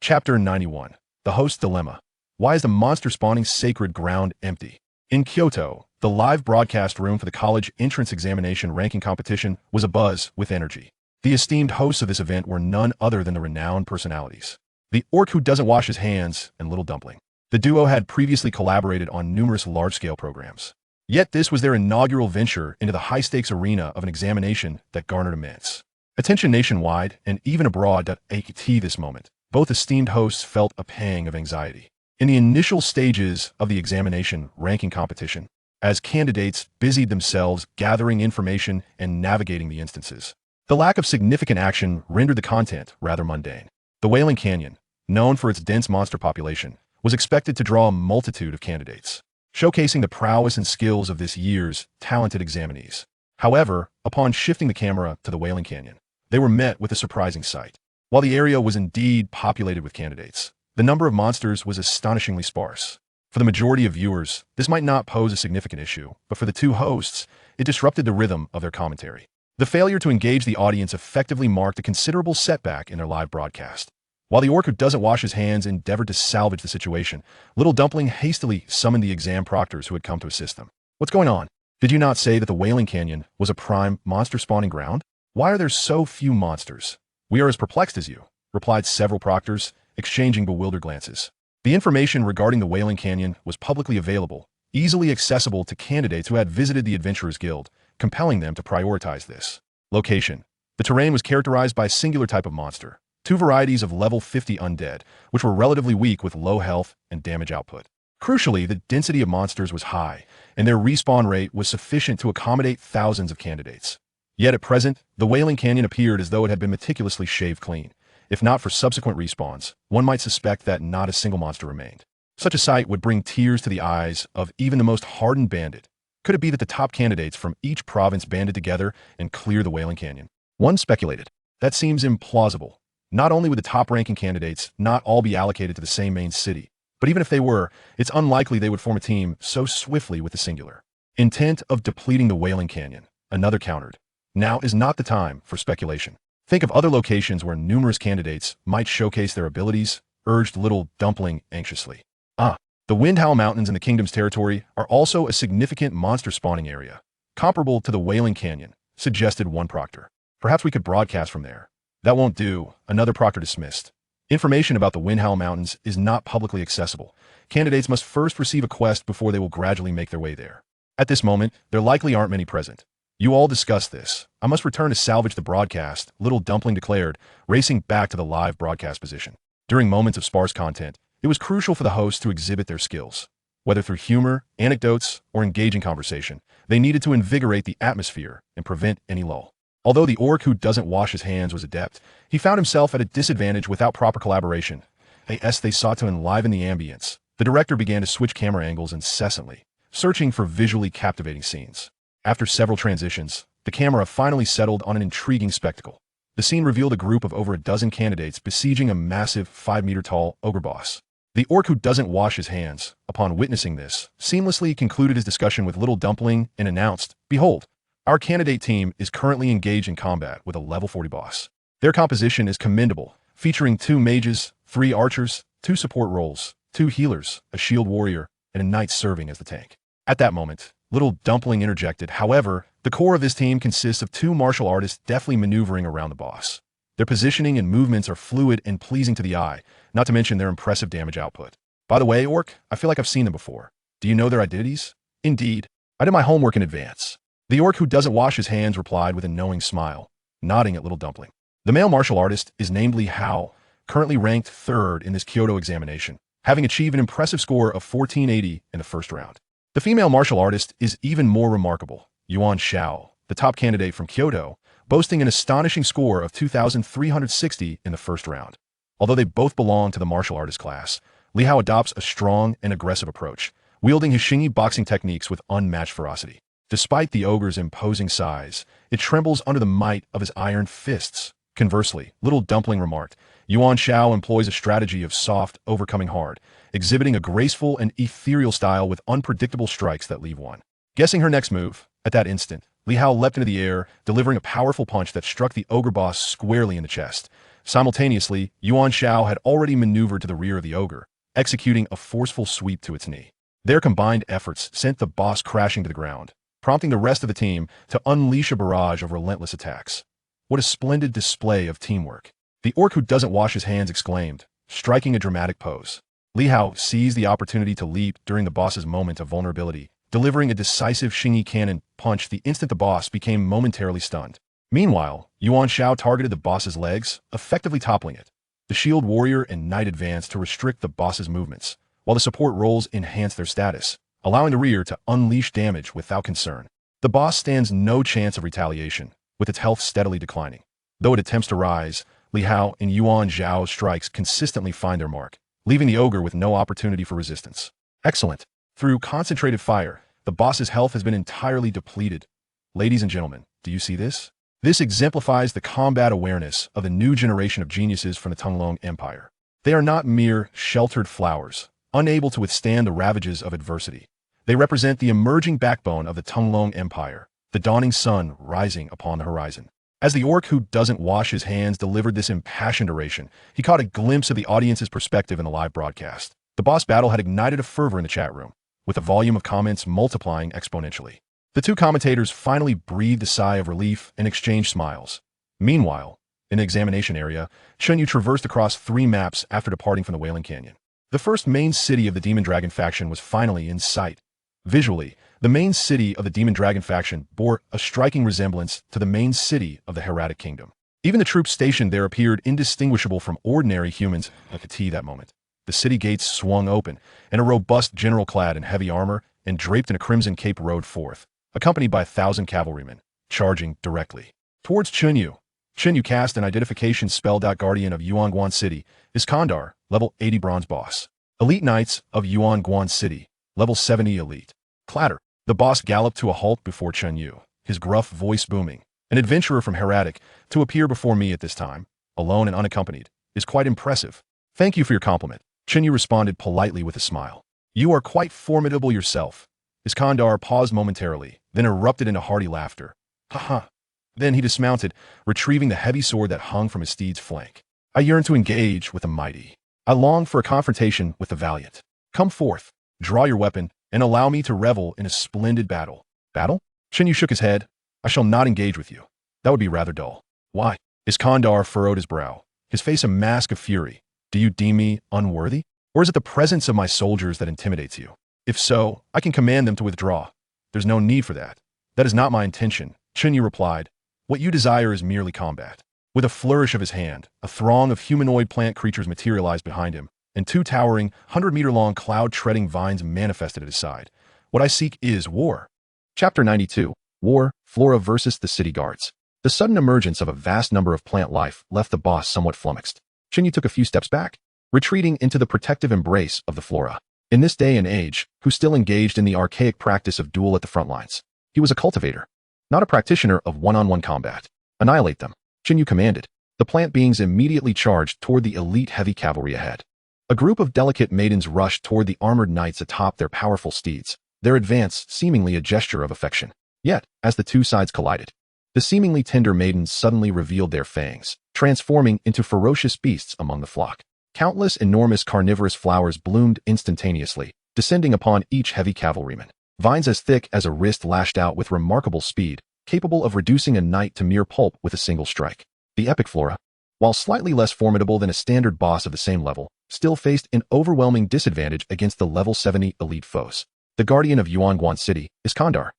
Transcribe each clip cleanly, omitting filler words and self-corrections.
Chapter 91. The Host's Dilemma. Why is the monster-spawning sacred ground empty? In Kyoto, the live broadcast room for the college entrance examination ranking competition was abuzz with energy. The esteemed hosts of this event were none other than the renowned personalities. The orc who doesn't wash his hands and Little Dumpling. The duo had previously collaborated on numerous large-scale programs. Yet this was their inaugural venture into the high-stakes arena of an examination that garnered immense attention nationwide and even abroad. At this moment, both esteemed hosts felt a pang of anxiety. In the initial stages of the examination ranking competition, as candidates busied themselves gathering information and navigating the instances, the lack of significant action rendered the content rather mundane. The Wailing Canyon, known for its dense monster population, was expected to draw a multitude of candidates, showcasing the prowess and skills of this year's talented examinees. However, upon shifting the camera to the Wailing Canyon, they were met with a surprising sight. While the area was indeed populated with candidates, the number of monsters was astonishingly sparse. For the majority of viewers, this might not pose a significant issue, but for the two hosts, it disrupted the rhythm of their commentary. The failure to engage the audience effectively marked a considerable setback in their live broadcast. While the orc who doesn't wash his hands endeavored to salvage the situation, Little Dumpling hastily summoned the exam proctors who had come to assist them. "What's going on? Did you not say that the Wailing Canyon was a prime monster-spawning ground? Why are there so few monsters?" "We are as perplexed as you," replied several proctors, exchanging bewildered glances. The information regarding the Wailing Canyon was publicly available, easily accessible to candidates who had visited the Adventurers Guild, compelling them to prioritize this. Location. The terrain was characterized by a singular type of monster, two varieties of level 50 undead, which were relatively weak with low health and damage output. Crucially, the density of monsters was high, and their respawn rate was sufficient to accommodate thousands of candidates. Yet at present, the Wailing Canyon appeared as though it had been meticulously shaved clean. If not for subsequent respawns, one might suspect that not a single monster remained. Such a sight would bring tears to the eyes of even the most hardened bandit. Could it be that the top candidates from each province banded together and cleared the Wailing Canyon? One speculated. That seems implausible. Not only would the top-ranking candidates not all be allocated to the same main city, but even if they were, it's unlikely they would form a team so swiftly with the singular intent of depleting the Wailing Canyon. Another countered. Now is not the time for speculation. Think of other locations where numerous candidates might showcase their abilities, urged Little Dumpling anxiously. The Windhowl Mountains in the Kingdom's territory are also a significant monster spawning area, comparable to the Wailing Canyon, suggested one proctor. Perhaps we could broadcast from there. That won't do, another proctor dismissed. Information about the Windhowl Mountains is not publicly accessible. Candidates must first receive a quest before they will gradually make their way there. At this moment, there likely aren't many present. "You all discussed this. I must return to salvage the broadcast," Little Dumpling declared, racing back to the live broadcast position. During moments of sparse content, it was crucial for the hosts to exhibit their skills. Whether through humor, anecdotes, or engaging conversation, they needed to invigorate the atmosphere and prevent any lull. Although the orc who doesn't wash his hands was adept, he found himself at a disadvantage without proper collaboration. As they sought to enliven the ambience, the director began to switch camera angles incessantly, searching for visually captivating scenes. After several transitions, the camera finally settled on an intriguing spectacle. The scene revealed a group of over a dozen candidates besieging a massive 5-meter-tall ogre boss. The orc who doesn't wash his hands, upon witnessing this, seamlessly concluded his discussion with Little Dumpling and announced, "Behold, our candidate team is currently engaged in combat with a level 40 boss. Their composition is commendable, featuring 2 mages, 3 archers, 2 support roles, 2 healers, a shield warrior, and a knight serving as the tank." At that moment, Little Dumpling interjected. "However, the core of this team consists of 2 martial artists deftly maneuvering around the boss. Their positioning and movements are fluid and pleasing to the eye, not to mention their impressive damage output. By the way, orc, I feel like I've seen them before. Do you know their identities?" "Indeed. I did my homework in advance." The orc who doesn't wash his hands replied with a knowing smile, nodding at Little Dumpling. "The male martial artist is named Li Hao, currently ranked 3rd in this Kyoto examination, having achieved an impressive score of 1480 in the first round. The female martial artist is even more remarkable, Yuan Xiao, the top candidate from Kyoto, boasting an astonishing score of 2,360 in the first round. Although they both belong to the martial artist class, Li Hao adopts a strong and aggressive approach, wielding his shingi boxing techniques with unmatched ferocity. Despite the ogre's imposing size, it trembles under the might of his iron fists. Conversely, Little Dumpling remarked, "Yuan Xiao employs a strategy of soft, overcoming hard, exhibiting a graceful and ethereal style with unpredictable strikes that leave one guessing her next move." At that instant, Li Hao leapt into the air, delivering a powerful punch that struck the ogre boss squarely in the chest. Simultaneously, Yuan Shao had already maneuvered to the rear of the ogre, executing a forceful sweep to its knee. Their combined efforts sent the boss crashing to the ground, prompting the rest of the team to unleash a barrage of relentless attacks. What a splendid display of teamwork. The orc who doesn't wash his hands exclaimed, striking a dramatic pose. Li Hao seized the opportunity to leap during the boss's moment of vulnerability, delivering a decisive Xingyi cannon punch the instant the boss became momentarily stunned. Meanwhile, Yuan Shao targeted the boss's legs, effectively toppling it. The shield warrior and knight advanced to restrict the boss's movements, while the support roles enhanced their status, allowing the rear to unleash damage without concern. The boss stands no chance of retaliation, with its health steadily declining. Though it attempts to rise, Li Hao and Yuan Zhao's strikes consistently find their mark, leaving the ogre with no opportunity for resistance. Excellent. Through concentrated fire, the boss's health has been entirely depleted. Ladies and gentlemen, do you see this? This exemplifies the combat awareness of the new generation of geniuses from the Tunglong Empire. They are not mere sheltered flowers, unable to withstand the ravages of adversity. They represent the emerging backbone of the Tunglong Empire, the dawning sun rising upon the horizon. As the orc who doesn't wash his hands delivered this impassioned oration, he caught a glimpse of the audience's perspective in the live broadcast. The boss battle had ignited a fervor in the chat room, with the volume of comments multiplying exponentially. The two commentators finally breathed a sigh of relief and exchanged smiles. Meanwhile, in the examination area, Chen Yu traversed across 3 maps after departing from the Wailing Canyon. The first main city of the Demon Dragon faction was finally in sight. Visually, the main city of the Demon Dragon faction bore a striking resemblance to the main city of the Hieratic Kingdom. Even the troops stationed there appeared indistinguishable from ordinary humans at that moment. The city gates swung open, and a robust general clad in heavy armor and draped in a crimson cape rode forth, accompanied by 1,000 cavalrymen, charging directly towards Chen Yu. Chen Yu cast an identification spell. Guardian of Yuanguan City is Kandar, level 80 bronze boss. Elite Knights of Yuanguan City, level 70 elite. Clatter. The boss galloped to a halt before Chen Yu, his gruff voice booming. An adventurer from Hieratic to appear before me at this time, alone and unaccompanied, is quite impressive. Thank you for your compliment. Chen Yu responded politely with a smile. You are quite formidable yourself. Iskandar paused momentarily, then erupted into hearty laughter. Ha. Then he dismounted, retrieving the heavy sword that hung from his steed's flank. I yearn to engage with the mighty. I long for a confrontation with the valiant. Come forth, draw your weapon, and allow me to revel in a splendid battle. Battle? Chen Yu shook his head. I shall not engage with you. That would be rather dull. Why? Iskandar furrowed his brow, his face a mask of fury. Do you deem me unworthy? Or is it the presence of my soldiers that intimidates you? If so, I can command them to withdraw. There's no need for that. That is not my intention, Chen Yu replied. What you desire is merely combat. With a flourish of his hand, a throng of humanoid plant creatures materialized behind him, and 2 towering, 100-meter-long cloud-treading vines manifested at his side. What I seek is war. Chapter 92. War, Flora versus the City Guards. The sudden emergence of a vast number of plant life left the boss somewhat flummoxed. Chen Yu took a few steps back, retreating into the protective embrace of the flora. In this day and age, who still engaged in the archaic practice of duel at the front lines. He was a cultivator, not a practitioner of one-on-one combat. Annihilate them, Chen Yu commanded. The plant beings immediately charged toward the elite heavy cavalry ahead. A group of delicate maidens rushed toward the armored knights atop their powerful steeds, their advance seemingly a gesture of affection. Yet, as the two sides collided, the seemingly tender maidens suddenly revealed their fangs, transforming into ferocious beasts among the flock. Countless enormous carnivorous flowers bloomed instantaneously, descending upon each heavy cavalryman. Vines as thick as a wrist lashed out with remarkable speed, capable of reducing a knight to mere pulp with a single strike. The epic flora, while slightly less formidable than a standard boss of the same level, still faced an overwhelming disadvantage against the level 70 elite foes. The guardian of Yuanguan City, Iskandar,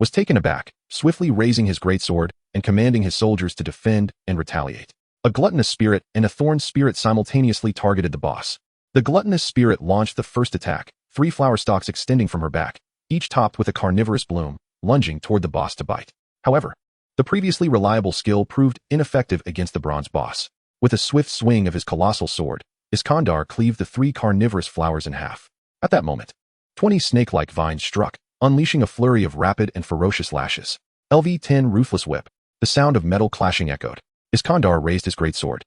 was taken aback, swiftly raising his greatsword and commanding his soldiers to defend and retaliate. A gluttonous spirit and a thorn spirit simultaneously targeted the boss. The gluttonous spirit launched the first attack, 3 flower stalks extending from her back, each topped with a carnivorous bloom, lunging toward the boss to bite. However, the previously reliable skill proved ineffective against the bronze boss. With a swift swing of his colossal sword, Iskandar cleaved the 3 carnivorous flowers in half. At that moment, 20 snake-like vines struck, unleashing a flurry of rapid and ferocious lashes. LV-10 Ruthless Whip. The sound of metal clashing echoed. Iskandar raised his greatsword,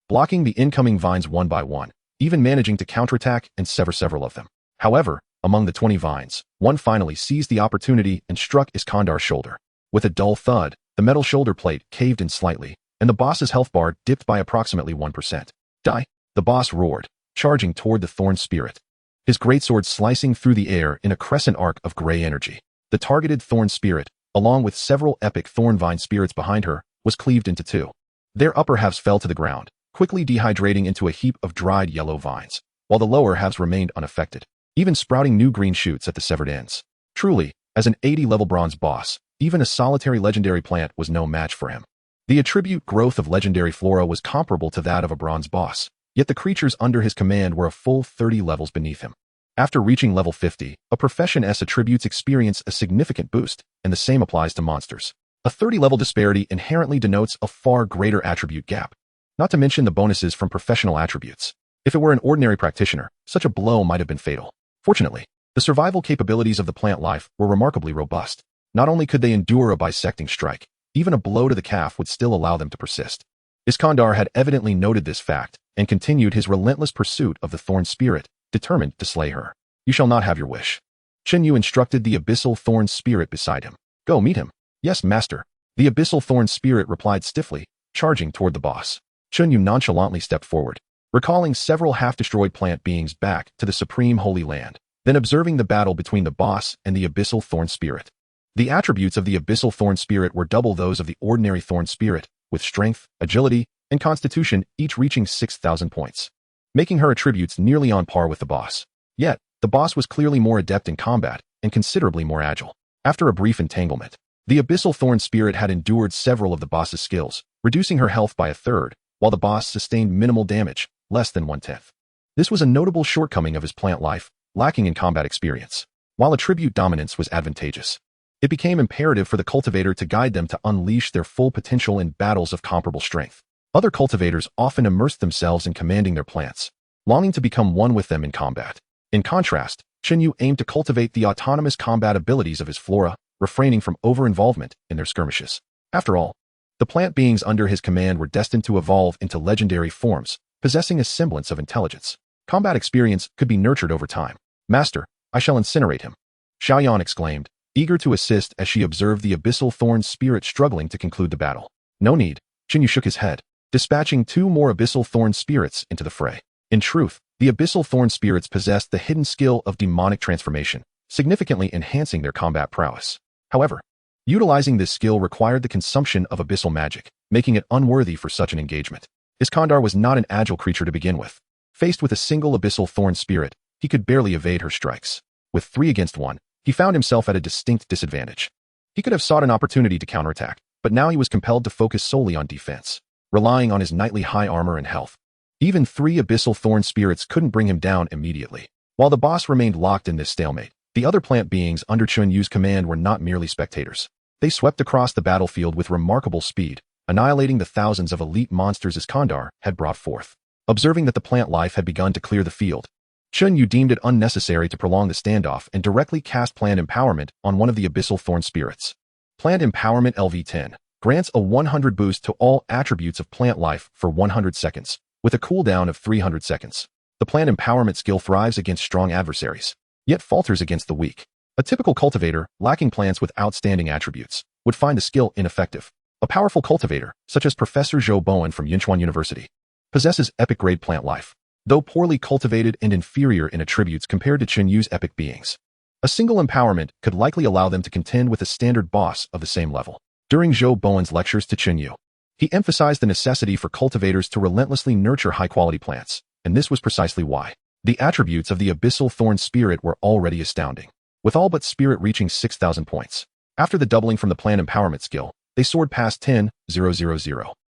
blocking the incoming vines one by one, even managing to counterattack and sever several of them. However, among the 20 vines, one finally seized the opportunity and struck Iskandar's shoulder. With a dull thud, the metal shoulder plate caved in slightly, and the boss's health bar dipped by approximately 1%. Die! The boss roared, charging toward the thorn spirit, his greatsword slicing through the air in a crescent arc of gray energy. The targeted thorn spirit, along with several epic thorn vine spirits behind her, was cleaved into two. Their upper halves fell to the ground, quickly dehydrating into a heap of dried yellow vines, while the lower halves remained unaffected, even sprouting new green shoots at the severed ends. Truly, as an 80-level bronze boss, even a solitary legendary plant was no match for him. The attribute growth of legendary flora was comparable to that of a bronze boss, yet the creatures under his command were a full 30 levels beneath him. After reaching level 50, a profession's attributes experience a significant boost, and the same applies to monsters. A 30-level disparity inherently denotes a far greater attribute gap, not to mention the bonuses from professional attributes. If it were an ordinary practitioner, such a blow might have been fatal. Fortunately, the survival capabilities of the plant life were remarkably robust. Not only could they endure a bisecting strike, even a blow to the calf would still allow them to persist. Iskandar had evidently noted this fact and continued his relentless pursuit of the thorn spirit, determined to slay her. You shall not have your wish. Chen Yu instructed the abyssal thorn spirit beside him. Go meet him. Yes, master. The abyssal thorn spirit replied stiffly, charging toward the boss. Chen Yu nonchalantly stepped forward, recalling several half-destroyed plant beings back to the supreme holy land, then observing the battle between the boss and the abyssal thorn spirit. The attributes of the abyssal thorn spirit were double those of the ordinary thorn spirit, with strength, agility, and constitution each reaching 6,000 points, making her attributes nearly on par with the boss. Yet, the boss was clearly more adept in combat and considerably more agile. After a brief entanglement, the abyssal thorn spirit had endured several of the boss's skills, reducing her health by a third, while the boss sustained minimal damage, less than 1/10. This was a notable shortcoming of his plant life, lacking in combat experience. While attribute dominance was advantageous, it became imperative for the cultivator to guide them to unleash their full potential in battles of comparable strength. Other cultivators often immersed themselves in commanding their plants, longing to become one with them in combat. In contrast, Chen Yu aimed to cultivate the autonomous combat abilities of his flora, refraining from over-involvement in their skirmishes. After all, the plant beings under his command were destined to evolve into legendary forms, possessing a semblance of intelligence. Combat experience could be nurtured over time. Master, I shall incinerate him. Xiaoyan exclaimed, eager to assist as she observed the abyssal thorn spirit struggling to conclude the battle. No need. Chen Yu shook his head, dispatching 2 more abyssal thorn spirits into the fray. In truth, the abyssal thorn spirits possessed the hidden skill of demonic transformation, significantly enhancing their combat prowess. However, utilizing this skill required the consumption of abyssal magic, making it unworthy for such an engagement. Iskandar was not an agile creature to begin with. Faced with a single abyssal thorn spirit, he could barely evade her strikes. With 3 against 1, he found himself at a distinct disadvantage. He could have sought an opportunity to counterattack, but now he was compelled to focus solely on defense, relying on his knightly high armor and health. Even 3 abyssal thorn spirits couldn't bring him down immediately. While the boss remained locked in this stalemate, the other plant beings under Chen Yu's command were not merely spectators. They swept across the battlefield with remarkable speed, annihilating the thousands of elite monsters Iskandar had brought forth. Observing that the plant life had begun to clear the field, Chen Yu deemed it unnecessary to prolong the standoff and directly cast Plant Empowerment on one of the abyssal thorn spirits. Plant Empowerment LV10 grants a 100 boost to all attributes of plant life for 100 seconds, with a cooldown of 300 seconds. The Plant Empowerment skill thrives against strong adversaries, yet falters against the weak. A typical cultivator, lacking plants with outstanding attributes, would find the skill ineffective. A powerful cultivator, such as Professor Zhou Bowen from Yunchuan University, possesses epic-grade plant life, though poorly cultivated and inferior in attributes compared to Chen Yu's epic beings. A single empowerment could likely allow them to contend with a standard boss of the same level. During Zhou Bowen's lectures to Chen Yu, he emphasized the necessity for cultivators to relentlessly nurture high-quality plants, and this was precisely why. The attributes of the abyssal thorn spirit were already astounding, with all but spirit reaching 6,000 points. After the doubling from the plant empowerment skill, they soared past 10,000.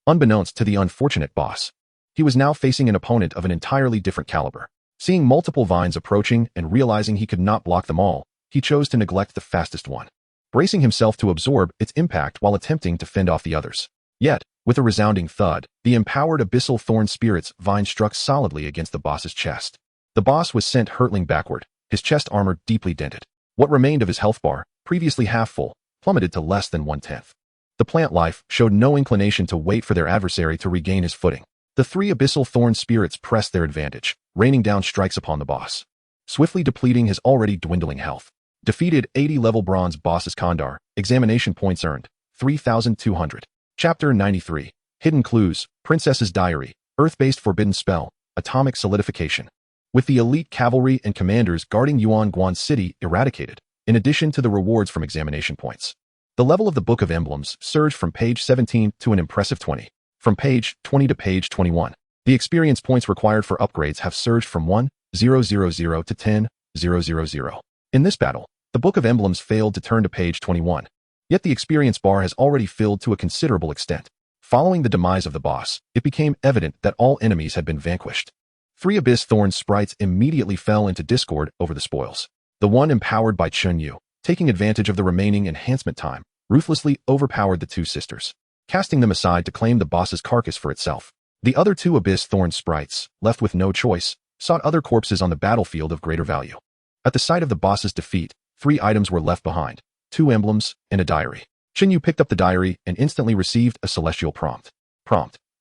Unbeknownst to the unfortunate boss, he was now facing an opponent of an entirely different caliber. Seeing multiple vines approaching and realizing he could not block them all, he chose to neglect the fastest one, bracing himself to absorb its impact while attempting to fend off the others. Yet, with a resounding thud, the empowered abyssal thorn spirit's vine struck solidly against the boss's chest. The boss was sent hurtling backward, his chest armor deeply dented. What remained of his health bar, previously half full, plummeted to less than 1/10. The plant life showed no inclination to wait for their adversary to regain his footing. The 3 abyssal thorn spirits pressed their advantage, raining down strikes upon the boss, swiftly depleting his already dwindling health. Defeated 80-level bronze boss Iskandar, examination points earned, 3,200. Chapter 93. Hidden clues, Princess's Diary, Earth-based forbidden spell, atomic solidification. With the elite cavalry and commanders guarding Yuan City eradicated, in addition to the rewards from examination points, the level of the Book of Emblems surged from page 17 to an impressive 20. From page 20 to page 21, the experience points required for upgrades have surged from 1,000 to 10,000. In this battle, the Book of Emblems failed to turn to page 21, yet the experience bar has already filled to a considerable extent. Following the demise of the boss, it became evident that all enemies had been vanquished. 3 Abyss Thorn sprites immediately fell into discord over the spoils. The one empowered by Chen Yu, taking advantage of the remaining enhancement time, ruthlessly overpowered the 2 sisters, casting them aside to claim the boss's carcass for itself. The other 2 Abyss Thorn sprites, left with no choice, sought other corpses on the battlefield of greater value. At the sight of the boss's defeat, 3 items were left behind, 2 emblems and a diary. Chen Yu picked up the diary and instantly received a celestial prompt.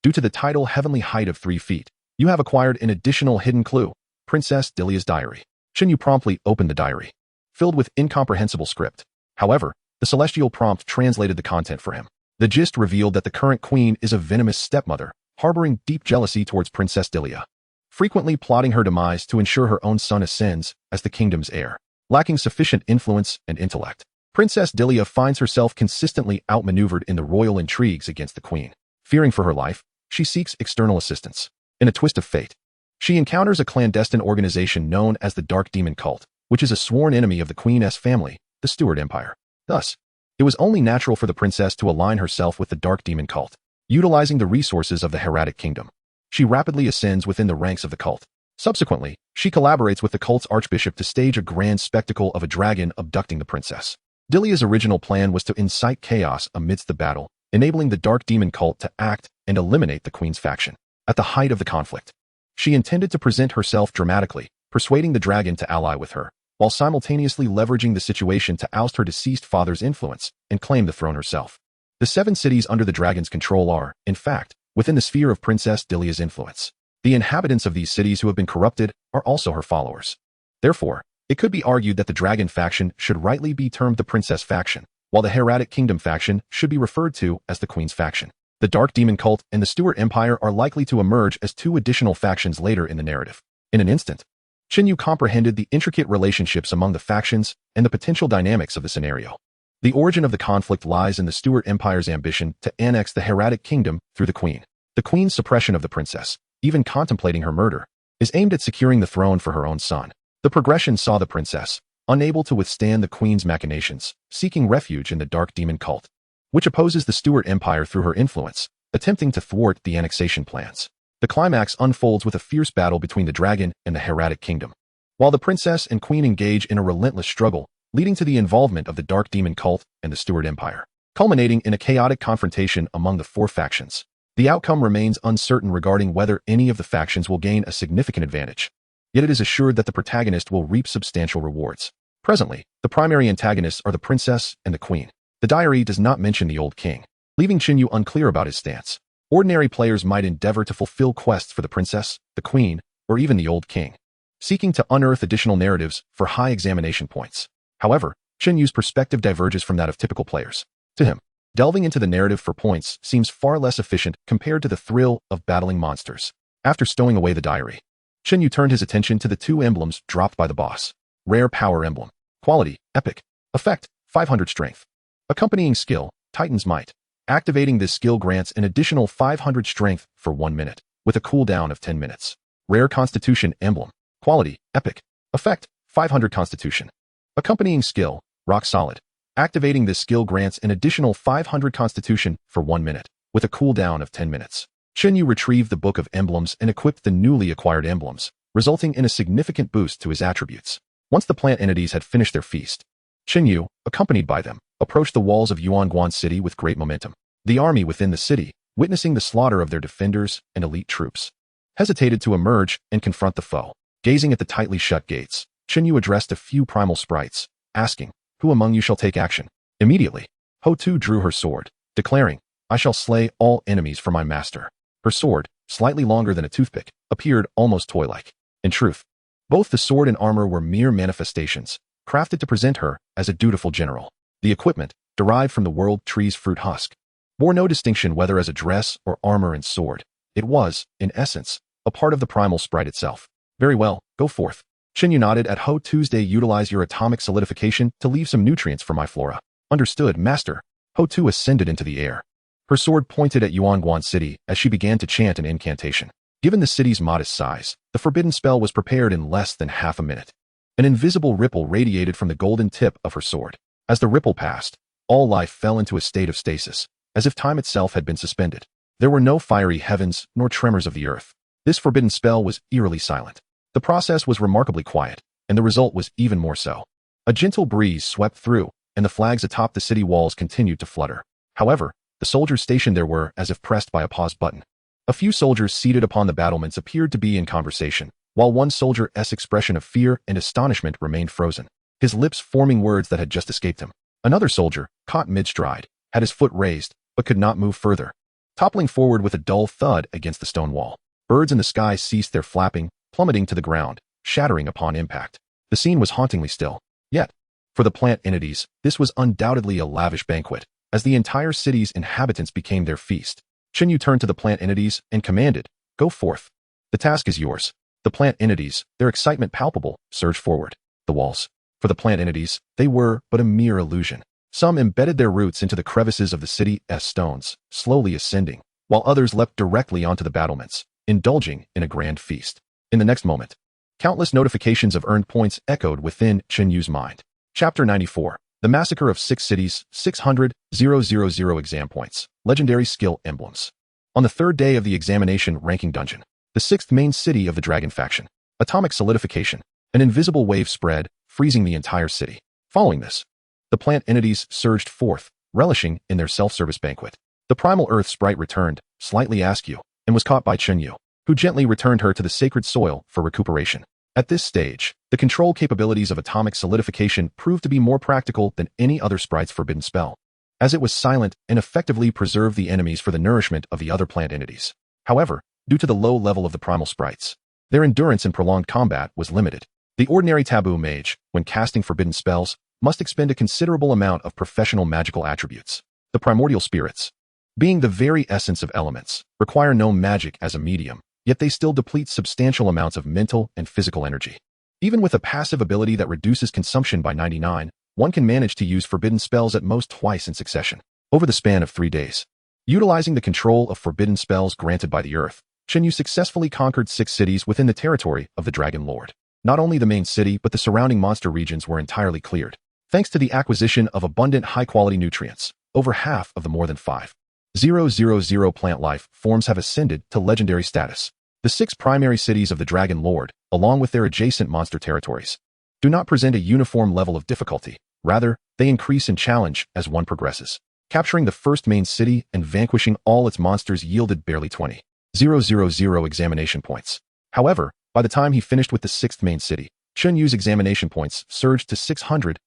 Due to the title Heavenly Height of 3 feet, you have acquired an additional hidden clue, Princess Dilia's Diary. Chen Yu promptly opened the diary, filled with incomprehensible script. However, the celestial prompt translated the content for him. The gist revealed that the current queen is a venomous stepmother, harboring deep jealousy towards Princess Dilia, frequently plotting her demise to ensure her own son ascends as the kingdom's heir. Lacking sufficient influence and intellect, Princess Dilia finds herself consistently outmaneuvered in the royal intrigues against the queen. Fearing for her life, she seeks external assistance. In a twist of fate, she encounters a clandestine organization known as the Dark Demon Cult, which is a sworn enemy of the Queen's family, the Stewart Empire. Thus, it was only natural for the princess to align herself with the Dark Demon Cult, utilizing the resources of the Heradic Kingdom. She rapidly ascends within the ranks of the cult. Subsequently, she collaborates with the cult's archbishop to stage a grand spectacle of a dragon abducting the princess. Dilia's original plan was to incite chaos amidst the battle, enabling the Dark Demon Cult to act and eliminate the queen's faction. At the height of the conflict, she intended to present herself dramatically, persuading the dragon to ally with her, while simultaneously leveraging the situation to oust her deceased father's influence and claim the throne herself. The 7 cities under the dragon's control are, in fact, within the sphere of Princess Dilia's influence. The inhabitants of these cities who have been corrupted are also her followers. Therefore, it could be argued that the dragon faction should rightly be termed the princess faction, while the Heradic Kingdom faction should be referred to as the queen's faction. The Dark Demon Cult and the Stewart Empire are likely to emerge as 2 additional factions later in the narrative. In an instant, Chen Yu comprehended the intricate relationships among the factions and the potential dynamics of the scenario. The origin of the conflict lies in the Stewart Empire's ambition to annex the Heradic Kingdom through the queen. The queen's suppression of the princess, even contemplating her murder, is aimed at securing the throne for her own son. The progression saw the princess, unable to withstand the queen's machinations, seeking refuge in the Dark Demon Cult, which opposes the Stewart Empire through her influence, attempting to thwart the annexation plans. The climax unfolds with a fierce battle between the dragon and the Heradic Kingdom, while the princess and queen engage in a relentless struggle, leading to the involvement of the Dark Demon Cult and the Stewart Empire, culminating in a chaotic confrontation among the 4 factions. The outcome remains uncertain regarding whether any of the factions will gain a significant advantage, yet it is assured that the protagonist will reap substantial rewards. Presently, the primary antagonists are the princess and the queen. The diary does not mention the old king, leaving Chen Yu unclear about his stance. Ordinary players might endeavor to fulfill quests for the princess, the queen, or even the old king, seeking to unearth additional narratives for high examination points. However, Chen Yu's perspective diverges from that of typical players. To him, delving into the narrative for points seems far less efficient compared to the thrill of battling monsters. After stowing away the diary, Chen Yu turned his attention to the 2 emblems dropped by the boss. Rare Power Emblem. Quality, Epic. Effect, 500 Strength. Accompanying skill, Titan's Might. Activating this skill grants an additional 500 Strength for 1 minute, with a cooldown of 10 minutes. Rare Constitution Emblem. Quality, Epic. Effect, 500 Constitution. Accompanying skill, Rock Solid. Activating this skill grants an additional 500 Constitution for 1 minute, with a cooldown of 10 minutes. Chen Yu retrieved the Book of Emblems and equipped the newly acquired emblems, resulting in a significant boost to his attributes. Once the plant entities had finished their feast, Chen Yu, accompanied by them, approached the walls of Yuan City with great momentum. The army within the city, witnessing the slaughter of their defenders and elite troops, hesitated to emerge and confront the foe. Gazing at the tightly shut gates, Chen Yu addressed a few primal sprites, asking, "Who among you shall take action?" Immediately, Ho Tu drew her sword, declaring, "I shall slay all enemies for my master." Her sword, slightly longer than a toothpick, appeared almost toy-like. In truth, both the sword and armor were mere manifestations, crafted to present her as a dutiful general. The equipment, derived from the world tree's fruit husk, bore no distinction whether as a dress or armor and sword. It was, in essence, a part of the primal sprite itself. Very well, go forth. Chen Yu nodded. At Ho Tuesday, utilize your atomic solidification to leave some nutrients for my flora. Understood, master. Ho Tu ascended into the air. Her sword pointed at Yuanguan City as she began to chant an incantation. Given the city's modest size, the forbidden spell was prepared in less than half a minute. An invisible ripple radiated from the golden tip of her sword. As the ripple passed, all life fell into a state of stasis, as if time itself had been suspended. There were no fiery heavens nor tremors of the earth. This forbidden spell was eerily silent. The process was remarkably quiet, and the result was even more so. A gentle breeze swept through, and the flags atop the city walls continued to flutter. However, the soldiers stationed there were as if pressed by a pause button. A few soldiers seated upon the battlements appeared to be in conversation, while one soldier's expression of fear and astonishment remained frozen, his lips forming words that had just escaped him. Another soldier, caught mid-stride, had his foot raised, but could not move further, toppling forward with a dull thud against the stone wall. Birds in the sky ceased their flapping, plummeting to the ground, shattering upon impact. The scene was hauntingly still. Yet, for the plant entities, this was undoubtedly a lavish banquet, as the entire city's inhabitants became their feast. Chen Yu turned to the plant entities and commanded, "Go forth. The task is yours." The plant entities, their excitement palpable, surged forward. The walls. For the plant entities, they were but a mere illusion. Some embedded their roots into the crevices of the city's stones, slowly ascending, while others leapt directly onto the battlements, indulging in a grand feast. In the next moment, countless notifications of earned points echoed within Chen Yu's mind. Chapter 94. The Massacre of 6 Cities, 600,000 exam points, legendary skill emblems. On the third day of the examination ranking dungeon, the 6th main city of the dragon faction, atomic solidification, an invisible wave spread, freezing the entire city. Following this, the plant entities surged forth, relishing in their self-service banquet. The primal earth sprite returned, slightly askew, and was caught by Chen Yu, who gently returned her to the sacred soil for recuperation. At this stage, the control capabilities of atomic solidification proved to be more practical than any other sprite's forbidden spell, as it was silent and effectively preserved the enemies for the nourishment of the other plant entities. However, due to the low level of the primal sprites, their endurance in prolonged combat was limited. The ordinary taboo mage, when casting forbidden spells, must expend a considerable amount of professional magical attributes. The primordial spirits, being the very essence of elements, require no magic as a medium, yet they still deplete substantial amounts of mental and physical energy. Even with a passive ability that reduces consumption by 99, one can manage to use forbidden spells at most twice in succession, over the span of 3 days. Utilizing the control of forbidden spells granted by the earth, Chen Yu successfully conquered 6 cities within the territory of the Dragon Lord. Not only the main city but the surrounding monster regions were entirely cleared, thanks to the acquisition of abundant high-quality nutrients. Over half of the more than 5,000 plant life forms have ascended to legendary status. The 6 primary cities of the Dragon Lord, along with their adjacent monster territories, do not present a uniform level of difficulty. Rather, they increase in challenge as one progresses. Capturing the first main city and vanquishing all its monsters yielded barely 20,000 examination points. However, by the time he finished with the 6th main city, Chen Yu's examination points surged to 600,000.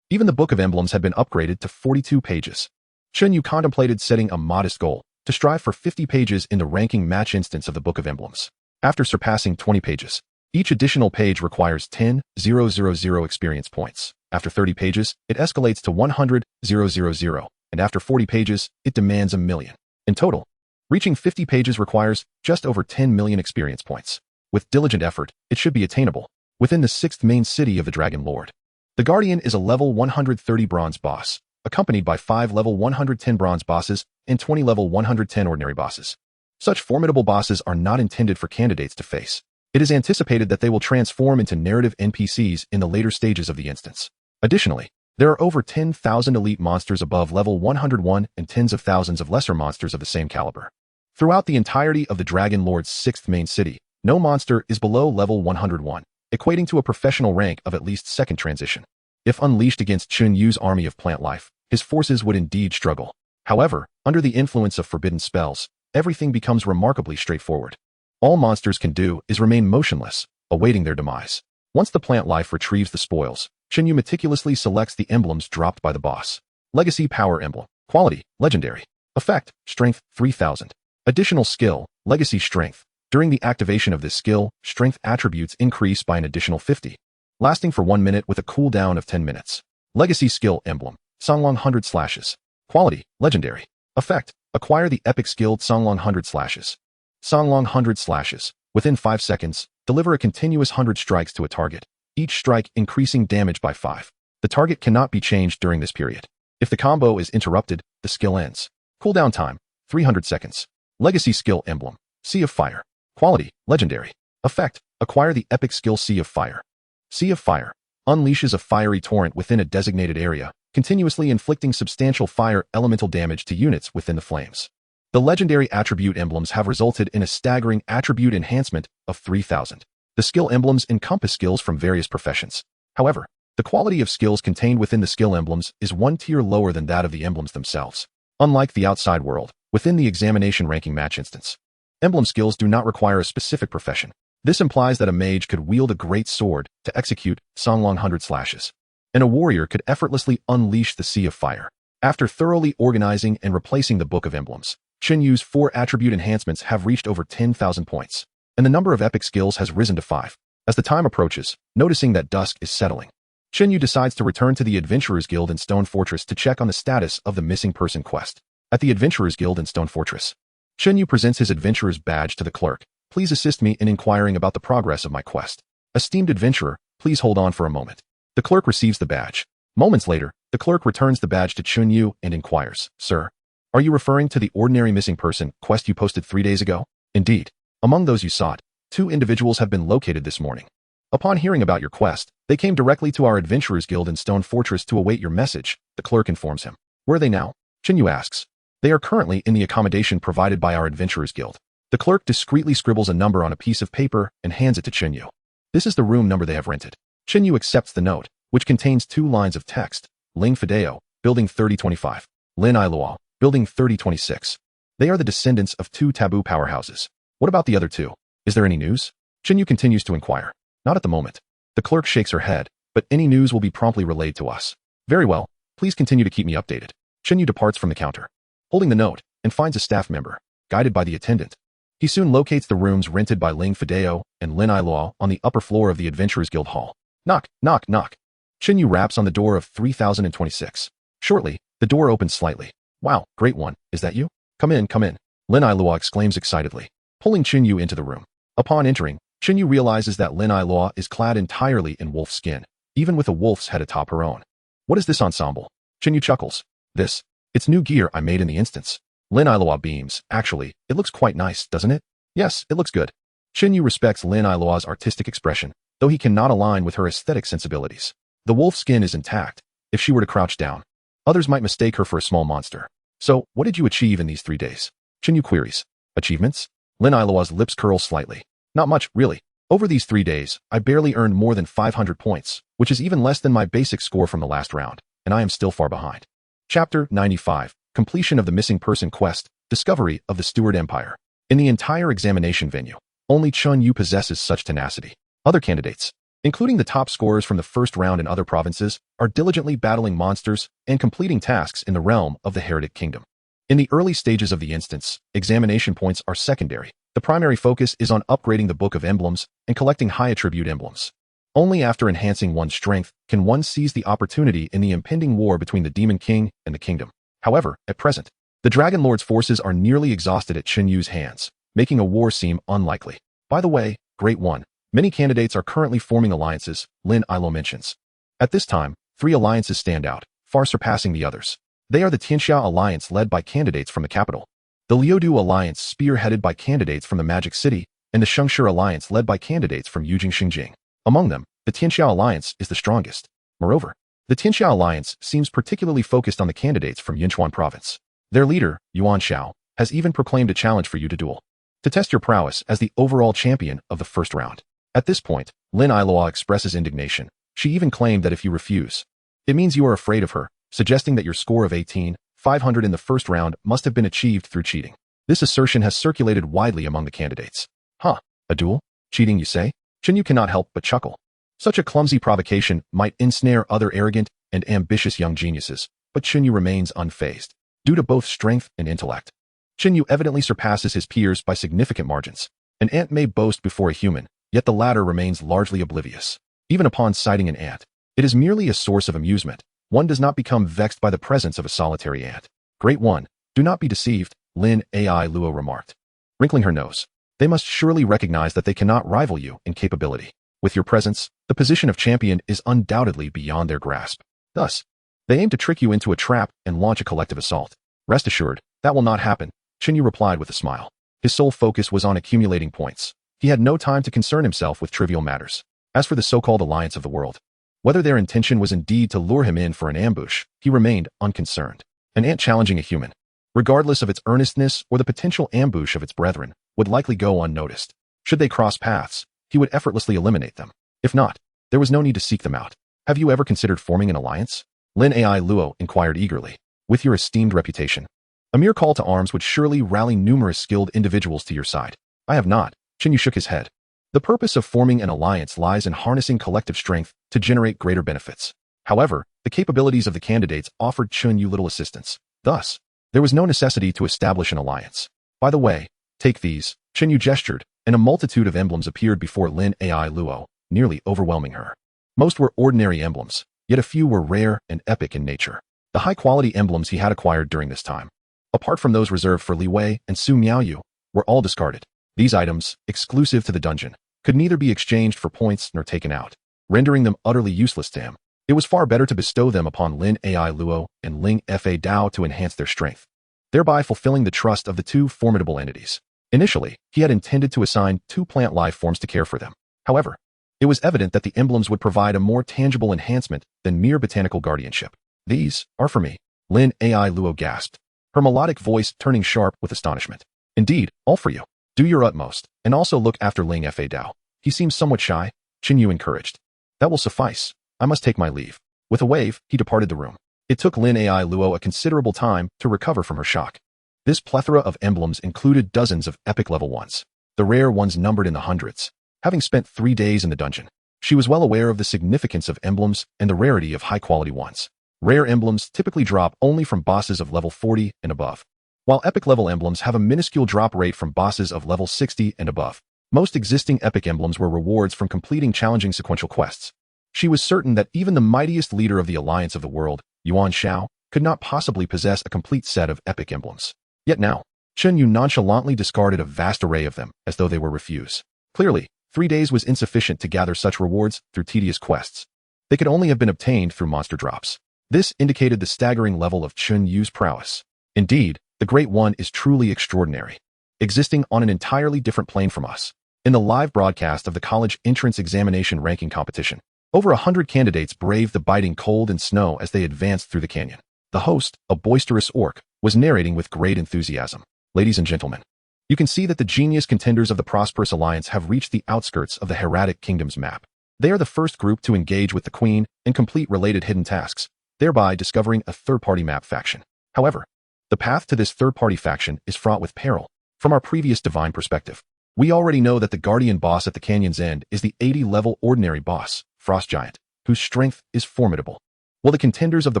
Even the Book of Emblems had been upgraded to 42 pages. Chen Yu contemplated setting a modest goal, to strive for 50 pages in the ranking match instance of the Book of Emblems. After surpassing 20 pages, each additional page requires 10,000 experience points. After 30 pages, it escalates to 100,000, and after 40 pages, it demands 1,000,000. In total, reaching 50 pages requires just over 10 million experience points. With diligent effort, it should be attainable, within the 6th main city of the Dragon Lord. The Guardian is a level 130 bronze boss, accompanied by 5 level 110 bronze bosses and 20 level 110 ordinary bosses. Such formidable bosses are not intended for candidates to face. It is anticipated that they will transform into narrative NPCs in the later stages of the instance. Additionally, there are over 10,000 elite monsters above level 101 and tens of thousands of lesser monsters of the same caliber. Throughout the entirety of the Dragon Lord's 6th main city, no monster is below level 101, equating to a professional rank of at least 2nd transition. If unleashed against Chen Yu's army of plant life, his forces would indeed struggle. However, under the influence of forbidden spells, everything becomes remarkably straightforward. All monsters can do is remain motionless, awaiting their demise. Once the plant life retrieves the spoils, Chen Yu meticulously selects the emblems dropped by the boss. Legacy Power Emblem. Quality, Legendary. Effect, Strength, 3000. Additional skill, Legacy Strength. During the activation of this skill, strength attributes increase by an additional 50, lasting for 1 minute with a cooldown of 10 minutes. Legacy Skill Emblem. Songlong 100 Slashes. Quality, legendary. Effect, acquire the epic skill Songlong 100 slashes. Songlong 100 slashes. Within 5 seconds, deliver a continuous 100 strikes to a target, each strike increasing damage by 5. The target cannot be changed during this period. If the combo is interrupted, the skill ends. Cooldown time, 300 seconds. Legacy skill emblem, Sea of Fire. Quality, legendary. Effect, acquire the epic skill Sea of Fire. Sea of Fire unleashes a fiery torrent within a designated area, continuously inflicting substantial fire elemental damage to units within the flames. The legendary attribute emblems have resulted in a staggering attribute enhancement of 3,000. The skill emblems encompass skills from various professions. However, the quality of skills contained within the skill emblems is one tier lower than that of the emblems themselves. Unlike the outside world, within the examination ranking match instance, emblem skills do not require a specific profession. This implies that a mage could wield a great sword to execute Songlong 100 slashes, and a warrior could effortlessly unleash the Sea of Fire. After thoroughly organizing and replacing the Book of Emblems, Chen Yu's 4 attribute enhancements have reached over 10,000 points, and the number of epic skills has risen to 5. As the time approaches, noticing that dusk is settling, Chen Yu decides to return to the Adventurers Guild in Stone Fortress to check on the status of the missing person quest. At the Adventurers Guild in Stone Fortress, Chen Yu presents his adventurer's badge to the clerk. Please assist me in inquiring about the progress of my quest. Esteemed adventurer, please hold on for a moment. The clerk receives the badge. Moments later, the clerk returns the badge to Chen Yu and inquires, Sir, are you referring to the ordinary missing person quest you posted 3 days ago? Indeed. Among those you sought, 2 individuals have been located this morning. Upon hearing about your quest, they came directly to our Adventurers Guild in Stone Fortress to await your message, the clerk informs him. Where are they now? Chen Yu asks. They are currently in the accommodation provided by our Adventurers Guild. The clerk discreetly scribbles a number on a piece of paper and hands it to Chen Yu. This is the room number they have rented. Chen Yu accepts the note, which contains 2 lines of text. Ling Fideo, Building 3025. Lin Iluo, Building 3026. They are the descendants of 2 taboo powerhouses. What about the other 2? Is there any news? Chen Yu continues to inquire. Not at the moment. The clerk shakes her head, but any news will be promptly relayed to us. Very well, please continue to keep me updated. Chen Yu departs from the counter, holding the note, and finds a staff member, guided by the attendant. He soon locates the rooms rented by Ling Fideo and Lin Iluo on the upper floor of the Adventurers Guild Hall. Knock, knock, knock. Chen Yu raps on the door of 3026. Shortly, the door opens slightly. Wow, great one, is that you? Come in, come in. Lin Iluo exclaims excitedly, pulling Chen Yu into the room. Upon entering, Chen Yu realizes that Lin Iluo is clad entirely in wolf skin, even with a wolf's head atop her own. What is this ensemble? Chen Yu chuckles. It's new gear I made in the instance. Lin Iluo beams. Actually, it looks quite nice, doesn't it? Yes, it looks good. Chen Yu respects Lin Iluo's artistic expression, though he cannot align with her aesthetic sensibilities. The wolf skin is intact. If she were to crouch down, others might mistake her for a small monster. So, what did you achieve in these 3 days? Chen Yu queries. Achievements? Lin Iluo's lips curl slightly. Not much, really. Over these 3 days, I barely earned more than 500 points, which is even less than my basic score from the last round, and I am still far behind. Chapter 95. Completion of the Missing Person Quest, Discovery of the Steward Empire. In the entire examination venue, only Chen Yu possesses such tenacity. Other candidates, including the top scorers from the first round in other provinces, are diligently battling monsters and completing tasks in the realm of the Heretic Kingdom. In the early stages of the instance, examination points are secondary. The primary focus is on upgrading the Book of Emblems and collecting high attribute emblems. Only after enhancing one's strength can one seize the opportunity in the impending war between the Demon King and the kingdom. However, at present, the Dragon Lord's forces are nearly exhausted at Chen Yu's hands, making a war seem unlikely. By the way, Great One, many candidates are currently forming alliances, Lin Iluo mentions. At this time, 3 alliances stand out, far surpassing the others. They are the Tianxia Alliance led by candidates from the capital, the Liudu Alliance spearheaded by candidates from the Magic City, and the Shengshi Alliance led by candidates from Yujing Xingjing. Among them, the Tianxia Alliance is the strongest. Moreover, the Tianxia Alliance seems particularly focused on the candidates from Yinchuan Province. Their leader, Yuan Shao, has even proclaimed a challenge for you to duel, to test your prowess as the overall champion of the first round. At this point, Lin Iluo expresses indignation. She even claimed that if you refuse, it means you are afraid of her, suggesting that your score of 18,500 in the first round must have been achieved through cheating. This assertion has circulated widely among the candidates. Huh, a duel? Cheating, you say? Chen Yu cannot help but chuckle. Such a clumsy provocation might ensnare other arrogant and ambitious young geniuses, but Chen Yu remains unfazed. Due to both strength and intellect, Chen Yu evidently surpasses his peers by significant margins. An ant may boast before a human, yet the latter remains largely oblivious. Even upon sighting an ant, it is merely a source of amusement. One does not become vexed by the presence of a solitary ant. Great one, do not be deceived, Lin Ai Luo remarked, wrinkling her nose. They must surely recognize that they cannot rival you in capability. With your presence, the position of champion is undoubtedly beyond their grasp. Thus, they aim to trick you into a trap and launch a collective assault. Rest assured, that will not happen, Chen Yu replied with a smile. His sole focus was on accumulating points. He had no time to concern himself with trivial matters. As for the so-called alliance of the world, whether their intention was indeed to lure him in for an ambush, he remained unconcerned. An ant challenging a human, regardless of its earnestness or the potential ambush of its brethren, would likely go unnoticed. Should they cross paths, he would effortlessly eliminate them. If not, there was no need to seek them out. Have you ever considered forming an alliance? Lin Ai Luo inquired eagerly. With your esteemed reputation, a mere call to arms would surely rally numerous skilled individuals to your side. I have not. Chen Yu shook his head. The purpose of forming an alliance lies in harnessing collective strength to generate greater benefits. However, the capabilities of the candidates offered Chen Yu little assistance. Thus, there was no necessity to establish an alliance. By the way, take these. Chen Yu gestured, and a multitude of emblems appeared before Lin Ai Luo, nearly overwhelming her. Most were ordinary emblems, yet a few were rare and epic in nature. The high-quality emblems he had acquired during this time, apart from those reserved for Li Wei and Su Miaoyu, were all discarded. These items, exclusive to the dungeon, could neither be exchanged for points nor taken out, rendering them utterly useless to him. It was far better to bestow them upon Lin Ai Luo and Ling Fa Dao to enhance their strength, thereby fulfilling the trust of the two formidable entities. Initially, he had intended to assign 2 plant life forms to care for them. However, it was evident that the emblems would provide a more tangible enhancement than mere botanical guardianship. These are for me, Lin Ai Luo gasped, her melodic voice turning sharp with astonishment. Indeed, all for you. Do your utmost, and also look after Ling Fa Dao. He seems somewhat shy, Chen Yu encouraged. That will suffice. I must take my leave. With a wave, he departed the room. It took Lin Ai Luo a considerable time to recover from her shock. This plethora of emblems included dozens of epic-level ones. The rare ones numbered in the hundreds. Having spent 3 days in the dungeon, she was well aware of the significance of emblems and the rarity of high-quality ones. Rare emblems typically drop only from bosses of level 40 and above, while epic-level emblems have a minuscule drop rate from bosses of level 60 and above. Most existing epic emblems were rewards from completing challenging sequential quests. She was certain that even the mightiest leader of the Alliance of the World, Yuan Shao, could not possibly possess a complete set of epic emblems. Yet now, Chen Yu nonchalantly discarded a vast array of them as though they were refuse. Clearly, 3 days was insufficient to gather such rewards through tedious quests. They could only have been obtained through monster drops. This indicated the staggering level of Chen Yu's prowess. Indeed, the Great One is truly extraordinary, existing on an entirely different plane from us. In the live broadcast of the college entrance examination ranking competition, over 100 candidates braved the biting cold and snow as they advanced through the canyon. The host, a boisterous orc, was narrating with great enthusiasm. Ladies and gentlemen, you can see that the genius contenders of the Prosperous Alliance have reached the outskirts of the Hieratic Kingdom's map. They are the first group to engage with the Queen and complete related hidden tasks, thereby discovering a third-party map faction. However, the path to this third-party faction is fraught with peril. From our previous divine perspective, we already know that the guardian boss at the canyon's end is the 80-level ordinary boss, Frost Giant, whose strength is formidable. Will the contenders of the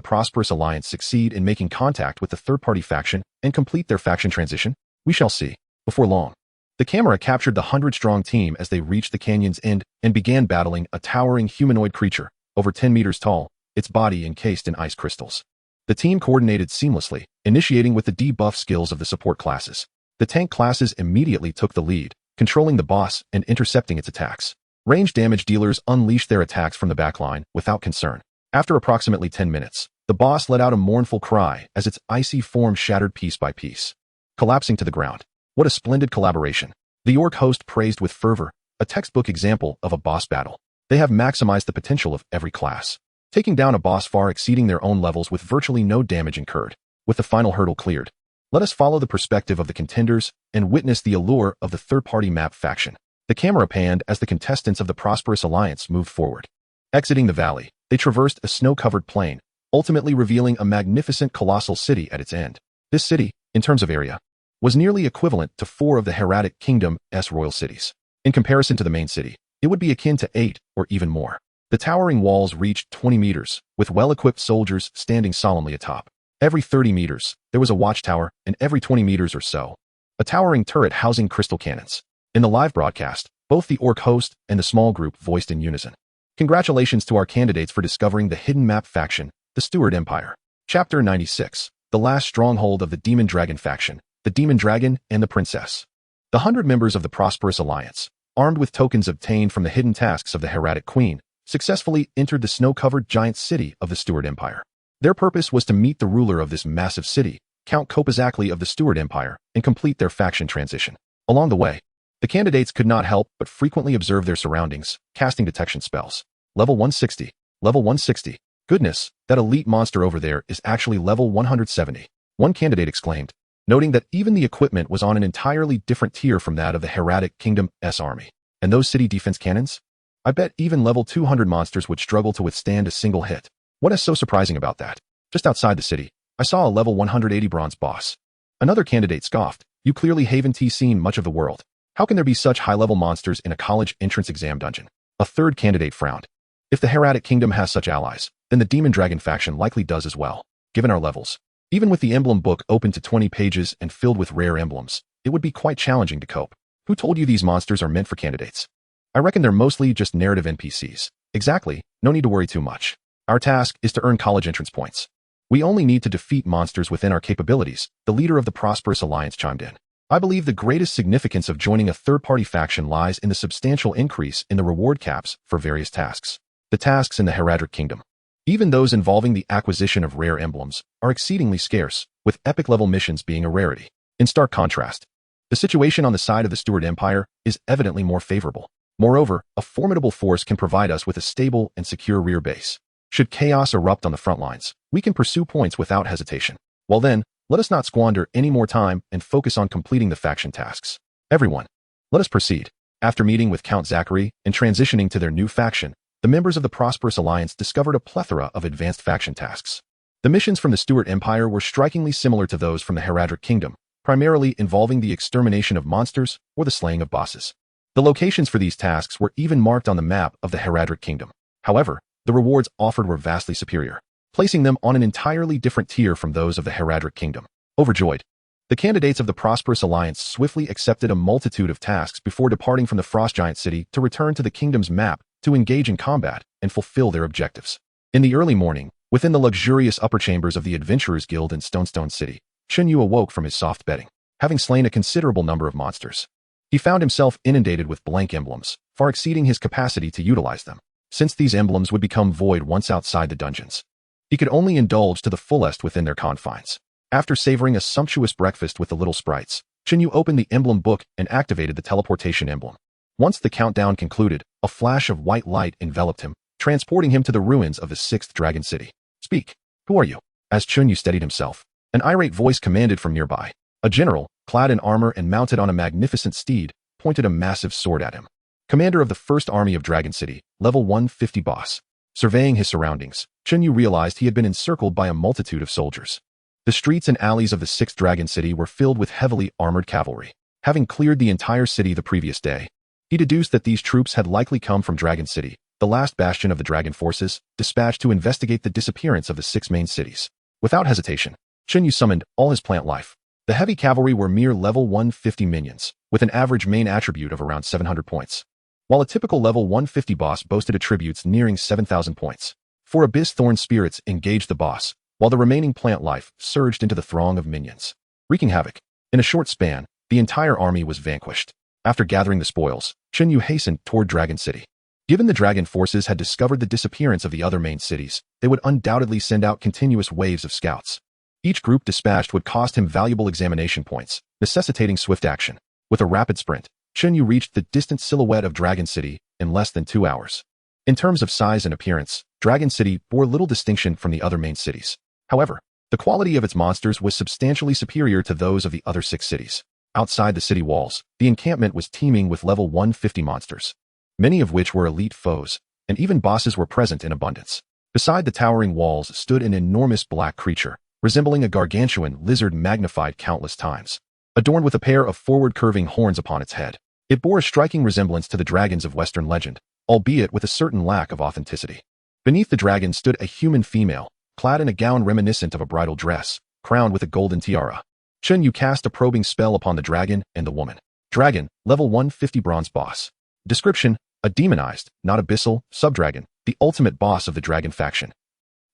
Prosperous Alliance succeed in making contact with the third-party faction and complete their faction transition? We shall see. Before long, the camera captured the 100-strong team as they reached the canyon's end and began battling a towering humanoid creature, over 10 meters tall, its body encased in ice crystals. The team coordinated seamlessly, initiating with the debuff skills of the support classes. The tank classes immediately took the lead, controlling the boss and intercepting its attacks. Range damage dealers unleashed their attacks from the backline without concern. After approximately 10 minutes, the boss let out a mournful cry as its icy form shattered piece by piece, collapsing to the ground. What a splendid collaboration. The orc host praised with fervor, a textbook example of a boss battle. They have maximized the potential of every class, taking down a boss far exceeding their own levels with virtually no damage incurred. With the final hurdle cleared, let us follow the perspective of the contenders and witness the allure of the third-party map faction. The camera panned as the contestants of the Prosperous Alliance moved forward. Exiting the valley, they traversed a snow-covered plain, ultimately revealing a magnificent colossal city at its end. This city, in terms of area, was nearly equivalent to 4 of the Hieratic Kingdom's royal cities. In comparison to the main city, it would be akin to 8 or even more. The towering walls reached 20 meters, with well-equipped soldiers standing solemnly atop. Every 30 meters, there was a watchtower, and every 20 meters or so, a towering turret housing crystal cannons. In the live broadcast, both the orc host and the small group voiced in unison. Congratulations to our candidates for discovering the hidden map faction, the Steward Empire. Chapter 96. the last stronghold of the Demon Dragon faction, the Demon Dragon and the Princess. The 100 members of the Prosperous Alliance, armed with tokens obtained from the hidden tasks of the Hieratic Queen, successfully entered the snow-covered giant city of the Steward Empire. Their purpose was to meet the ruler of this massive city, Count Kopazakli of the Steward Empire, and complete their faction transition. Along the way, the candidates could not help but frequently observe their surroundings, casting detection spells. Level 160. Level 160. Goodness, that elite monster over there is actually level 170. One candidate exclaimed, noting that even the equipment was on an entirely different tier from that of the Hieratic Kingdom's army. And those city defense cannons? I bet even level 200 monsters would struggle to withstand a single hit. What is so surprising about that? Just outside the city, I saw a level 180 bronze boss. Another candidate scoffed, you clearly haven't seen much of the world. How can there be such high-level monsters in a college entrance exam dungeon? A third candidate frowned. If the Hieratic Kingdom has such allies, then the Demon Dragon faction likely does as well. Given our levels, even with the emblem book open to 20 pages and filled with rare emblems, it would be quite challenging to cope. Who told you these monsters are meant for candidates? I reckon they're mostly just narrative NPCs. Exactly, no need to worry too much. Our task is to earn college entrance points. We only need to defeat monsters within our capabilities, the leader of the Prosperous Alliance chimed in. I believe the greatest significance of joining a third-party faction lies in the substantial increase in the reward caps for various tasks. The tasks in the Hieratic Kingdom, even those involving the acquisition of rare emblems, are exceedingly scarce, with epic-level missions being a rarity. In stark contrast, the situation on the side of the Steward Empire is evidently more favorable. Moreover, a formidable force can provide us with a stable and secure rear base. Should chaos erupt on the front lines, we can pursue points without hesitation. Well then, let us not squander any more time and focus on completing the faction tasks. Everyone, let us proceed. After meeting with Count Zachary and transitioning to their new faction, the members of the Prosperous Alliance discovered a plethora of advanced faction tasks. The missions from the Steward Empire were strikingly similar to those from the Hieratic Kingdom, primarily involving the extermination of monsters or the slaying of bosses. The locations for these tasks were even marked on the map of the Hieratic Kingdom. However, the rewards offered were vastly superior, placing them on an entirely different tier from those of the Hieratic Kingdom. Overjoyed, the candidates of the Prosperous Alliance swiftly accepted a multitude of tasks before departing from the Frost Giant City to return to the kingdom's map to engage in combat and fulfill their objectives. In the early morning, within the luxurious upper chambers of the Adventurers Guild in Stonestone City, Chen Yu awoke from his soft bedding, having slain a considerable number of monsters. He found himself inundated with blank emblems, far exceeding his capacity to utilize them, since these emblems would become void once outside the dungeons. He could only indulge to the fullest within their confines. After savoring a sumptuous breakfast with the little sprites, Chen Yu opened the emblem book and activated the teleportation emblem. Once the countdown concluded, a flash of white light enveloped him, transporting him to the ruins of the 6th Dragon City. Speak. Who are you? As Chen Yu steadied himself, an irate voice commanded from nearby. A general, clad in armor and mounted on a magnificent steed, pointed a massive sword at him. Commander of the 1st Army of Dragon City, level 150 boss. Surveying his surroundings, Chen Yu realized he had been encircled by a multitude of soldiers. The streets and alleys of the 6th Dragon City were filled with heavily armored cavalry. Having cleared the entire city the previous day, he deduced that these troops had likely come from Dragon City, the last bastion of the dragon forces, dispatched to investigate the disappearance of the 6 main cities. Without hesitation, Chen Yu summoned all his plant life. The heavy cavalry were mere level 150 minions, with an average main attribute of around 700 points, while a typical level 150 boss boasted attributes nearing 7,000 points. 4 Abyss Thorn spirits engaged the boss, while the remaining plant life surged into the throng of minions, wreaking havoc. In a short span, the entire army was vanquished. After gathering the spoils, Chen Yu hastened toward Dragon City. Given the dragon forces had discovered the disappearance of the other main cities, they would undoubtedly send out continuous waves of scouts. Each group dispatched would cost him valuable examination points, necessitating swift action. With a rapid sprint, Chen Yu reached the distant silhouette of Dragon City in less than 2 hours. In terms of size and appearance, Dragon City bore little distinction from the other main cities. However, the quality of its monsters was substantially superior to those of the other 6 cities. Outside the city walls, the encampment was teeming with level 150 monsters, many of which were elite foes, and even bosses were present in abundance. Beside the towering walls stood an enormous black creature, resembling a gargantuan lizard magnified countless times, adorned with a pair of forward-curving horns upon its head. It bore a striking resemblance to the dragons of Western legend, albeit with a certain lack of authenticity. Beneath the dragon stood a human female, clad in a gown reminiscent of a bridal dress, crowned with a golden tiara. Chen Yu cast a probing spell upon the dragon and the woman. Dragon, level 150 bronze boss. Description: a demonized, not abyssal, subdragon, the ultimate boss of the dragon faction.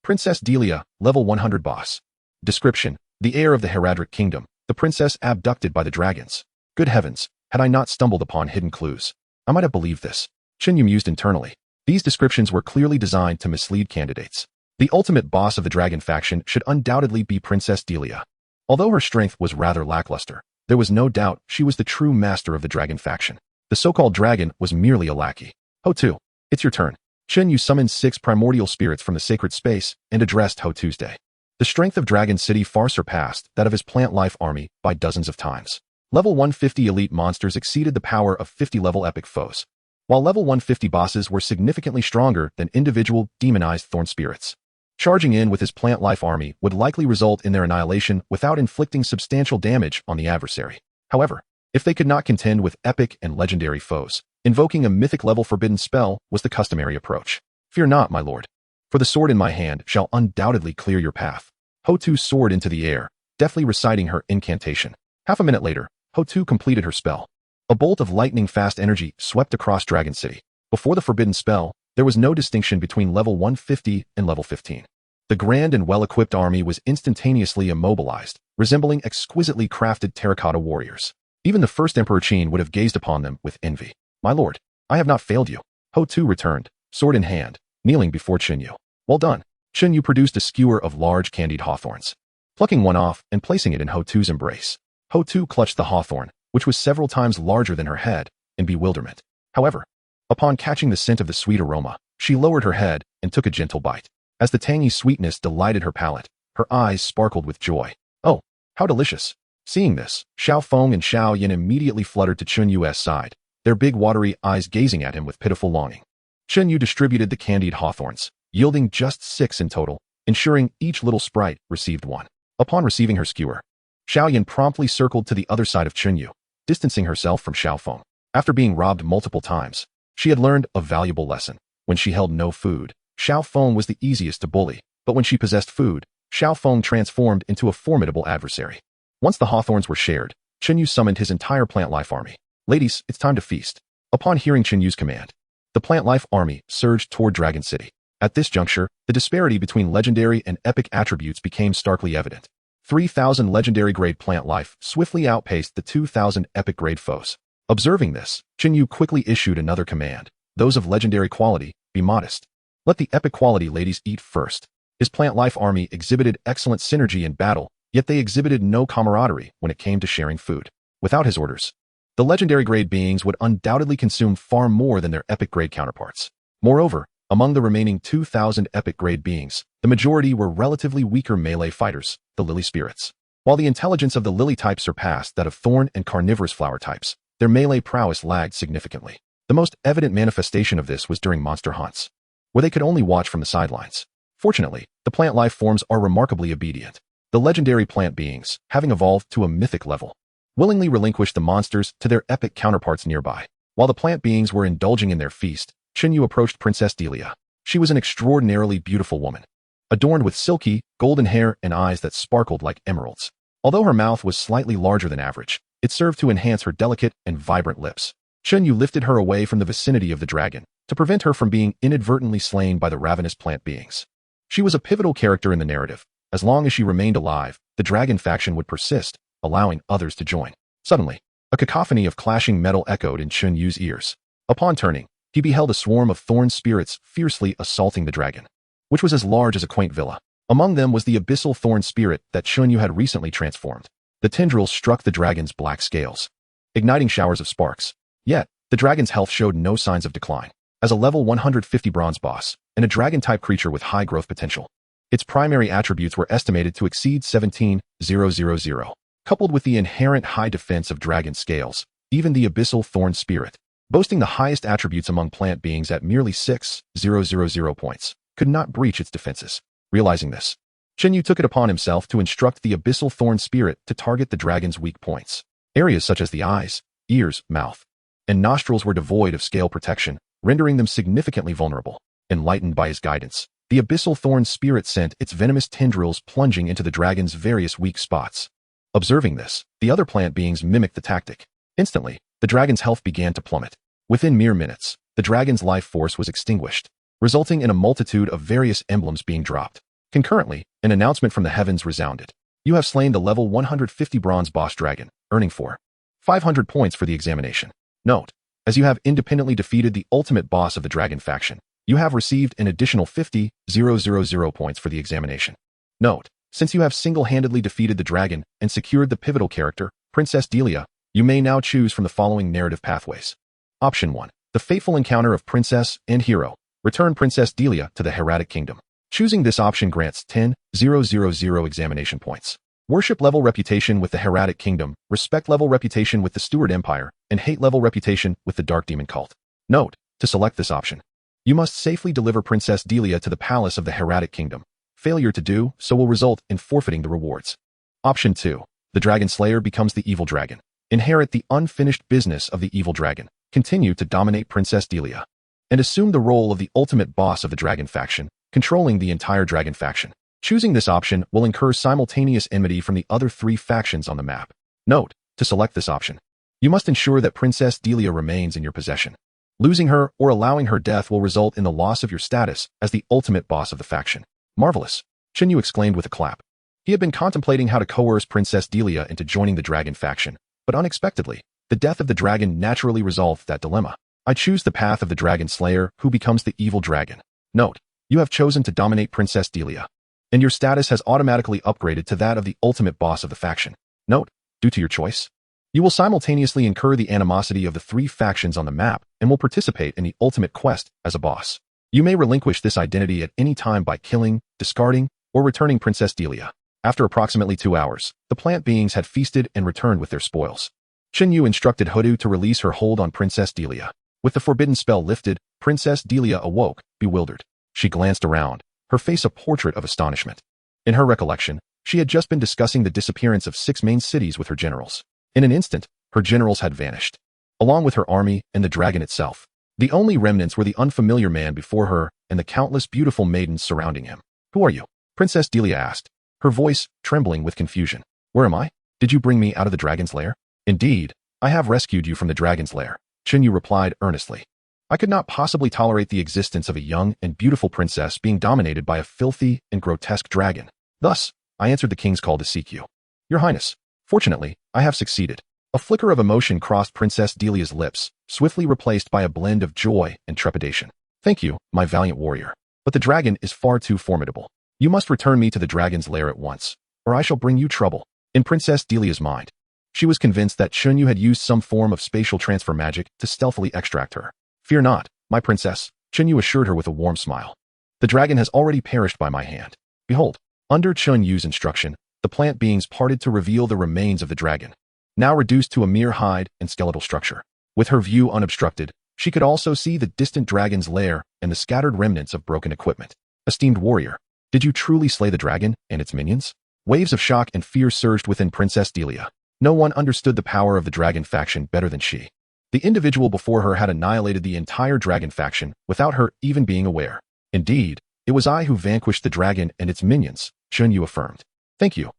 Princess Delia, level 100 boss. Description: The heir of the Heraldric Kingdom, the princess abducted by the dragons. Good heavens, had I not stumbled upon hidden clues, I might have believed this. Chen Yu mused internally. These descriptions were clearly designed to mislead candidates. The ultimate boss of the dragon faction should undoubtedly be Princess Delia. Although her strength was rather lackluster, there was no doubt she was the true master of the dragon faction. The so-called dragon was merely a lackey. Ho-Tu, it's your turn. Chen Yu summoned 6 primordial spirits from the sacred space and addressed Ho-Tuesday. The strength of Dragon City far surpassed that of his plant life army by dozens of times. Level 150 elite monsters exceeded the power of 50-level epic foes, while level 150 bosses were significantly stronger than individual demonized thorn spirits. Charging in with his plant life army would likely result in their annihilation without inflicting substantial damage on the adversary. However, if they could not contend with epic and legendary foes, invoking a mythic-level forbidden spell was the customary approach. Fear not, my lord, for the sword in my hand shall undoubtedly clear your path. Ho-Tu soared into the air, deftly reciting her incantation. Half a minute later, Ho-Tu completed her spell. A bolt of lightning-fast energy swept across Dragon City. Before the forbidden spell, there was no distinction between level 150 and level 15. The grand and well-equipped army was instantaneously immobilized, resembling exquisitely crafted terracotta warriors. Even the first Emperor Qin would have gazed upon them with envy. My lord, I have not failed you. Ho-Tu returned, sword in hand, kneeling before Chen Yu. Well done. Chen Yu produced a skewer of large candied hawthorns. Plucking one off and placing it in Ho-Tu's embrace. Ho-Tu clutched the hawthorn, which was several times larger than her head, in bewilderment. However, upon catching the scent of the sweet aroma, she lowered her head and took a gentle bite. As the tangy sweetness delighted her palate, her eyes sparkled with joy. Oh, how delicious. Seeing this, Xiao Feng and Xiao Yin immediately fluttered to Chen Yu's side, their big watery eyes gazing at him with pitiful longing. Chen Yu distributed the candied hawthorns, yielding just 6 in total, ensuring each little sprite received 1. Upon receiving her skewer, Xiao Yin promptly circled to the other side of Chen Yu, distancing herself from Xiao Feng. After being robbed multiple times, she had learned a valuable lesson. When she held no food, Xiao Feng was the easiest to bully, but when she possessed food, Xiao Feng transformed into a formidable adversary. Once the hawthorns were shared, Chen Yu summoned his entire plant life army. Ladies, it's time to feast. Upon hearing Chen Yu's command, the plant life army surged toward Dragon City. At this juncture, the disparity between legendary and epic attributes became starkly evident. 3,000 legendary-grade plant life swiftly outpaced the 2,000 epic-grade foes. Observing this, Chen Yu quickly issued another command. Those of legendary quality, be modest. Let the epic quality ladies eat first. His plant life army exhibited excellent synergy in battle, yet they exhibited no camaraderie when it came to sharing food. Without his orders, the legendary-grade beings would undoubtedly consume far more than their epic-grade counterparts. Moreover, among the remaining 2,000 epic-grade beings, the majority were relatively weaker melee fighters, the lily spirits. While the intelligence of the lily type surpassed that of thorn and carnivorous flower types, their melee prowess lagged significantly. The most evident manifestation of this was during monster hunts, where they could only watch from the sidelines. Fortunately, the plant life forms are remarkably obedient. The legendary plant beings, having evolved to a mythic level, willingly relinquished the monsters to their epic counterparts nearby. While the plant beings were indulging in their feast, Chen Yu approached Princess Delia. She was an extraordinarily beautiful woman, adorned with silky, golden hair and eyes that sparkled like emeralds. Although her mouth was slightly larger than average, it served to enhance her delicate and vibrant lips. Chen Yu lifted her away from the vicinity of the dragon, to prevent her from being inadvertently slain by the ravenous plant beings. She was a pivotal character in the narrative. As long as she remained alive, the dragon faction would persist, allowing others to join. Suddenly, a cacophony of clashing metal echoed in Chen Yu's ears. Upon turning, he beheld a swarm of thorn spirits fiercely assaulting the dragon, which was as large as a quaint villa. Among them was the abyssal thorn spirit that Chen Yu had recently transformed. The tendrils struck the dragon's black scales, igniting showers of sparks. Yet, the dragon's health showed no signs of decline. As a level 150 bronze boss, and a dragon-type creature with high growth potential, its primary attributes were estimated to exceed 17,000. Coupled with the inherent high defense of dragon scales, even the abyssal thorn spirit, boasting the highest attributes among plant beings at merely 6,000 points, could not breach its defenses. Realizing this, Chen Yu took it upon himself to instruct the abyssal thorn spirit to target the dragon's weak points. Areas such as the eyes, ears, mouth, and nostrils were devoid of scale protection, rendering them significantly vulnerable. Enlightened by his guidance, the abyssal thorn spirit sent its venomous tendrils plunging into the dragon's various weak spots. Observing this, the other plant beings mimicked the tactic. Instantly, the dragon's health began to plummet. Within mere minutes, the dragon's life force was extinguished, resulting in a multitude of various emblems being dropped. Concurrently, an announcement from the heavens resounded. You have slain the level 150 bronze boss dragon, earning 500 points for the examination. Note: as you have independently defeated the ultimate boss of the dragon faction, you have received an additional 50,000 points for the examination. Note: since you have single-handedly defeated the dragon and secured the pivotal character, Princess Delia, you may now choose from the following narrative pathways. Option 1. The fateful encounter of princess and hero. Return Princess Delia to the Hieratic Kingdom. Choosing this option grants 10,000 examination points. Worship level reputation with the Hieratic Kingdom, respect level reputation with the Steward Empire, and hate level reputation with the Dark Demon Cult. Note: to select this option, you must safely deliver Princess Delia to the palace of the Hieratic Kingdom. Failure to do so will result in forfeiting the rewards. Option 2. The Dragon Slayer becomes the evil dragon. Inherit the unfinished business of the evil dragon. Continue to dominate Princess Delia, and assume the role of the ultimate boss of the dragon faction, controlling the entire dragon faction. Choosing this option will incur simultaneous enmity from the other 3 factions on the map. Note: to select this option, you must ensure that Princess Delia remains in your possession. Losing her or allowing her death will result in the loss of your status as the ultimate boss of the faction. Marvelous! Chen Yu exclaimed with a clap. He had been contemplating how to coerce Princess Delia into joining the dragon faction, but unexpectedly, the death of the dragon naturally resolved that dilemma. I choose the path of the Dragon Slayer, who becomes the evil dragon. Note: you have chosen to dominate Princess Delia, and your status has automatically upgraded to that of the ultimate boss of the faction. Note: due to your choice, you will simultaneously incur the animosity of the 3 factions on the map and will participate in the ultimate quest as a boss. You may relinquish this identity at any time by killing, discarding, or returning Princess Delia. After approximately 2 hours, the plant beings had feasted and returned with their spoils. Chen Yu instructed Hoodoo to release her hold on Princess Delia. With the forbidden spell lifted, Princess Delia awoke, bewildered. She glanced around, her face a portrait of astonishment. In her recollection, she had just been discussing the disappearance of 6 main cities with her generals. In an instant, her generals had vanished, along with her army and the dragon itself. The only remnants were the unfamiliar man before her and the countless beautiful maidens surrounding him. Who are you? Princess Delia asked, her voice trembling with confusion. Where am I? Did you bring me out of the dragon's lair? Indeed, I have rescued you from the dragon's lair, Chen Yu replied earnestly. I could not possibly tolerate the existence of a young and beautiful princess being dominated by a filthy and grotesque dragon. Thus, I answered the king's call to seek you. Your Highness, fortunately, I have succeeded. A flicker of emotion crossed Princess Delia's lips, swiftly replaced by a blend of joy and trepidation. Thank you, my valiant warrior. But the dragon is far too formidable. You must return me to the dragon's lair at once, or I shall bring you trouble. In Princess Delia's mind, she was convinced that Chen Yu had used some form of spatial transfer magic to stealthily extract her. Fear not, my princess, Chen Yu assured her with a warm smile. The dragon has already perished by my hand. Behold, under Chen Yu's instruction, the plant beings parted to reveal the remains of the dragon, now reduced to a mere hide and skeletal structure. With her view unobstructed, she could also see the distant dragon's lair and the scattered remnants of broken equipment. Esteemed warrior, did you truly slay the dragon and its minions? Waves of shock and fear surged within Princess Delia. No one understood the power of the dragon faction better than she. The individual before her had annihilated the entire dragon faction without her even being aware. Indeed, it was I who vanquished the dragon and its minions, Chen Yu affirmed. Thank you,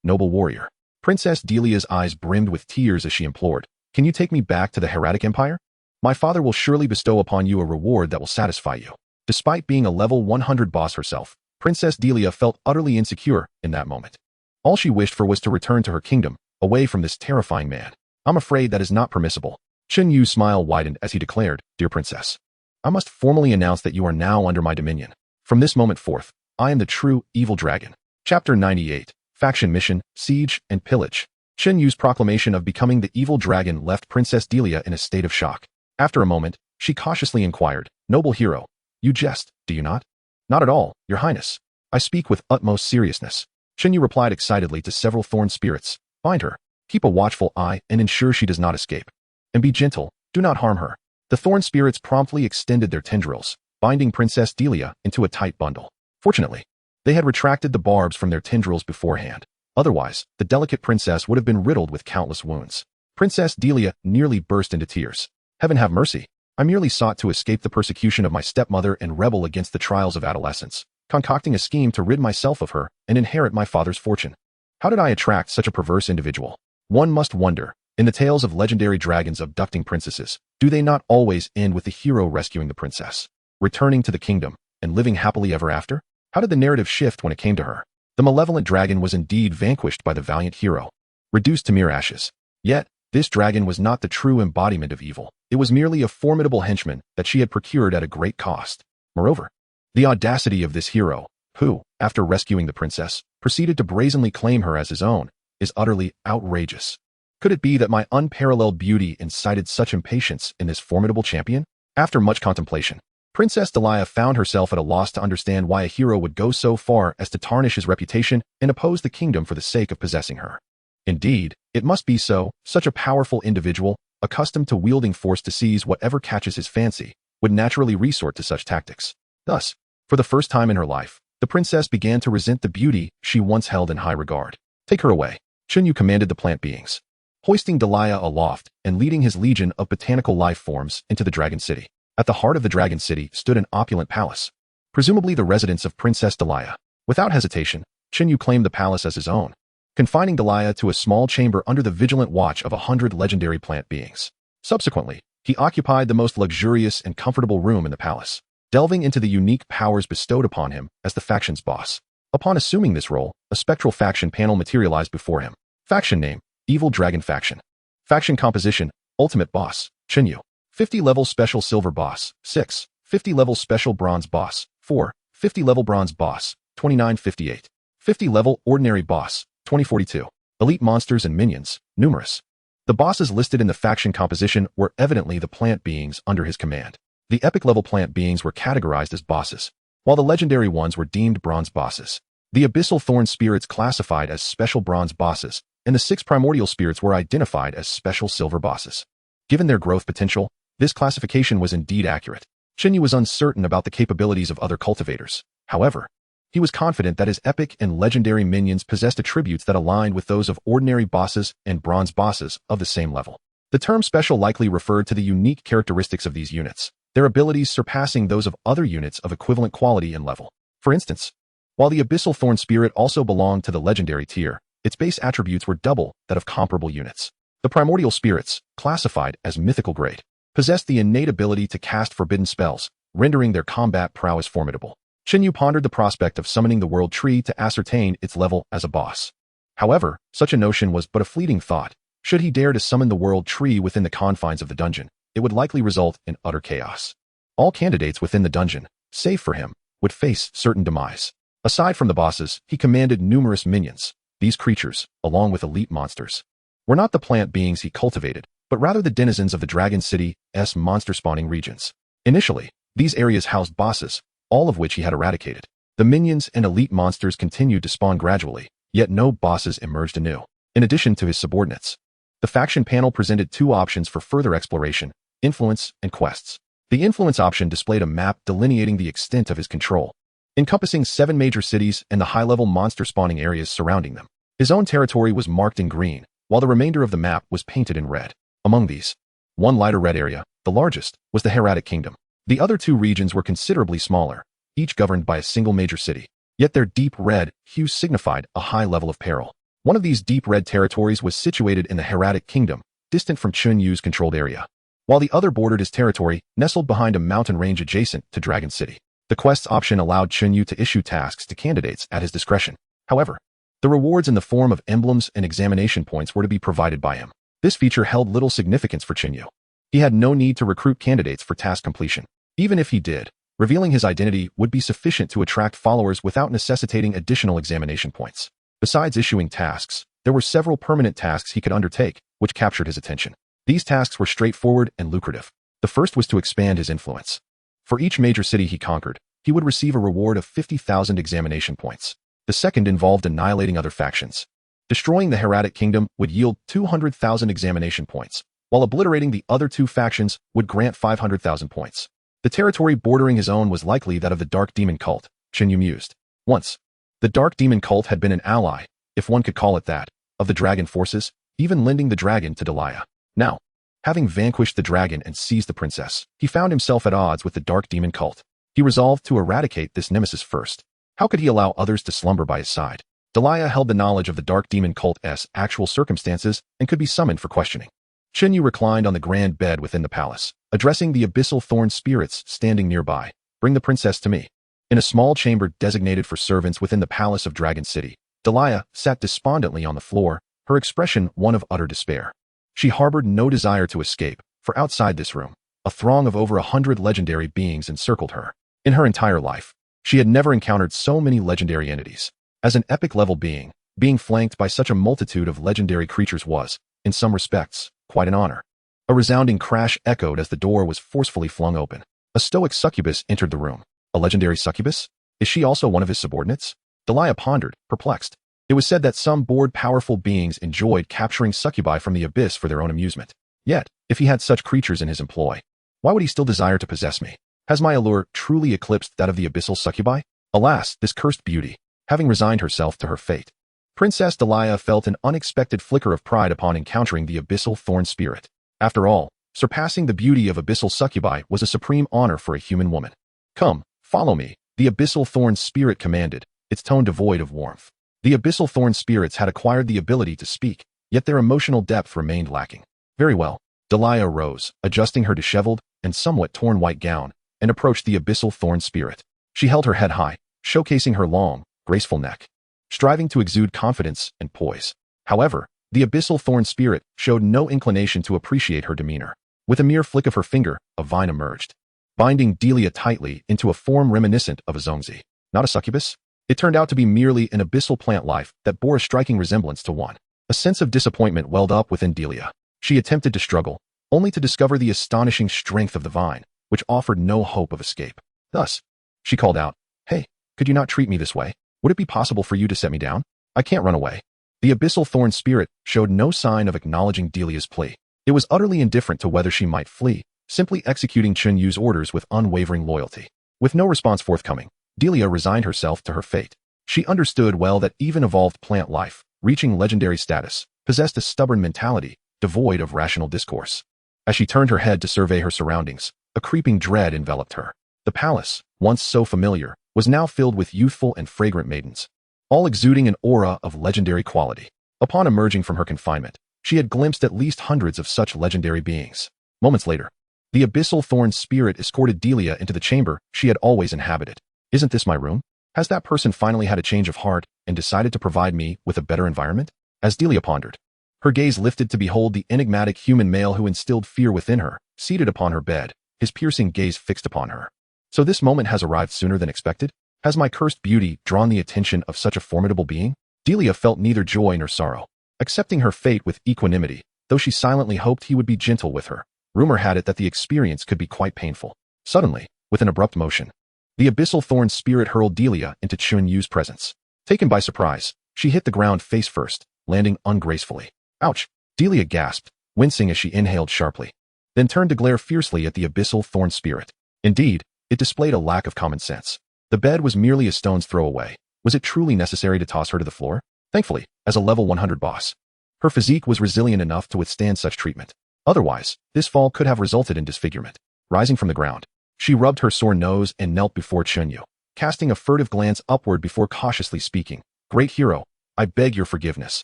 noble warrior. Princess Delia's eyes brimmed with tears as she implored, can you take me back to the Hieratic Empire? My father will surely bestow upon you a reward that will satisfy you. Despite being a level 100 boss herself, Princess Delia felt utterly insecure in that moment. All she wished for was to return to her kingdom, away from this terrifying man. I'm afraid that is not permissible. Chen Yu's smile widened as he declared, Dear princess, I must formally announce that you are now under my dominion. From this moment forth, I am the true evil dragon. Chapter 98, Faction Mission, Siege, and Pillage. Chen Yu's proclamation of becoming the evil dragon left Princess Delia in a state of shock. After a moment, she cautiously inquired, Noble hero, you jest, do you not? Not at all, your highness. I speak with utmost seriousness. Chen Yu replied excitedly to several thorn spirits. Find her, keep a watchful eye and ensure she does not escape. And be gentle, do not harm her. The thorn spirits promptly extended their tendrils, binding Princess Delia into a tight bundle. Fortunately, they had retracted the barbs from their tendrils beforehand. Otherwise, the delicate princess would have been riddled with countless wounds. Princess Delia nearly burst into tears. Heaven have mercy. I merely sought to escape the persecution of my stepmother and rebel against the trials of adolescence, concocting a scheme to rid myself of her and inherit my father's fortune. How did I attract such a perverse individual? One must wonder, in the tales of legendary dragons abducting princesses, do they not always end with the hero rescuing the princess, returning to the kingdom, and living happily ever after? How did the narrative shift when it came to her? The malevolent dragon was indeed vanquished by the valiant hero, reduced to mere ashes. Yet, this dragon was not the true embodiment of evil. It was merely a formidable henchman that she had procured at a great cost. Moreover, the audacity of this hero, who, after rescuing the princess, proceeded to brazenly claim her as his own, is utterly outrageous. Could it be that my unparalleled beauty incited such impatience in this formidable champion? After much contemplation, Princess Delia found herself at a loss to understand why a hero would go so far as to tarnish his reputation and oppose the kingdom for the sake of possessing her. Indeed, it must be so. Such a powerful individual, accustomed to wielding force to seize whatever catches his fancy, would naturally resort to such tactics. Thus, for the first time in her life, the princess began to resent the beauty she once held in high regard. Take her away, Chen Yu commanded the plant beings, hoisting Delia aloft and leading his legion of botanical life forms into the Dragon City. At the heart of the Dragon City stood an opulent palace, presumably the residence of Princess Delia. Without hesitation, Chen Yu claimed the palace as his own, confining Delia to a small chamber under the vigilant watch of 100 legendary plant beings. Subsequently, he occupied the most luxurious and comfortable room in the palace, delving into the unique powers bestowed upon him as the faction's boss. Upon assuming this role, a spectral faction panel materialized before him. Faction name: Evil Dragon Faction. Faction composition: Ultimate Boss, Chen Yu. 50-level Special Silver Boss, 6. 50-level Special Bronze Boss, 4. 50-level Bronze Boss, 2958. 50-level Ordinary Boss, 2042. Elite monsters and minions, numerous. The bosses listed in the faction composition were evidently the plant beings under his command. The epic-level plant beings were categorized as bosses, while the legendary ones were deemed bronze bosses. The abyssal thorn spirits classified as special bronze bosses, and the 6 primordial spirits were identified as special silver bosses. Given their growth potential, this classification was indeed accurate. Chen Yu was uncertain about the capabilities of other cultivators. However, he was confident that his epic and legendary minions possessed attributes that aligned with those of ordinary bosses and bronze bosses of the same level. The term special likely referred to the unique characteristics of these units, their abilities surpassing those of other units of equivalent quality and level. For instance, while the abyssal thorn spirit also belonged to the legendary tier, its base attributes were double that of comparable units. The primordial spirits, classified as mythical grade, possessed the innate ability to cast forbidden spells, rendering their combat prowess formidable. Chen Yu pondered the prospect of summoning the World Tree to ascertain its level as a boss. However, such a notion was but a fleeting thought. Should he dare to summon the World Tree within the confines of the dungeon, it would likely result in utter chaos. All candidates within the dungeon, save for him, would face certain demise. Aside from the bosses, he commanded numerous minions. These creatures, along with elite monsters, were not the plant beings he cultivated, but rather the denizens of the Dragon City's monster-spawning regions. Initially, these areas housed bosses, all of which he had eradicated. The minions and elite monsters continued to spawn gradually, yet no bosses emerged anew. In addition to his subordinates, the faction panel presented 2 options for further exploration: influence and quests. The influence option displayed a map delineating the extent of his control, encompassing 7 major cities and the high-level monster-spawning areas surrounding them. His own territory was marked in green, while the remainder of the map was painted in red. Among these, one lighter red area, the largest, was the Heradic Kingdom. The other 2 regions were considerably smaller, each governed by a single major city. Yet their deep red hues signified a high level of peril. One of these deep red territories was situated in the Heradic Kingdom, distant from Chen Yu's controlled area, while the other bordered his territory, nestled behind a mountain range adjacent to Dragon City. The quests option allowed Chen Yu to issue tasks to candidates at his discretion. However, the rewards in the form of emblems and examination points were to be provided by him. This feature held little significance for Chen Yu. He had no need to recruit candidates for task completion. Even if he did, revealing his identity would be sufficient to attract followers without necessitating additional examination points. Besides issuing tasks, there were several permanent tasks he could undertake, which captured his attention. These tasks were straightforward and lucrative. The first was to expand his influence. For each major city he conquered, he would receive a reward of 50,000 examination points. The second involved annihilating other factions. Destroying the Heradic Kingdom would yield 200,000 examination points, while obliterating the other 2 factions would grant 500,000 points. The territory bordering his own was likely that of the Dark Demon Cult, Chen Yu mused. Once, the Dark Demon Cult had been an ally, if one could call it that, of the dragon forces, even lending the dragon to Delia. Now, having vanquished the dragon and seized the princess, he found himself at odds with the Dark Demon Cult. He resolved to eradicate this nemesis first. How could he allow others to slumber by his side? Delia held the knowledge of the Dark Demon Cult's actual circumstances and could be summoned for questioning. Chen Yu reclined on the grand bed within the palace, addressing the abyssal thorn spirits standing nearby. Bring the princess to me. In a small chamber designated for servants within the palace of Dragon City, Delia sat despondently on the floor, her expression one of utter despair. She harbored no desire to escape, for outside this room, a throng of over 100 legendary beings encircled her. In her entire life, she had never encountered so many legendary entities. As an epic-level being flanked by such a multitude of legendary creatures was, in some respects, quite an honor. A resounding crash echoed as the door was forcefully flung open. A stoic succubus entered the room. A legendary succubus? Is she also one of his subordinates? Delia pondered, perplexed. It was said that some bored powerful beings enjoyed capturing succubi from the abyss for their own amusement. Yet, if he had such creatures in his employ, why would he still desire to possess me? Has my allure truly eclipsed that of the abyssal succubi? Alas, this cursed beauty, having resigned herself to her fate. Princess Delia felt an unexpected flicker of pride upon encountering the abyssal thorn spirit. After all, surpassing the beauty of abyssal succubi was a supreme honor for a human woman. Come, follow me, the abyssal thorn spirit commanded, its tone devoid of warmth. The abyssal thorn spirits had acquired the ability to speak, yet their emotional depth remained lacking. Very well. Delia rose, adjusting her disheveled and somewhat torn white gown, and approached the abyssal thorn spirit. She held her head high, showcasing her long, graceful neck, striving to exude confidence and poise. However, the abyssal thorn spirit showed no inclination to appreciate her demeanor. With a mere flick of her finger, a vine emerged, binding Delia tightly into a form reminiscent of a zongzi. Not a succubus? It turned out to be merely an abyssal plant life that bore a striking resemblance to one. A sense of disappointment welled up within Delia. She attempted to struggle, only to discover the astonishing strength of the vine, which offered no hope of escape. Thus, she called out, "Hey, could you not treat me this way? Would it be possible for you to set me down? I can't run away." The abyssal thorn spirit showed no sign of acknowledging Delia's plea. It was utterly indifferent to whether she might flee, simply executing Chen Yu's orders with unwavering loyalty. With no response forthcoming, Delia resigned herself to her fate. She understood well that even evolved plant life, reaching legendary status, possessed a stubborn mentality, devoid of rational discourse. As she turned her head to survey her surroundings, a creeping dread enveloped her. The palace, once so familiar, was now filled with youthful and fragrant maidens, all exuding an aura of legendary quality. Upon emerging from her confinement, she had glimpsed at least hundreds of such legendary beings. Moments later, the abyssal thorn spirit escorted Delia into the chamber she had always inhabited. Isn't this my room? Has that person finally had a change of heart and decided to provide me with a better environment? As Delia pondered, her gaze lifted to behold the enigmatic human male who instilled fear within her, seated upon her bed, his piercing gaze fixed upon her. So this moment has arrived sooner than expected? Has my cursed beauty drawn the attention of such a formidable being? Delia felt neither joy nor sorrow, accepting her fate with equanimity, though she silently hoped he would be gentle with her. Rumor had it that the experience could be quite painful. Suddenly, with an abrupt motion, the abyssal thorn spirit hurled Delia into Chen Yu's presence. Taken by surprise, she hit the ground face first, landing ungracefully. Ouch! Delia gasped, wincing as she inhaled sharply, then turned to glare fiercely at the abyssal thorn spirit. Indeed, it displayed a lack of common sense. The bed was merely a stone's throw away. Was it truly necessary to toss her to the floor? Thankfully, as a level 100 boss, her physique was resilient enough to withstand such treatment. Otherwise, this fall could have resulted in disfigurement. Rising from the ground, she rubbed her sore nose and knelt before Chen Yu, casting a furtive glance upward before cautiously speaking. "Great hero, I beg your forgiveness,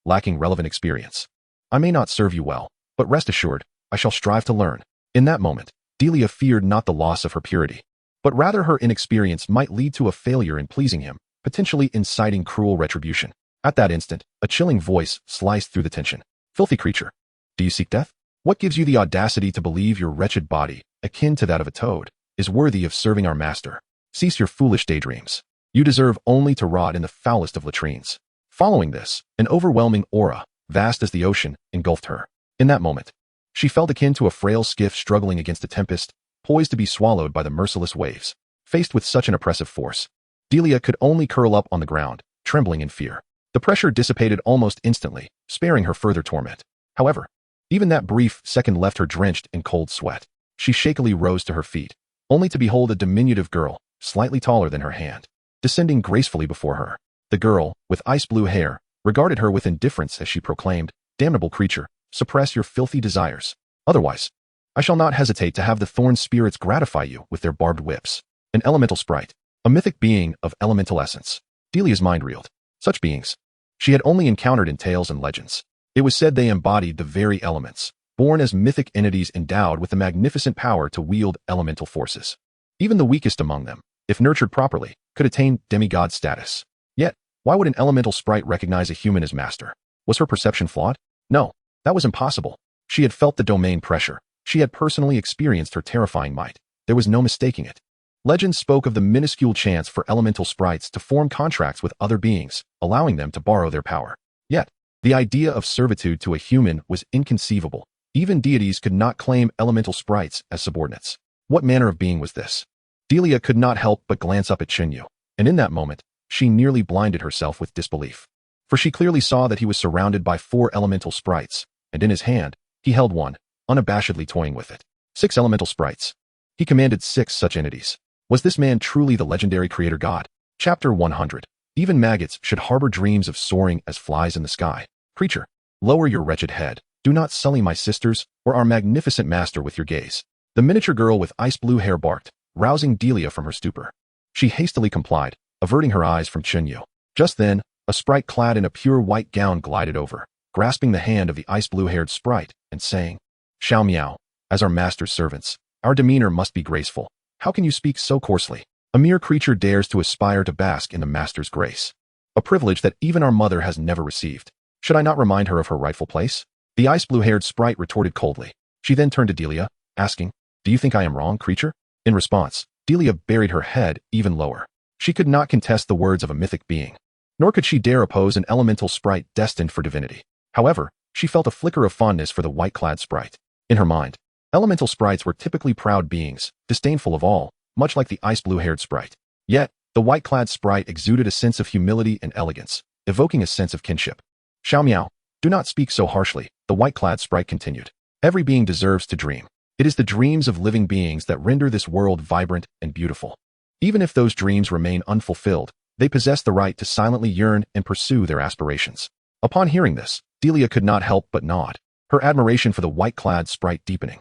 lacking relevant experience. I may not serve you well, but rest assured, I shall strive to learn." In that moment, Delia feared not the loss of her purity, but rather her inexperience might lead to a failure in pleasing him, potentially inciting cruel retribution. At that instant, a chilling voice sliced through the tension. "Filthy creature, do you seek death? What gives you the audacity to believe your wretched body, akin to that of a toad, is worthy of serving our master? Cease your foolish daydreams. You deserve only to rot in the foulest of latrines." Following this, an overwhelming aura, vast as the ocean, engulfed her. In that moment, she felt akin to a frail skiff struggling against a tempest, poised to be swallowed by the merciless waves. Faced with such an oppressive force, Delia could only curl up on the ground, trembling in fear. The pressure dissipated almost instantly, sparing her further torment. However, even that brief second left her drenched in cold sweat. She shakily rose to her feet, only to behold a diminutive girl, slightly taller than her hand, descending gracefully before her. The girl, with ice-blue hair, regarded her with indifference as she proclaimed, "Damnable creature, suppress your filthy desires. Otherwise, I shall not hesitate to have the thorn spirits gratify you with their barbed whips." An elemental sprite, a mythic being of elemental essence. Delia's mind reeled. Such beings she had only encountered in tales and legends. It was said they embodied the very elements, born as mythic entities endowed with the magnificent power to wield elemental forces. Even the weakest among them, if nurtured properly, could attain demigod status. Yet, why would an elemental sprite recognize a human as master? Was her perception flawed? No, that was impossible. She had felt the domain pressure. She had personally experienced her terrifying might. There was no mistaking it. Legends spoke of the minuscule chance for elemental sprites to form contracts with other beings, allowing them to borrow their power. Yet, the idea of servitude to a human was inconceivable. Even deities could not claim elemental sprites as subordinates. What manner of being was this? Delia could not help but glance up at Chen Yu, and in that moment, she nearly blinded herself with disbelief. For she clearly saw that he was surrounded by 4 elemental sprites, and in his hand, he held one, unabashedly toying with it. 6 elemental sprites. He commanded 6 such entities. Was this man truly the legendary creator god? Chapter 100. Even maggots should harbor dreams of soaring as flies in the sky. Creature, lower your wretched head. Do not sully my sisters or our magnificent master with your gaze. The miniature girl with ice blue hair barked, rousing Delia from her stupor. She hastily complied, averting her eyes from Chen Yu. Just then, a sprite clad in a pure white gown glided over, grasping the hand of the ice blue-haired sprite and saying, "Xiao Miao, as our master's servants, our demeanor must be graceful. How can you speak so coarsely? A mere creature dares to aspire to bask in the master's grace. A privilege that even our mother has never received. Should I not remind her of her rightful place?" The ice blue-haired sprite retorted coldly. She then turned to Delia, asking, "Do you think I am wrong, creature?" In response, Delia buried her head even lower. She could not contest the words of a mythic being, nor could she dare oppose an elemental sprite destined for divinity. However, she felt a flicker of fondness for the white-clad sprite. In her mind, elemental sprites were typically proud beings, disdainful of all, much like the ice blue-haired sprite. Yet, the white-clad sprite exuded a sense of humility and elegance, evoking a sense of kinship. "Xiao Miao, do not speak so harshly," the white-clad sprite continued. "Every being deserves to dream. It is the dreams of living beings that render this world vibrant and beautiful. Even if those dreams remain unfulfilled, they possess the right to silently yearn and pursue their aspirations." Upon hearing this, Delia could not help but nod, her admiration for the white-clad sprite deepening.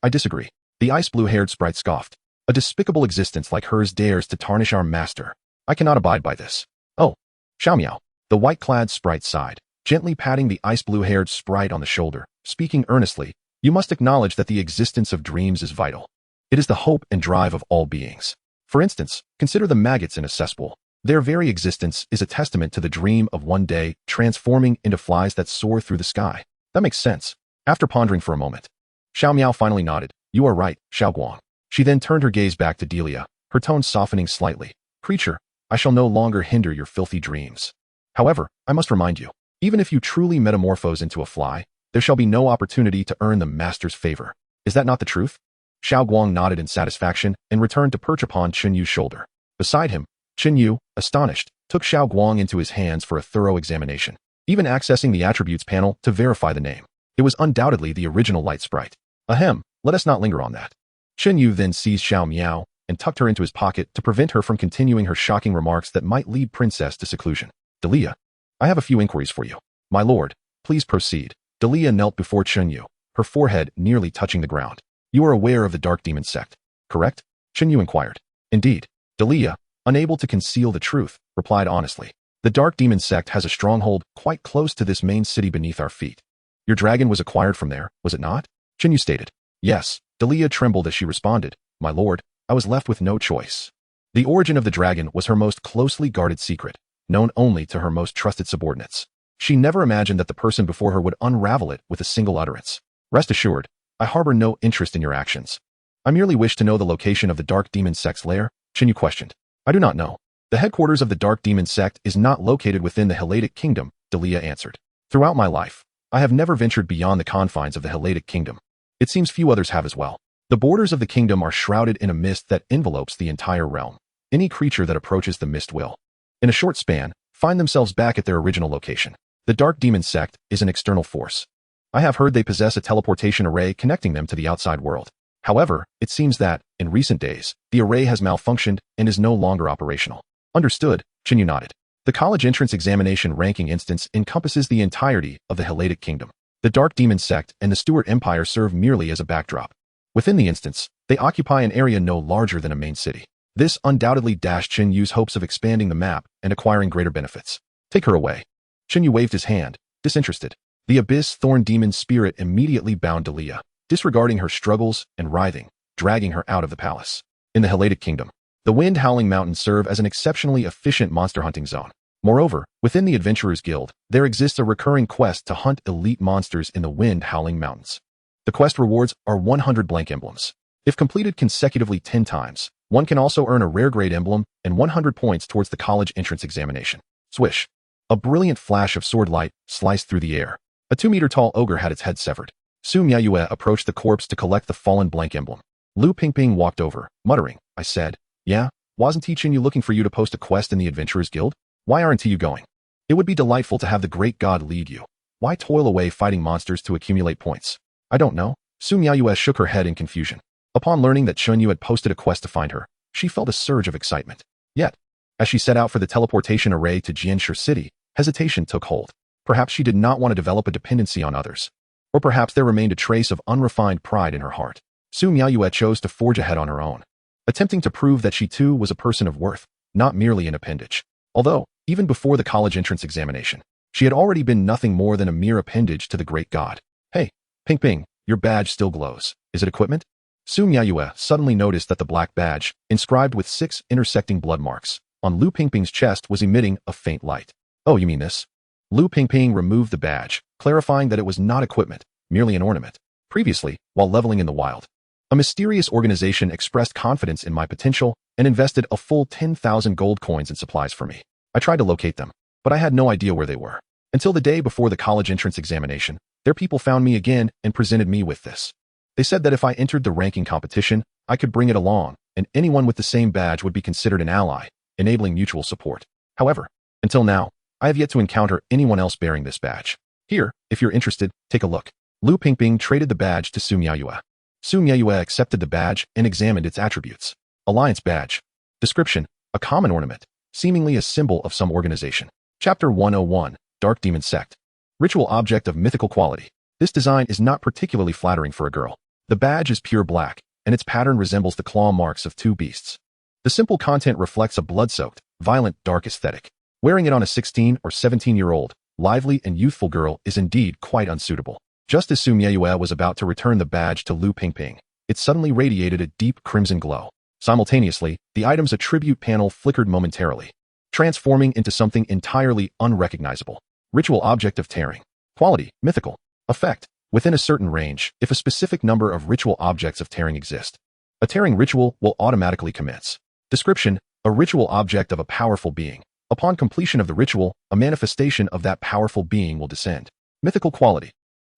I disagree," the ice blue-haired sprite scoffed. "A despicable existence like hers dares to tarnish our master. I cannot abide by this." "Oh, Xiao Miao," the white-clad sprite sighed, gently patting the ice blue-haired sprite on the shoulder, speaking earnestly, "You must acknowledge that the existence of dreams is vital. It is the hope and drive of all beings. For instance, consider the maggots in a cesspool. Their very existence is a testament to the dream of one day transforming into flies that soar through the sky. That makes sense." After pondering for a moment, Xiao Miao finally nodded. "You are right, Xiao Guang." She then turned her gaze back to Delia, her tone softening slightly. "Creature, I shall no longer hinder your filthy dreams. However, I must remind you, even if you truly metamorphose into a fly, there shall be no opportunity to earn the master's favor. Is that not the truth?" Xiao Guang nodded in satisfaction and returned to perch upon Chen Yu's shoulder. Beside him, Chen Yu, astonished, took Xiao Guang into his hands for a thorough examination, even accessing the attributes panel to verify the name. It was undoubtedly the original light sprite. Ahem, let us not linger on that. Chen Yu then seized Xiao Miao and tucked her into his pocket to prevent her from continuing her shocking remarks that might lead Princess to seclusion. "Delia, I have a few inquiries for you." "My lord, please proceed." Delia knelt before Chen Yu, her forehead nearly touching the ground. "You are aware of the Dark Demon sect, correct?" Chen Yu inquired. "Indeed." Delia, unable to conceal the truth, replied honestly. "The Dark Demon sect has a stronghold quite close to this main city beneath our feet. Your dragon was acquired from there, was it not?" Chen Yu stated. "Yes." Delia trembled as she responded, "My lord, I was left with no choice." The origin of the dragon was her most closely guarded secret, known only to her most trusted subordinates. She never imagined that the person before her would unravel it with a single utterance. "Rest assured, I harbor no interest in your actions. I merely wish to know the location of the Dark Demon sect's lair," Chen Yu questioned. "I do not know. The headquarters of the Dark Demon sect is not located within the Helladic Kingdom," Delia answered. "Throughout my life, I have never ventured beyond the confines of the Helladic Kingdom. It seems few others have as well. The borders of the kingdom are shrouded in a mist that envelopes the entire realm. Any creature that approaches the mist will, in a short span, find themselves back at their original location. The Dark Demon sect is an external force. I have heard they possess a teleportation array connecting them to the outside world. However, it seems that, in recent days, the array has malfunctioned and is no longer operational." "Understood," Chen Yu nodded. The college entrance examination ranking instance encompasses the entirety of the Helladic Kingdom. The Dark Demon sect and the Stuart Empire serve merely as a backdrop. Within the instance, they occupy an area no larger than a main city. This undoubtedly dashed Chen Yu's hopes of expanding the map and acquiring greater benefits. "Take her away." Chen Yu waved his hand, disinterested. The Abyss Thorn Demon spirit immediately bound Delia, disregarding her struggles and writhing, dragging her out of the palace. In the Helladic Kingdom, The wind-howling mountains serve as an exceptionally efficient monster hunting zone. Moreover, within the Adventurers Guild, there exists a recurring quest to hunt elite monsters in the wind-howling mountains. The quest rewards are 100 blank emblems. If completed consecutively 10 times, one can also earn a rare grade emblem and 100 points towards the college entrance examination. Swish. A brilliant flash of sword light sliced through the air. A 2-meter-tall ogre had its head severed. Su Miaoyue approached the corpse to collect the fallen blank emblem. Lu Pingping walked over, muttering, I said, yeah, wasn't Chen Yu looking for you to post a quest in the Adventurers Guild? Why aren't you going? It would be delightful to have the great god lead you. Why toil away fighting monsters to accumulate points? I don't know. Su Miaoyue shook her head in confusion. Upon learning that Chen Yu had posted a quest to find her, she felt a surge of excitement. Yet, as she set out for the teleportation array to Jianshi City, hesitation took hold. Perhaps she did not want to develop a dependency on others. Or perhaps there remained a trace of unrefined pride in her heart. Su Miaoyue chose to forge ahead on her own, attempting to prove that she too was a person of worth, not merely an appendage. Although, even before the college entrance examination, she had already been nothing more than a mere appendage to the great god. Hey, Ping Ping, your badge still glows. Is it equipment? Su Miaoyue suddenly noticed that the black badge, inscribed with 6 intersecting blood marks, on Lu Pingping's chest was emitting a faint light. Oh, you mean this? Lu Pingping removed the badge, clarifying that it was not equipment, merely an ornament. Previously, while leveling in the wild, a mysterious organization expressed confidence in my potential and invested a full 10,000 gold coins in supplies for me. I tried to locate them, but I had no idea where they were. Until the day before the college entrance examination, their people found me again and presented me with this. They said that if I entered the ranking competition, I could bring it along, and anyone with the same badge would be considered an ally, enabling mutual support. However, until now, I have yet to encounter anyone else bearing this badge. Here, if you're interested, take a look. Lu Pingping traded the badge to Su Miaoyue. Su Miaoyue accepted the badge and examined its attributes. Alliance badge. Description: a common ornament, seemingly a symbol of some organization. Chapter 101, Dark Demon Sect. Ritual object of mythical quality. This design is not particularly flattering for a girl. The badge is pure black, and its pattern resembles the claw marks of 2 beasts. The simple content reflects a blood-soaked, violent, dark aesthetic. Wearing it on a 16 or 17-year-old, lively and youthful girl is indeed quite unsuitable. Just as Su Miaoyue was about to return the badge to Lu Pingping, it suddenly radiated a deep crimson glow. Simultaneously, the item's attribute panel flickered momentarily, transforming into something entirely unrecognizable. Ritual object of tearing. Quality: mythical. Effect: within a certain range, if a specific number of ritual objects of tearing exist, a tearing ritual will automatically commence. Description: a ritual object of a powerful being. Upon completion of the ritual, a manifestation of that powerful being will descend. Mythical quality: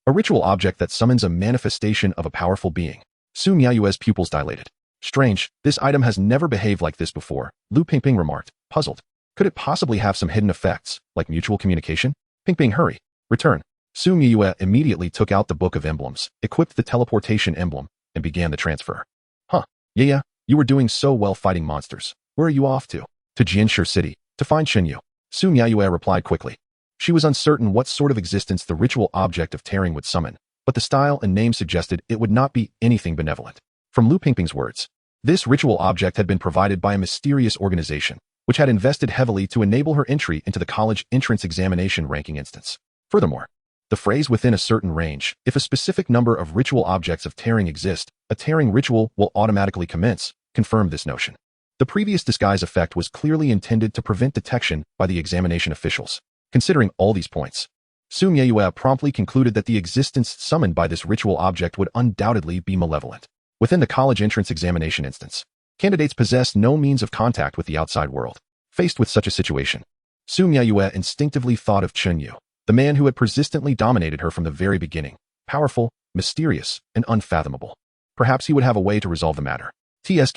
a ritual object that summons a manifestation of a powerful being. Su Miaoyue's pupils dilated. Strange, this item has never behaved like this before, Lu Pingping remarked, puzzled. Could it possibly have some hidden effects, like mutual communication? Pingping, hurry. Return. Su Miaoyue immediately took out the Book of Emblems, equipped the teleportation emblem, and began the transfer. Huh, yeah, you were doing so well fighting monsters. Where are you off to? To Jianshi City, to find Chen Yu. Su Miaoyue replied quickly. She was uncertain what sort of existence the ritual object of tearing would summon, but the style and name suggested it would not be anything benevolent. From Lu Pingping's words, this ritual object had been provided by a mysterious organization, which had invested heavily to enable her entry into the college entrance examination ranking instance. Furthermore, the phrase within a certain range, if a specific number of ritual objects of tearing exist, a tearing ritual will automatically commence, confirmed this notion. The previous disguise effect was clearly intended to prevent detection by the examination officials. Considering all these points, Su Miaoyue promptly concluded that the existence summoned by this ritual object would undoubtedly be malevolent. Within the college entrance examination instance, candidates possessed no means of contact with the outside world. Faced with such a situation, Su Miaoyue instinctively thought of Chen Yu, the man who had persistently dominated her from the very beginning, powerful, mysterious, and unfathomable. Perhaps he would have a way to resolve the matter. TSK.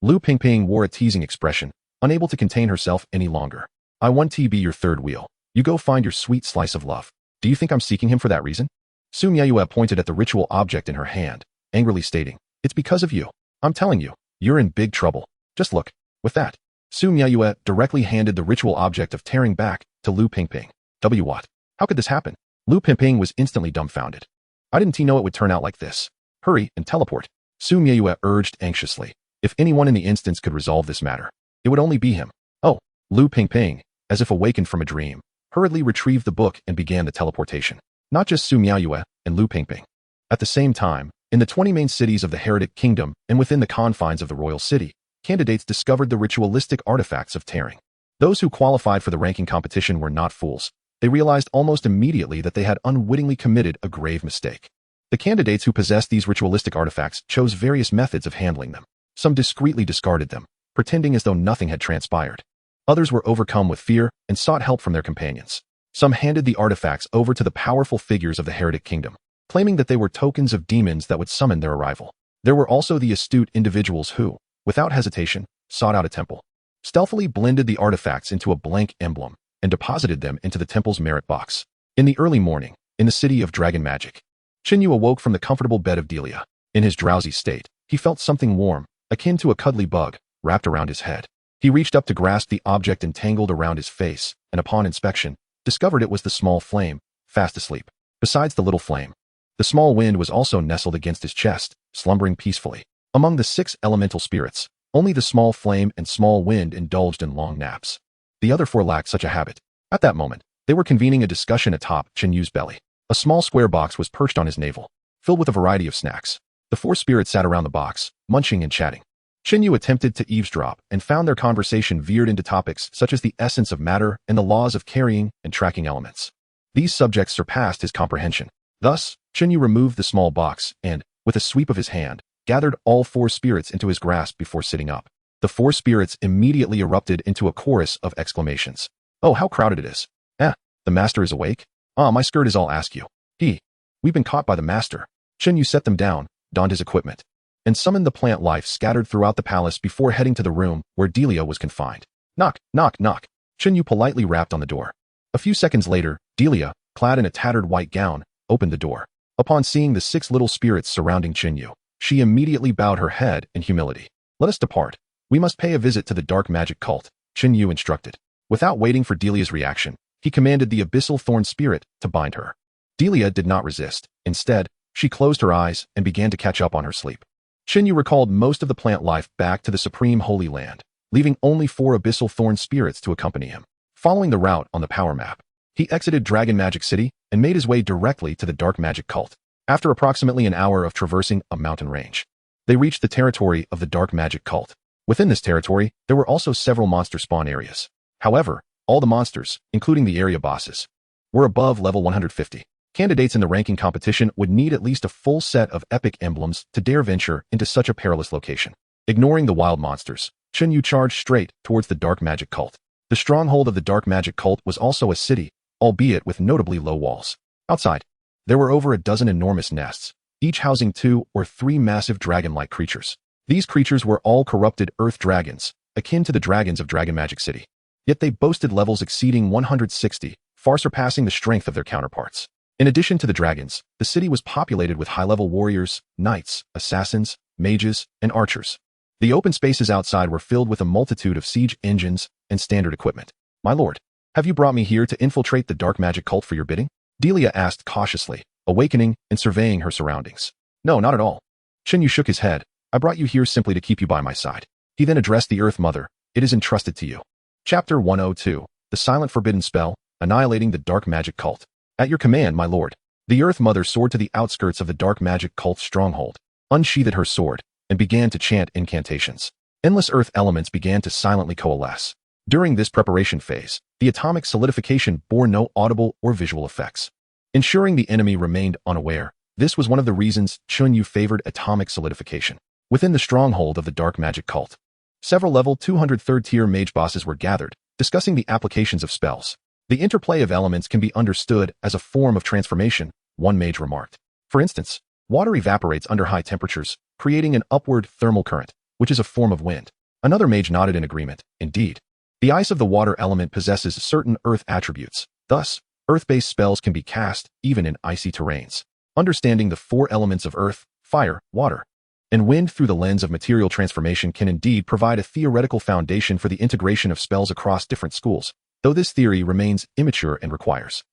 Lu Pingping wore a teasing expression, unable to contain herself any longer. I want to be your third wheel. You go find your sweet slice of love. Do you think I'm seeking him for that reason? Su Miaoyue pointed at the ritual object in her hand, angrily stating, it's because of you. I'm telling you, you're in big trouble. Just look. With that, Su Miaoyue directly handed the ritual object of tearing back to Lu Pingping. What? How could this happen? Lu Pingping was instantly dumbfounded. I didn't know it would turn out like this. Hurry and teleport. Su Miaoyue urged anxiously. If anyone in the instance could resolve this matter, it would only be him. Oh, Lu Pingping, as if awakened from a dream, hurriedly retrieved the book and began the teleportation. Not just Su Miaoyue and Lu Pingping. At the same time, In the 20 main cities of the Heretic Kingdom and within the confines of the royal city, candidates discovered the ritualistic artifacts of tearing. Those who qualified for the ranking competition were not fools. They realized almost immediately that they had unwittingly committed a grave mistake. The candidates who possessed these ritualistic artifacts chose various methods of handling them. Some discreetly discarded them, pretending as though nothing had transpired. Others were overcome with fear and sought help from their companions. Some handed the artifacts over to the powerful figures of the Heretic Kingdom, claiming that they were tokens of demons that would summon their arrival. There were also the astute individuals who, without hesitation, sought out a temple, stealthily blended the artifacts into a blank emblem, and deposited them into the temple's merit box. In the early morning, in the city of dragon magic, Chen Yu awoke from the comfortable bed of Delia. In his drowsy state, he felt something warm, akin to a cuddly bug, wrapped around his head. He reached up to grasp the object entangled around his face, and upon inspection, discovered it was the small flame, fast asleep. Besides the little flame, the small wind was also nestled against his chest, slumbering peacefully. Among the 6 elemental spirits, only the small flame and small wind indulged in long naps. The other 4 lacked such a habit. At that moment, they were convening a discussion atop Chen Yu's belly. A small square box was perched on his navel, filled with a variety of snacks. The 4 spirits sat around the box, munching and chatting. Chen Yu attempted to eavesdrop and found their conversation veered into topics such as the essence of matter and the laws of carrying and tracking elements. These subjects surpassed his comprehension. Thus, Chen Yu removed the small box and, with a sweep of his hand, gathered all 4 spirits into his grasp before sitting up. The 4 spirits immediately erupted into a chorus of exclamations. "Oh, how crowded it is. The master is awake? Ah, my skirt is all askew. We've been caught by the master." Chen Yu set them down, donned his equipment, and summoned the plant life scattered throughout the palace before heading to the room where Delia was confined. Knock, knock, knock. Chen Yu politely rapped on the door. A few seconds later, Delia, clad in a tattered white gown, opened the door. Upon seeing the 6 little spirits surrounding Chen Yu, she immediately bowed her head in humility. "Let us depart. We must pay a visit to the dark magic cult," Chen Yu instructed. Without waiting for Delia's reaction, he commanded the abyssal thorn spirit to bind her. Delia did not resist. Instead, she closed her eyes and began to catch up on her sleep. Chen Yu recalled most of the plant life back to the supreme holy land, leaving only 4 abyssal thorn spirits to accompany him. Following the route on the power map, he exited Dragon Magic City and made his way directly to the dark magic cult. After approximately an hour of traversing a mountain range, they reached the territory of the dark magic cult. Within this territory, there were also several monster spawn areas. However, all the monsters, including the area bosses, were above level 150. Candidates in the ranking competition would need at least a full set of epic emblems to dare venture into such a perilous location. Ignoring the wild monsters, Chen Yu charged straight towards the dark magic cult. The stronghold of the dark magic cult was also a city, albeit with notably low walls. Outside, there were over a dozen enormous nests, each housing 2 or 3 massive dragon-like creatures. These creatures were all corrupted earth dragons, akin to the dragons of Dragon Magic City. Yet they boasted levels exceeding 160, far surpassing the strength of their counterparts. In addition to the dragons, the city was populated with high-level warriors, knights, assassins, mages, and archers. The open spaces outside were filled with a multitude of siege engines and standard equipment. "My lord, have you brought me here to infiltrate the dark magic cult for your bidding?" Delia asked cautiously, awakening and surveying her surroundings. "No, not at all." Chen Yu shook his head. "I brought you here simply to keep you by my side." He then addressed the Earth Mother. "It is entrusted to you." Chapter 102, The Silent Forbidden Spell, Annihilating the Dark Magic Cult. "At your command, my lord." The Earth Mother soared to the outskirts of the dark magic cult's stronghold, unsheathed her sword, and began to chant incantations. Endless earth elements began to silently coalesce. During this preparation phase, the atomic solidification bore no audible or visual effects. Ensuring the enemy remained unaware, this was one of the reasons Chen Yu favored atomic solidification. Within the stronghold of the dark magic cult, several level 203rd tier mage bosses were gathered, discussing the applications of spells. "The interplay of elements can be understood as a form of transformation," one mage remarked. "For instance, water evaporates under high temperatures, creating an upward thermal current, which is a form of wind." Another mage nodded in agreement. "Indeed. The ice of the water element possesses certain earth attributes. Thus, earth-based spells can be cast even in icy terrains. Understanding the 4 elements of earth, fire, water, and wind through the lens of material transformation can indeed provide a theoretical foundation for the integration of spells across different schools, though this theory remains immature and requires."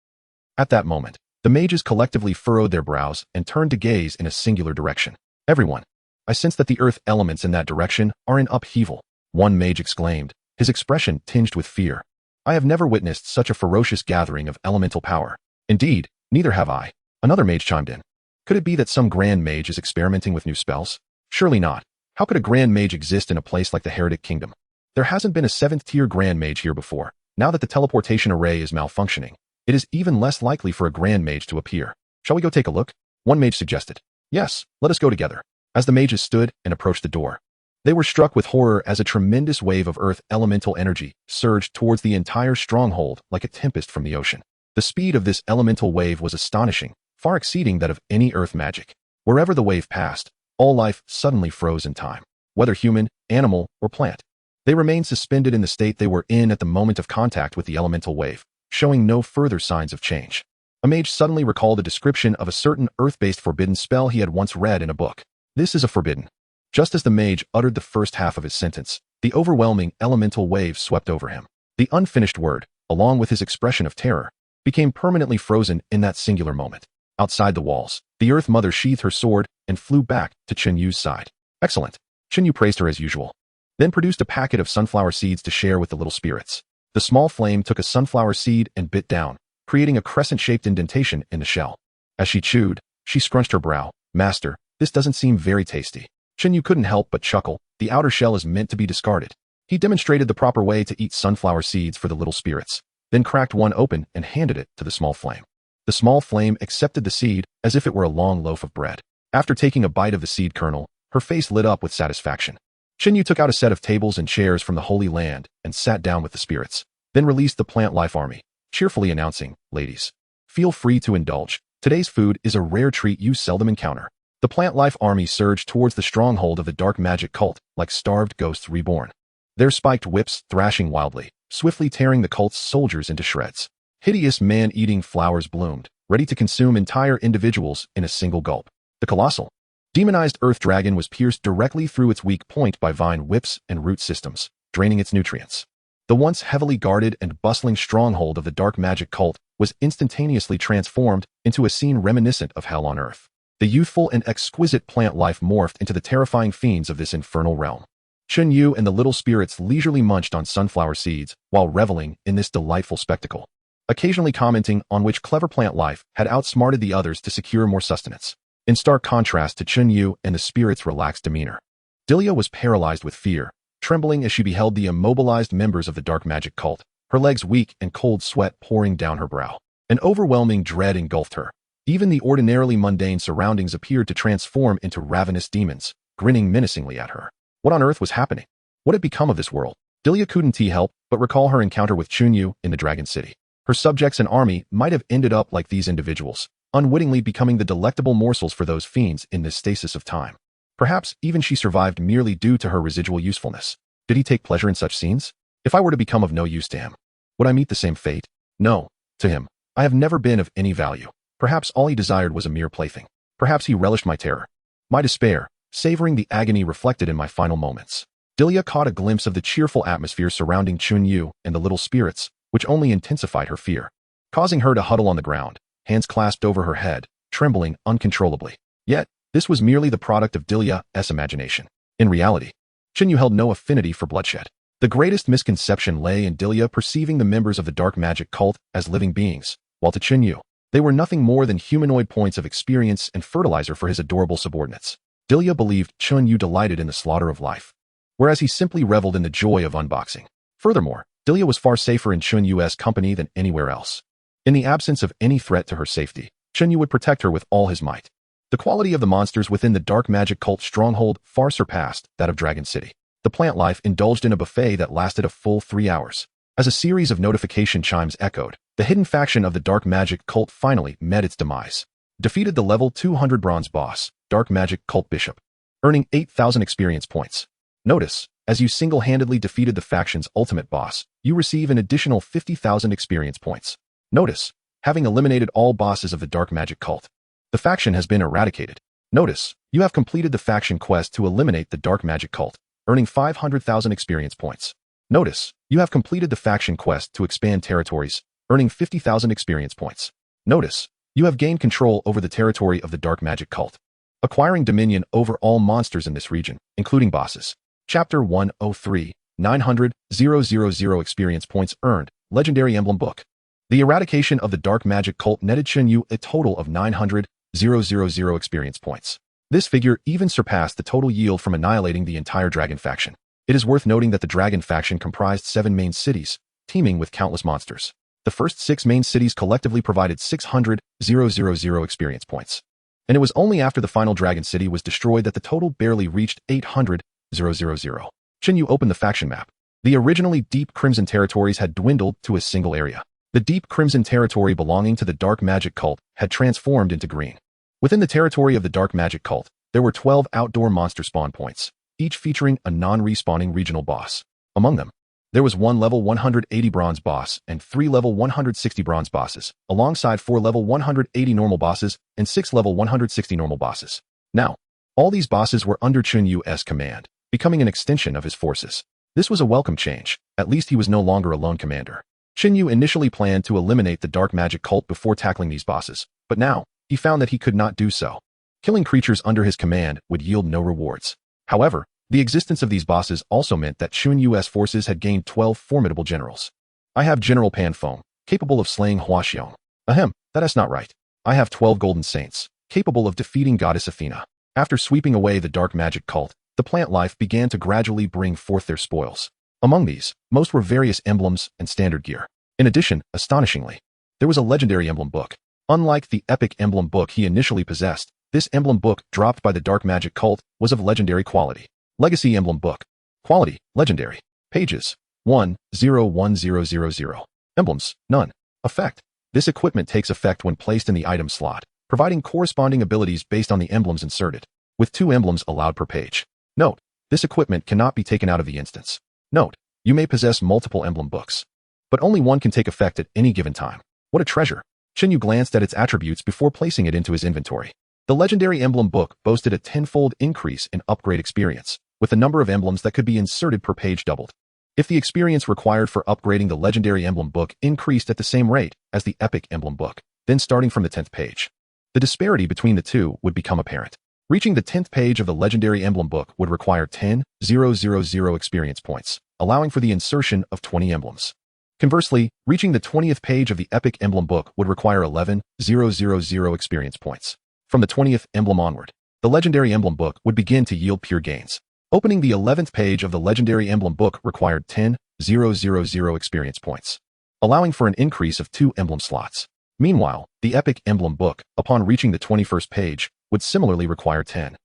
At that moment, the mages collectively furrowed their brows and turned to gaze in a singular direction. "Everyone, I sense that the earth elements in that direction are in upheaval," one mage exclaimed, his expression tinged with fear. "I have never witnessed such a ferocious gathering of elemental power." "Indeed, neither have I," another mage chimed in. Could it be that some grand mage is experimenting with new spells? Surely not. How could a grand mage exist in a place like the Heretic Kingdom? There hasn't been a 7th-tier grand mage here before. Now that the teleportation array is malfunctioning, it is even less likely for a grand mage to appear. Shall we go take a look? One mage suggested. Yes, let us go together. As the mages stood and approached the door, they were struck with horror as a tremendous wave of earth elemental energy surged towards the entire stronghold like a tempest from the ocean. The speed of this elemental wave was astonishing, far exceeding that of any earth magic. Wherever the wave passed, all life suddenly froze in time, whether human, animal, or plant. They remained suspended in the state they were in at the moment of contact with the elemental wave, showing no further signs of change. A mage suddenly recalled a description of a certain earth-based forbidden spell he had once read in a book. This is a forbidden. Just as the mage uttered the first half of his sentence, the overwhelming elemental wave swept over him. The unfinished word, along with his expression of terror, became permanently frozen in that singular moment. Outside the walls, the Earth Mother sheathed her sword and flew back to Chen Yu's side. Excellent. Chen Yu praised her as usual, then produced a packet of sunflower seeds to share with the little spirits. The small flame took a sunflower seed and bit down, creating a crescent-shaped indentation in the shell. As she chewed, she scrunched her brow. Master, this doesn't seem very tasty. Chen Yu couldn't help but chuckle. The outer shell is meant to be discarded. He demonstrated the proper way to eat sunflower seeds for the little spirits, then cracked one open and handed it to the small flame. The small flame accepted the seed as if it were a long loaf of bread. After taking a bite of the seed kernel, her face lit up with satisfaction. Chen Yu took out a set of tables and chairs from the Holy Land and sat down with the spirits, then released the plant life army, cheerfully announcing, "Ladies, feel free to indulge. Today's food is a rare treat you seldom encounter." The plant life army surged towards the stronghold of the dark magic cult like starved ghosts reborn, their spiked whips thrashing wildly, swiftly tearing the cult's soldiers into shreds. Hideous man-eating flowers bloomed, ready to consume entire individuals in a single gulp. The colossal, demonized earth dragon was pierced directly through its weak point by vine whips and root systems, draining its nutrients. The once heavily guarded and bustling stronghold of the dark magic cult was instantaneously transformed into a scene reminiscent of hell on earth. The youthful and exquisite plant life morphed into the terrifying fiends of this infernal realm. Chen Yu and the little spirits leisurely munched on sunflower seeds while reveling in this delightful spectacle, occasionally commenting on which clever plant life had outsmarted the others to secure more sustenance. In stark contrast to Chen Yu and the spirits' relaxed demeanor, Delia was paralyzed with fear, trembling as she beheld the immobilized members of the dark magic cult, her legs weak and cold sweat pouring down her brow. An overwhelming dread engulfed her. Even the ordinarily mundane surroundings appeared to transform into ravenous demons, grinning menacingly at her. What on earth was happening? What had become of this world? Delia couldn't help but recall her encounter with Chen Yu in the Dragon City. Her subjects and army might have ended up like these individuals, unwittingly becoming the delectable morsels for those fiends in this stasis of time. Perhaps even she survived merely due to her residual usefulness. Did he take pleasure in such scenes? If I were to become of no use to him, would I meet the same fate? No. To him, I have never been of any value. Perhaps all he desired was a mere plaything. Perhaps he relished my terror, my despair, savoring the agony reflected in my final moments. Delia caught a glimpse of the cheerful atmosphere surrounding Chen Yu and the little spirits, which only intensified her fear, causing her to huddle on the ground, hands clasped over her head, trembling uncontrollably. Yet, this was merely the product of Delia's imagination. In reality, Chen Yu held no affinity for bloodshed. The greatest misconception lay in Delia perceiving the members of the dark magic cult as living beings, while to Chen Yu, they were nothing more than humanoid points of experience and fertilizer for his adorable subordinates. Delia believed Chen Yu delighted in the slaughter of life, whereas he simply reveled in the joy of unboxing. Furthermore, Delia was far safer in Chen Yu's company than anywhere else. In the absence of any threat to her safety, Chen Yu would protect her with all his might. The quality of the monsters within the dark magic cult stronghold far surpassed that of Dragon City. The plant life indulged in a buffet that lasted a full 3 hours. As a series of notification chimes echoed, the hidden faction of the dark magic cult finally met its demise. Defeated the level 200 bronze boss, Dark Magic Cult Bishop, earning 8,000 experience points. Notice, as you single-handedly defeated the faction's ultimate boss, you receive an additional 50,000 experience points. Notice, having eliminated all bosses of the dark magic cult, the faction has been eradicated. Notice, you have completed the faction quest to eliminate the dark magic cult, earning 500,000 experience points. Notice, you have completed the faction quest to expand territories, earning 50,000 experience points. Notice, you have gained control over the territory of the dark magic cult, acquiring dominion over all monsters in this region, including bosses. Chapter 103, 900,000 experience points earned, Legendary Emblem Book. The eradication of the dark magic cult netted Chen Yu a total of 900,000 10,000 experience points. This figure even surpassed the total yield from annihilating the entire dragon faction. It is worth noting that the dragon faction comprised 7 main cities, teeming with countless monsters. The first 6 main cities collectively provided 600,000 experience points. And it was only after the final dragon city was destroyed that the total barely reached 800,000. Chen Yu opened the faction map. The originally deep crimson territories had dwindled to a single area. The deep crimson territory belonging to the dark magic cult had transformed into green. Within the territory of the dark magic cult, there were 12 outdoor monster spawn points, each featuring a non-respawning regional boss. Among them, there was 1 level 180 bronze boss and 3 level 160 bronze bosses, alongside 4 level 180 normal bosses and 6 level 160 normal bosses. Now, all these bosses were under Chen Yu's command, becoming an extension of his forces. This was a welcome change. At least he was no longer a lone commander. Chen Yu initially planned to eliminate the dark magic cult before tackling these bosses, but now, he found that he could not do so. Killing creatures under his command would yield no rewards. However, the existence of these bosses also meant that Chen Yu's forces had gained 12 formidable generals. I have General Pan Feng, capable of slaying Huaxiong. Ahem, that is not right. I have 12 golden saints, capable of defeating Goddess Athena. After sweeping away the dark magic cult, the plant life began to gradually bring forth their spoils. Among these, most were various emblems and standard gear. In addition, astonishingly, there was a legendary emblem book. Unlike the epic emblem book he initially possessed, this emblem book dropped by the dark magic cult was of legendary quality. Legacy emblem book. Quality, legendary. Pages, 1,0,1,0,0. Emblems, none. Effect. This equipment takes effect when placed in the item slot, providing corresponding abilities based on the emblems inserted, with 2 emblems allowed per page. Note, this equipment cannot be taken out of the instance. Note, you may possess multiple emblem books, but only one can take effect at any given time. What a treasure. Chen Yu glanced at its attributes before placing it into his inventory. The legendary emblem book boasted a 10-fold increase in upgrade experience, with the number of emblems that could be inserted per page doubled. If the experience required for upgrading the legendary emblem book increased at the same rate as the epic emblem book, then starting from the 10th page, the disparity between the two would become apparent. Reaching the 10th page of the legendary emblem book would require 10,000 experience points, allowing for the insertion of 20 emblems. Conversely, reaching the 20th page of the epic emblem book would require 11,000 experience points. From the 20th emblem onward, the legendary emblem book would begin to yield pure gains. Opening the 11th page of the legendary emblem book required 10,000 experience points, allowing for an increase of 2 emblem slots. Meanwhile, the epic emblem book, upon reaching the 21st page, would similarly require 10,000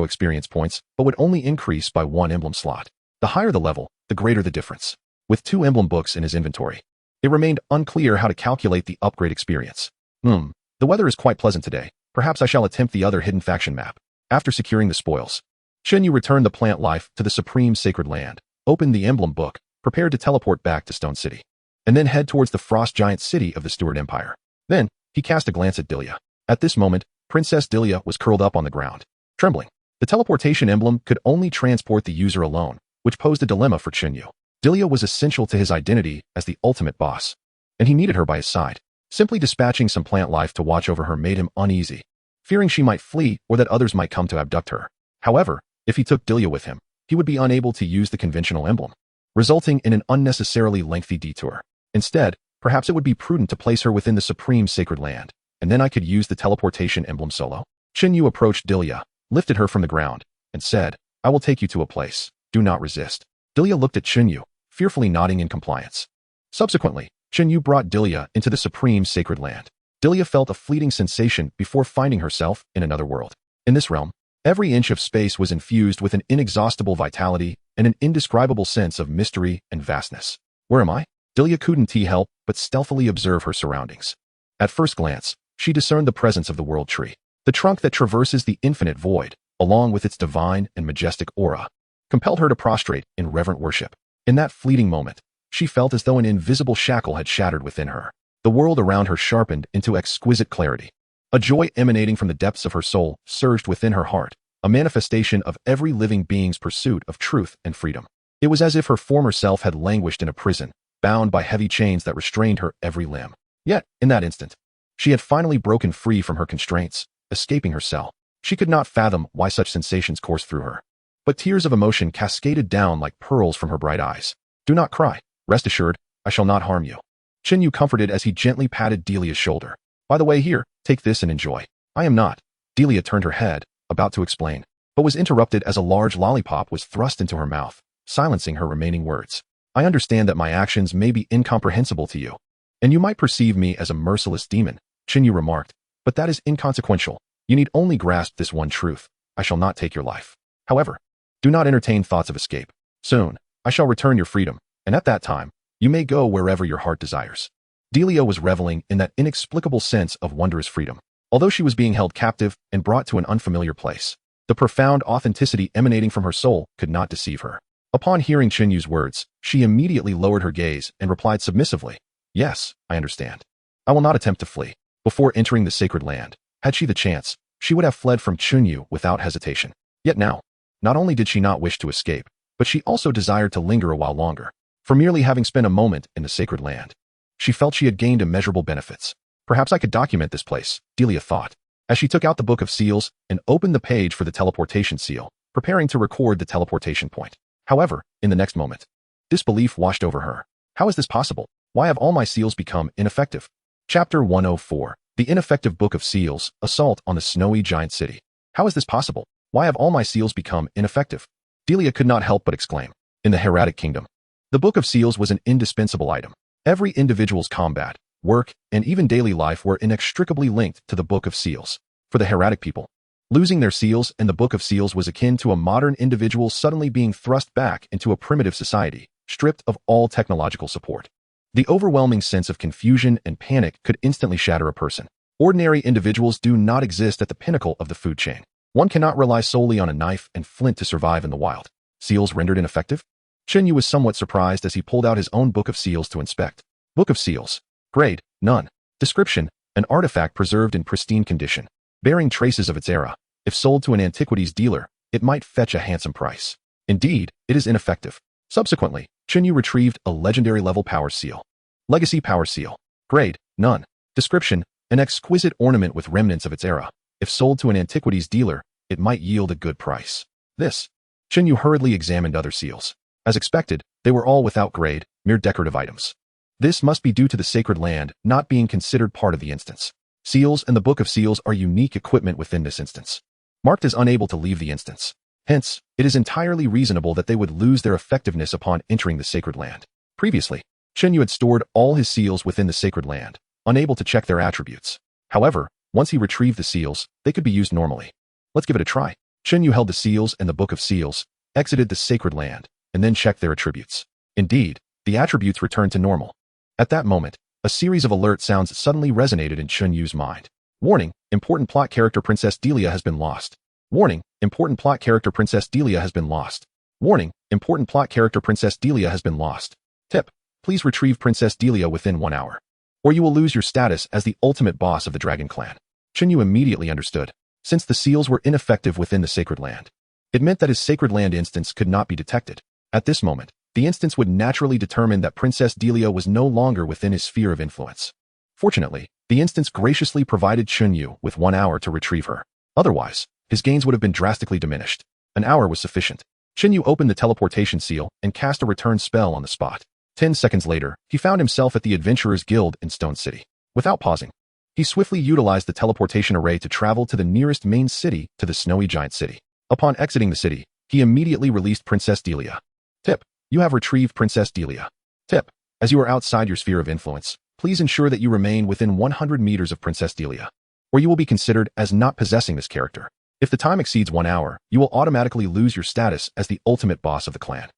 experience points, but would only increase by 1 emblem slot. The higher the level, the greater the difference. With 2 emblem books in his inventory, it remained unclear how to calculate the upgrade experience. The weather is quite pleasant today. Perhaps I shall attempt the other hidden faction map. After securing the spoils, Chen Yu returned the plant life to the supreme sacred land, opened the emblem book, prepared to teleport back to Stone City, and then head towards the frost giant city of the Steward Empire. Then, he cast a glance at Dilia. At this moment, Princess Dilia was curled up on the ground, trembling. The teleportation emblem could only transport the user alone, which posed a dilemma for Chen Yu. Dilia was essential to his identity as the ultimate boss, and he needed her by his side. Simply dispatching some plant life to watch over her made him uneasy, fearing she might flee or that others might come to abduct her. However, if he took Dilia with him, he would be unable to use the conventional emblem, resulting in an unnecessarily lengthy detour. Instead, perhaps it would be prudent to place her within the supreme sacred land, and then I could use the teleportation emblem solo. Chen Yu approached Dilia, lifted her from the ground, and said, "I will take you to a place. Do not resist." Dilia looked at Chen Yu, fearfully nodding in compliance. Subsequently, Chen Yu brought Dilia into the supreme sacred land. Dilia felt a fleeting sensation before finding herself in another world. In this realm, every inch of space was infused with an inexhaustible vitality and an indescribable sense of mystery and vastness. Where am I? Dilia couldn't help but stealthily observe her surroundings. At first glance, she discerned the presence of the world tree, the trunk that traverses the infinite void, along with its divine and majestic aura, compelled her to prostrate in reverent worship. In that fleeting moment, she felt as though an invisible shackle had shattered within her. The world around her sharpened into exquisite clarity. A joy emanating from the depths of her soul surged within her heart, a manifestation of every living being's pursuit of truth and freedom. It was as if her former self had languished in a prison, bound by heavy chains that restrained her every limb. Yet, in that instant, she had finally broken free from her constraints, escaping her cell. She could not fathom why such sensations coursed through her, but tears of emotion cascaded down like pearls from her bright eyes. "Do not cry. Rest assured, I shall not harm you." Chen Yu comforted as he gently patted Delia's shoulder. By the way, here, take this and enjoy. I am not. Delia turned her head, about to explain, but was interrupted as a large lollipop was thrust into her mouth, silencing her remaining words. I understand that my actions may be incomprehensible to you, and you might perceive me as a merciless demon, Chen Yu remarked, but that is inconsequential. You need only grasp this one truth. I shall not take your life. However, do not entertain thoughts of escape. Soon, I shall return your freedom, and at that time, you may go wherever your heart desires. Delia was reveling in that inexplicable sense of wondrous freedom. Although she was being held captive and brought to an unfamiliar place, the profound authenticity emanating from her soul could not deceive her. Upon hearing Chen Yu's words, she immediately lowered her gaze and replied submissively, Yes, I understand. I will not attempt to flee. Before entering the sacred land, had she the chance, she would have fled from Chen Yu without hesitation. Yet now, not only did she not wish to escape, but she also desired to linger a while longer. For merely having spent a moment in the sacred land, she felt she had gained immeasurable benefits. Perhaps I could document this place, Delia thought, as she took out the Book of Seals and opened the page for the teleportation seal, preparing to record the teleportation point. However, in the next moment, disbelief washed over her. How is this possible? Why have all my seals become ineffective? Chapter 104. The Ineffective Book of Seals, Assault on the Snowy Giant City. How is this possible? Why have all my seals become ineffective? Delia could not help but exclaim. In the Hieratic Kingdom, the Book of Seals was an indispensable item. Every individual's combat, work, and even daily life were inextricably linked to the Book of Seals. For the Hieratic people, losing their seals and the Book of Seals was akin to a modern individual suddenly being thrust back into a primitive society, stripped of all technological support. The overwhelming sense of confusion and panic could instantly shatter a person. Ordinary individuals do not exist at the pinnacle of the food chain. One cannot rely solely on a knife and flint to survive in the wild. Seals rendered ineffective? Chen Yu was somewhat surprised as he pulled out his own Book of Seals to inspect. Book of Seals. Grade, none. Description, an artifact preserved in pristine condition, bearing traces of its era. If sold to an antiquities dealer, it might fetch a handsome price. Indeed, it is ineffective. Subsequently, Chen Yu retrieved a legendary level power seal. Legacy power seal. Grade, none. Description, an exquisite ornament with remnants of its era. If sold to an antiquities dealer, it might yield a good price. This. Chen Yu hurriedly examined other seals. As expected, they were all without grade, mere decorative items. This must be due to the sacred land not being considered part of the instance. Seals and the Book of Seals are unique equipment within this instance, marked as unable to leave the instance. Hence, it is entirely reasonable that they would lose their effectiveness upon entering the sacred land. Previously, Chen Yu had stored all his seals within the sacred land, unable to check their attributes. However, once he retrieved the seals, they could be used normally. Let's give it a try. Chen Yu held the seals and the Book of Seals, exited the sacred land, and then checked their attributes. Indeed, the attributes returned to normal. At that moment, a series of alert sounds suddenly resonated in Chen Yu's mind. Warning, important plot character Princess Delia has been lost. Warning, important plot character Princess Delia has been lost. Warning, important plot character Princess Delia has been lost. Tip, please retrieve Princess Delia within 1 hour, or you will lose your status as the ultimate boss of the Dragon Clan. Chen Yu immediately understood. Since the seals were ineffective within the sacred land, it meant that his sacred land instance could not be detected. At this moment, the instance would naturally determine that Princess Delia was no longer within his sphere of influence. Fortunately, the instance graciously provided Chen Yu with 1 hour to retrieve her. Otherwise, his gains would have been drastically diminished. An hour was sufficient. Chen Yu opened the teleportation seal and cast a return spell on the spot. 10 seconds later, he found himself at the Adventurers Guild in Stone City. Without pausing, he swiftly utilized the teleportation array to travel to the nearest main city to the Snowy Giant City. Upon exiting the city, he immediately released Princess Delia. Tip, you have retrieved Princess Delia. Tip, as you are outside your sphere of influence, please ensure that you remain within 100 meters of Princess Delia, or you will be considered as not possessing this character. If the time exceeds 1 hour, you will automatically lose your status as the ultimate boss of the clan.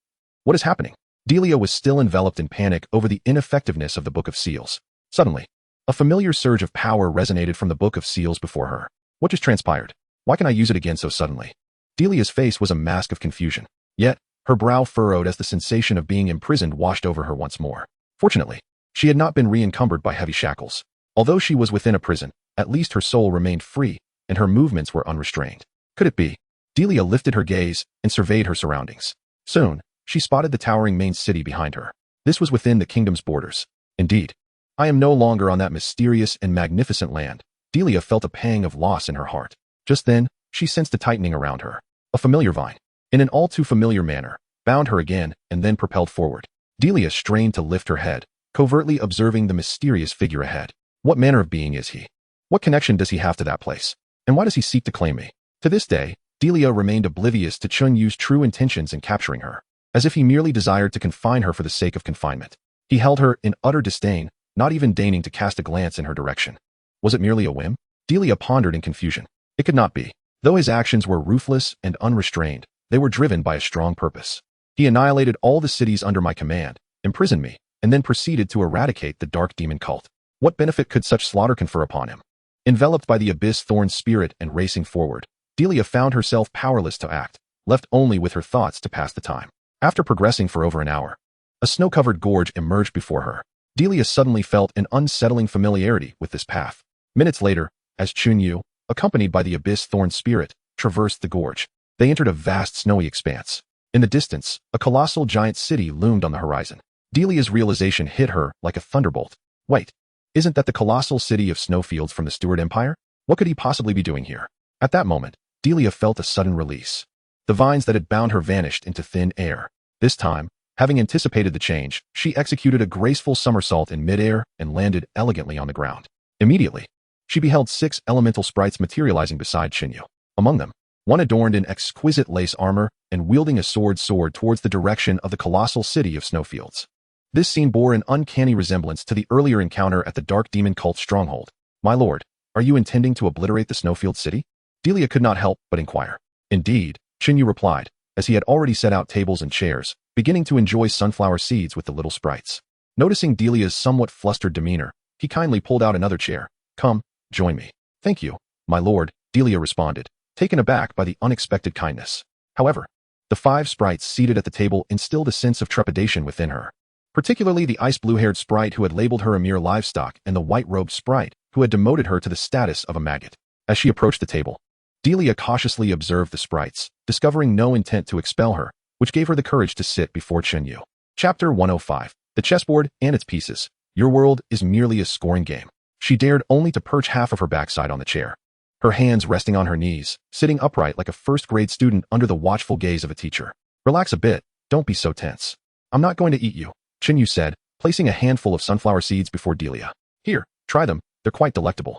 What is happening? Delia was still enveloped in panic over the ineffectiveness of the Book of Seals. Suddenly, a familiar surge of power resonated from the Book of Seals before her. What just transpired? Why can I use it again so suddenly? Delia's face was a mask of confusion. Yet, her brow furrowed as the sensation of being imprisoned washed over her once more. Fortunately, she had not been re-encumbered by heavy shackles. Although she was within a prison, at least her soul remained free, and her movements were unrestrained. Could it be? Delia lifted her gaze and surveyed her surroundings. Soon, she spotted the towering main city behind her. This was within the kingdom's borders. Indeed, I am no longer on that mysterious and magnificent land. Delia felt a pang of loss in her heart. Just then, she sensed a tightening around her. A familiar vine, in an all too familiar manner, bound her again and then propelled forward. Delia strained to lift her head, covertly observing the mysterious figure ahead. What manner of being is he? What connection does he have to that place? And why does he seek to claim me? To this day, Delia remained oblivious to Chen Yu's true intentions in capturing her, as if he merely desired to confine her for the sake of confinement. He held her in utter disdain, not even deigning to cast a glance in her direction. Was it merely a whim? Delia pondered in confusion. It could not be. Though his actions were ruthless and unrestrained, they were driven by a strong purpose. He annihilated all the cities under my command, imprisoned me, and then proceeded to eradicate the dark demon cult. What benefit could such slaughter confer upon him? Enveloped by the abyss thorn's spirit and racing forward, Delia found herself powerless to act, left only with her thoughts to pass the time. After progressing for over an hour, a snow-covered gorge emerged before her. Delia suddenly felt an unsettling familiarity with this path. Minutes later, as Chen Yu, accompanied by the abyss thorn's spirit, traversed the gorge, they entered a vast snowy expanse. In the distance, a colossal giant city loomed on the horizon. Delia's realization hit her like a thunderbolt. Wait, isn't that the colossal city of snowfields from the Stewart Empire? What could he possibly be doing here? At that moment, Delia felt a sudden release. The vines that had bound her vanished into thin air. This time, having anticipated the change, she executed a graceful somersault in midair and landed elegantly on the ground. Immediately, she beheld 6 elemental sprites materializing beside Chen Yu. Among them, one adorned in exquisite lace armor and wielding a sword soared towards the direction of the colossal city of snowfields. This scene bore an uncanny resemblance to the earlier encounter at the dark demon cult stronghold. My lord, are you intending to obliterate the snowfield city? Delia could not help but inquire. Indeed, Chen Yu replied, as he had already set out tables and chairs, beginning to enjoy sunflower seeds with the little sprites. Noticing Delia's somewhat flustered demeanor, he kindly pulled out another chair. Come, join me. Thank you, my lord, Delia responded, taken aback by the unexpected kindness. However, the 5 sprites seated at the table instilled a sense of trepidation within her. Particularly the ice blue-haired sprite who had labeled her a mere livestock and the white-robed sprite who had demoted her to the status of a maggot. As she approached the table, Delia cautiously observed the sprites, discovering no intent to expel her, which gave her the courage to sit before Chen Yu. Chapter 105. The chessboard and its pieces. Your world is merely a scoring game. She dared only to perch half of her backside on the chair, her hands resting on her knees, sitting upright like a first-grade student under the watchful gaze of a teacher. Relax a bit, don't be so tense. I'm not going to eat you, Chen Yu said, placing a handful of sunflower seeds before Delia. Here, try them, they're quite delectable.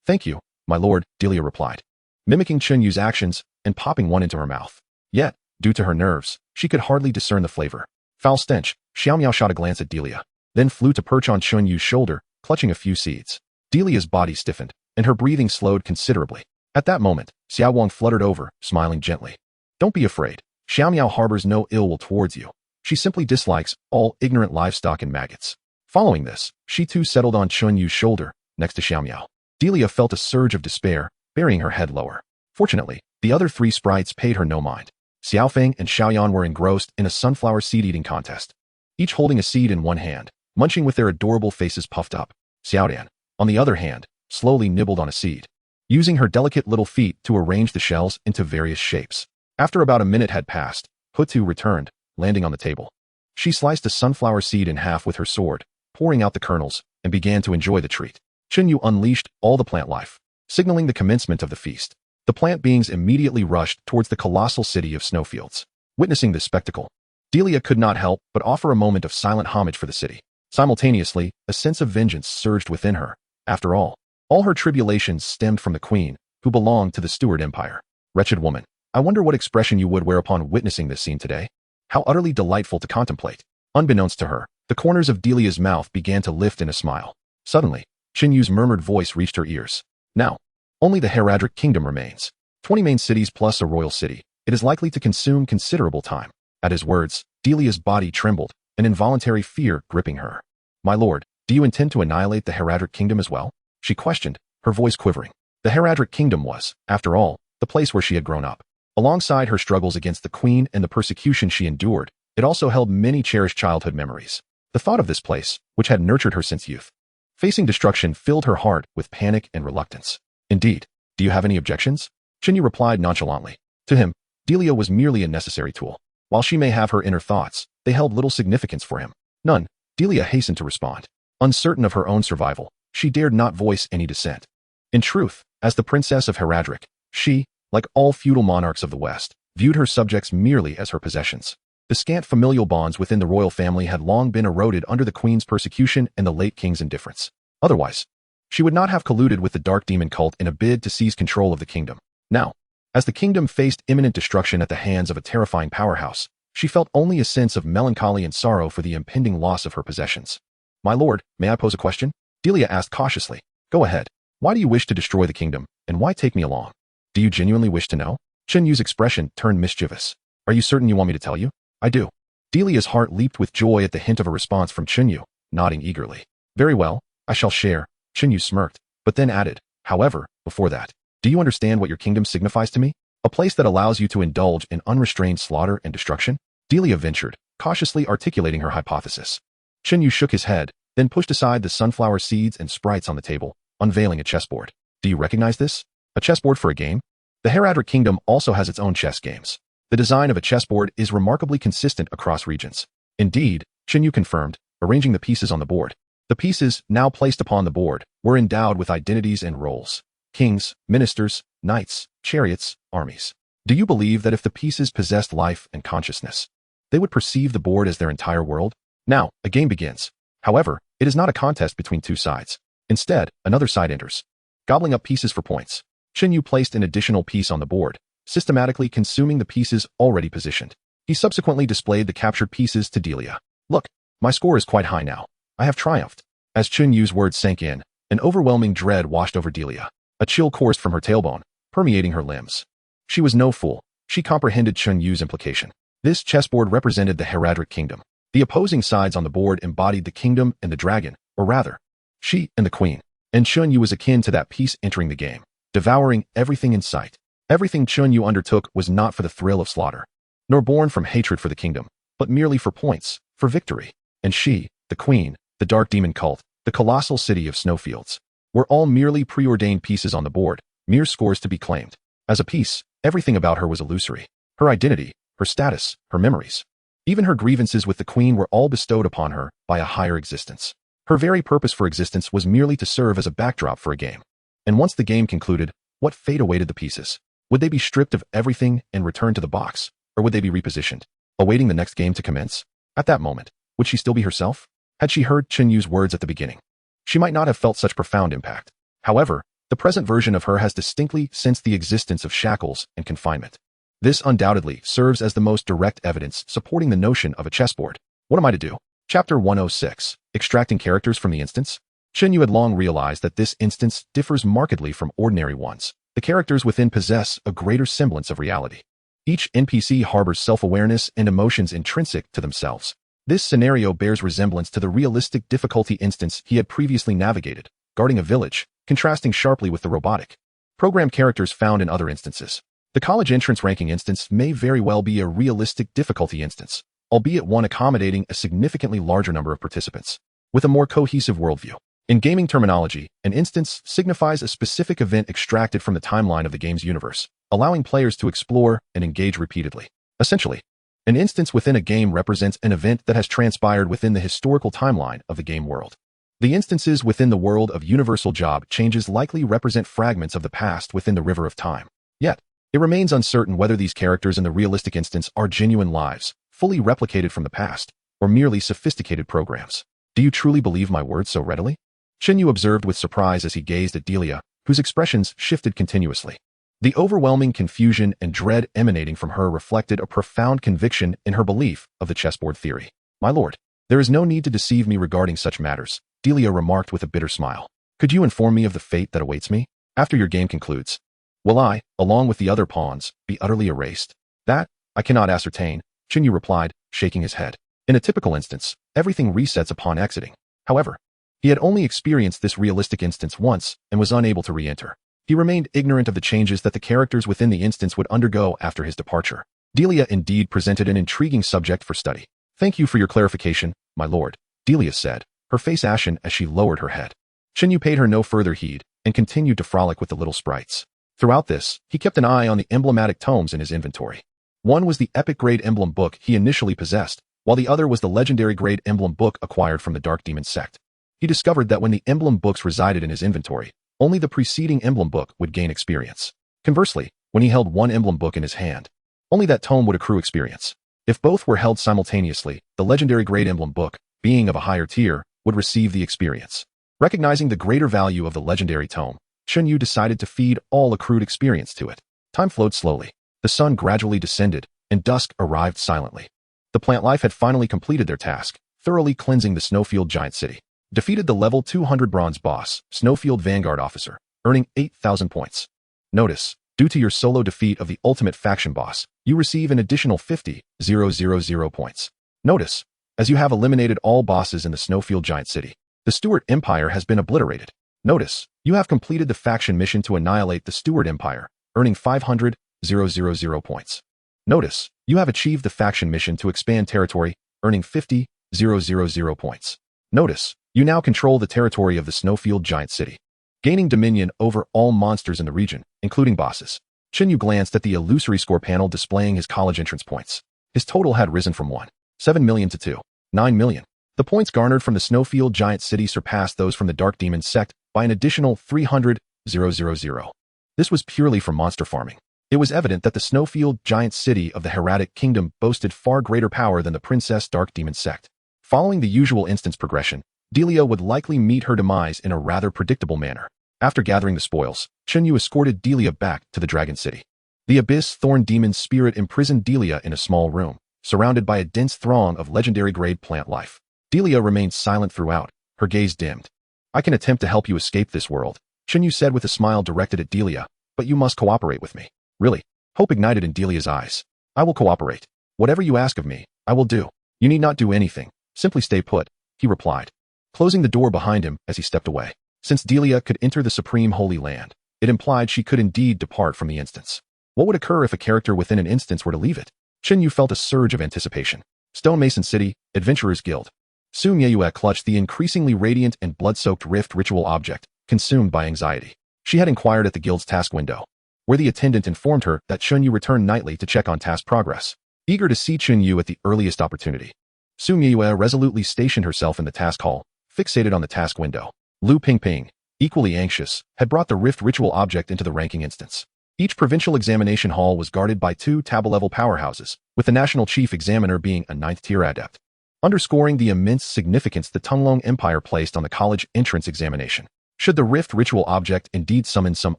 Thank you, my lord, Delia replied, mimicking Chen Yu's actions and popping one into her mouth. Yet, due to her nerves, she could hardly discern the flavor. Foul stench. Xiao Miao shot a glance at Delia, then flew to perch on Chen Yu's shoulder, clutching a few seeds. Delia's body stiffened, and her breathing slowed considerably. At that moment, Xiao Wang fluttered over, smiling gently. Don't be afraid. Xiao Miao harbors no ill will towards you. She simply dislikes all ignorant livestock and maggots. Following this, she too settled on Chen Yu's shoulder, next to Xiao Miao. Delia felt a surge of despair, burying her head lower. Fortunately, the other 3 sprites paid her no mind. Xiaofeng and Xiaoyan were engrossed in a sunflower seed-eating contest, each holding a seed in one hand, munching with their adorable faces puffed up. Xiaodan, on the other hand, slowly nibbled on a seed, using her delicate little feet to arrange the shells into various shapes. After about a minute had passed, Hutu returned, landing on the table. She sliced a sunflower seed in half with her sword, pouring out the kernels, and began to enjoy the treat. Chen Yu unleashed all the plant life, signaling the commencement of the feast. The plant beings immediately rushed towards the colossal city of snowfields. Witnessing this spectacle, Delia could not help but offer a moment of silent homage for the city. Simultaneously, a sense of vengeance surged within her. After all her tribulations stemmed from the queen, who belonged to the Stewart Empire. Wretched woman, I wonder what expression you would wear upon witnessing this scene today. How utterly delightful to contemplate. Unbeknownst to her, the corners of Delia's mouth began to lift in a smile. Suddenly, Chen Yu's murmured voice reached her ears. Now, only the Heraldric Kingdom remains. 20 main cities plus a royal city. It is likely to consume considerable time. At his words, Delia's body trembled, an involuntary fear gripping her. My lord, do you intend to annihilate the Heraldric Kingdom as well? She questioned, her voice quivering. The Heraldric Kingdom was, after all, the place where she had grown up. Alongside her struggles against the queen and the persecution she endured, it also held many cherished childhood memories. The thought of this place, which had nurtured her since youth, facing destruction filled her heart with panic and reluctance. Indeed, do you have any objections? Chen Yu replied nonchalantly. To him, Delia was merely a necessary tool. While she may have her inner thoughts, they held little significance for him. None, Delia hastened to respond. Uncertain of her own survival, she dared not voice any dissent. In truth, as the princess of Heraldric, she, like all feudal monarchs of the West, viewed her subjects merely as her possessions. The scant familial bonds within the royal family had long been eroded under the queen's persecution and the late king's indifference. Otherwise, She would not have colluded with the dark demon cult in a bid to seize control of the kingdom. Now, as the kingdom faced imminent destruction at the hands of a terrifying powerhouse, she felt only a sense of melancholy and sorrow for the impending loss of her possessions. My lord, may I pose a question? Delia asked cautiously. Go ahead. Why do you wish to destroy the kingdom, and why take me along? Do you genuinely wish to know? Chen Yu's expression turned mischievous. Are you certain you want me to tell you? I do. Delia's heart leaped with joy at the hint of a response from Chen Yu, nodding eagerly. Very well, I shall share. Chen Yu smirked, but then added, however, before that, do you understand what your kingdom signifies to me? A place that allows you to indulge in unrestrained slaughter and destruction? Delia ventured, cautiously articulating her hypothesis. Chen Yu shook his head, then pushed aside the sunflower seeds and sprites on the table, unveiling a chessboard. Do you recognize this? A chessboard for a game? The Heradric Kingdom also has its own chess games. The design of a chessboard is remarkably consistent across regions. Indeed, Chen Yu confirmed, arranging the pieces on the board. The pieces, now placed upon the board, were endowed with identities and roles. Kings, ministers, knights, chariots, armies. Do you believe that if the pieces possessed life and consciousness, they would perceive the board as their entire world? Now, a game begins. However, it is not a contest between two sides. Instead, another side enters, gobbling up pieces for points. Chen Yu placed an additional piece on the board, systematically consuming the pieces already positioned. He subsequently displayed the captured pieces to Delia. Look, my score is quite high now. I have triumphed. As Chen Yu's words sank in, an overwhelming dread washed over Delia. A chill coursed from her tailbone, permeating her limbs. She was no fool. She comprehended Chen Yu's implication. This chessboard represented the Heradric Kingdom. The opposing sides on the board embodied the kingdom and the dragon, or rather, she and the queen. And Chen Yu was akin to that piece entering the game, devouring everything in sight. Everything Chen Yu undertook was not for the thrill of slaughter, nor born from hatred for the kingdom, but merely for points, for victory. And she, the queen, the dark demon cult, the colossal city of snowfields, were all merely preordained pieces on the board, mere scores to be claimed. As a piece, everything about her was illusory. Her identity, her status, her memories. Even her grievances with the queen were all bestowed upon her by a higher existence. Her very purpose for existence was merely to serve as a backdrop for a game. And once the game concluded, what fate awaited the pieces? Would they be stripped of everything and returned to the box, or would they be repositioned, awaiting the next game to commence? At that moment, would she still be herself? Had she heard Chen Yu's words at the beginning, she might not have felt such profound impact. However, the present version of her has distinctly sensed the existence of shackles and confinement. This undoubtedly serves as the most direct evidence supporting the notion of a chessboard. What am I to do? Chapter 106, Extracting Characters from the Instance. Chen Yu had long realized that this instance differs markedly from ordinary ones. The characters within possess a greater semblance of reality. Each NPC harbors self-awareness and emotions intrinsic to themselves. This scenario bears resemblance to the realistic difficulty instance he had previously navigated, guarding a village, contrasting sharply with the robotic, programmed characters found in other instances. The college entrance ranking instance may very well be a realistic difficulty instance, albeit one accommodating a significantly larger number of participants, with a more cohesive worldview. In gaming terminology, an instance signifies a specific event extracted from the timeline of the game's universe, allowing players to explore and engage repeatedly. Essentially, an instance within a game represents an event that has transpired within the historical timeline of the game world. The instances within the world of universal job changes likely represent fragments of the past within the river of time. Yet, it remains uncertain whether these characters in the realistic instance are genuine lives, fully replicated from the past, or merely sophisticated programs. Do you truly believe my words so readily? Chen Yu observed with surprise as he gazed at Delia, whose expressions shifted continuously. The overwhelming confusion and dread emanating from her reflected a profound conviction in her belief of the chessboard theory. My lord, there is no need to deceive me regarding such matters, Delia remarked with a bitter smile. Could you inform me of the fate that awaits me? After your game concludes, will I, along with the other pawns, be utterly erased? That, I cannot ascertain, Chen Yu replied, shaking his head. In a typical instance, everything resets upon exiting. However, he had only experienced this realistic instance once and was unable to re-enter. He remained ignorant of the changes that the characters within the instance would undergo after his departure. Delia indeed presented an intriguing subject for study. Thank you for your clarification, my lord, Delia said, her face ashen as she lowered her head. Chen Yu paid her no further heed and continued to frolic with the little sprites. Throughout this, he kept an eye on the emblematic tomes in his inventory. One was the epic-grade emblem book he initially possessed, while the other was the legendary-grade emblem book acquired from the Dark Demon sect. He discovered that when the emblem books resided in his inventory, only the preceding emblem book would gain experience. Conversely, when he held one emblem book in his hand, only that tome would accrue experience. If both were held simultaneously, the legendary grade emblem book, being of a higher tier, would receive the experience. Recognizing the greater value of the legendary tome, Chen Yu decided to feed all accrued experience to it. Time flowed slowly. The sun gradually descended, and dusk arrived silently. The plant life had finally completed their task, thoroughly cleansing the Snowfield giant city. Defeated the level 200 bronze boss, Snowfield Vanguard Officer, earning 8,000 points. Notice, due to your solo defeat of the ultimate faction boss, you receive an additional 50,000 points. Notice, as you have eliminated all bosses in the Snowfield giant city, the Stewart Empire has been obliterated. Notice, you have completed the faction mission to annihilate the Stewart Empire, earning 500,000 points. Notice, you have achieved the faction mission to expand territory, earning 50,000 points. Notice, you now control the territory of the Snowfield giant city, gaining dominion over all monsters in the region, including bosses. Chen Yu glanced at the illusory score panel displaying his college entrance points. His total had risen from 1.7 million to 2.9 million. The points garnered from the Snowfield giant city surpassed those from the Dark Demon sect by an additional 300,000. This was purely from monster farming. It was evident that the Snowfield giant city of the Heradic Kingdom boasted far greater power than the Princess Dark Demon sect. Following the usual instance progression, Delia would likely meet her demise in a rather predictable manner. After gathering the spoils, Chen Yu escorted Delia back to the Dragon City. The Abyss Thorn Demon's spirit imprisoned Delia in a small room, surrounded by a dense throng of legendary-grade plant life. Delia remained silent throughout, her gaze dimmed. I can attempt to help you escape this world, Chen Yu said with a smile directed at Delia, but you must cooperate with me. Really? Hope ignited in Delia's eyes. I will cooperate. Whatever you ask of me, I will do. You need not do anything. Simply stay put, he replied, closing the door behind him as he stepped away. Since Delia could enter the Supreme Holy Land, it implied she could indeed depart from the instance. What would occur if a character within an instance were to leave it? Chen Yu felt a surge of anticipation. Stonemason City, Adventurers Guild. Su Mieyue clutched the increasingly radiant and blood-soaked rift ritual object, consumed by anxiety. She had inquired at the guild's task window, where the attendant informed her that Chen Yu returned nightly to check on task progress. Eager to see Chen Yu at the earliest opportunity, Su Mieyue resolutely stationed herself in the task hall, fixated on the task window. Lu Pingping, equally anxious, had brought the rift ritual object into the ranking instance. Each provincial examination hall was guarded by 2 table-level powerhouses, with the national chief examiner being a 9th-tier adept, underscoring the immense significance the Tunglong Empire placed on the college entrance examination. Should the rift ritual object indeed summon some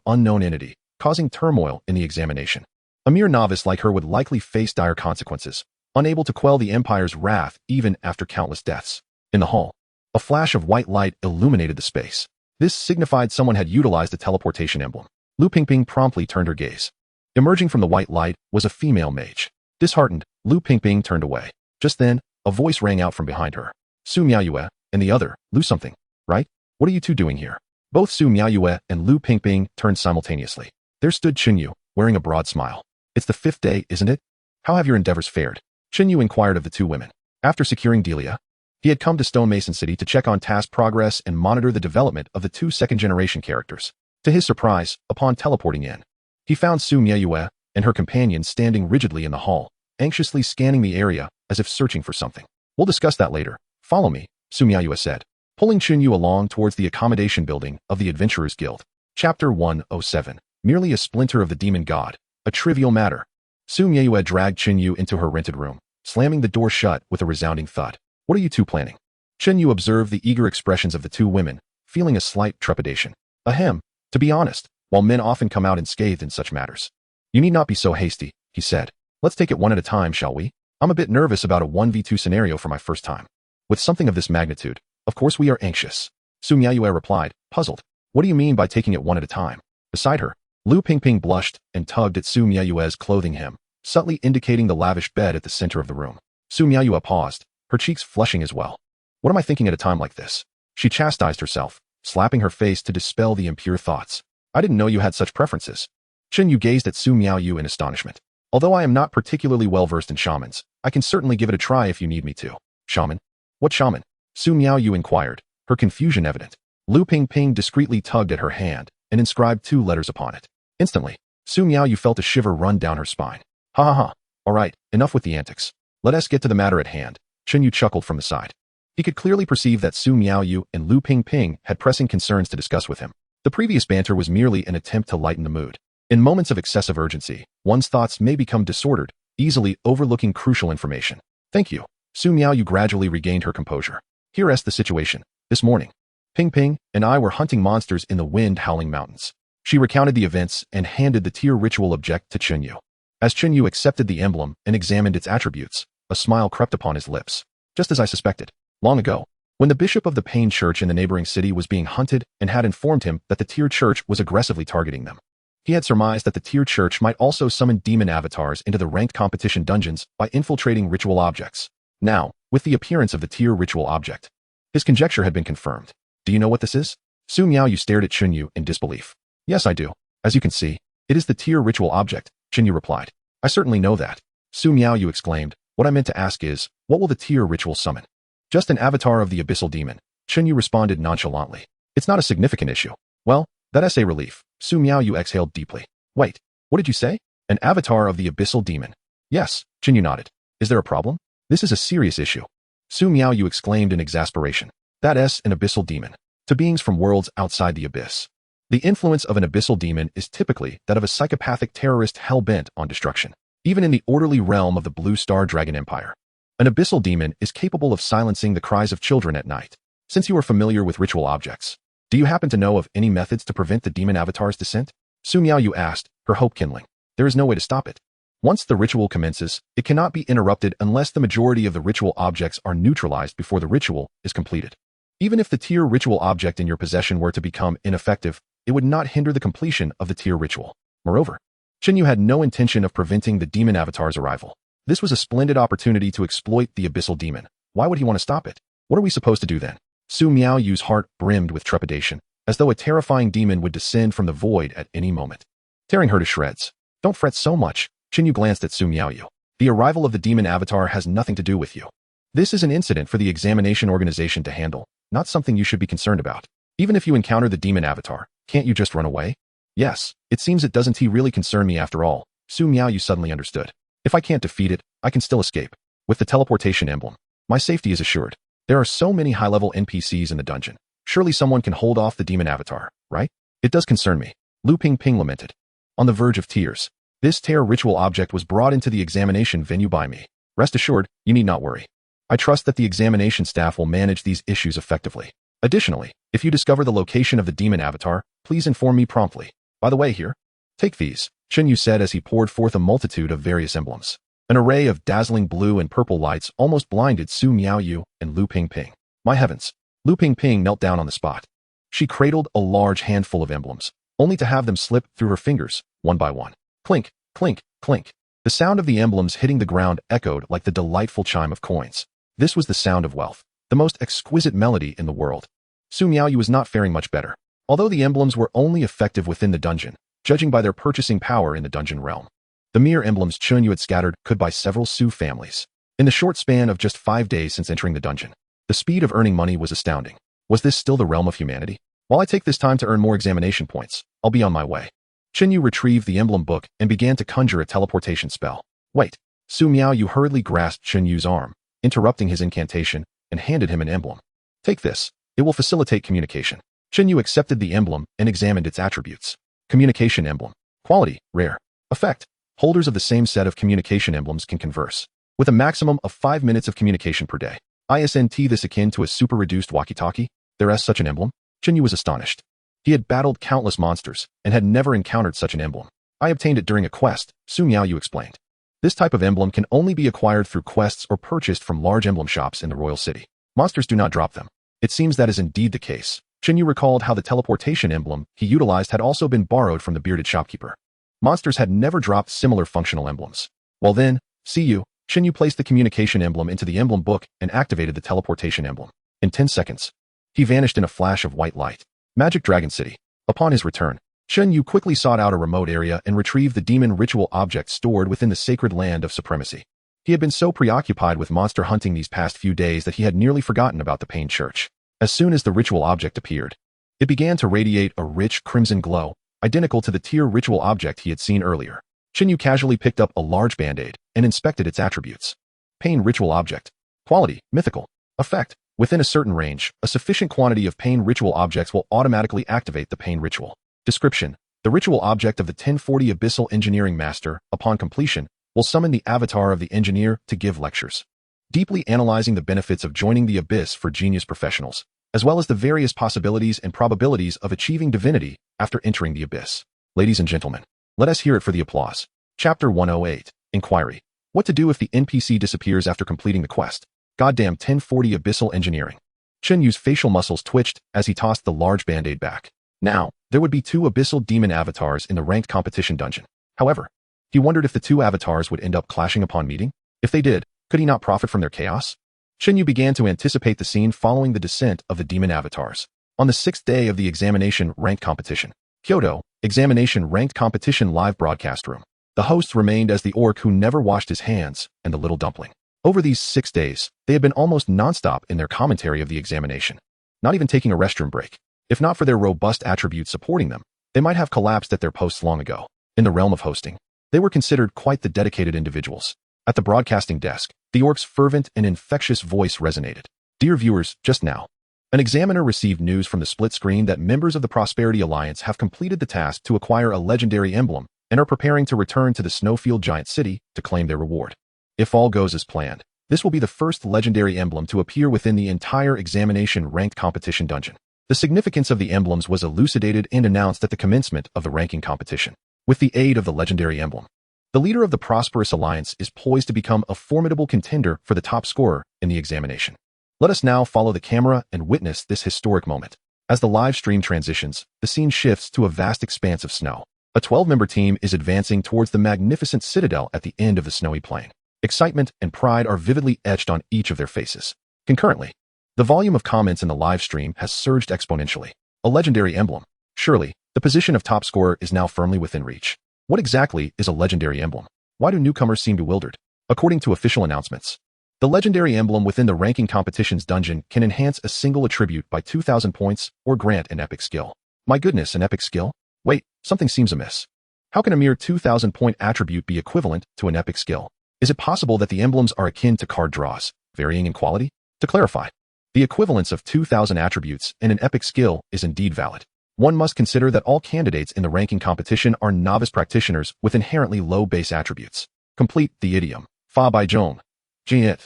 unknown entity, causing turmoil in the examination, a mere novice like her would likely face dire consequences, unable to quell the Empire's wrath even after countless deaths. In the hall, a flash of white light illuminated the space. This signified someone had utilized the teleportation emblem. Lu Pingping promptly turned her gaze. Emerging from the white light was a female mage. Disheartened, Lu Pingping turned away. Just then, a voice rang out from behind her. Su Mieyue, and the other, Lu something, right? What are you two doing here? Both Su Mieyue and Lu Pingping turned simultaneously. There stood Chen Yu, wearing a broad smile. It's the 5th day, isn't it? How have your endeavors fared? Chen Yu inquired of the 2 women. After securing Delia, he had come to Stonemason City to check on task progress and monitor the development of the 2 second-generation characters. To his surprise, upon teleporting in, he found Su Mieyue and her companion standing rigidly in the hall, anxiously scanning the area as if searching for something. We'll discuss that later. Follow me, Su Mieyue said, pulling Chen Yu along towards the accommodation building of the Adventurers Guild. Chapter 107. Merely a splinter of the demon god. A trivial matter. Su Mieyue dragged Chen Yu into her rented room, slamming the door shut with a resounding thud. What are you two planning? Chen Yu observed the eager expressions of the 2 women, feeling a slight trepidation. Ahem. To be honest, while men often come out unscathed in such matters. You need not be so hasty, he said. Let's take it one at a time, shall we? I'm a bit nervous about a 1v2 scenario for my first time. With something of this magnitude, of course we are anxious. Su Mieyue replied, puzzled. What do you mean by taking it one at a time? Beside her, Lu Pingping blushed and tugged at Su Mieyue's clothing hem, subtly indicating the lavish bed at the center of the room. Su Mieyue paused, her cheeks flushing as well. What am I thinking at a time like this? She chastised herself, slapping her face to dispel the impure thoughts. I didn't know you had such preferences. Chen Yu gazed at Su Mieyue in astonishment. Although I am not particularly well-versed in shamans, I can certainly give it a try if you need me to. Shaman? What shaman? Su Mieyue inquired, her confusion evident. Lu Pingping discreetly tugged at her hand and inscribed 2 letters upon it. Instantly, Su Mieyue felt a shiver run down her spine. Ha ha ha. All right, enough with the antics. Let us get to the matter at hand. Chen Yu chuckled from the side. He could clearly perceive that Su Mieyue and Lu Pingping had pressing concerns to discuss with him. The previous banter was merely an attempt to lighten the mood. In moments of excessive urgency, one's thoughts may become disordered, easily overlooking crucial information. Thank you. Su Mieyue gradually regained her composure. Here is the situation. This morning, Ping Ping and I were hunting monsters in the wind-howling mountains. She recounted the events and handed the tier ritual object to Chen Yu. As Chen Yu accepted the emblem and examined its attributes, a smile crept upon his lips. Just as I suspected. Long ago, when the bishop of the Pain Church in the neighboring city was being hunted and had informed him that the tier church was aggressively targeting them, he had surmised that the tier church might also summon demon avatars into the ranked competition dungeons by infiltrating ritual objects. Now, with the appearance of the tier ritual object, his conjecture had been confirmed. Do you know what this is? Su Miaoyu stared at Chen Yu in disbelief. Yes, I do. As you can see, it is the tier ritual object, Chen Yu replied. I certainly know that. Su Miaoyu exclaimed. What I meant to ask is, what will the tier ritual summon? Just an avatar of the abyssal demon, Chen Yu responded nonchalantly. It's not a significant issue. Well, that's a relief. Su Miaoyu exhaled deeply. Wait, what did you say? An avatar of the abyssal demon? Yes, Chen Yu nodded. Is there a problem? This is a serious issue. Su Miaoyu exclaimed in exasperation. That's an abyssal demon. To beings from worlds outside the abyss. The influence of an abyssal demon is typically that of a psychopathic terrorist hell-bent on destruction. Even in the orderly realm of the Blue Star Dragon Empire, an abyssal demon is capable of silencing the cries of children at night. Since you are familiar with ritual objects, do you happen to know of any methods to prevent the demon avatar's descent? Su Miaoyu asked, her hope kindling. There is no way to stop it. Once the ritual commences, it cannot be interrupted unless the majority of the ritual objects are neutralized before the ritual is completed. Even if the tier ritual object in your possession were to become ineffective, it would not hinder the completion of the tier ritual. Moreover, Chen Yu had no intention of preventing the demon avatar's arrival. This was a splendid opportunity to exploit the abyssal demon. Why would he want to stop it? What are we supposed to do then? Su Miaoyu's heart brimmed with trepidation, as though a terrifying demon would descend from the void at any moment, tearing her to shreds. Don't fret so much. Chen Yu glanced at Su Miaoyu. The arrival of the demon avatar has nothing to do with you. This is an incident for the examination organization to handle, not something you should be concerned about. Even if you encounter the demon avatar, can't you just run away? Yes, it seems it doesn't really concern me after all. Su Miaoyu suddenly understood. If I can't defeat it, I can still escape. With the teleportation emblem, my safety is assured. There are so many high-level NPCs in the dungeon. Surely someone can hold off the demon avatar, right? It does concern me. Lu Ping Ping lamented. On the verge of tears, this terror ritual object was brought into the examination venue by me. Rest assured, you need not worry. I trust that the examination staff will manage these issues effectively. Additionally, if you discover the location of the demon avatar, please inform me promptly. By the way here, take these, Chen Yu said as he poured forth a multitude of various emblems. An array of dazzling blue and purple lights almost blinded Su Miaoyu and Lu Ping Ping. My heavens! Lu Ping Ping knelt down on the spot. She cradled a large handful of emblems, only to have them slip through her fingers, one by one. Clink, clink, clink. The sound of the emblems hitting the ground echoed like the delightful chime of coins. This was the sound of wealth, the most exquisite melody in the world. Su Miaoyu was not faring much better. Although the emblems were only effective within the dungeon, judging by their purchasing power in the dungeon realm, the mere emblems Chen Yu had scattered could buy several Su families. In the short span of just 5 days since entering the dungeon, the speed of earning money was astounding. Was this still the realm of humanity? While I take this time to earn more examination points, I'll be on my way. Chen Yu retrieved the emblem book and began to conjure a teleportation spell. Wait. Su Miaoyu hurriedly grasped Chen Yu's arm, interrupting his incantation, and handed him an emblem. Take this. It will facilitate communication. Chen Yu accepted the emblem and examined its attributes. Communication emblem. Quality, rare. Effect. Holders of the same set of communication emblems can converse, with a maximum of 5 minutes of communication per day. Isn't this akin to a super-reduced walkie-talkie? There is such an emblem? Chen Yu was astonished. He had battled countless monsters and had never encountered such an emblem. I obtained it during a quest, Su Miaoyu explained. This type of emblem can only be acquired through quests or purchased from large emblem shops in the royal city. Monsters do not drop them. It seems that is indeed the case. Chen Yu recalled how the teleportation emblem he utilized had also been borrowed from the bearded shopkeeper. Monsters had never dropped similar functional emblems. Well then, see you. Chen Yu placed the communication emblem into the emblem book and activated the teleportation emblem. In 10 seconds, he vanished in a flash of white light. Magic Dragon City. Upon his return, Chen Yu quickly sought out a remote area and retrieved the demon ritual object stored within the sacred land of supremacy. He had been so preoccupied with monster hunting these past few days that he had nearly forgotten about the Pain Church. As soon as the ritual object appeared, it began to radiate a rich crimson glow, identical to the tier ritual object he had seen earlier. Chen Yu casually picked up a large band-aid and inspected its attributes. Pain ritual object. Quality, mythical. Effect. Within a certain range, a sufficient quantity of pain ritual objects will automatically activate the pain ritual. Description. The ritual object of the 1040 Abyssal Engineering Master, upon completion, will summon the avatar of the engineer to give lectures, deeply analyzing the benefits of joining the Abyss for genius professionals. as well as the various possibilities and probabilities of achieving divinity after entering the abyss. Ladies and gentlemen, let us hear it for the applause. Chapter 108, Inquiry. What to do if the NPC disappears after completing the quest. Goddamn 1040 Abyssal Engineering. Chen Yu's facial muscles twitched as he tossed the large band-aid back. Now, there would be 2 abyssal demon avatars in the ranked competition dungeon. However, he wondered if the 2 avatars would end up clashing upon meeting. If they did, could he not profit from their chaos? Chen Yu began to anticipate the scene following the descent of the demon avatars. On the 6th day of the examination ranked competition, Kyoto, examination ranked competition live broadcast room. The hosts remained as the orc who never washed his hands and the little dumpling. Over these 6 days, they had been almost nonstop in their commentary of the examination, not even taking a restroom break. If not for their robust attributes supporting them, they might have collapsed at their posts long ago. In the realm of hosting, they were considered quite the dedicated individuals. At the broadcasting desk, the orc's fervent and infectious voice resonated. Dear viewers, just now, an examiner received news from the split screen that members of the Prosperity Alliance have completed the task to acquire a legendary emblem and are preparing to return to the Snowfield Giant City to claim their reward. If all goes as planned, this will be the first legendary emblem to appear within the entire examination ranked competition dungeon. The significance of the emblems was elucidated and announced at the commencement of the ranking competition. With the aid of the legendary emblem, the leader of the Prosperous Alliance is poised to become a formidable contender for the top scorer in the examination. Let us now follow the camera and witness this historic moment. As the live stream transitions, the scene shifts to a vast expanse of snow. A 12-member team is advancing towards the magnificent citadel at the end of the snowy plain. Excitement and pride are vividly etched on each of their faces. Concurrently, the volume of comments in the live stream has surged exponentially. A legendary emblem. Surely, the position of top scorer is now firmly within reach. What exactly is a legendary emblem? Why do newcomers seem bewildered? According to official announcements, the legendary emblem within the ranking competitions dungeon can enhance a single attribute by 2,000 points or grant an epic skill. My goodness, an epic skill? Wait, something seems amiss. How can a mere 2,000 point attribute be equivalent to an epic skill? Is it possible that the emblems are akin to card draws, varying in quality? To clarify, the equivalence of 2,000 attributes and an epic skill is indeed valid. One must consider that all candidates in the ranking competition are novice practitioners with inherently low base attributes. Complete the idiom. Fa bai zhong. Jiet.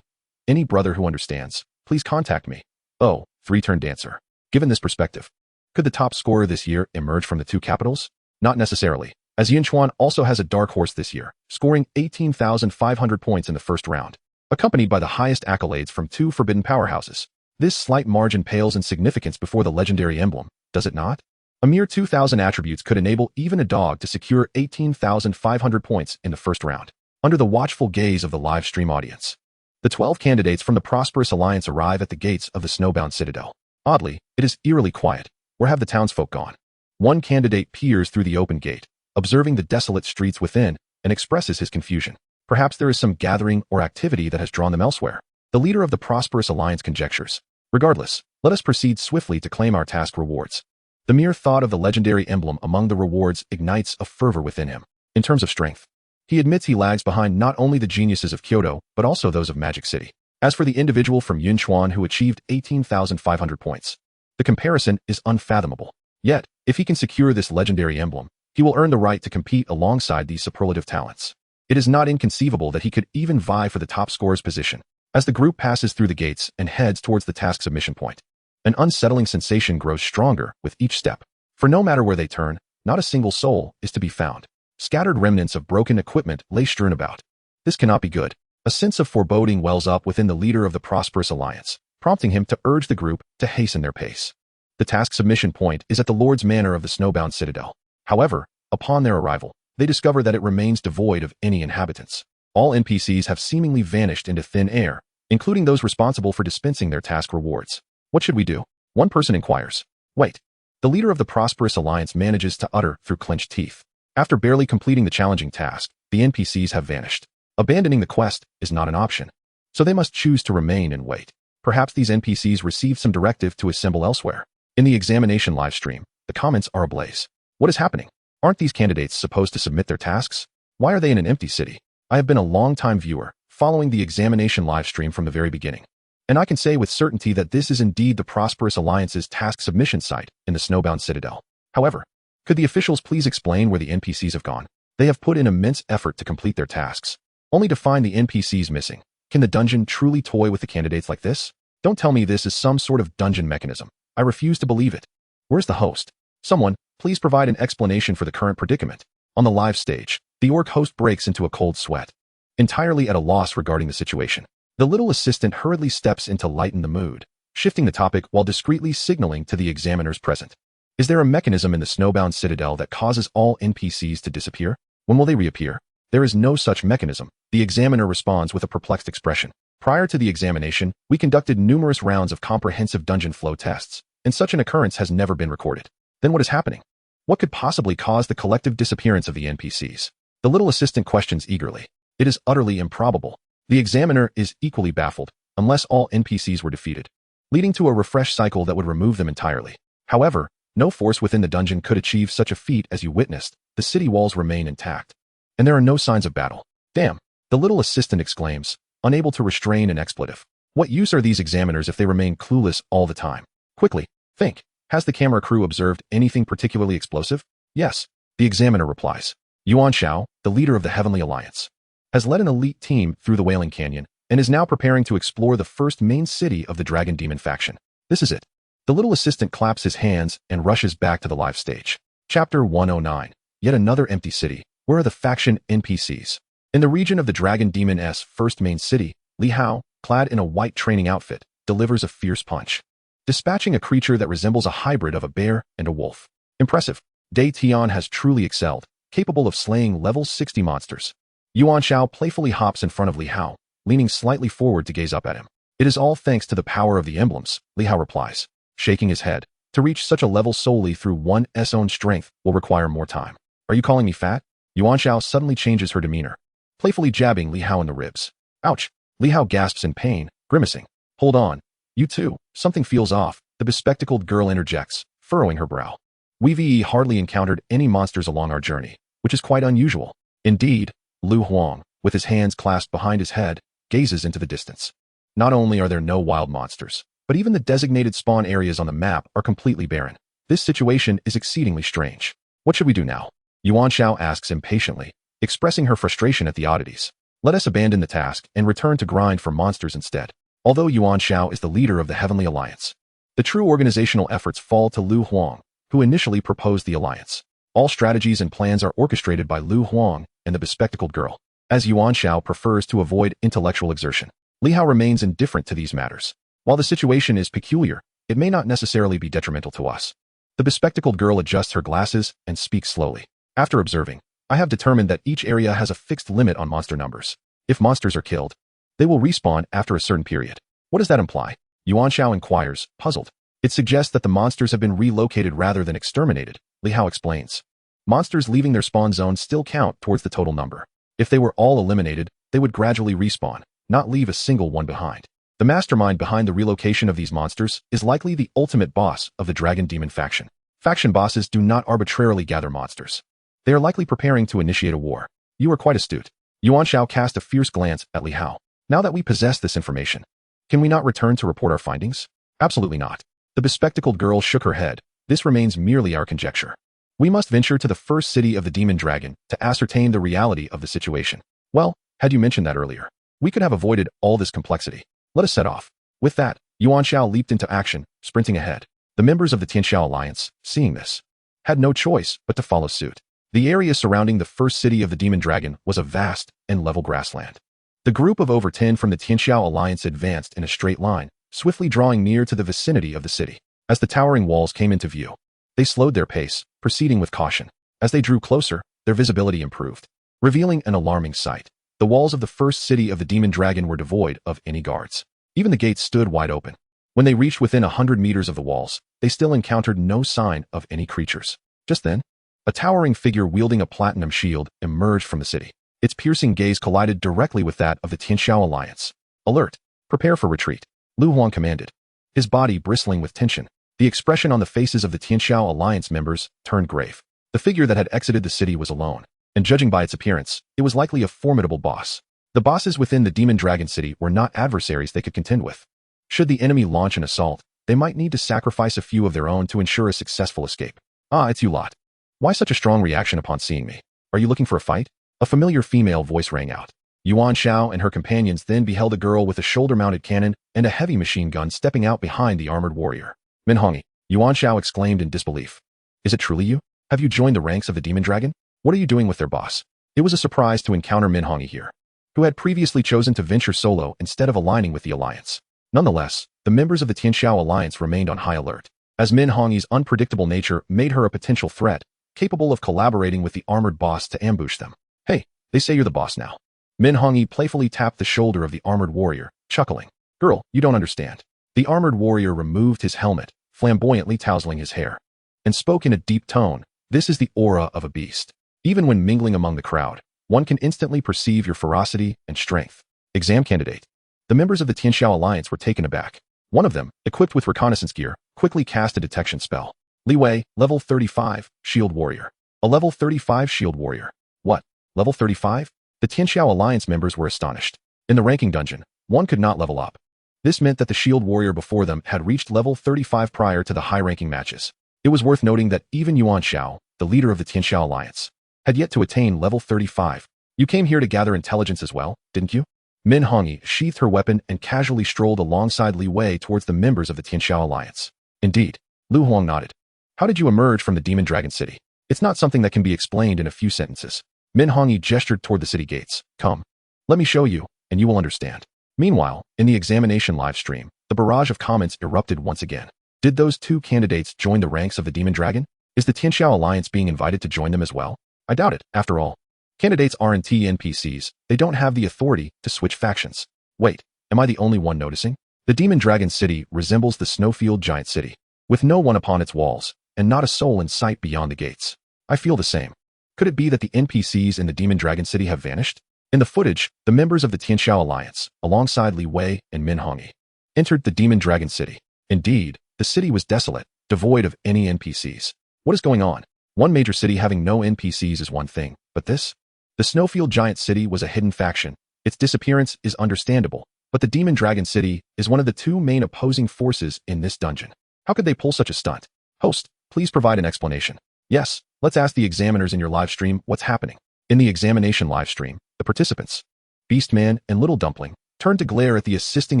Any brother who understands, please contact me. Oh, 3-turn dancer. Given this perspective, could the top scorer this year emerge from the 2 capitals? Not necessarily, as Yinchuan also has a dark horse this year, scoring 18,500 points in the first round, accompanied by the highest accolades from 2 forbidden powerhouses. This slight margin pales in significance before the legendary emblem, does it not? A mere 2,000 attributes could enable even a dog to secure 18,500 points in the first round. Under the watchful gaze of the live stream audience, the 12 candidates from the Prosperous Alliance arrive at the gates of the snowbound citadel. Oddly, it is eerily quiet. Where have the townsfolk gone? One candidate peers through the open gate, observing the desolate streets within, and expresses his confusion. Perhaps there is some gathering or activity that has drawn them elsewhere. The leader of the Prosperous Alliance conjectures. Regardless, let us proceed swiftly to claim our task rewards. The mere thought of the legendary emblem among the rewards ignites a fervor within him. In terms of strength, he admits he lags behind not only the geniuses of Kyoto, but also those of Magic City. As for the individual from Yunchuan who achieved 18,500 points, the comparison is unfathomable. Yet, if he can secure this legendary emblem, he will earn the right to compete alongside these superlative talents. It is not inconceivable that he could even vie for the top scorer's position. As the group passes through the gates and heads towards the task submission point, an unsettling sensation grows stronger with each step. For no matter where they turn, not a single soul is to be found. Scattered remnants of broken equipment lay strewn about. This cannot be good. A sense of foreboding wells up within the leader of the Prosperous Alliance, prompting him to urge the group to hasten their pace. The task submission point is at the Lord's Manor of the Snowbound Citadel. However, upon their arrival, they discover that it remains devoid of any inhabitants. All NPCs have seemingly vanished into thin air, including those responsible for dispensing their task rewards. What should we do? One person inquires. Wait. The leader of the Prosperous Alliance manages to utter through clenched teeth. After barely completing the challenging task, the NPCs have vanished. Abandoning the quest is not an option, so they must choose to remain and wait. Perhaps these NPCs received some directive to assemble elsewhere. In the examination livestream, the comments are ablaze. What is happening? Aren't these candidates supposed to submit their tasks? Why are they in an empty city? I have been a long-time viewer, following the examination livestream from the very beginning, and I can say with certainty that this is indeed the Prosperous Alliance's task submission site in the Snowbound Citadel. However, could the officials please explain where the NPCs have gone? They have put in immense effort to complete their tasks, only to find the NPCs missing. Can the dungeon truly toy with the candidates like this? Don't tell me this is some sort of dungeon mechanism. I refuse to believe it. Where's the host? Someone, please provide an explanation for the current predicament. On the live stage, the orc host breaks into a cold sweat. Entirely at a loss regarding the situation, the little assistant hurriedly steps in to lighten the mood, shifting the topic while discreetly signaling to the examiners present. Is there a mechanism in the snowbound citadel that causes all NPCs to disappear? When will they reappear? There is no such mechanism, the examiner responds with a perplexed expression. Prior to the examination, we conducted numerous rounds of comprehensive dungeon flow tests, and such an occurrence has never been recorded. Then what is happening? What could possibly cause the collective disappearance of the NPCs? The little assistant questions eagerly. It is utterly improbable. The examiner is equally baffled, unless all NPCs were defeated, leading to a refresh cycle that would remove them entirely. However, no force within the dungeon could achieve such a feat as you witnessed. The city walls remain intact, and there are no signs of battle. Damn, the little assistant exclaims, unable to restrain an expletive. What use are these examiners if they remain clueless all the time? Quickly, think. Has the camera crew observed anything particularly explosive? Yes, the examiner replies. Yuan Shao, the leader of the Heavenly Alliance, has led an elite team through the Wailing Canyon and is now preparing to explore the first main city of the Dragon Demon faction. This is it. The little assistant claps his hands and rushes back to the live stage. Chapter 109. Yet another empty city. Where are the faction NPCs? In the region of the Dragon Demon's first main city, Li Hao, clad in a white training outfit, delivers a fierce punch, dispatching a creature that resembles a hybrid of a bear and a wolf. Impressive. Dai Tian has truly excelled, capable of slaying level 60 monsters. Yuan Shao playfully hops in front of Li Hao, leaning slightly forward to gaze up at him. It is all thanks to the power of the emblems, Li Hao replies, shaking his head. To reach such a level solely through one's own strength will require more time. Are you calling me fat? Yuan Shao suddenly changes her demeanor, playfully jabbing Li Hao in the ribs. Ouch! Li Hao gasps in pain, grimacing. Hold on. You too. Something feels off, the bespectacled girl interjects, furrowing her brow. We've hardly encountered any monsters along our journey, which is quite unusual. Indeed, Lu Huang, with his hands clasped behind his head, gazes into the distance. Not only are there no wild monsters, but even the designated spawn areas on the map are completely barren. This situation is exceedingly strange. What should we do now? Yuan Shao asks impatiently, expressing her frustration at the oddities. Let us abandon the task and return to grind for monsters instead. Although Yuan Shao is the leader of the Heavenly Alliance, the true organizational efforts fall to Lu Huang, who initially proposed the alliance. All strategies and plans are orchestrated by Lu Huang and the bespectacled girl. As Yuan Shao prefers to avoid intellectual exertion, Li Hao remains indifferent to these matters. While the situation is peculiar, it may not necessarily be detrimental to us. The bespectacled girl adjusts her glasses and speaks slowly. After observing, I have determined that each area has a fixed limit on monster numbers. If monsters are killed, they will respawn after a certain period. What does that imply? Yuan Shao inquires, puzzled. It suggests that the monsters have been relocated rather than exterminated, Li Hao explains. Monsters leaving their spawn zone still count towards the total number. If they were all eliminated, they would gradually respawn, not leave a single one behind. The mastermind behind the relocation of these monsters is likely the ultimate boss of the Dragon Demon faction. Faction bosses do not arbitrarily gather monsters. They are likely preparing to initiate a war. You are quite astute. Yuan Shao cast a fierce glance at Li Hao. Now that we possess this information, can we not return to report our findings? Absolutely not. The bespectacled girl shook her head. This remains merely our conjecture. We must venture to the first city of the Demon Dragon to ascertain the reality of the situation. Well, had you mentioned that earlier, we could have avoided all this complexity. Let us set off. With that, Yuan Shao leaped into action, sprinting ahead. The members of the Tianxiao Alliance, seeing this, had no choice but to follow suit. The area surrounding the first city of the Demon Dragon was a vast and level grassland. The group of over 10 from the Tianxiao Alliance advanced in a straight line, swiftly drawing near to the vicinity of the city. As the towering walls came into view, they slowed their pace, proceeding with caution. As they drew closer, their visibility improved, revealing an alarming sight. The walls of the first city of the Demon Dragon were devoid of any guards. Even the gates stood wide open. When they reached within 100 meters of the walls, they still encountered no sign of any creatures. Just then, a towering figure wielding a platinum shield emerged from the city. Its piercing gaze collided directly with that of the Tianxiao Alliance. Alert! Prepare for retreat, Lu Huang commanded. His body bristling with tension, the expression on the faces of the Tianxiao Alliance members turned grave. The figure that had exited the city was alone, and judging by its appearance, it was likely a formidable boss. The bosses within the Demon Dragon City were not adversaries they could contend with. Should the enemy launch an assault, they might need to sacrifice a few of their own to ensure a successful escape. Ah, it's you lot. Why such a strong reaction upon seeing me? Are you looking for a fight? A familiar female voice rang out. Yuan Shao and her companions then beheld a girl with a shoulder-mounted cannon and a heavy machine gun stepping out behind the armored warrior. Minhongi, Yuan Shao exclaimed in disbelief. Is it truly you? Have you joined the ranks of the demon dragon? What are you doing with their boss? It was a surprise to encounter Minhongi here, who had previously chosen to venture solo instead of aligning with the alliance. Nonetheless, the members of the Tianxiao alliance remained on high alert, as Minhongi's unpredictable nature made her a potential threat, capable of collaborating with the armored boss to ambush them. Hey, they say you're the boss now. Minhongi playfully tapped the shoulder of the armored warrior, chuckling. Girl, you don't understand. The armored warrior removed his helmet, flamboyantly tousling his hair, and spoke in a deep tone. This is the aura of a beast. Even when mingling among the crowd, one can instantly perceive your ferocity and strength. Exam candidate. The members of the Tianxiao alliance were taken aback. One of them, equipped with reconnaissance gear, quickly cast a detection spell. Li Wei, level 35, shield warrior. A level 35 shield warrior. What? Level 35? The Tianxiao alliance members were astonished. In the ranking dungeon, one could not level up. This meant that the shield warrior before them had reached level 35 prior to the high-ranking matches. It was worth noting that even Yuan Shao, the leader of the Tianxiao alliance, had yet to attain level 35. You came here to gather intelligence as well, didn't you? Minhongi sheathed her weapon and casually strolled alongside Li Wei towards the members of the Tianxiao alliance. Indeed. Lu Huang nodded. How did you emerge from the Demon Dragon City? It's not something that can be explained in a few sentences. Minhongi gestured toward the city gates. Come. Let me show you, and you will understand. Meanwhile, in the examination livestream, the barrage of comments erupted once again. Did those two candidates join the ranks of the Demon Dragon? Is the Tianxiao alliance being invited to join them as well? I doubt it, after all. Candidates aren't NPCs, they don't have the authority to switch factions. Wait, am I the only one noticing? The Demon Dragon City resembles the snowfield giant city, with no one upon its walls, and not a soul in sight beyond the gates. I feel the same. Could it be that the NPCs in the Demon Dragon City have vanished? In the footage, the members of the Tianxiao alliance, alongside Li Wei and Minhongi, entered the Demon Dragon City. Indeed, the city was desolate, devoid of any NPCs. What is going on? One major city having no NPCs is one thing, but this? The Snowfield Giant City was a hidden faction. Its disappearance is understandable, but the Demon Dragon City is one of the two main opposing forces in this dungeon. How could they pull such a stunt? Host, please provide an explanation. Yes, let's ask the examiners in your live stream what's happening. In the examination live stream, the participants, Beastman and Little Dumpling, turned to glare at the assisting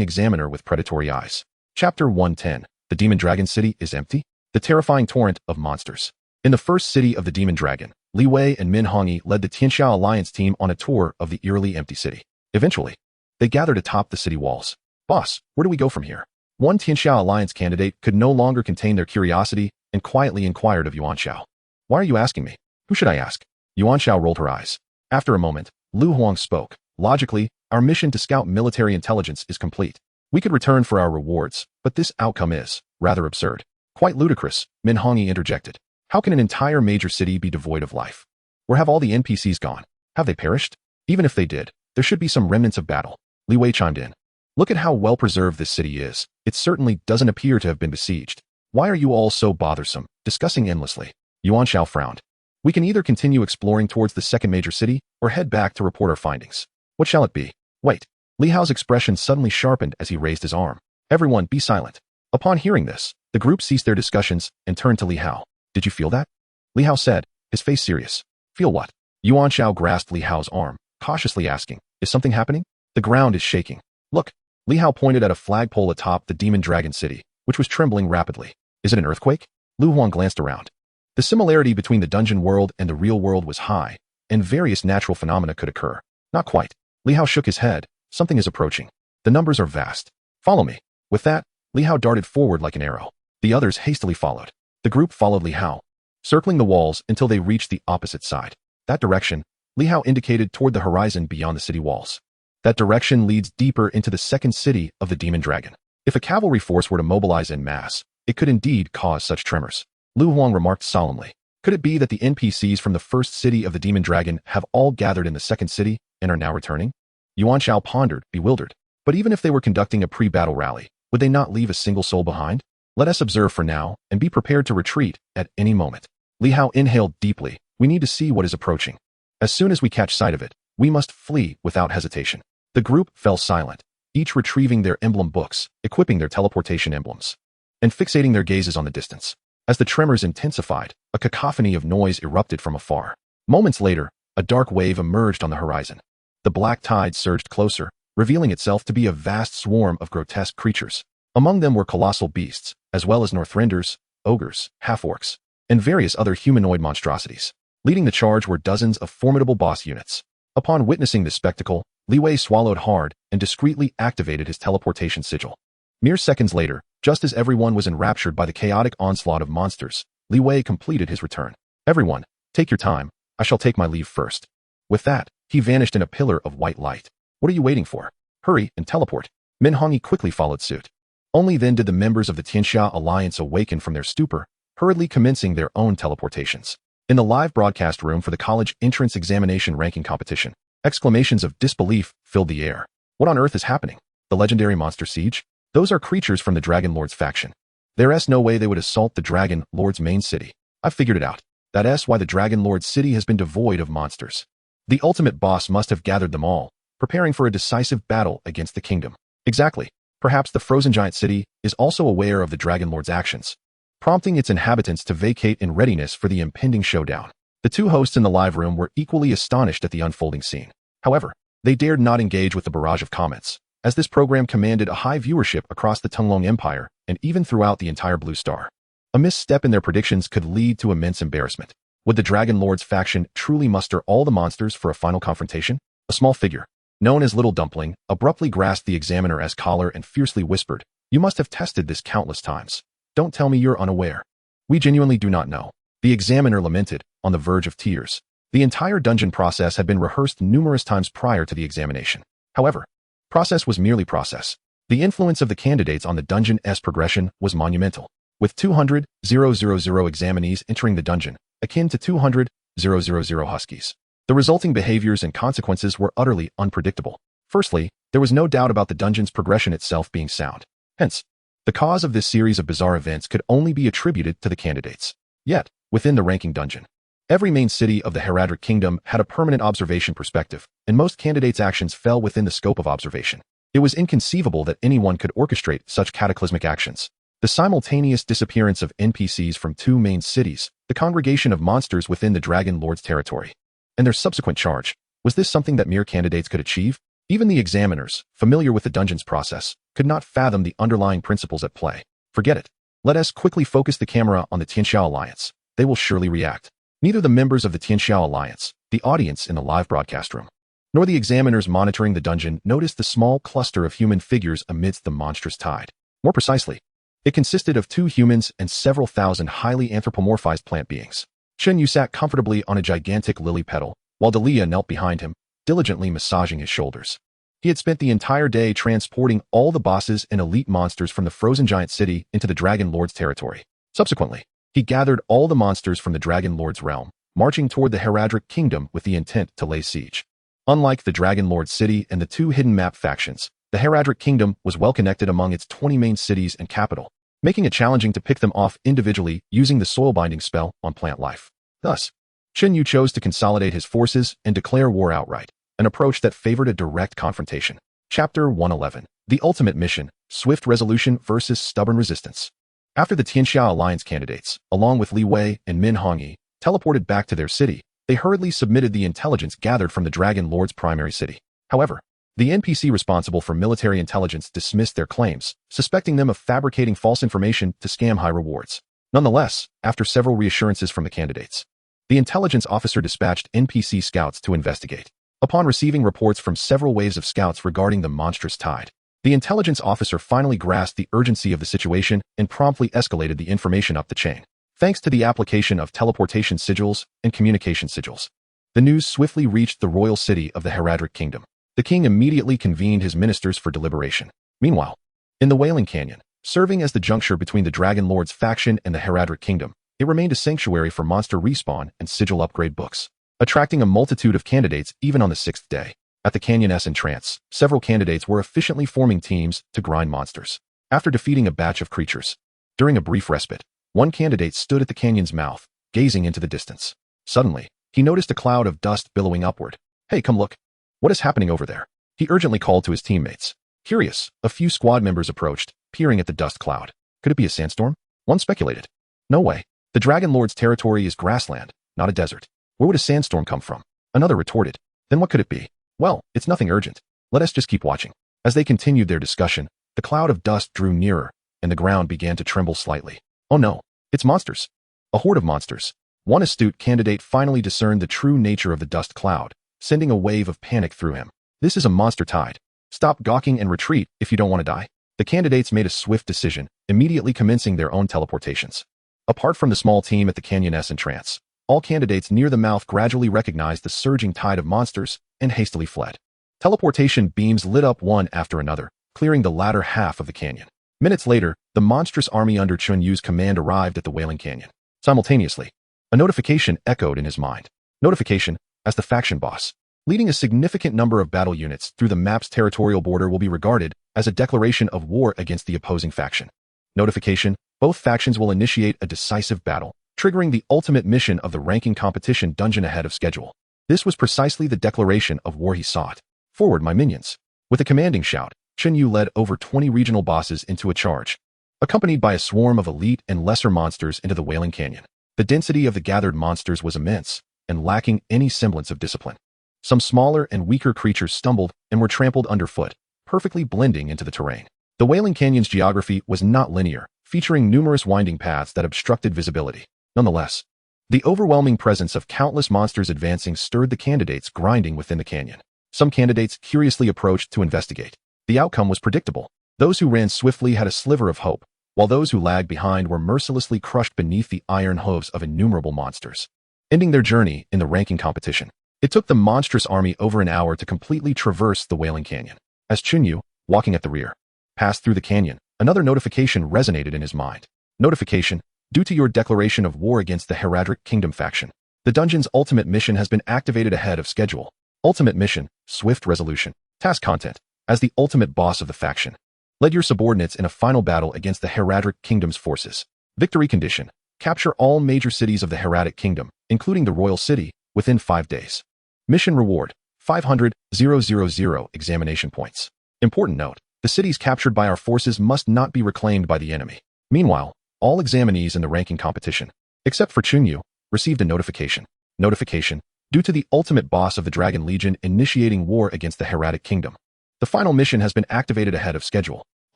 examiner with predatory eyes. Chapter 110. The Demon Dragon City is empty? The terrifying torrent of monsters. In the first city of the Demon Dragon, Li Wei and Minhongi led the Tianxiao alliance team on a tour of the eerily empty city. Eventually, they gathered atop the city walls. Boss, where do we go from here? One Tianxiao alliance candidate could no longer contain their curiosity and quietly inquired of Yuan Shao. Why are you asking me? Who should I ask? Yuan Shao rolled her eyes. After a moment, Lu Huang spoke. Logically, our mission to scout military intelligence is complete. We could return for our rewards, but this outcome is rather absurd. Quite ludicrous, Minhongi interjected. How can an entire major city be devoid of life? Where have all the NPCs gone? Have they perished? Even if they did, there should be some remnants of battle. Li Wei chimed in. Look at how well preserved this city is. It certainly doesn't appear to have been besieged. Why are you all so bothersome, discussing endlessly? Yuan Shao frowned. We can either continue exploring towards the second major city or head back to report our findings. What shall it be? Wait. Li Hao's expression suddenly sharpened as he raised his arm. Everyone be silent. Upon hearing this, the group ceased their discussions and turned to Li Hao. Did you feel that? Li Hao said, his face serious. Feel what? Yuan Shao grasped Li Hao's arm, cautiously asking, is something happening? The ground is shaking. Look. Li Hao pointed at a flagpole atop the Demon Dragon City, which was trembling rapidly. Is it an earthquake? Lu Huang glanced around. The similarity between the dungeon world and the real world was high, and various natural phenomena could occur. Not quite. Li Hao shook his head. Something is approaching. The numbers are vast. Follow me. With that, Li Hao darted forward like an arrow. The others hastily followed. The group followed Li Hao, circling the walls until they reached the opposite side. That direction, Li Hao indicated toward the horizon beyond the city walls. That direction leads deeper into the second city of the Demon Dragon. If a cavalry force were to mobilize en masse, it could indeed cause such tremors. Lu Huang remarked solemnly. Could it be that the NPCs from the first city of the Demon Dragon have all gathered in the second city and are now returning? Yuan Shao pondered, bewildered. But even if they were conducting a pre-battle rally, would they not leave a single soul behind? Let us observe for now and be prepared to retreat at any moment. Li Hao inhaled deeply. We need to see what is approaching. As soon as we catch sight of it, we must flee without hesitation. The group fell silent, each retrieving their emblem books, equipping their teleportation emblems, and fixating their gazes on the distance. As the tremors intensified, a cacophony of noise erupted from afar. Moments later, a dark wave emerged on the horizon. the black tide surged closer, revealing itself to be a vast swarm of grotesque creatures. Among them were colossal beasts, as well as Northrenders, ogres, half-orcs, and various other humanoid monstrosities. Leading the charge were dozens of formidable boss units. Upon witnessing this spectacle, Li Wei swallowed hard and discreetly activated his teleportation sigil. Mere seconds later, just as everyone was enraptured by the chaotic onslaught of monsters, Li Wei completed his return. "Everyone, take your time. I shall take my leave first." With that, he vanished in a pillar of white light. "What are you waiting for? Hurry and teleport." Manhwaedit quickly followed suit. Only then did the members of the Tianxia Alliance awaken from their stupor, hurriedly commencing their own teleportations. In the live broadcast room for the college entrance examination ranking competition, exclamations of disbelief filled the air. What on earth is happening? The legendary monster siege? Those are creatures from the Dragon Lord's faction. There's no way they would assault the Dragon Lord's main city. I've figured it out. That's why the Dragon Lord's city has been devoid of monsters. The ultimate boss must have gathered them all, preparing for a decisive battle against the kingdom. Exactly. Perhaps the frozen giant city is also aware of the Dragon Lord's actions, prompting its inhabitants to vacate in readiness for the impending showdown. The two hosts in the live room were equally astonished at the unfolding scene. However, they dared not engage with the barrage of comments, as this program commanded a high viewership across the Tunglong Empire and even throughout the entire Blue Star. A misstep in their predictions could lead to immense embarrassment. Would the Dragon Lord's faction truly muster all the monsters for a final confrontation? A small figure, known as Little Dumpling, abruptly grasped the examiner's collar and fiercely whispered, "You must have tested this countless times. Don't tell me you're unaware." "We genuinely do not know," the examiner lamented, on the verge of tears. The entire dungeon process had been rehearsed numerous times prior to the examination. However, process was merely process. The influence of the candidates on the dungeon's progression was monumental, with 200,000 examinees entering the dungeon, akin to 200,000 huskies. The resulting behaviors and consequences were utterly unpredictable. Firstly, there was no doubt about the dungeon's progression itself being sound. Hence, the cause of this series of bizarre events could only be attributed to the candidates. Yet, within the ranking dungeon, every main city of the Heraldric Kingdom had a permanent observation perspective, and most candidates' actions fell within the scope of observation. It was inconceivable that anyone could orchestrate such cataclysmic actions. The simultaneous disappearance of NPCs from two main cities, the congregation of monsters within the Dragon Lord's territory, and their subsequent charge. Was this something that mere candidates could achieve? Even the examiners, familiar with the dungeon's process, could not fathom the underlying principles at play. Forget it. Let us quickly focus the camera on the Tianxia Alliance. They will surely react. Neither the members of the Tianxia Alliance, the audience in the live broadcast room, nor the examiners monitoring the dungeon noticed the small cluster of human figures amidst the monstrous tide. More precisely, it consisted of 2 humans and several thousand highly anthropomorphized plant beings. Chen Yu sat comfortably on a gigantic lily petal, while Delia knelt behind him, diligently massaging his shoulders. He had spent the entire day transporting all the bosses and elite monsters from the frozen giant city into the Dragon Lord's territory. Subsequently, he gathered all the monsters from the Dragon Lord's realm, marching toward the Heraldric Kingdom with the intent to lay siege. Unlike the Dragon Lord's city and the 2 hidden map factions, the Heraldric Kingdom was well connected among its 20 main cities and capital, making it challenging to pick them off individually using the soil binding spell on plant life. Thus, Chen Yu chose to consolidate his forces and declare war outright, an approach that favored a direct confrontation. Chapter 111. The Ultimate Mission, Swift Resolution versus Stubborn Resistance. After the Tianxia Alliance candidates, along with Li Wei and Manhwaedit, teleported back to their city, they hurriedly submitted the intelligence gathered from the Dragon Lord's primary city. However, the NPC responsible for military intelligence dismissed their claims, suspecting them of fabricating false information to scam high rewards. Nonetheless, after several reassurances from the candidates, the intelligence officer dispatched NPC scouts to investigate. Upon receiving reports from several waves of scouts regarding the monstrous tide, the intelligence officer finally grasped the urgency of the situation and promptly escalated the information up the chain. Thanks to the application of teleportation sigils and communication sigils, the news swiftly reached the royal city of the Heraldric Kingdom. The king immediately convened his ministers for deliberation. Meanwhile, in the Wailing Canyon, serving as the juncture between the Dragon Lord's faction and the Heraldric Kingdom, it remained a sanctuary for monster respawn and sigil upgrade books, attracting a multitude of candidates even on the 6th day. At the canyon's entrance, several candidates were efficiently forming teams to grind monsters. After defeating a batch of creatures, during a brief respite, one candidate stood at the canyon's mouth, gazing into the distance. Suddenly, he noticed a cloud of dust billowing upward. "Hey, come look. What is happening over there?" He urgently called to his teammates. Curious, a few squad members approached, peering at the dust cloud. Could it be a sandstorm? One speculated. No way. The Dragon Lord's territory is grassland, not a desert. Where would a sandstorm come from? Another retorted. Then what could it be? Well, it's nothing urgent. Let us just keep watching. As they continued their discussion, the cloud of dust drew nearer, and the ground began to tremble slightly. Oh no, it's monsters. A horde of monsters. One astute candidate finally discerned the true nature of the dust cloud, sending a wave of panic through him. This is a monster tide. Stop gawking and retreat if you don't want to die. The candidates made a swift decision, immediately commencing their own teleportations. Apart from the small team at the canyon's entrance, all candidates near the mouth gradually recognized the surging tide of monsters and hastily fled. Teleportation beams lit up one after another, clearing the latter half of the canyon. Minutes later, the monstrous army under Chen Yu's command arrived at the Wailing Canyon. Simultaneously, a notification echoed in his mind. Notification, as the faction boss, leading a significant number of battle units through the map's territorial border will be regarded as a declaration of war against the opposing faction. Notification, both factions will initiate a decisive battle, triggering the ultimate mission of the ranking competition dungeon ahead of schedule. This was precisely the declaration of war he sought. Forward, my minions. With a commanding shout, Chen Yu led over 20 regional bosses into a charge, accompanied by a swarm of elite and lesser monsters into the Wailing Canyon. The density of the gathered monsters was immense, and lacking any semblance of discipline. Some smaller and weaker creatures stumbled and were trampled underfoot, perfectly blending into the terrain. The Wailing Canyon's geography was not linear, featuring numerous winding paths that obstructed visibility. Nonetheless, the overwhelming presence of countless monsters advancing stirred the candidates grinding within the canyon. Some candidates curiously approached to investigate. The outcome was predictable. Those who ran swiftly had a sliver of hope, while those who lagged behind were mercilessly crushed beneath the iron hooves of innumerable monsters, ending their journey in the ranking competition. It took the monstrous army over an hour to completely traverse the Wailing Canyon. As Chen Yu, walking at the rear, passed through the canyon, another notification resonated in his mind. Notification, due to your declaration of war against the Heraldric Kingdom faction, the dungeon's ultimate mission has been activated ahead of schedule. Ultimate mission, swift resolution. Task content, as the ultimate boss of the faction, led your subordinates in a final battle against the Heraldric Kingdom's forces. Victory condition, capture all major cities of the Heraldric Kingdom, including the Royal City, within 5 days. Mission reward, 500,000 examination points. Important note, the cities captured by our forces must not be reclaimed by the enemy. Meanwhile, all examinees in the ranking competition, except for Chen Yu, received a notification. Notification, due to the ultimate boss of the Dragon Legion initiating war against the Heraldric Kingdom. The final mission has been activated ahead of schedule.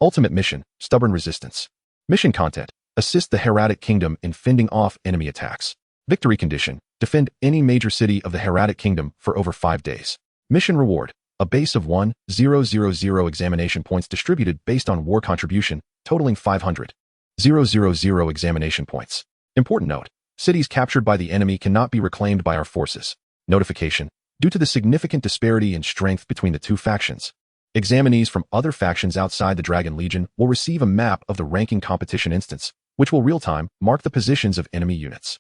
Ultimate mission, stubborn resistance. Mission content, assist the Heraldric Kingdom in fending off enemy attacks. Victory condition, defend any major city of the Heraldric Kingdom for over 5 days. Mission reward, a base of 1,000 examination points distributed based on war contribution, totaling 500,000 examination points. Important note, cities captured by the enemy cannot be reclaimed by our forces. Notification, due to the significant disparity in strength between the two factions, examinees from other factions outside the Dragon Legion will receive a map of the ranking competition instance, which will real-time mark the positions of enemy units.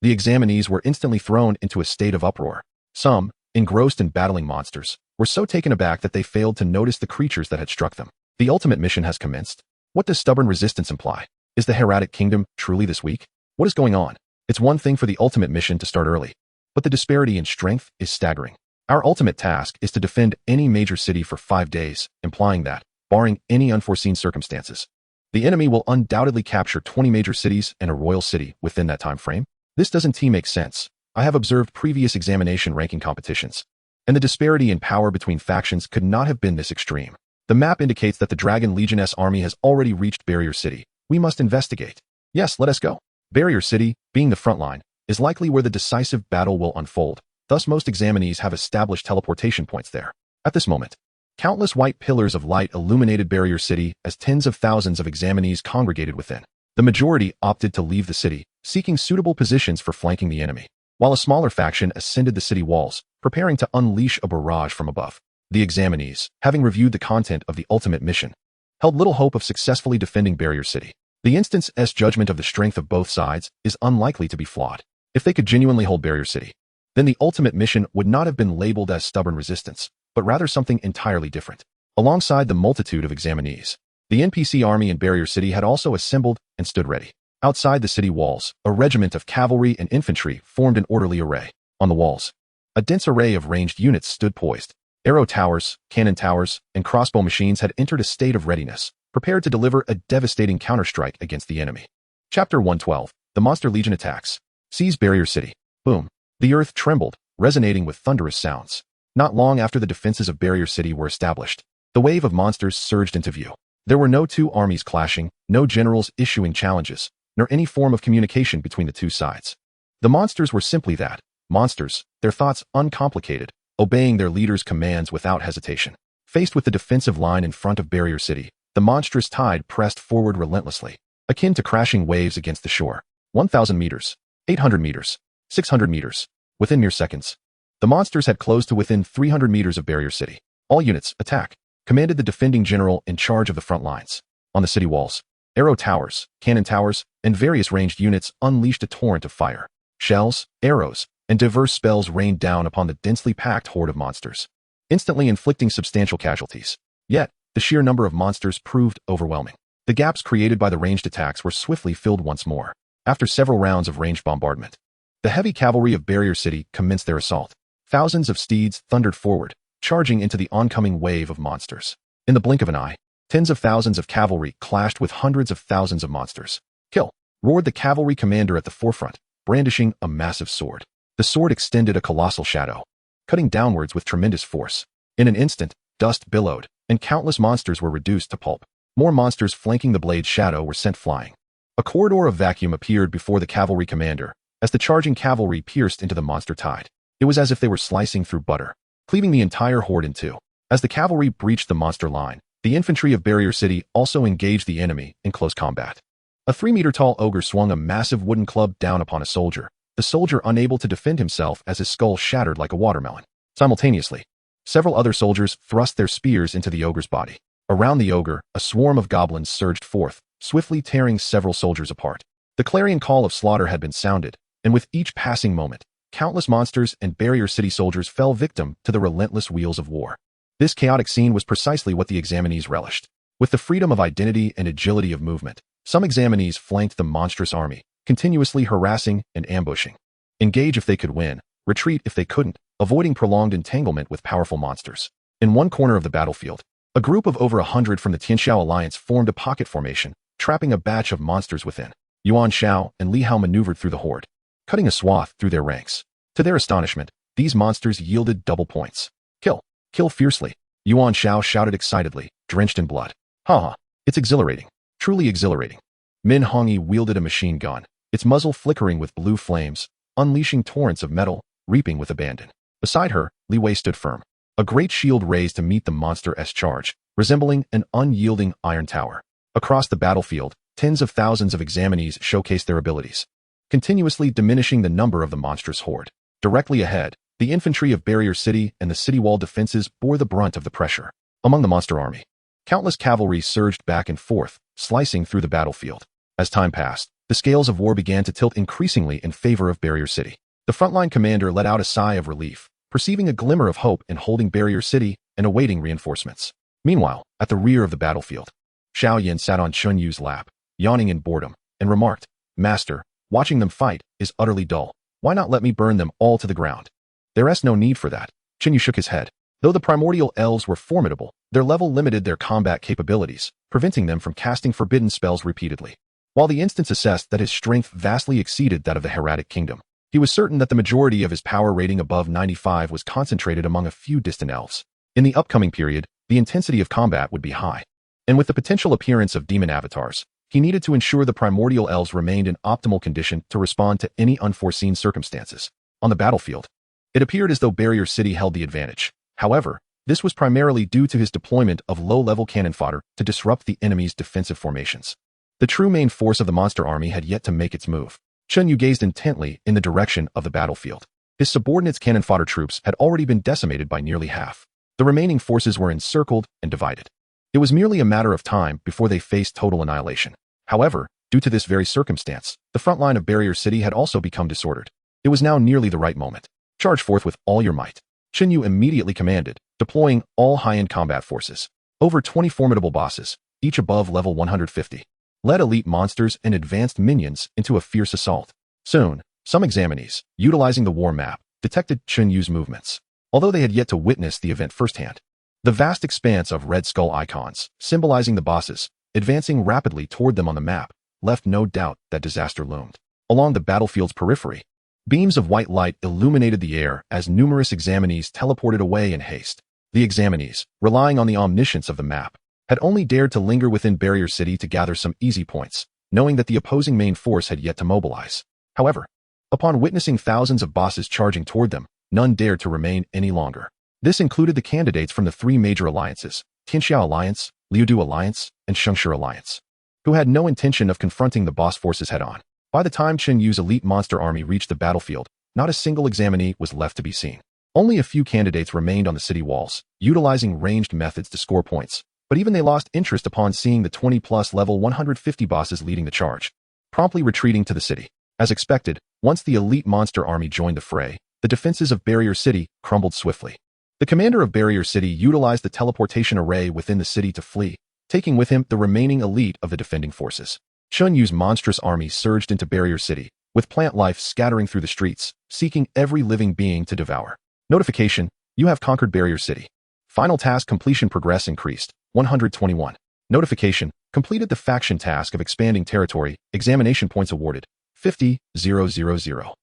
The examinees were instantly thrown into a state of uproar. Some, engrossed in battling monsters, were so taken aback that they failed to notice the creatures that had struck them. The ultimate mission has commenced. What does stubborn resistance imply? Is the Heraldric Kingdom truly this weak? What is going on? It's one thing for the ultimate mission to start early, but the disparity in strength is staggering. Our ultimate task is to defend any major city for 5 days, implying that, barring any unforeseen circumstances, the enemy will undoubtedly capture 20 major cities and a royal city within that time frame. This doesn't make sense. I have observed previous examination ranking competitions, and the disparity in power between factions could not have been this extreme. The map indicates that the Dragon Legion's army has already reached Barrier City. We must investigate. Yes, let us go. Barrier City, being the front line, is likely where the decisive battle will unfold. Thus, most examinees have established teleportation points there. At this moment, countless white pillars of light illuminated Barrier City as tens of thousands of examinees congregated within. The majority opted to leave the city, seeking suitable positions for flanking the enemy, while a smaller faction ascended the city walls, preparing to unleash a barrage from above. The examinees, having reviewed the content of the ultimate mission, held little hope of successfully defending Barrier City. The instance's judgment of the strength of both sides is unlikely to be flawed. If they could genuinely hold Barrier City, then the ultimate mission would not have been labeled as stubborn resistance, but rather something entirely different. Alongside the multitude of examinees, the NPC army in Barrier City had also assembled and stood ready. Outside the city walls, a regiment of cavalry and infantry formed an orderly array. On the walls, a dense array of ranged units stood poised. Arrow towers, cannon towers, and crossbow machines had entered a state of readiness, prepared to deliver a devastating counterstrike against the enemy. Chapter 112, The Monster Legion Attacks. Seize Barrier City. Boom. The earth trembled, resonating with thunderous sounds. Not long after the defenses of Barrier City were established, the wave of monsters surged into view. There were no two armies clashing, no generals issuing challenges, nor any form of communication between the two sides. The monsters were simply that, monsters, their thoughts uncomplicated, obeying their leaders' commands without hesitation. Faced with the defensive line in front of Barrier City, the monstrous tide pressed forward relentlessly, akin to crashing waves against the shore. 1,000 meters, 800 meters, 600 meters. Within mere seconds, the monsters had closed to within 300 meters of Barrier City. All units, attack, commanded the defending general in charge of the front lines. On the city walls, arrow towers, cannon towers, and various ranged units unleashed a torrent of fire. Shells, arrows, and diverse spells rained down upon the densely packed horde of monsters, instantly inflicting substantial casualties. Yet, the sheer number of monsters proved overwhelming. The gaps created by the ranged attacks were swiftly filled once more. After several rounds of ranged bombardment, the heavy cavalry of Barrier City commenced their assault. Thousands of steeds thundered forward, charging into the oncoming wave of monsters. In the blink of an eye, tens of thousands of cavalry clashed with hundreds of thousands of monsters. Kill! Roared the cavalry commander at the forefront, brandishing a massive sword. The sword extended a colossal shadow, cutting downwards with tremendous force. In an instant, dust billowed, and countless monsters were reduced to pulp. More monsters flanking the blade's shadow were sent flying. A corridor of vacuum appeared before the cavalry commander, as the charging cavalry pierced into the monster tide. It was as if they were slicing through butter, cleaving the entire horde in two. As the cavalry breached the monster line, the infantry of Barrier City also engaged the enemy in close combat. A 3-meter-tall ogre swung a massive wooden club down upon a soldier, the soldier unable to defend himself as his skull shattered like a watermelon. Simultaneously, several other soldiers thrust their spears into the ogre's body. Around the ogre, a swarm of goblins surged forth, swiftly tearing several soldiers apart. The clarion call of slaughter had been sounded, and with each passing moment, countless monsters and Barrier City soldiers fell victim to the relentless wheels of war. This chaotic scene was precisely what the examinees relished. With the freedom of identity and agility of movement, some examinees flanked the monstrous army, continuously harassing and ambushing. Engage if they could win, retreat if they couldn't, avoiding prolonged entanglement with powerful monsters. In one corner of the battlefield, a group of over 100 from the Tianxiao alliance formed a pocket formation, trapping a batch of monsters within. Yuan Shao and Li Hao maneuvered through the horde, cutting a swath through their ranks. To their astonishment, these monsters yielded double points. Kill! Kill fiercely! Yuan Shao shouted excitedly, drenched in blood. Ha! It's exhilarating. Truly exhilarating. Min Hongyi wielded a machine gun, its muzzle flickering with blue flames, unleashing torrents of metal, reaping with abandon. Beside her, Li Wei stood firm, a great shield raised to meet the monster's charge, resembling an unyielding iron tower. Across the battlefield, tens of thousands of examinees showcased their abilities, continuously diminishing the number of the monstrous horde. Directly ahead, the infantry of Barrier City and the city wall defenses bore the brunt of the pressure. Among the monster army, countless cavalry surged back and forth, slicing through the battlefield. As time passed, the scales of war began to tilt increasingly in favor of Barrier City. The frontline commander let out a sigh of relief, perceiving a glimmer of hope in holding Barrier City and awaiting reinforcements. Meanwhile, at the rear of the battlefield, Xiao Yan sat on Chen Yu's lap, yawning in boredom, and remarked, "Master, watching them fight is utterly dull. Why not let me burn them all to the ground?" "There's no need for that." Chen Yu shook his head. Though the primordial elves were formidable, their level limited their combat capabilities, preventing them from casting forbidden spells repeatedly. While the instance assessed that his strength vastly exceeded that of the Hieratic Kingdom, he was certain that the majority of his power rating above 95 was concentrated among a few distant elves. In the upcoming period, the intensity of combat would be high. And with the potential appearance of demon avatars, he needed to ensure the primordial elves remained in optimal condition to respond to any unforeseen circumstances. On the battlefield, it appeared as though Barrier City held the advantage. However, this was primarily due to his deployment of low-level cannon fodder to disrupt the enemy's defensive formations. The true main force of the monster army had yet to make its move. Chen Yu gazed intently in the direction of the battlefield. His subordinates' cannon fodder troops had already been decimated by nearly half. The remaining forces were encircled and divided. It was merely a matter of time before they faced total annihilation. However, due to this very circumstance, the front line of Barrier City had also become disordered. It was now nearly the right moment. Charge forth with all your might. Chen Yu immediately commanded, deploying all high-end combat forces. Over 20 formidable bosses, each above level 150, led elite monsters and advanced minions into a fierce assault. Soon, some examinees, utilizing the war map, detected Chen Yu's movements, although they had yet to witness the event firsthand. The vast expanse of red skull icons, symbolizing the bosses, advancing rapidly toward them on the map, left no doubt that disaster loomed. Along the battlefield's periphery, Beams of white light illuminated the air as numerous examinees teleported away in haste. The examinees, relying on the omniscience of the map, had only dared to linger within Barrier City to gather some easy points, knowing that the opposing main force had yet to mobilize. However, upon witnessing thousands of bosses charging toward them, none dared to remain any longer. This included the candidates from the three major alliances, Tianxiao Alliance, Liudu Alliance, and Shengshi Alliance, who had no intention of confronting the boss forces head-on. By the time Chen Yu's elite monster army reached the battlefield, not a single examinee was left to be seen. Only a few candidates remained on the city walls, utilizing ranged methods to score points, but even they lost interest upon seeing the 20-plus level 150 bosses leading the charge, promptly retreating to the city. As expected, once the elite monster army joined the fray, the defenses of Barrier City crumbled swiftly. The commander of Barrier City utilized the teleportation array within the city to flee, taking with him the remaining elite of the defending forces. Chen Yu's monstrous army surged into Barrier City, with plant life scattering through the streets, seeking every living being to devour. Notification: you have conquered Barrier City. Final task completion progress increased, 121. Notification: completed the faction task of expanding territory, examination points awarded, 50,000.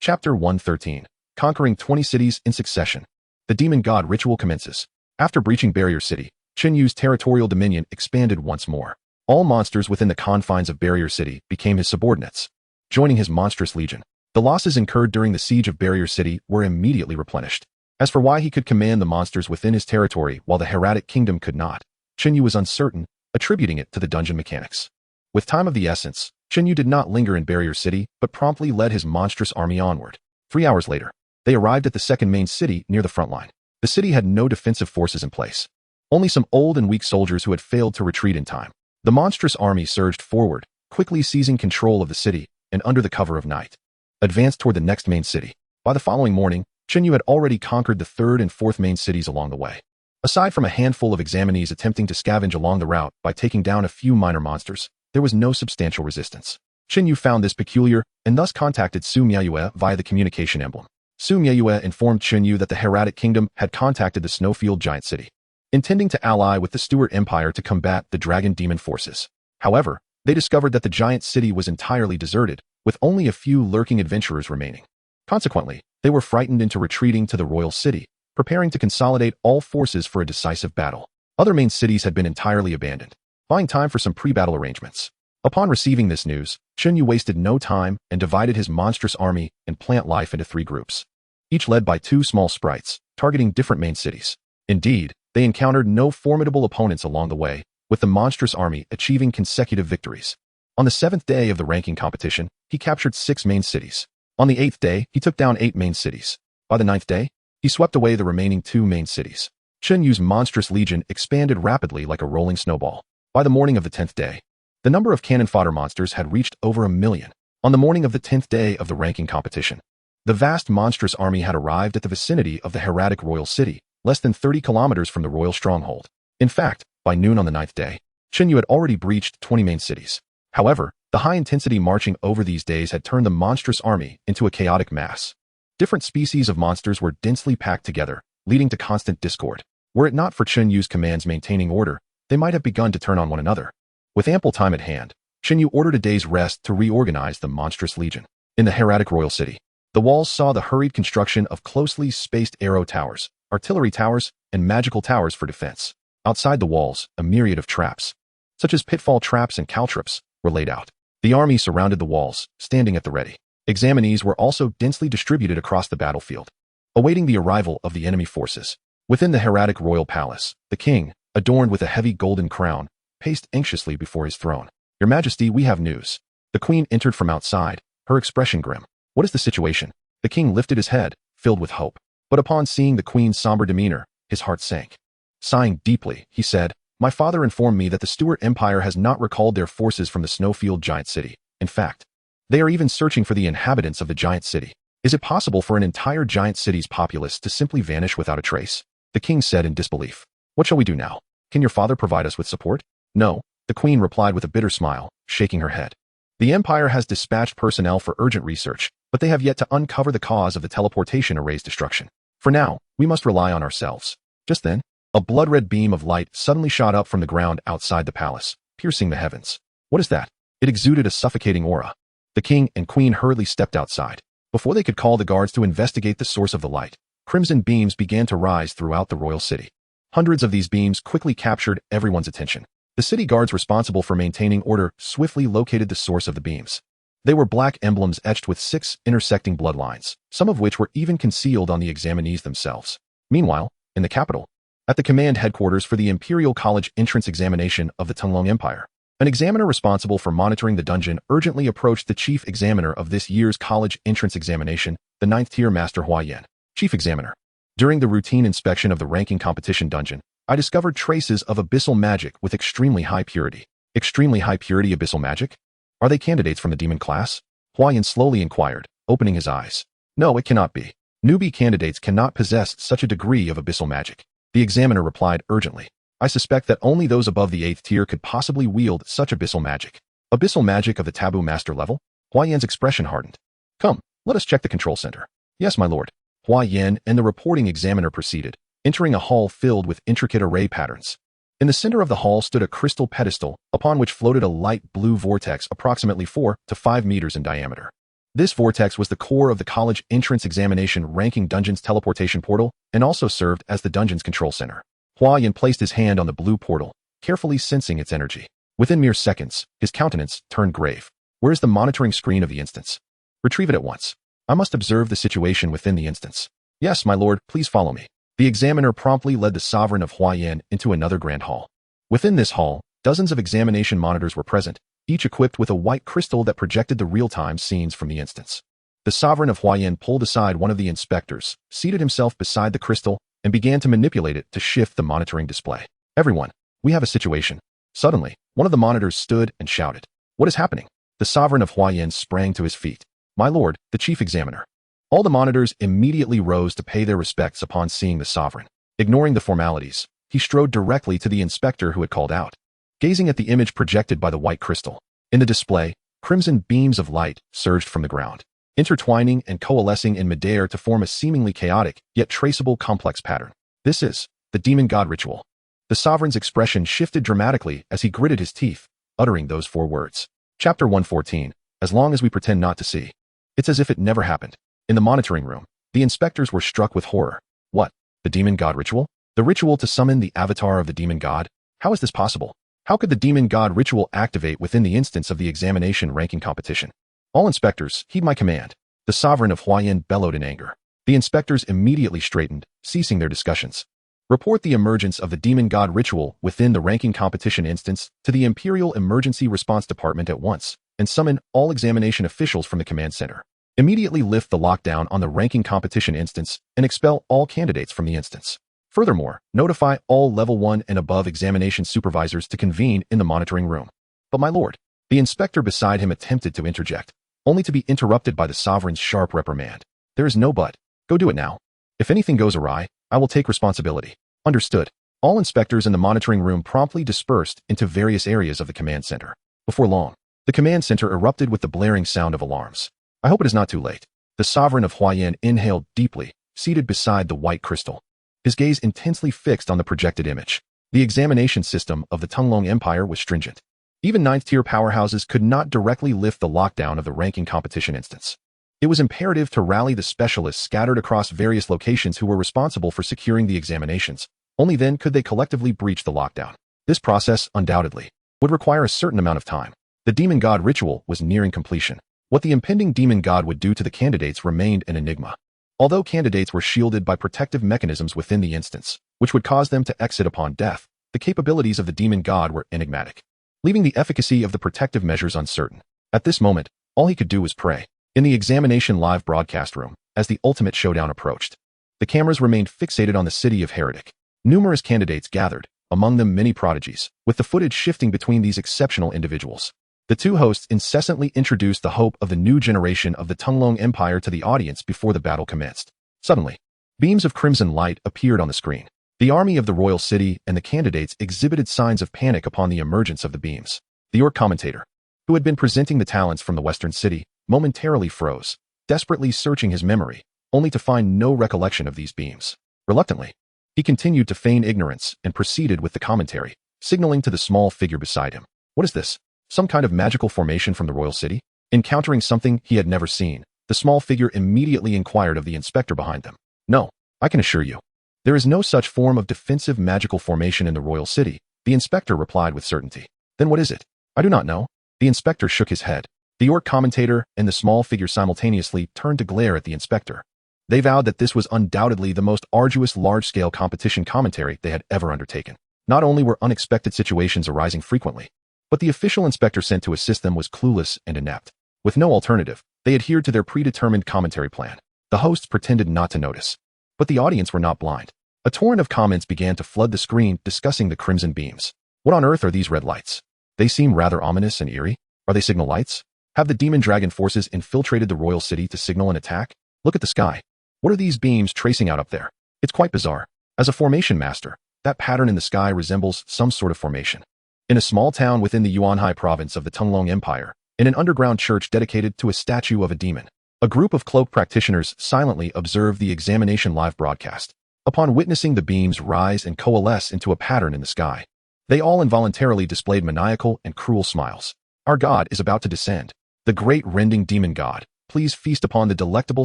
Chapter 113. Conquering 20 cities in succession. The demon god ritual commences. After breaching Barrier City, Chen Yu's territorial dominion expanded once more. All monsters within the confines of Barrier City became his subordinates, joining his monstrous legion. The losses incurred during the siege of Barrier City were immediately replenished. As for why he could command the monsters within his territory while the Hieratic Kingdom could not, Chen Yu was uncertain, attributing it to the dungeon mechanics. With time of the essence, Chen Yu did not linger in Barrier City, but promptly led his monstrous army onward. 3 hours later, they arrived at the second main city near the front line. The city had no defensive forces in place, only some old and weak soldiers who had failed to retreat in time. The monstrous army surged forward, quickly seizing control of the city, and under the cover of night, advanced toward the next main city. By the following morning, Chen Yu had already conquered the third and fourth main cities along the way. Aside from a handful of examinees attempting to scavenge along the route by taking down a few minor monsters, there was no substantial resistance. Chen Yu found this peculiar and thus contacted Su Miayue via the communication emblem. Su Miayue informed Chen Yu that the Hieratic Kingdom had contacted the Snowfield Giant City, intending to ally with the Stewart Empire to combat the Dragon Demon forces. However, they discovered that the giant city was entirely deserted, with only a few lurking adventurers remaining. Consequently, they were frightened into retreating to the royal city, preparing to consolidate all forces for a decisive battle. Other main cities had been entirely abandoned, buying time for some pre-battle arrangements. Upon receiving this news, Chen Yu wasted no time and divided his monstrous army and plant life into 3 groups, each led by 2 small sprites, targeting different main cities. Indeed, they encountered no formidable opponents along the way, with the monstrous army achieving consecutive victories. On the 7th day of the ranking competition, he captured 6 main cities. On the 8th day, he took down 8 main cities. By the 9th day, he swept away the remaining 2 main cities. Chen Yu's monstrous legion expanded rapidly like a rolling snowball. By the morning of the 10th day, the number of cannon fodder monsters had reached over 1 million. On the morning of the 10th day of the ranking competition, the vast monstrous army had arrived at the vicinity of the Hieratic Royal City, less than 30 kilometers from the royal stronghold. In fact, by noon on the 9th day, Chen Yu had already breached 20 main cities. However, the high-intensity marching over these days had turned the monstrous army into a chaotic mass. Different species of monsters were densely packed together, leading to constant discord. Were it not for Chen Yu's commands maintaining order, they might have begun to turn on one another. With ample time at hand, Chen Yu ordered a day's rest to reorganize the monstrous legion. In the Hieratic Royal City, the walls saw the hurried construction of closely spaced arrow towers, artillery towers, and magical towers for defense. Outside the walls, a myriad of traps, such as pitfall traps and caltrops, were laid out. The army surrounded the walls, standing at the ready. Examinees were also densely distributed across the battlefield, awaiting the arrival of the enemy forces. Within the Hieratic Royal Palace, the king, adorned with a heavy golden crown, paced anxiously before his throne. "Your Majesty, we have news." The queen entered from outside, her expression grim. "What is the situation?" The king lifted his head, filled with hope. But upon seeing the queen's somber demeanor, his heart sank. Sighing deeply, he said, "My father informed me that the Stewart Empire has not recalled their forces from the Snowfield Giant City. In fact, they are even searching for the inhabitants of the giant city. Is it possible for an entire giant city's populace to simply vanish without a trace?" The king said in disbelief. "What shall we do now? Can your father provide us with support?" "No," the queen replied with a bitter smile, shaking her head. "The Empire has dispatched personnel for urgent research, but they have yet to uncover the cause of the teleportation array's destruction. For now, we must rely on ourselves." Just then, a blood-red beam of light suddenly shot up from the ground outside the palace, piercing the heavens. "What is that?" It exuded a suffocating aura. The king and queen hurriedly stepped outside. Before they could call the guards to investigate the source of the light, crimson beams began to rise throughout the royal city. Hundreds of these beams quickly captured everyone's attention. The city guards responsible for maintaining order swiftly located the source of the beams. They were black emblems etched with 6 intersecting bloodlines, some of which were even concealed on the examinees themselves. Meanwhile, in the capital, at the command headquarters for the Imperial College entrance examination of the Tunglong Empire, an examiner responsible for monitoring the dungeon urgently approached the chief examiner of this year's college entrance examination, the 9th-tier Master Hua-Yen. Chief Examiner. During the routine inspection of the ranking competition dungeon, I discovered traces of abyssal magic with extremely high purity. Extremely high purity abyssal magic? Are they candidates from the demon class? Hua-Yen slowly inquired, opening his eyes. No, it cannot be. Newbie candidates cannot possess such a degree of abyssal magic. The examiner replied urgently. I suspect that only those above the 8th tier could possibly wield such abyssal magic. Abyssal magic of the taboo master level? Hua-Yen's expression hardened. Come, let us check the control center. Yes, my lord. Hua-Yen and the reporting examiner proceeded, entering a hall filled with intricate array patterns. In the center of the hall stood a crystal pedestal, upon which floated a light blue vortex approximately 4 to 5 meters in diameter. This vortex was the core of the college entrance examination ranking dungeon's teleportation portal and also served as the dungeon's control center. Hua-Yen placed his hand on the blue portal, carefully sensing its energy. Within mere seconds, his countenance turned grave. Where is the monitoring screen of the instance? Retrieve it at once. I must observe the situation within the instance. Yes, my lord, please follow me. The examiner promptly led the sovereign of Hua-Yen into another grand hall. Within this hall, dozens of examination monitors were present, each equipped with a white crystal that projected the real-time scenes from the instance. The sovereign of Hua-Yen pulled aside one of the inspectors, seated himself beside the crystal, and began to manipulate it to shift the monitoring display. Everyone, we have a situation. Suddenly, one of the monitors stood and shouted. What is happening? The sovereign of Hua-Yen sprang to his feet. My lord, the chief examiner. All the monitors immediately rose to pay their respects upon seeing the sovereign. Ignoring the formalities, he strode directly to the inspector who had called out. Gazing at the image projected by the white crystal, in the display, crimson beams of light surged from the ground, intertwining and coalescing in midair to form a seemingly chaotic, yet traceable complex pattern. This is the demon god ritual. The sovereign's expression shifted dramatically as he gritted his teeth, uttering those 4 words. Chapter 114. As long as we pretend not to see. It's as if it never happened. In the monitoring room, the inspectors were struck with horror. What? The demon god ritual? The ritual to summon the avatar of the demon god? How is this possible? How could the demon god ritual activate within the instance of the examination ranking competition? All inspectors, heed my command. The sovereign of Hua-Yen bellowed in anger. The inspectors immediately straightened, ceasing their discussions. Report the emergence of the demon god ritual within the ranking competition instance to the Imperial Emergency Response Department at once, and summon all examination officials from the command center. Immediately lift the lockdown on the ranking competition instance and expel all candidates from the instance. Furthermore, notify all level 1 and above examination supervisors to convene in the monitoring room. But my lord, the inspector beside him attempted to interject, only to be interrupted by the sovereign's sharp reprimand. There is no but. Go do it now. If anything goes awry, I will take responsibility. Understood. All inspectors in the monitoring room promptly dispersed into various areas of the command center. Before long, the command center erupted with the blaring sound of alarms. I hope it is not too late. The sovereign of Hua-Yen inhaled deeply, seated beside the white crystal. His gaze intensely fixed on the projected image. The examination system of the Tunglong Empire was stringent. Even 9th-tier powerhouses could not directly lift the lockdown of the ranking competition instance. It was imperative to rally the specialists scattered across various locations who were responsible for securing the examinations. Only then could they collectively breach the lockdown. This process, undoubtedly, would require a certain amount of time. The demon god ritual was nearing completion. What the impending demon god would do to the candidates remained an enigma. Although candidates were shielded by protective mechanisms within the instance, which would cause them to exit upon death, the capabilities of the demon god were enigmatic, leaving the efficacy of the protective measures uncertain. At this moment, all he could do was pray. In the examination live broadcast room, as the ultimate showdown approached, the cameras remained fixated on the city of Heretic. Numerous candidates gathered, among them many prodigies, with the footage shifting between these exceptional individuals. The two hosts incessantly introduced the hope of the new generation of the Tunglong Empire to the audience before the battle commenced. Suddenly, beams of crimson light appeared on the screen. The army of the royal city and the candidates exhibited signs of panic upon the emergence of the beams. The orc commentator, who had been presenting the talents from the western city, momentarily froze, desperately searching his memory, only to find no recollection of these beams. Reluctantly, he continued to feign ignorance and proceeded with the commentary, signaling to the small figure beside him. What is this? Some kind of magical formation from the royal city? Encountering something he had never seen, the The small figure immediately inquired of the inspector behind them. No, I can assure you. There is no such form of defensive magical formation in the royal city, the inspector replied with certainty. Then what is it? I do not know. The inspector shook his head. The orc commentator and the small figure simultaneously turned to glare at the inspector. They vowed that this was undoubtedly the most arduous large-scale competition commentary they had ever undertaken. Not only were unexpected situations arising frequently, but the official inspector sent to assist them was clueless and inept. With no alternative, they adhered to their predetermined commentary plan. The hosts pretended not to notice. But the audience were not blind. A torrent of comments began to flood the screen discussing the crimson beams. What on earth are these red lights? They seem rather ominous and eerie. Are they signal lights? Have the demon dragon forces infiltrated the royal city to signal an attack? Look at the sky. What are these beams tracing out up there? It's quite bizarre. As a formation master, that pattern in the sky resembles some sort of formation. In a small town within the Yuanhai province of the Tunglong Empire, in an underground church dedicated to a statue of a demon, a group of cloaked practitioners silently observed the examination live broadcast. Upon witnessing the beams rise and coalesce into a pattern in the sky, they all involuntarily displayed maniacal and cruel smiles. Our god is about to descend. The great rending demon god, please feast upon the delectable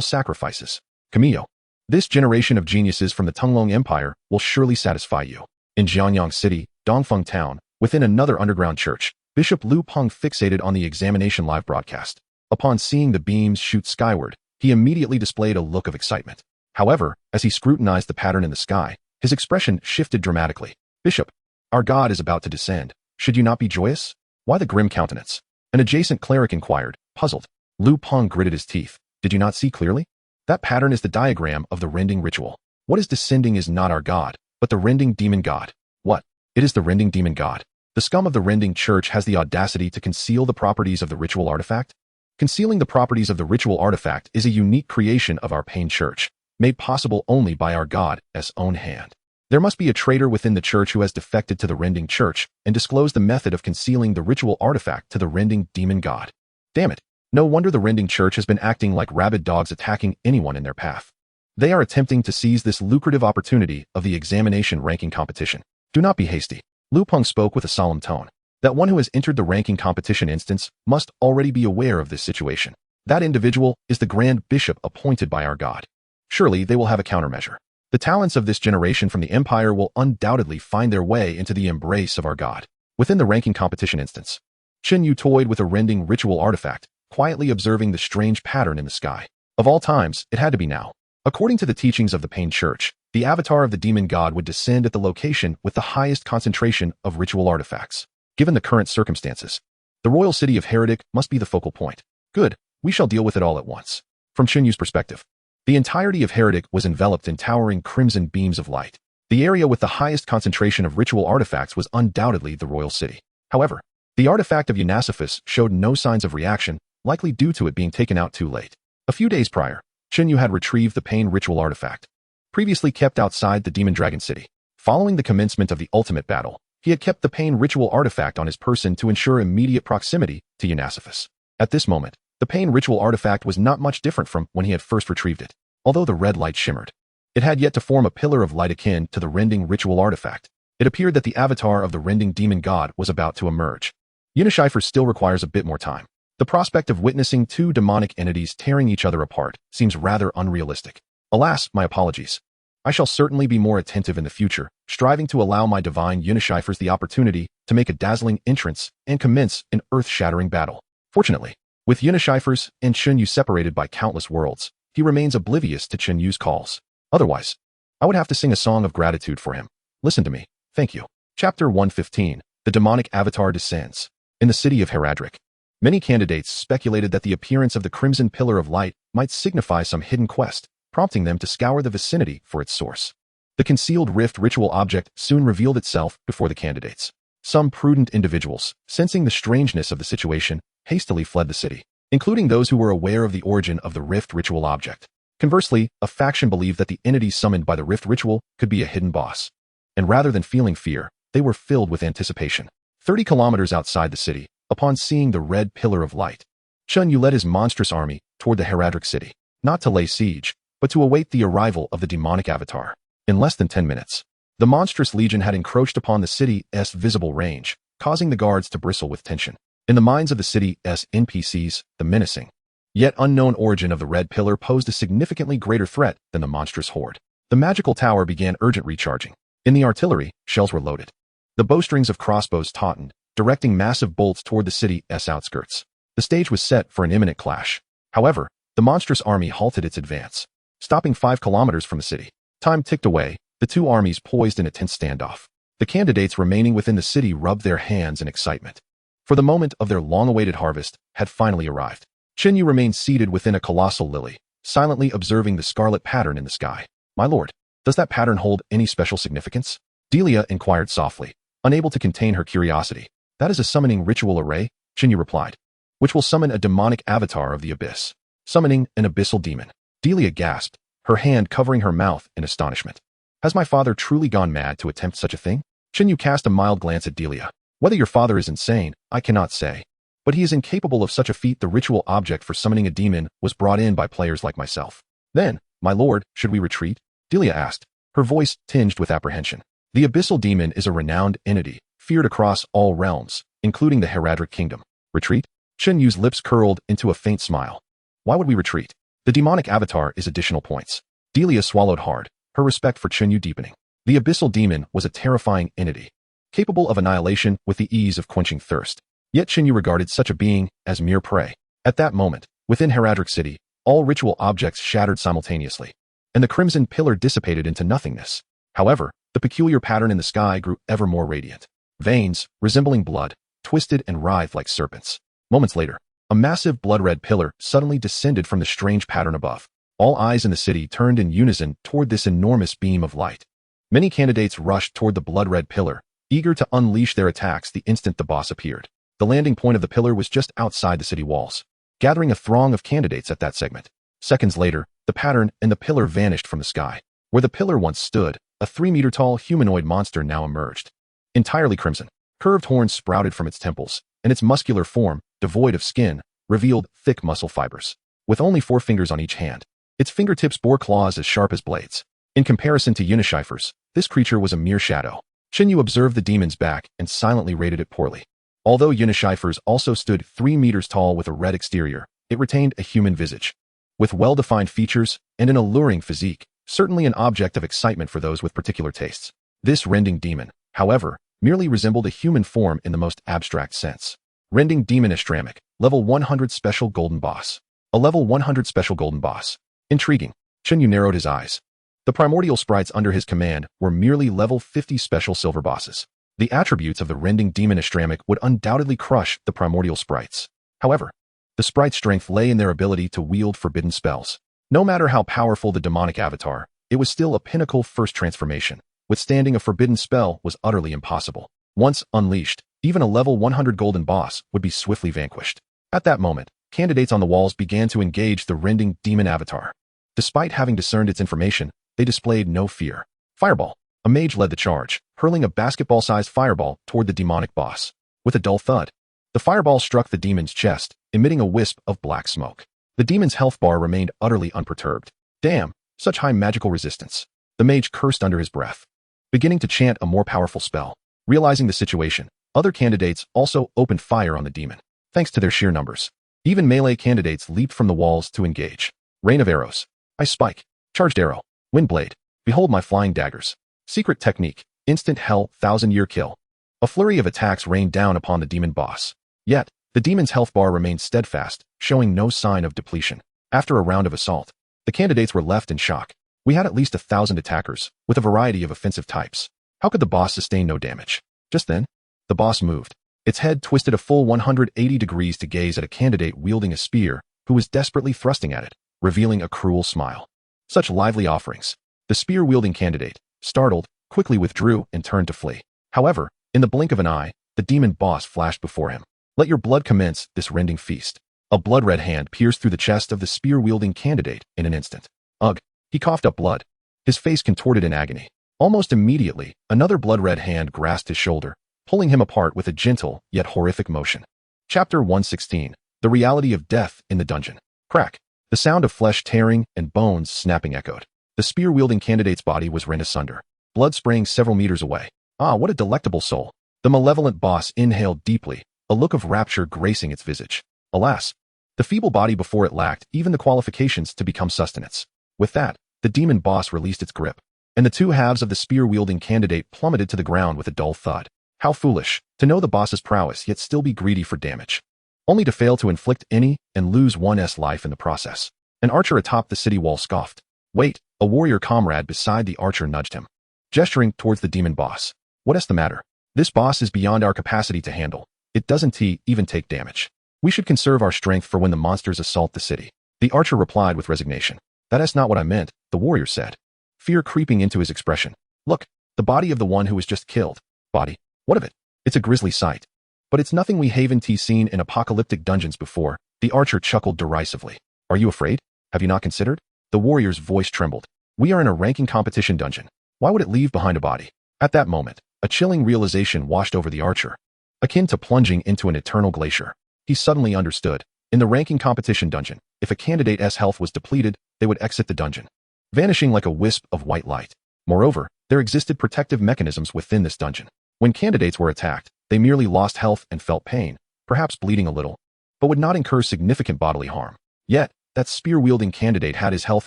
sacrifices. Camillo, this generation of geniuses from the Tunglong Empire will surely satisfy you. In Jianyang City, Dongfeng Town, within another underground church, Bishop Lu Peng fixated on the examination live broadcast. Upon seeing the beams shoot skyward, he immediately displayed a look of excitement. However, as he scrutinized the pattern in the sky, his expression shifted dramatically. Bishop, our god is about to descend. Should you not be joyous? Why the grim countenance? An adjacent cleric inquired, puzzled. Lu Peng gritted his teeth. Did you not see clearly? That pattern is the diagram of the rending ritual. What is descending is not our god, but the rending demon god. What? It is the rending demon god. The scum of the rending church has the audacity to conceal the properties of the ritual artifact? Concealing the properties of the ritual artifact is a unique creation of our Pain Church, made possible only by our God's own hand. There must be a traitor within the church who has defected to the rending church and disclosed the method of concealing the ritual artifact to the rending demon god. Damn it. No wonder the rending church has been acting like rabid dogs attacking anyone in their path. They are attempting to seize this lucrative opportunity of the examination ranking competition. Do not be hasty. Lu Peng spoke with a solemn tone. That one who has entered the ranking competition instance must already be aware of this situation. That individual is the Grand Bishop appointed by our God. Surely they will have a countermeasure. The talents of this generation from the Empire will undoubtedly find their way into the embrace of our God. Within the ranking competition instance, Chen Yu toyed with a rending ritual artifact, quietly observing the strange pattern in the sky. Of all times, it had to be now. According to the teachings of the Pain Church, the avatar of the demon god would descend at the location with the highest concentration of ritual artifacts. Given the current circumstances, the royal city of Heretic must be the focal point. Good, we shall deal with it all at once. From Chen Yu's perspective, the entirety of Heretic was enveloped in towering crimson beams of light. The area with the highest concentration of ritual artifacts was undoubtedly the royal city. However, the artifact of Eunacephus showed no signs of reaction, likely due to it being taken out too late. A few days prior, Chen Yu had retrieved the Pain ritual artifact, previously kept outside the Demon Dragon City. Following the commencement of the ultimate battle, he had kept the Pain ritual artifact on his person to ensure immediate proximity to Eunacephus. At this moment, the Pain ritual artifact was not much different from when he had first retrieved it. Although the red light shimmered, it had yet to form a pillar of light akin to the rending ritual artifact. It appeared that the avatar of the rending demon god was about to emerge. Eunacephus still requires a bit more time. The prospect of witnessing two demonic entities tearing each other apart seems rather unrealistic. Alas, my apologies. I shall certainly be more attentive in the future, striving to allow my divine Eunacephus the opportunity to make a dazzling entrance and commence an earth-shattering battle. Fortunately, with Eunacephus and Chen Yu separated by countless worlds, he remains oblivious to Chen Yu's calls. Otherwise, I would have to sing a song of gratitude for him. Listen to me. Thank you. Chapter 115. The demonic avatar descends. In the city of Heradric, many candidates speculated that the appearance of the Crimson Pillar of Light might signify some hidden quest, prompting them to scour the vicinity for its source. The concealed rift ritual object soon revealed itself before the candidates. Some prudent individuals, sensing the strangeness of the situation, hastily fled the city, including those who were aware of the origin of the rift ritual object. Conversely, a faction believed that the entity summoned by the rift ritual could be a hidden boss. And rather than feeling fear, they were filled with anticipation. 30 kilometers outside the city, upon seeing the red pillar of light, Chen Yu led his monstrous army toward the Heradric city, not to lay siege, but to await the arrival of the demonic avatar. In less than 10 minutes, the monstrous legion had encroached upon the city's visible range, causing the guards to bristle with tension. In the minds of the city's NPCs, the menacing Yet unknown origin of the red pillar posed a significantly greater threat than the monstrous horde. The magical tower began urgent recharging. In the artillery, shells were loaded. The bowstrings of crossbows tautened, directing massive bolts toward the city's outskirts. The stage was set for an imminent clash. However, the monstrous army halted its advance, stopping 5 kilometers from the city. Time ticked away, the two armies poised in a tense standoff. The candidates remaining within the city rubbed their hands in excitement. For the moment of their long-awaited harvest had finally arrived. Chen Yu remained seated within a colossal lily, silently observing the scarlet pattern in the sky. "My lord, does that pattern hold any special significance?" Delia inquired softly, unable to contain her curiosity. "That is a summoning ritual array," Chen Yu replied, "which will summon a demonic avatar of the abyss." Summoning an abyssal demon. Delia gasped, her hand covering her mouth in astonishment. "Has my father truly gone mad to attempt such a thing?" Chen Yu cast a mild glance at Delia. "Whether your father is insane, I cannot say. But he is incapable of such a feat. The ritual object for summoning a demon was brought in by players like myself." "Then, my lord, should we retreat?" Delia asked, her voice tinged with apprehension. "The abyssal demon is a renowned entity, feared across all realms, including the Heraldric Kingdom." "Retreat?" Chen Yu's lips curled into a faint smile. "Why would we retreat? The demonic avatar is additional points." Delia swallowed hard, her respect for Chen Yu deepening. The abyssal demon was a terrifying entity, capable of annihilation with the ease of quenching thirst. Yet Chen Yu regarded such a being as mere prey. At that moment, within Heraldric City, all ritual objects shattered simultaneously, and the crimson pillar dissipated into nothingness. However, the peculiar pattern in the sky grew ever more radiant. Veins, resembling blood, twisted and writhed like serpents. Moments later, a massive blood-red pillar suddenly descended from the strange pattern above. All eyes in the city turned in unison toward this enormous beam of light. Many candidates rushed toward the blood-red pillar, eager to unleash their attacks the instant the boss appeared. The landing point of the pillar was just outside the city walls, gathering a throng of candidates at that segment. Seconds later, the pattern and the pillar vanished from the sky. Where the pillar once stood, a 3-meter-tall humanoid monster now emerged. Entirely crimson, curved horns sprouted from its temples, and its muscular form, devoid of skin, revealed thick muscle fibers. With only 4 fingers on each hand, its fingertips bore claws as sharp as blades. In comparison to Unishifer's, this creature was a mere shadow. Chen Yu observed the demon's back and silently rated it poorly. Although Unishifer's also stood 3 meters tall with a red exterior, it retained a human visage. With well-defined features and an alluring physique, certainly an object of excitement for those with particular tastes. This rending demon, however, merely resembled a human form in the most abstract sense. Rending Demon Astramic, level 100 special golden boss. A level 100 special golden boss. Intriguing. Chen Yu narrowed his eyes. The primordial sprites under his command were merely level 50 special silver bosses. The attributes of the rending demon Astramic would undoubtedly crush the primordial sprites. However, the sprite's strength lay in their ability to wield forbidden spells. No matter how powerful the demonic avatar, it was still a pinnacle first transformation. Withstanding a forbidden spell was utterly impossible. Once unleashed, even a level 100 golden boss would be swiftly vanquished. At that moment, candidates on the walls began to engage the rending demon avatar. Despite having discerned its information, they displayed no fear. Fireball. A mage led the charge, hurling a basketball-sized fireball toward the demonic boss. With a dull thud, the fireball struck the demon's chest, emitting a wisp of black smoke. The demon's health bar remained utterly unperturbed. Damn, such high magical resistance. The mage cursed under his breath, beginning to chant a more powerful spell. Realizing the situation, other candidates also opened fire on the demon. Thanks to their sheer numbers, even melee candidates leaped from the walls to engage. Rain of arrows. Ice spike. Charged arrow. Wind blade. Behold my flying daggers. Secret technique. Instant hell, 1,000-year kill. A flurry of attacks rained down upon the demon boss. Yet, the demon's health bar remained steadfast, showing no sign of depletion. After a round of assault, the candidates were left in shock. We had at least 1,000 attackers, with a variety of offensive types. How could the boss sustain no damage? Just then, the boss moved. Its head twisted a full 180 degrees to gaze at a candidate wielding a spear, who was desperately thrusting at it, revealing a cruel smile. Such lively offerings. The spear-wielding candidate, startled, quickly withdrew and turned to flee. However, in the blink of an eye, the demon boss flashed before him. Let your blood commence this rending feast. A blood-red hand pierced through the chest of the spear-wielding candidate in an instant. Ugh! He coughed up blood, his face contorted in agony. Almost immediately, another blood-red hand grasped his shoulder, pulling him apart with a gentle yet horrific motion. Chapter 116. The Reality of Death in the Dungeon. Crack! The sound of flesh tearing and bones snapping echoed. The spear-wielding candidate's body was rent asunder, blood spraying several meters away. Ah, what a delectable soul! The malevolent boss inhaled deeply, a look of rapture gracing its visage. Alas! The feeble body before it lacked even the qualifications to become sustenance. With that, the demon boss released its grip, and the two halves of the spear-wielding candidate plummeted to the ground with a dull thud. How foolish, to know the boss's prowess yet still be greedy for damage. Only to fail to inflict any and lose one's life in the process. An archer atop the city wall scoffed. Wait, a warrior comrade beside the archer nudged him, gesturing towards the demon boss. What's the matter? This boss is beyond our capacity to handle. It doesn't even take damage. We should conserve our strength for when the monsters assault the city. The archer replied with resignation. That's not what I meant, the warrior said, fear creeping into his expression. Look, the body of the one who was just killed. Body? What of it? It's a grisly sight. But it's nothing we haven't seen in apocalyptic dungeons before. The archer chuckled derisively. Are you afraid? Have you not considered? The warrior's voice trembled. We are in a ranking competition dungeon. Why would it leave behind a body? At that moment, a chilling realization washed over the archer, akin to plunging into an eternal glacier. He suddenly understood. In the ranking competition dungeon, if a candidate's health was depleted, they would exit the dungeon, vanishing like a wisp of white light. Moreover, there existed protective mechanisms within this dungeon. When candidates were attacked, they merely lost health and felt pain, perhaps bleeding a little, but would not incur significant bodily harm. Yet, that spear-wielding candidate had his health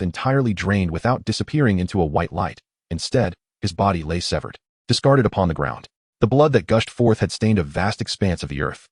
entirely drained without disappearing into a white light. Instead, his body lay severed, discarded upon the ground. The blood that gushed forth had stained a vast expanse of the earth.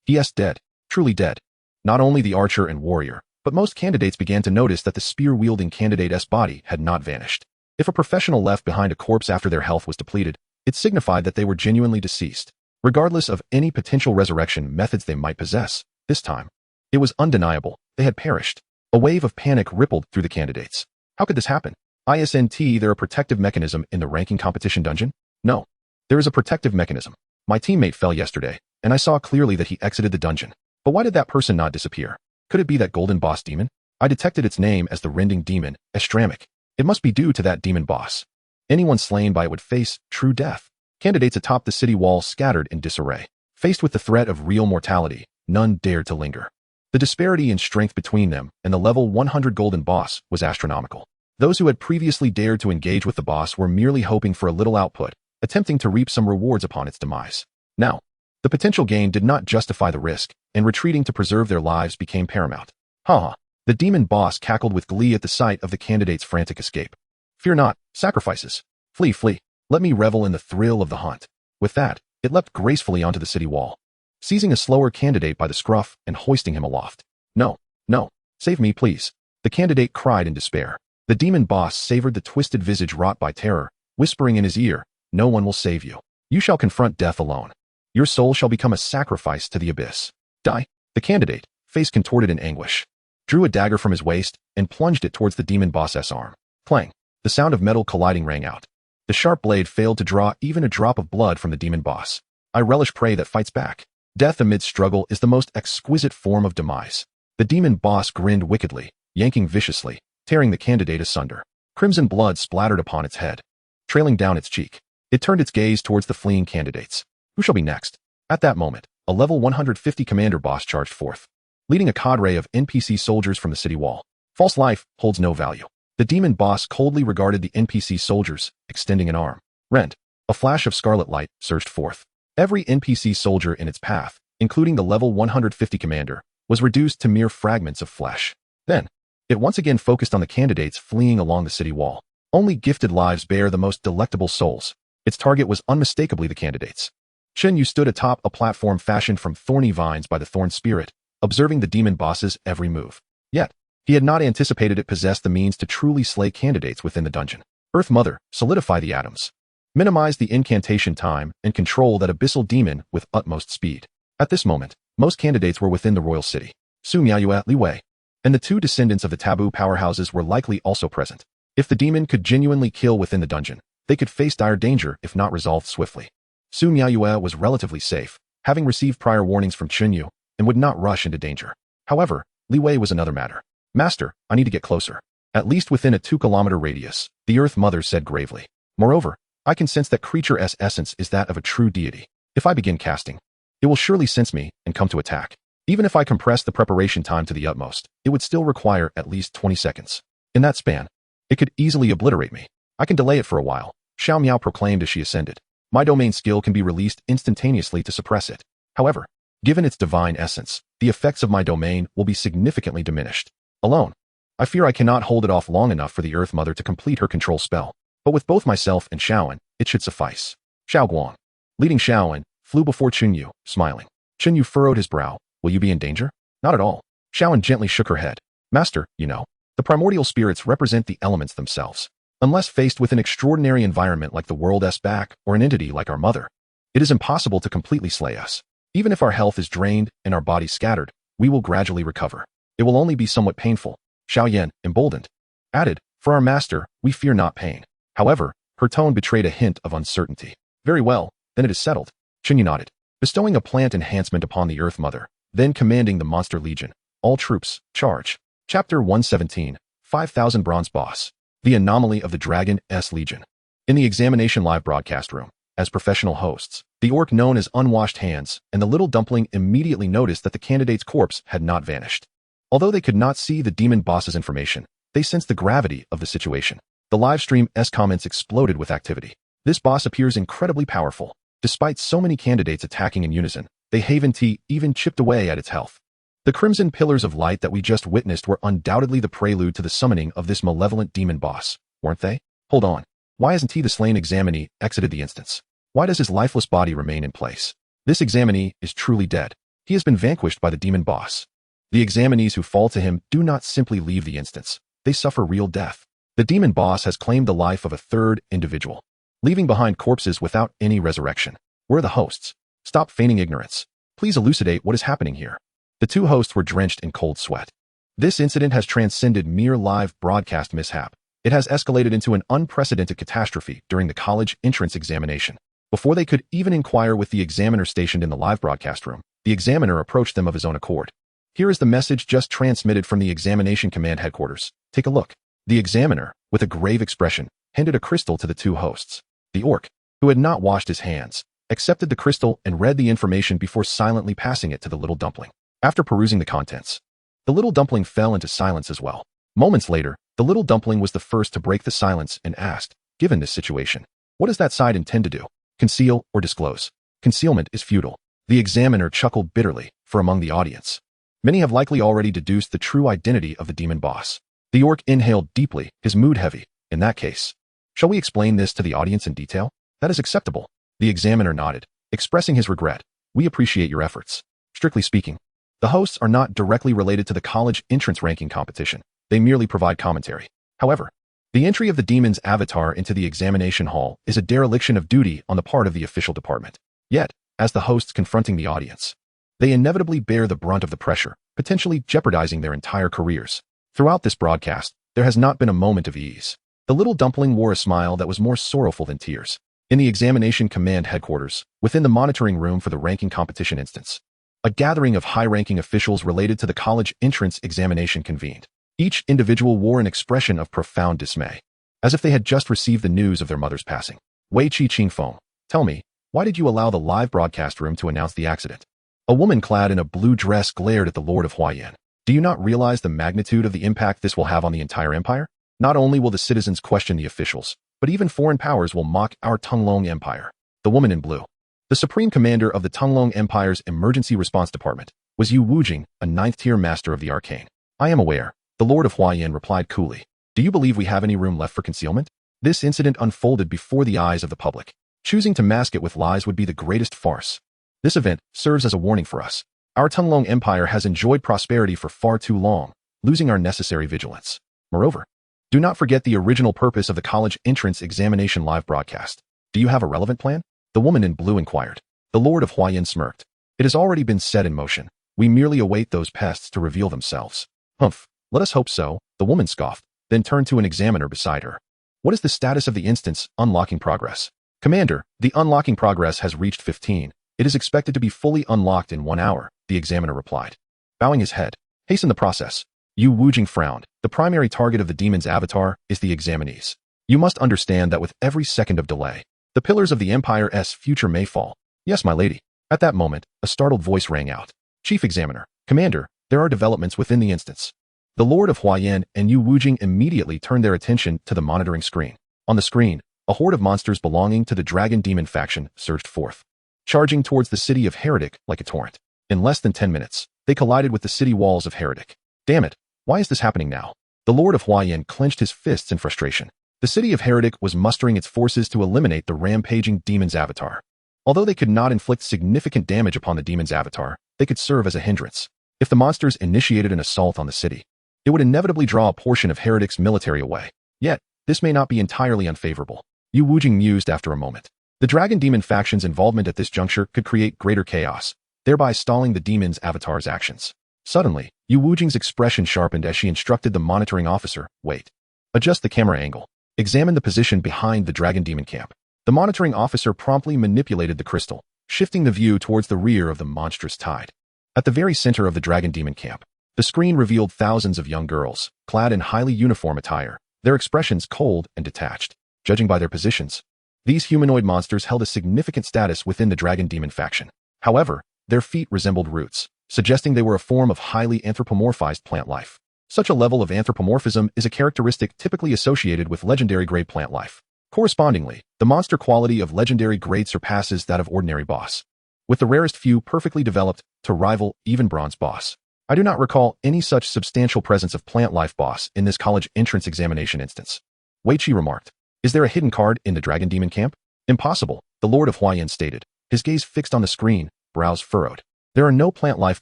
He is dead, truly dead. Not only the archer and warrior, but most candidates began to notice that the spear-wielding candidate's body had not vanished. If a professional left behind a corpse after their health was depleted, it signified that they were genuinely deceased, regardless of any potential resurrection methods they might possess. This time, it was undeniable. They had perished. A wave of panic rippled through the candidates. How could this happen? Isn't there a protective mechanism in the ranking competition dungeon? No. There is a protective mechanism. My teammate fell yesterday, and I saw clearly that he exited the dungeon. But why did that person not disappear? Could it be that golden boss demon? I detected its name as the rending demon, Estramic. It must be due to that demon boss. Anyone slain by it would face true death. Candidates atop the city wall scattered in disarray. Faced with the threat of real mortality, none dared to linger. The disparity in strength between them and the level 100 golden boss was astronomical. Those who had previously dared to engage with the boss were merely hoping for a little output, attempting to reap some rewards upon its demise. Now, the potential gain did not justify the risk, and retreating to preserve their lives became paramount. The demon boss cackled with glee at the sight of the candidate's frantic escape. Fear not, sacrifices. Flee, flee. Let me revel in the thrill of the hunt. With that, it leapt gracefully onto the city wall, seizing a slower candidate by the scruff and hoisting him aloft. No, no, save me, please. The candidate cried in despair. The demon boss savored the twisted visage wrought by terror, whispering in his ear, no one will save you. You shall confront death alone. Your soul shall become a sacrifice to the abyss. Die. The candidate, face contorted in anguish, drew a dagger from his waist and plunged it towards the demon boss's arm. Clang. The sound of metal colliding rang out. The sharp blade failed to draw even a drop of blood from the demon boss. I relish prey that fights back. Death amid struggle is the most exquisite form of demise. The demon boss grinned wickedly, yanking viciously, tearing the candidate asunder. Crimson blood splattered upon its head, trailing down its cheek. It turned its gaze towards the fleeing candidates. Who shall be next? At that moment, a level 150 commander boss charged forth, leading a cadre of NPC soldiers from the city wall. False life holds no value. The demon boss coldly regarded the NPC soldiers, extending an arm. Rend. A flash of scarlet light surged forth. Every NPC soldier in its path, including the level 150 commander, was reduced to mere fragments of flesh. Then, it once again focused on the candidates fleeing along the city wall. Only gifted lives bear the most delectable souls. Its target was unmistakably the candidates. Chen Yu stood atop a platform fashioned from thorny vines by the thorn spirit, observing the demon boss's every move. Yet, he had not anticipated it possessed the means to truly slay candidates within the dungeon. Earth Mother, solidify the atoms. Minimize the incantation time and control that abyssal demon with utmost speed. At this moment, most candidates were within the royal city. Su Miaoyue, Li Wei, and the two descendants of the taboo powerhouses were likely also present. If the demon could genuinely kill within the dungeon, they could face dire danger if not resolved swiftly. Su Miaoyue was relatively safe, having received prior warnings from Chen Yu, and would not rush into danger. However, Li Wei was another matter. Master, I need to get closer. At least within a 2-kilometer radius, the Earth Mother said gravely. Moreover, I can sense that creature's essence is that of a true deity. If I begin casting, it will surely sense me and come to attack. Even if I compress the preparation time to the utmost, it would still require at least 20 seconds. In that span, it could easily obliterate me. I can delay it for a while, Xiao Miao proclaimed as she ascended. My domain skill can be released instantaneously to suppress it. However, Given its divine essence, the effects of my domain will be significantly diminished. Alone, I fear I cannot hold it off long enough for the Earth Mother to complete her control spell. But with both myself and Xiaoan, it should suffice. Xiao Guang, leading Xiaoan, flew before Chen Yu, smiling. Chen Yu furrowed his brow. Will you be in danger? Not at all. Xiaoan gently shook her head. Master, you know, the primordial spirits represent the elements themselves. Unless faced with an extraordinary environment like the world's back or an entity like our mother, it is impossible to completely slay us. Even if our health is drained and our bodies scattered, we will gradually recover. It will only be somewhat painful. Xiao Yan, emboldened, added, for our master, we fear not pain. However, her tone betrayed a hint of uncertainty. Very well, then it is settled. Chen Yu nodded, bestowing a plant enhancement upon the Earth Mother, then commanding the Monster Legion. All troops, charge. Chapter 117, 5000 Bronze Boss. The Anomaly of the Dragon-S Legion. In the examination live broadcast room, as professional hosts, the orc known as Unwashed Hands and the little dumpling immediately noticed that the candidate's corpse had not vanished. Although they could not see the demon boss's information, they sensed the gravity of the situation. The live stream's comments exploded with activity. This boss appears incredibly powerful. Despite so many candidates attacking in unison, they haven't even chipped away at its health. The crimson pillars of light that we just witnessed were undoubtedly the prelude to the summoning of this malevolent demon boss, weren't they? Hold on. Why hasn't the slain examinee exited the instance? Why does his lifeless body remain in place? This examinee is truly dead. He has been vanquished by the demon boss. The examinees who fall to him do not simply leave the instance. They suffer real death. The demon boss has claimed the life of a third individual, leaving behind corpses without any resurrection. We're the hosts. Stop feigning ignorance. Please elucidate what is happening here. The two hosts were drenched in cold sweat. This incident has transcended mere live broadcast mishap. It has escalated into an unprecedented catastrophe during the college entrance examination. Before they could even inquire with the examiner stationed in the live broadcast room, the examiner approached them of his own accord. Here is the message just transmitted from the examination command headquarters. Take a look. The examiner, with a grave expression, handed a crystal to the two hosts. The orc, who had not washed his hands, accepted the crystal and read the information before silently passing it to the little dumpling. After perusing the contents, the little dumpling fell into silence as well. Moments later, the little dumpling was the first to break the silence and asked, given this situation, what does that side intend to do? Conceal or disclose? Concealment is futile. The examiner chuckled bitterly, for among the audience, many have likely already deduced the true identity of the demon boss. The orc inhaled deeply, his mood heavy. In that case, shall we explain this to the audience in detail? That is acceptable. The examiner nodded, expressing his regret. We appreciate your efforts. Strictly speaking, the hosts are not directly related to the college entrance ranking competition. They merely provide commentary. However, the entry of the demon's avatar into the examination hall is a dereliction of duty on the part of the official department. Yet, as the hosts confronting the audience, they inevitably bear the brunt of the pressure, potentially jeopardizing their entire careers. Throughout this broadcast, there has not been a moment of ease. The little dumpling wore a smile that was more sorrowful than tears. In the examination command headquarters, within the monitoring room for the ranking competition instance, a gathering of high-ranking officials related to the college entrance examination convened. Each individual wore an expression of profound dismay, as if they had just received the news of their mother's passing. Wei Qi Qingfeng, tell me, why did you allow the live broadcast room to announce the accident? A woman clad in a blue dress glared at the Lord of Huayan. Do you not realize the magnitude of the impact this will have on the entire empire? Not only will the citizens question the officials, but even foreign powers will mock our Tunglong Empire. The woman in blue, the supreme commander of the Tunglong Empire's emergency response department, was Yu Wujing, a 9th-tier master of the arcane. I am aware, the Lord of Huayan replied coolly. Do you believe we have any room left for concealment? This incident unfolded before the eyes of the public. Choosing to mask it with lies would be the greatest farce. This event serves as a warning for us. Our Tunglong Empire has enjoyed prosperity for far too long, losing our necessary vigilance. Moreover, do not forget the original purpose of the college entrance examination live broadcast. Do you have a relevant plan? The woman in blue inquired. The Lord of Huayan smirked. It has already been set in motion. We merely await those pests to reveal themselves. Humph, let us hope so, the woman scoffed, then turned to an examiner beside her. What is the status of the instance unlocking progress? Commander, the unlocking progress has reached 15. It is expected to be fully unlocked in 1 hour, the examiner replied. Bowing his head, hasten the process. Yu Wujing frowned. The primary target of the demon's avatar is the examinees. You must understand that with every second of delay, the pillars of the Empire's future may fall. Yes, my lady. At that moment, a startled voice rang out. Chief Examiner, Commander, there are developments within the instance. The Lord of Huayan and Yu Wujing immediately turned their attention to the monitoring screen. On the screen, a horde of monsters belonging to the Dragon Demon faction surged forth, charging towards the city of Heretic like a torrent. In less than 10 minutes, they collided with the city walls of Heretic. Damn it, why is this happening now? The Lord of Huayan clenched his fists in frustration. The city of Heretic was mustering its forces to eliminate the rampaging demon's avatar. Although they could not inflict significant damage upon the demon's avatar, they could serve as a hindrance. If the monsters initiated an assault on the city, it would inevitably draw a portion of Heretic's military away. Yet, this may not be entirely unfavorable. Yu Wujing mused after a moment. The dragon demon faction's involvement at this juncture could create greater chaos, thereby stalling the demon's avatar's actions. Suddenly, Yu Wujing's expression sharpened as she instructed the monitoring officer, wait. Adjust the camera angle. Examine the position behind the dragon demon camp. The monitoring officer promptly manipulated the crystal, shifting the view towards the rear of the monstrous tide. At the very center of the dragon demon camp, the screen revealed thousands of young girls, clad in highly uniform attire, their expressions cold and detached. Judging by their positions, these humanoid monsters held a significant status within the dragon demon faction. However, their feet resembled roots, suggesting they were a form of highly anthropomorphized plant life. Such a level of anthropomorphism is a characteristic typically associated with legendary grade plant life. Correspondingly, the monster quality of legendary grade surpasses that of ordinary boss, with the rarest few perfectly developed to rival even bronze boss. I do not recall any such substantial presence of plant life boss in this college entrance examination instance. Wei Qi remarked. Is there a hidden card in the dragon demon camp? Impossible, the Lord of Huayan stated, his gaze fixed on the screen, brows furrowed. There are no plant life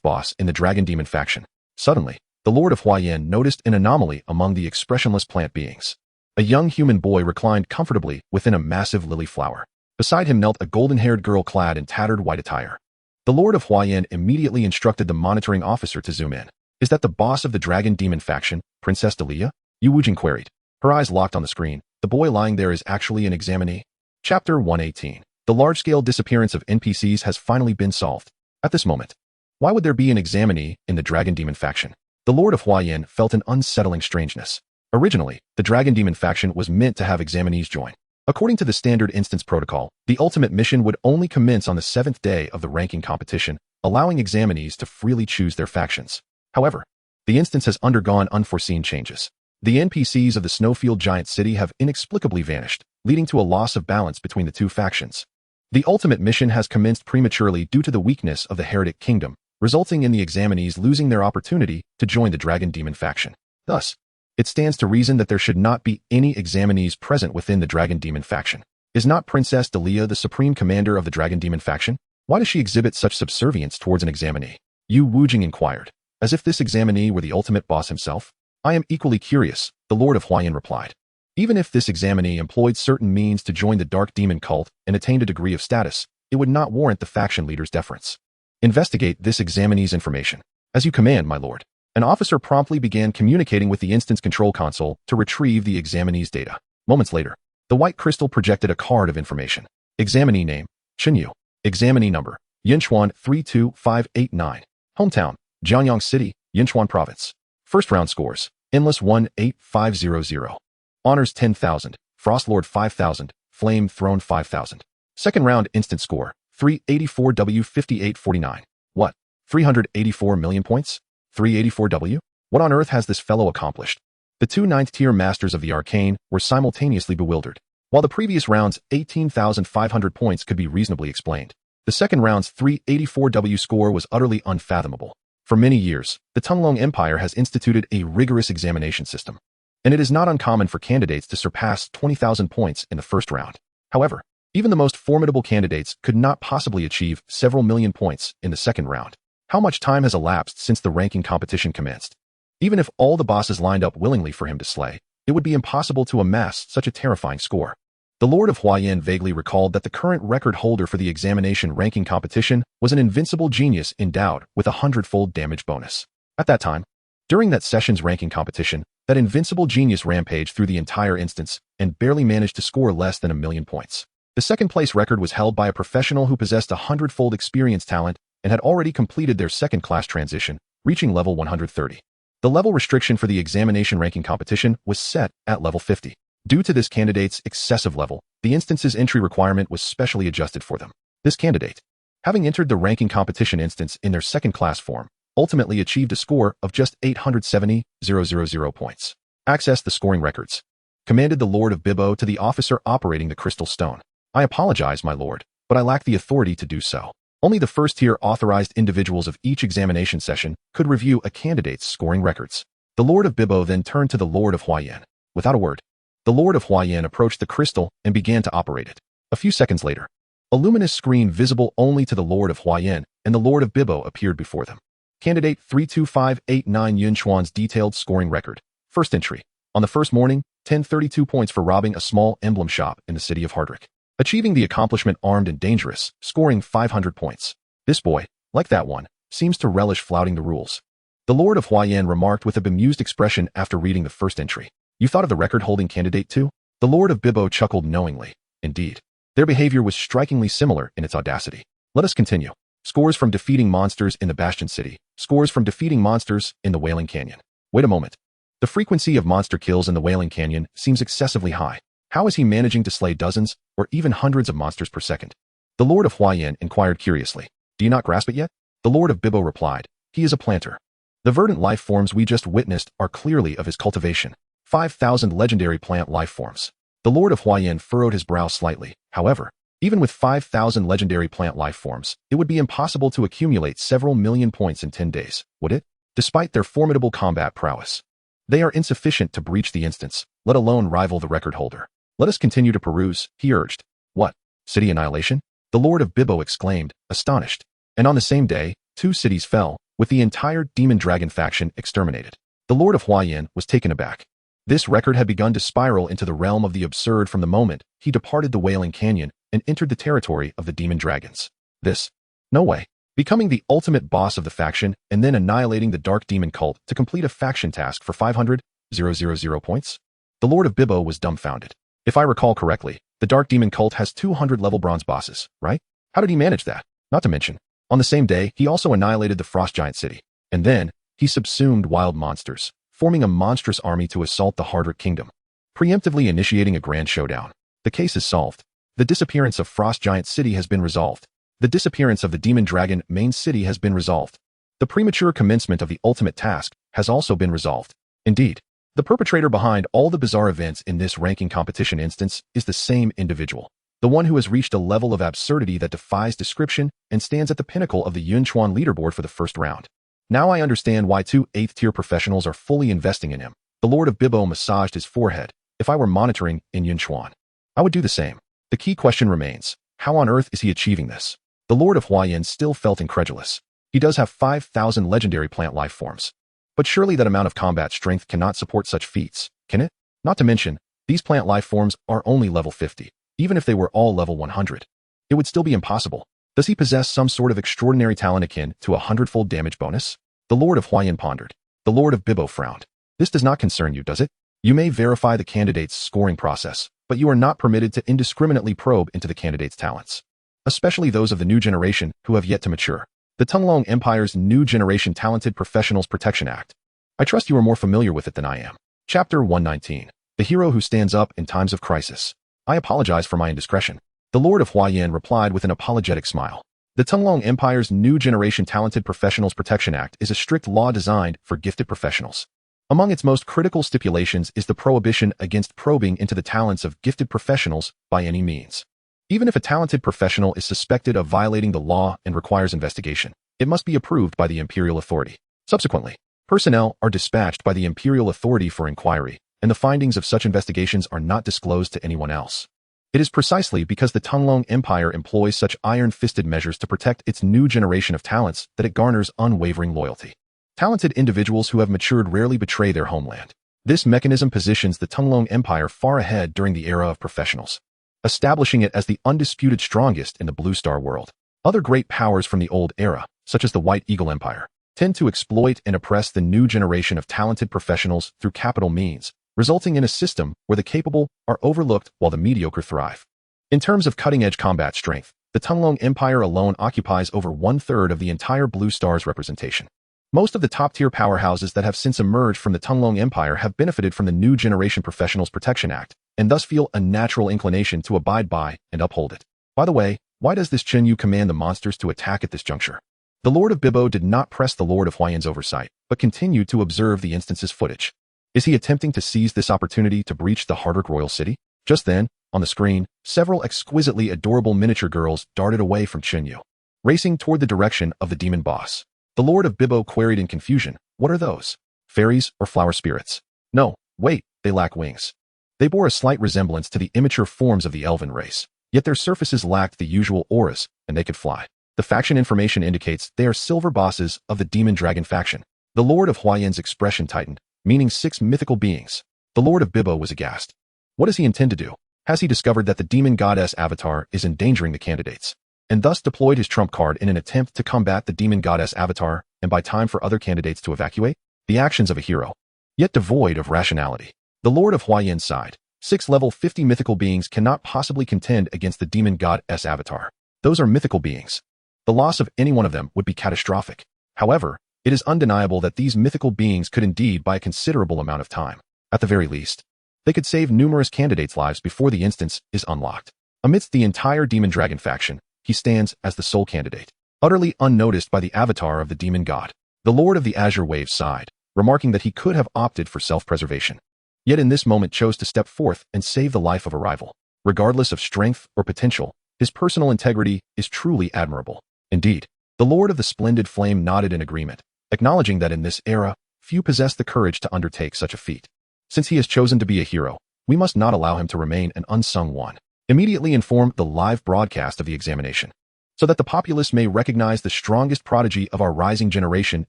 boss in the dragon demon faction. Suddenly, the Lord of Huayan noticed an anomaly among the expressionless plant beings. A young human boy reclined comfortably within a massive lily flower. Beside him knelt a golden-haired girl clad in tattered white attire. The Lord of Huayan immediately instructed the monitoring officer to zoom in. Is that the boss of the dragon demon faction, Princess Delia? Yu Wujing queried. Her eyes locked on the screen. The boy lying there is actually an examinee. Chapter 118. The large-scale disappearance of NPCs has finally been solved. At this moment, why would there be an examinee in the dragon demon faction? The Lord of Huayan felt an unsettling strangeness. Originally, the dragon demon faction was meant to have examinees join. According to the standard instance protocol, the ultimate mission would only commence on the 7th day of the ranking competition, allowing examinees to freely choose their factions. However, the instance has undergone unforeseen changes. The NPCs of the Snowfield Giant City have inexplicably vanished, leading to a loss of balance between the two factions. The ultimate mission has commenced prematurely due to the weakness of the Heretic Kingdom, resulting in the examinees losing their opportunity to join the dragon demon faction. Thus, it stands to reason that there should not be any examinees present within the dragon demon faction. Is not Princess Delia the supreme commander of the dragon demon faction? Why does she exhibit such subservience towards an examinee? Yu Wujing inquired, as if this examinee were the ultimate boss himself. I am equally curious, the Lord of Huayan replied. Even if this examinee employed certain means to join the dark demon cult and attained a degree of status, it would not warrant the faction leader's deference. Investigate this examinee's information. As you command, my lord. An officer promptly began communicating with the instance control console to retrieve the examinee's data. Moments later, the white crystal projected a card of information. Examinee name, Chen Yu. Examinee number, Yinchuan 32589. Hometown, Jianyang City, Yinchuan Province. First round scores, Endless 18500. Honors 10,000, Frostlord 5,000, Flame Throne 5,000. Second round instant score, 384W5849. What? 384 million points? 384W? What on earth has this fellow accomplished? The two 9th-tier masters of the arcane were simultaneously bewildered. While the previous round's 18,500 points could be reasonably explained, the second round's 384W score was utterly unfathomable. For many years, the Tunglong Empire has instituted a rigorous examination system, and it is not uncommon for candidates to surpass 20,000 points in the first round. However, even the most formidable candidates could not possibly achieve several million points in the second round. How much time has elapsed since the ranking competition commenced? Even if all the bosses lined up willingly for him to slay, it would be impossible to amass such a terrifying score. The Lord of Huayan vaguely recalled that the current record holder for the examination ranking competition was an invincible genius endowed with a 100-fold damage bonus. At that time, during that session's ranking competition, that invincible genius rampaged through the entire instance and barely managed to score less than 1,000,000 points. The second-place record was held by a professional who possessed a 100-fold experience talent and had already completed their second-class transition, reaching level 130. The level restriction for the examination ranking competition was set at level 50. Due to this candidate's excessive level, the instance's entry requirement was specially adjusted for them. This candidate, having entered the ranking competition instance in their second-class form, ultimately achieved a score of just 870,000 points. Access the scoring records. Commanded the Lord of Bibbo to the officer operating the crystal stone. I apologize, my lord, but I lack the authority to do so. Only the first-tier authorized individuals of each examination session could review a candidate's scoring records. The Lord of Bibbo then turned to the Lord of Huayan. Without a word, the Lord of Huayan approached the crystal and began to operate it. A few seconds later, a luminous screen visible only to the Lord of Huayan and the Lord of Bibbo appeared before them. Candidate 32589 Yunchuan's detailed scoring record. First entry. On the first morning, 1032 points for robbing a small emblem shop in the city of Hardrick. Achieving the accomplishment armed and dangerous, scoring 500 points. This boy, like that one, seems to relish flouting the rules. The Lord of Huayan remarked with a bemused expression after reading the first entry. You thought of the record-holding candidate too? The Lord of Bibbo chuckled knowingly. Indeed. Their behavior was strikingly similar in its audacity. Let us continue. Scores from defeating monsters in the Bastion City. Scores from defeating monsters in the Wailing Canyon. Wait a moment. The frequency of monster kills in the Wailing Canyon seems excessively high. How is he managing to slay dozens or even hundreds of monsters per second? The Lord of Huayan inquired curiously. Do you not grasp it yet? The Lord of Bibbo replied. He is a planter. The verdant life forms we just witnessed are clearly of his cultivation. 5,000 legendary plant life forms. The Lord of Huayan furrowed his brow slightly. However, even with 5,000 legendary plant life forms, it would be impossible to accumulate several million points in 10 days, would it? Despite their formidable combat prowess. They are insufficient to breach the instance, let alone rival the record holder. Let us continue to peruse, he urged. What? City annihilation? The Lord of Bibbo exclaimed, astonished. And on the same day, 2 cities fell, with the entire Demon Dragon faction exterminated. The Lord of Huayan was taken aback. This record had begun to spiral into the realm of the absurd from the moment he departed the Wailing Canyon and entered the territory of the Demon Dragons. This? No way. Becoming the ultimate boss of the faction and then annihilating the Dark Demon cult to complete a faction task for 500,000 points? The Lord of Bibbo was dumbfounded. If I recall correctly, the Dark Demon cult has 200 level bronze bosses, right? How did he manage that? Not to mention, on the same day, he also annihilated the Frost Giant City. And then, he subsumed wild monsters, forming a monstrous army to assault the Hardrick Kingdom, preemptively initiating a grand showdown. The case is solved. The disappearance of Frost Giant City has been resolved. The disappearance of the Demon Dragon main city has been resolved. The premature commencement of the ultimate task has also been resolved. Indeed, the perpetrator behind all the bizarre events in this ranking competition instance is the same individual, the one who has reached a level of absurdity that defies description and stands at the pinnacle of the Yunchuan leaderboard for the first round. Now I understand why 2 8th-tier professionals are fully investing in him. The Lord of Bibbo massaged his forehead. If I were monitoring in Yunchuan, I would do the same. The key question remains, how on earth is he achieving this? The Lord of Huayan still felt incredulous. He does have 5,000 legendary plant life forms. But surely that amount of combat strength cannot support such feats, can it? Not to mention, these plant life forms are only level 50. Even if they were all level 100, it would still be impossible. Does he possess some sort of extraordinary talent akin to a 100-fold damage bonus? The Lord of Huayan pondered. The Lord of Bibbo frowned. This does not concern you, does it? You may verify the candidate's scoring process, but you are not permitted to indiscriminately probe into the candidate's talents, especially those of the new generation who have yet to mature. The Tunglong Empire's New Generation Talented Professionals Protection Act. I trust you are more familiar with it than I am. Chapter 119. The Hero Who Stands Up in Times of Crisis. I apologize for my indiscretion. The Lord of Huayan replied with an apologetic smile. The Tunglong Empire's New Generation Talented Professionals Protection Act is a strict law designed for gifted professionals. Among its most critical stipulations is the prohibition against probing into the talents of gifted professionals by any means. Even if a talented professional is suspected of violating the law and requires investigation, it must be approved by the Imperial Authority. Subsequently, personnel are dispatched by the Imperial Authority for inquiry, and the findings of such investigations are not disclosed to anyone else. It is precisely because the Tunglong Empire employs such iron-fisted measures to protect its new generation of talents that it garners unwavering loyalty. Talented individuals who have matured rarely betray their homeland. This mechanism positions the Tunglong Empire far ahead during the era of professionals, establishing it as the undisputed strongest in the Blue Star world. Other great powers from the old era, such as the White Eagle Empire, tend to exploit and oppress the new generation of talented professionals through capital means, resulting in a system where the capable are overlooked while the mediocre thrive. In terms of cutting-edge combat strength, the Tunglong Empire alone occupies over 1/3 of the entire Blue Star's representation. Most of the top-tier powerhouses that have since emerged from the Tunglong Empire have benefited from the New Generation Professionals Protection Act, and thus feel a natural inclination to abide by and uphold it. By the way, why does this Chen Yu command the monsters to attack at this juncture? The Lord of Bibbo did not press the Lord of Huayan's oversight, but continued to observe the instance's footage. Is he attempting to seize this opportunity to breach the Hardrick Royal City? Just then, on the screen, several exquisitely adorable miniature girls darted away from Chen Yu. racing toward the direction of the demon boss. The Lord of Bibbo queried in confusion, "What are those? Fairies or flower spirits?" "No, wait, they lack wings." They bore a slight resemblance to the immature forms of the elven race, yet their surfaces lacked the usual auras, and they could fly. The faction information indicates they are silver bosses of the demon dragon faction. The Lord of Huayan's expression tightened, meaning 6 mythical beings. The Lord of Bibbo was aghast. What does he intend to do? Has he discovered that the demon goddess avatar is endangering the candidates, and thus deployed his trump card in an attempt to combat the demon goddess avatar and buy time for other candidates to evacuate? The actions of a hero, yet devoid of rationality. The Lord of Huayan sighed. 6 level 50 mythical beings cannot possibly contend against the demon goddess avatar. Those are mythical beings. The loss of any one of them would be catastrophic. However, it is undeniable that these mythical beings could indeed buy a considerable amount of time. At the very least, they could save numerous candidates' lives before the instance is unlocked. Amidst the entire demon dragon faction, he stands as the sole candidate, utterly unnoticed by the avatar of the demon god. The Lord of the Azure Waves sighed, remarking that he could have opted for self-preservation, yet in this moment chose to step forth and save the life of a rival. Regardless of strength or potential, his personal integrity is truly admirable. Indeed, the Lord of the Splendid Flame nodded in agreement, acknowledging that in this era, few possess the courage to undertake such a feat. Since he has chosen to be a hero, we must not allow him to remain an unsung one. Immediately inform the live broadcast of the examination, so that the populace may recognize the strongest prodigy of our rising generation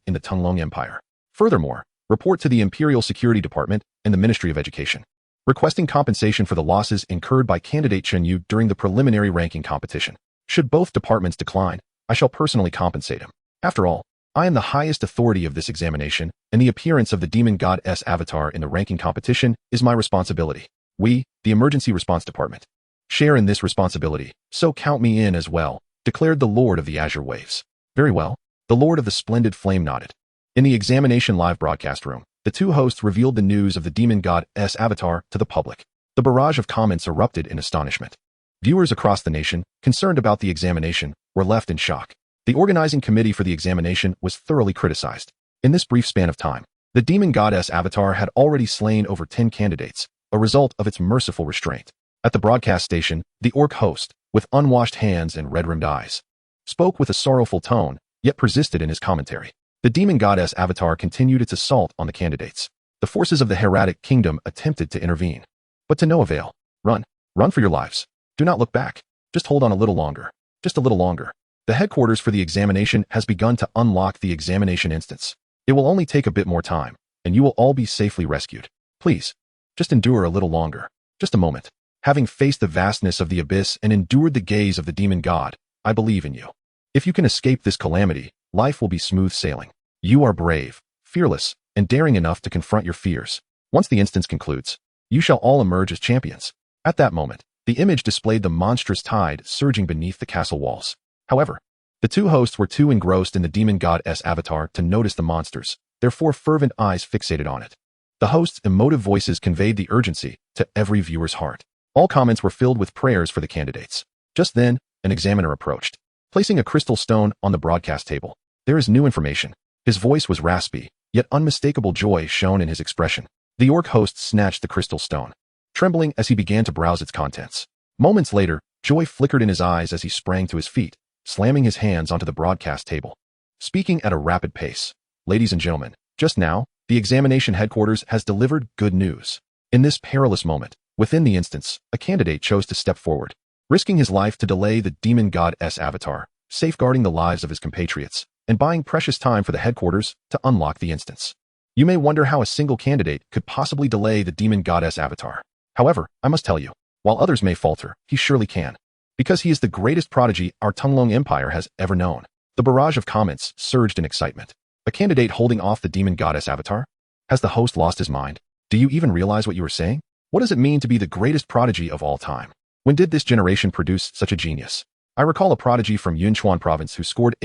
in the Tunglong Empire. Furthermore, report to the Imperial Security Department and the Ministry of Education, requesting compensation for the losses incurred by candidate Chen Yu during the preliminary ranking competition. Should both departments decline, I shall personally compensate him. After all, I am the highest authority of this examination, and the appearance of the demon goddess avatar in the ranking competition is my responsibility. We, the Emergency Response Department, share in this responsibility, so count me in as well, declared the Lord of the Azure Waves. Very well. The Lord of the Splendid Flame nodded. In the examination live broadcast room, the two hosts revealed the news of the demon goddess avatar to the public. The barrage of comments erupted in astonishment. Viewers across the nation, concerned about the examination, were left in shock. The organizing committee for the examination was thoroughly criticized. In this brief span of time, the demon goddess avatar had already slain over 10 candidates, a result of its merciful restraint. At the broadcast station, the orc host, with unwashed hands and red-rimmed eyes, spoke with a sorrowful tone, yet persisted in his commentary. The demon goddess avatar continued its assault on the candidates. The forces of the Heradic Kingdom attempted to intervene, but to no avail. Run. Run for your lives. Do not look back. Just hold on a little longer. Just a little longer. The headquarters for the examination has begun to unlock the examination instance. It will only take a bit more time, and you will all be safely rescued. Please, just endure a little longer. Just a moment. Having faced the vastness of the abyss and endured the gaze of the demon god, I believe in you. If you can escape this calamity, life will be smooth sailing. You are brave, fearless, and daring enough to confront your fears. Once the instance concludes, you shall all emerge as champions. At that moment, the image displayed the monstrous tide surging beneath the castle walls. However, the two hosts were too engrossed in the demon goddess avatar to notice the monsters, their 4 fervent eyes fixated on it. The hosts' emotive voices conveyed the urgency to every viewer's heart. All comments were filled with prayers for the candidates. Just then, an examiner approached, placing a crystal stone on the broadcast table. There is new information. His voice was raspy, yet unmistakable joy shone in his expression. The orc host snatched the crystal stone, trembling as he began to browse its contents. Moments later, joy flickered in his eyes as he sprang to his feet, slamming his hands onto the broadcast table. Speaking at a rapid pace, "Ladies and gentlemen, just now, the examination headquarters has delivered good news." In this perilous moment, within the instance, a candidate chose to step forward, risking his life to delay the demon goddess avatar, safeguarding the lives of his compatriots, and buying precious time for the headquarters to unlock the instance. You may wonder how a single candidate could possibly delay the demon goddess avatar. However, I must tell you, while others may falter, he surely can, because he is the greatest prodigy our Tunglong Empire has ever known. The barrage of comments surged in excitement. A candidate holding off the demon goddess avatar? Has the host lost his mind? Do you even realize what you are saying? What does it mean to be the greatest prodigy of all time? When did this generation produce such a genius? I recall a prodigy from Yunchuan province who scored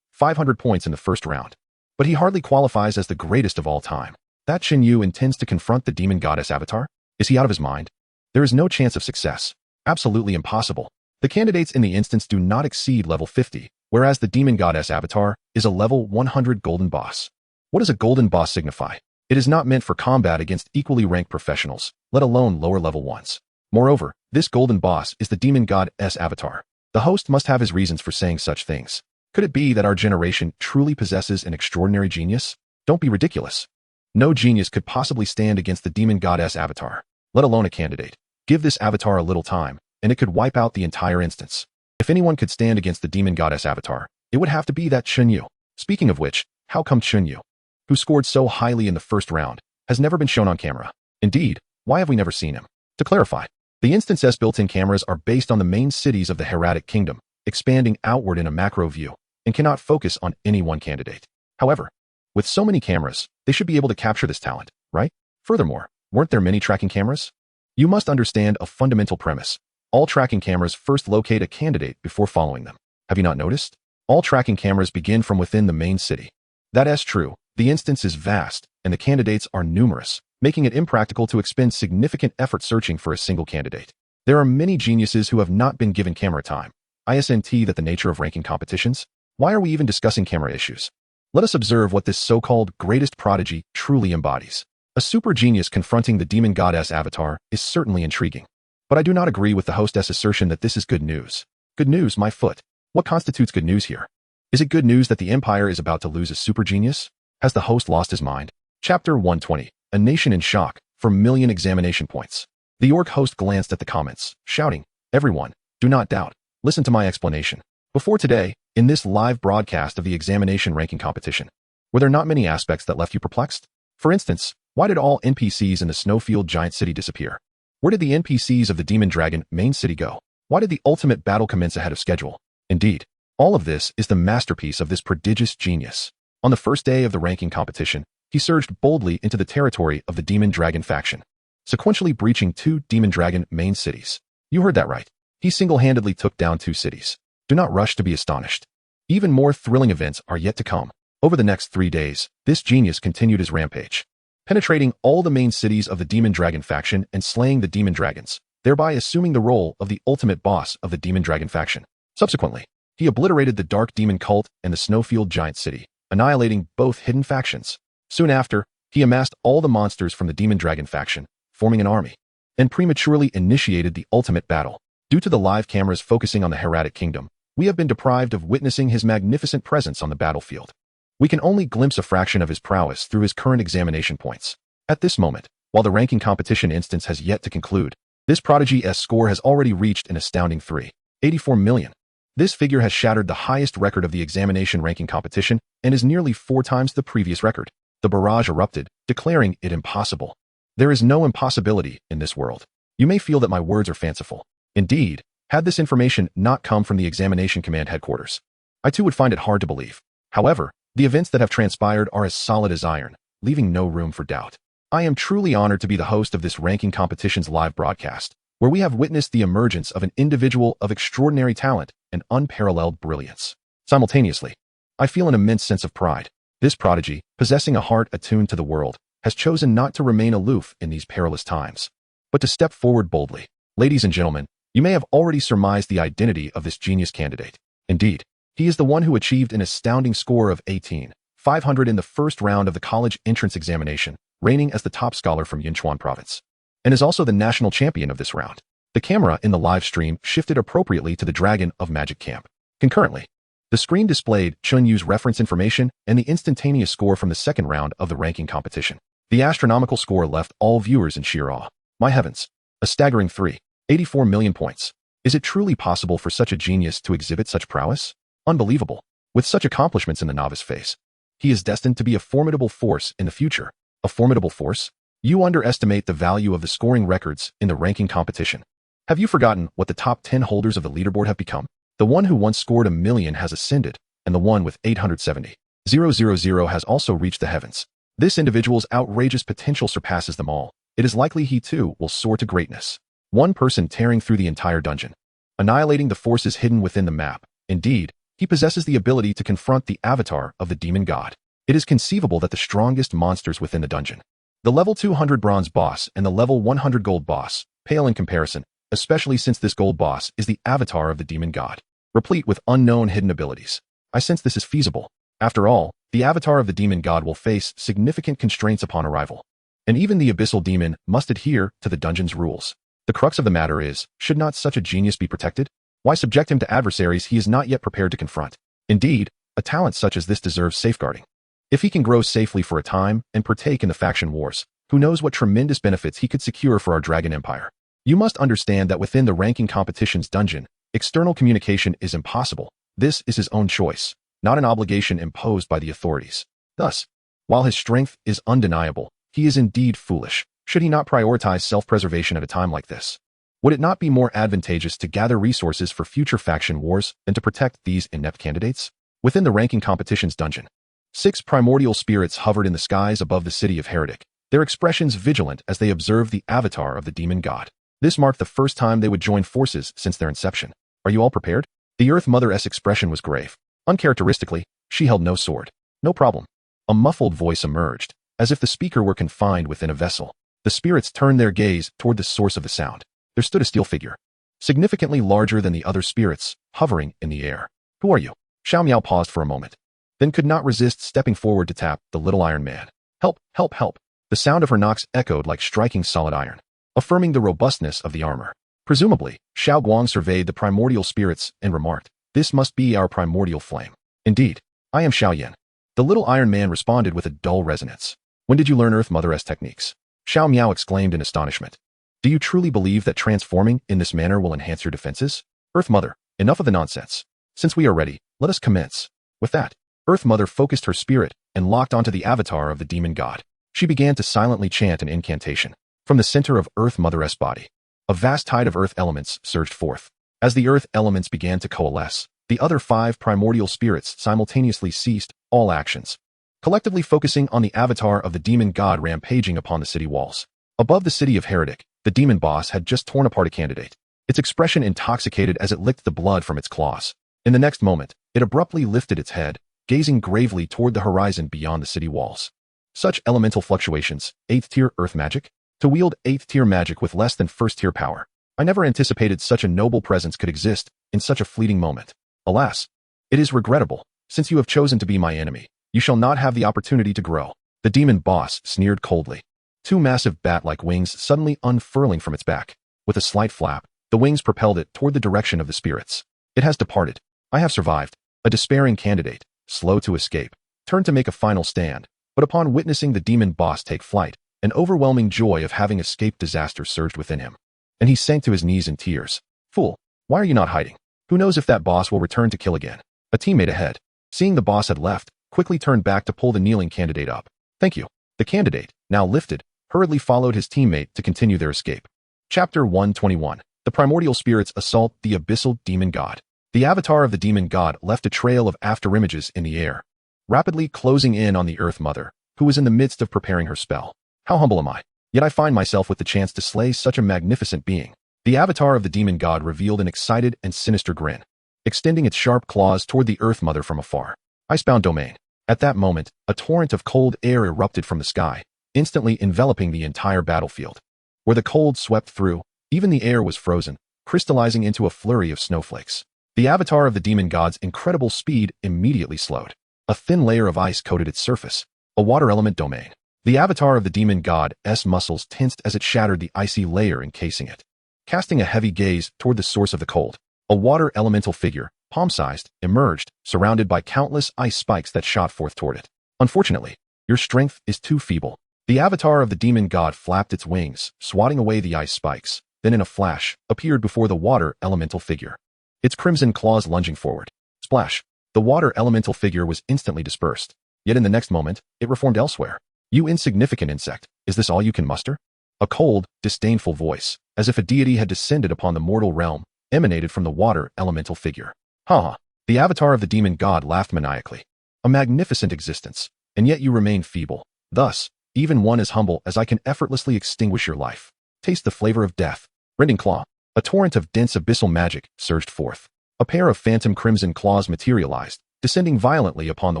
500 points in the first round, but he hardly qualifies as the greatest of all time. That Chen Yu intends to confront the demon goddess avatar? Is he out of his mind? There is no chance of success. Absolutely impossible. The candidates in the instance do not exceed level 50, whereas the demon goddess avatar is a level 100 golden boss. What does a golden boss signify? It is not meant for combat against equally ranked professionals, let alone lower level ones. Moreover, this golden boss is the demon goddess avatar. The host must have his reasons for saying such things. Could it be that our generation truly possesses an extraordinary genius? Don't be ridiculous. No genius could possibly stand against the demon goddess avatar, let alone a candidate. Give this avatar a little time, and it could wipe out the entire instance. If anyone could stand against the demon goddess avatar, it would have to be that Chen Yu. Speaking of which, how come Chen Yu, who scored so highly in the first round, has never been shown on camera? Indeed, why have we never seen him? To clarify, the instance's built-in cameras are based on the main cities of the Hieratic Kingdom, expanding outward in a macro view, and cannot focus on any one candidate. However, with so many cameras, they should be able to capture this talent, right? Furthermore, weren't there many tracking cameras? You must understand a fundamental premise. All tracking cameras first locate a candidate before following them. Have you not noticed? All tracking cameras begin from within the main city. That is true. The instance is vast, and the candidates are numerous, making it impractical to expend significant effort searching for a single candidate. There are many geniuses who have not been given camera time. Isn't that the nature of ranking competitions? Why are we even discussing camera issues? Let us observe what this so-called greatest prodigy truly embodies. A super genius confronting the demon goddess avatar is certainly intriguing. But I do not agree with the hostess' assertion that this is good news. Good news, my foot. What constitutes good news here? Is it good news that the empire is about to lose a super genius? Has the host lost his mind? Chapter 120, A Nation in Shock, for million examination points. The orc host glanced at the comments, shouting, "Everyone, do not doubt. Listen to my explanation. Before today, in this live broadcast of the examination ranking competition, were there not many aspects that left you perplexed? For instance, why did all NPCs in the Snowfield Giant City disappear? Where did the NPCs of the Demon Dragon main city go? Why did the ultimate battle commence ahead of schedule? Indeed, all of this is the masterpiece of this prodigious genius. On the first day of the ranking competition, he surged boldly into the territory of the Demon Dragon faction, sequentially breaching 2 Demon Dragon main cities. You heard that right. He single-handedly took down 2 cities. Do not rush to be astonished. Even more thrilling events are yet to come. Over the next 3 days, this genius continued his rampage, penetrating all the main cities of the Demon Dragon faction and slaying the Demon Dragons, thereby assuming the role of the ultimate boss of the Demon Dragon faction. Subsequently, he obliterated the Dark Demon cult and the Snowfield Giant City, annihilating both hidden factions. Soon after, he amassed all the monsters from the Demon Dragon faction, forming an army, and prematurely initiated the ultimate battle. Due to the live cameras focusing on the Hieratic Kingdom, we have been deprived of witnessing his magnificent presence on the battlefield. We can only glimpse a fraction of his prowess through his current examination points. At this moment, while the ranking competition instance has yet to conclude, this prodigy's score has already reached an astounding 384 million. This figure has shattered the highest record of the examination ranking competition and is nearly 4 times the previous record. The barrage erupted, declaring it impossible. There is no impossibility in this world. You may feel that my words are fanciful. Indeed, had this information not come from the examination command headquarters, I too would find it hard to believe. However, the events that have transpired are as solid as iron, leaving no room for doubt. I am truly honored to be the host of this ranking competition's live broadcast, where we have witnessed the emergence of an individual of extraordinary talent and unparalleled brilliance. Simultaneously, I feel an immense sense of pride. This prodigy, possessing a heart attuned to the world, has chosen not to remain aloof in these perilous times, but to step forward boldly. Ladies and gentlemen, you may have already surmised the identity of this genius candidate. Indeed, he is the one who achieved an astounding score of 18,500 in the first round of the college entrance examination, reigning as the top scholar from Yunchuan province, and is also the national champion of this round. The camera in the live stream shifted appropriately to the Dragon of Magic camp. Concurrently, the screen displayed Chen Yu's reference information and the instantaneous score from the second round of the ranking competition. The astronomical score left all viewers in sheer awe. My heavens, a staggering 384 million points. Is it truly possible for such a genius to exhibit such prowess? Unbelievable. With such accomplishments in the novice phase, he is destined to be a formidable force in the future. A formidable force? You underestimate the value of the scoring records in the ranking competition. Have you forgotten what the top 10 holders of the leaderboard have become? The one who once scored 1 million has ascended, and the one with 870,000 has also reached the heavens. This individual's outrageous potential surpasses them all. It is likely he too will soar to greatness. One person tearing through the entire dungeon, annihilating the forces hidden within the map. Indeed, he possesses the ability to confront the avatar of the demon god. It is conceivable that the strongest monsters within the dungeon, the level 200 bronze boss and the level 100 gold boss, pale in comparison, especially since this gold boss is the avatar of the demon god, replete with unknown hidden abilities. I sense this is feasible. After all, the avatar of the demon god will face significant constraints upon arrival, and even the abyssal demon must adhere to the dungeon's rules. The crux of the matter is, should not such a genius be protected? Why subject him to adversaries he is not yet prepared to confront? Indeed, a talent such as this deserves safeguarding. If he can grow safely for a time and partake in the faction wars, who knows what tremendous benefits he could secure for our Dragon Empire. You must understand that within the ranking competition's dungeon, external communication is impossible. This is his own choice, not an obligation imposed by the authorities. Thus, while his strength is undeniable, he is indeed foolish. Should he not prioritize self-preservation at a time like this? Would it not be more advantageous to gather resources for future faction wars than to protect these inept candidates? Within the ranking competition's dungeon, 6 primordial spirits hovered in the skies above the city of Heretic, their expressions vigilant as they observed the avatar of the demon god. This marked the first time they would join forces since their inception. Are you all prepared? The Earth Mother's expression was grave. Uncharacteristically, she held no sword. No problem. A muffled voice emerged, as if the speaker were confined within a vessel. The spirits turned their gaze toward the source of the sound. There stood a steel figure, significantly larger than the other spirits, hovering in the air. Who are you? Xiao Miao paused for a moment, then could not resist stepping forward to tap the little iron man. Help, help, help. The sound of her knocks echoed like striking solid iron, affirming the robustness of the armor. Presumably, Xiao Guang surveyed the primordial spirits and remarked, "This must be our primordial flame." "Indeed, I am Xiao Yan." The little iron man responded with a dull resonance. "When did you learn Earth Mother's techniques?" Xiao Miao exclaimed in astonishment. "Do you truly believe that transforming in this manner will enhance your defenses?" "Earth Mother, enough of the nonsense. Since we are ready, let us commence." With that, Earth Mother focused her spirit and locked onto the avatar of the demon god. She began to silently chant an incantation. From the center of Earth Mother's body, a vast tide of earth elements surged forth. As the earth elements began to coalesce, the other 5 primordial spirits simultaneously ceased all actions, collectively focusing on the avatar of the demon god rampaging upon the city walls. Above the city of Heretic, the demon boss had just torn apart a candidate, its expression intoxicated as it licked the blood from its claws. In the next moment, it abruptly lifted its head, gazing gravely toward the horizon beyond the city walls. Such elemental fluctuations, 8th-tier earth magic? To wield 8th-tier magic with less than 1st-tier power. I never anticipated such a noble presence could exist in such a fleeting moment. Alas, it is regrettable. Since you have chosen to be my enemy, you shall not have the opportunity to grow. The demon boss sneered coldly, 2 massive bat-like wings suddenly unfurling from its back. With a slight flap, the wings propelled it toward the direction of the spirits. It has departed. I have survived. A despairing candidate, slow to escape, turned to make a final stand, but upon witnessing the demon boss take flight, an overwhelming joy of having escaped disaster surged within him, and he sank to his knees in tears. "Fool, why are you not hiding? Who knows if that boss will return to kill again?" A teammate ahead, seeing the boss had left, quickly turned back to pull the kneeling candidate up. "Thank you." The candidate, now lifted, hurriedly followed his teammate to continue their escape. Chapter 121. The primordial spirits assault the abyssal demon god. The avatar of the demon god left a trail of afterimages in the air, rapidly closing in on the Earth Mother, who was in the midst of preparing her spell. How humble am I? Yet I find myself with the chance to slay such a magnificent being. The avatar of the demon god revealed an excited and sinister grin, extending its sharp claws toward the Earth Mother from afar. Icebound domain. At that moment, a torrent of cold air erupted from the sky, instantly enveloping the entire battlefield. Where the cold swept through, even the air was frozen, crystallizing into a flurry of snowflakes. The avatar of the demon god's incredible speed immediately slowed. A thin layer of ice coated its surface. A water element domain. The avatar of the demon god's muscles tensed as it shattered the icy layer encasing it. Casting a heavy gaze toward the source of the cold, a water elemental figure, palm-sized, emerged, surrounded by countless ice spikes that shot forth toward it. "Unfortunately, your strength is too feeble." The avatar of the demon god flapped its wings, swatting away the ice spikes, then in a flash, appeared before the water elemental figure, its crimson claws lunging forward. Splash! The water elemental figure was instantly dispersed. Yet in the next moment, it reformed elsewhere. "You insignificant insect, is this all you can muster?" A cold, disdainful voice, as if a deity had descended upon the mortal realm, emanated from the water elemental figure. "Ha ha!" The avatar of the demon god laughed maniacally. "A magnificent existence, and yet you remain feeble. Thus, even one as humble as I can effortlessly extinguish your life. Taste the flavor of death." Rending claw. A torrent of dense abyssal magic surged forth. A pair of phantom crimson claws materialized, descending violently upon the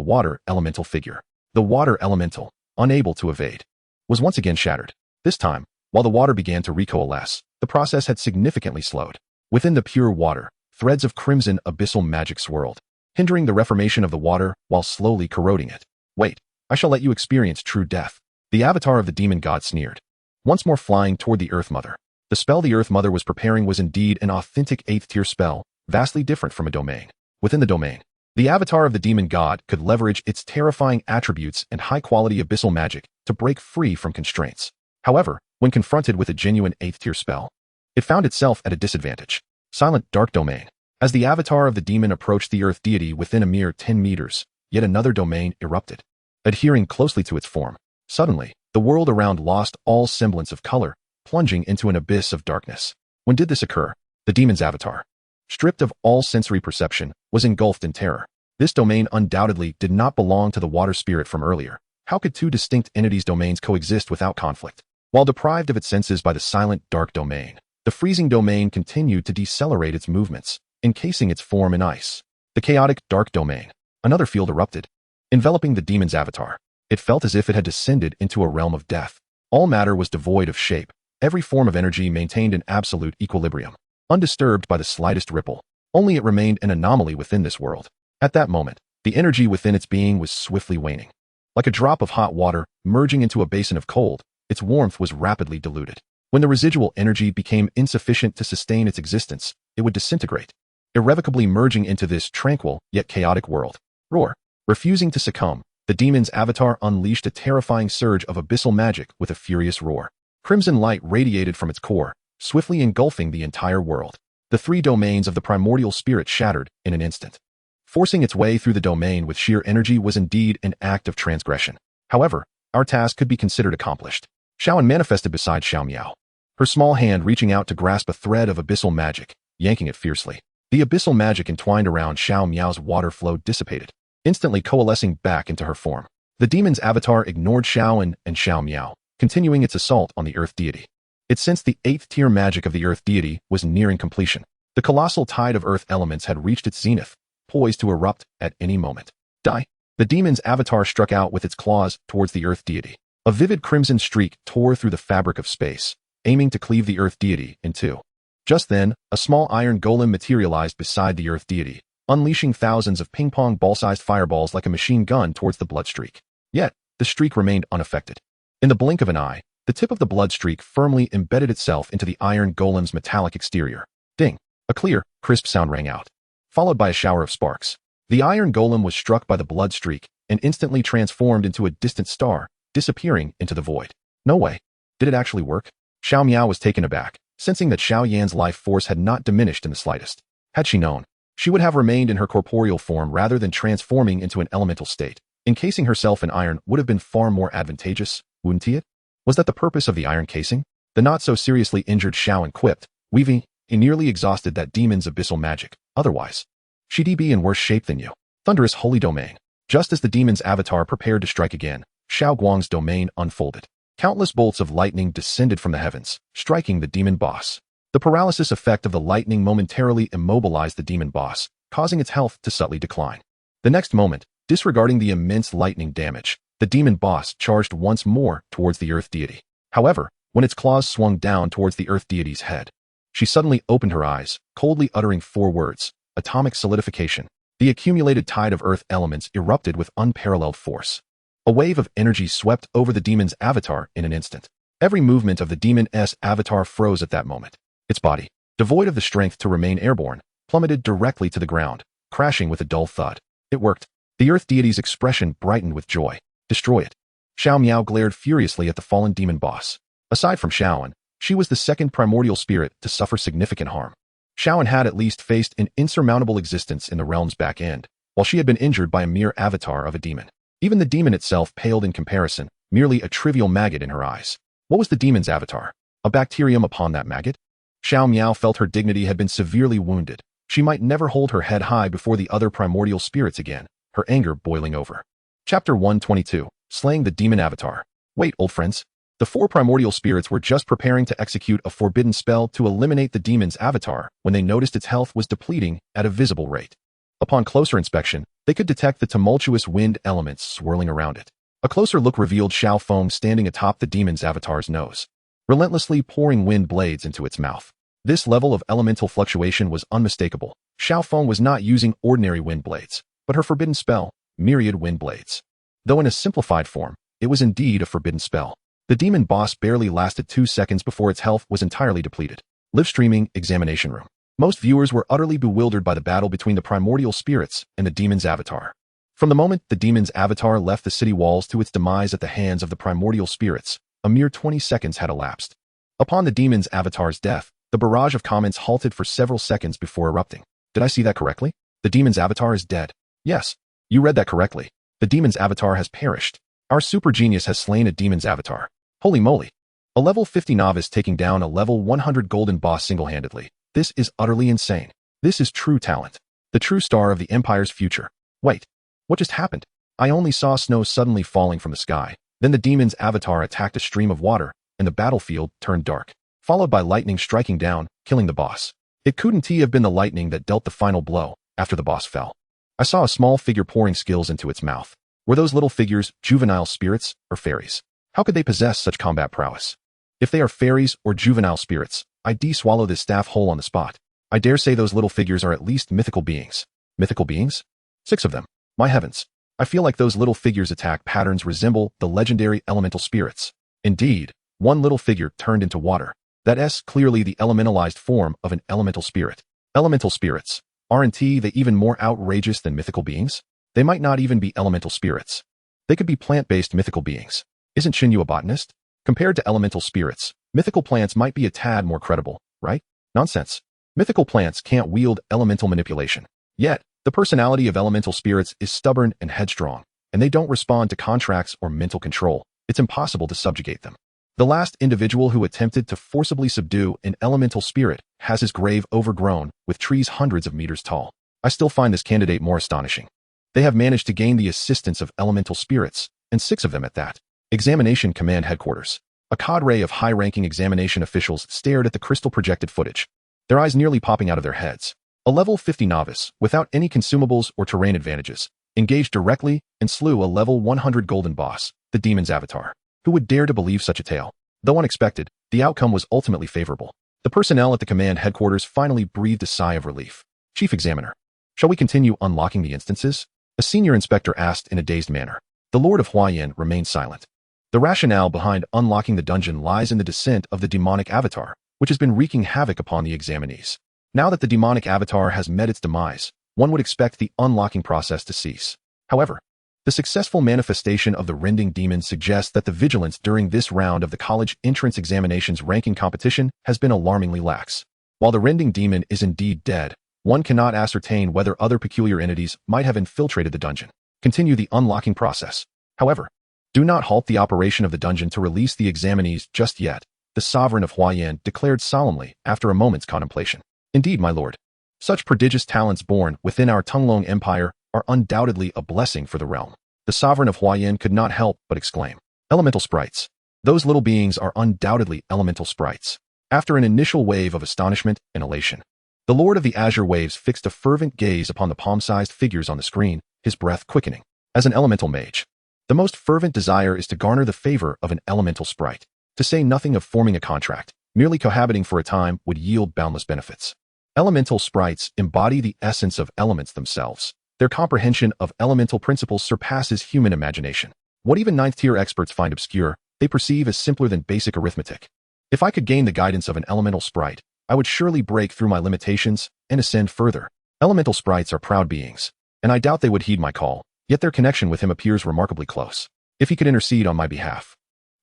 water elemental figure. The water elemental, unable to evade, was once again shattered. This time, while the water began to recoalesce, the process had significantly slowed. Within the pure water, threads of crimson abyssal magic swirled, hindering the reformation of the water while slowly corroding it. "Wait, I shall let you experience true death." The avatar of the demon god sneered, once more flying toward the Earth Mother. The spell the Earth Mother was preparing was indeed an authentic 8th-tier spell, vastly different from a domain. Within the domain, The avatar of the demon god could leverage its terrifying attributes and high-quality abyssal magic to break free from constraints. However, when confronted with a genuine 8th-tier spell, it found itself at a disadvantage. Silent Dark Domain. As the avatar of the demon approached the earth deity within a mere 10 meters, yet another domain erupted. Adhering closely to its form, suddenly, the world around lost all semblance of color, plunging into an abyss of darkness. When did this occur? The demon's avatar, stripped of all sensory perception, was engulfed in terror. This domain undoubtedly did not belong to the water spirit from earlier. How could two distinct entities' domains coexist without conflict? While deprived of its senses by the silent dark domain, the freezing domain continued to decelerate its movements, encasing its form in ice. The chaotic dark domain. Another field erupted, enveloping the demon's avatar. It felt as if it had descended into a realm of death. All matter was devoid of shape. Every form of energy maintained an absolute equilibrium, undisturbed by the slightest ripple. Only it remained an anomaly within this world. At that moment, the energy within its being was swiftly waning. Like a drop of hot water merging into a basin of cold, its warmth was rapidly diluted. When the residual energy became insufficient to sustain its existence, it would disintegrate, irrevocably merging into this tranquil yet chaotic world. Roar. Refusing to succumb, the demon's avatar unleashed a terrifying surge of abyssal magic with a furious roar. Crimson light radiated from its core, swiftly engulfing the entire world. The three domains of the primordial spirit shattered in an instant. Forcing its way through the domain with sheer energy was indeed an act of transgression. However, our task could be considered accomplished. Xiaoan manifested beside Xiao Miao, her small hand reaching out to grasp a thread of abyssal magic, yanking it fiercely. The abyssal magic entwined around Xiao Miao's water flow dissipated, instantly coalescing back into her form. The demon's avatar ignored Xiaoan and Xiao Miao, continuing its assault on the earth deity. It sensed the 8th-tier magic of the earth deity was nearing completion. The colossal tide of earth elements had reached its zenith, poised to erupt at any moment. Die! The demon's avatar struck out with its claws towards the earth deity. A vivid crimson streak tore through the fabric of space, aiming to cleave the earth deity in two. Just then, a small iron golem materialized beside the earth deity, unleashing thousands of ping-pong ball-sized fireballs like a machine gun towards the blood streak. Yet, the streak remained unaffected. In the blink of an eye, the tip of the blood streak firmly embedded itself into the iron golem's metallic exterior. Ding! A clear, crisp sound rang out, followed by a shower of sparks. The iron golem was struck by the blood streak and instantly transformed into a distant star, disappearing into the void. No way. Did it actually work? Xiao Miao was taken aback, sensing that Xiao Yan's life force had not diminished in the slightest. Had she known, she would have remained in her corporeal form rather than transforming into an elemental state. Encasing herself in iron would have been far more advantageous, wouldn't it? Was that the purpose of the iron casing? The not-so-seriously injured Xiaoan quipped, weaving, he nearly exhausted that demon's abyssal magic. Otherwise, she'd be in worse shape than you. Thunderous holy domain. Just as the demon's avatar prepared to strike again, Xiao Guang's domain unfolded. Countless bolts of lightning descended from the heavens, striking the demon boss. The paralysis effect of the lightning momentarily immobilized the demon boss, causing its health to subtly decline. The next moment, disregarding the immense lightning damage, the demon boss charged once more towards the earth deity. However, when its claws swung down towards the earth deity's head, she suddenly opened her eyes, coldly uttering 4 words: atomic solidification. The accumulated tide of earth elements erupted with unparalleled force. A wave of energy swept over the demon's avatar in an instant. Every movement of the demon's avatar froze at that moment. Its body, devoid of the strength to remain airborne, plummeted directly to the ground, crashing with a dull thud. It worked. The earth deity's expression brightened with joy. Destroy it. Xiao Miao glared furiously at the fallen demon boss. Aside from Xiaoan, she was the second primordial spirit to suffer significant harm. Xiaoan had at least faced an insurmountable existence in the realm's back end, while she had been injured by a mere avatar of a demon. Even the demon itself paled in comparison, merely a trivial maggot in her eyes. What was the demon's avatar? A bacterium upon that maggot? Xiao Miao felt her dignity had been severely wounded. She might never hold her head high before the other primordial spirits again, her anger boiling over. Chapter 122, Slaying the Demon Avatar. Wait, old friends. The 4 primordial spirits were just preparing to execute a forbidden spell to eliminate the demon's avatar when they noticed its health was depleting at a visible rate. Upon closer inspection, they could detect the tumultuous wind elements swirling around it. A closer look revealed Xiao Feng standing atop the demon's avatar's nose, relentlessly pouring wind blades into its mouth. This level of elemental fluctuation was unmistakable. Xiao Feng was not using ordinary wind blades, but her forbidden spell, myriad wind blades. Though in a simplified form, it was indeed a forbidden spell. The demon boss barely lasted 2 seconds before its health was entirely depleted. Live streaming examination room. Most viewers were utterly bewildered by the battle between the primordial spirits and the demon's avatar. From the moment the demon's avatar left the city walls to its demise at the hands of the primordial spirits, a mere 20 seconds had elapsed. Upon the demon's avatar's death, the barrage of comments halted for several seconds before erupting. Did I see that correctly? The demon's avatar is dead. Yes, you read that correctly. The demon's avatar has perished. Our super genius has slain a demon's avatar. Holy moly. A level 50 novice taking down a level 100 golden boss single-handedly. This is utterly insane. This is true talent. The true star of the Empire's future. Wait, what just happened? I only saw snow suddenly falling from the sky. Then the demon's avatar attacked a stream of water, and the battlefield turned dark, followed by lightning striking down, killing the boss. It couldn't have been the lightning that dealt the final blow after the boss fell. I saw a small figure pouring skills into its mouth. Were those little figures juvenile spirits or fairies? How could they possess such combat prowess? If they are fairies or juvenile spirits, I'd swallow this staff whole on the spot. I dare say those little figures are at least mythical beings. Mythical beings? 6 of them. My heavens. I feel like those little figures' attack patterns resemble the legendary elemental spirits. Indeed, one little figure turned into water. That's clearly the elementalized form of an elemental spirit. Elemental spirits. Aren't they even more outrageous than mythical beings? They might not even be elemental spirits. They could be plant-based mythical beings. Isn't Chen Yu a botanist? Compared to elemental spirits, mythical plants might be a tad more credible, right? Nonsense. Mythical plants can't wield elemental manipulation. Yet, the personality of elemental spirits is stubborn and headstrong, and they don't respond to contracts or mental control. It's impossible to subjugate them. The last individual who attempted to forcibly subdue an elemental spirit has his grave overgrown with trees hundreds of meters tall. I still find this candidate more astonishing. They have managed to gain the assistance of elemental spirits, and 6 of them at that. Examination Command Headquarters. A cadre of high-ranking examination officials stared at the crystal-projected footage, their eyes nearly popping out of their heads. A level 50 novice, without any consumables or terrain advantages, engaged directly and slew a level 100 golden boss, the demon's avatar. Who would dare to believe such a tale? Though unexpected, the outcome was ultimately favorable. The personnel at the command headquarters finally breathed a sigh of relief. Chief Examiner. Shall we continue unlocking the instances? A senior inspector asked in a dazed manner. The Lord of Huayan remained silent. The rationale behind unlocking the dungeon lies in the descent of the demonic avatar, which has been wreaking havoc upon the examinees. Now that the demonic avatar has met its demise, one would expect the unlocking process to cease. However, the successful manifestation of the rending demon suggests that the vigilance during this round of the college entrance examinations ranking competition has been alarmingly lax. While the rending demon is indeed dead, one cannot ascertain whether other peculiar entities might have infiltrated the dungeon. Continue the unlocking process. However, do not halt the operation of the dungeon to release the examinees just yet, the sovereign of Huayan declared solemnly after a moment's contemplation. Indeed, my lord. Such prodigious talents born within our Tunglong Empire are undoubtedly a blessing for the realm. The sovereign of Huayan could not help but exclaim. Elemental sprites. Those little beings are undoubtedly elemental sprites. After an initial wave of astonishment and elation, the Lord of the Azure Waves fixed a fervent gaze upon the palm-sized figures on the screen, his breath quickening. As an elemental mage, the most fervent desire is to garner the favor of an elemental sprite. To say nothing of forming a contract, merely cohabiting for a time would yield boundless benefits. Elemental sprites embody the essence of elements themselves. Their comprehension of elemental principles surpasses human imagination. What even ninth-tier experts find obscure, they perceive as simpler than basic arithmetic. If I could gain the guidance of an elemental sprite, I would surely break through my limitations and ascend further. Elemental sprites are proud beings, and I doubt they would heed my call, yet their connection with him appears remarkably close. If he could intercede on my behalf.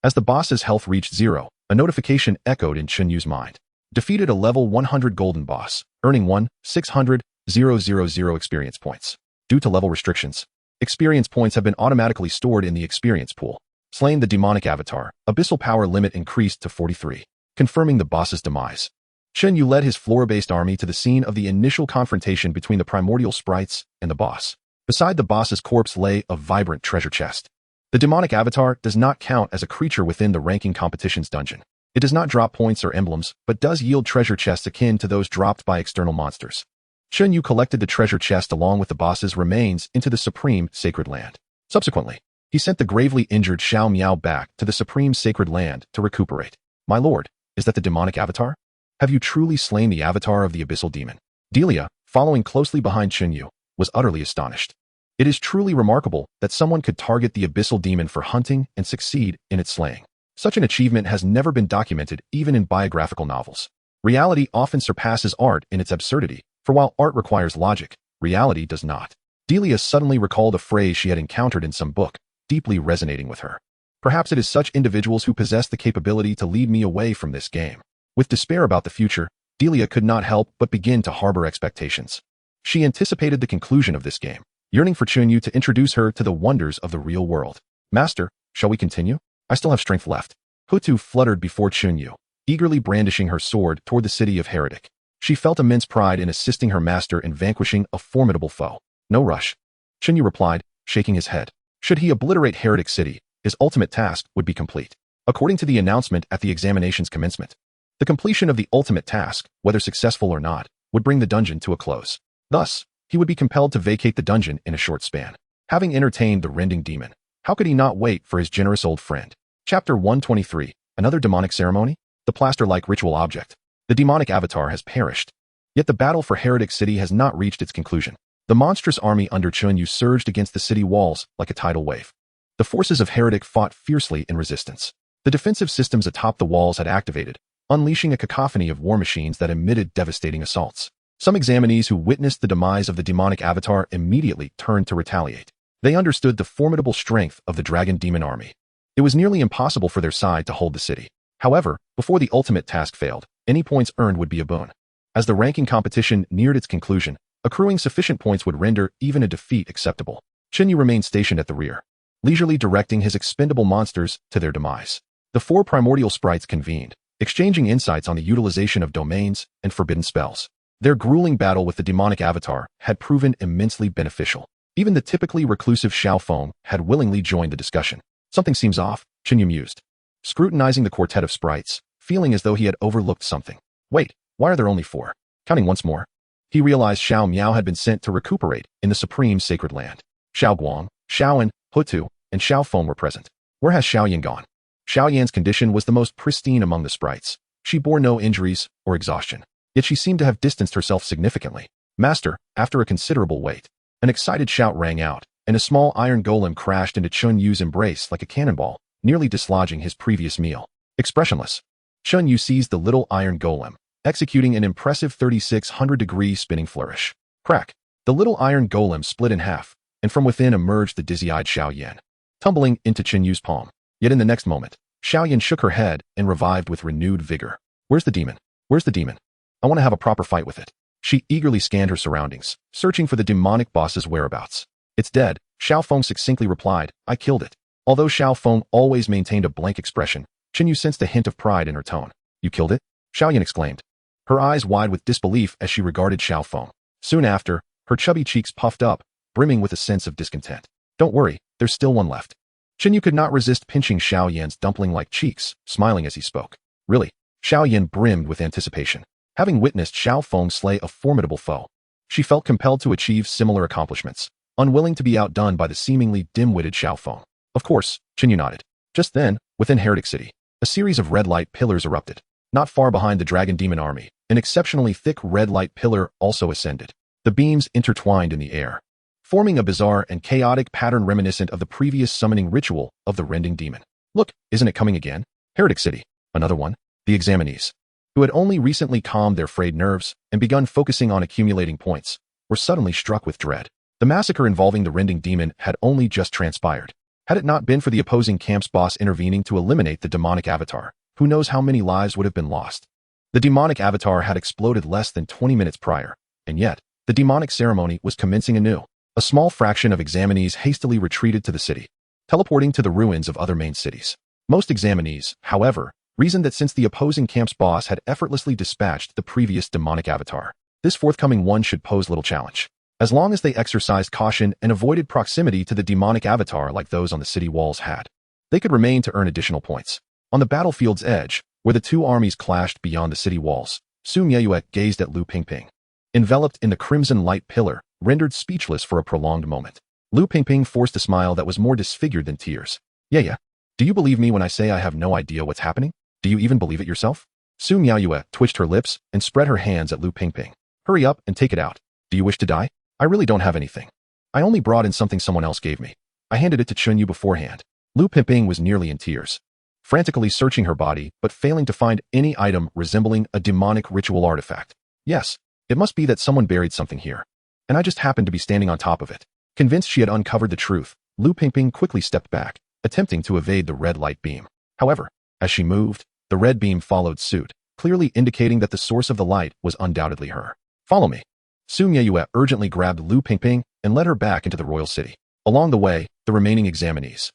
As the boss's health reached 0, a notification echoed in Chen Yu's mind. Defeated a level 100 golden boss, earning 1,600,000 experience points. Due to level restrictions, experience points have been automatically stored in the experience pool. Slain the demonic avatar, abyssal power limit increased to 43, confirming the boss's demise. Chen Yu led his floor-based army to the scene of the initial confrontation between the primordial sprites and the boss. Beside the boss's corpse lay a vibrant treasure chest. The demonic avatar does not count as a creature within the ranking competition's dungeon. It does not drop points or emblems, but does yield treasure chests akin to those dropped by external monsters. Chen Yu collected the treasure chest along with the boss's remains into the supreme sacred land. Subsequently, he sent the gravely injured Xiao Miao back to the supreme sacred land to recuperate. My lord, is that the demonic avatar? Have you truly slain the avatar of the abyssal demon? Delia, following closely behind Chen Yu, was utterly astonished. It is truly remarkable that someone could target the abyssal demon for hunting and succeed in its slaying. Such an achievement has never been documented even in biographical novels. Reality often surpasses art in its absurdity, for while art requires logic, reality does not. Delia suddenly recalled a phrase she had encountered in some book, deeply resonating with her. Perhaps it is such individuals who possess the capability to lead me away from this game. With despair about the future, Delia could not help but begin to harbor expectations. She anticipated the conclusion of this game, yearning for Chen Yu to introduce her to the wonders of the real world. Master, shall we continue? I still have strength left. Hutu fluttered before Chen Yu, eagerly brandishing her sword toward the city of Heretic. She felt immense pride in assisting her master in vanquishing a formidable foe. No rush. Chen Yu replied, shaking his head. Should he obliterate Heretic City, his ultimate task would be complete. According to the announcement at the examination's commencement, the completion of the ultimate task, whether successful or not, would bring the dungeon to a close. Thus, he would be compelled to vacate the dungeon in a short span. Having entertained the rending demon, how could he not wait for his generous old friend? Chapter 123, Another Demonic Ceremony? The plaster-like ritual object. The demonic avatar has perished. Yet the battle for Heretic City has not reached its conclusion. The monstrous army under Chen Yu surged against the city walls like a tidal wave. The forces of Heretic fought fiercely in resistance. The defensive systems atop the walls had activated, unleashing a cacophony of war machines that emitted devastating assaults. Some examinees who witnessed the demise of the demonic avatar immediately turned to retaliate. They understood the formidable strength of the dragon demon army. It was nearly impossible for their side to hold the city. However, before the ultimate task failed, any points earned would be a boon. As the ranking competition neared its conclusion, accruing sufficient points would render even a defeat acceptable. Chen Yu remained stationed at the rear, leisurely directing his expendable monsters to their demise. The 4 primordial sprites convened, exchanging insights on the utilization of domains and forbidden spells. Their grueling battle with the demonic avatar had proven immensely beneficial. Even the typically reclusive Xiaofeng had willingly joined the discussion. Something seems off, Chen Yu mused, scrutinizing the quartet of sprites, feeling as though he had overlooked something. Wait, why are there only 4? Counting once more, he realized Xiao Miao had been sent to recuperate in the supreme sacred land. Xiao Guang, Xiaoan, Hutu, and Xiaofeng were present. Where has Xiaoyan gone? Xiaoyan's condition was the most pristine among the sprites. She bore no injuries or exhaustion. Yet she seemed to have distanced herself significantly. Master, after a considerable wait, an excited shout rang out, and a small iron golem crashed into Chen Yu's embrace like a cannonball, nearly dislodging his previous meal. Expressionless, Chen Yu seized the little iron golem, executing an impressive 3,600-degree spinning flourish. Crack! The little iron golem split in half, and from within emerged the dizzy-eyed Xiaoyan, tumbling into Chen Yu's palm. Yet in the next moment, Xiaoyan shook her head and revived with renewed vigor. Where's the demon? Where's the demon? I want to have a proper fight with it. She eagerly scanned her surroundings, searching for the demonic boss's whereabouts. It's dead, Xiaofeng succinctly replied. I killed it. Although Xiaofeng always maintained a blank expression, Chen Yu sensed a hint of pride in her tone. You killed it? Xiaoyan exclaimed, her eyes wide with disbelief as she regarded Xiaofeng. Soon after, her chubby cheeks puffed up, brimming with a sense of discontent. Don't worry, there's still one left. Chen Yu could not resist pinching Xiaoyan's dumpling-like cheeks, smiling as he spoke. Really? Xiaoyan brimmed with anticipation. Having witnessed Xiaofeng slay a formidable foe, she felt compelled to achieve similar accomplishments, unwilling to be outdone by the seemingly dim-witted Xiaofeng. Of course, Chen Yu nodded. Just then, within Heretic City, a series of red light pillars erupted. Not far behind the dragon demon army, an exceptionally thick red light pillar also ascended. The beams intertwined in the air, forming a bizarre and chaotic pattern reminiscent of the previous summoning ritual of the rending demon. Look, isn't it coming again? Heretic City. Another one. The examinees, who had only recently calmed their frayed nerves and begun focusing on accumulating points, were suddenly struck with dread. The massacre involving the rending demon had only just transpired. Had it not been for the opposing camp's boss intervening to eliminate the demonic avatar, who knows how many lives would have been lost. The demonic avatar had exploded less than 20 minutes prior, and yet, the demonic ceremony was commencing anew. A small fraction of examinees hastily retreated to the city, teleporting to the ruins of other main cities. Most examinees, however, reasoned that since the opposing camp's boss had effortlessly dispatched the previous demonic avatar, this forthcoming one should pose little challenge. As long as they exercised caution and avoided proximity to the demonic avatar like those on the city walls had, they could remain to earn additional points. On the battlefield's edge, where the two armies clashed beyond the city walls, Su Mieyue gazed at Lu Pingping, enveloped in the crimson light pillar, rendered speechless for a prolonged moment. Lu Pingping forced a smile that was more disfigured than tears. Yeah. Do you believe me when I say I have no idea what's happening? Do you even believe it yourself? Su Mieyue twitched her lips and spread her hands at Lu Pingping. Hurry up and take it out. Do you wish to die? I really don't have anything. I only brought in something someone else gave me. I handed it to Chen Yu beforehand. Lu Pingping was nearly in tears. frantically searching her body but failing to find any item resembling a demonic ritual artifact. Yes, it must be that someone buried something here, and I just happened to be standing on top of it. Convinced she had uncovered the truth, Lu Pingping quickly stepped back, attempting to evade the red light beam. However, as she moved, the red beam followed suit, clearly indicating that the source of the light was undoubtedly her. Follow me. Su Mieyue urgently grabbed Lu Pingping and led her back into the royal city. Along the way, the remaining examinees,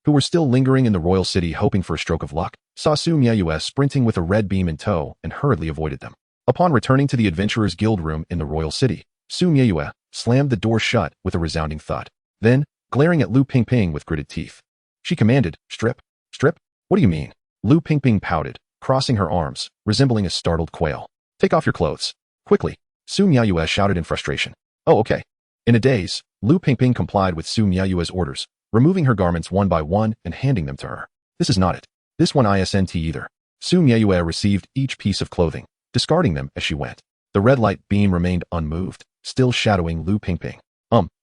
who were still lingering in the royal city hoping for a stroke of luck, saw Su Mieyue sprinting with a red beam in tow and hurriedly avoided them. Upon returning to the Adventurers Guild room in the royal city, Su Mieyue slammed the door shut with a resounding thud. Then, glaring at Lu Pingping with gritted teeth, she commanded, "Strip? Strip? What do you mean?" Lu Pingping pouted, crossing her arms, resembling a startled quail. "Take off your clothes. Quickly," Su Mieyue shouted in frustration. "Oh, okay." In a daze, Lu Pingping complied with Su Mieyue's orders, removing her garments one by one and handing them to her. "This is not it. This one isn't either." Su Mieyue received each piece of clothing, discarding them as she went. The red light beam remained unmoved, still shadowing Lu Pingping.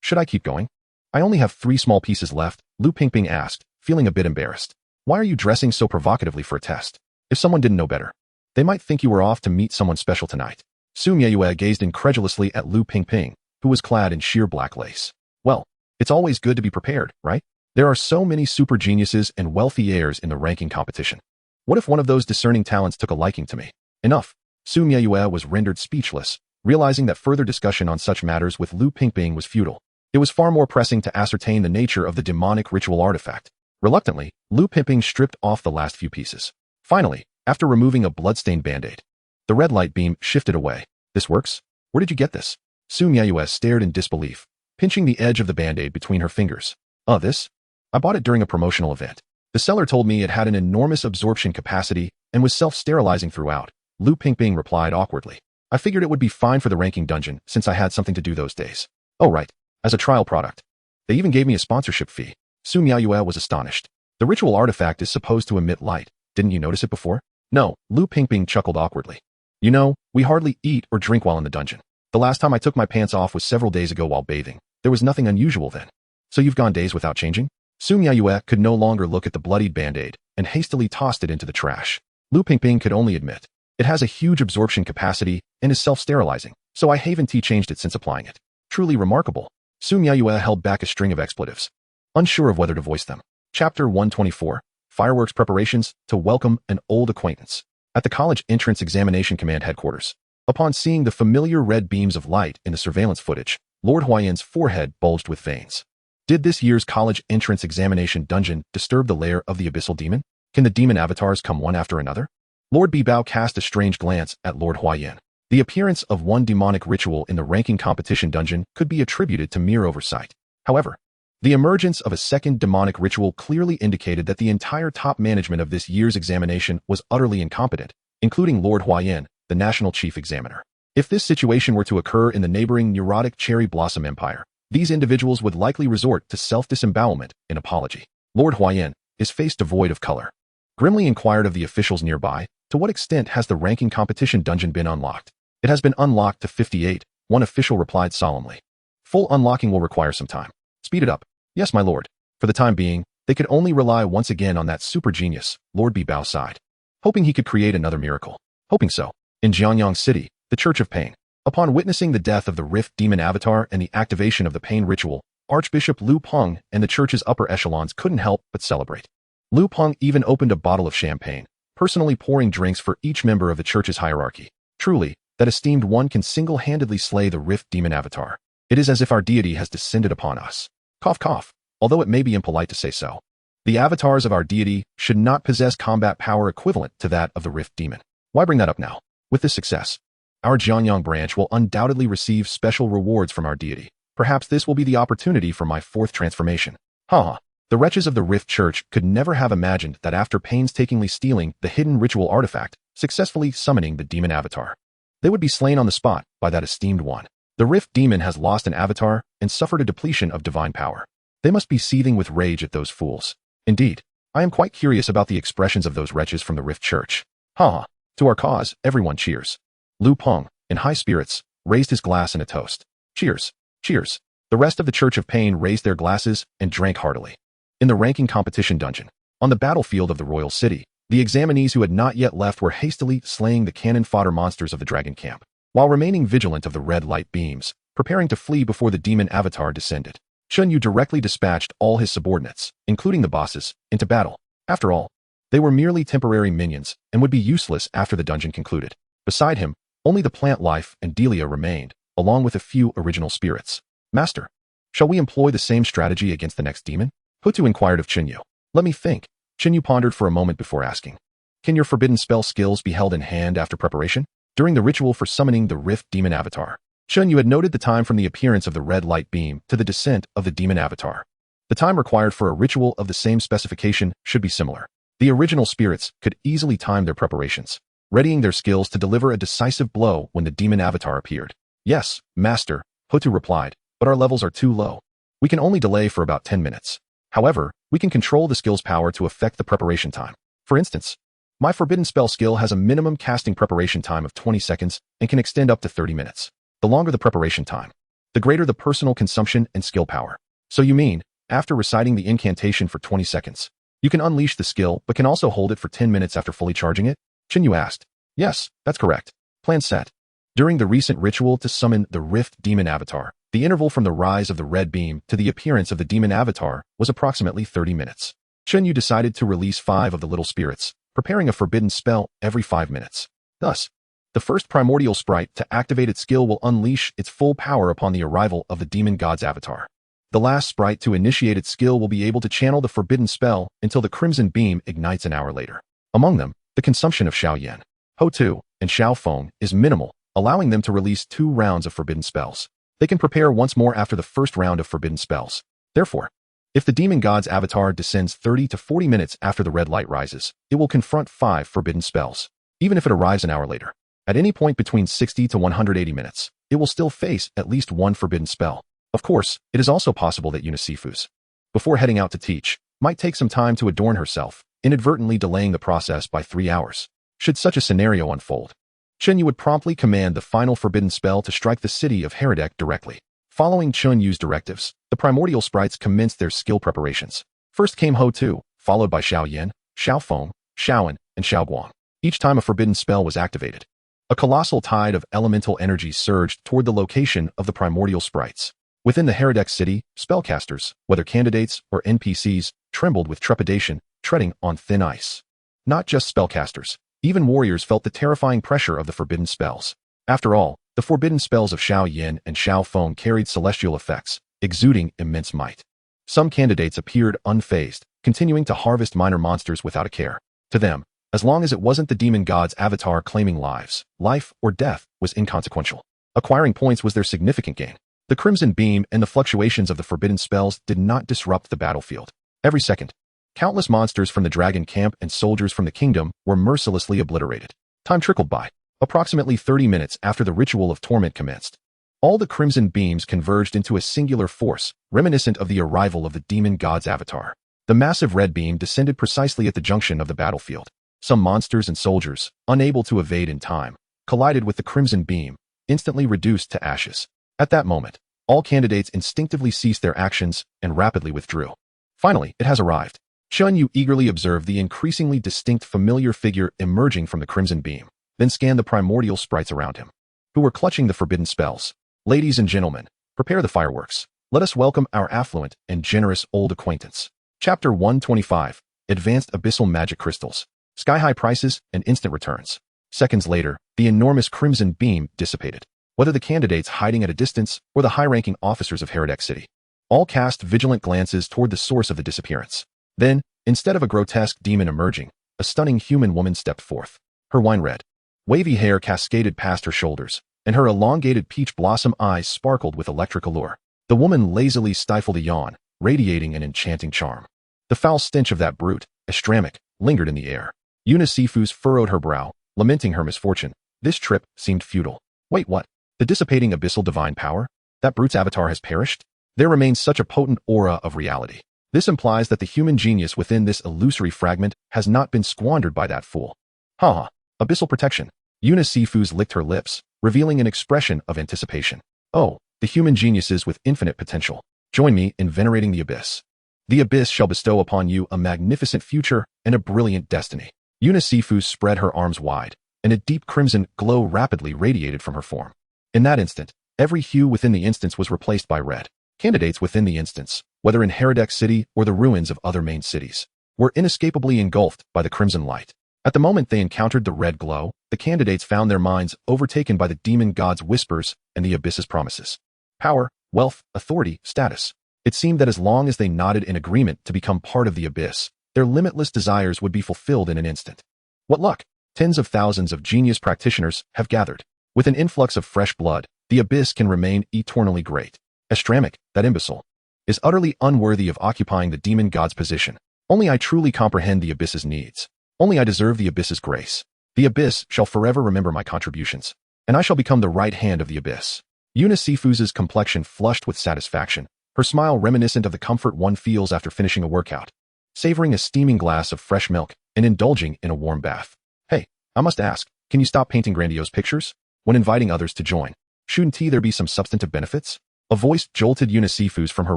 Should I keep going? "I only have 3 small pieces left," Lu Pingping asked, feeling a bit embarrassed. "Why are you dressing so provocatively for a test? If someone didn't know better, they might think you were off to meet someone special tonight." Su Mieyue gazed incredulously at Lu Pingping, who was clad in sheer black lace. "Well, it's always good to be prepared, right? There are so many super geniuses and wealthy heirs in the ranking competition. What if one of those discerning talents took a liking to me?" Enough. Su Mieyue was rendered speechless, realizing that further discussion on such matters with Lu Pingping was futile. It was far more pressing to ascertain the nature of the demonic ritual artifact. Reluctantly, Lu Pingping stripped off the last few pieces. Finally, after removing a bloodstained band-aid, the red light beam shifted away. "This works? Where did you get this?" Su Mieyue stared in disbelief, pinching the edge of the band-aid between her fingers. This? I bought it during a promotional event. The seller told me it had an enormous absorption capacity and was self-sterilizing throughout," Lu Pingping replied awkwardly. "I figured it would be fine for the ranking dungeon since I had something to do those days." "Oh right, as a trial product. They even gave me a sponsorship fee." Su Mieyue was astonished. "The ritual artifact is supposed to emit light. Didn't you notice it before?" "No," Lu Pingping chuckled awkwardly. "You know, we hardly eat or drink while in the dungeon. The last time I took my pants off was several days ago while bathing. There was nothing unusual then." "So you've gone days without changing?" Su Mieyue could no longer look at the bloodied band-aid and hastily tossed it into the trash. Lu Pingping could only admit, "It has a huge absorption capacity and is self-sterilizing, so I haven't changed it since applying it." Truly remarkable. Su Mieyue held back a string of expletives, unsure of whether to voice them. Chapter 124, Fireworks Preparations to Welcome an Old Acquaintance. At the College Entrance Examination Command Headquarters, upon seeing the familiar red beams of light in the surveillance footage, Lord Huayan's forehead bulged with veins. Did this year's college entrance examination dungeon disturb the lair of the abyssal demon? Can the demon avatars come one after another? Lord Bibao cast a strange glance at Lord Huayan. The appearance of one demonic ritual in the ranking competition dungeon could be attributed to mere oversight. However, the emergence of a second demonic ritual clearly indicated that the entire top management of this year's examination was utterly incompetent, including Lord Huayan, the national chief examiner. If this situation were to occur in the neighboring neurotic Cherry Blossom Empire, these individuals would likely resort to self-disembowelment in apology. Lord Huayan, his face devoid of color, grimly inquired of the officials nearby, "To what extent has the ranking competition dungeon been unlocked?" "It has been unlocked to 58, one official replied solemnly. "Full unlocking will require some time. Speed it up." "Yes, my lord." For the time being, they could only rely once again on that super genius, Lord Bibao sighed, hoping he could create another miracle. Hoping so. In Jianyang City, the Church of Pain. Upon witnessing the death of the Rift Demon Avatar and the activation of the Pain Ritual, Archbishop Lu Peng and the church's upper echelons couldn't help but celebrate. Lu Peng even opened a bottle of champagne, personally pouring drinks for each member of the church's hierarchy. Truly, that esteemed one can single-handedly slay the Rift Demon Avatar. It is as if our deity has descended upon us. Cough cough, although it may be impolite to say so. The avatars of our deity should not possess combat power equivalent to that of the Rift Demon. Why bring that up now? With this success, our Jianyang branch will undoubtedly receive special rewards from our deity. Perhaps this will be the opportunity for my 4th transformation. The wretches of the Rift Church could never have imagined that after painstakingly stealing the hidden ritual artifact, successfully summoning the demon avatar, they would be slain on the spot by that esteemed one. The Rift Demon has lost an avatar and suffered a depletion of divine power. They must be seething with rage at those fools. Indeed, I am quite curious about the expressions of those wretches from the Rift Church. To our cause, everyone cheers. Lu Peng, in high spirits, raised his glass in a toast. Cheers. Cheers. The rest of the Church of Pain raised their glasses and drank heartily. In the ranking competition dungeon, On the battlefield of the royal city, the examinees who had not yet left were hastily slaying the cannon fodder monsters of the dragon camp, while remaining vigilant of the red light beams, preparing to flee before the demon avatar descended. Chen Yu directly dispatched all his subordinates, including the bosses, into battle. After all, they were merely temporary minions and would be useless after the dungeon concluded. Beside him, only the plant life and Delia remained, along with a few original spirits. Master, shall we employ the same strategy against the next demon? Hutu inquired of Chen Yu. Let me think. Chen Yu pondered for a moment before asking. Can your forbidden spell skills be held in hand after preparation? During the ritual for summoning the Rift Demon Avatar, Chen Yu had noted the time from the appearance of the red light beam to the descent of the demon avatar. The time required for a ritual of the same specification should be similar. The original spirits could easily time their preparations, readying their skills to deliver a decisive blow when the demon avatar appeared. Yes, Master, Hutu replied, but our levels are too low. We can only delay for about 10 minutes. However, we can control the skill's power to affect the preparation time. For instance, my forbidden spell skill has a minimum casting preparation time of 20 seconds and can extend up to 30 minutes. The longer the preparation time, the greater the personal consumption and skill power. So you mean, after reciting the incantation for 20 seconds, you can unleash the skill but can also hold it for 10 minutes after fully charging it? Chen Yu asked. Yes, that's correct. Plan set. During the recent ritual to summon the Rift Demon Avatar, the interval from the rise of the red beam to the appearance of the demon avatar was approximately 30 minutes. Chen Yu decided to release 5 of the little spirits, preparing a forbidden spell every 5 minutes. Thus, the first primordial sprite to activate its skill will unleash its full power upon the arrival of the demon god's avatar. The last sprite to initiate its skill will be able to channel the forbidden spell until the crimson beam ignites an hour later. Among them, the consumption of Xiao Yan, Ho Tu, and Xiao Feng is minimal, allowing them to release 2 rounds of forbidden spells. They can prepare once more after the first round of forbidden spells. Therefore, if the demon god's avatar descends 30 to 40 minutes after the red light rises, it will confront 5 forbidden spells. Even if it arrives an hour later, at any point between 60 to 180 minutes, it will still face at least 1 forbidden spell. Of course, it is also possible that Unisifus, before heading out to teach, might take some time to adorn herself, inadvertently delaying the process by 3 hours. Should such a scenario unfold, Chen Yu would promptly command the final forbidden spell to strike the city of Herodek directly. Following Chen Yu's directives, the primordial sprites commenced their skill preparations. First came Ho Tu, followed by Xiao Yan, Xiao Feng, Xiaoan, and Xiao Guang. Each time a forbidden spell was activated, a colossal tide of elemental energy surged toward the location of the primordial sprites. Within the Herodek city, spellcasters, whether candidates or NPCs, trembled with trepidation, treading on thin ice. Not just spellcasters, even warriors felt the terrifying pressure of the forbidden spells. After all, the forbidden spells of Xiao Yan and Xiao Feng carried celestial effects, exuding immense might. Some candidates appeared unfazed, continuing to harvest minor monsters without a care. To them, as long as it wasn't the demon god's avatar claiming lives, life or death was inconsequential. Acquiring points was their significant gain. The crimson beam and the fluctuations of the forbidden spells did not disrupt the battlefield. Every second, countless monsters from the dragon camp and soldiers from the kingdom were mercilessly obliterated. Time trickled by. Approximately 30 minutes after the ritual of torment commenced, all the crimson beams converged into a singular force, reminiscent of the arrival of the demon god's avatar. The massive red beam descended precisely at the junction of the battlefield. Some monsters and soldiers, unable to evade in time, collided with the crimson beam, instantly reduced to ashes. At that moment, all candidates instinctively ceased their actions and rapidly withdrew. Finally, it has arrived. Chen Yu eagerly observed the increasingly distinct familiar figure emerging from the crimson beam, then scanned the primordial sprites around him, who were clutching the forbidden spells. Ladies and gentlemen, prepare the fireworks. Let us welcome our affluent and generous old acquaintance. Chapter 125, Advanced Abyssal Magic Crystals. Sky-high prices and instant returns. Seconds later, the enormous crimson beam dissipated. Whether the candidates hiding at a distance or the high-ranking officers of Herodek City, all cast vigilant glances toward the source of the disappearance. Then, instead of a grotesque demon emerging, a stunning human woman stepped forth. Her wine-red, wavy hair cascaded past her shoulders, and her elongated peach blossom eyes sparkled with electric allure. The woman lazily stifled a yawn, radiating an enchanting charm. The foul stench of that brute, Estramic, lingered in the air. Unisifus furrowed her brow, lamenting her misfortune. This trip seemed futile. Wait, what? The dissipating abyssal divine power? That brute's avatar has perished? There remains such a potent aura of reality. This implies that the human genius within this illusory fragment has not been squandered by that fool. Abyssal protection. Unisifus licked her lips, revealing an expression of anticipation. Oh, the human geniuses with infinite potential. Join me in venerating the abyss. The abyss shall bestow upon you a magnificent future and a brilliant destiny. Sifu spread her arms wide, and a deep crimson glow rapidly radiated from her form. In that instant, every hue within the instance was replaced by red. Candidates within the instance, whether in Heredex City or the ruins of other main cities, were inescapably engulfed by the crimson light. At the moment they encountered the red glow, the candidates found their minds overtaken by the demon god's whispers and the abyss's promises. Power, wealth, authority, status. It seemed that as long as they nodded in agreement to become part of the abyss, their limitless desires would be fulfilled in an instant. What luck! Tens of thousands of genius practitioners have gathered. With an influx of fresh blood, the abyss can remain eternally great. Astramic, that imbecile, is utterly unworthy of occupying the demon god's position. Only I truly comprehend the abyss's needs. Only I deserve the abyss's grace. The abyss shall forever remember my contributions, and I shall become the right hand of the abyss. Sifu's complexion flushed with satisfaction, her smile reminiscent of the comfort one feels after finishing a workout, savoring a steaming glass of fresh milk and indulging in a warm bath. Hey, I must ask, can you stop painting grandiose pictures? When inviting others to join, shouldn't there be some substantive benefits? A voice jolted Sifu's from her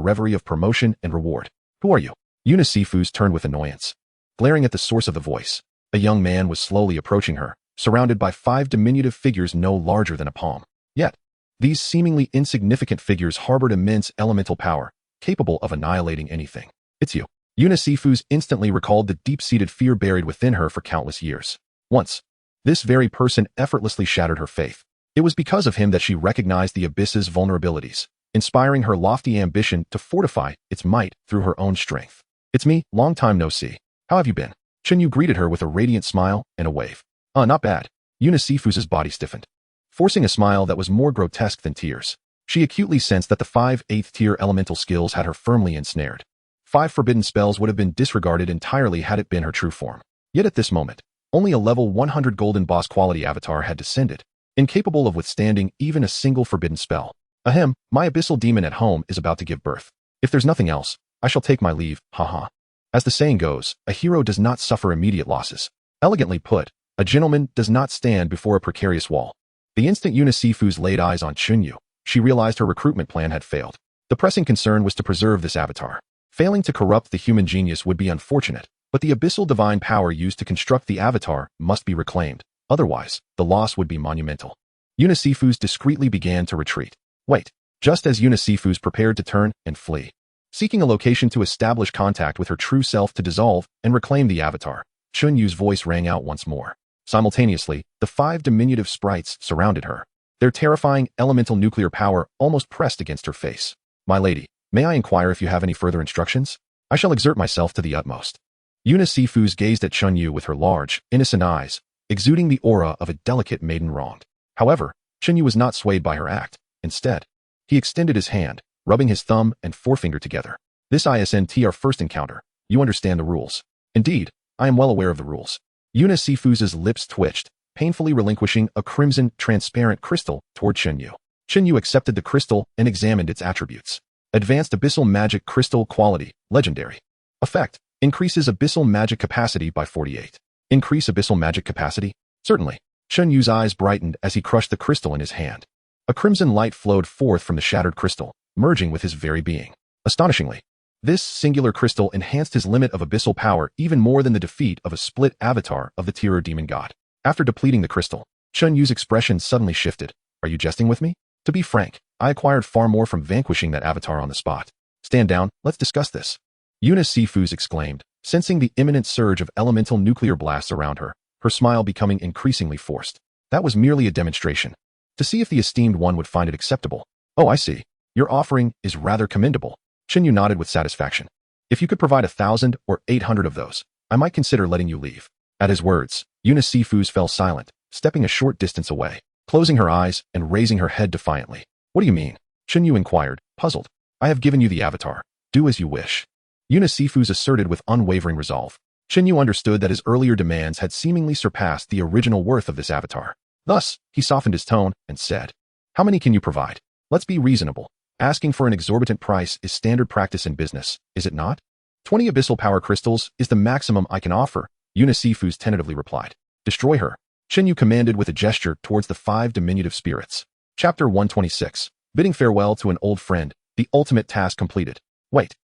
reverie of promotion and reward. Who are you? Sifu's turned with annoyance. Glaring at the source of the voice, a young man was slowly approaching her, surrounded by 5 diminutive figures no larger than a palm. Yet, these seemingly insignificant figures harbored immense elemental power, capable of annihilating anything. It's you. Sifu's instantly recalled the deep-seated fear buried within her for countless years. Once, this very person effortlessly shattered her faith. It was because of him that she recognized the abyss's vulnerabilities, inspiring her lofty ambition to fortify its might through her own strength. It's me, long time no see. How have you been? Chen Yu greeted her with a radiant smile and a wave. Not bad. Sifu's body stiffened, forcing a smile that was more grotesque than tears. She acutely sensed that the 5 8th-tier elemental skills had her firmly ensnared. 5 forbidden spells would have been disregarded entirely had it been her true form. Yet at this moment, only a level 100 golden boss quality avatar had descended, incapable of withstanding even a single forbidden spell. Ahem, my abyssal demon at home is about to give birth. If there's nothing else, I shall take my leave, haha. As the saying goes, a hero does not suffer immediate losses. Elegantly put, a gentleman does not stand before a precarious wall. The instant Sifu's laid eyes on Chen Yu, she realized her recruitment plan had failed. The pressing concern was to preserve this avatar. Failing to corrupt the human genius would be unfortunate, but the abyssal divine power used to construct the avatar must be reclaimed. Otherwise, the loss would be monumental. Sifu's discreetly began to retreat. Wait, just as Sifu's prepared to turn and flee, seeking a location to establish contact with her true self to dissolve and reclaim the avatar, Chen Yu's voice rang out once more. Simultaneously, the 5 diminutive sprites surrounded her, their terrifying elemental nuclear power almost pressed against her face. My lady, may I inquire if you have any further instructions? I shall exert myself to the utmost. Sifu's gazed at Chen Yu with her large, innocent eyes, exuding the aura of a delicate maiden wronged. However, Chen Yu was not swayed by her act. Instead, he extended his hand, rubbing his thumb and forefinger together. This isn't our first encounter. You understand the rules. Indeed, I am well aware of the rules. Sifu's lips twitched, painfully relinquishing a crimson, transparent crystal toward Chen Yu. Chen Yu accepted the crystal and examined its attributes. Advanced abyssal magic crystal quality, legendary. Effect, increases abyssal magic capacity by 48. Increase abyssal magic capacity? Certainly. Chen Yu's eyes brightened as he crushed the crystal in his hand. A crimson light flowed forth from the shattered crystal, merging with his very being. Astonishingly, this singular crystal enhanced his limit of abyssal power even more than the defeat of a split avatar of the Terror Demon God. After depleting the crystal, Chen Yu's expression suddenly shifted. Are you jesting with me? To be frank, I acquired far more from vanquishing that avatar on the spot. Stand down, let's discuss this. Sifu's exclaimed, sensing the imminent surge of elemental nuclear blasts around her, her smile becoming increasingly forced. That was merely a demonstration, to see if the esteemed one would find it acceptable. Oh, I see. Your offering is rather commendable. Chen Yu nodded with satisfaction. If you could provide 1,000 or 800 of those, I might consider letting you leave. At his words, Sifu's fell silent, stepping a short distance away, closing her eyes and raising her head defiantly. What do you mean? Chen Yu inquired, puzzled. I have given you the avatar. Do as you wish. Sifu's asserted with unwavering resolve. Chen Yu understood that his earlier demands had seemingly surpassed the original worth of this avatar. Thus, he softened his tone and said, how many can you provide? Let's be reasonable. Asking for an exorbitant price is standard practice in business, is it not? 20 abyssal power crystals is the maximum I can offer, Sifu's tentatively replied. Destroy her. Chen Yu commanded with a gesture towards the 5 diminutive spirits. Chapter 126. Bidding farewell to an old friend, the ultimate task completed. Wait.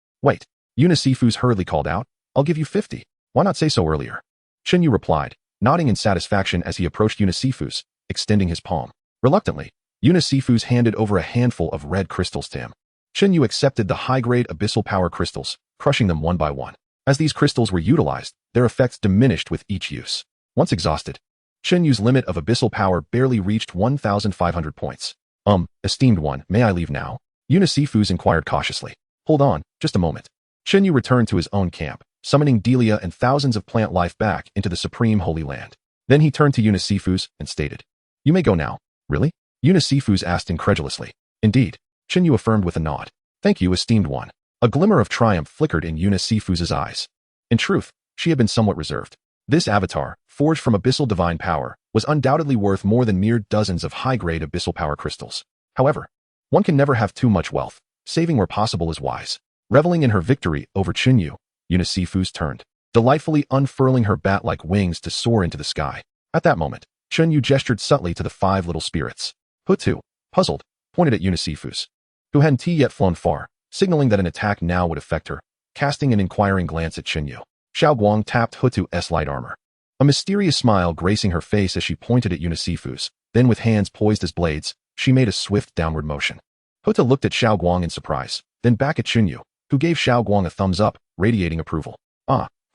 Yunasifu's hurriedly called out, I'll give you 50. Why not say so earlier? Chen Yu replied, nodding in satisfaction as he approached Yunasifu's, extending his palm. Reluctantly, Yunasifu's handed over a handful of red crystals to him. Chen Yu accepted the high-grade abyssal power crystals, crushing them one by one. As these crystals were utilized, their effects diminished with each use. Once exhausted, Chen Yu's limit of abyssal power barely reached 1,500 points. Esteemed one, may I leave now? Yunasifu's inquired cautiously. Hold on, just a moment. Chen Yu returned to his own camp, summoning Delia and thousands of plant life back into the supreme holy land. Then he turned to Yunasifu's and stated, You may go now. Really? Yunasifu's asked incredulously. Indeed, Chen Yu affirmed with a nod. Thank you, esteemed one. A glimmer of triumph flickered in Yunasifu's eyes. In truth, she had been somewhat reserved. This avatar, forged from abyssal divine power, was undoubtedly worth more than mere dozens of high-grade abyssal power crystals. However, one can never have too much wealth. Saving where possible is wise. Reveling in her victory over Chen Yu, Yunasifu's turned, delightfully unfurling her bat-like wings to soar into the sky. At that moment, Chen Yu gestured subtly to the 5 little spirits. Hutu, puzzled, pointed at Yunasifu's, who hadn't yet flown far, signaling that an attack now would affect her, casting an inquiring glance at Chen Yu. Xiao Guang tapped Hutu's light armor. A mysterious smile gracing her face as she pointed at Yunasifu's, then with hands poised as blades, she made a swift downward motion. Hutu looked at Xiao Guang in surprise, then back at Chen Yu, who gave Xiao Guang a thumbs up, radiating approval.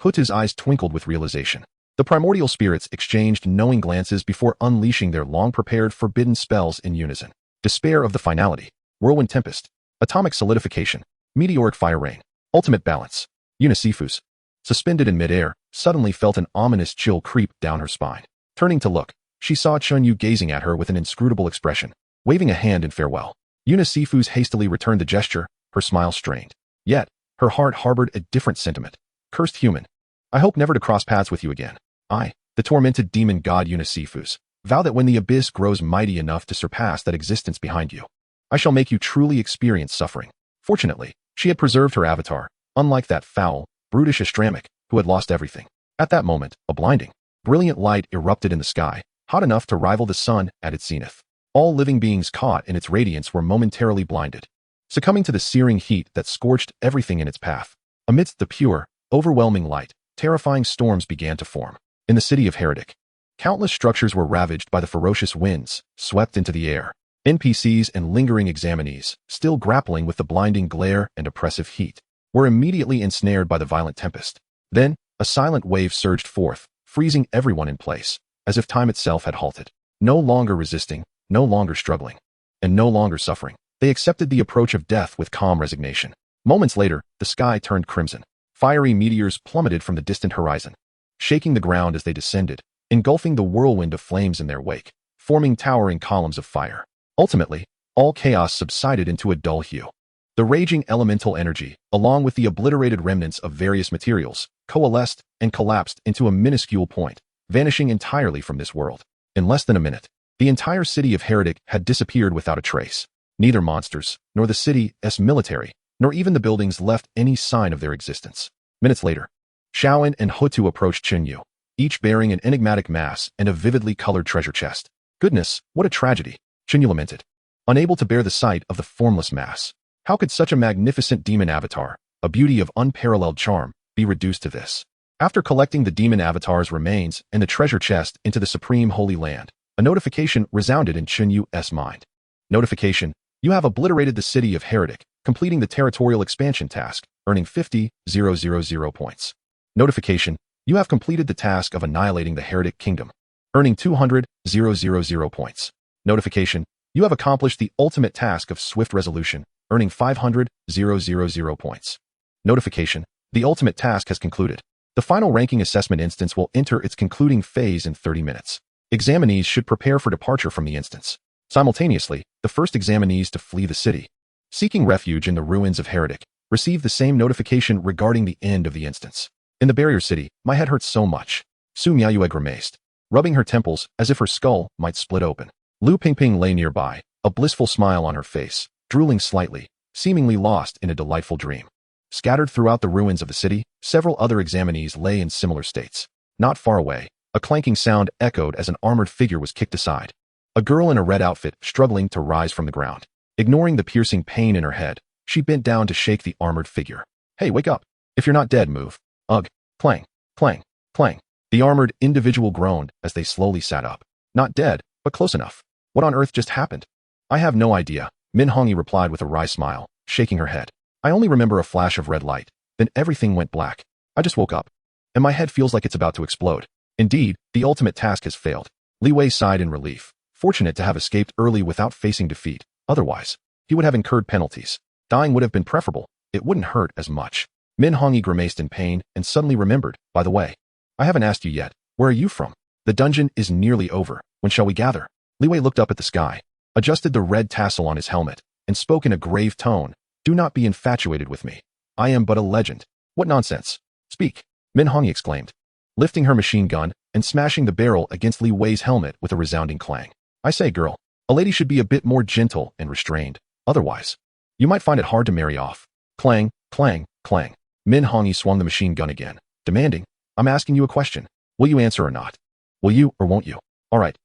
Hutu's eyes twinkled with realization. The primordial spirits exchanged knowing glances before unleashing their long-prepared forbidden spells in unison. Despair of the finality. Whirlwind tempest. Atomic solidification. Meteoric fire rain. Ultimate balance. Yunasifu's, suspended in midair, suddenly felt an ominous chill creep down her spine. Turning to look, she saw Chen Yu gazing at her with an inscrutable expression, waving a hand in farewell. Yunasifu's hastily returned the gesture, her smile strained. Yet, her heart harbored a different sentiment. Cursed human. I hope never to cross paths with you again. I, the tormented demon god Yunasifu's, vow that when the abyss grows mighty enough to surpass that existence behind you, I shall make you truly experience suffering. Fortunately, she had preserved her avatar, unlike that foul, brutish Astramic, who had lost everything. At that moment, a blinding, brilliant light erupted in the sky, hot enough to rival the sun at its zenith. All living beings caught in its radiance were momentarily blinded, succumbing to the searing heat that scorched everything in its path. Amidst the pure, overwhelming light, terrifying storms began to form. In the city of Heretic, countless structures were ravaged by the ferocious winds, swept into the air. NPCs and lingering examinees, still grappling with the blinding glare and oppressive heat, were immediately ensnared by the violent tempest. Then, a silent wave surged forth, freezing everyone in place, as if time itself had halted. No longer resisting, no longer struggling, and no longer suffering, they accepted the approach of death with calm resignation. Moments later, the sky turned crimson. Fiery meteors plummeted from the distant horizon, shaking the ground as they descended, engulfing the whirlwind of flames in their wake, forming towering columns of fire. Ultimately, all chaos subsided into a dull hue. The raging elemental energy, along with the obliterated remnants of various materials, coalesced and collapsed into a minuscule point, vanishing entirely from this world. In less than a minute, the entire city of Heretic had disappeared without a trace. Neither monsters, nor the city's military, nor even the buildings left any sign of their existence. Minutes later, Xiaoan and Hutu approached Chen Yu, each bearing an enigmatic mass and a vividly colored treasure chest. Goodness, what a tragedy, Chen Yu lamented, unable to bear the sight of the formless mass. How could such a magnificent demon avatar, a beauty of unparalleled charm, be reduced to this? After collecting the demon avatar's remains and the treasure chest into the supreme holy land, a notification resounded in Chen Yu's mind. Notification: you have obliterated the city of Heretic, completing the territorial expansion task, earning 50,000 points. Notification: you have completed the task of annihilating the Heretic kingdom, earning 200,000 points. Notification: you have accomplished the ultimate task of swift resolution, earning 500,000 points. Notification: the ultimate task has concluded. The final ranking assessment instance will enter its concluding phase in 30 minutes. Examinees should prepare for departure from the instance. Simultaneously, the first examinees to flee the city, seeking refuge in the ruins of Heretic, receive the same notification regarding the end of the instance. In the barrier city, my head hurts so much. Su Miaoyue grimaced, rubbing her temples as if her skull might split open. Lu Pingping lay nearby, a blissful smile on her face, drooling slightly, seemingly lost in a delightful dream. Scattered throughout the ruins of the city, several other examinees lay in similar states. Not far away, a clanking sound echoed as an armored figure was kicked aside. A girl in a red outfit struggling to rise from the ground. Ignoring the piercing pain in her head, she bent down to shake the armored figure. Hey, wake up. If you're not dead, move. Ugh. Clang, clang, clang. The armored individual groaned as they slowly sat up. Not dead, but close enough. What on earth just happened? I have no idea, Manhwaedit replied with a wry smile, shaking her head. I only remember a flash of red light. Then everything went black. I just woke up. And my head feels like it's about to explode. Indeed, the ultimate task has failed. Li Wei sighed in relief, fortunate to have escaped early without facing defeat. Otherwise, he would have incurred penalties. Dying would have been preferable. It wouldn't hurt as much. Manhwaedit grimaced in pain and suddenly remembered, by the way. I haven't asked you yet. Where are you from? The dungeon is nearly over. When shall we gather? Li Wei looked up at the sky, adjusted the red tassel on his helmet, and spoke in a grave tone. Do not be infatuated with me. I am but a legend. What nonsense. Speak, Manhwaedit exclaimed, lifting her machine gun and smashing the barrel against Li Wei's helmet with a resounding clang. I say, girl, a lady should be a bit more gentle and restrained. Otherwise, you might find it hard to marry off. Clang, clang, clang. Manhwaedit swung the machine gun again, demanding, I'm asking you a question. Will you answer or not? Will you or won't you? All right,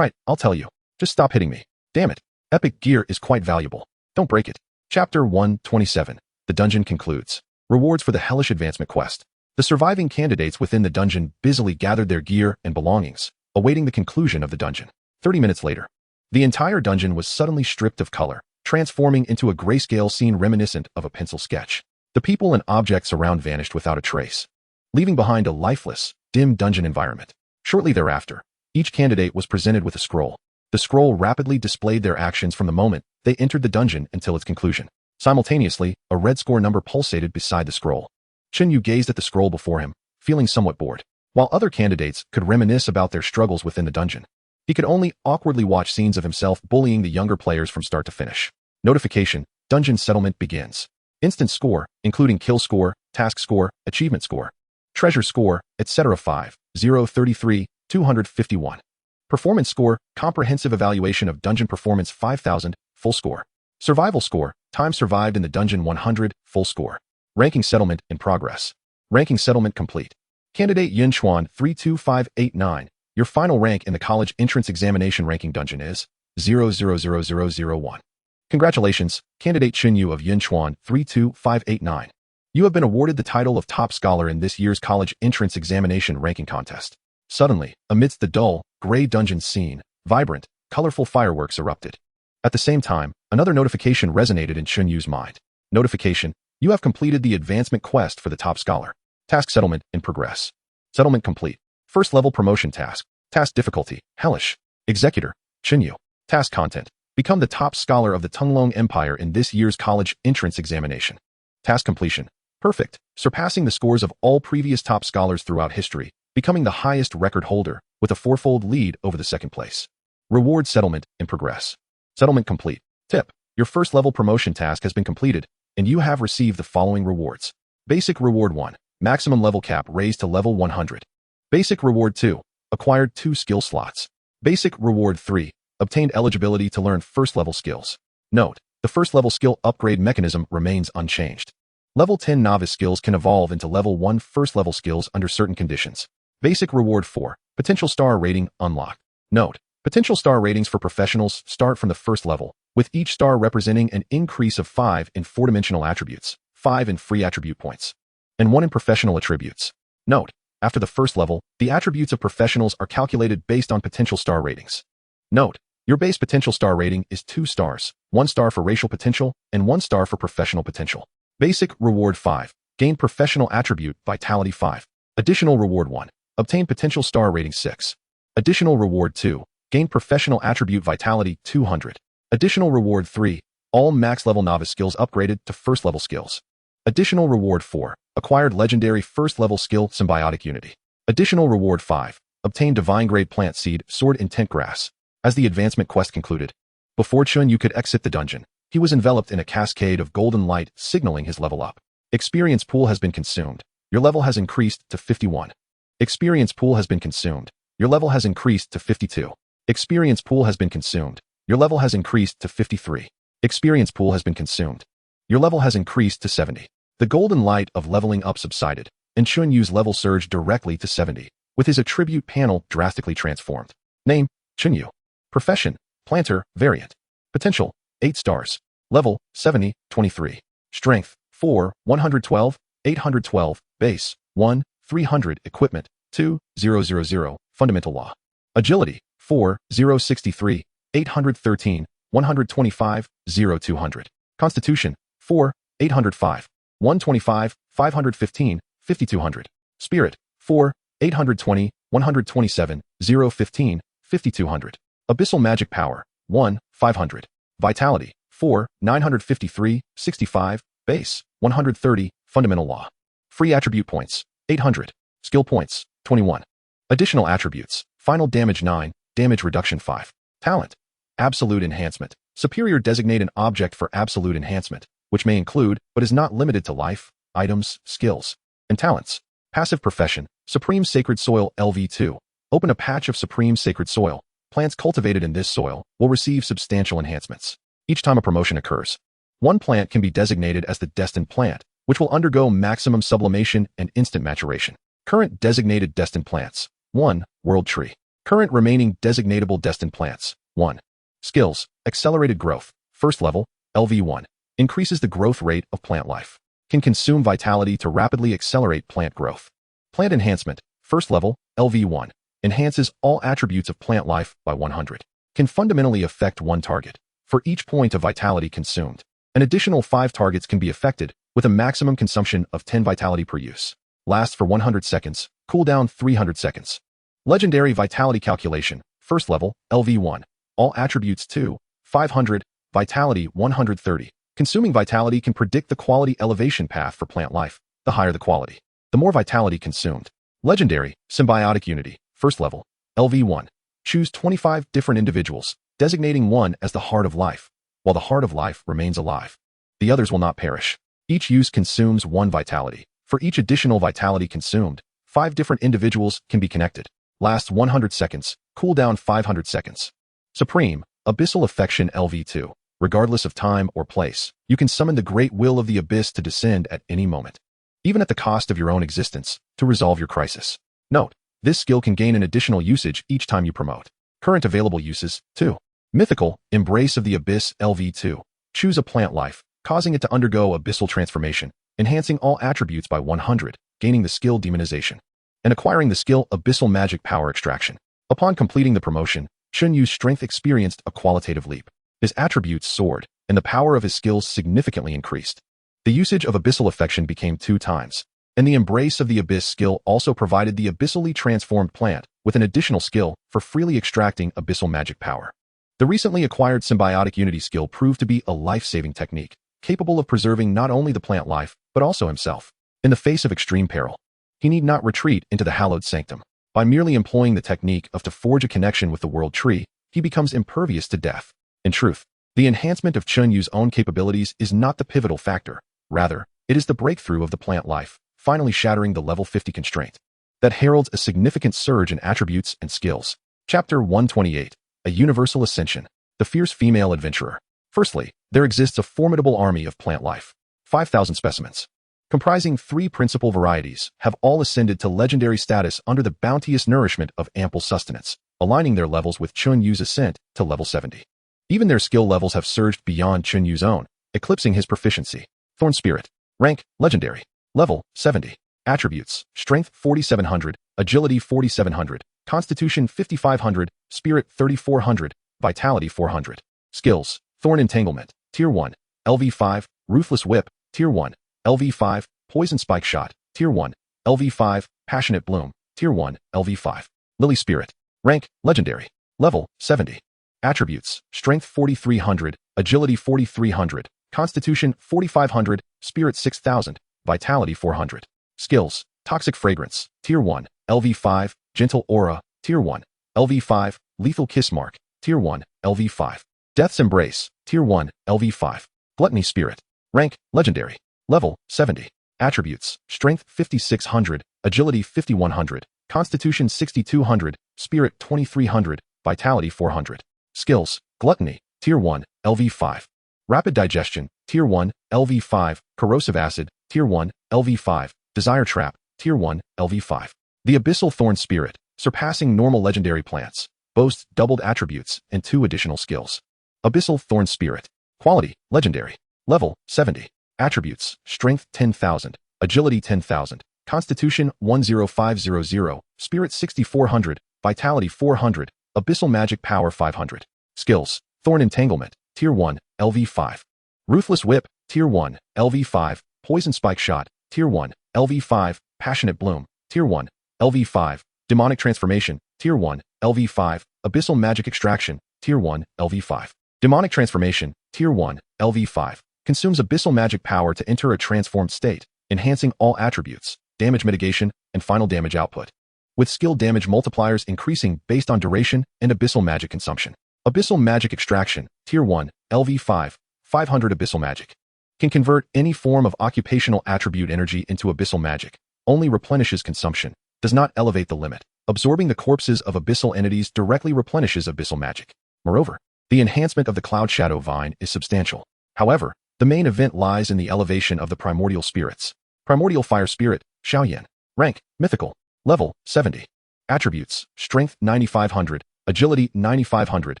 I'll tell you. Just stop hitting me. Damn it. Epic gear is quite valuable. Don't break it. Chapter 127. The dungeon concludes. Rewards for the hellish advancement quest. The surviving candidates within the dungeon busily gathered their gear and belongings, awaiting the conclusion of the dungeon. 30 minutes later, the entire dungeon was suddenly stripped of color, transforming into a grayscale scene reminiscent of a pencil sketch. The people and objects around vanished without a trace, leaving behind a lifeless, dim dungeon environment. Shortly thereafter, each candidate was presented with a scroll. The scroll rapidly displayed their actions from the moment they entered the dungeon until its conclusion. Simultaneously, a red score number pulsated beside the scroll. Chen Yu gazed at the scroll before him, feeling somewhat bored. While other candidates could reminisce about their struggles within the dungeon, he could only awkwardly watch scenes of himself bullying the younger players from start to finish. Notification: Dungeon settlement begins. Instant score, including kill score, task score, achievement score, treasure score, etc. 5, 0, 33, 251. Performance score, comprehensive evaluation of dungeon performance 5000, full score. Survival score, time survived in the dungeon 100, full score. Ranking settlement in progress. Ranking settlement complete. Candidate Yunchuan 32589. Your final rank in the college entrance examination ranking dungeon is 000001. Congratulations, Candidate Chen Yu of Yunchuan 32589. You have been awarded the title of top scholar in this year's college entrance examination ranking contest. Suddenly, amidst the dull, gray dungeon scene, vibrant, colorful fireworks erupted. At the same time, another notification resonated in Chen Yu's mind. Notification: you have completed the advancement quest for the top scholar. Task settlement in progress. Settlement complete. First level promotion task. Task difficulty: hellish. Executor: Chen Yu. Task content: become the top scholar of the Tunglong Empire in this year's college entrance examination. Task completion: perfect, surpassing the scores of all previous top scholars throughout history, becoming the highest record holder with a fourfold lead over the second place. Reward settlement in progress. Settlement complete. Tip: your first level promotion task has been completed, and you have received the following rewards. Basic reward 1, maximum level cap raised to level 100. Basic reward 2, acquired 2 skill slots. Basic reward 3, obtained eligibility to learn first level skills. Note: the first level skill upgrade mechanism remains unchanged. Level 10 novice skills can evolve into level 1 first level skills under certain conditions. Basic reward 4, potential star rating unlocked. Note: potential star ratings for professionals start from the first level, with each star representing an increase of 5 in 4-dimensional attributes, 5 in free attribute points, and 1 in professional attributes. Note: after the first level, the attributes of professionals are calculated based on potential star ratings. Note: your base potential star rating is 2 stars, 1 star for racial potential, and 1 star for professional potential. Basic reward 5, gain professional attribute vitality 5. Additional reward 1, obtain potential star rating 6. Additional reward 2, gain professional attribute vitality 200. Additional reward 3, all max level novice skills upgraded to first level skills. Additional reward 4, acquired legendary first level skill symbiotic unity. Additional reward 5, obtain divine grade plant seed sword intent grass. As the advancement quest concluded, before Chen Yu could exit the dungeon, he was enveloped in a cascade of golden light signaling his level up. Experience pool has been consumed. Your level has increased to 51. Experience pool has been consumed. Your level has increased to 52. Experience pool has been consumed. Your level has increased to 53. Experience pool has been consumed. Your level has increased to 70. The golden light of leveling up subsided, and Chen Yu's level surged directly to 70, with his attribute panel drastically transformed. Name: Chen Yu. Profession: planter, variant. Potential: 8 stars. Level: 70, 23. Strength: 4, 112, 812, base, 1, 300, equipment, 2, 000, fundamental law. Agility, 4, 063, 813, 125, 0200. Constitution, 4, 805, 125, 515, 5200. Spirit, 4, 820, 127, 015, 5200. Abyssal magic power, 1, 500. Vitality, 4, 953, 65, base, 130, fundamental law. Free attribute points, 800. Skill points, 21. Additional attributes, final damage 9, damage reduction 5. Talent, absolute enhancement. Superior designate an object for absolute enhancement, which may include, but is not limited to life, items, skills, and talents. Passive profession, Supreme Sacred Soil LV2. Open a patch of Supreme Sacred Soil. Plants cultivated in this soil will receive substantial enhancements each time a promotion occurs. One plant can be designated as the destined plant, which will undergo maximum sublimation and instant maturation. Current designated destined plants. 1. World Tree. Current remaining designatable destined plants. 1. Skills. Accelerated growth. First level, LV1. Increases the growth rate of plant life. Can consume vitality to rapidly accelerate plant growth. Plant enhancement. First level, LV1. Enhances all attributes of plant life by 100. Can fundamentally affect one target. For each point of vitality consumed, an additional 5 targets can be affected with a maximum consumption of 10 vitality per use. Lasts for 100 seconds, cooldown 300 seconds. Legendary vitality calculation. First level, LV1. All attributes 2, 500, vitality 130. Consuming vitality can predict the quality elevation path for plant life. The higher the quality, the more vitality consumed. Legendary, symbiotic unity. First level, LV1. Choose 25 different individuals, designating one as the heart of life. While the heart of life remains alive, the others will not perish. Each use consumes 1 vitality. For each additional vitality consumed, 5 different individuals can be connected. Lasts 100 seconds, cooldown 500 seconds. Supreme, Abyssal Affection LV2. Regardless of time or place, you can summon the great will of the abyss to descend at any moment, even at the cost of your own existence, to resolve your crisis. Note, this skill can gain an additional usage each time you promote. Current available uses, 2. Mythical, Embrace of the Abyss LV2. Choose a plant life, causing it to undergo abyssal transformation, enhancing all attributes by 100, gaining the skill Demonization, and acquiring the skill Abyssal Magic Power Extraction. Upon completing the promotion, Chen Yu's strength experienced a qualitative leap. His attributes soared, and the power of his skills significantly increased. The usage of Abyssal Affection became 2 times, and the Embrace of the Abyss skill also provided the abyssally transformed plant with an additional skill for freely extracting abyssal magic power. The recently acquired Symbiotic Unity skill proved to be a life-saving technique, capable of preserving not only the plant life, but also himself. In the face of extreme peril, he need not retreat into the hallowed sanctum. By merely employing the technique of to forge a connection with the world tree, he becomes impervious to death. In truth, the enhancement of Chen Yu's own capabilities is not the pivotal factor. Rather, it is the breakthrough of the plant life, finally shattering the level 50 constraint, that heralds a significant surge in attributes and skills. Chapter 128. A Universal Ascension. The Fierce Female Adventurer. Firstly, there exists a formidable army of plant life. 5,000 specimens, comprising 3 principal varieties, have all ascended to legendary status under the bounteous nourishment of ample sustenance, aligning their levels with Chen Yu's ascent to level 70. Even their skill levels have surged beyond Chen Yu's own, eclipsing his proficiency. Thorn Spirit. Rank, Legendary. Level, 70. Attributes, Strength 4700, Agility 4700, Constitution 5500, Spirit 3400, Vitality 400. Skills, Thorn Entanglement, Tier 1, LV5, Ruthless Whip, Tier 1, LV5, Poison Spike Shot, Tier 1, LV5, Passionate Bloom, Tier 1, LV5. Lily Spirit. Rank, Legendary. Level, 70. Attributes, Strength 4300, Agility 4300, Constitution 4500, Spirit 6000, Vitality 400. Skills, Toxic Fragrance, Tier 1, LV5, Gentle Aura, Tier 1, LV5, Lethal Kiss Mark, Tier 1, LV5. Death's Embrace, Tier 1, LV5. Gluttony Spirit. Rank, Legendary. Level, 70. Attributes, Strength 5600, Agility 5100, Constitution 6200, Spirit 2300, Vitality 400. Skills, Gluttony, Tier 1, LV5. Rapid Digestion, Tier 1, LV5. Corrosive Acid, Tier 1, LV5. Desire Trap, Tier 1, LV5. The Abyssal Thorn Spirit, surpassing normal legendary plants, boasts doubled attributes and 2 additional skills. Abyssal Thorn Spirit. Quality, Legendary. Level, 70. Attributes, Strength 10,000, agility 10,000, constitution 10500, spirit 6400, vitality 400, abyssal magic power 500. Skills: Thorn Entanglement, Tier 1, LV5. Ruthless Whip, Tier 1, LV5. Poison Spike Shot, Tier 1, LV5. Passionate Bloom, Tier 1, LV5. Demonic Transformation, Tier 1, LV5. Abyssal Magic Extraction, Tier 1, LV5. Demonic Transformation, Tier 1, LV5. Consumes abyssal magic power to enter a transformed state, enhancing all attributes, damage mitigation, and final damage output, with skill damage multipliers increasing based on duration and abyssal magic consumption. Abyssal Magic Extraction, Tier 1, LV5, 500 Abyssal Magic. Can convert any form of occupational attribute energy into abyssal magic, only replenishes consumption, does not elevate the limit. Absorbing the corpses of abyssal entities directly replenishes abyssal magic. Moreover, the enhancement of the Cloud Shadow Vine is substantial. However, the main event lies in the elevation of the primordial spirits. Primordial Fire Spirit, Xiaoyan. Rank, Mythical. Level, 70. Attributes, Strength 9500, Agility 9500,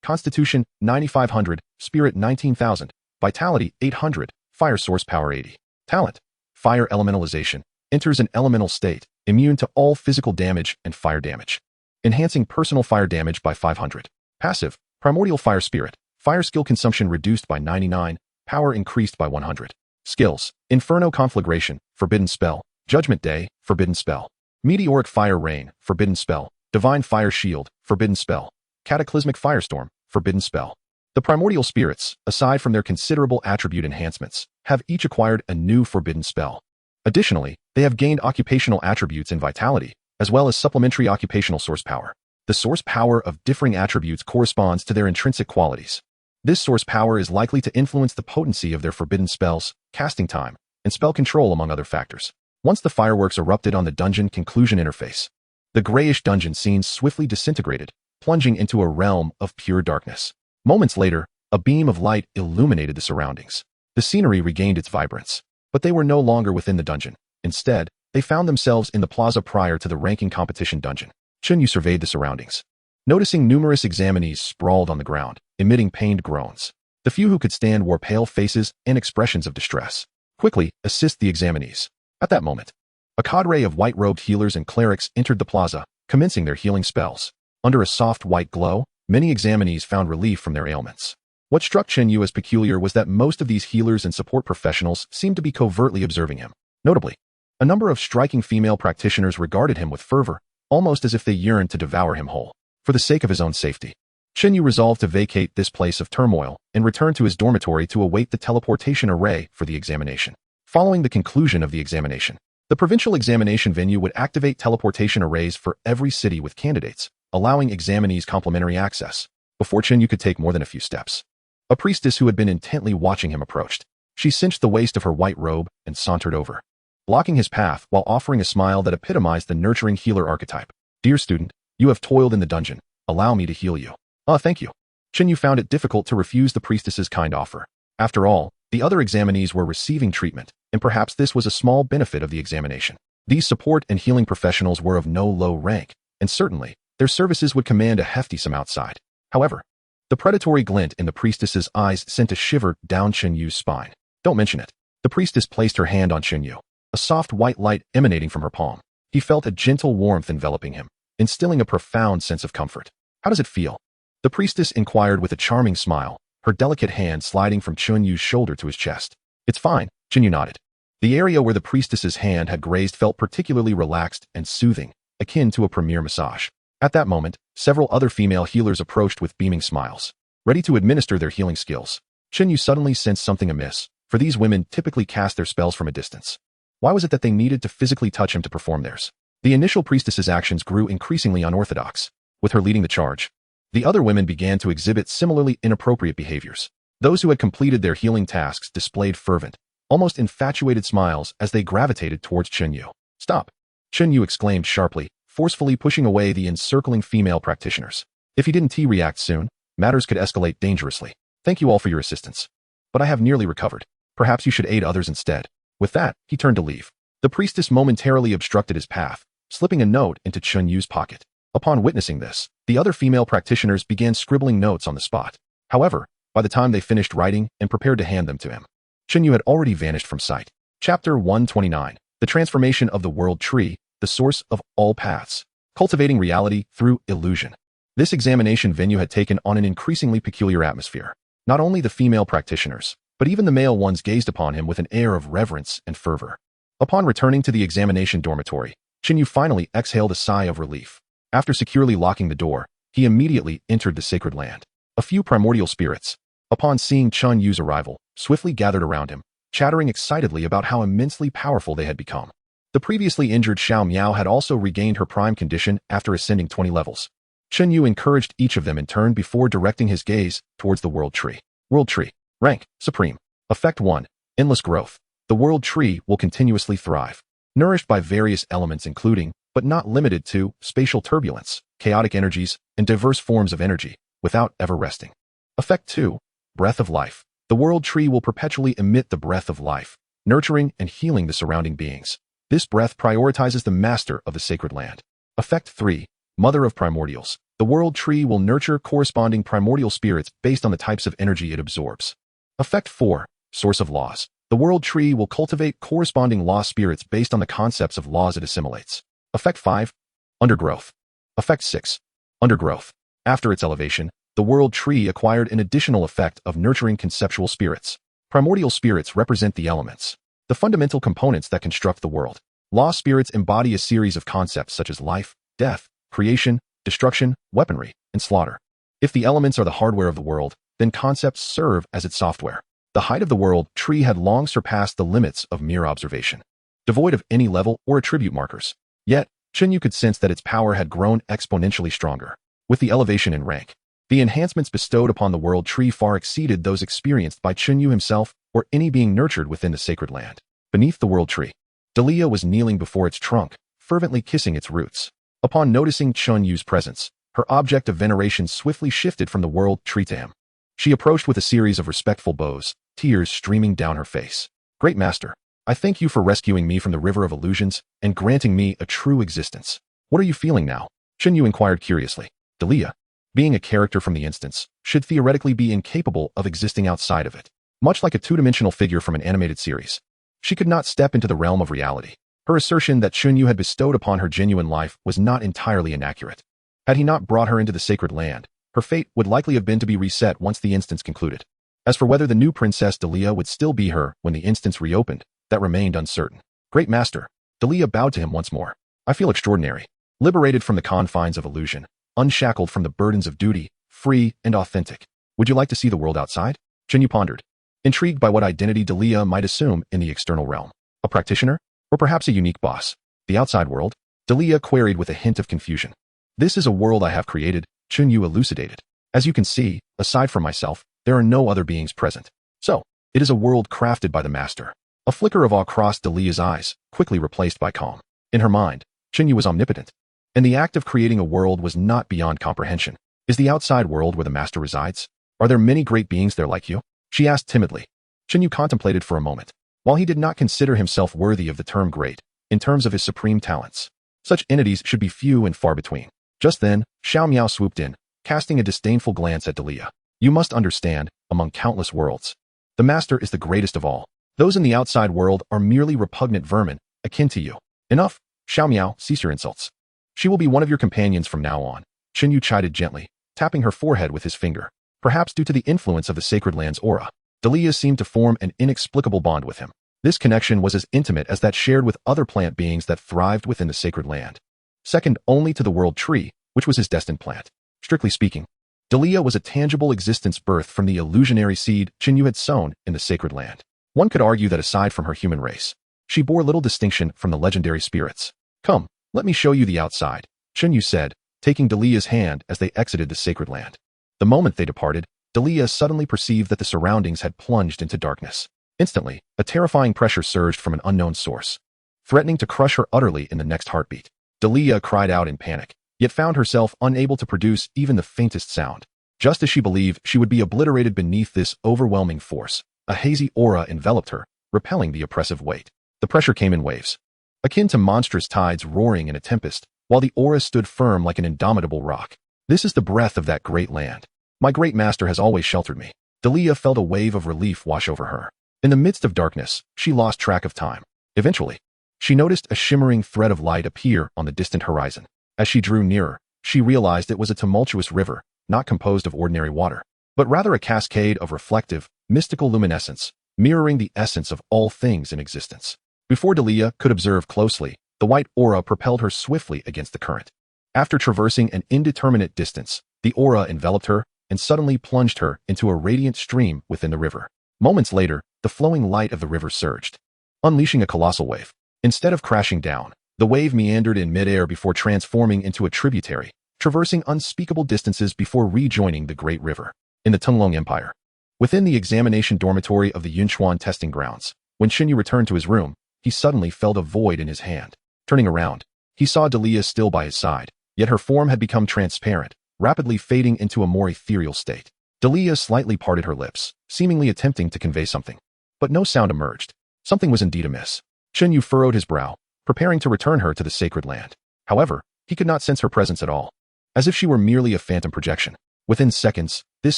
Constitution 9500, Spirit 19,000, Vitality 800, Fire Source Power 80. Talent, Fire Elementalization. Enters an elemental state, immune to all physical damage and fire damage. Enhancing personal fire damage by 500. Passive, Primordial Fire Spirit. Fire skill consumption reduced by 99, power increased by 100. Skills: Inferno Conflagration, Forbidden Spell. Judgment Day, Forbidden Spell. Meteoric Fire Rain, Forbidden Spell. Divine Fire Shield, Forbidden Spell. Cataclysmic Firestorm, Forbidden Spell. The primordial spirits, aside from their considerable attribute enhancements, have each acquired a new forbidden spell. Additionally, they have gained occupational attributes and vitality, as well as supplementary occupational source power. The source power of differing attributes corresponds to their intrinsic qualities. This source power is likely to influence the potency of their forbidden spells, casting time, and spell control among other factors. Once the fireworks erupted on the dungeon conclusion interface, the grayish dungeon scene swiftly disintegrated, plunging into a realm of pure darkness. Moments later, a beam of light illuminated the surroundings. The scenery regained its vibrance, but they were no longer within the dungeon. Instead, they found themselves in the plaza prior to the ranking competition dungeon. Chen Yu surveyed the surroundings, noticing numerous examinees sprawled on the ground, emitting pained groans. The few who could stand wore pale faces and expressions of distress. Quickly, assist the examinees. At that moment, a cadre of white-robed healers and clerics entered the plaza, commencing their healing spells. Under a soft white glow, many examinees found relief from their ailments. What struck Chen Yu as peculiar was that most of these healers and support professionals seemed to be covertly observing him. Notably, a number of striking female practitioners regarded him with fervor, almost as if they yearned to devour him whole. For the sake of his own safety, Chen Yu resolved to vacate this place of turmoil and return to his dormitory to await the teleportation array for the examination. Following the conclusion of the examination, the provincial examination venue would activate teleportation arrays for every city with candidates, allowing examinees complimentary access. Before Chen Yu could take more than a few steps, a priestess who had been intently watching him approached. She cinched the waist of her white robe and sauntered over, blocking his path while offering a smile that epitomized the nurturing healer archetype. "Dear student, you have toiled in the dungeon. Allow me to heal you." Thank you." Chen Yu found it difficult to refuse the priestess's kind offer. After all, the other examinees were receiving treatment, and perhaps this was a small benefit of the examination. These support and healing professionals were of no low rank, and certainly, their services would command a hefty sum outside. However, the predatory glint in the priestess's eyes sent a shiver down Chen Yu's spine. "Don't mention it." The priestess placed her hand on Chen Yu, a soft white light emanating from her palm. He felt a gentle warmth enveloping him, instilling a profound sense of comfort. "How does it feel?" The priestess inquired with a charming smile, her delicate hand sliding from Chen Yu's shoulder to his chest. "It's fine," Chen Yu nodded. The area where the priestess's hand had grazed felt particularly relaxed and soothing, akin to a premier massage. At that moment, several other female healers approached with beaming smiles, ready to administer their healing skills. Chen Yu suddenly sensed something amiss, for these women typically cast their spells from a distance. Why was it that they needed to physically touch him to perform theirs? The initial priestess's actions grew increasingly unorthodox. With her leading the charge, the other women began to exhibit similarly inappropriate behaviors. Those who had completed their healing tasks displayed fervent, almost infatuated smiles as they gravitated towards Chen Yu. "Stop!" Chen Yu exclaimed sharply, forcefully pushing away the encircling female practitioners. If he didn't react soon, matters could escalate dangerously. "Thank you all for your assistance, but I have nearly recovered. Perhaps you should aid others instead." With that, he turned to leave. The priestess momentarily obstructed his path, slipping a note into Chen Yu's pocket. Upon witnessing this, the other female practitioners began scribbling notes on the spot. However, by the time they finished writing and prepared to hand them to him, Chen Yu had already vanished from sight. Chapter 129. The transformation of the world tree, the source of all paths. Cultivating reality through illusion. This examination venue had taken on an increasingly peculiar atmosphere. Not only the female practitioners, but even the male ones gazed upon him with an air of reverence and fervor. Upon returning to the examination dormitory, Chen Yu finally exhaled a sigh of relief. After securely locking the door, he immediately entered the sacred land. A few primordial spirits, upon seeing Chen Yu's arrival, swiftly gathered around him, chattering excitedly about how immensely powerful they had become. The previously injured Xiao Miao had also regained her prime condition after ascending 20 levels. Chen Yu encouraged each of them in turn before directing his gaze towards the world tree. World tree. Rank, Supreme. Effect 1. Endless growth. The world tree will continuously thrive, nourished by various elements including, but not limited to, spatial turbulence, chaotic energies, and diverse forms of energy, without ever resting. Effect 2. Breath of life. The world tree will perpetually emit the breath of life, nurturing and healing the surrounding beings. This breath prioritizes the master of the sacred land. Effect 3. Mother of primordials. The world tree will nurture corresponding primordial spirits based on the types of energy it absorbs. Effect 4. Source of laws. The world tree will cultivate corresponding law spirits based on the concepts of laws it assimilates. Effect 5. Undergrowth. Effect 6. Undergrowth. After its elevation, the world tree acquired an additional effect of nurturing conceptual spirits. Primordial spirits represent the elements, the fundamental components that construct the world. Law spirits embody a series of concepts such as life, death, creation, destruction, weaponry, and slaughter. If the elements are the hardware of the world, then concepts serve as its software. The height of the world tree had long surpassed the limits of mere observation, devoid of any level or attribute markers. Yet, Chen Yu could sense that its power had grown exponentially stronger. With the elevation in rank, the enhancements bestowed upon the world tree far exceeded those experienced by Chen Yu himself or any being nurtured within the sacred land. Beneath the world tree, Delia was kneeling before its trunk, fervently kissing its roots. Upon noticing Chen Yu's presence, her object of veneration swiftly shifted from the world tree to him. She approached with a series of respectful bows, tears streaming down her face. Great Master, I thank you for rescuing me from the river of illusions and granting me a true existence. What are you feeling now? Chen Yu inquired curiously. Delia, being a character from the instance, should theoretically be incapable of existing outside of it. Much like a two-dimensional figure from an animated series, she could not step into the realm of reality. Her assertion that Chen Yu had bestowed upon her genuine life was not entirely inaccurate. Had he not brought her into the sacred land, her fate would likely have been to be reset once the instance concluded. As for whether the new Princess Delia would still be her when the instance reopened, that remained uncertain. Great Master, Delia bowed to him once more. I feel extraordinary, liberated from the confines of illusion, unshackled from the burdens of duty, free and authentic. Would you like to see the world outside? Chen Yu pondered, intrigued by what identity Delia might assume in the external realm. A practitioner? Or perhaps a unique boss? The outside world? Delia queried with a hint of confusion. This is a world I have created, Chen Yu elucidated. As you can see, aside from myself, there are no other beings present. So, it is a world crafted by the Master. A flicker of awe crossed Delia's eyes, quickly replaced by calm. In her mind, Chen Yu was omnipotent, and the act of creating a world was not beyond comprehension. Is the outside world where the Master resides? Are there many great beings there like you? She asked timidly. Chen Yu contemplated for a moment. While he did not consider himself worthy of the term great, in terms of his supreme talents, such entities should be few and far between. Just then, Xiao Miao swooped in, casting a disdainful glance at Delia. You must understand, among countless worlds, the Master is the greatest of all. Those in the outside world are merely repugnant vermin, akin to you. Enough, Xiao Miao, cease your insults. She will be one of your companions from now on, Chen Yu chided gently, tapping her forehead with his finger. Perhaps due to the influence of the sacred land's aura, Delia seemed to form an inexplicable bond with him. This connection was as intimate as that shared with other plant beings that thrived within the sacred land. Second only to the world tree, which was his destined plant. Strictly speaking, Delia was a tangible existence birthed from the illusionary seed Chen Yu had sown in the sacred land. One could argue that aside from her human race, she bore little distinction from the legendary spirits. Come, let me show you the outside, Chen Yu said, taking Delia's hand as they exited the sacred land. The moment they departed, Delia suddenly perceived that the surroundings had plunged into darkness. Instantly, a terrifying pressure surged from an unknown source, threatening to crush her utterly in the next heartbeat. Delia cried out in panic, yet found herself unable to produce even the faintest sound. Just as she believed she would be obliterated beneath this overwhelming force, a hazy aura enveloped her, repelling the oppressive weight. The pressure came in waves, akin to monstrous tides roaring in a tempest, while the aura stood firm like an indomitable rock. This is the breath of that great land. My great master has always sheltered me. Delia felt a wave of relief wash over her. In the midst of darkness, she lost track of time. Eventually, She noticed a shimmering thread of light appear on the distant horizon. As she drew nearer, she realized it was a tumultuous river, not composed of ordinary water, but rather a cascade of reflective, mystical luminescence, mirroring the essence of all things in existence. Before Delia could observe closely, the white aura propelled her swiftly against the current. After traversing an indeterminate distance, the aura enveloped her and suddenly plunged her into a radiant stream within the river. Moments later, the flowing light of the river surged, unleashing a colossal wave. Instead of crashing down, the wave meandered in midair before transforming into a tributary, traversing unspeakable distances before rejoining the great river. In the Tunglong Empire, within the examination dormitory of the Yunchuan testing grounds, when Chen Yu returned to his room, he suddenly felt a void in his hand. Turning around, he saw Delia still by his side, yet her form had become transparent, rapidly fading into a more ethereal state. Delia slightly parted her lips, seemingly attempting to convey something. But no sound emerged. Something was indeed amiss. Chen Yu furrowed his brow, preparing to return her to the sacred land. However, he could not sense her presence at all, as if she were merely a phantom projection. Within seconds, this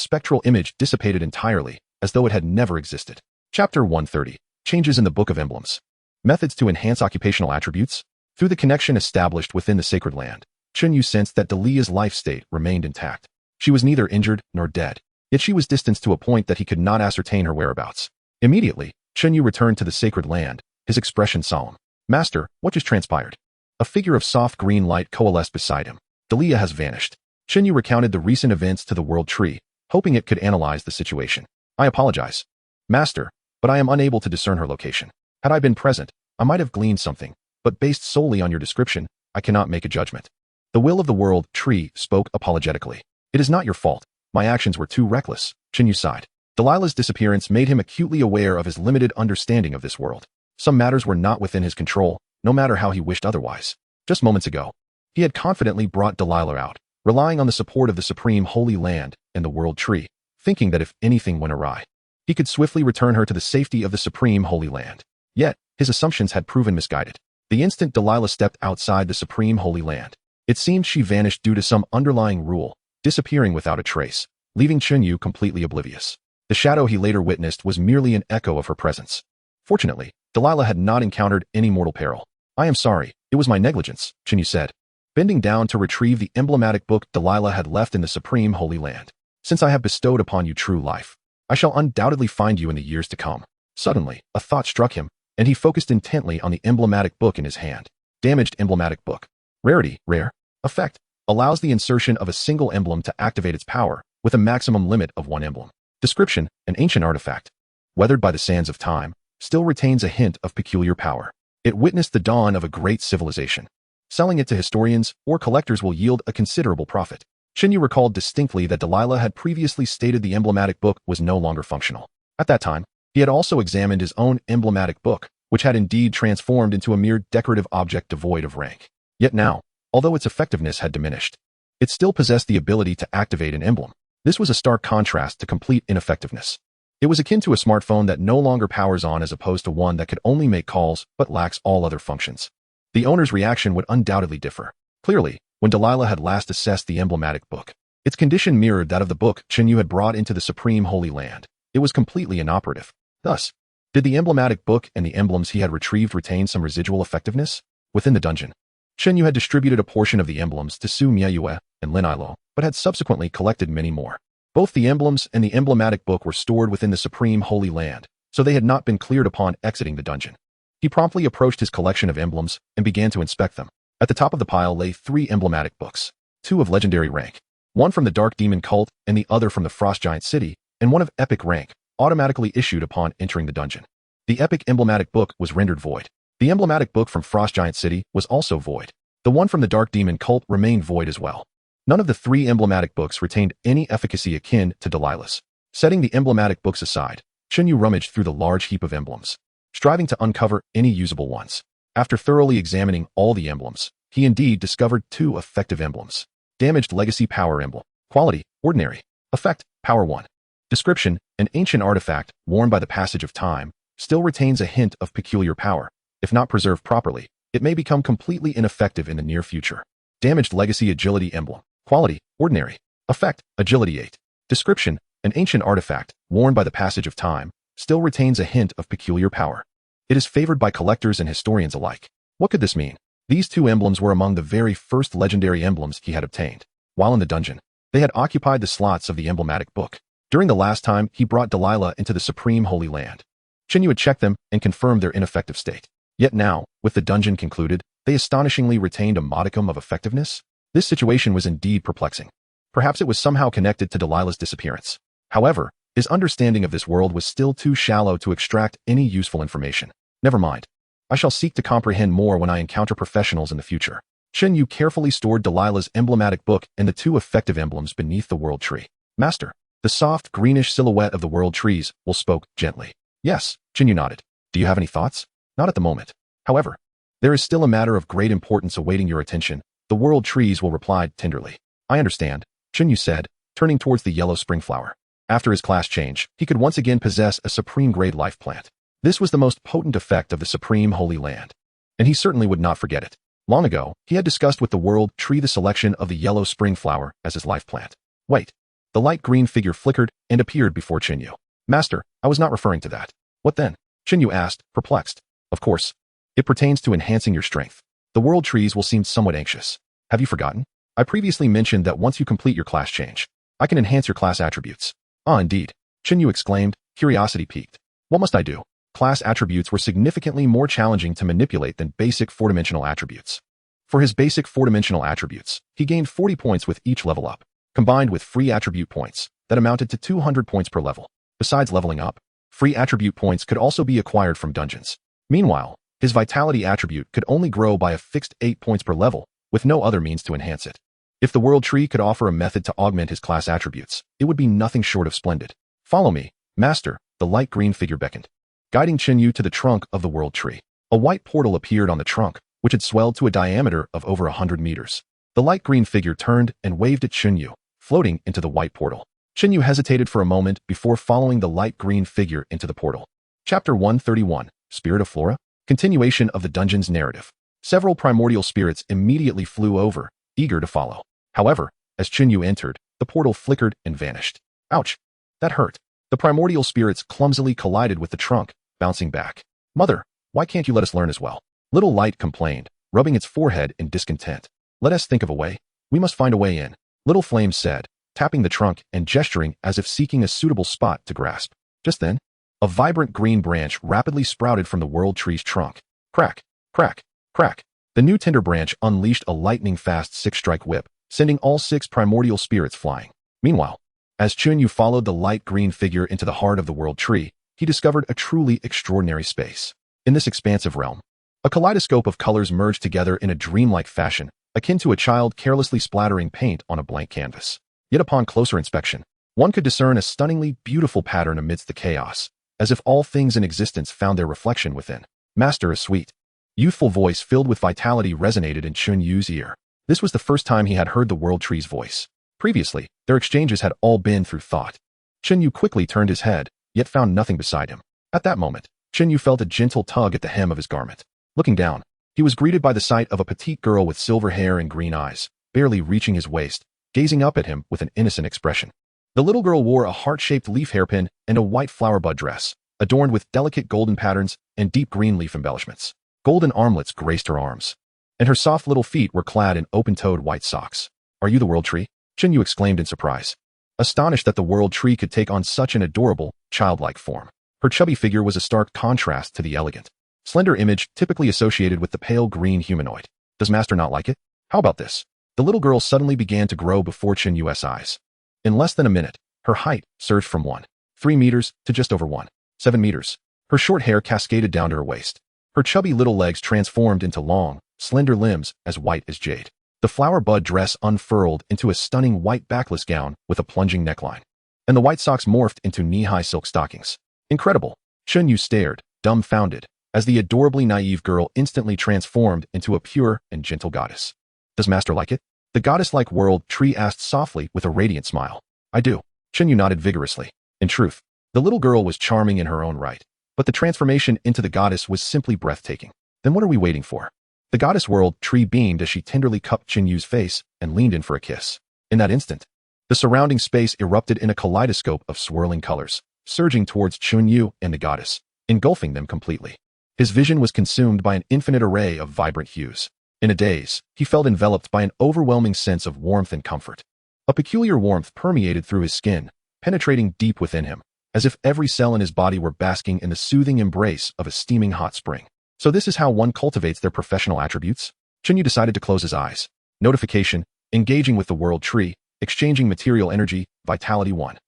spectral image dissipated entirely, as though it had never existed. Chapter 130. Changes in the Book of Emblems. Methods to enhance occupational attributes? Through the connection established within the sacred land, Chen Yu sensed that Delia's life state remained intact. She was neither injured nor dead, yet she was distanced to a point that he could not ascertain her whereabouts. Immediately, Chen Yu returned to the sacred land, his expression solemn. Master, what just transpired? A figure of soft green light coalesced beside him. Delia has vanished. Chen Yu recounted the recent events to the world tree, hoping it could analyze the situation. I apologize, Master, but I am unable to discern her location. Had I been present, I might have gleaned something, but based solely on your description, I cannot make a judgment. The will of the world tree spoke apologetically. It is not your fault. My actions were too reckless. Chen Yu sighed. Delilah's disappearance made him acutely aware of his limited understanding of this world. Some matters were not within his control, no matter how he wished otherwise. Just moments ago, he had confidently brought Delilah out, relying on the support of the supreme holy land and the world tree, thinking that if anything went awry, he could swiftly return her to the safety of the supreme holy land. Yet, his assumptions had proven misguided. The instant Delilah stepped outside the supreme holy land, it seemed she vanished due to some underlying rule, disappearing without a trace, leaving Chen Yu completely oblivious. The shadow he later witnessed was merely an echo of her presence. Fortunately, Delilah had not encountered any mortal peril. I am sorry, it was my negligence, Chen Yu said, bending down to retrieve the emblematic book Delilah had left in the supreme holy land. Since I have bestowed upon you true life, I shall undoubtedly find you in the years to come. Suddenly, a thought struck him, and he focused intently on the emblematic book in his hand. Damaged emblematic book. Rarity, rare. Effect. Allows the insertion of a single emblem to activate its power, with a maximum limit of one emblem. Description. An ancient artifact, weathered by the sands of time, still retains a hint of peculiar power. It witnessed the dawn of a great civilization. Selling it to historians or collectors will yield a considerable profit. Chen Yu recalled distinctly that Delilah had previously stated the emblematic book was no longer functional. At that time, he had also examined his own emblematic book, which had indeed transformed into a mere decorative object devoid of rank. Yet now, although its effectiveness had diminished, it still possessed the ability to activate an emblem. This was a stark contrast to complete ineffectiveness. It was akin to a smartphone that no longer powers on as opposed to one that could only make calls but lacks all other functions. The owner's reaction would undoubtedly differ. Clearly, when Delilah had last assessed the emblematic book, its condition mirrored that of the book Chen Yu had brought into the supreme holy land. It was completely inoperative. Thus, did the emblematic book and the emblems he had retrieved retain some residual effectiveness? Within the dungeon, Chen Yu had distributed a portion of the emblems to Su Mieyue and Lin Ailo, but had subsequently collected many more. Both the emblems and the emblematic book were stored within the supreme holy land, so they had not been cleared upon exiting the dungeon. He promptly approached his collection of emblems and began to inspect them. At the top of the pile lay 3 emblematic books, 2 of legendary rank, one from the Dark Demon Cult and the other from the Frost Giant City, and one of epic rank, automatically issued upon entering the dungeon. The epic emblematic book was rendered void. The emblematic book from Frost Giant City was also void. The one from the Dark Demon Cult remained void as well. None of the 3 emblematic books retained any efficacy akin to Delilah's. Setting the emblematic books aside, Chen Yu rummaged through the large heap of emblems, striving to uncover any usable ones. After thoroughly examining all the emblems, he indeed discovered 2 effective emblems. Damaged Legacy Power Emblem. Quality, ordinary. Effect, Power 1. Description, an ancient artifact, worn by the passage of time, still retains a hint of peculiar power. If not preserved properly, it may become completely ineffective in the near future. Damaged Legacy Agility Emblem. Quality, ordinary. Effect, Agility 8. Description, an ancient artifact, worn by the passage of time, still retains a hint of peculiar power. It is favored by collectors and historians alike. What could this mean? These two emblems were among the very first legendary emblems he had obtained. While in the dungeon, they had occupied the slots of the emblematic book. During the last time he brought Delilah into the supreme Holy Land, Chen Yu had checked them and confirmed their ineffective state. Yet now, with the dungeon concluded, they astonishingly retained a modicum of effectiveness. This situation was indeed perplexing. Perhaps it was somehow connected to Delilah's disappearance. However, his understanding of this world was still too shallow to extract any useful information. Never mind. I shall seek to comprehend more when I encounter professionals in the future. Chen Yu carefully stored Delilah's emblematic book and the two effective emblems beneath the world tree. Master, the soft, greenish silhouette of the world trees spoke gently. Yes, Chen Yu nodded. Do you have any thoughts? Not at the moment. However, there is still a matter of great importance awaiting your attention. The world trees replied tenderly. I understand, Chen Yu said, turning towards the yellow spring flower. After his class change, he could once again possess a supreme-grade life plant. This was the most potent effect of the supreme Holy Land, and he certainly would not forget it. Long ago, he had discussed with the world tree the selection of the yellow spring flower as his life plant. Wait. The light green figure flickered and appeared before Chen Yu. Master, I was not referring to that. What then? Chen Yu asked, perplexed. Of course. It pertains to enhancing your strength. The world trees will seem somewhat anxious. Have you forgotten? I previously mentioned that once you complete your class change, I can enhance your class attributes. Ah, indeed. Chen Yu exclaimed, curiosity piqued. What must I do? Class attributes were significantly more challenging to manipulate than basic four-dimensional attributes. For his basic four-dimensional attributes, he gained 40 points with each level up, combined with free attribute points that amounted to 200 points per level. Besides leveling up, free attribute points could also be acquired from dungeons. Meanwhile, his vitality attribute could only grow by a fixed 8 points per level, with no other means to enhance it. If the world tree could offer a method to augment his class attributes, it would be nothing short of splendid. Follow me, Master, the light green figure beckoned, guiding Chen Yu to the trunk of the world tree. A white portal appeared on the trunk, which had swelled to a diameter of over 100 meters. The light green figure turned and waved at Chen Yu, floating into the white portal. Chen Yu hesitated for a moment before following the light green figure into the portal. Chapter 131, Spirit of Flora? Continuation of the dungeon's narrative. Several primordial spirits immediately flew over, eager to follow. However, as Chen Yu entered, the portal flickered and vanished. Ouch! That hurt. The primordial spirits clumsily collided with the trunk, bouncing back. Mother, why can't you let us learn as well? Little Light complained, rubbing its forehead in discontent. Let us think of a way. We must find a way in. Little Flame said, tapping the trunk and gesturing as if seeking a suitable spot to grasp. Just then, a vibrant green branch rapidly sprouted from the world tree's trunk. Crack, crack, crack. The new tender branch unleashed a lightning-fast six-strike whip, sending all 6 primordial spirits flying. Meanwhile, as Chen Yu followed the light green figure into the heart of the world tree, he discovered a truly extraordinary space. In this expansive realm, a kaleidoscope of colors merged together in a dreamlike fashion, akin to a child carelessly splattering paint on a blank canvas. Yet upon closer inspection, one could discern a stunningly beautiful pattern amidst the chaos, as if all things in existence found their reflection within. Master, a sweet, youthful voice filled with vitality resonated in Chen Yu's ear. This was the first time he had heard the world tree's voice. Previously, their exchanges had all been through thought. Chen Yu quickly turned his head, yet found nothing beside him. At that moment, Chen Yu felt a gentle tug at the hem of his garment. Looking down, he was greeted by the sight of a petite girl with silver hair and green eyes, barely reaching his waist, gazing up at him with an innocent expression. The little girl wore a heart-shaped leaf hairpin and a white flower bud dress, adorned with delicate golden patterns and deep green leaf embellishments. Golden armlets graced her arms, and her soft little feet were clad in open-toed white socks. Are you the world tree? Chen Yu exclaimed in surprise, astonished that the world tree could take on such an adorable, childlike form. Her chubby figure was a stark contrast to the elegant, slender image typically associated with the pale green humanoid. Does Master not like it? How about this? The little girl suddenly began to grow before Chen Yu's eyes. In less than a minute, her height surged from 1.3 meters to just over 1.7 meters. Her short hair cascaded down to her waist. Her chubby little legs transformed into long, slender limbs as white as jade. The flower bud dress unfurled into a stunning white backless gown with a plunging neckline, and the white socks morphed into knee-high silk stockings. Incredible! Chen Yu stared, dumbfounded, as the adorably naive girl instantly transformed into a pure and gentle goddess. Does Master like it? The goddess-like world tree asked softly with a radiant smile. I do. Chen Yu nodded vigorously. In truth, the little girl was charming in her own right, but the transformation into the goddess was simply breathtaking. Then what are we waiting for? The goddess world tree beamed as she tenderly cupped Chen Yu's face and leaned in for a kiss. In that instant, the surrounding space erupted in a kaleidoscope of swirling colors, surging towards Chen Yu and the goddess, engulfing them completely. His vision was consumed by an infinite array of vibrant hues. In a daze, he felt enveloped by an overwhelming sense of warmth and comfort. A peculiar warmth permeated through his skin, penetrating deep within him, as if every cell in his body were basking in the soothing embrace of a steaming hot spring. So this is how one cultivates their professional attributes? Chen Yu decided to close his eyes. Notification: engaging with the world tree, exchanging material energy, vitality 1.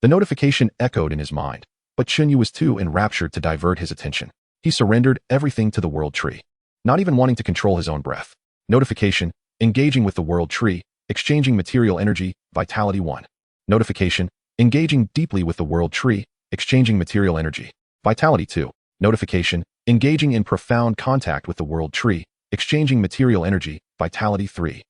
The notification echoed in his mind, but Chen Yu was too enraptured to divert his attention. He surrendered everything to the world tree, not even wanting to control his own breath. Notification: engaging with the world tree, exchanging material energy, vitality 1. Notification: engaging deeply with the world tree, exchanging material energy, vitality 2. Notification: engaging in profound contact with the world tree, exchanging material energy, vitality 3.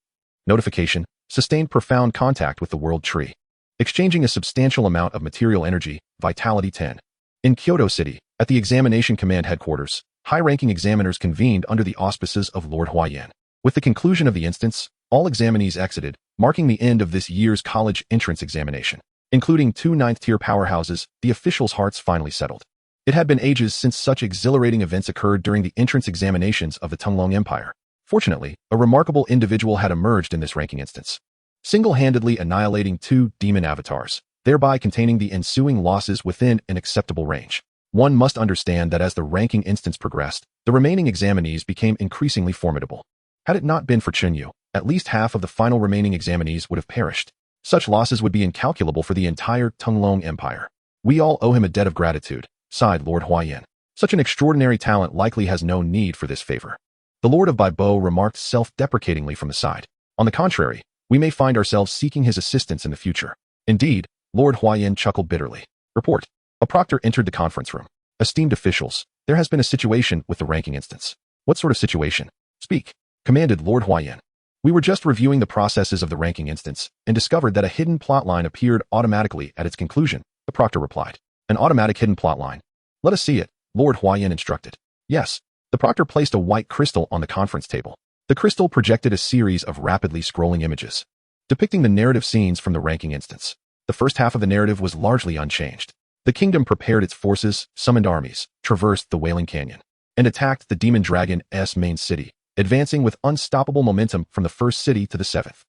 Notification: sustained profound contact with the world tree, exchanging a substantial amount of material energy, vitality 10. In Kyoto City, at the Examination Command Headquarters, high-ranking examiners convened under the auspices of Lord Huayan. With the conclusion of the instance, all examinees exited, marking the end of this year's college entrance examination. Including 2 ninth-tier powerhouses, the officials' hearts finally settled. It had been ages since such exhilarating events occurred during the entrance examinations of the Tunglong Empire. Fortunately, a remarkable individual had emerged in this ranking instance, single-handedly annihilating 2 demon avatars, thereby containing the ensuing losses within an acceptable range. One must understand that as the ranking instance progressed, the remaining examinees became increasingly formidable. Had it not been for Chen Yu, at least half of the final remaining examinees would have perished. Such losses would be incalculable for the entire Tunglong Empire. We all owe him a debt of gratitude, sighed Lord Huayan. Such an extraordinary talent likely has no need for this favor. The Lord of Baibo remarked self-deprecatingly from the side. On the contrary, we may find ourselves seeking his assistance in the future. Indeed, Lord Huayan chuckled bitterly. Report. A proctor entered the conference room. Esteemed officials, there has been a situation with the ranking instance. What sort of situation? Speak, commanded Lord Huayan. We were just reviewing the processes of the ranking instance and discovered that a hidden plotline appeared automatically at its conclusion, the proctor replied. An automatic hidden plotline. Let us see it, Lord Huayan instructed. Yes. The proctor placed a white crystal on the conference table. The crystal projected a series of rapidly scrolling images, depicting the narrative scenes from the ranking instance. The first half of the narrative was largely unchanged. The kingdom prepared its forces, summoned armies, traversed the Wailing Canyon, and attacked the Demon Dragon's main city, advancing with unstoppable momentum from the first city to the 7th.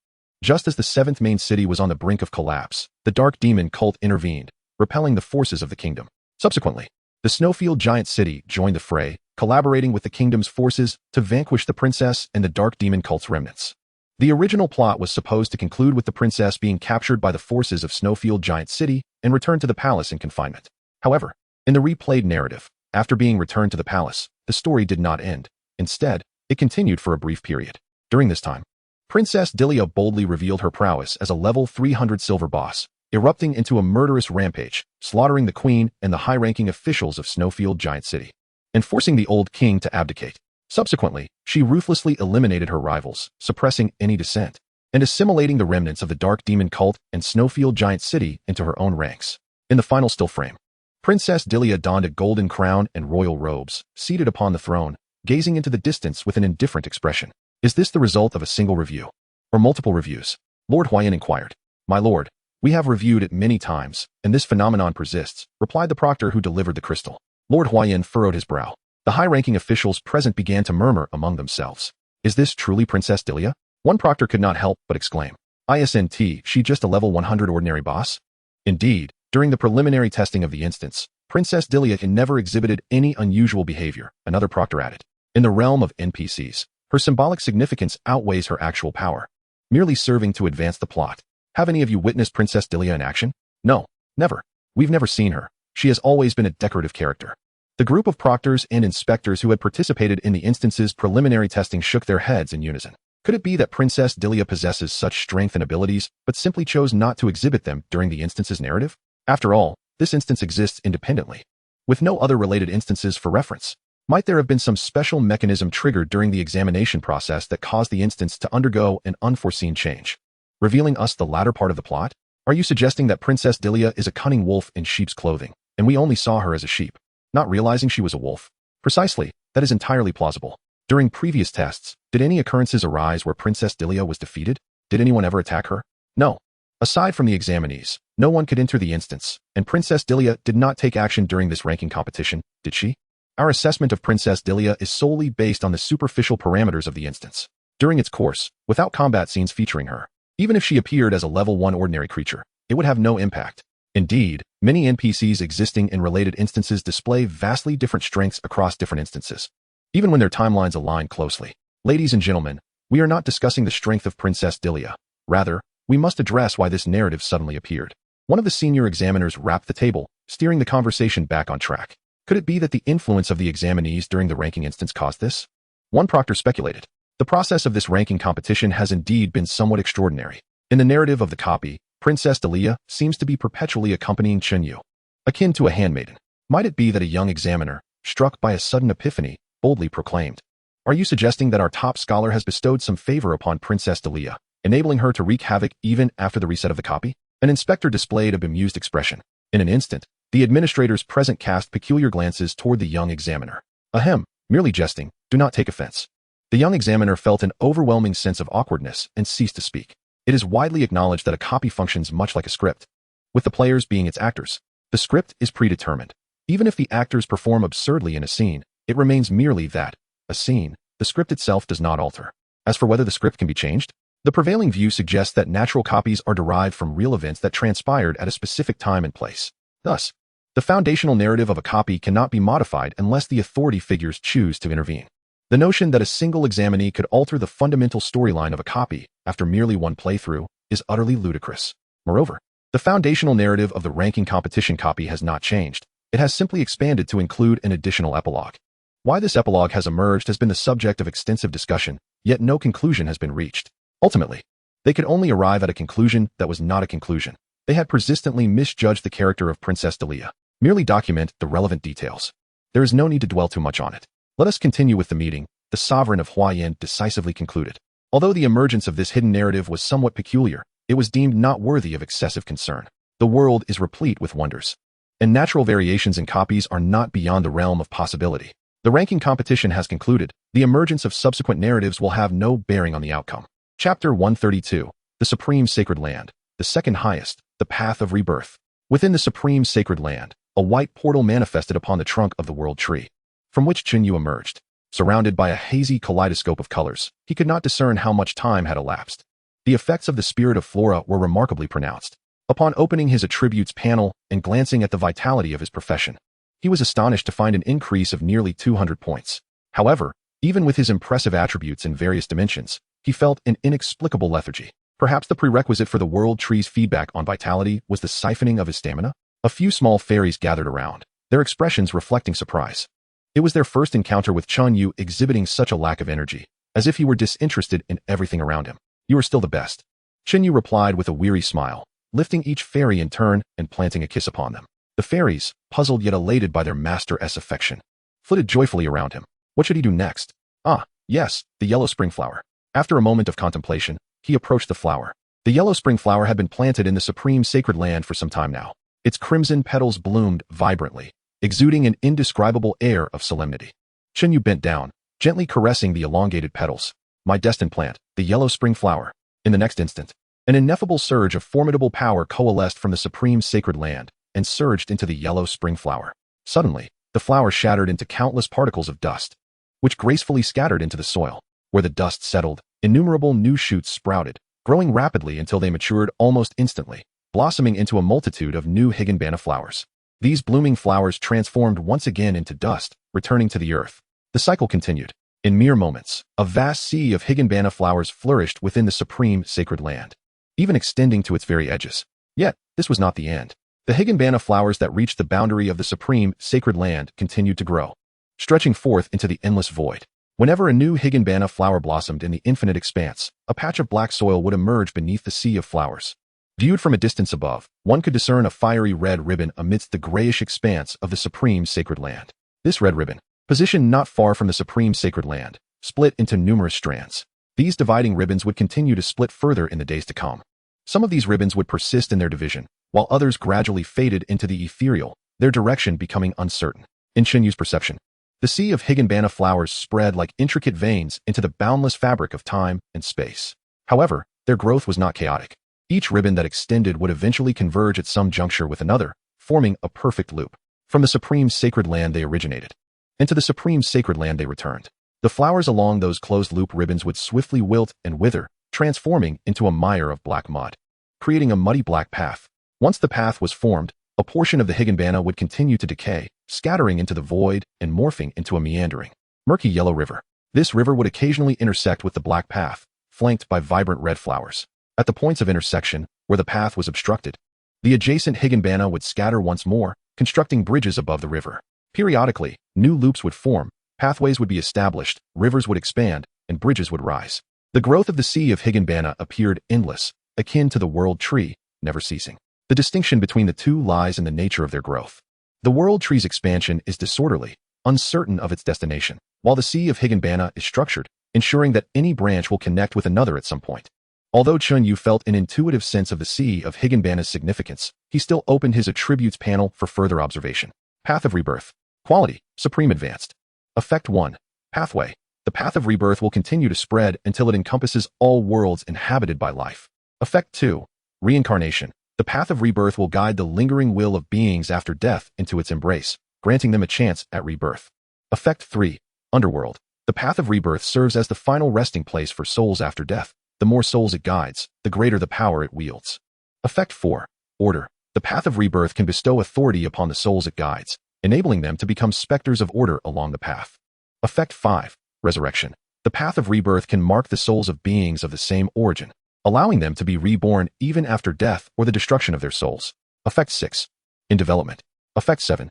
Just as the 7th main city was on the brink of collapse, the Dark Demon cult intervened, repelling the forces of the kingdom. Subsequently, the Snowfield Giant City joined the fray, collaborating with the kingdom's forces to vanquish the princess and the Dark Demon cult's remnants. The original plot was supposed to conclude with the princess being captured by the forces of Snowfield Giant City and returned to the palace in confinement. However, in the replayed narrative, after being returned to the palace, the story did not end. Instead, it continued for a brief period. During this time, Princess Dilia boldly revealed her prowess as a level 300 silver boss, erupting into a murderous rampage, slaughtering the queen and the high-ranking officials of Snowfield Giant City, and forcing the old king to abdicate. Subsequently, she ruthlessly eliminated her rivals, suppressing any dissent, and assimilating the remnants of the Dark Demon cult and Snowfield Giant City into her own ranks. In the final still frame, Princess Dilia donned a golden crown and royal robes, seated upon the throne, gazing into the distance with an indifferent expression. Is this the result of a single review, or multiple reviews? Lord Huayan inquired. My lord, we have reviewed it many times, and this phenomenon persists, replied the proctor who delivered the crystal. Lord Huayan furrowed his brow. The high-ranking officials present began to murmur among themselves. Is this truly Princess Dilia? One proctor could not help but exclaim. Isn't she just a level 100 ordinary boss? Indeed, during the preliminary testing of the instance, Princess Dilia never exhibited any unusual behavior, another proctor added. In the realm of NPCs, her symbolic significance outweighs her actual power, merely serving to advance the plot. Have any of you witnessed Princess Dilia in action? No, never. We've never seen her. She has always been a decorative character. The group of proctors and inspectors who had participated in the instance's preliminary testing shook their heads in unison. Could it be that Princess Dilia possesses such strength and abilities, but simply chose not to exhibit them during the instance's narrative? After all, this instance exists independently, with no other related instances for reference. Might there have been some special mechanism triggered during the examination process that caused the instance to undergo an unforeseen change, revealing us the latter part of the plot? Are you suggesting that Princess Dilia is a cunning wolf in sheep's clothing, and we only saw her as a sheep, not realizing she was a wolf? Precisely, that is entirely plausible. During previous tests, did any occurrences arise where Princess Dilia was defeated? Did anyone ever attack her? No. Aside from the examinees, no one could enter the instance, and Princess Dilia did not take action during this ranking competition, did she? Our assessment of Princess Dilia is solely based on the superficial parameters of the instance. During its course, without combat scenes featuring her, even if she appeared as a level 1 ordinary creature, it would have no impact. Indeed, many NPCs existing in related instances display vastly different strengths across different instances, even when their timelines align closely. Ladies and gentlemen, we are not discussing the strength of Princess Dilia. Rather, we must address why this narrative suddenly appeared. One of the senior examiners rapped the table, steering the conversation back on track. Could it be that the influence of the examinees during the ranking instance caused this? One proctor speculated. The process of this ranking competition has indeed been somewhat extraordinary. In the narrative of the copy, Princess Dilia seems to be perpetually accompanying Chen Yu, akin to a handmaiden. Might it be that a young examiner, struck by a sudden epiphany, boldly proclaimed, "Are you suggesting that our top scholar has bestowed some favor upon Princess Dilia, enabling her to wreak havoc even after the reset of the copy?" An inspector displayed a bemused expression. In an instant, the administrators present cast peculiar glances toward the young examiner. Ahem, merely jesting, do not take offense. The young examiner felt an overwhelming sense of awkwardness and ceased to speak. It is widely acknowledged that a copy functions much like a script, with the players being its actors. The script is predetermined. Even if the actors perform absurdly in a scene, it remains merely that, a scene. The script itself does not alter. As for whether the script can be changed, the prevailing view suggests that natural copies are derived from real events that transpired at a specific time and place. Thus, the foundational narrative of a copy cannot be modified unless the authority figures choose to intervene. The notion that a single examinee could alter the fundamental storyline of a copy after merely one playthrough is utterly ludicrous. Moreover, the foundational narrative of the ranking competition copy has not changed. It has simply expanded to include an additional epilogue. Why this epilogue has emerged has been the subject of extensive discussion, yet no conclusion has been reached. Ultimately, they could only arrive at a conclusion that was not a conclusion. They had persistently misjudged the character of Princess Dilia. Merely document the relevant details. There is no need to dwell too much on it. Let us continue with the meeting, the sovereign of Huayan decisively concluded. Although the emergence of this hidden narrative was somewhat peculiar, it was deemed not worthy of excessive concern. The world is replete with wonders, and natural variations in copies are not beyond the realm of possibility. The ranking competition has concluded. The emergence of subsequent narratives will have no bearing on the outcome. Chapter 132, The Supreme Sacred Land, the second highest, the Path of Rebirth. Within the Supreme Sacred Land, a white portal manifested upon the trunk of the world tree, from which Chen Yu emerged. Surrounded by a hazy kaleidoscope of colors, he could not discern how much time had elapsed. The effects of the spirit of flora were remarkably pronounced. Upon opening his attributes panel and glancing at the vitality of his profession, he was astonished to find an increase of nearly 200 points. However, even with his impressive attributes in various dimensions, he felt an inexplicable lethargy. Perhaps the prerequisite for the world tree's feedback on vitality was the siphoning of his stamina? A few small fairies gathered around, their expressions reflecting surprise. It was their first encounter with Chen Yu exhibiting such a lack of energy, as if he were disinterested in everything around him. "You are still the best," Chen Yu replied with a weary smile, lifting each fairy in turn and planting a kiss upon them. The fairies, puzzled yet elated by their master's affection, flitted joyfully around him. What should he do next? Ah, yes, the yellow spring flower. After a moment of contemplation, he approached the flower. The yellow spring flower had been planted in the Supreme Sacred Land for some time now. Its crimson petals bloomed vibrantly, exuding an indescribable air of solemnity. Chen Yu bent down, gently caressing the elongated petals. "My destined plant, the yellow spring flower." In the next instant, an ineffable surge of formidable power coalesced from the Supreme Sacred Land and surged into the yellow spring flower. Suddenly, the flower shattered into countless particles of dust, which gracefully scattered into the soil. Where the dust settled, innumerable new shoots sprouted, growing rapidly until they matured almost instantly, blossoming into a multitude of new Higanbana flowers. These blooming flowers transformed once again into dust, returning to the earth. The cycle continued. In mere moments, a vast sea of Higanbana flowers flourished within the Supreme Sacred Land, even extending to its very edges. Yet, this was not the end. The Higanbana flowers that reached the boundary of the Supreme Sacred Land continued to grow, stretching forth into the endless void. Whenever a new Higanbana flower blossomed in the infinite expanse, a patch of black soil would emerge beneath the sea of flowers. Viewed from a distance above, one could discern a fiery red ribbon amidst the grayish expanse of the Supreme Sacred Land. This red ribbon, positioned not far from the Supreme Sacred Land, split into numerous strands. These dividing ribbons would continue to split further in the days to come. Some of these ribbons would persist in their division, while others gradually faded into the ethereal, their direction becoming uncertain. In Chen Yu's perception, the sea of Higanbana flowers spread like intricate veins into the boundless fabric of time and space. However, their growth was not chaotic. Each ribbon that extended would eventually converge at some juncture with another, forming a perfect loop. From the Supreme Sacred Land they originated, and to the supreme sacred land they returned. The flowers along those closed-loop ribbons would swiftly wilt and wither, transforming into a mire of black mud, creating a muddy black path. Once the path was formed, a portion of the Higanbana would continue to decay, scattering into the void and morphing into a meandering, murky yellow river. This river would occasionally intersect with the black path, flanked by vibrant red flowers. At the points of intersection, where the path was obstructed, the adjacent Higanbana would scatter once more, constructing bridges above the river. Periodically, new loops would form, pathways would be established, rivers would expand, and bridges would rise. The growth of the sea of Higanbana appeared endless, akin to the world tree, never ceasing. The distinction between the two lies in the nature of their growth. The world tree's expansion is disorderly, uncertain of its destination, while the sea of Higanbana is structured, ensuring that any branch will connect with another at some point. Although Chen Yu felt an intuitive sense of the sea of Higanbana's significance, he still opened his attributes panel for further observation. Path of Rebirth. Quality: Supreme Advanced. Effect 1. Pathway. The path of rebirth will continue to spread until it encompasses all worlds inhabited by life. Effect 2. Reincarnation. The path of rebirth will guide the lingering will of beings after death into its embrace, granting them a chance at rebirth. Effect 3. Underworld. The path of rebirth serves as the final resting place for souls after death. The more souls it guides, the greater the power it wields. Effect 4. Order. The path of rebirth can bestow authority upon the souls it guides, enabling them to become specters of order along the path. Effect 5. Resurrection. The path of rebirth can mark the souls of beings of the same origin, allowing them to be reborn even after death or the destruction of their souls. Effect 6. In development. Effect 7.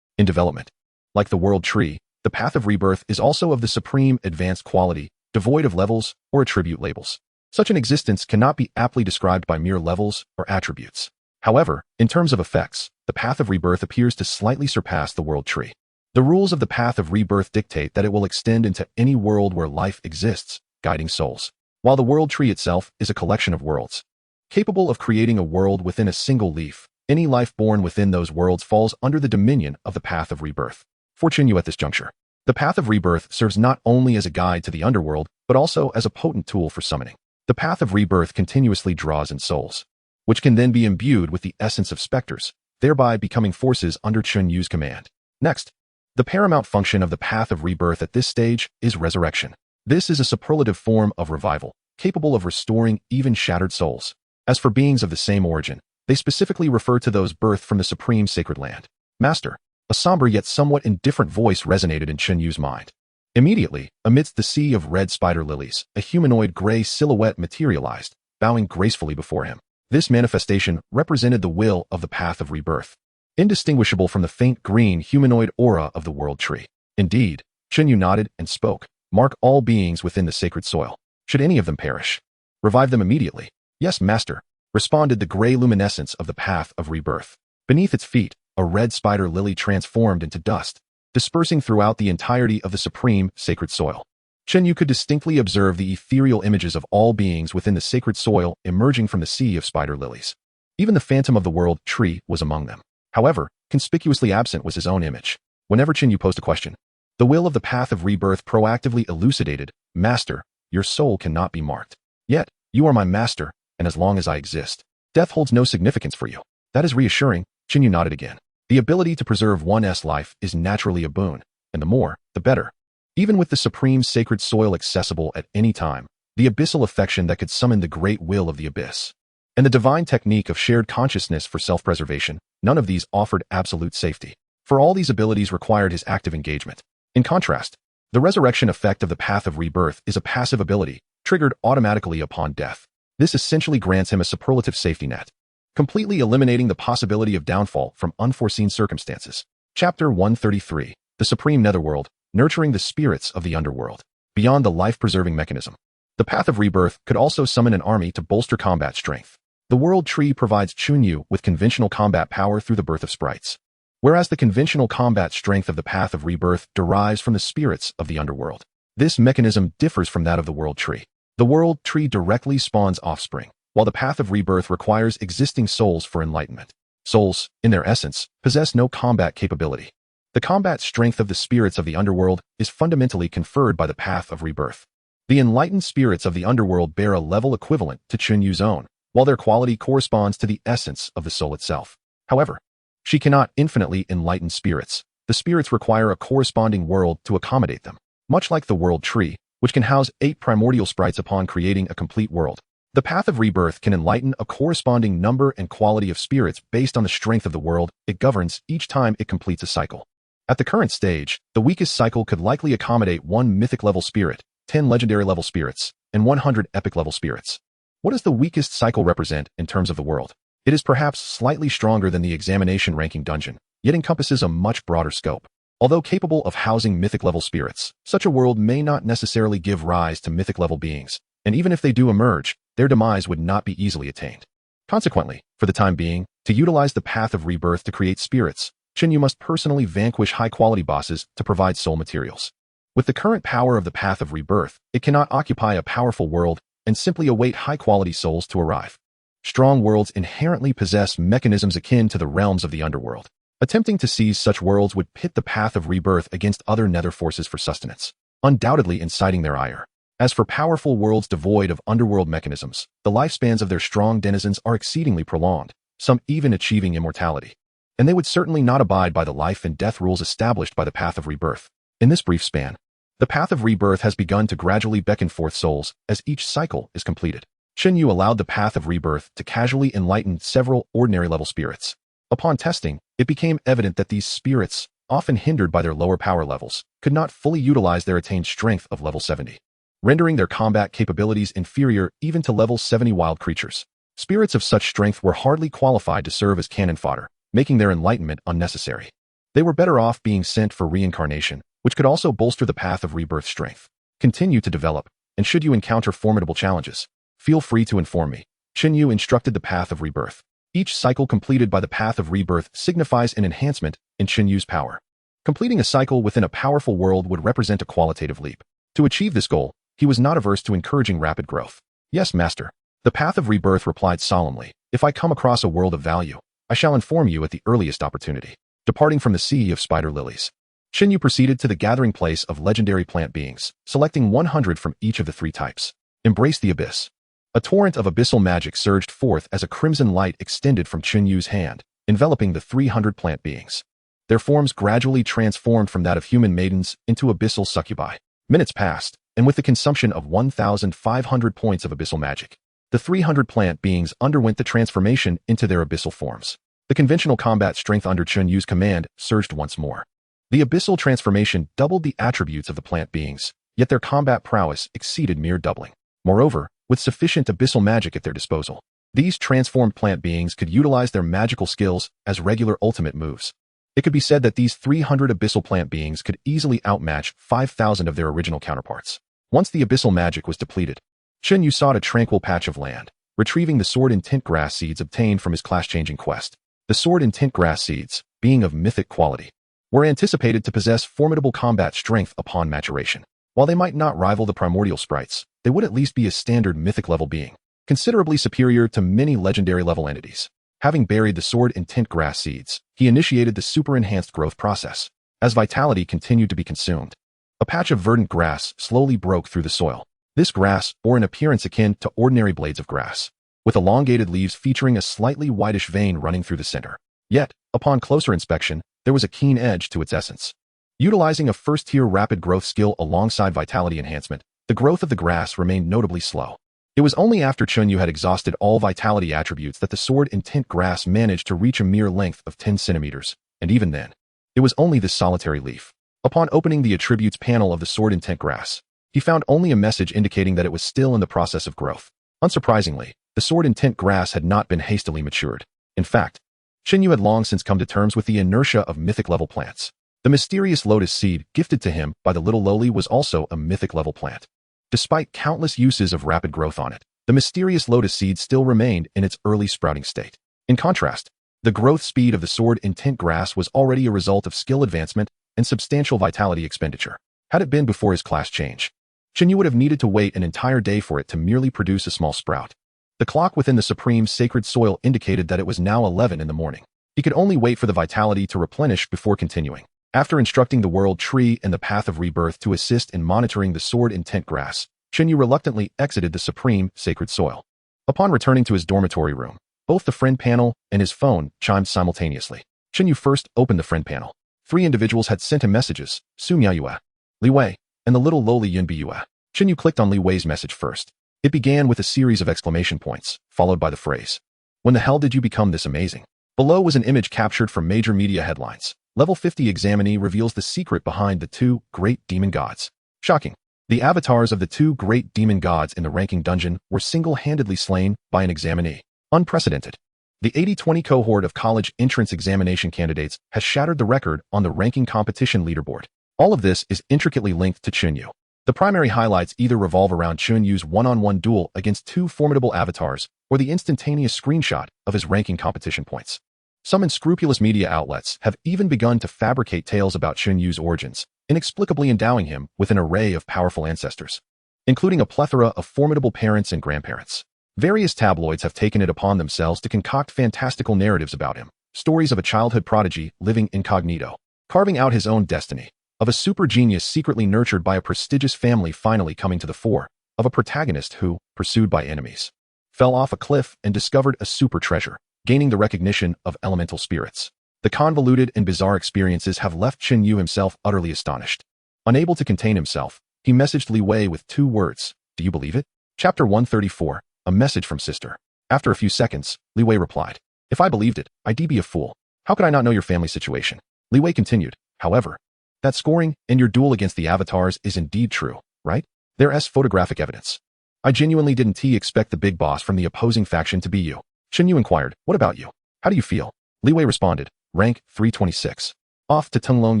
In development. Like the world tree, the path of rebirth is also of the supreme advanced quality, devoid of levels or attribute labels. Such an existence cannot be aptly described by mere levels or attributes. However, in terms of effects, the path of rebirth appears to slightly surpass the world tree. The rules of the path of rebirth dictate that it will extend into any world where life exists, guiding souls, while the world tree itself is a collection of worlds. Capable of creating a world within a single leaf, any life born within those worlds falls under the dominion of the path of rebirth. For Chen Yu at this juncture, the path of rebirth serves not only as a guide to the underworld, but also as a potent tool for summoning. The path of rebirth continuously draws in souls, which can then be imbued with the essence of specters, thereby becoming forces under Chen Yu's command. Next, the paramount function of the path of rebirth at this stage is resurrection. This is a superlative form of revival, capable of restoring even shattered souls. As for beings of the same origin, they specifically refer to those birthed from the supreme sacred land. Master. A somber yet somewhat indifferent voice resonated in Chen Yu's mind. Immediately, amidst the sea of red spider lilies, a humanoid gray silhouette materialized, bowing gracefully before him. This manifestation represented the will of the path of rebirth, indistinguishable from the faint green humanoid aura of the world tree. Indeed, Chen Yu nodded and spoke. Mark all beings within the sacred soil. Should any of them perish, revive them immediately. Yes, master, responded the gray luminescence of the path of rebirth. Beneath its feet, a red spider lily transformed into dust, dispersing throughout the entirety of the supreme sacred soil. Chen Yu could distinctly observe the ethereal images of all beings within the sacred soil emerging from the sea of spider lilies. Even the phantom of the world tree was among them. However, conspicuously absent was his own image. Whenever Chen Yu posed a question, the will of the path of rebirth proactively elucidated, Master, your soul cannot be marked. Yet, you are my master, and as long as I exist, death holds no significance for you. That is reassuring. Chen Yu nodded again. The ability to preserve one's life is naturally a boon, and the more, the better. Even with the supreme sacred soil accessible at any time, the abyssal affection that could summon the great will of the abyss, and the divine technique of shared consciousness for self-preservation, none of these offered absolute safety. For all these abilities required his active engagement. In contrast, the resurrection effect of the path of rebirth is a passive ability, triggered automatically upon death. This essentially grants him a superlative safety net, completely eliminating the possibility of downfall from unforeseen circumstances. Chapter 133. The Supreme Netherworld, Nurturing the Spirits of the Underworld. Beyond the life-preserving mechanism, the path of rebirth could also summon an army to bolster combat strength. The world tree provides Chen Yu with conventional combat power through the birth of sprites, whereas the conventional combat strength of the path of rebirth derives from the spirits of the underworld. This mechanism differs from that of the world tree. The world tree directly spawns offspring, while the path of rebirth requires existing souls for enlightenment. Souls, in their essence, possess no combat capability. The combat strength of the spirits of the underworld is fundamentally conferred by the path of rebirth. The enlightened spirits of the underworld bear a level equivalent to Chen Yu's own, while their quality corresponds to the essence of the soul itself. However, she cannot infinitely enlighten spirits, the spirits require a corresponding world to accommodate them. Much like the world tree, which can house 8 primordial sprites upon creating a complete world. The path of rebirth can enlighten a corresponding number and quality of spirits based on the strength of the world it governs each time it completes a cycle. At the current stage, the weakest cycle could likely accommodate 1 mythic-level spirit, 10 legendary-level spirits, and 100 epic-level spirits. What does the weakest cycle represent in terms of the world? It is perhaps slightly stronger than the examination ranking dungeon, yet encompasses a much broader scope. Although capable of housing mythic-level spirits, such a world may not necessarily give rise to mythic-level beings, and even if they do emerge, their demise would not be easily attained. Consequently, for the time being, to utilize the path of rebirth to create spirits, Chen Yu must personally vanquish high-quality bosses to provide soul materials. With the current power of the path of rebirth, it cannot occupy a powerful world and simply await high-quality souls to arrive. Strong worlds inherently possess mechanisms akin to the realms of the underworld. Attempting to seize such worlds would pit the path of rebirth against other nether forces for sustenance, undoubtedly inciting their ire. As for powerful worlds devoid of underworld mechanisms, the lifespans of their strong denizens are exceedingly prolonged, some even achieving immortality. And they would certainly not abide by the life and death rules established by the path of rebirth. In this brief span, the path of rebirth has begun to gradually beckon forth souls as each cycle is completed. Chen Yu allowed the path of rebirth to casually enlighten several ordinary-level spirits. Upon testing, it became evident that these spirits, often hindered by their lower power levels, could not fully utilize their attained strength of level 70, rendering their combat capabilities inferior even to level 70 wild creatures. Spirits of such strength were hardly qualified to serve as cannon fodder, making their enlightenment unnecessary. They were better off being sent for reincarnation, which could also bolster the path of rebirth strength. Continue to develop, and should you encounter formidable challenges, feel free to inform me. Chen Yu instructed the path of rebirth. Each cycle completed by the path of rebirth signifies an enhancement in Chen Yu's power. Completing a cycle within a powerful world would represent a qualitative leap. To achieve this goal, he was not averse to encouraging rapid growth. Yes, master. The path of rebirth replied solemnly, if I come across a world of value, I shall inform you at the earliest opportunity. Departing from the sea of spider lilies, Chen Yu proceeded to the gathering place of legendary plant beings, selecting 100 from each of the 3 types. Embrace the abyss. A torrent of abyssal magic surged forth as a crimson light extended from Chen Yu's hand, enveloping the 300 plant beings. Their forms gradually transformed from that of human maidens into abyssal succubi. Minutes passed, and with the consumption of 1,500 points of abyssal magic, the 300 plant beings underwent the transformation into their abyssal forms. The conventional combat strength under Chen Yu's command surged once more. The abyssal transformation doubled the attributes of the plant beings, yet their combat prowess exceeded mere doubling. Moreover, with sufficient abyssal magic at their disposal, these transformed plant beings could utilize their magical skills as regular ultimate moves. It could be said that these 300 abyssal plant beings could easily outmatch 5,000 of their original counterparts. Once the abyssal magic was depleted, Chen Yu sought a tranquil patch of land, retrieving the sword and tint grass seeds obtained from his class-changing quest. The sword and tint grass seeds, being of mythic quality, were anticipated to possess formidable combat strength upon maturation. While they might not rival the primordial sprites, they would at least be a standard mythic-level being, considerably superior to many legendary-level entities. Having buried the sword and tint grass seeds, he initiated the super-enhanced growth process. As vitality continued to be consumed, a patch of verdant grass slowly broke through the soil. This grass bore an appearance akin to ordinary blades of grass, with elongated leaves featuring a slightly whitish vein running through the center. Yet, upon closer inspection, there was a keen edge to its essence. Utilizing a first-tier rapid growth skill alongside vitality enhancement, the growth of the grass remained notably slow. It was only after Chen Yu had exhausted all vitality attributes that the sword and tint grass managed to reach a mere length of 10 centimeters, and even then, it was only this solitary leaf. Upon opening the attributes panel of the sword and tint grass, he found only a message indicating that it was still in the process of growth. Unsurprisingly, the sword and tint grass had not been hastily matured. In fact, Chen Yu had long since come to terms with the inertia of mythic-level plants. The mysterious lotus seed gifted to him by the little lowly was also a mythic-level plant. Despite countless uses of rapid growth on it, the mysterious lotus seed still remained in its early sprouting state. In contrast, the growth speed of the sword and tint grass was already a result of skill advancement and substantial vitality expenditure. Had it been before his class change, Chen Yu would have needed to wait an entire day for it to merely produce a small sprout. The clock within the supreme sacred soil indicated that it was now 11 in the morning. He could only wait for the vitality to replenish before continuing. After instructing the world tree and the path of rebirth to assist in monitoring the sword and tint grass, Chen Yu reluctantly exited the supreme sacred soil. Upon returning to his dormitory room, both the friend panel and his phone chimed simultaneously. Chen Yu first opened the friend panel. 3 individuals had sent him messages, Su Miayue, Li Wei, and the little lowly Yun Biyue. Chen Yu clicked on Li Wei's message first. It began with a series of exclamation points, followed by the phrase, "When the hell did you become this amazing?" Below was an image captured from major media headlines. Level 50 examinee reveals the secret behind the 2 great demon gods. Shocking. The avatars of the 2 great demon gods in the ranking dungeon were single-handedly slain by an examinee. Unprecedented. The 80-20 cohort of college entrance examination candidates has shattered the record on the ranking competition leaderboard. All of this is intricately linked to Chen Yu. The primary highlights either revolve around Chen Yu's one-on-one duel against 2 formidable avatars or the instantaneous screenshot of his ranking competition points. Some unscrupulous media outlets have even begun to fabricate tales about Chen Yu's origins, inexplicably endowing him with an array of powerful ancestors, including a plethora of formidable parents and grandparents. Various tabloids have taken it upon themselves to concoct fantastical narratives about him, stories of a childhood prodigy living incognito, carving out his own destiny, of a super genius secretly nurtured by a prestigious family finally coming to the fore, of a protagonist who, pursued by enemies, fell off a cliff and discovered a super treasure, gaining the recognition of elemental spirits. The convoluted and bizarre experiences have left Chen Yu himself utterly astonished. Unable to contain himself, he messaged Li Wei with 2 words, "Do you believe it?" Chapter 134, A Message from Sister. After a few seconds, Li Wei replied, "If I believed it, I'd be a fool. How could I not know your family situation?" Li Wei continued, "However, that scoring and your duel against the avatars is indeed true, right? There's photographic evidence. I genuinely didn't expect the big boss from the opposing faction to be you." Chen Yu inquired, "What about you? How do you feel?" Li Wei responded, "Rank 326. Off to Tunglong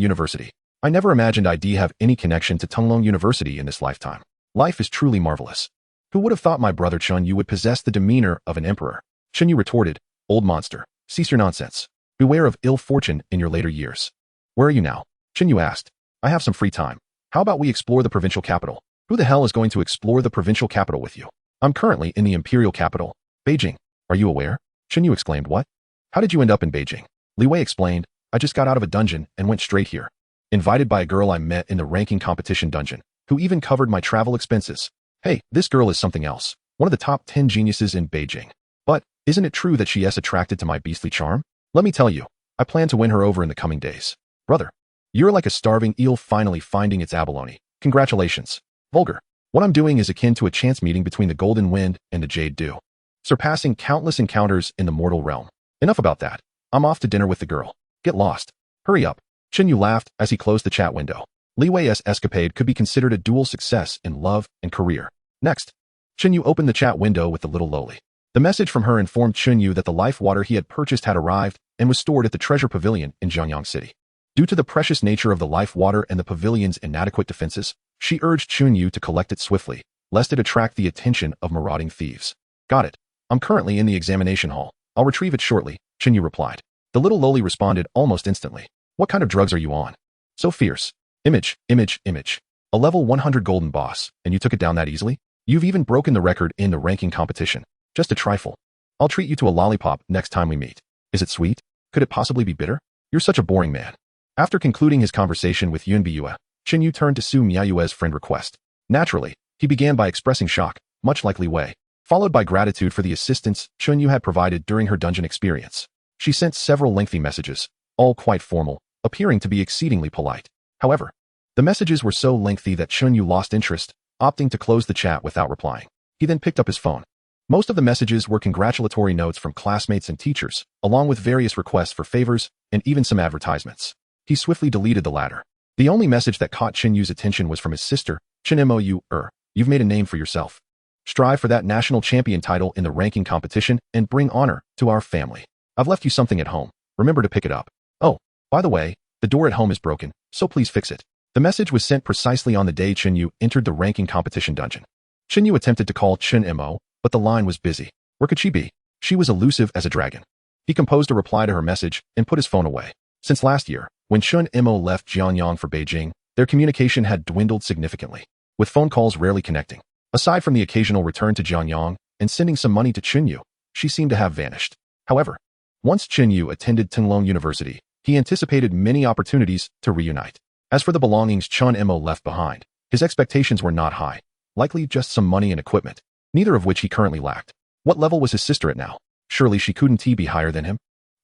University. I never imagined I'd have any connection to Tunglong University in this lifetime. Life is truly marvelous. Who would have thought my brother Chen Yu would possess the demeanor of an emperor?" Chen Yu retorted, "Old monster, cease your nonsense. Beware of ill fortune in your later years." "Where are you now?" Chen Yu asked. "I have some free time. How about we explore the provincial capital?" "Who the hell is going to explore the provincial capital with you?" "I'm currently in the imperial capital, Beijing. Are you aware?" Chen Yu exclaimed, "What? How did you end up in Beijing?" Li Wei explained, "I just got out of a dungeon and went straight here. Invited by a girl I met in the ranking competition dungeon, who even covered my travel expenses. Hey, this girl is something else. One of the top 10 geniuses in Beijing. But, isn't it true that she is attracted to my beastly charm? Let me tell you, I plan to win her over in the coming days. Brother, you're like a starving eel finally finding its abalone. Congratulations. Vulgar. What I'm doing is akin to a chance meeting between the golden wind and the jade dew, surpassing countless encounters in the mortal realm. Enough about that. I'm off to dinner with the girl. Get lost. Hurry up." Chen Yu laughed as he closed the chat window. Li Wei's escapade could be considered a dual success in love and career. Next, Chen Yu opened the chat window with the little lowly. The message from her informed Chen Yu that the life water he had purchased had arrived and was stored at the treasure pavilion in Jiangyang City. Due to the precious nature of the life water and the pavilion's inadequate defenses, she urged Chen Yu to collect it swiftly, lest it attract the attention of marauding thieves. "Got it. I'm currently in the examination hall. I'll retrieve it shortly," Chen Yu replied. The little lowly responded almost instantly. "What kind of drugs are you on? So fierce. Image. A level 100 golden boss, and you took it down that easily? You've even broken the record in the ranking competition. Just a trifle. I'll treat you to a lollipop next time we meet. Is it sweet? Could it possibly be bitter? You're such a boring man." After concluding his conversation with Yun Biyue, Chen Yu turned to Su Miayue's friend request. Naturally, he began by expressing shock, much like Li Wei, followed by gratitude for the assistance Chen Yu had provided during her dungeon experience. She sent several lengthy messages, all quite formal, appearing to be exceedingly polite. However, the messages were so lengthy that Chen Yu lost interest, opting to close the chat without replying. He then picked up his phone. Most of the messages were congratulatory notes from classmates and teachers, along with various requests for favors and even some advertisements. He swiftly deleted the latter. The only message that caught Chen Yu's attention was from his sister, Chen Mou. You've made a name for yourself. Strive for that national champion title in the ranking competition and bring honor to our family. I've left you something at home. Remember to pick it up. Oh, by the way, the door at home is broken, so please fix it." The message was sent precisely on the day Chen Yu entered the ranking competition dungeon. Chen Yu attempted to call Chen Mo, but the line was busy. Where could she be? She was elusive as a dragon. He composed a reply to her message and put his phone away. Since last year, when Chen Mo left Jiangyang for Beijing, their communication had dwindled significantly, with phone calls rarely connecting. Aside from the occasional return to Jiangyang and sending some money to Chen Yu, she seemed to have vanished. However, once Chen Yu attended Tunglong University, he anticipated many opportunities to reunite. As for the belongings Chen Mo left behind, his expectations were not high, likely just some money and equipment, neither of which he currently lacked. What level was his sister at now? Surely she couldn't be higher than him?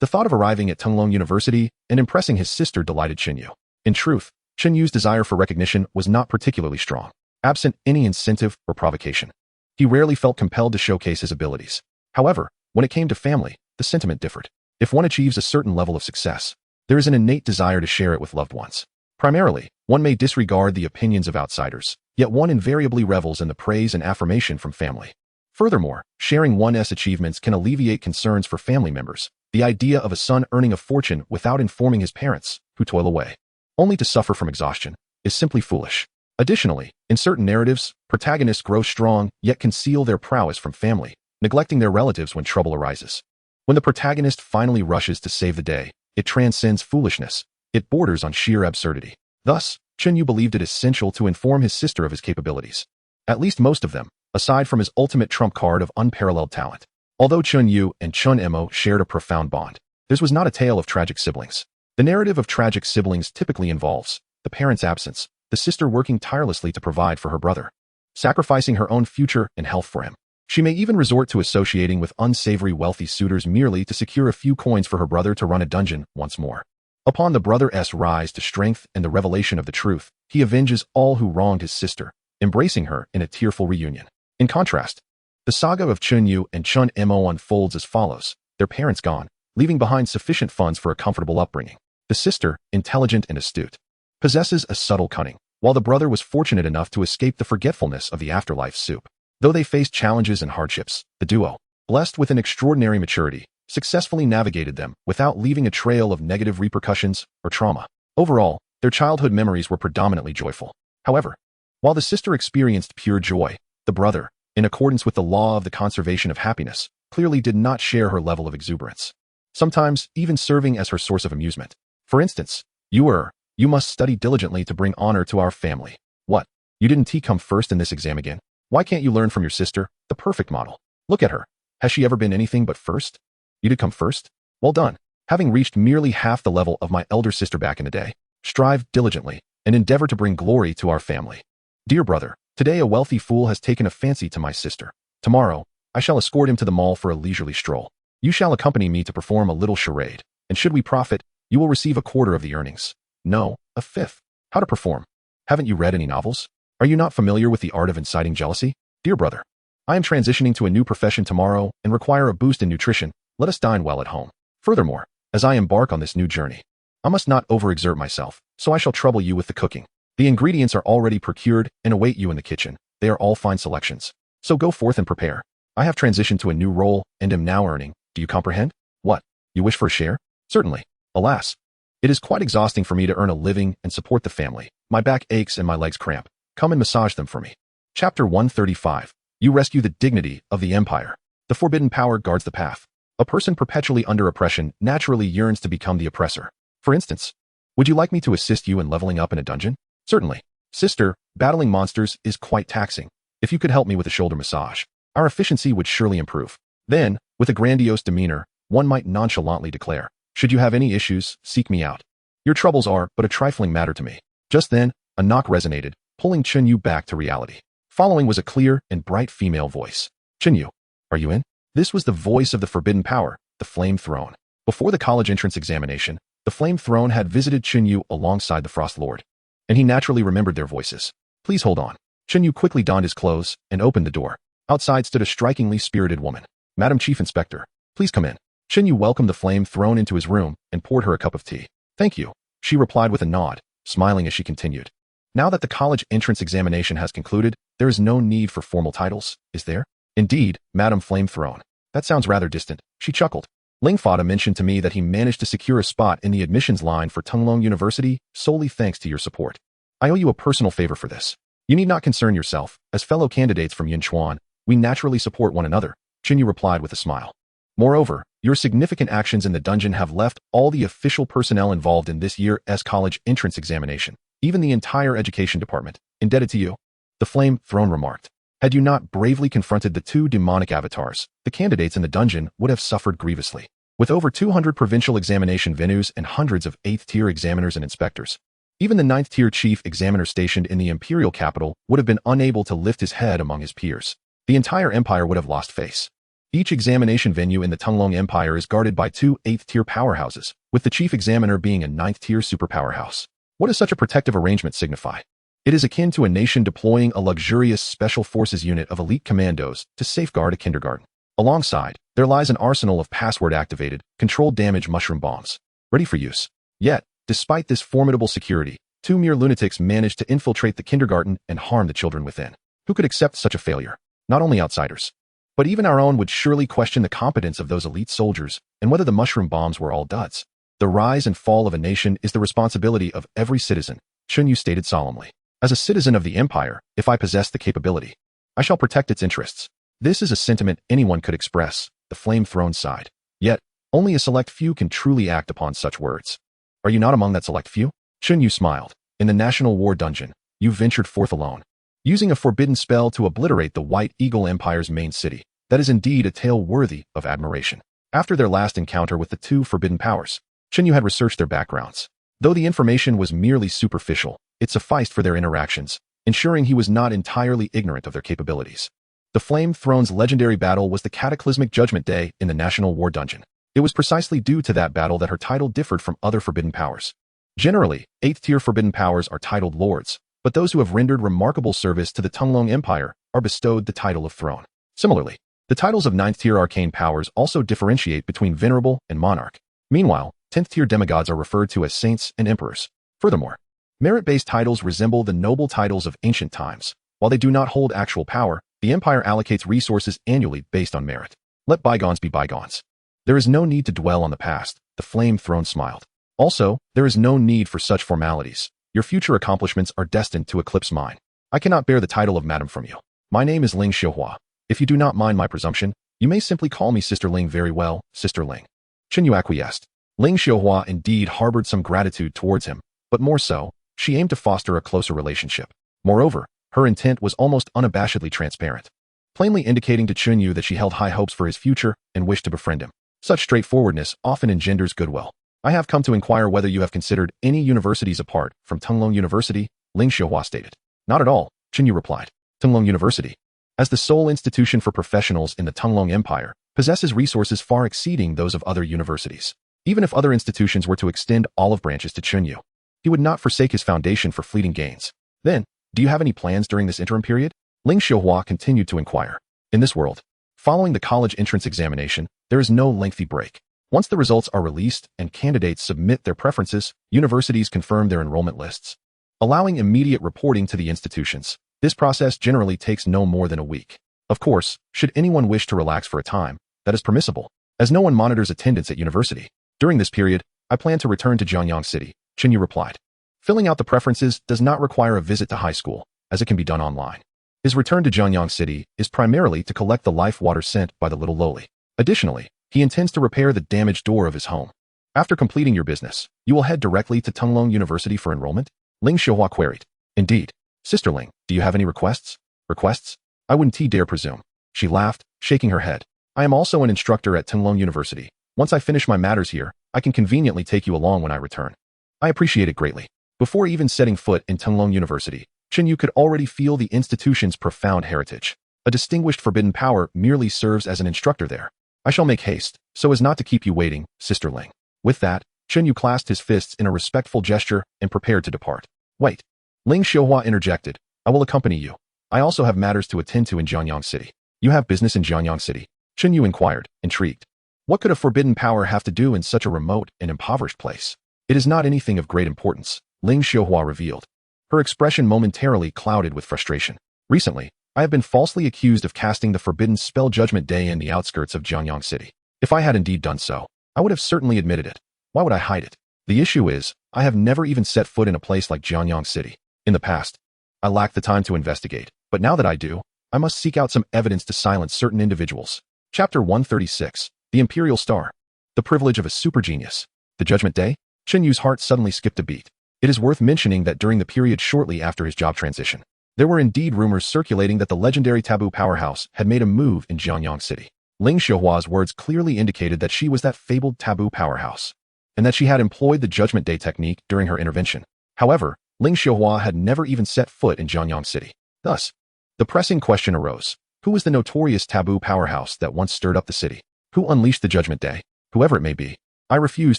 The thought of arriving at Tunglong University and impressing his sister delighted Chen Yu. In truth, Chen Yu's desire for recognition was not particularly strong, absent any incentive or provocation. He rarely felt compelled to showcase his abilities. However, when it came to family, the sentiment differed. If one achieves a certain level of success, there is an innate desire to share it with loved ones. Primarily, one may disregard the opinions of outsiders, yet one invariably revels in the praise and affirmation from family. Furthermore, sharing one's achievements can alleviate concerns for family members. The idea of a son earning a fortune without informing his parents, who toil away, only to suffer from exhaustion, is simply foolish. Additionally, in certain narratives, protagonists grow strong yet conceal their prowess from family, neglecting their relatives when trouble arises. When the protagonist finally rushes to save the day, it transcends foolishness. It borders on sheer absurdity. Thus, Chen Yu believed it essential to inform his sister of his capabilities. At least most of them, aside from his ultimate trump card of unparalleled talent. Although Chen Yu and Chen Emo shared a profound bond, this was not a tale of tragic siblings. The narrative of tragic siblings typically involves the parent's absence, the sister working tirelessly to provide for her brother, sacrificing her own future and health for him. She may even resort to associating with unsavory wealthy suitors merely to secure a few coins for her brother to run a dungeon once more. Upon the brother's rise to strength and the revelation of the truth, he avenges all who wronged his sister, embracing her in a tearful reunion. In contrast, the saga of Chen Yu and Chen Mo unfolds as follows. Their parents gone, leaving behind sufficient funds for a comfortable upbringing. The sister, intelligent and astute, possesses a subtle cunning, while the brother was fortunate enough to escape the forgetfulness of the afterlife soup. Though they faced challenges and hardships, the duo, blessed with an extraordinary maturity, successfully navigated them without leaving a trail of negative repercussions or trauma. Overall, their childhood memories were predominantly joyful. However, while the sister experienced pure joy, the brother, in accordance with the law of the conservation of happiness, clearly did not share her level of exuberance, sometimes even serving as her source of amusement. For instance, you must study diligently to bring honor to our family. What? You didn't come first in this exam again? Why can't you learn from your sister, the perfect model? Look at her. Has she ever been anything but first? You did come first? Well done. Having reached merely half the level of my elder sister back in the day, strive diligently and endeavor to bring glory to our family. Dear brother, today a wealthy fool has taken a fancy to my sister. Tomorrow, I shall escort him to the mall for a leisurely stroll. You shall accompany me to perform a little charade, and should we profit, you will receive a quarter of the earnings. No, a fifth. How to perform? Haven't you read any novels? Are you not familiar with the art of inciting jealousy? Dear brother, I am transitioning to a new profession tomorrow and require a boost in nutrition. Let us dine well at home. Furthermore, as I embark on this new journey, I must not overexert myself, so I shall trouble you with the cooking. The ingredients are already procured and await you in the kitchen. They are all fine selections. So go forth and prepare. I have transitioned to a new role and am now earning. Do you comprehend? What? You wish for a share? Certainly. Alas, it is quite exhausting for me to earn a living and support the family. My back aches and my legs cramp. Come and massage them for me. Chapter 135. You rescue the dignity of the empire. The forbidden power guards the path. A person perpetually under oppression naturally yearns to become the oppressor. For instance, would you like me to assist you in leveling up in a dungeon? Certainly. Sister, battling monsters is quite taxing. If you could help me with a shoulder massage, our efficiency would surely improve. Then, with a grandiose demeanor, one might nonchalantly declare, should you have any issues, seek me out. Your troubles are but a trifling matter to me. Just then, a knock resonated, pulling Chen Yu back to reality. Following was a clear and bright female voice. Chen Yu, are you in? This was the voice of the forbidden power, the Flame Throne. Before the college entrance examination, the Flame Throne had visited Chen Yu alongside the Frost Lord, and he naturally remembered their voices. Please hold on. Chen Yu quickly donned his clothes and opened the door. Outside stood a strikingly spirited woman. Madam Chief Inspector, please come in. Chen Yu welcomed the Flame Throne into his room and poured her a cup of tea. Thank you, she replied with a nod, smiling as she continued. Now that the college entrance examination has concluded, there is no need for formal titles, is there? Indeed, Madam Flame Throne. That sounds rather distant, she chuckled. Ling Fada mentioned to me that he managed to secure a spot in the admissions line for Tunglong University solely thanks to your support. I owe you a personal favor for this. You need not concern yourself. As fellow candidates from Yinchuan, we naturally support one another, Chen Yu replied with a smile. Moreover, your significant actions in the dungeon have left all the official personnel involved in this year's college entrance examination, even the entire education department, indebted to you. The Flame Throne remarked. Had you not bravely confronted the two demonic avatars, the candidates in the dungeon would have suffered grievously. With over 200 provincial examination venues and hundreds of 8th-tier examiners and inspectors, even the 9th-tier chief examiner stationed in the imperial capital would have been unable to lift his head among his peers. The entire empire would have lost face. Each examination venue in the Tunglong Empire is guarded by two 8th-tier powerhouses, with the chief examiner being a 9th-tier superpowerhouse. What does such a protective arrangement signify? It is akin to a nation deploying a luxurious special forces unit of elite commandos to safeguard a kindergarten. Alongside, there lies an arsenal of password-activated, controlled damage mushroom bombs, ready for use. Yet, despite this formidable security, two mere lunatics managed to infiltrate the kindergarten and harm the children within. Who could accept such a failure? Not only outsiders, but even our own would surely question the competence of those elite soldiers and whether the mushroom bombs were all duds. The rise and fall of a nation is the responsibility of every citizen, Chen Yu stated solemnly. As a citizen of the empire, if I possess the capability, I shall protect its interests. This is a sentiment anyone could express, the flame-thrown sighed. Yet, only a select few can truly act upon such words. Are you not among that select few? Chen Yu smiled. In the National War Dungeon, you ventured forth alone, using a forbidden spell to obliterate the White Eagle Empire's main city. That is indeed a tale worthy of admiration. After their last encounter with the two forbidden powers, Chen Yu had researched their backgrounds. Though the information was merely superficial, it sufficed for their interactions, ensuring he was not entirely ignorant of their capabilities. The Flame Throne's legendary battle was the cataclysmic Judgment Day in the National War Dungeon. It was precisely due to that battle that her title differed from other forbidden powers. Generally, 8th-tier forbidden powers are titled lords, but those who have rendered remarkable service to the Tunglong Empire are bestowed the title of throne. Similarly, the titles of 9th-tier arcane powers also differentiate between venerable and monarch. Meanwhile, 10th-tier demigods are referred to as saints and emperors. Furthermore, merit-based titles resemble the noble titles of ancient times. While they do not hold actual power, the empire allocates resources annually based on merit. Let bygones be bygones. There is no need to dwell on the past, the Flame Throne smiled. Also, there is no need for such formalities. Your future accomplishments are destined to eclipse mine. I cannot bear the title of madam from you. My name is Ling Xiuhua. If you do not mind my presumption, you may simply call me Sister Ling. Very well, Sister Ling. Chen Yu acquiesced. Ling Xiuhua indeed harbored some gratitude towards him, but more so, she aimed to foster a closer relationship. Moreover, her intent was almost unabashedly transparent, plainly indicating to Chen Yu that she held high hopes for his future and wished to befriend him. Such straightforwardness often engenders goodwill. I have come to inquire whether you have considered any universities apart from Tunglong University, Ling Xiuhua stated. Not at all, Chen Yu replied. Tunglong University, as the sole institution for professionals in the Tunglong Empire, possesses resources far exceeding those of other universities. Even if other institutions were to extend olive branches to Chen Yu, he would not forsake his foundation for fleeting gains. Then, do you have any plans during this interim period? Ling Xiuhua continued to inquire. In this world, following the college entrance examination, there is no lengthy break. Once the results are released and candidates submit their preferences, universities confirm their enrollment lists, allowing immediate reporting to the institutions. This process generally takes no more than a week. Of course, should anyone wish to relax for a time, that is permissible, as no one monitors attendance at university. During this period, I plan to return to Jiangyang City, Chen Yu replied. Filling out the preferences does not require a visit to high school, as it can be done online. His return to Jiangyang City is primarily to collect the life water sent by the little lowly. Additionally, he intends to repair the damaged door of his home. After completing your business, you will head directly to Tunglong University for enrollment? Ling Xiuhua queried. Indeed. Sister Ling, do you have any requests? Requests? I wouldn't dare presume. She laughed, shaking her head. I am also an instructor at Tunglong University. Once I finish my matters here, I can conveniently take you along when I return. I appreciate it greatly. Before even setting foot in Tunglong University, Chen Yu could already feel the institution's profound heritage. A distinguished forbidden power merely serves as an instructor there. I shall make haste, so as not to keep you waiting, Sister Ling. With that, Chen Yu clasped his fists in a respectful gesture and prepared to depart. Wait. Ling Xiuhua interjected. I will accompany you. I also have matters to attend to in Jiangyang City. You have business in Jiangyang City? Chen Yu inquired, intrigued. What could a forbidden power have to do in such a remote and impoverished place? It is not anything of great importance, Ling Xiuhua revealed. Her expression momentarily clouded with frustration. Recently, I have been falsely accused of casting the forbidden spell Judgment Day in the outskirts of Jiangyang City. If I had indeed done so, I would have certainly admitted it. Why would I hide it? The issue is, I have never even set foot in a place like Jiangyang City. In the past, I lacked the time to investigate, but now that I do, I must seek out some evidence to silence certain individuals. Chapter 136, The Imperial Star. The Privilege of a Super Genius. The Judgment Day? Chen Yu's heart suddenly skipped a beat. It is worth mentioning that during the period shortly after his job transition, there were indeed rumors circulating that the legendary taboo powerhouse had made a move in Jiangyang City. Ling Xiuhua's words clearly indicated that she was that fabled taboo powerhouse, and that she had employed the Judgment Day technique during her intervention. However, Ling Xiuhua had never even set foot in Jiangyang City. Thus, the pressing question arose, Who was the notorious taboo powerhouse that once stirred up the city? Who unleashed the Judgment Day? Whoever it may be. I refuse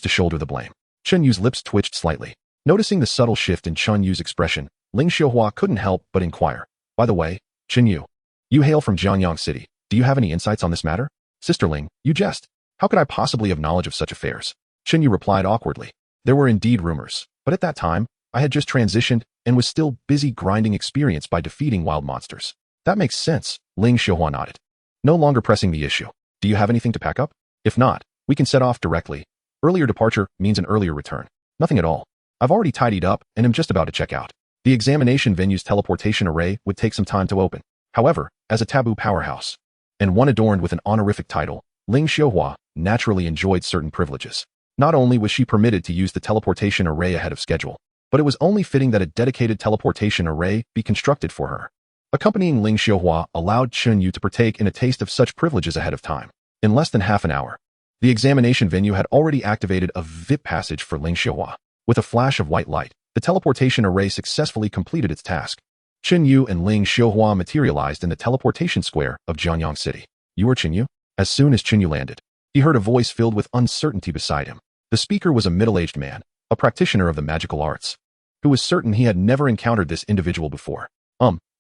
to shoulder the blame. Chen Yu's lips twitched slightly. Noticing the subtle shift in Chen Yu's expression, Ling Xiuhua couldn't help but inquire. By the way, Chen Yu, you hail from Jianyang City. Do you have any insights on this matter? Sister Ling, you jest. How could I possibly have knowledge of such affairs? Chen Yu replied awkwardly. There were indeed rumors, but at that time, I had just transitioned and was still busy grinding experience by defeating wild monsters. That makes sense, Ling Xiuhua nodded. No longer pressing the issue. Do you have anything to pack up? If not, we can set off directly. Earlier departure means an earlier return. Nothing at all. I've already tidied up and am just about to check out. The examination venue's teleportation array would take some time to open. However, as a taboo powerhouse, and one adorned with an honorific title, Ling Xiuhua naturally enjoyed certain privileges. Not only was she permitted to use the teleportation array ahead of schedule, but it was only fitting that a dedicated teleportation array be constructed for her. Accompanying Ling Xiuhua allowed Chen Yu to partake in a taste of such privileges ahead of time. In less than half an hour, the examination venue had already activated a VIP passage for Ling Xiuhua. With a flash of white light, the teleportation array successfully completed its task. Chen Yu and Ling Xiuhua materialized in the teleportation square of Jianyang City. You are Chen Yu? As soon as Chen Yu landed, he heard a voice filled with uncertainty beside him. The speaker was a middle-aged man, a practitioner of the magical arts, who was certain he had never encountered this individual before.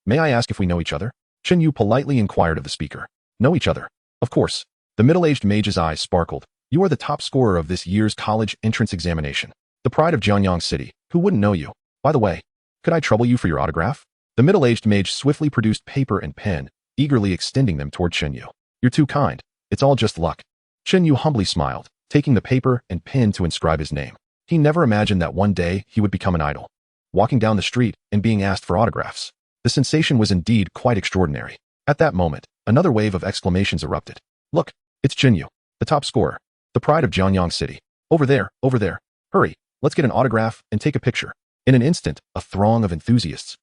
May I ask if we know each other? Chen Yu politely inquired of the speaker. Know each other? Of course. The middle-aged mage's eyes sparkled. You are the top scorer of this year's college entrance examination. The pride of Jianyang City. Who wouldn't know you? By the way, could I trouble you for your autograph? The middle-aged mage swiftly produced paper and pen, eagerly extending them toward Chen Yu. You're too kind. It's all just luck. Chen Yu humbly smiled, taking the paper and pen to inscribe his name. He never imagined that one day he would become an idol, walking down the street and being asked for autographs. The sensation was indeed quite extraordinary. At that moment, another wave of exclamations erupted. Look, it's Chen Yu, the top scorer, the pride of Jianyang City. Over there, over there. Hurry, let's get an autograph and take a picture. In an instant, a throng of enthusiasts,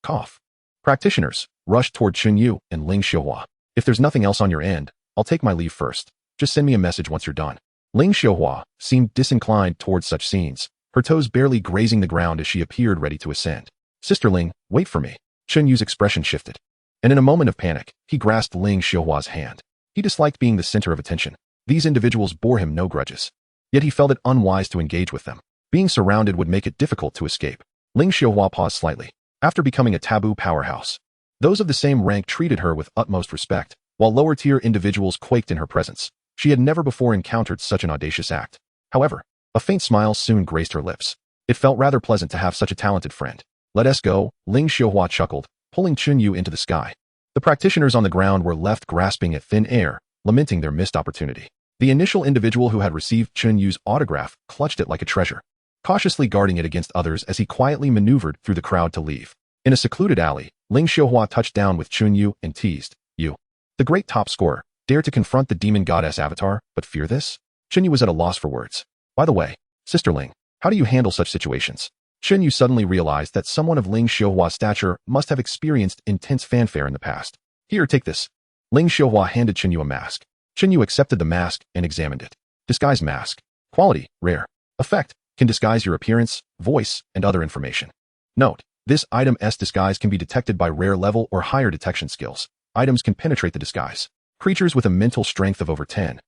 practitioners, rushed toward Chen Yu and Ling Xiuhua. If there's nothing else on your end, I'll take my leave first. Just send me a message once you're done. Ling Xiuhua seemed disinclined towards such scenes, her toes barely grazing the ground as she appeared ready to ascend. Sister Ling, wait for me. Chen Yu's expression shifted, and in a moment of panic, he grasped Ling Xiuhua's hand. He disliked being the center of attention. These individuals bore him no grudges. Yet he felt it unwise to engage with them. Being surrounded would make it difficult to escape. Ling Xiuhua paused slightly. After becoming a taboo powerhouse, those of the same rank treated her with utmost respect, while lower-tier individuals quaked in her presence. She had never before encountered such an audacious act. However, a faint smile soon graced her lips. It felt rather pleasant to have such a talented friend. Let us go, Ling Xiuhua chuckled, pulling Chen Yu into the sky. The practitioners on the ground were left grasping at thin air, lamenting their missed opportunity. The initial individual who had received Chen Yu's autograph clutched it like a treasure, cautiously guarding it against others as he quietly maneuvered through the crowd to leave. In a secluded alley, Ling Xiuhua touched down with Chen Yu and teased, You, the great top scorer, dare to confront the demon goddess avatar, but fear this? Chen Yu was at a loss for words. By the way, Sister Ling, how do you handle such situations? Chen Yu suddenly realized that someone of Ling Xiuhua's stature must have experienced intense fanfare in the past. Here, take this. Ling Xiuhua handed Chen Yu a mask. Chen Yu accepted the mask and examined it. Disguise mask. Quality, rare. Effect, can disguise your appearance, voice, and other information. Note, this item's disguise can be detected by rare level or higher detection skills. Items can penetrate the disguise. Creatures with a mental strength of over 10,000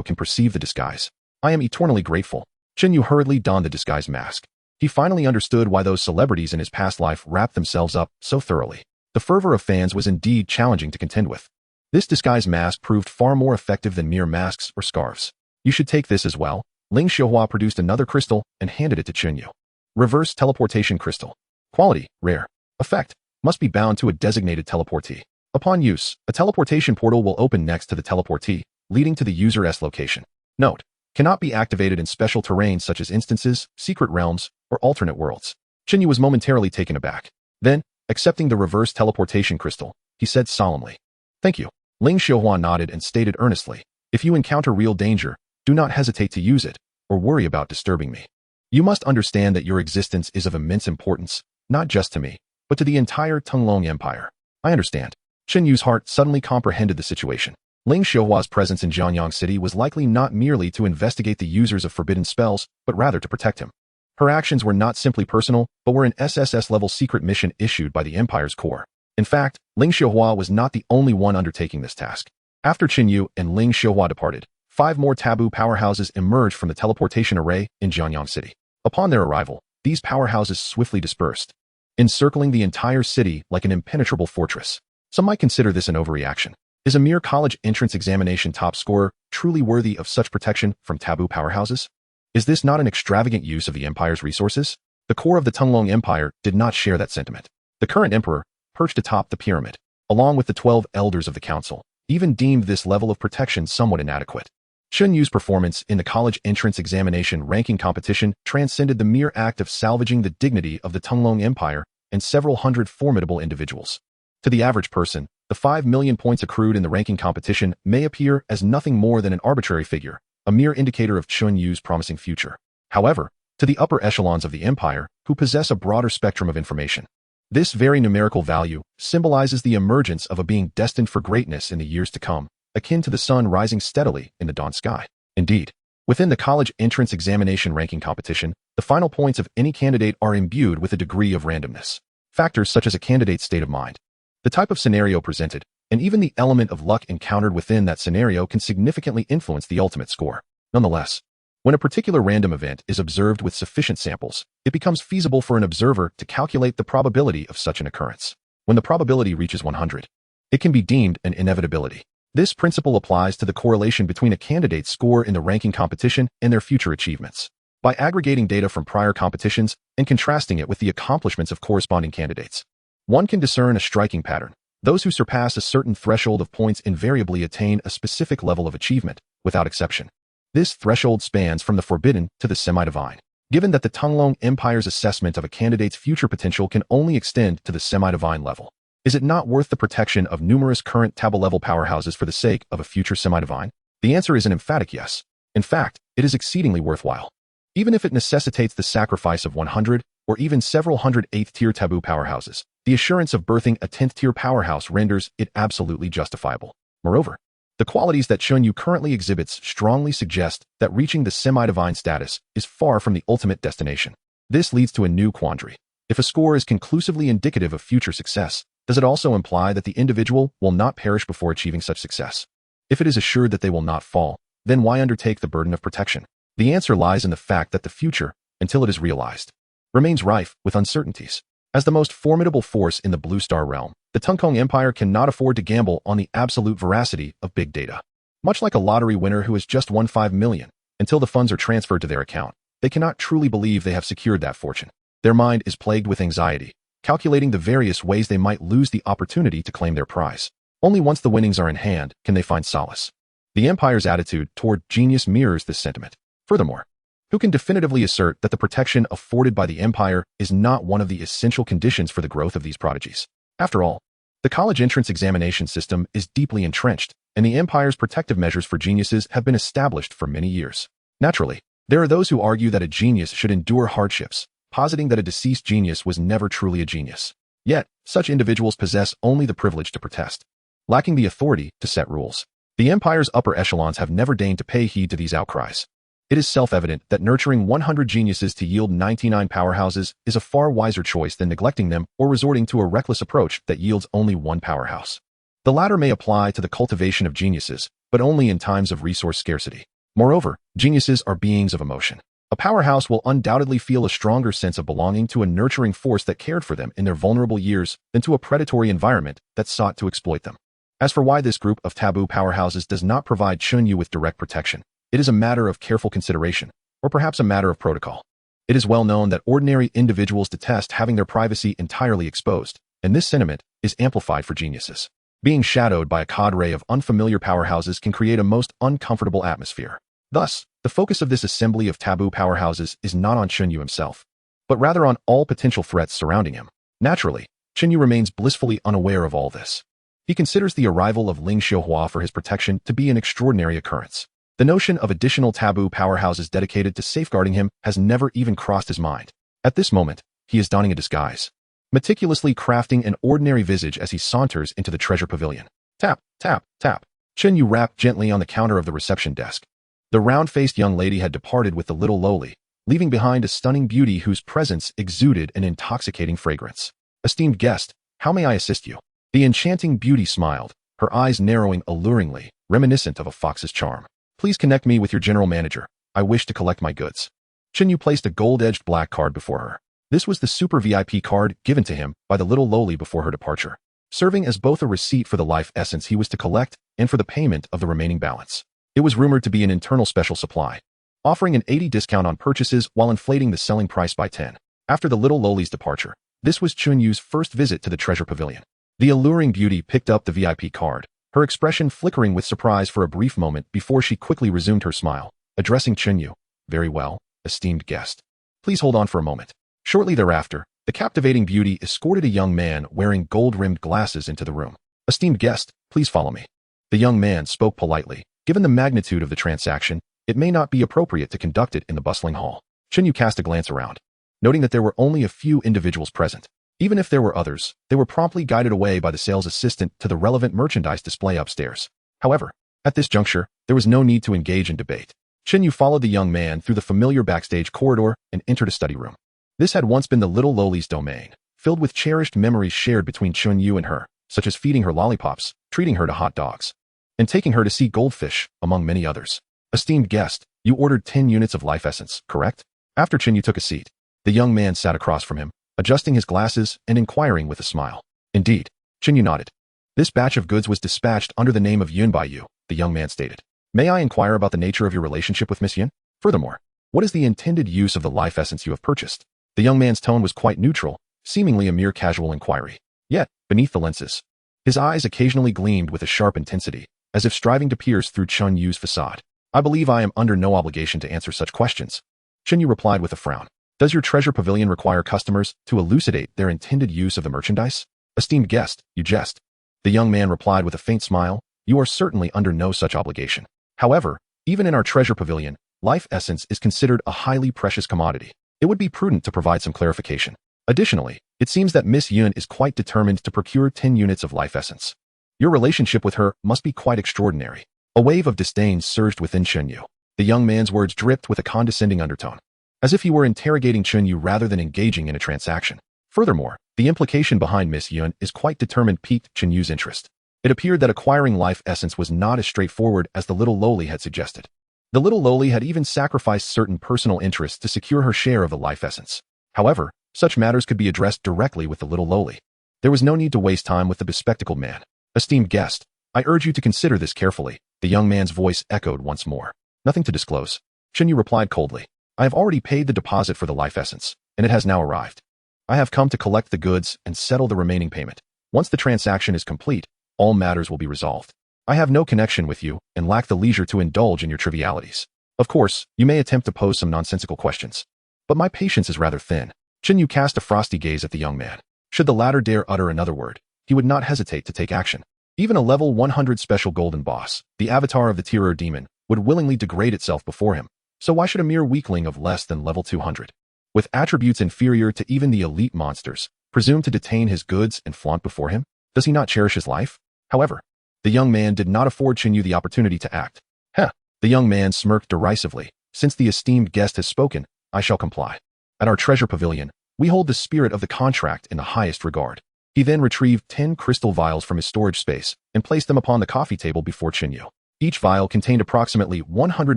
can perceive the disguise. I am eternally grateful. Chen Yu hurriedly donned the disguise mask. He finally understood why those celebrities in his past life wrapped themselves up so thoroughly. The fervor of fans was indeed challenging to contend with. This disguise mask proved far more effective than mere masks or scarves. You should take this as well. Ling Xiuhua produced another crystal and handed it to Chen Yu. Reverse teleportation crystal. Quality, rare. Effect, must be bound to a designated teleportee. Upon use, a teleportation portal will open next to the teleportee, leading to the user's location. Note, cannot be activated in special terrains such as instances, secret realms, or alternate worlds. Chen Yu was momentarily taken aback. Then, accepting the reverse teleportation crystal, he said solemnly, Thank you. Ling Xiuhua nodded and stated earnestly, If you encounter real danger, do not hesitate to use it, or worry about disturbing me. You must understand that your existence is of immense importance, not just to me, but to the entire Tunglong Empire. I understand. Chen Yu's heart suddenly comprehended the situation. Ling Xiuhua's presence in Jianyang City was likely not merely to investigate the users of forbidden spells, but rather to protect him. Her actions were not simply personal, but were an SSS-level secret mission issued by the Empire's core. In fact, Ling Xiuhua was not the only one undertaking this task. After Chen Yu and Ling Xiuhua departed, 5 more taboo powerhouses emerged from the teleportation array in Jianyang City. Upon their arrival, these powerhouses swiftly dispersed, encircling the entire city like an impenetrable fortress. Some might consider this an overreaction. Is a mere college entrance examination top scorer truly worthy of such protection from taboo powerhouses? Is this not an extravagant use of the empire's resources? The core of the Tunglong Empire did not share that sentiment. The current emperor, perched atop the pyramid, along with the 12 elders of the council, even deemed this level of protection somewhat inadequate. Chen Yu's performance in the college entrance examination ranking competition transcended the mere act of salvaging the dignity of the Tunglong Empire and several hundred formidable individuals. To the average person, the 5 million points accrued in the ranking competition may appear as nothing more than an arbitrary figure, a mere indicator of Chen Yu's promising future. However, to the upper echelons of the empire, who possess a broader spectrum of information, this very numerical value symbolizes the emergence of a being destined for greatness in the years to come, akin to the sun rising steadily in the dawn sky. Indeed, within the college entrance examination ranking competition, the final points of any candidate are imbued with a degree of randomness. Factors such as a candidate's state of mind, the type of scenario presented, and even the element of luck encountered within that scenario can significantly influence the ultimate score. Nonetheless, when a particular random event is observed with sufficient samples, it becomes feasible for an observer to calculate the probability of such an occurrence. When the probability reaches 100, it can be deemed an inevitability. This principle applies to the correlation between a candidate's score in the ranking competition and their future achievements. By aggregating data from prior competitions and contrasting it with the accomplishments of corresponding candidates, one can discern a striking pattern. Those who surpass a certain threshold of points invariably attain a specific level of achievement, without exception. This threshold spans from the forbidden to the semi-divine. Given that the Tunglong Empire's assessment of a candidate's future potential can only extend to the semi-divine level, is it not worth the protection of numerous current taboo-level powerhouses for the sake of a future semi-divine? The answer is an emphatic yes. In fact, it is exceedingly worthwhile. Even if it necessitates the sacrifice of 100 or even several hundred 8th-tier taboo powerhouses, the assurance of birthing a 10th-tier powerhouse renders it absolutely justifiable. Moreover, the qualities that Chen Yu currently exhibits strongly suggest that reaching the semi-divine status is far from the ultimate destination. This leads to a new quandary. If a score is conclusively indicative of future success, does it also imply that the individual will not perish before achieving such success? If it is assured that they will not fall, then why undertake the burden of protection? The answer lies in the fact that the future, until it is realized, remains rife with uncertainties. As the most formidable force in the Blue Star realm, the Tunglong Empire cannot afford to gamble on the absolute veracity of big data. Much like a lottery winner who has just won 5 million, until the funds are transferred to their account, they cannot truly believe they have secured that fortune. Their mind is plagued with anxiety, calculating the various ways they might lose the opportunity to claim their prize. Only once the winnings are in hand can they find solace. The Empire's attitude toward genius mirrors this sentiment. Furthermore, who can definitively assert that the protection afforded by the Empire is not one of the essential conditions for the growth of these prodigies? After all, the college entrance examination system is deeply entrenched, and the Empire's protective measures for geniuses have been established for many years. Naturally, there are those who argue that a genius should endure hardships, positing that a deceased genius was never truly a genius. Yet, such individuals possess only the privilege to protest, lacking the authority to set rules. The Empire's upper echelons have never deigned to pay heed to these outcries. It is self-evident that nurturing 100 geniuses to yield 99 powerhouses is a far wiser choice than neglecting them or resorting to a reckless approach that yields only one powerhouse. The latter may apply to the cultivation of geniuses, but only in times of resource scarcity. Moreover, geniuses are beings of emotion. A powerhouse will undoubtedly feel a stronger sense of belonging to a nurturing force that cared for them in their vulnerable years than to a predatory environment that sought to exploit them. As for why this group of taboo powerhouses does not provide Chen Yu with direct protection, it is a matter of careful consideration, or perhaps a matter of protocol. It is well known that ordinary individuals detest having their privacy entirely exposed, and this sentiment is amplified for geniuses. Being shadowed by a cadre of unfamiliar powerhouses can create a most uncomfortable atmosphere. Thus, the focus of this assembly of taboo powerhouses is not on Chen Yu himself, but rather on all potential threats surrounding him. Naturally, Chen Yu remains blissfully unaware of all this. He considers the arrival of Ling Xiuhua for his protection to be an extraordinary occurrence. The notion of additional taboo powerhouses dedicated to safeguarding him has never even crossed his mind. At this moment, he is donning a disguise, meticulously crafting an ordinary visage as he saunters into the treasure pavilion. Tap, tap, tap. Chen Yu rapped gently on the counter of the reception desk. The round-faced young lady had departed with the little lowly, leaving behind a stunning beauty whose presence exuded an intoxicating fragrance. Esteemed guest, How may I assist you? The enchanting beauty smiled, her eyes narrowing alluringly, reminiscent of a fox's charm. Please connect me with your general manager. I wish to collect my goods. Chen Yu placed a gold-edged black card before her. This was the super VIP card given to him by the little lowly before her departure, serving as both a receipt for the life essence he was to collect and for the payment of the remaining balance. It was rumored to be an internal special supply, offering an 80% discount on purchases while inflating the selling price by 10. After the little lowly's departure, this was Chen Yu's first visit to the treasure pavilion. The alluring beauty picked up the VIP card, her expression flickering with surprise for a brief moment before she quickly resumed her smile, addressing Chen Yu. Very well, esteemed guest. Please hold on for a moment. Shortly thereafter, the captivating beauty escorted a young man wearing gold-rimmed glasses into the room. Esteemed guest, please follow me. The young man spoke politely. Given the magnitude of the transaction, it may not be appropriate to conduct it in the bustling hall. Chen Yu cast a glance around, noting that there were only a few individuals present. Even if there were others, they were promptly guided away by the sales assistant to the relevant merchandise display upstairs. However, at this juncture, there was no need to engage in debate. Chen Yu followed the young man through the familiar backstage corridor and entered a study room. This had once been the little lowly's domain, filled with cherished memories shared between Chen Yu and her, such as feeding her lollipops, treating her to hot dogs, and taking her to see goldfish, among many others. Esteemed guest, you ordered 10 units of life essence, correct? After Chen Yu took a seat, the young man sat across from him, adjusting his glasses and inquiring with a smile. Indeed, Chen Yu nodded. This batch of goods was dispatched under the name of Yun by you, the young man stated. May I inquire about the nature of your relationship with Miss Yun? Furthermore, what is the intended use of the life essence you have purchased? The young man's tone was quite neutral, seemingly a mere casual inquiry. Yet, beneath the lenses, his eyes occasionally gleamed with a sharp intensity, as if striving to pierce through Chen Yu's facade. I believe I am under no obligation to answer such questions. Chen Yu replied with a frown. Does your treasure pavilion require customers to elucidate their intended use of the merchandise? Esteemed guest, you jest. The young man replied with a faint smile. You are certainly under no such obligation. However, even in our treasure pavilion, life essence is considered a highly precious commodity. It would be prudent to provide some clarification. Additionally, it seems that Miss Yun is quite determined to procure 10 units of life essence. Your relationship with her must be quite extraordinary. A wave of disdain surged within Chen Yu. The young man's words dripped with a condescending undertone, as if he were interrogating Chen Yu rather than engaging in a transaction. Furthermore, the implication behind Miss Yun is quite determined piqued Chen Yu's interest. It appeared that acquiring life essence was not as straightforward as the little lowly had suggested. The little lowly had even sacrificed certain personal interests to secure her share of the life essence. However, such matters could be addressed directly with the little lowly. There was no need to waste time with the bespectacled man. Esteemed guest, I urge you to consider this carefully. The young man's voice echoed once more. Nothing to disclose. Chen Yu replied coldly. I have already paid the deposit for the life essence, and it has now arrived. I have come to collect the goods and settle the remaining payment. Once the transaction is complete, all matters will be resolved. I have no connection with you and lack the leisure to indulge in your trivialities. Of course, you may attempt to pose some nonsensical questions, but my patience is rather thin. Chen Yu cast a frosty gaze at the young man. Should the latter dare utter another word, he would not hesitate to take action. Even a level 100 special golden boss, the avatar of the terror demon, would willingly degrade itself before him. So why should a mere weakling of less than level 200, with attributes inferior to even the elite monsters, presume to detain his goods and flaunt before him? Does he not cherish his life? However, the young man did not afford Chen Yu the opportunity to act. Heh, the young man smirked derisively. Since the esteemed guest has spoken, I shall comply. At our treasure pavilion, we hold the spirit of the contract in the highest regard. He then retrieved 10 crystal vials from his storage space and placed them upon the coffee table before Chen Yu. Each vial contained approximately 100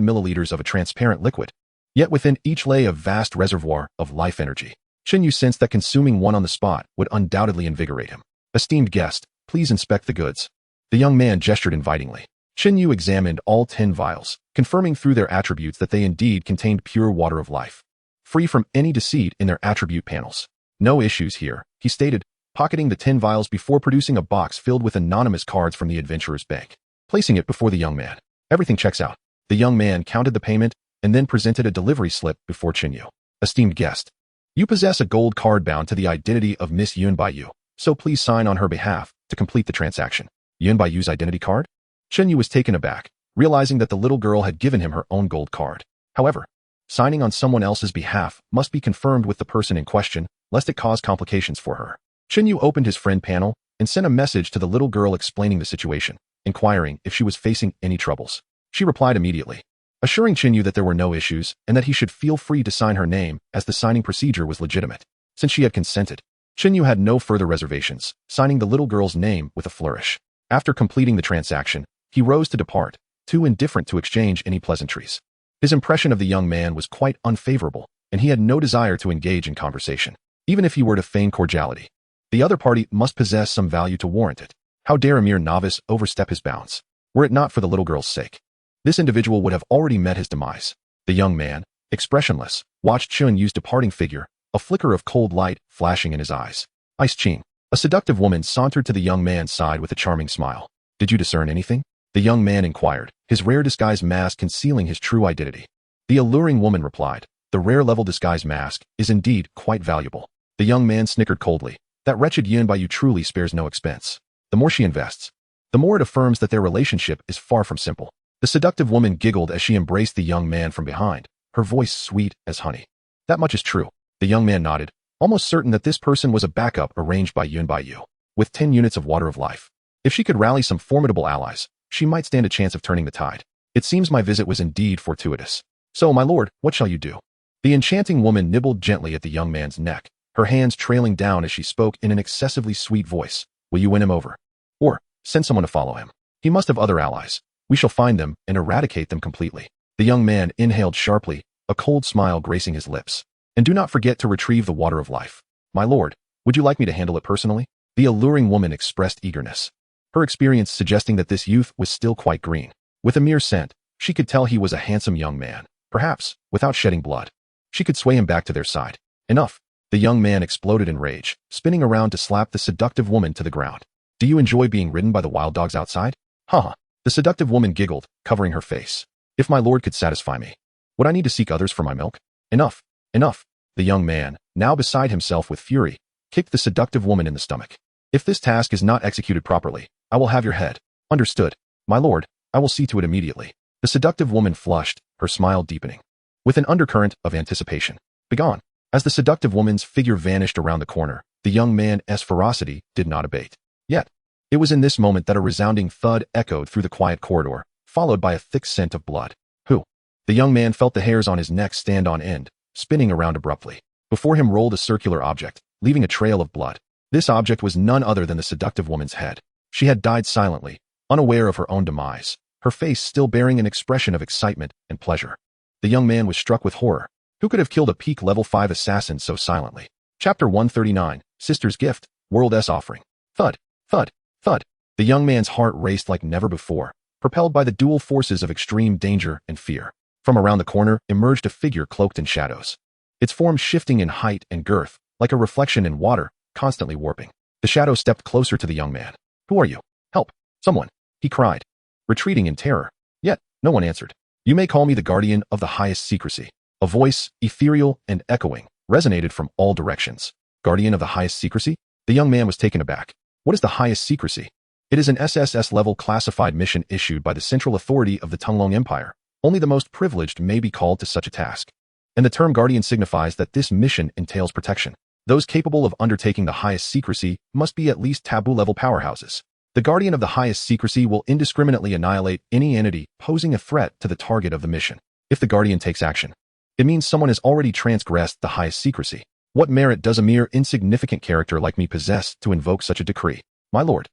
milliliters of a transparent liquid. Yet within each lay a vast reservoir of life energy. Chen Yu sensed that consuming one on the spot would undoubtedly invigorate him. Esteemed guest, please inspect the goods. The young man gestured invitingly. Chen Yu examined all 10 vials, confirming through their attributes that they indeed contained pure water of life, free from any deceit in their attribute panels. No issues here, he stated, pocketing the 10 vials before producing a box filled with anonymous cards from the adventurer's bank, placing it before the young man. Everything checks out. The young man counted the payment and then presented a delivery slip before Chen Yu. Esteemed guest, you possess a gold card bound to the identity of Miss Yun by you, so please sign on her behalf to complete the transaction. Yun by Yu's identity card? Chen Yu was taken aback, realizing that the little girl had given him her own gold card. However, signing on someone else's behalf must be confirmed with the person in question, lest it cause complications for her. Chen Yu opened his friend panel and sent a message to the little girl explaining the situation, inquiring if she was facing any troubles. She replied immediately, assuring Chen Yu that there were no issues and that he should feel free to sign her name as the signing procedure was legitimate. Since she had consented, Chen Yu had no further reservations, signing the little girl's name with a flourish. After completing the transaction, he rose to depart, too indifferent to exchange any pleasantries. His impression of the young man was quite unfavorable, and he had no desire to engage in conversation, even if he were to feign cordiality. The other party must possess some value to warrant it. How dare a mere novice overstep his bounds? Were it not for the little girl's sake, this individual would have already met his demise. The young man, expressionless, watched Chen Yu's departing figure, a flicker of cold light flashing in his eyes. Ice Ching. A seductive woman sauntered to the young man's side with a charming smile. Did you discern anything? The young man inquired, his rare disguise mask concealing his true identity. The alluring woman replied, the rare level disguise mask is indeed quite valuable. The young man snickered coldly. That wretched Yunbaiyu truly spares no expense. The more she invests, the more it affirms that their relationship is far from simple. The seductive woman giggled as she embraced the young man from behind, her voice sweet as honey. That much is true. The young man nodded, almost certain that this person was a backup arranged by Yunbaiyu, with 10 units of water of life. If she could rally some formidable allies, she might stand a chance of turning the tide. It seems my visit was indeed fortuitous. So, my lord, what shall you do? The enchanting woman nibbled gently at the young man's neck, her hands trailing down as she spoke in an excessively sweet voice. Will you win him over? Or, send someone to follow him. He must have other allies. We shall find them and eradicate them completely. The young man inhaled sharply, a cold smile gracing his lips. And do not forget to retrieve the water of life. My lord, would you like me to handle it personally? The alluring woman expressed eagerness, her experience suggesting that this youth was still quite green. With a mere scent, she could tell he was a handsome young man. Perhaps, without shedding blood, she could sway him back to their side. Enough. The young man exploded in rage, spinning around to slap the seductive woman to the ground. Do you enjoy being ridden by the wild dogs outside? Haha. The seductive woman giggled, covering her face. If my lord could satisfy me, would I need to seek others for my milk? Enough. Enough. The young man, now beside himself with fury, kicked the seductive woman in the stomach. If this task is not executed properly, I will have your head. Understood. My lord, I will see to it immediately. The seductive woman flushed, her smile deepening, with an undercurrent of anticipation. Begone. As the seductive woman's figure vanished around the corner, the young man's ferocity did not abate. Yet, it was in this moment that a resounding thud echoed through the quiet corridor, followed by a thick scent of blood. Who? The young man felt the hairs on his neck stand on end, spinning around abruptly. Before him rolled a circular object, leaving a trail of blood. This object was none other than the seductive woman's head. She had died silently, unaware of her own demise, her face still bearing an expression of excitement and pleasure. The young man was struck with horror. Who could have killed a peak level 5 assassin so silently? Chapter 139, Sister's Gift, World S Offering. Thud, thud, thud. The young man's heart raced like never before, propelled by the dual forces of extreme danger and fear. From around the corner emerged a figure cloaked in shadows, its form shifting in height and girth, like a reflection in water, constantly warping. The shadow stepped closer to the young man. Who are you? Help! Someone! He cried, retreating in terror. Yet, no one answered. You may call me the guardian of the highest secrecy. A voice, ethereal and echoing, resonated from all directions. Guardian of the highest secrecy? The young man was taken aback. What is the highest secrecy? It is an SSS-level classified mission issued by the Central Authority of the Tunglong Empire. Only the most privileged may be called to such a task. And the term guardian signifies that this mission entails protection. Those capable of undertaking the highest secrecy must be at least taboo-level powerhouses. The guardian of the highest secrecy will indiscriminately annihilate any entity posing a threat to the target of the mission. If the guardian takes action, it means someone has already transgressed the highest secrecy. What merit does a mere insignificant character like me possess to invoke such a decree? My lord,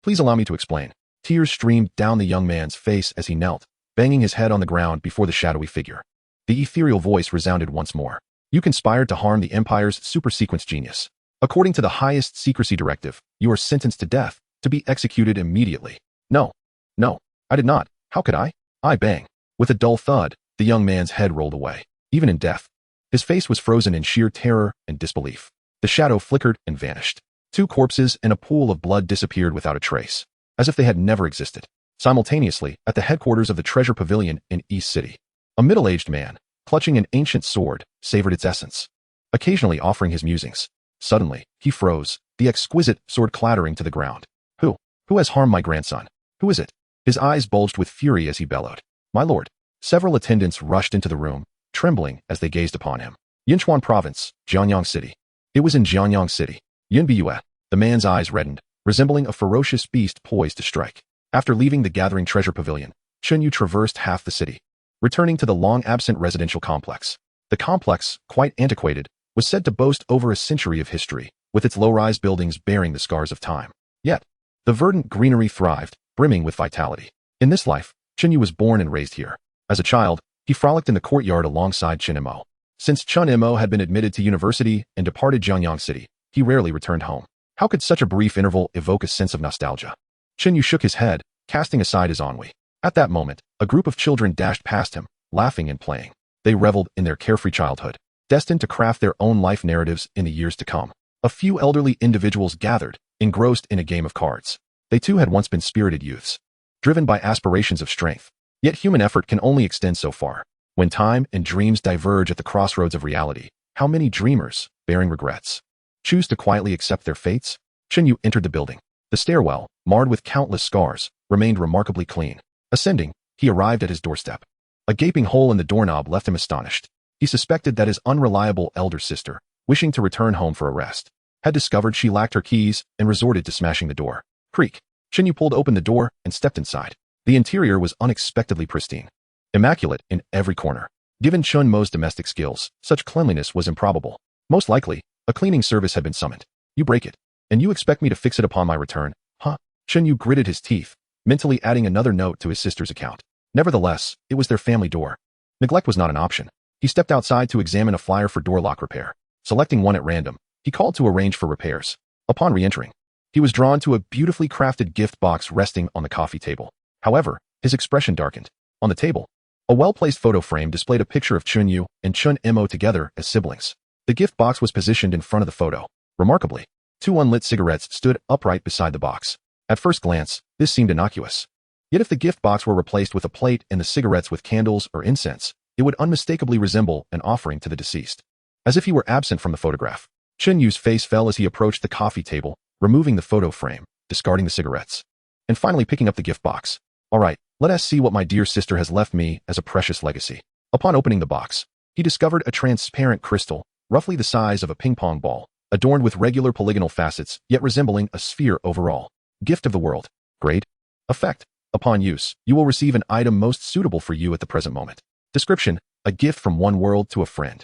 please allow me to explain. Tears streamed down the young man's face as he knelt, banging his head on the ground before the shadowy figure. The ethereal voice resounded once more. You conspired to harm the Empire's super-sequence genius. According to the highest secrecy directive, you are sentenced to death, to be executed immediately. No, I did not. How could I? Bang. With a dull thud, the young man's head rolled away. Even in death, his face was frozen in sheer terror and disbelief. The shadow flickered and vanished. 2 corpses and a pool of blood disappeared without a trace, as if they had never existed. Simultaneously, at the headquarters of the Treasure Pavilion in East City, a middle-aged man, clutching an ancient sword, savored its essence, occasionally offering his musings. Suddenly, he froze, the exquisite sword clattering to the ground. Who has harmed my grandson? Who is it? His eyes bulged with fury as he bellowed. My lord. Several attendants rushed into the room, trembling as they gazed upon him. Yinchuan Province, Jianyang City. It was in Jianyang City. Yunbaiyu. The man's eyes reddened, resembling a ferocious beast poised to strike. After leaving the gathering treasure pavilion, Chen Yu traversed half the city, returning to the long-absent residential complex. The complex, quite antiquated, was said to boast over a century of history, with its low-rise buildings bearing the scars of time. Yet, the verdant greenery thrived, brimming with vitality. In this life, Chen Yu was born and raised here. As a child, he frolicked in the courtyard alongside Chen Imo. Since Chen Imo had been admitted to university and departed Zhengyang City, he rarely returned home. How could such a brief interval evoke a sense of nostalgia? Chen Yu shook his head, casting aside his ennui. At that moment, a group of children dashed past him, laughing and playing. They reveled in their carefree childhood, destined to craft their own life narratives in the years to come. A few elderly individuals gathered, engrossed in a game of cards. They too had once been spirited youths, driven by aspirations of strength. Yet human effort can only extend so far. When time and dreams diverge at the crossroads of reality, how many dreamers, bearing regrets, choose to quietly accept their fates? Chen Yu entered the building. The stairwell, marred with countless scars, remained remarkably clean. Ascending, he arrived at his doorstep. A gaping hole in the doorknob left him astonished. He suspected that his unreliable elder sister, wishing to return home for a rest, had discovered she lacked her keys and resorted to smashing the door. Creak. Chen Yu pulled open the door and stepped inside. The interior was unexpectedly pristine, immaculate in every corner. Given Chun Mo's domestic skills, such cleanliness was improbable. Most likely, a cleaning service had been summoned. You break it, and you expect me to fix it upon my return, huh? Chen Yu gritted his teeth, mentally adding another note to his sister's account. Nevertheless, it was their family door. Neglect was not an option. He stepped outside to examine a flyer for door lock repair. Selecting one at random, he called to arrange for repairs. Upon re-entering, he was drawn to a beautifully crafted gift box resting on the coffee table. However, his expression darkened. On the table, a well-placed photo frame displayed a picture of Chen Yu and Chen Imo together as siblings. The gift box was positioned in front of the photo. Remarkably, 2 unlit cigarettes stood upright beside the box. At first glance, this seemed innocuous. Yet if the gift box were replaced with a plate and the cigarettes with candles or incense, it would unmistakably resemble an offering to the deceased. As if he were absent from the photograph, Chen Yu's face fell as he approached the coffee table, removing the photo frame, discarding the cigarettes, and finally picking up the gift box. All right, let us see what my dear sister has left me as a precious legacy. Upon opening the box, he discovered a transparent crystal, roughly the size of a ping-pong ball, adorned with regular polygonal facets, yet resembling a sphere overall. Gift of the world. Grade. Effect. Upon use, you will receive an item most suitable for you at the present moment. Description. A gift from one world to a friend.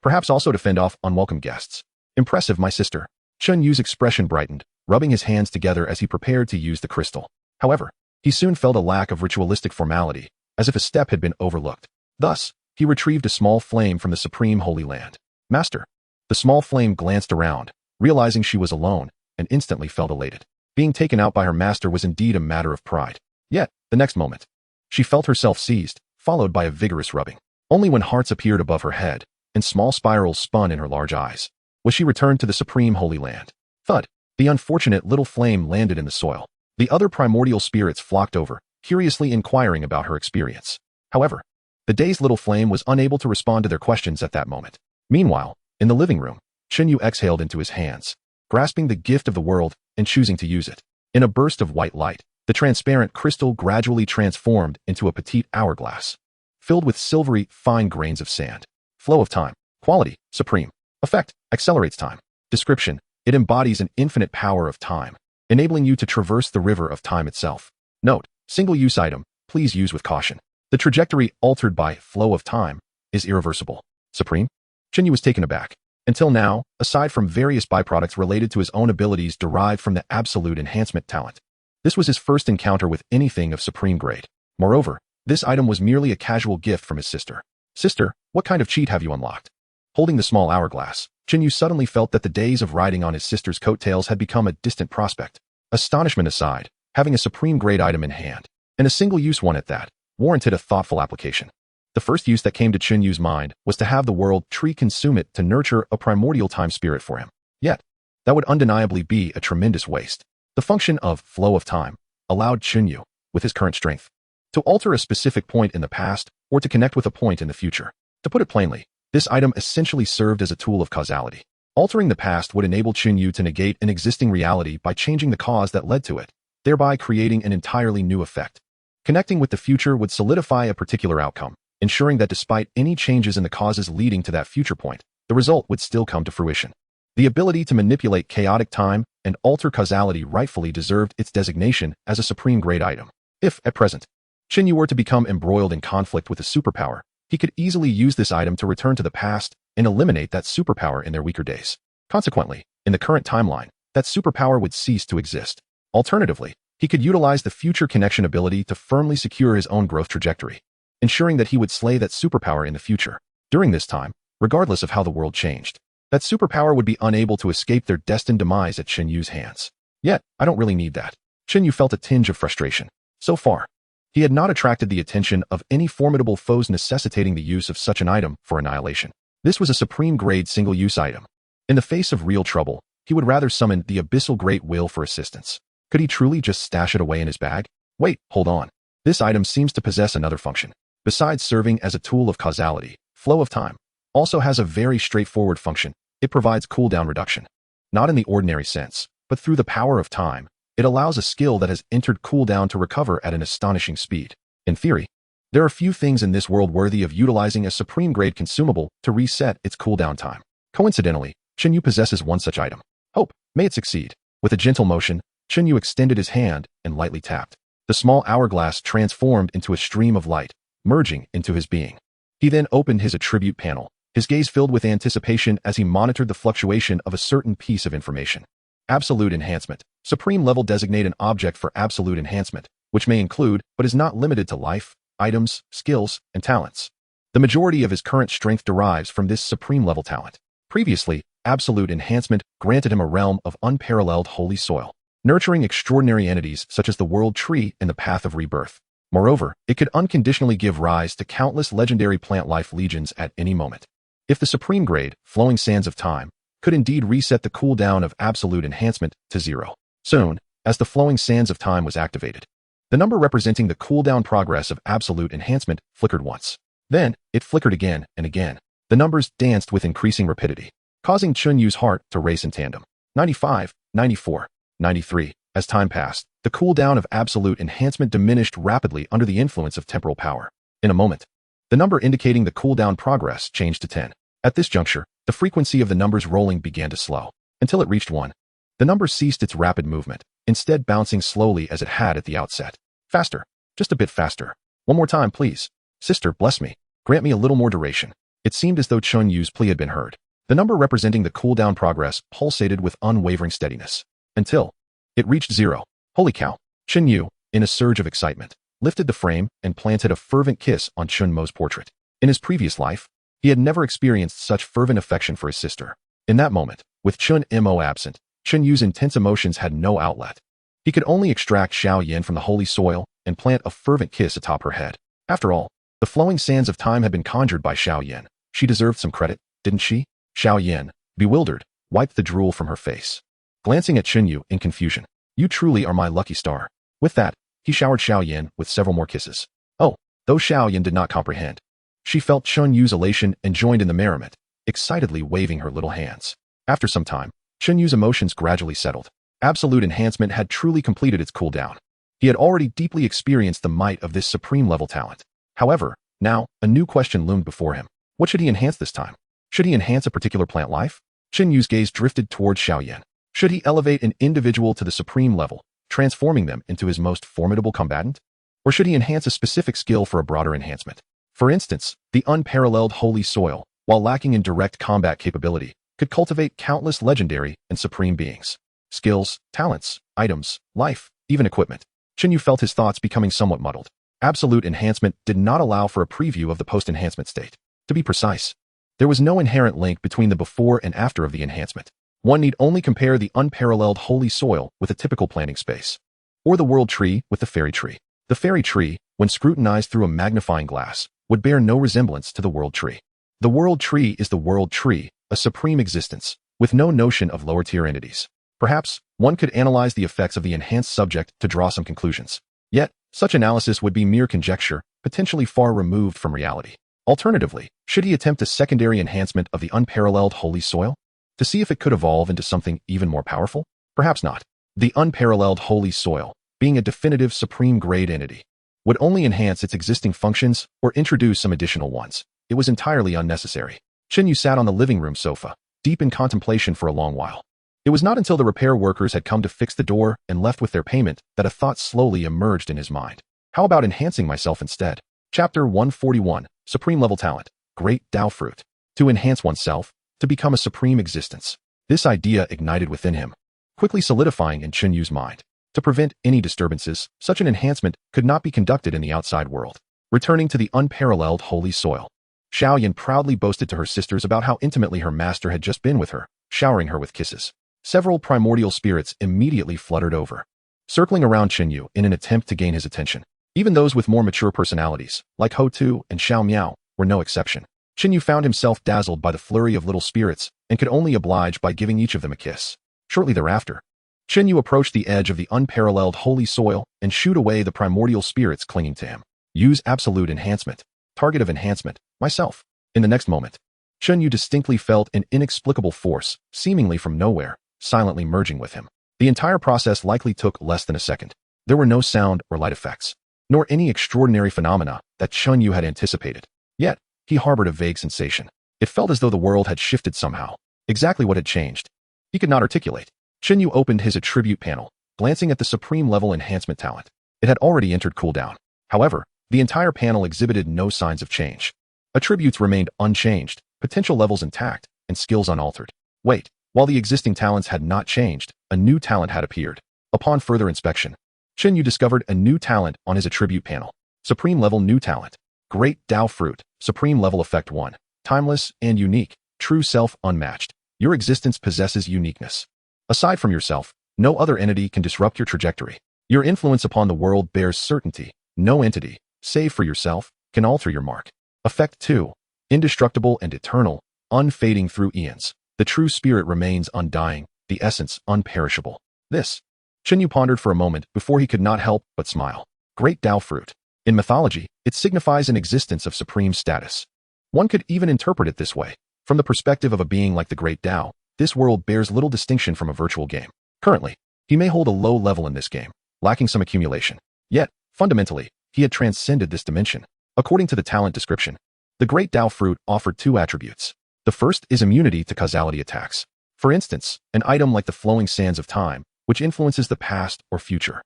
Perhaps also to fend off unwelcome guests. Impressive, my sister. Chen Yu's expression brightened, rubbing his hands together as he prepared to use the crystal. However, he soon felt a lack of ritualistic formality, as if a step had been overlooked. Thus, he retrieved a small flame from the supreme holy land. Master. The small flame glanced around, realizing she was alone, and instantly felt elated. Being taken out by her master was indeed a matter of pride. Yet, the next moment, she felt herself seized, followed by a vigorous rubbing. Only when hearts appeared above her head, and small spirals spun in her large eyes, was she returned to the supreme holy land. Thud. The unfortunate little flame landed in the soil. The other primordial spirits flocked over, curiously inquiring about her experience. However, the dazed little flame was unable to respond to their questions at that moment. Meanwhile, in the living room, Chen Yu exhaled into his hands, grasping the gift of the world and choosing to use it. In a burst of white light, the transparent crystal gradually transformed into a petite hourglass, filled with silvery, fine grains of sand. Flow of time. Quality. Supreme. Effect. Accelerates time. Description. It embodies an infinite power of time, enabling you to traverse the river of time itself. Note. Single-use item. Please use with caution. The trajectory altered by flow of time is irreversible. Supreme. Chen Yu was taken aback. Until now, aside from various byproducts related to his own abilities derived from the absolute enhancement talent, this was his first encounter with anything of supreme grade. Moreover, this item was merely a casual gift from his sister. Sister, what kind of cheat have you unlocked? Holding the small hourglass, Chen Yu suddenly felt that the days of riding on his sister's coattails had become a distant prospect. Astonishment aside, having a supreme grade item in hand, and a single-use one at that, warranted a thoughtful application. The first use that came to Chen Yu's mind was to have the world tree consume it to nurture a primordial time spirit for him. Yet, that would undeniably be a tremendous waste. The function of flow of time allowed Chen Yu, with his current strength, to alter a specific point in the past or to connect with a point in the future. To put it plainly, this item essentially served as a tool of causality. Altering the past would enable Chen Yu to negate an existing reality by changing the cause that led to it, thereby creating an entirely new effect. Connecting with the future would solidify a particular outcome, ensuring that despite any changes in the causes leading to that future point, the result would still come to fruition. The ability to manipulate chaotic time and alter causality rightfully deserved its designation as a supreme grade item. If, at present, Chen Yu were to become embroiled in conflict with a superpower, he could easily use this item to return to the past and eliminate that superpower in their weaker days. Consequently, In the current timeline, that superpower would cease to exist. Alternatively, he could utilize the future connection ability to firmly secure his own growth trajectory, ensuring that he would slay that superpower in the future. During this time, regardless of how the world changed, that superpower would be unable to escape their destined demise at Chen Yu's hands. Yet, I don't really need that. Chen Yu felt a tinge of frustration. So far, he had not attracted the attention of any formidable foes necessitating the use of such an item for annihilation. This was a supreme-grade single-use item. In the face of real trouble, he would rather summon the abyssal great will for assistance. Could he truly just stash it away in his bag? Wait, hold on. This item seems to possess another function. Besides serving as a tool of causality, flow of time also has a very straightforward function. It provides cooldown reduction. Not in the ordinary sense, but through the power of time, it allows a skill that has entered cooldown to recover at an astonishing speed. In theory, there are few things in this world worthy of utilizing a supreme-grade consumable to reset its cooldown time. Coincidentally, Chen Yu possesses one such item. Hope, may it succeed. With a gentle motion, Chen Yu extended his hand and lightly tapped. The small hourglass transformed into a stream of light, merging into his being. He then opened his attribute panel, his gaze filled with anticipation as he monitored the fluctuation of a certain piece of information. Absolute enhancement. Supreme level designate an object for absolute enhancement, which may include, but is not limited to life, items, skills, and talents. The majority of his current strength derives from this supreme level talent. Previously, absolute enhancement granted him a realm of unparalleled holy soil, nurturing extraordinary entities such as the world tree and the path of rebirth. Moreover, it could unconditionally give rise to countless legendary plant life legions at any moment. If the supreme grade, flowing sands of time, could indeed reset the cooldown of absolute enhancement to 0. Soon, as the flowing sands of time was activated, the number representing the cooldown progress of absolute enhancement flickered once. Then, it flickered again and again. The numbers danced with increasing rapidity, causing Chen Yu's heart to race in tandem. 95, 94, 93. As time passed, the cooldown of absolute enhancement diminished rapidly under the influence of temporal power. In a moment, the number indicating the cooldown progress changed to 10. At this juncture, the frequency of the numbers rolling began to slow, until it reached 1. The number ceased its rapid movement, instead bouncing slowly as it had at the outset. Faster. Just a bit faster. One more time, please. Sister, bless me. Grant me a little more duration. It seemed as though Chen Yu's plea had been heard. The number representing the cooldown progress pulsated with unwavering steadiness, until it reached 0. Holy cow. Chen Yu, in a surge of excitement, lifted the frame and planted a fervent kiss on Chun Mo's portrait. In his previous life, he had never experienced such fervent affection for his sister. In that moment, with Chun Mo absent, Chen Yu's intense emotions had no outlet. He could only extract Xiao Yin from the holy soil and plant a fervent kiss atop her head. After all, the flowing sands of time had been conjured by Xiao Yin. She deserved some credit, didn't she? Xiao Yin, bewildered, wiped the drool from her face. Glancing at Chen Yu in confusion, you truly are my lucky star. With that, he showered Xiao Yin with several more kisses. Oh, though Xiao Yin did not comprehend. She felt Chen Yu's elation and joined in the merriment, excitedly waving her little hands. After some time, Chen Yu's emotions gradually settled. Absolute enhancement had truly completed its cooldown. He had already deeply experienced the might of this supreme level talent. However, now, a new question loomed before him. What should he enhance this time? Should he enhance a particular plant life? Chen Yu's gaze drifted towards Xiao Yin. Should he elevate an individual to the supreme level, transforming them into his most formidable combatant? Or should he enhance a specific skill for a broader enhancement? For instance, the unparalleled holy soil, while lacking in direct combat capability, could cultivate countless legendary and supreme beings. Skills, talents, items, life, even equipment. Chen Yu felt his thoughts becoming somewhat muddled. Absolute enhancement did not allow for a preview of the post-enhancement state. To be precise, there was no inherent link between the before and after of the enhancement. One need only compare the unparalleled holy soil with a typical planting space, or the world tree with the fairy tree. The fairy tree, when scrutinized through a magnifying glass, would bear no resemblance to the world tree. The world tree is the world tree, a supreme existence, with no notion of lower-tier entities. Perhaps, one could analyze the effects of the enhanced subject to draw some conclusions. Yet, such analysis would be mere conjecture, potentially far removed from reality. Alternatively, should he attempt a secondary enhancement of the unparalleled holy soil? To see if it could evolve into something even more powerful? Perhaps not. The unparalleled holy soil, being a definitive supreme-grade entity, would only enhance its existing functions or introduce some additional ones. It was entirely unnecessary. Chen Yu sat on the living room sofa, deep in contemplation for a long while. It was not until the repair workers had come to fix the door and left with their payment that a thought slowly emerged in his mind. How about enhancing myself instead? Chapter 141, Supreme Level Talent, Great Tao Fruit. To enhance oneself, to become a supreme existence. This idea ignited within him, quickly solidifying in Chen Yu's mind. To prevent any disturbances, such an enhancement could not be conducted in the outside world. Returning to the unparalleled holy soil, Xiaoyan proudly boasted to her sisters about how intimately her master had just been with her, showering her with kisses. Several primordial spirits immediately fluttered over, circling around Chen Yu in an attempt to gain his attention. Even those with more mature personalities, like Ho Tu and Xiao Miao, were no exception. Chen Yu found himself dazzled by the flurry of little spirits and could only oblige by giving each of them a kiss. Shortly thereafter, Chen Yu approached the edge of the unparalleled holy soil and shooed away the primordial spirits clinging to him. Use absolute enhancement. Target of enhancement, myself. In the next moment, Chen Yu distinctly felt an inexplicable force, seemingly from nowhere, silently merging with him. The entire process likely took less than a second. There were no sound or light effects, nor any extraordinary phenomena that Chen Yu had anticipated. Yet, he harbored a vague sensation. It felt as though the world had shifted somehow. Exactly what had changed, he could not articulate. Chen Yu opened his attribute panel, glancing at the supreme level enhancement talent. It had already entered cooldown. However, the entire panel exhibited no signs of change. Attributes remained unchanged, potential levels intact, and skills unaltered. Wait, while the existing talents had not changed, a new talent had appeared. Upon further inspection, Chen Yu discovered a new talent on his attribute panel. Supreme level new talent. Great Tao Fruit, Supreme level effect 1. Timeless and unique, true self unmatched. Your existence possesses uniqueness. Aside from yourself, no other entity can disrupt your trajectory. Your influence upon the world bears certainty. No entity, save for yourself, can alter your mark. Effect 2. Indestructible and eternal, unfading through eons. The true spirit remains undying, the essence unperishable. This, Chen Yu pondered for a moment before he could not help but smile. Great Tao Fruit. In mythology, it signifies an existence of supreme status. One could even interpret it this way. From the perspective of a being like the Great Tao, this world bears little distinction from a virtual game. Currently, he may hold a low level in this game, lacking some accumulation. Yet, fundamentally, he had transcended this dimension. According to the talent description, the Great Tao Fruit offered 2 attributes. The first is immunity to causality attacks. For instance, an item like the flowing sands of time, which influences the past or future.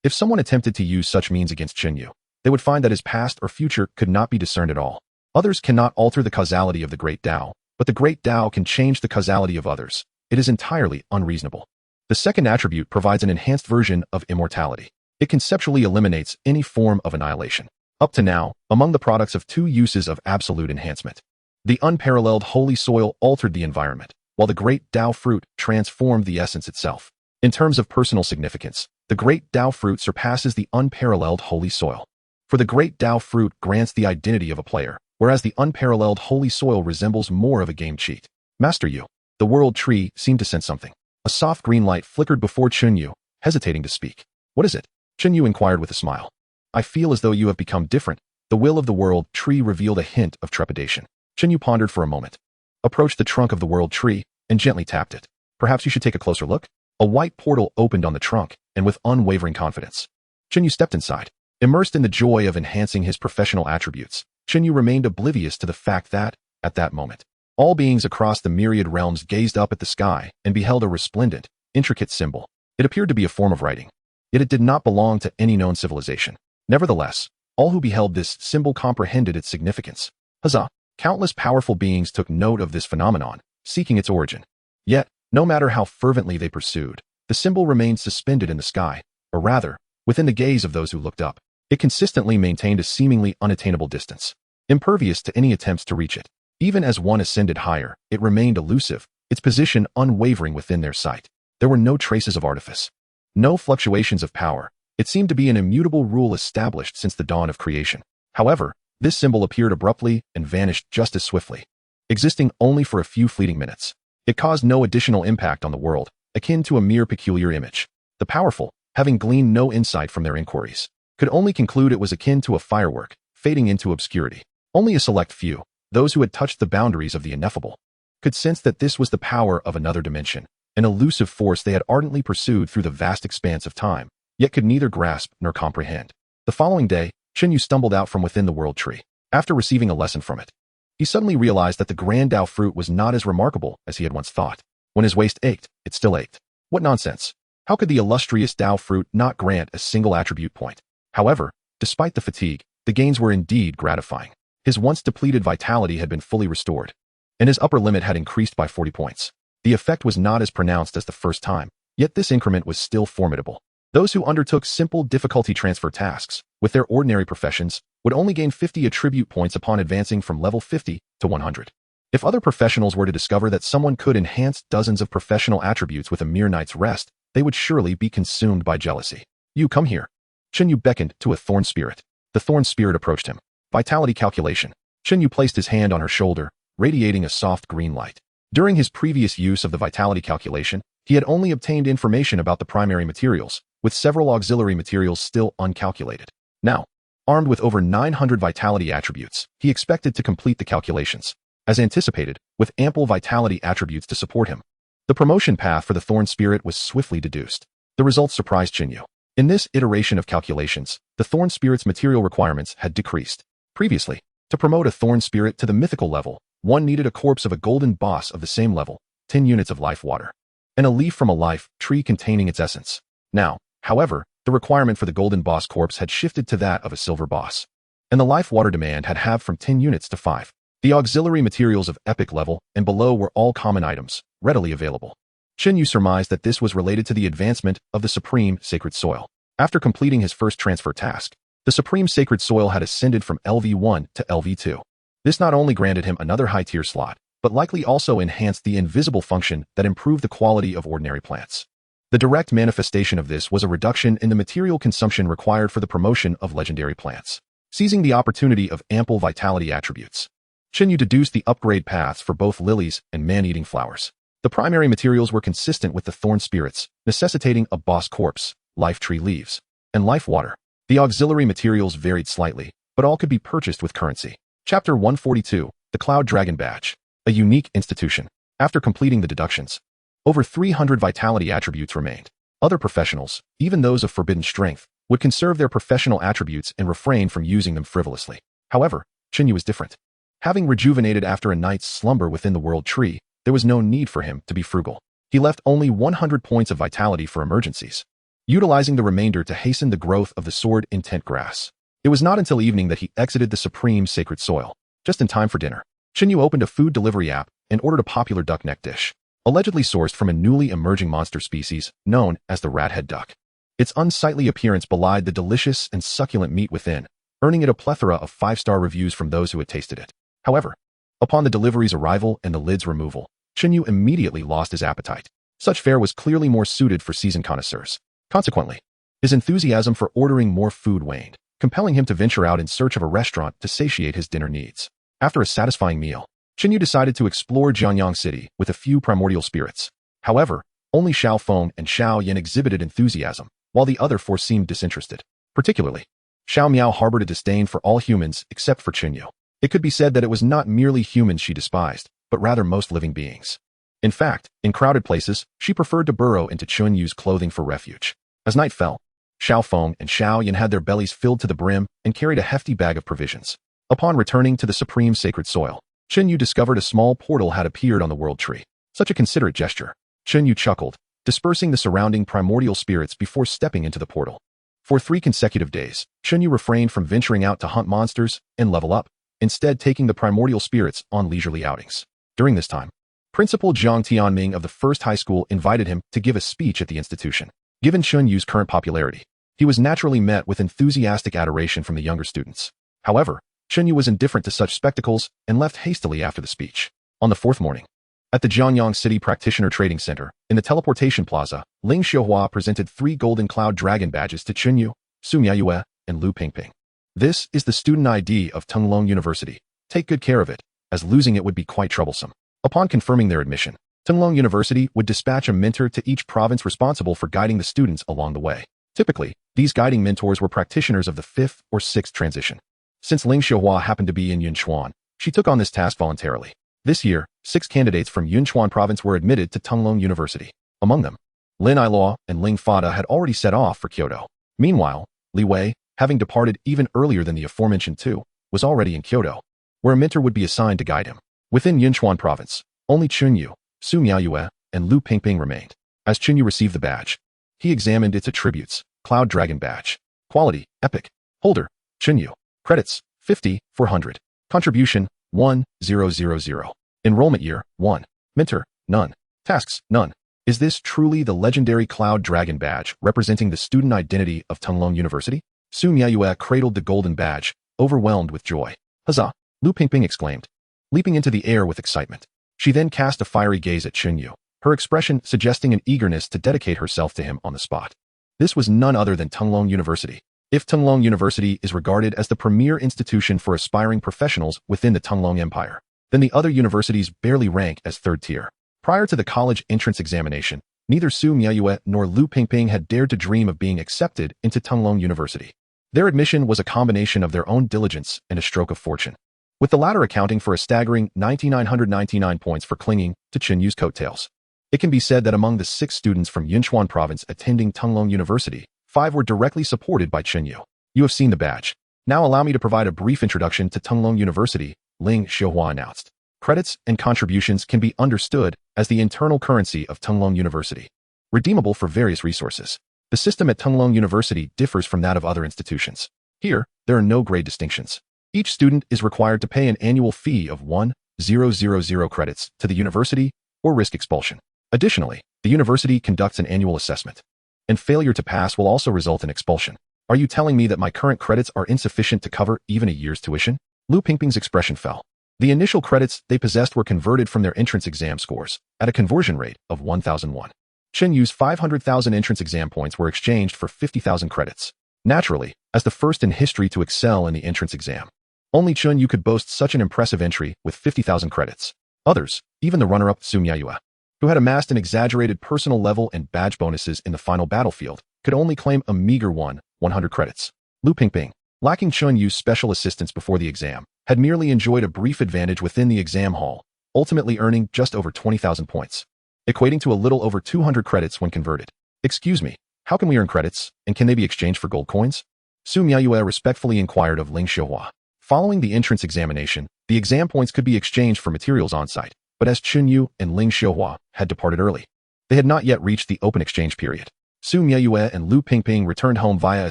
If someone attempted to use such means against Chen Yu, they would find that his past or future could not be discerned at all. Others cannot alter the causality of the Great Tao, but the Great Tao can change the causality of others. It is entirely unreasonable. The second attribute provides an enhanced version of immortality. It conceptually eliminates any form of annihilation. Up to now, among the products of 2 uses of absolute enhancement, the unparalleled holy soil altered the environment, while the Great Tao Fruit transformed the essence itself. In terms of personal significance, the Great Tao Fruit surpasses the unparalleled holy soil. For the Great Tao Fruit grants the identity of a player, whereas the unparalleled holy soil resembles more of a game cheat. Master Yu, the world tree, seemed to sense something. A soft green light flickered before Chen Yu, hesitating to speak. What is it? Chen Yu inquired with a smile. I feel as though you have become different. The will of the world tree revealed a hint of trepidation. Chen Yu pondered for a moment, approached the trunk of the world tree, and gently tapped it. Perhaps you should take a closer look? A white portal opened on the trunk, and with unwavering confidence, Chen Yu stepped inside. Immersed in the joy of enhancing his professional attributes, Chen Yu remained oblivious to the fact that, at that moment, all beings across the myriad realms gazed up at the sky and beheld a resplendent, intricate symbol. It appeared to be a form of writing, yet it did not belong to any known civilization. Nevertheless, all who beheld this symbol comprehended its significance. Huzzah! Countless powerful beings took note of this phenomenon, seeking its origin. Yet, no matter how fervently they pursued, the symbol remained suspended in the sky, or rather, within the gaze of those who looked up. It consistently maintained a seemingly unattainable distance, impervious to any attempts to reach it. Even as one ascended higher, it remained elusive, its position unwavering within their sight. There were no traces of artifice, no fluctuations of power. It seemed to be an immutable rule established since the dawn of creation. However, this symbol appeared abruptly and vanished just as swiftly, existing only for a few fleeting minutes. It caused no additional impact on the world, akin to a mere peculiar image. The powerful, having gleaned no insight from their inquiries, could only conclude it was akin to a firework, fading into obscurity. Only a select few, those who had touched the boundaries of the ineffable, could sense that this was the power of another dimension, an elusive force they had ardently pursued through the vast expanse of time, yet could neither grasp nor comprehend. The following day, Chen Yu stumbled out from within the world tree. After receiving a lesson from it, he suddenly realized that the grand Tao Fruit was not as remarkable as he had once thought. When his waist ached, it still ached. What nonsense! How could the illustrious Tao Fruit not grant a single attribute point? However, despite the fatigue, the gains were indeed gratifying. His once depleted vitality had been fully restored, and his upper limit had increased by 40 points. The effect was not as pronounced as the first time, yet this increment was still formidable. Those who undertook simple difficulty transfer tasks with their ordinary professions would only gain 50 attribute points upon advancing from level 50 to 100. If other professionals were to discover that someone could enhance dozens of professional attributes with a mere night's rest, they would surely be consumed by jealousy. You come here. Chen Yu beckoned to a thorn spirit. The thorn spirit approached him. Vitality calculation. Chen Yu placed his hand on her shoulder, radiating a soft green light. During his previous use of the vitality calculation, he had only obtained information about the primary materials, with several auxiliary materials still uncalculated. Now, armed with over 900 vitality attributes, he expected to complete the calculations, as anticipated, with ample vitality attributes to support him. The promotion path for the thorn spirit was swiftly deduced. The results surprised Chen Yu. In this iteration of calculations, the thorn spirit's material requirements had decreased. Previously, to promote a thorn spirit to the mythical level, one needed a corpse of a golden boss of the same level, 10 units of life water, and a leaf from a life tree containing its essence. Now, however, the requirement for the golden boss corpse had shifted to that of a silver boss, and the life water demand had halved from 10 units to 5. The auxiliary materials of epic level and below were all common items, readily available. Chen Yu surmised that this was related to the advancement of the supreme sacred soil. After completing his first transfer task, the supreme sacred soil had ascended from LV1 to LV2. This not only granted him another high-tier slot, but likely also enhanced the invisible function that improved the quality of ordinary plants. The direct manifestation of this was a reduction in the material consumption required for the promotion of legendary plants. Seizing the opportunity of ample vitality attributes, Chen Yu deduced the upgrade paths for both lilies and man-eating flowers. The primary materials were consistent with the thorn spirits, necessitating a boss corpse, life tree leaves, and life water. The auxiliary materials varied slightly, but all could be purchased with currency. Chapter 142, The Cloud Dragon Badge, a unique institution. After completing the deductions, over 300 vitality attributes remained. Other professionals, even those of forbidden strength, would conserve their professional attributes and refrain from using them frivolously. However, Chen Yu was different. Having rejuvenated after a night's slumber within the world tree, there was no need for him to be frugal. He left only 100 points of vitality for emergencies, utilizing the remainder to hasten the growth of the sword intent grass. It was not until evening that he exited the supreme sacred soil, just in time for dinner. Chen Yu opened a food delivery app and ordered a popular duck neck dish, allegedly sourced from a newly emerging monster species known as the rat-head duck. Its unsightly appearance belied the delicious and succulent meat within, earning it a plethora of 5-star reviews from those who had tasted it. However, upon the delivery's arrival and the lid's removal, Chen Yu immediately lost his appetite. Such fare was clearly more suited for seasoned connoisseurs. Consequently, his enthusiasm for ordering more food waned, compelling him to venture out in search of a restaurant to satiate his dinner needs. After a satisfying meal, Chen Yu decided to explore Jianyang City with a few primordial spirits. However, only Xiao Feng and Xiao Yan exhibited enthusiasm, while the other four seemed disinterested. Particularly, Xiao Miao harbored a disdain for all humans except for Chen Yu. It could be said that it was not merely humans she despised, but rather most living beings. In fact, in crowded places, she preferred to burrow into Chen Yu's clothing for refuge. As night fell, Xiao Feng and Xiao Yan had their bellies filled to the brim and carried a hefty bag of provisions. Upon returning to the supreme sacred soil, Chen Yu discovered a small portal had appeared on the world tree. Such a considerate gesture. Chen Yu chuckled, dispersing the surrounding primordial spirits before stepping into the portal. For 3 consecutive days, Chen Yu refrained from venturing out to hunt monsters and level up, instead taking the primordial spirits on leisurely outings. During this time, Principal Jiang Tianming of the first high school invited him to give a speech at the institution. Given Chen Yu's current popularity, he was naturally met with enthusiastic adoration from the younger students. However, Chen Yu was indifferent to such spectacles and left hastily after the speech. On the 4th morning, at the Jianyang City Practitioner Trading Center, in the Teleportation Plaza, Ling Xiuhua presented 3 golden cloud dragon badges to Chen Yu, Su Miayue, and Lu Pingping. This is the student ID of Tunglong University. Take good care of it, as losing it would be quite troublesome. Upon confirming their admission, Tunglong University would dispatch a mentor to each province responsible for guiding the students along the way. Typically, these guiding mentors were practitioners of the 5th or 6th transition. Since Ling Xiuhua happened to be in Yunchuan, she took on this task voluntarily. This year, 6 candidates from Yunchuan province were admitted to Tunglong University. Among them, Lin Ailuo and Ling Fada had already set off for Kyoto. Meanwhile, Li Wei, having departed even earlier than the aforementioned 2, was already in Kyoto, where a mentor would be assigned to guide him. Within Yunchuan province, only Chen Yu, Su Miayue, and Lu Pingping remained. As Chen Yu received the badge, he examined its attributes. Cloud Dragon Badge. Quality, Epic. Holder, Chen Yu. Credits, 50, 400. Contribution, 1,000. Enrollment year, 1. Mentor, none. Tasks, none. Is this truly the legendary Cloud Dragon badge representing the student identity of Tunglong University? Su Miayue cradled the golden badge, overwhelmed with joy. Huzzah! Lu Pingping exclaimed, leaping into the air with excitement. She then cast a fiery gaze at Chen Yu, her expression suggesting an eagerness to dedicate herself to him on the spot. This was none other than Tunglong University. If Tunglong University is regarded as the premier institution for aspiring professionals within the Tunglong Empire, then the other universities barely rank as third tier. Prior to the college entrance examination, neither Su Miayue nor Lu Pingping had dared to dream of being accepted into Tunglong University. Their admission was a combination of their own diligence and a stroke of fortune, with the latter accounting for a staggering 9,999 points for clinging to Chen Yu's coattails. It can be said that among the 6 students from Yunchuan province attending Tunglong University, 5 were directly supported by Chen Yu. You have seen the badge. Now allow me to provide a brief introduction to Tunglong University, Ling Xiuhua announced. Credits and contributions can be understood as the internal currency of Tunglong University, redeemable for various resources. The system at Tunglong University differs from that of other institutions. Here, there are no grade distinctions. Each student is required to pay an annual fee of 1,000 credits to the university or risk expulsion. Additionally, the university conducts an annual assessment, and failure to pass will also result in expulsion. Are you telling me that my current credits are insufficient to cover even a year's tuition? Lu Pingping's expression fell. The initial credits they possessed were converted from their entrance exam scores at a conversion rate of 1,001. Chen Yu's 500,000 entrance exam points were exchanged for 50,000 credits. Naturally, as the first in history to excel in the entrance exam, only Chen Yu could boast such an impressive entry with 50,000 credits. Others, even the runner-up Su Miayue, who had amassed an exaggerated personal level and badge bonuses in the final battlefield, could only claim a meager 100 credits. Lu Pingping, lacking Chen Yu's special assistance before the exam, had merely enjoyed a brief advantage within the exam hall, ultimately earning just over 20,000 points, equating to a little over 200 credits when converted. Excuse me, how can we earn credits, and can they be exchanged for gold coins? Su Miayue respectfully inquired of Ling Xiuhua. Following the entrance examination, the exam points could be exchanged for materials on-site, but as Chen Yu and Ling Xiuhua had departed early, they had not yet reached the open exchange period. Su Miayue and Lu Pingping returned home via a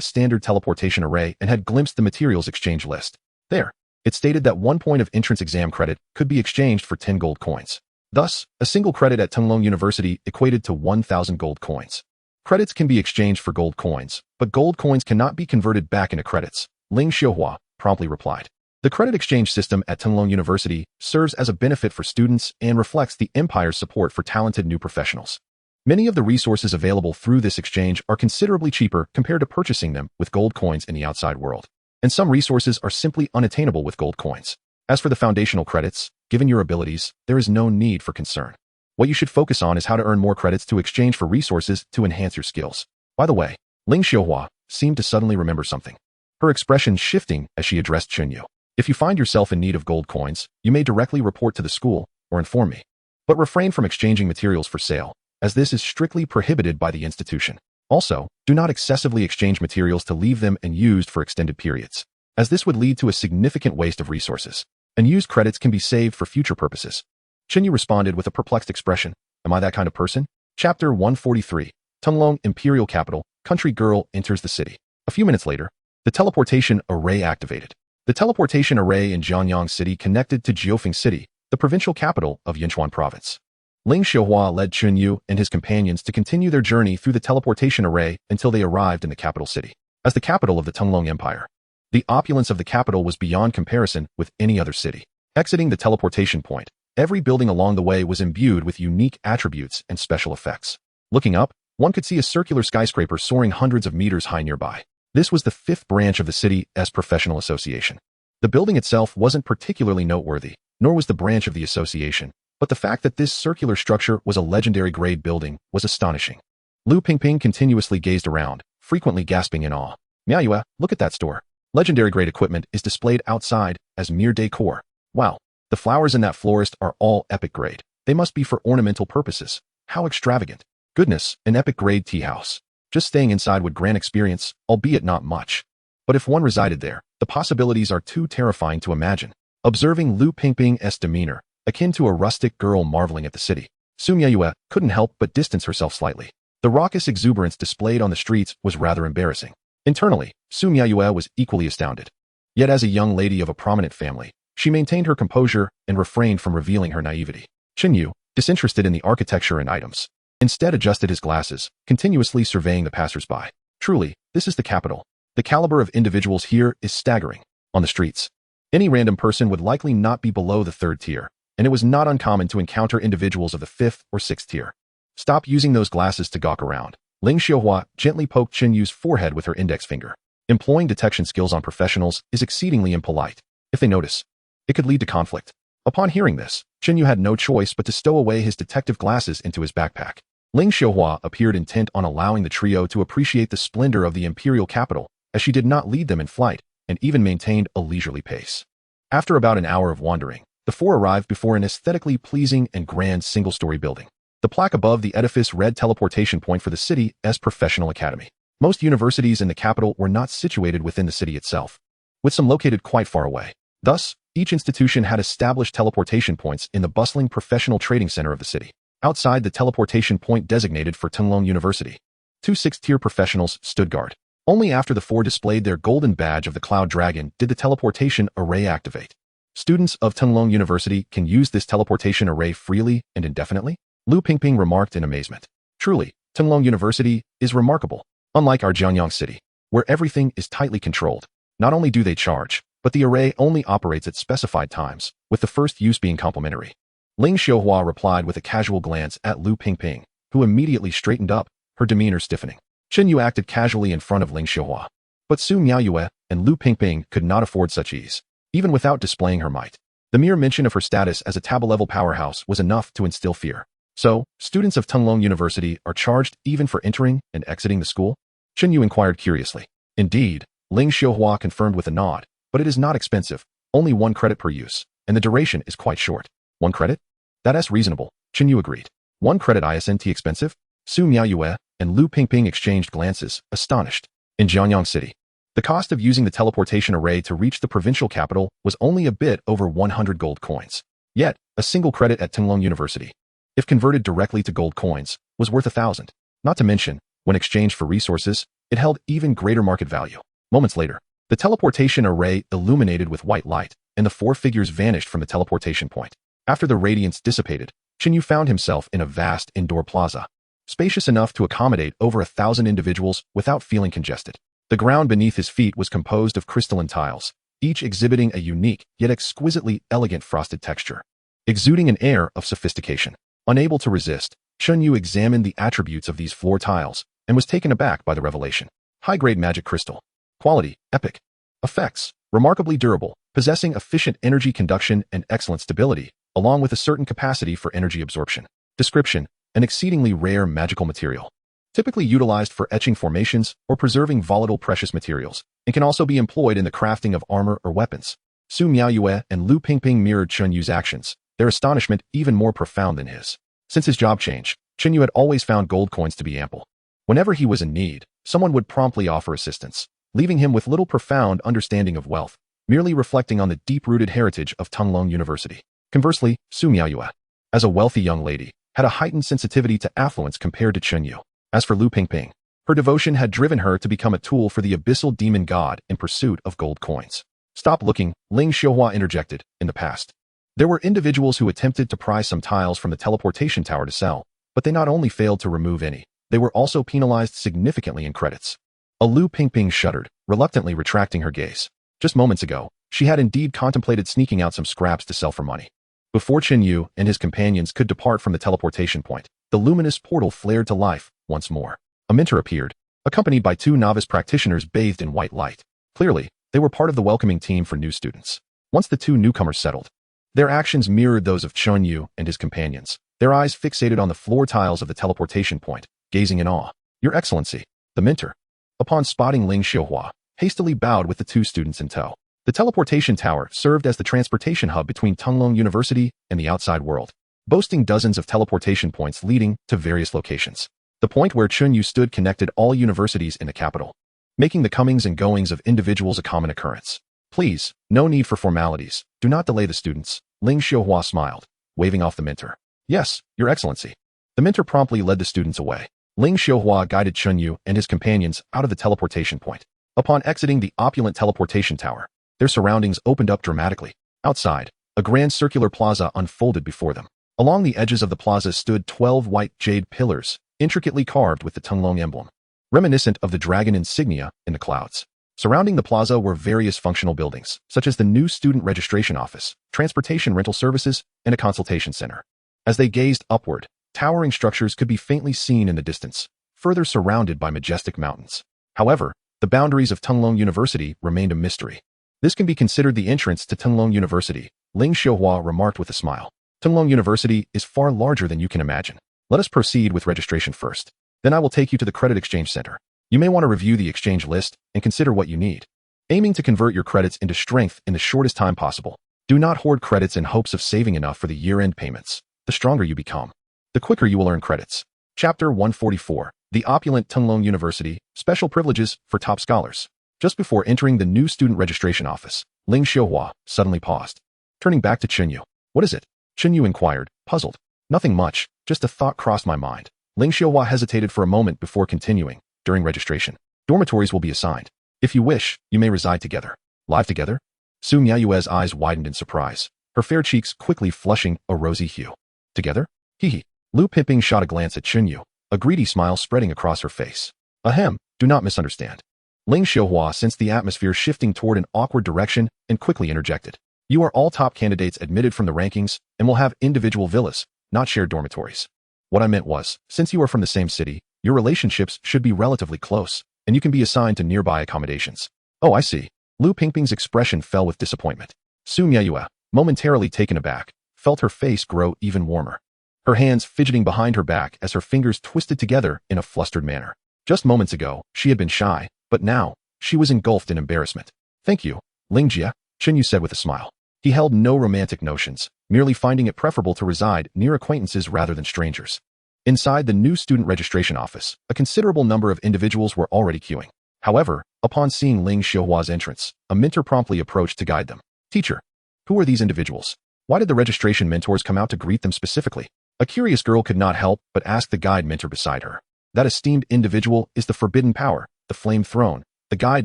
standard teleportation array and had glimpsed the materials exchange list. There, it stated that 1 point of entrance exam credit could be exchanged for 10 gold coins. Thus, a single credit at Tunglong University equated to 1,000 gold coins. Credits can be exchanged for gold coins, but gold coins cannot be converted back into credits, Ling Xiuhua promptly replied. The credit exchange system at Tunglong University serves as a benefit for students and reflects the empire's support for talented new professionals. Many of the resources available through this exchange are considerably cheaper compared to purchasing them with gold coins in the outside world, and some resources are simply unattainable with gold coins. As for the foundational credits, given your abilities, there is no need for concern. What you should focus on is how to earn more credits to exchange for resources to enhance your skills. By the way, Ling Xiuhua seemed to suddenly remember something, her expression shifting as she addressed Chen Yu. If you find yourself in need of gold coins, you may directly report to the school or inform me. But refrain from exchanging materials for sale, as this is strictly prohibited by the institution. Also, do not excessively exchange materials to leave them unused for extended periods, as this would lead to a significant waste of resources. Unused credits can be saved for future purposes. Chen Yu responded with a perplexed expression. Am I that kind of person? Chapter 143. Tunglong Imperial Capital, Country Girl enters the city. A few minutes later, the teleportation array activated. The teleportation array in Jianyang City connected to Jiufeng City, the provincial capital of Yunchuan Province. Ling Xiuhua led Chen Yu and his companions to continue their journey through the teleportation array until they arrived in the capital city. As the capital of the Tunglong Empire, the opulence of the capital was beyond comparison with any other city. Exiting the teleportation point, every building along the way was imbued with unique attributes and special effects. Looking up, one could see a circular skyscraper soaring hundreds of meters high nearby. This was the 5th branch of the city's professional association. The building itself wasn't particularly noteworthy, nor was the branch of the association, but the fact that this circular structure was a legendary grade building was astonishing. Lu Pingping continuously gazed around, frequently gasping in awe. Miayue, look at that store. Legendary grade equipment is displayed outside as mere decor. Wow, the flowers in that florist are all epic grade. They must be for ornamental purposes. How extravagant. Goodness, an epic grade tea house. Just staying inside would grant experience, albeit not much. But if one resided there, the possibilities are too terrifying to imagine. Observing Lu Pingping's demeanor, akin to a rustic girl marveling at the city, Su Miayue couldn't help but distance herself slightly. The raucous exuberance displayed on the streets was rather embarrassing. Internally, Su Miayue was equally astounded. Yet as a young lady of a prominent family, she maintained her composure and refrained from revealing her naivety. Chen Yu, disinterested in the architecture and items. Instead adjusted his glasses, continuously surveying the passers-by. Truly, this is the capital. The caliber of individuals here is staggering. On the streets, any random person would likely not be below the 3rd tier, and it was not uncommon to encounter individuals of the 5th or 6th tier. Stop using those glasses to gawk around. Ling Xiaohua gently poked Chen Yu's forehead with her index finger. Employing detection skills on professionals is exceedingly impolite. If they notice, it could lead to conflict. Upon hearing this, Chen Yu had no choice but to stow away his detective glasses into his backpack. Ling Xiaohua appeared intent on allowing the trio to appreciate the splendor of the imperial capital, as she did not lead them in flight, and even maintained a leisurely pace. After about an hour of wandering, the four arrived before an aesthetically pleasing and grand single-story building. The plaque above the edifice read teleportation point for the city as Professional Academy. Most universities in the capital were not situated within the city itself, with some located quite far away. Thus, each institution had established teleportation points in the bustling professional trading center of the city. Outside the teleportation point designated for Tunlong University, 2 6th-tier professionals stood guard. Only after the four displayed their golden badge of the Cloud Dragon did the teleportation array activate. Students of Tunlong University can use this teleportation array freely and indefinitely? Lu Pingping remarked in amazement. Truly, Tunlong University is remarkable. Unlike our Jiangyang city, where everything is tightly controlled, not only do they charge, but the array only operates at specified times, with the first use being complimentary. Ling Xiaohua replied with a casual glance at Lu Pingping, who immediately straightened up, her demeanor stiffening. Chen Yu acted casually in front of Ling Xiaohua, but Su Miaoyue and Lu Pingping could not afford such ease, even without displaying her might. The mere mention of her status as a tabble-level powerhouse was enough to instill fear. So, students of Tunlong University are charged even for entering and exiting the school? Chen Yu inquired curiously. Indeed, Ling Xiaohua confirmed with a nod, but it is not expensive, only 1 credit per use, and the duration is quite short. 1 credit? That's reasonable, Chen Yu agreed. 1 credit isn't expensive? Su Miaoyue and Lu Pingping exchanged glances, astonished. In Jiangyang City, the cost of using the teleportation array to reach the provincial capital was only a bit over 100 gold coins. Yet, a single credit at Tunlong University, if converted directly to gold coins, was worth 1,000. Not to mention, when exchanged for resources, it held even greater market value. Moments later, the teleportation array illuminated with white light, and the 4 figures vanished from the teleportation point. After the radiance dissipated, Chen Yu found himself in a vast indoor plaza, spacious enough to accommodate over 1,000 individuals without feeling congested. The ground beneath his feet was composed of crystalline tiles, each exhibiting a unique yet exquisitely elegant frosted texture, exuding an air of sophistication. Unable to resist, Chen Yu examined the attributes of these floor tiles and was taken aback by the revelation. High-grade magic crystal. Quality, epic. Effects, remarkably durable, possessing efficient energy conduction and excellent stability, along with a certain capacity for energy absorption. Description, an exceedingly rare magical material, typically utilized for etching formations or preserving volatile precious materials, and can also be employed in the crafting of armor or weapons. Su Miaoyue and Lu Pingping mirrored Chen Yu's actions, their astonishment even more profound than his. Since his job change, Chen Yu had always found gold coins to be ample. Whenever he was in need, someone would promptly offer assistance, leaving him with little profound understanding of wealth, merely reflecting on the deep-rooted heritage of Tunlong University. Conversely, Su Miaoyue, as a wealthy young lady, had a heightened sensitivity to affluence compared to Chen Yu. As for Lu Pingping, her devotion had driven her to become a tool for the abyssal demon god in pursuit of gold coins. Stop looking, Ling Xiaohua interjected. In the past, there were individuals who attempted to pry some tiles from the teleportation tower to sell, but they not only failed to remove any, they were also penalized significantly in credits. Lu Pingping shuddered, reluctantly retracting her gaze. Just moments ago, she had indeed contemplated sneaking out some scraps to sell for money. Before Chen Yu and his companions could depart from the teleportation point, the luminous portal flared to life once more. A mentor appeared, accompanied by 2 novice practitioners bathed in white light. Clearly, they were part of the welcoming team for new students. Once the 2 newcomers settled, their actions mirrored those of Chen Yu and his companions, their eyes fixated on the floor tiles of the teleportation point, gazing in awe. Your Excellency, the mentor, upon spotting Ling Xiaohua, hastily bowed with the 2 students in tow. The teleportation tower served as the transportation hub between Tunlong University and the outside world, boasting dozens of teleportation points leading to various locations. The point where Chen Yu stood connected all universities in the capital, making the comings and goings of individuals a common occurrence. Please, no need for formalities. Do not delay the students. Ling Xiaohua smiled, waving off the mentor. Yes, Your Excellency. The mentor promptly led the students away. Ling Xiaohua guided Chen Yu and his companions out of the teleportation point. Upon exiting the opulent teleportation tower, their surroundings opened up dramatically. Outside, a grand circular plaza unfolded before them. Along the edges of the plaza stood 12 white jade pillars, intricately carved with the Tunglong emblem, reminiscent of the dragon insignia in the clouds. Surrounding the plaza were various functional buildings, such as the new student registration office, transportation rental services, and a consultation center. As they gazed upward, towering structures could be faintly seen in the distance, further surrounded by majestic mountains. However, the boundaries of Tunglong University remained a mystery. This can be considered the entrance to Tunglong University, Ling Xiuhua remarked with a smile. Tunglong University is far larger than you can imagine. Let us proceed with registration first. Then I will take you to the Credit Exchange Center. You may want to review the exchange list and consider what you need. Aiming to convert your credits into strength in the shortest time possible. Do not hoard credits in hopes of saving enough for the year-end payments. The stronger you become, the quicker you will earn credits. Chapter 144. The Opulent Tunglong University, Special Privileges for Top Scholars. Just before entering the new student registration office, Ling Xiuhua suddenly paused. Turning back to Chen Yu. What is it? Chen Yu inquired, puzzled. Nothing much, just a thought crossed my mind. Ling Xiuhua hesitated for a moment before continuing. During registration, dormitories will be assigned. If you wish, you may reside together. Live together? Su Miaoyue's eyes widened in surprise, her fair cheeks quickly flushing a rosy hue. Together? Hee. Lu Pimping shot a glance at Chen Yu, a greedy smile spreading across her face. Ahem, do not misunderstand. Ling Xiuhua sensed the atmosphere shifting toward an awkward direction and quickly interjected. You are all top candidates admitted from the rankings and will have individual villas, not shared dormitories. What I meant was, since you are from the same city, your relationships should be relatively close, and you can be assigned to nearby accommodations. Oh, I see. Lu Pingping's expression fell with disappointment. Su Miaoyue, momentarily taken aback, felt her face grow even warmer. Her hands fidgeting behind her back as her fingers twisted together in a flustered manner. Just moments ago, she had been shy, but now, she was engulfed in embarrassment. Thank you, Ling Jia, Chen Yu said with a smile. He held no romantic notions, merely finding it preferable to reside near acquaintances rather than strangers. Inside the new student registration office, a considerable number of individuals were already queuing. However, upon seeing Ling Xiuhua's entrance, a mentor promptly approached to guide them. Teacher, who are these individuals? Why did the registration mentors come out to greet them specifically? A curious girl could not help but ask the guide mentor beside her. That esteemed individual is the Forbidden Power, the Flame Throne, the guide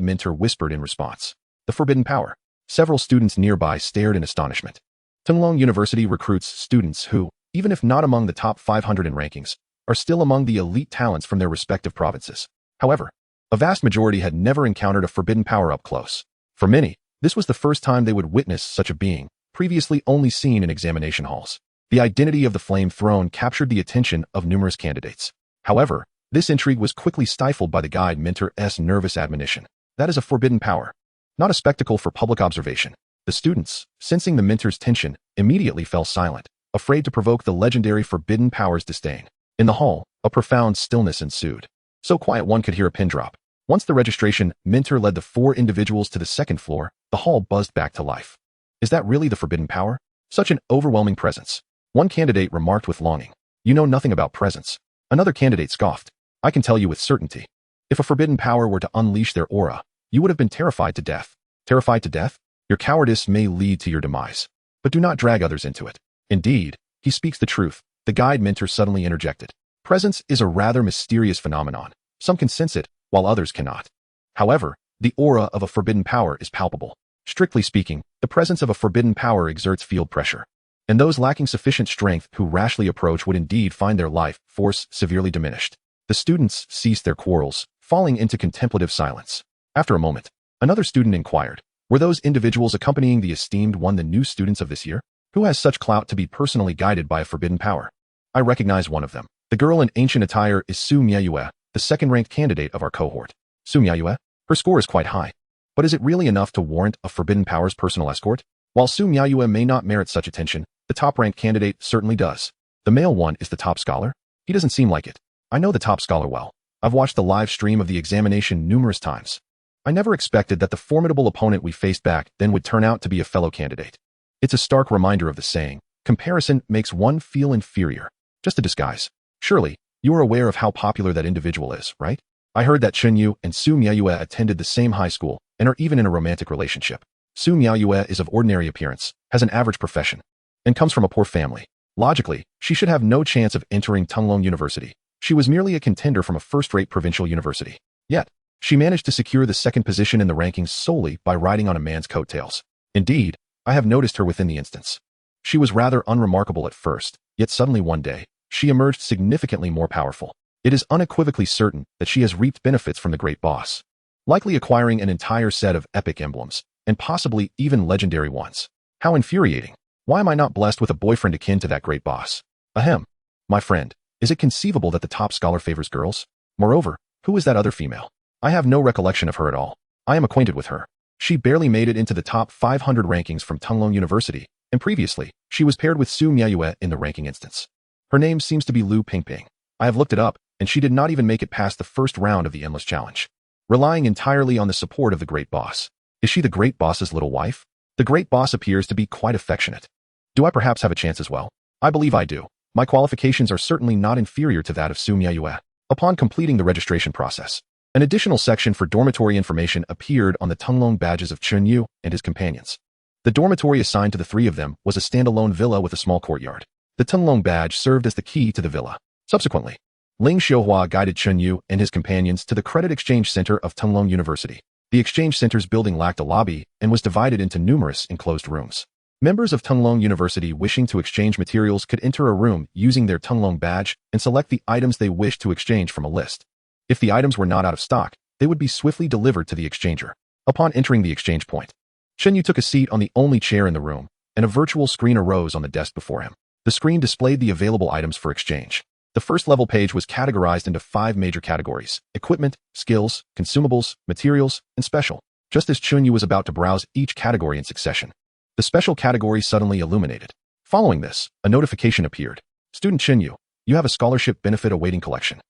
mentor whispered in response. The Forbidden Power. Several students nearby stared in astonishment. Tunglong University recruits students who, even if not among the top 500 in rankings, are still among the elite talents from their respective provinces. However, a vast majority had never encountered a forbidden power up close. For many, this was the first time they would witness such a being, previously only seen in examination halls. The identity of the Flame Throne captured the attention of numerous candidates. However, this intrigue was quickly stifled by the guide mentor's nervous admonition. That is a forbidden power, not a spectacle for public observation. The students, sensing the mentor's tension, immediately fell silent, afraid to provoke the legendary forbidden power's disdain. In the hall, a profound stillness ensued. So quiet one could hear a pin drop. Once the registration mentor led the 4 individuals to the second floor, the hall buzzed back to life. Is that really the forbidden power? Such an overwhelming presence. One candidate remarked with longing. You know nothing about presence. Another candidate scoffed. I can tell you with certainty. If a forbidden power were to unleash their aura, you would have been terrified to death. Terrified to death? Your cowardice may lead to your demise. But do not drag others into it. Indeed, he speaks the truth, the guide mentor suddenly interjected. Presence is a rather mysterious phenomenon. Some can sense it, while others cannot. However, the aura of a forbidden power is palpable. Strictly speaking, the presence of a forbidden power exerts field pressure. And those lacking sufficient strength who rashly approach would indeed find their life force severely diminished. The students ceased their quarrels, falling into contemplative silence. After a moment, another student inquired, were those individuals accompanying the esteemed one the new students of this year? Who has such clout to be personally guided by a forbidden power? I recognize one of them. The girl in ancient attire is Su Miaoyue, the second-ranked candidate of our cohort. Su Miaoyue? Her score is quite high. But is it really enough to warrant a forbidden power's personal escort? While Su Miaoyue may not merit such attention, the top-ranked candidate certainly does. The male one is the top scholar? He doesn't seem like it. I know the top scholar well. I've watched the live stream of the examination numerous times. I never expected that the formidable opponent we faced back then would turn out to be a fellow candidate. It's a stark reminder of the saying, comparison makes one feel inferior. Just a disguise. Surely, you are aware of how popular that individual is, right? I heard that Chen Yu and Su Miaoyue attended the same high school and are even in a romantic relationship. Su Miaoyue is of ordinary appearance, has an average profession, and comes from a poor family. Logically, she should have no chance of entering Tunglong University. She was merely a contender from a first-rate provincial university. Yet, she managed to secure the second position in the rankings solely by riding on a man's coattails. Indeed, I have noticed her within the instance. She was rather unremarkable at first, Yet suddenly one day, she emerged significantly more powerful. It is unequivocally certain that she has reaped benefits from the great boss, likely acquiring an entire set of epic emblems, and possibly even legendary ones. How infuriating. Why am I not blessed with a boyfriend akin to that great boss? Ahem. My friend, is it conceivable that the top scholar favors girls? Moreover, who is that other female? I have no recollection of her at all. I am acquainted with her. She barely made it into the top 500 rankings from Tunglong University, and previously, she was paired with Su Miayue in the ranking instance. Her name seems to be Lu Pingping. I have looked it up, and she did not even make it past the first round of the Endless Challenge, relying entirely on the support of the great boss. Is she the great boss's little wife? The great boss appears to be quite affectionate. Do I perhaps have a chance as well? I believe I do. My qualifications are certainly not inferior to that of Su Miayue. Upon completing the registration process, an additional section for dormitory information appeared on the Tunglong badges of Chen Yu and his companions. The dormitory assigned to the three of them was a standalone villa with a small courtyard. The Tunglong badge served as the key to the villa. Subsequently, Ling Xiuhua guided Chen Yu and his companions to the Credit Exchange Center of Tunglong University. The Exchange Center's building lacked a lobby and was divided into numerous enclosed rooms. Members of Tunglong University wishing to exchange materials could enter a room using their Tunglong badge and select the items they wished to exchange from a list. If the items were not out of stock, they would be swiftly delivered to the exchanger. Upon entering the exchange point, Chen Yu took a seat on the only chair in the room, and a virtual screen arose on the desk before him. The screen displayed the available items for exchange. The first level page was categorized into 5 major categories: equipment, skills, consumables, materials, and special. Just as Chen Yu was about to browse each category in succession, the special category suddenly illuminated. Following this, a notification appeared. Student Chen Yu, you have a scholarship benefit awaiting collection.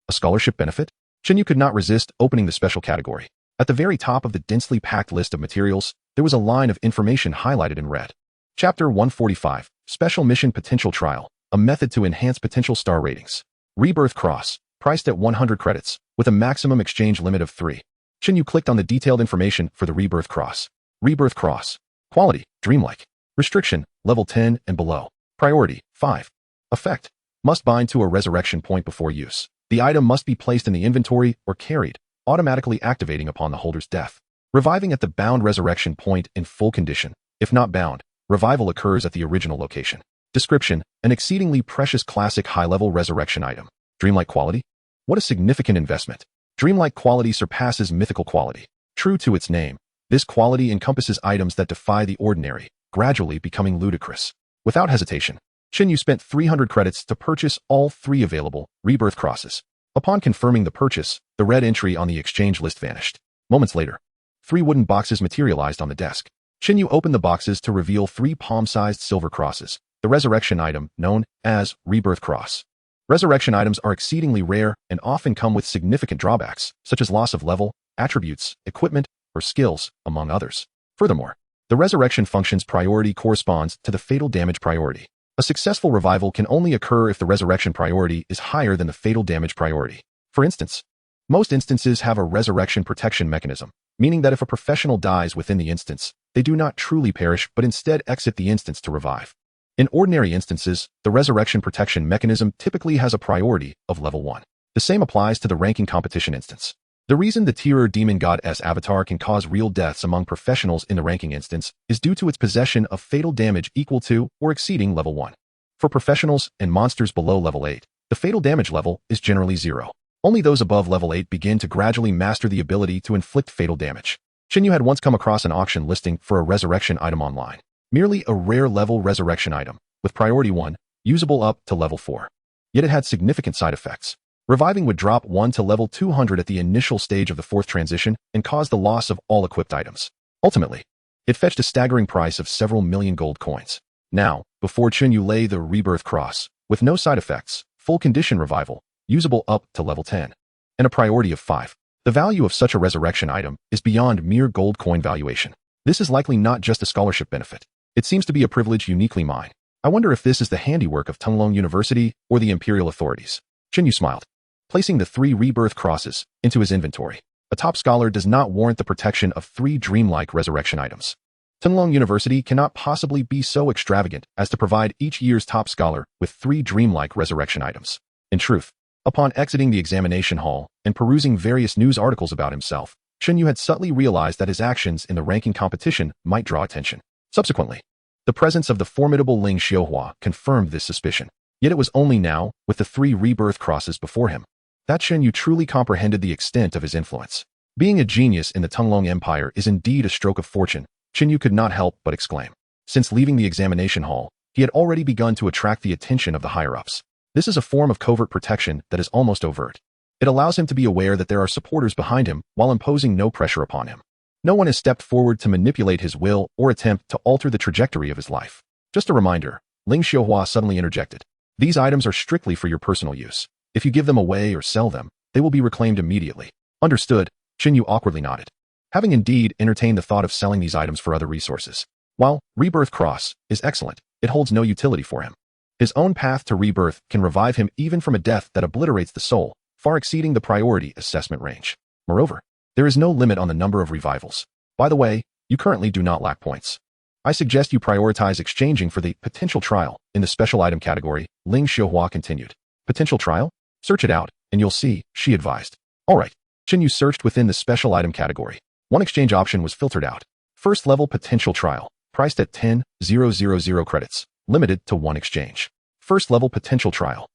A scholarship benefit? Chen Yu could not resist opening the special category. At the very top of the densely packed list of materials, there was a line of information highlighted in red. Chapter 145, Special Mission Potential Trial, a method to enhance potential star ratings. Rebirth Cross, priced at 100 credits, with a maximum exchange limit of 3. Chen Yu clicked on the detailed information for the Rebirth Cross. Rebirth Cross. Quality, dreamlike. Restriction, level 10 and below. Priority, 5. Effect, must bind to a resurrection point before use. The item must be placed in the inventory or carried, automatically activating upon the holder's death. Reviving at the bound resurrection point in full condition. If not bound, revival occurs at the original location. Description, an exceedingly precious classic high-level resurrection item. Dreamlike quality? What a significant investment. Dreamlike quality surpasses mythical quality. True to its name, this quality encompasses items that defy the ordinary, gradually becoming ludicrous. Without hesitation, Chen Yu spent 300 credits to purchase all 3 available Rebirth Crosses. Upon confirming the purchase, the red entry on the exchange list vanished. Moments later, 3 wooden boxes materialized on the desk. Chen Yu opened the boxes to reveal 3 palm-sized silver crosses, the resurrection item known as Rebirth Cross. Resurrection items are exceedingly rare and often come with significant drawbacks, such as loss of level, attributes, equipment, or skills, among others. Furthermore, the resurrection function's priority corresponds to the fatal damage priority. A successful revival can only occur if the resurrection priority is higher than the fatal damage priority. For instance, most instances have a resurrection protection mechanism, meaning that if a professional dies within the instance, they do not truly perish but instead exit the instance to revive. In ordinary instances, the resurrection protection mechanism typically has a priority of level 1. The same applies to the ranking competition instance. The reason the Terror Demon God's avatar can cause real deaths among professionals in the ranking instance is due to its possession of fatal damage equal to or exceeding level 1. For professionals and monsters below level 8, the fatal damage level is generally 0. Only those above level 8 begin to gradually master the ability to inflict fatal damage. Chen Yu had once come across an auction listing for a resurrection item online. Merely a rare level resurrection item, with priority 1, usable up to level 4. Yet it had significant side effects. Reviving would drop 1 to level 200 at the initial stage of the 4th transition and cause the loss of all equipped items. Ultimately, it fetched a staggering price of several million gold coins. Now, before Chen Yu lay the Rebirth Cross, with no side effects, full condition revival, usable up to level 10, and a priority of 5. The value of such a resurrection item is beyond mere gold coin valuation. This is likely not just a scholarship benefit. It seems to be a privilege uniquely mine. I wonder if this is the handiwork of Tunglong University or the imperial authorities. Chen Yu smiled, placing the 3 Rebirth Crosses into his inventory. A top scholar does not warrant the protection of 3 dreamlike resurrection items. Tunglong University cannot possibly be so extravagant as to provide each year's top scholar with 3 dreamlike resurrection items. In truth, upon exiting the examination hall and perusing various news articles about himself, Chen Yu had subtly realized that his actions in the ranking competition might draw attention. Subsequently, the presence of the formidable Ling Xiuhua confirmed this suspicion. Yet it was only now, with the 3 rebirth crosses before him, that Chen Yu truly comprehended the extent of his influence. Being a genius in the Tunglong Empire is indeed a stroke of fortune, Chen Yu could not help but exclaim. Since leaving the examination hall, he had already begun to attract the attention of the higher-ups. This is a form of covert protection that is almost overt. It allows him to be aware that there are supporters behind him while imposing no pressure upon him. No one has stepped forward to manipulate his will or attempt to alter the trajectory of his life. Just a reminder, Ling Xiuhua suddenly interjected. These items are strictly for your personal use. If you give them away or sell them, they will be reclaimed immediately. Understood, Chen Yu awkwardly nodded. Having indeed entertained the thought of selling these items for other resources. While Rebirth Cross is excellent, it holds no utility for him. His own path to rebirth can revive him even from a death that obliterates the soul, far exceeding the priority assessment range. Moreover, there is no limit on the number of revivals. By the way, you currently do not lack points. I suggest you prioritize exchanging for the potential trial in the special item category, Ling Xiuhua continued. Potential trial? Search it out, and you'll see, she advised. Alright. Chen Yu searched within the special item category. One exchange option was filtered out. First level potential trial, priced at 10,000 credits, limited to 1 exchange. First level potential trial.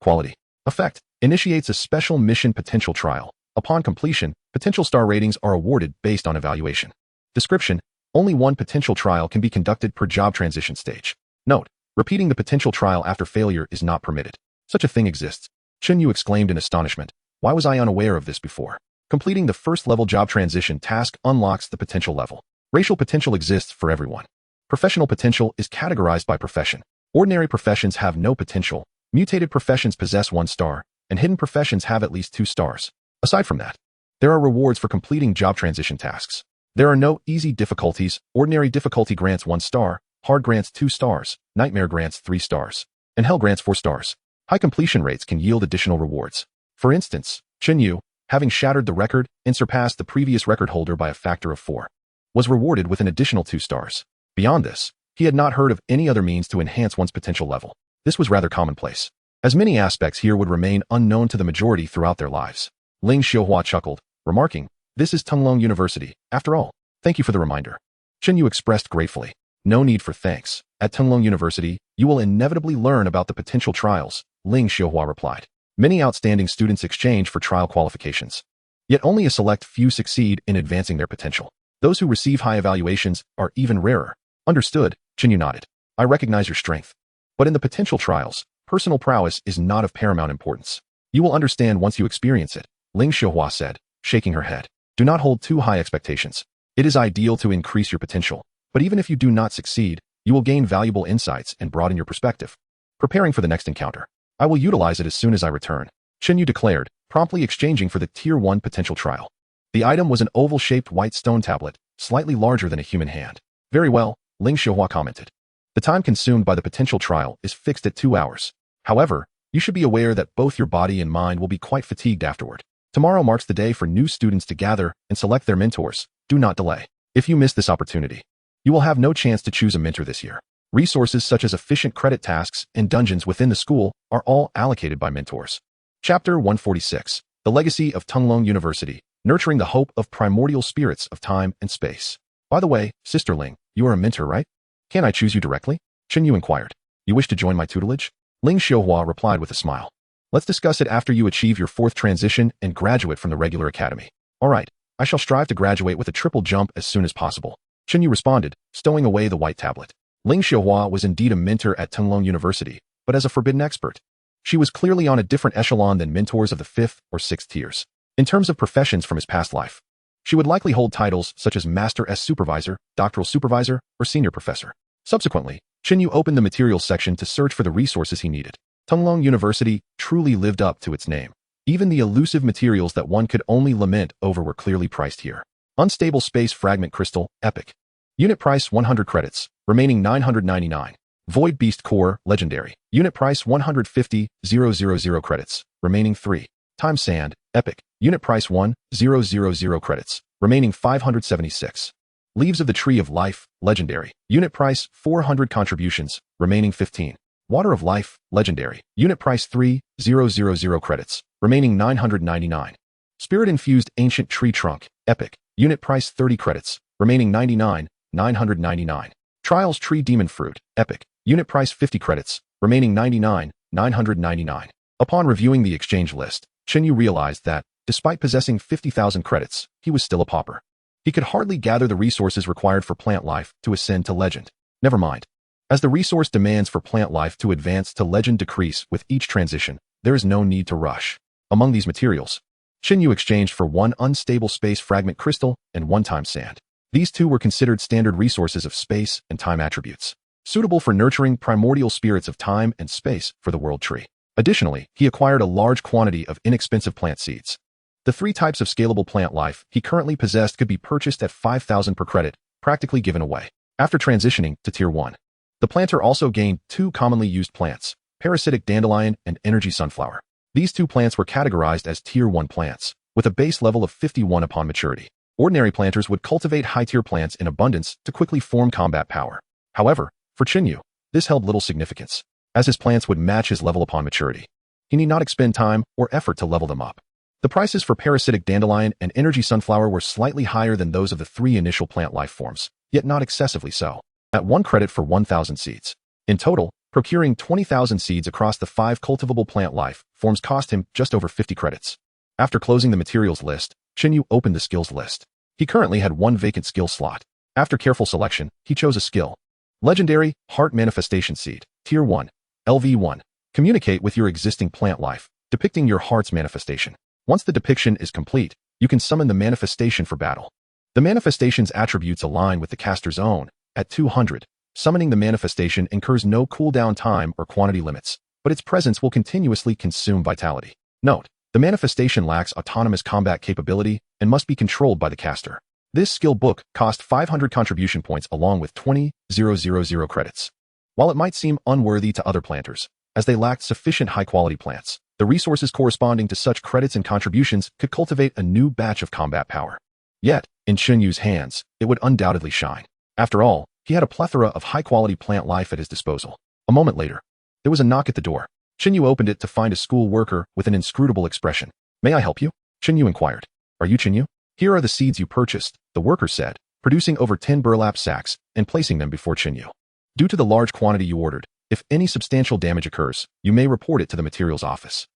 Quality. Effect. Initiates a special mission potential trial. Upon completion, potential star ratings are awarded based on evaluation. Description. Only 1 potential trial can be conducted per job transition stage. Note. Repeating the potential trial after failure is not permitted. Such a thing exists. Chen Yu exclaimed in astonishment. Why was I unaware of this before? Completing the first level job transition task unlocks the potential level. Racial potential exists for everyone. Professional potential is categorized by profession. Ordinary professions have no potential, mutated professions possess 1 star, and hidden professions have at least 2 stars. Aside from that, there are rewards for completing job transition tasks. There are no easy difficulties. Ordinary difficulty grants 1 star, hard grants 2 stars, nightmare grants 3 stars, and hell grants 4 stars. High completion rates can yield additional rewards. For instance, Chen Yu, having shattered the record and surpassed the previous record holder by a factor of 4, was rewarded with an additional 2 stars. Beyond this, he had not heard of any other means to enhance one's potential level. This was rather commonplace, as many aspects here would remain unknown to the majority throughout their lives. Ling Xiuhua chuckled, remarking, "This is Tunglong University, after all. Thank you for the reminder." Chen Yu expressed gratefully. "No need for thanks. At Tunglong University, you will inevitably learn about the potential trials," Ling Xiuhua replied. Many outstanding students exchange for trial qualifications. Yet only a select few succeed in advancing their potential. Those who receive high evaluations are even rarer. Understood, Chen Yu nodded. I recognize your strength. But in the potential trials, personal prowess is not of paramount importance. You will understand once you experience it, Ling Xiuhua said, shaking her head. Do not hold too high expectations. It is ideal to increase your potential, but even if you do not succeed, you will gain valuable insights and broaden your perspective. Preparing for the next encounter. I will utilize it as soon as I return, Chen Yu declared, promptly exchanging for the Tier 1 potential trial. The item was an oval-shaped white stone tablet, slightly larger than a human hand. Very well, Ling Xiuhua commented. The time consumed by the potential trial is fixed at 2 hours. However, you should be aware that both your body and mind will be quite fatigued afterward. Tomorrow marks the day for new students to gather and select their mentors. Do not delay. If you miss this opportunity, you will have no chance to choose a mentor this year. Resources such as efficient credit tasks and dungeons within the school are all allocated by mentors. Chapter 146. The Legacy of Tunglong University, Nurturing the Hope of Primordial Spirits of Time and Space. By the way, Sister Ling, you are a mentor, right? Can I choose you directly? Chen Yu inquired. You wish to join my tutelage? Ling Xiuhua replied with a smile. Let's discuss it after you achieve your 4th transition and graduate from the regular academy. Alright, I shall strive to graduate with a triple jump as soon as possible. Chen Yu responded, stowing away the white tablet. Ling Xiuhua was indeed a mentor at Tunglong University, but as a forbidden expert. She was clearly on a different echelon than mentors of the 5th or 6th tiers. In terms of professions from his past life, she would likely hold titles such as Master S Supervisor, Doctoral Supervisor, or Senior Professor. Subsequently, Chen Yu opened the materials section to search for the resources he needed. Tunglong University truly lived up to its name. Even the elusive materials that one could only lament over were clearly priced here. Unstable Space Fragment Crystal, Epic. Unit price 100 credits, remaining 999. Void Beast Core, Legendary. Unit price 150,000 credits, remaining 3. Time Sand, Epic. Unit price 1,000 credits, remaining 576. Leaves of the Tree of Life, Legendary. Unit price 400 contributions, remaining 15. Water of Life, Legendary. Unit price 3,000 credits, remaining 999. Spirit-Infused Ancient Tree Trunk, Epic. Unit price 30 credits, remaining 999. Trials Tree Demon Fruit, Epic. Unit price 50 credits, remaining 99, 999. Upon reviewing the exchange list, Chen Yu realized that, despite possessing 50,000 credits, he was still a pauper. He could hardly gather the resources required for plant life to ascend to legend. Never mind. As the resource demands for plant life to advance to legend decrease with each transition, there is no need to rush. Among these materials, Chen Yu exchanged for one unstable space fragment crystal and one time sand. These two were considered standard resources of space and time attributes, suitable for nurturing primordial spirits of time and space for the world tree. Additionally, he acquired a large quantity of inexpensive plant seeds. The 3 types of scalable plant life he currently possessed could be purchased at 5,000 per credit, practically given away. After transitioning to Tier 1, the planter also gained 2 commonly used plants, parasitic dandelion and energy sunflower. These 2 plants were categorized as Tier 1 plants, with a base level of 51 upon maturity. Ordinary planters would cultivate high-tier plants in abundance to quickly form combat power. However, for Chen Yu, this held little significance, as his plants would match his level upon maturity. He need not expend time or effort to level them up. The prices for parasitic dandelion and energy sunflower were slightly higher than those of the 3 initial plant life forms, yet not excessively so, at 1 credit for 1,000 seeds. In total, procuring 20,000 seeds across the 5 cultivable plant life forms cost him just over 50 credits. After closing the materials list, Chen Yu opened the skills list. He currently had 1 vacant skill slot. After careful selection, he chose a skill. Legendary Heart Manifestation Seed, Tier 1, LV1. Communicate with your existing plant life, depicting your heart's manifestation. Once the depiction is complete, you can summon the manifestation for battle. The manifestation's attributes align with the caster's own. At 200, summoning the manifestation incurs no cooldown time or quantity limits, but its presence will continuously consume vitality. Note, the manifestation lacks autonomous combat capability and must be controlled by the caster. This skill book cost 500 contribution points along with 20,000 credits. While it might seem unworthy to other planters, as they lacked sufficient high-quality plants, the resources corresponding to such credits and contributions could cultivate a new batch of combat power. Yet, in Chen Yu's hands, it would undoubtedly shine. After all, he had a plethora of high-quality plant life at his disposal. A moment later, there was a knock at the door. Chen Yu opened it to find a school worker with an inscrutable expression. "May I help you?" Chen Yu inquired. "Are you Chen Yu? Here are the seeds you purchased," the worker said, producing over 10 burlap sacks and placing them before Chen Yu. "Due to the large quantity you ordered, if any substantial damage occurs, you may report it to the materials office."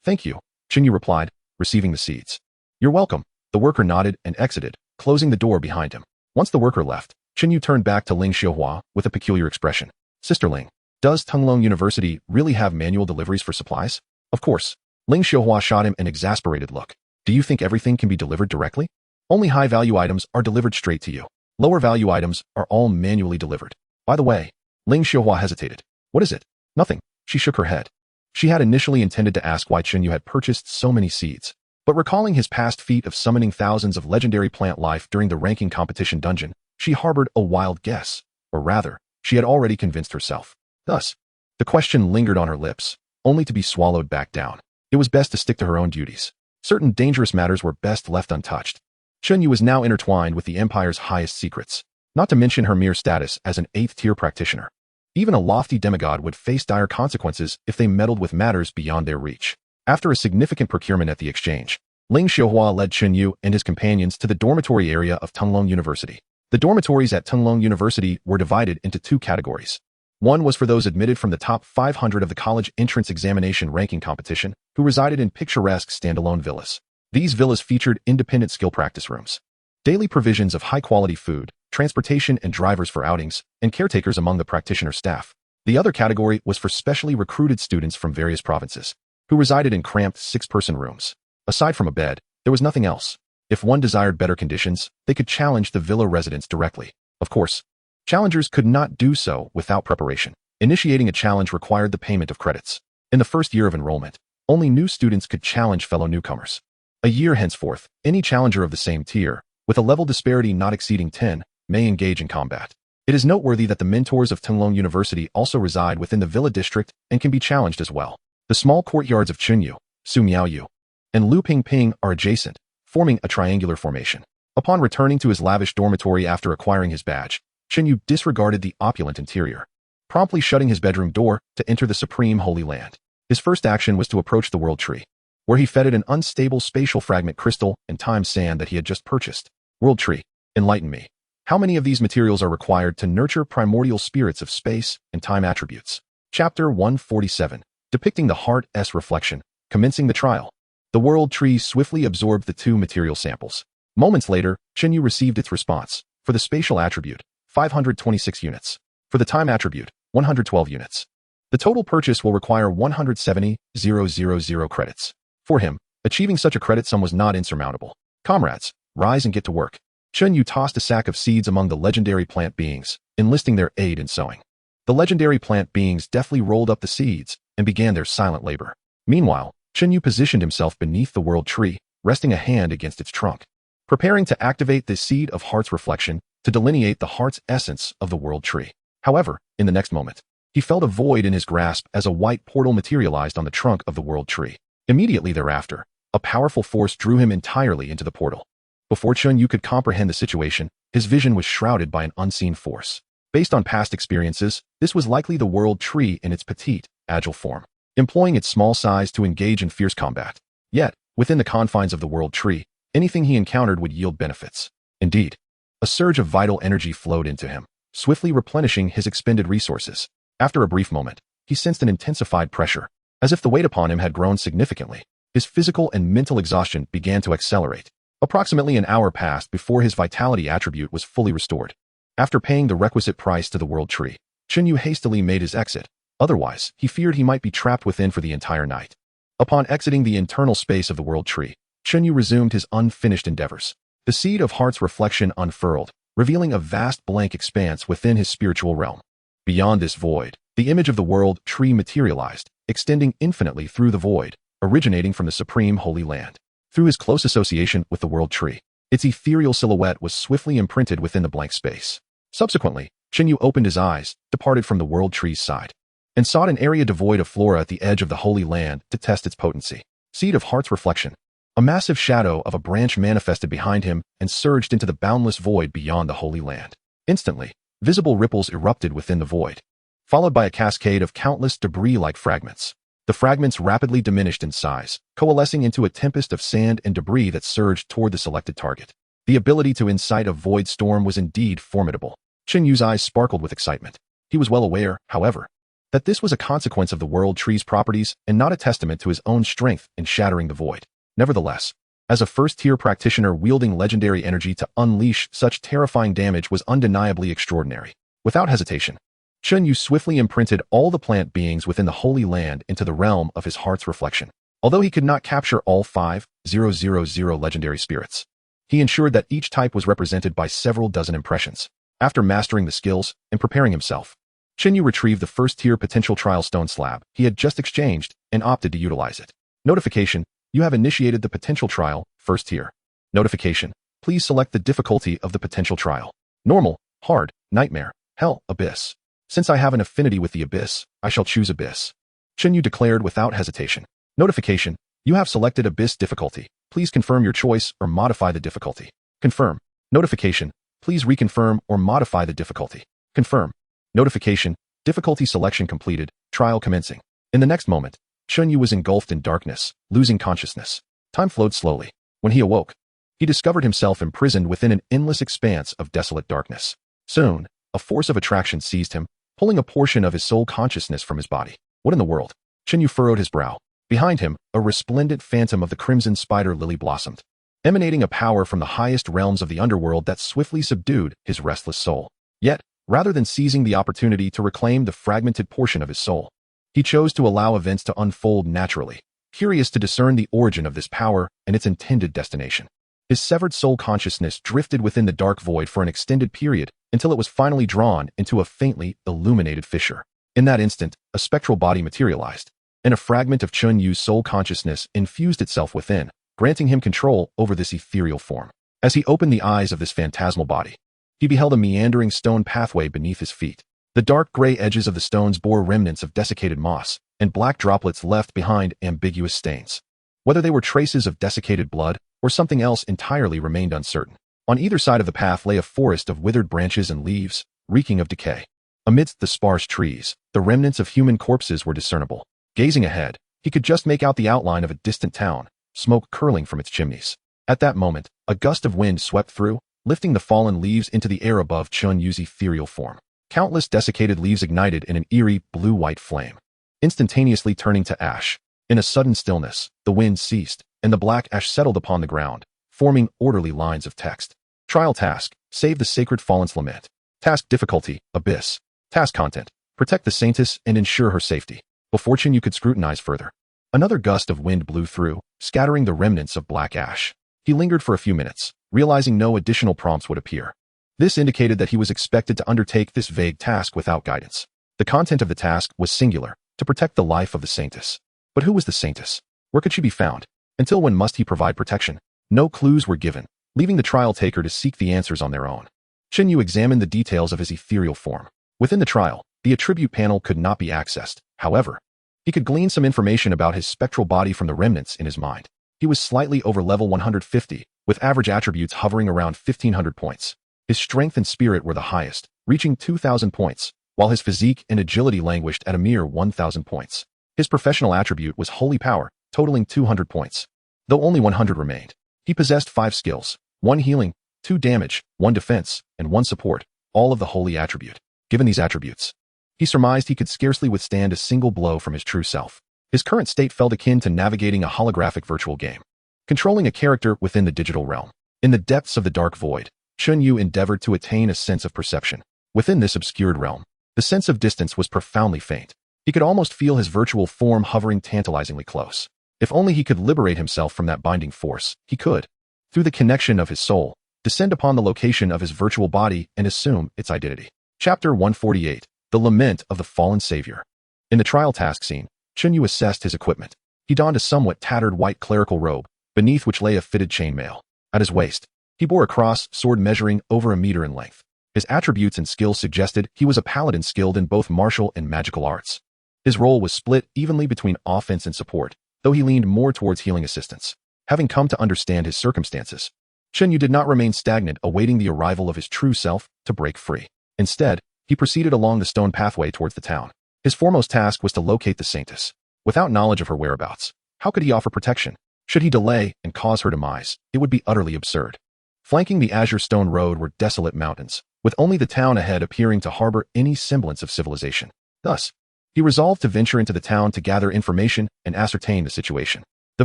Thank you," Chen Yu replied, receiving the seeds. "You're welcome." The worker nodded and exited, closing the door behind him. Once the worker left, Chen Yu turned back to Ling Xiuhua with a peculiar expression. "Sister Ling, does Tunglong University really have manual deliveries for supplies?" "Of course." Ling Xiuhua shot him an exasperated look. "Do you think everything can be delivered directly? Only high-value items are delivered straight to you. Lower-value items are all manually delivered. By the way," Ling Xiuhua hesitated. "What is it?" "Nothing." She shook her head. She had initially intended to ask why Chen Yu had purchased so many seeds, but recalling his past feat of summoning thousands of legendary plant life during the ranking competition dungeon, she harbored a wild guess, or rather, she had already convinced herself. Thus, the question lingered on her lips, only to be swallowed back down. It was best to stick to her own duties. Certain dangerous matters were best left untouched. Chen Yu was now intertwined with the Empire's highest secrets, not to mention her mere status as an 8th-tier practitioner. Even a lofty demigod would face dire consequences if they meddled with matters beyond their reach. After a significant procurement at the exchange, Ling Xiuhua led Chen Yu and his companions to the dormitory area of Tunglong University. The dormitories at Tunglong University were divided into 2 categories. One was for those admitted from the top 500 of the college entrance examination ranking competition, who resided in picturesque standalone villas. These villas featured independent skill practice rooms, daily provisions of high-quality food, transportation and drivers for outings, and caretakers among the practitioner staff. The other category was for specially recruited students from various provinces, who resided in cramped 6-person rooms. Aside from a bed, there was nothing else. If one desired better conditions, they could challenge the villa residents directly. Of course, challengers could not do so without preparation. Initiating a challenge required the payment of credits. In the first year of enrollment, only new students could challenge fellow newcomers. A year henceforth, any challenger of the same tier, with a level disparity not exceeding 10, may engage in combat. It is noteworthy that the mentors of Tunglong University also reside within the villa district and can be challenged as well. The small courtyards of Chen Yu, Su Miaoyu, and Lu Pingping are adjacent, forming a triangular formation. Upon returning to his lavish dormitory after acquiring his badge, Chen Yu disregarded the opulent interior, promptly shutting his bedroom door to enter the supreme holy land. His first action was to approach the world tree, where he feted an unstable spatial fragment crystal and time sand that he had just purchased. World tree, enlighten me. How many of these materials are required to nurture primordial spirits of space and time attributes? Chapter 147. depicting the heart's reflection, commencing the trial. The world tree swiftly absorbed the two material samples. Moments later, Chen Yu received its response. For the spatial attribute, 526 units. For the time attribute, 112 units. The total purchase will require 170,000 credits. For him, achieving such a credit sum was not insurmountable. Comrades, rise and get to work. Chen Yu tossed a sack of seeds among the legendary plant beings, enlisting their aid in sowing. The legendary plant beings deftly rolled up the seeds and began their silent labor. Meanwhile, Chen Yu positioned himself beneath the world tree, resting a hand against its trunk, preparing to activate the seed of heart's reflection to delineate the heart's essence of the world tree. However, in the next moment, he felt a void in his grasp as a white portal materialized on the trunk of the world tree. Immediately thereafter, a powerful force drew him entirely into the portal. Before Chen Yu could comprehend the situation, his vision was shrouded by an unseen force. Based on past experiences, this was likely the world tree in its petite, agile form, employing its small size to engage in fierce combat. Yet, within the confines of the world tree, anything he encountered would yield benefits. Indeed, a surge of vital energy flowed into him, swiftly replenishing his expended resources. After a brief moment, he sensed an intensified pressure, as if the weight upon him had grown significantly. His physical and mental exhaustion began to accelerate. Approximately an hour passed before his vitality attribute was fully restored. After paying the requisite price to the world tree, Chen Yu hastily made his exit. Otherwise, he feared he might be trapped within for the entire night. Upon exiting the internal space of the world tree, Chen Yu resumed his unfinished endeavors. The seed of heart's reflection unfurled, revealing a vast blank expanse within his spiritual realm. Beyond this void, the image of the world tree materialized, extending infinitely through the void, originating from the supreme Holy Land. Through his close association with the world tree, its ethereal silhouette was swiftly imprinted within the blank space. Subsequently, Chen Yu opened his eyes, departed from the world tree's side, and sought an area devoid of flora at the edge of the Holy Land to test its potency. Seed of heart's reflection. A massive shadow of a branch manifested behind him and surged into the boundless void beyond the Holy Land. Instantly, visible ripples erupted within the void, followed by a cascade of countless debris-like fragments. The fragments rapidly diminished in size, coalescing into a tempest of sand and debris that surged toward the selected target. The ability to incite a void storm was indeed formidable. Chen Yu's eyes sparkled with excitement. He was well aware, however, that this was a consequence of the world tree's properties and not a testament to his own strength in shattering the void. Nevertheless, as a first-tier practitioner wielding legendary energy to unleash such terrifying damage was undeniably extraordinary. Without hesitation, Chen Yu swiftly imprinted all the plant beings within the Holy Land into the realm of his heart's reflection. Although he could not capture all 5,000 legendary spirits, he ensured that each type was represented by several dozen impressions. After mastering the skills and preparing himself, Chen Yu retrieved the first-tier potential trial stone slab he had just exchanged and opted to utilize it. Notification: you have initiated the potential trial, first tier. Notification: please select the difficulty of the potential trial. Normal, hard, nightmare, hell, abyss. Since I have an affinity with the abyss, I shall choose abyss. Chen Yu declared without hesitation. Notification: you have selected abyss difficulty. Please confirm your choice or modify the difficulty. Confirm. Notification: please reconfirm or modify the difficulty. Confirm. Notification: difficulty selection completed, trial commencing. In the next moment, Chen Yu was engulfed in darkness, losing consciousness. Time flowed slowly. When he awoke, he discovered himself imprisoned within an endless expanse of desolate darkness. Soon, a force of attraction seized him, pulling a portion of his soul consciousness from his body. What in the world? Chen Yu furrowed his brow. Behind him, a resplendent phantom of the crimson spider lily blossomed, emanating a power from the highest realms of the underworld that swiftly subdued his restless soul. Yet, rather than seizing the opportunity to reclaim the fragmented portion of his soul, he chose to allow events to unfold naturally, curious to discern the origin of this power and its intended destination. His severed soul consciousness drifted within the dark void for an extended period until it was finally drawn into a faintly illuminated fissure. In that instant, a spectral body materialized, and a fragment of Chen Yu's soul consciousness infused itself within, granting him control over this ethereal form. As he opened the eyes of this phantasmal body, he beheld a meandering stone pathway beneath his feet. The dark gray edges of the stones bore remnants of desiccated moss, and black droplets left behind ambiguous stains. Whether they were traces of desiccated blood or something else entirely remained uncertain. On either side of the path lay a forest of withered branches and leaves, reeking of decay. Amidst the sparse trees, the remnants of human corpses were discernible. Gazing ahead, he could just make out the outline of a distant town, smoke curling from its chimneys. At that moment, a gust of wind swept through, lifting the fallen leaves into the air above Chen Yu's ethereal form. Countless desiccated leaves ignited in an eerie, blue-white flame. instantaneously turning to ash. In a sudden stillness, the wind ceased, and the black ash settled upon the ground, forming orderly lines of text. Trial task: save the sacred fallen's lament. Task difficulty: abyss. Task content: protect the saintess and ensure her safety. Before Chen Yu could scrutinize further, another gust of wind blew through, scattering the remnants of black ash. He lingered for a few minutes, realizing no additional prompts would appear. This indicated that he was expected to undertake this vague task without guidance. The content of the task was singular: to protect the life of the saintess. But who was the saintess? Where could she be found? Until when must he provide protection? No clues were given, leaving the trial taker to seek the answers on their own. Chen Yu examined the details of his ethereal form. Within the trial, the attribute panel could not be accessed. However, he could glean some information about his spectral body from the remnants in his mind. He was slightly over level 150, with average attributes hovering around 1,500 points. His strength and spirit were the highest, reaching 2,000 points, while his physique and agility languished at a mere 1,000 points. His professional attribute was holy power, totaling 200 points. Though only 100 remained, he possessed 5 skills: 1 healing, 2 damage, 1 defense, and 1 support, all of the holy attribute. Given these attributes, he surmised he could scarcely withstand a single blow from his true self. His current state felt akin to navigating a holographic virtual game, controlling a character within the digital realm. In the depths of the dark void, Chen Yu endeavored to attain a sense of perception. Within this obscured realm, the sense of distance was profoundly faint. He could almost feel his virtual form hovering tantalizingly close. If only he could liberate himself from that binding force, he could, through the connection of his soul, descend upon the location of his virtual body and assume its identity. Chapter 148: The Lament of the Fallen Savior. In the trial task scene, Chen Yu assessed his equipment. He donned a somewhat tattered white clerical robe, beneath which lay a fitted chainmail. At his waist, he bore a cross sword measuring over 1 meter in length. His attributes and skills suggested he was a paladin skilled in both martial and magical arts. His role was split evenly between offense and support, though he leaned more towards healing assistance. Having come to understand his circumstances, Chen Yu did not remain stagnant awaiting the arrival of his true self to break free. Instead, he proceeded along the stone pathway towards the town. His foremost task was to locate the saintess. Without knowledge of her whereabouts, how could he offer protection? Should he delay and cause her demise, it would be utterly absurd. Flanking the azure stone road were desolate mountains, with only the town ahead appearing to harbor any semblance of civilization. Thus, he resolved to venture into the town to gather information and ascertain the situation. The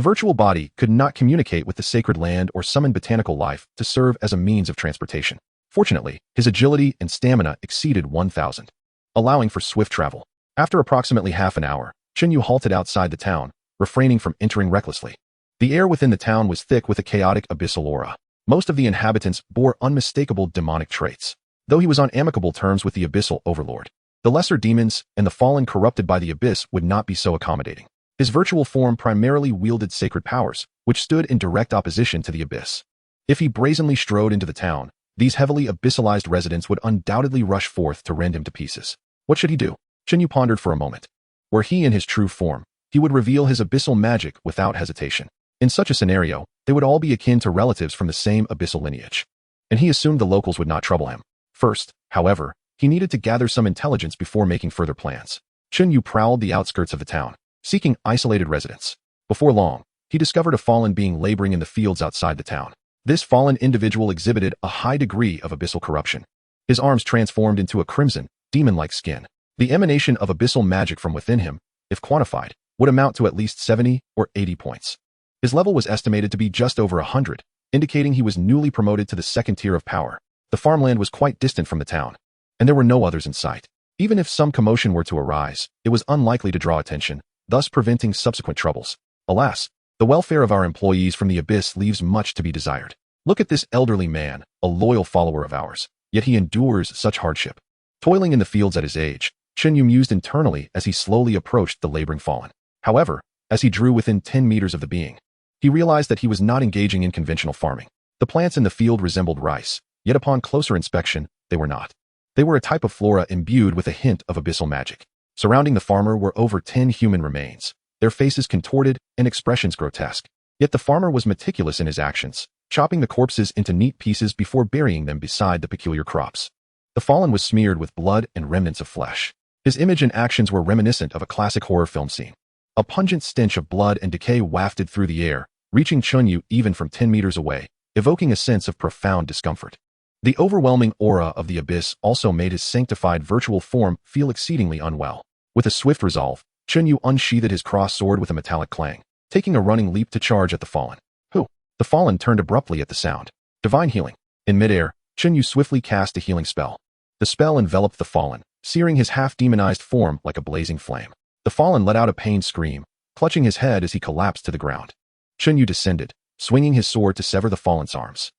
virtual body could not communicate with the sacred land or summon botanical life to serve as a means of transportation. Fortunately, his agility and stamina exceeded 1,000, allowing for swift travel. After approximately half an hour, Chen Yu halted outside the town, refraining from entering recklessly. The air within the town was thick with a chaotic abyssal aura. Most of the inhabitants bore unmistakable demonic traits. Though he was on amicable terms with the abyssal overlord, the lesser demons and the fallen corrupted by the abyss would not be so accommodating. His virtual form primarily wielded sacred powers, which stood in direct opposition to the abyss. If he brazenly strode into the town, these heavily abyssalized residents would undoubtedly rush forth to rend him to pieces. What should he do? Chen Yu pondered for a moment. Were he in his true form, he would reveal his abyssal magic without hesitation. In such a scenario, they would all be akin to relatives from the same abyssal lineage, and he assumed the locals would not trouble him. First, however, he needed to gather some intelligence before making further plans. Chen Yu prowled the outskirts of the town, seeking isolated residents. Before long, he discovered a fallen being laboring in the fields outside the town. This fallen individual exhibited a high degree of abyssal corruption. His arms transformed into a crimson, demon-like skin. The emanation of abyssal magic from within him, if quantified, would amount to at least 70 or 80 points. His level was estimated to be just over 100, indicating he was newly promoted to the second tier of power. The farmland was quite distant from the town, and there were no others in sight. Even if some commotion were to arise, it was unlikely to draw attention, thus preventing subsequent troubles. Alas, the welfare of our employees from the abyss leaves much to be desired. Look at this elderly man, a loyal follower of ours, yet he endures such hardship. Toiling in the fields at his age, Chen Yu mused internally as he slowly approached the laboring fallen. However, as he drew within 10 meters of the being, he realized that he was not engaging in conventional farming. The plants in the field resembled rice, yet upon closer inspection, they were not. They were a type of flora imbued with a hint of abyssal magic. Surrounding the farmer were over 10 human remains, their faces contorted and expressions grotesque. Yet the farmer was meticulous in his actions, chopping the corpses into neat pieces before burying them beside the peculiar crops. The fallen was smeared with blood and remnants of flesh. His image and actions were reminiscent of a classic horror film scene. A pungent stench of blood and decay wafted through the air, reaching Chen Yu even from 10 meters away, evoking a sense of profound discomfort. The overwhelming aura of the abyss also made his sanctified virtual form feel exceedingly unwell. With a swift resolve, Chen Yu unsheathed his cross sword with a metallic clang, taking a running leap to charge at the fallen. Who? The fallen turned abruptly at the sound. Divine healing. In midair, Chen Yu swiftly cast a healing spell. The spell enveloped the fallen, searing his half-demonized form like a blazing flame. The fallen let out a pained scream, clutching his head as he collapsed to the ground. Chen Yu descended, swinging his sword to sever the fallen's arms.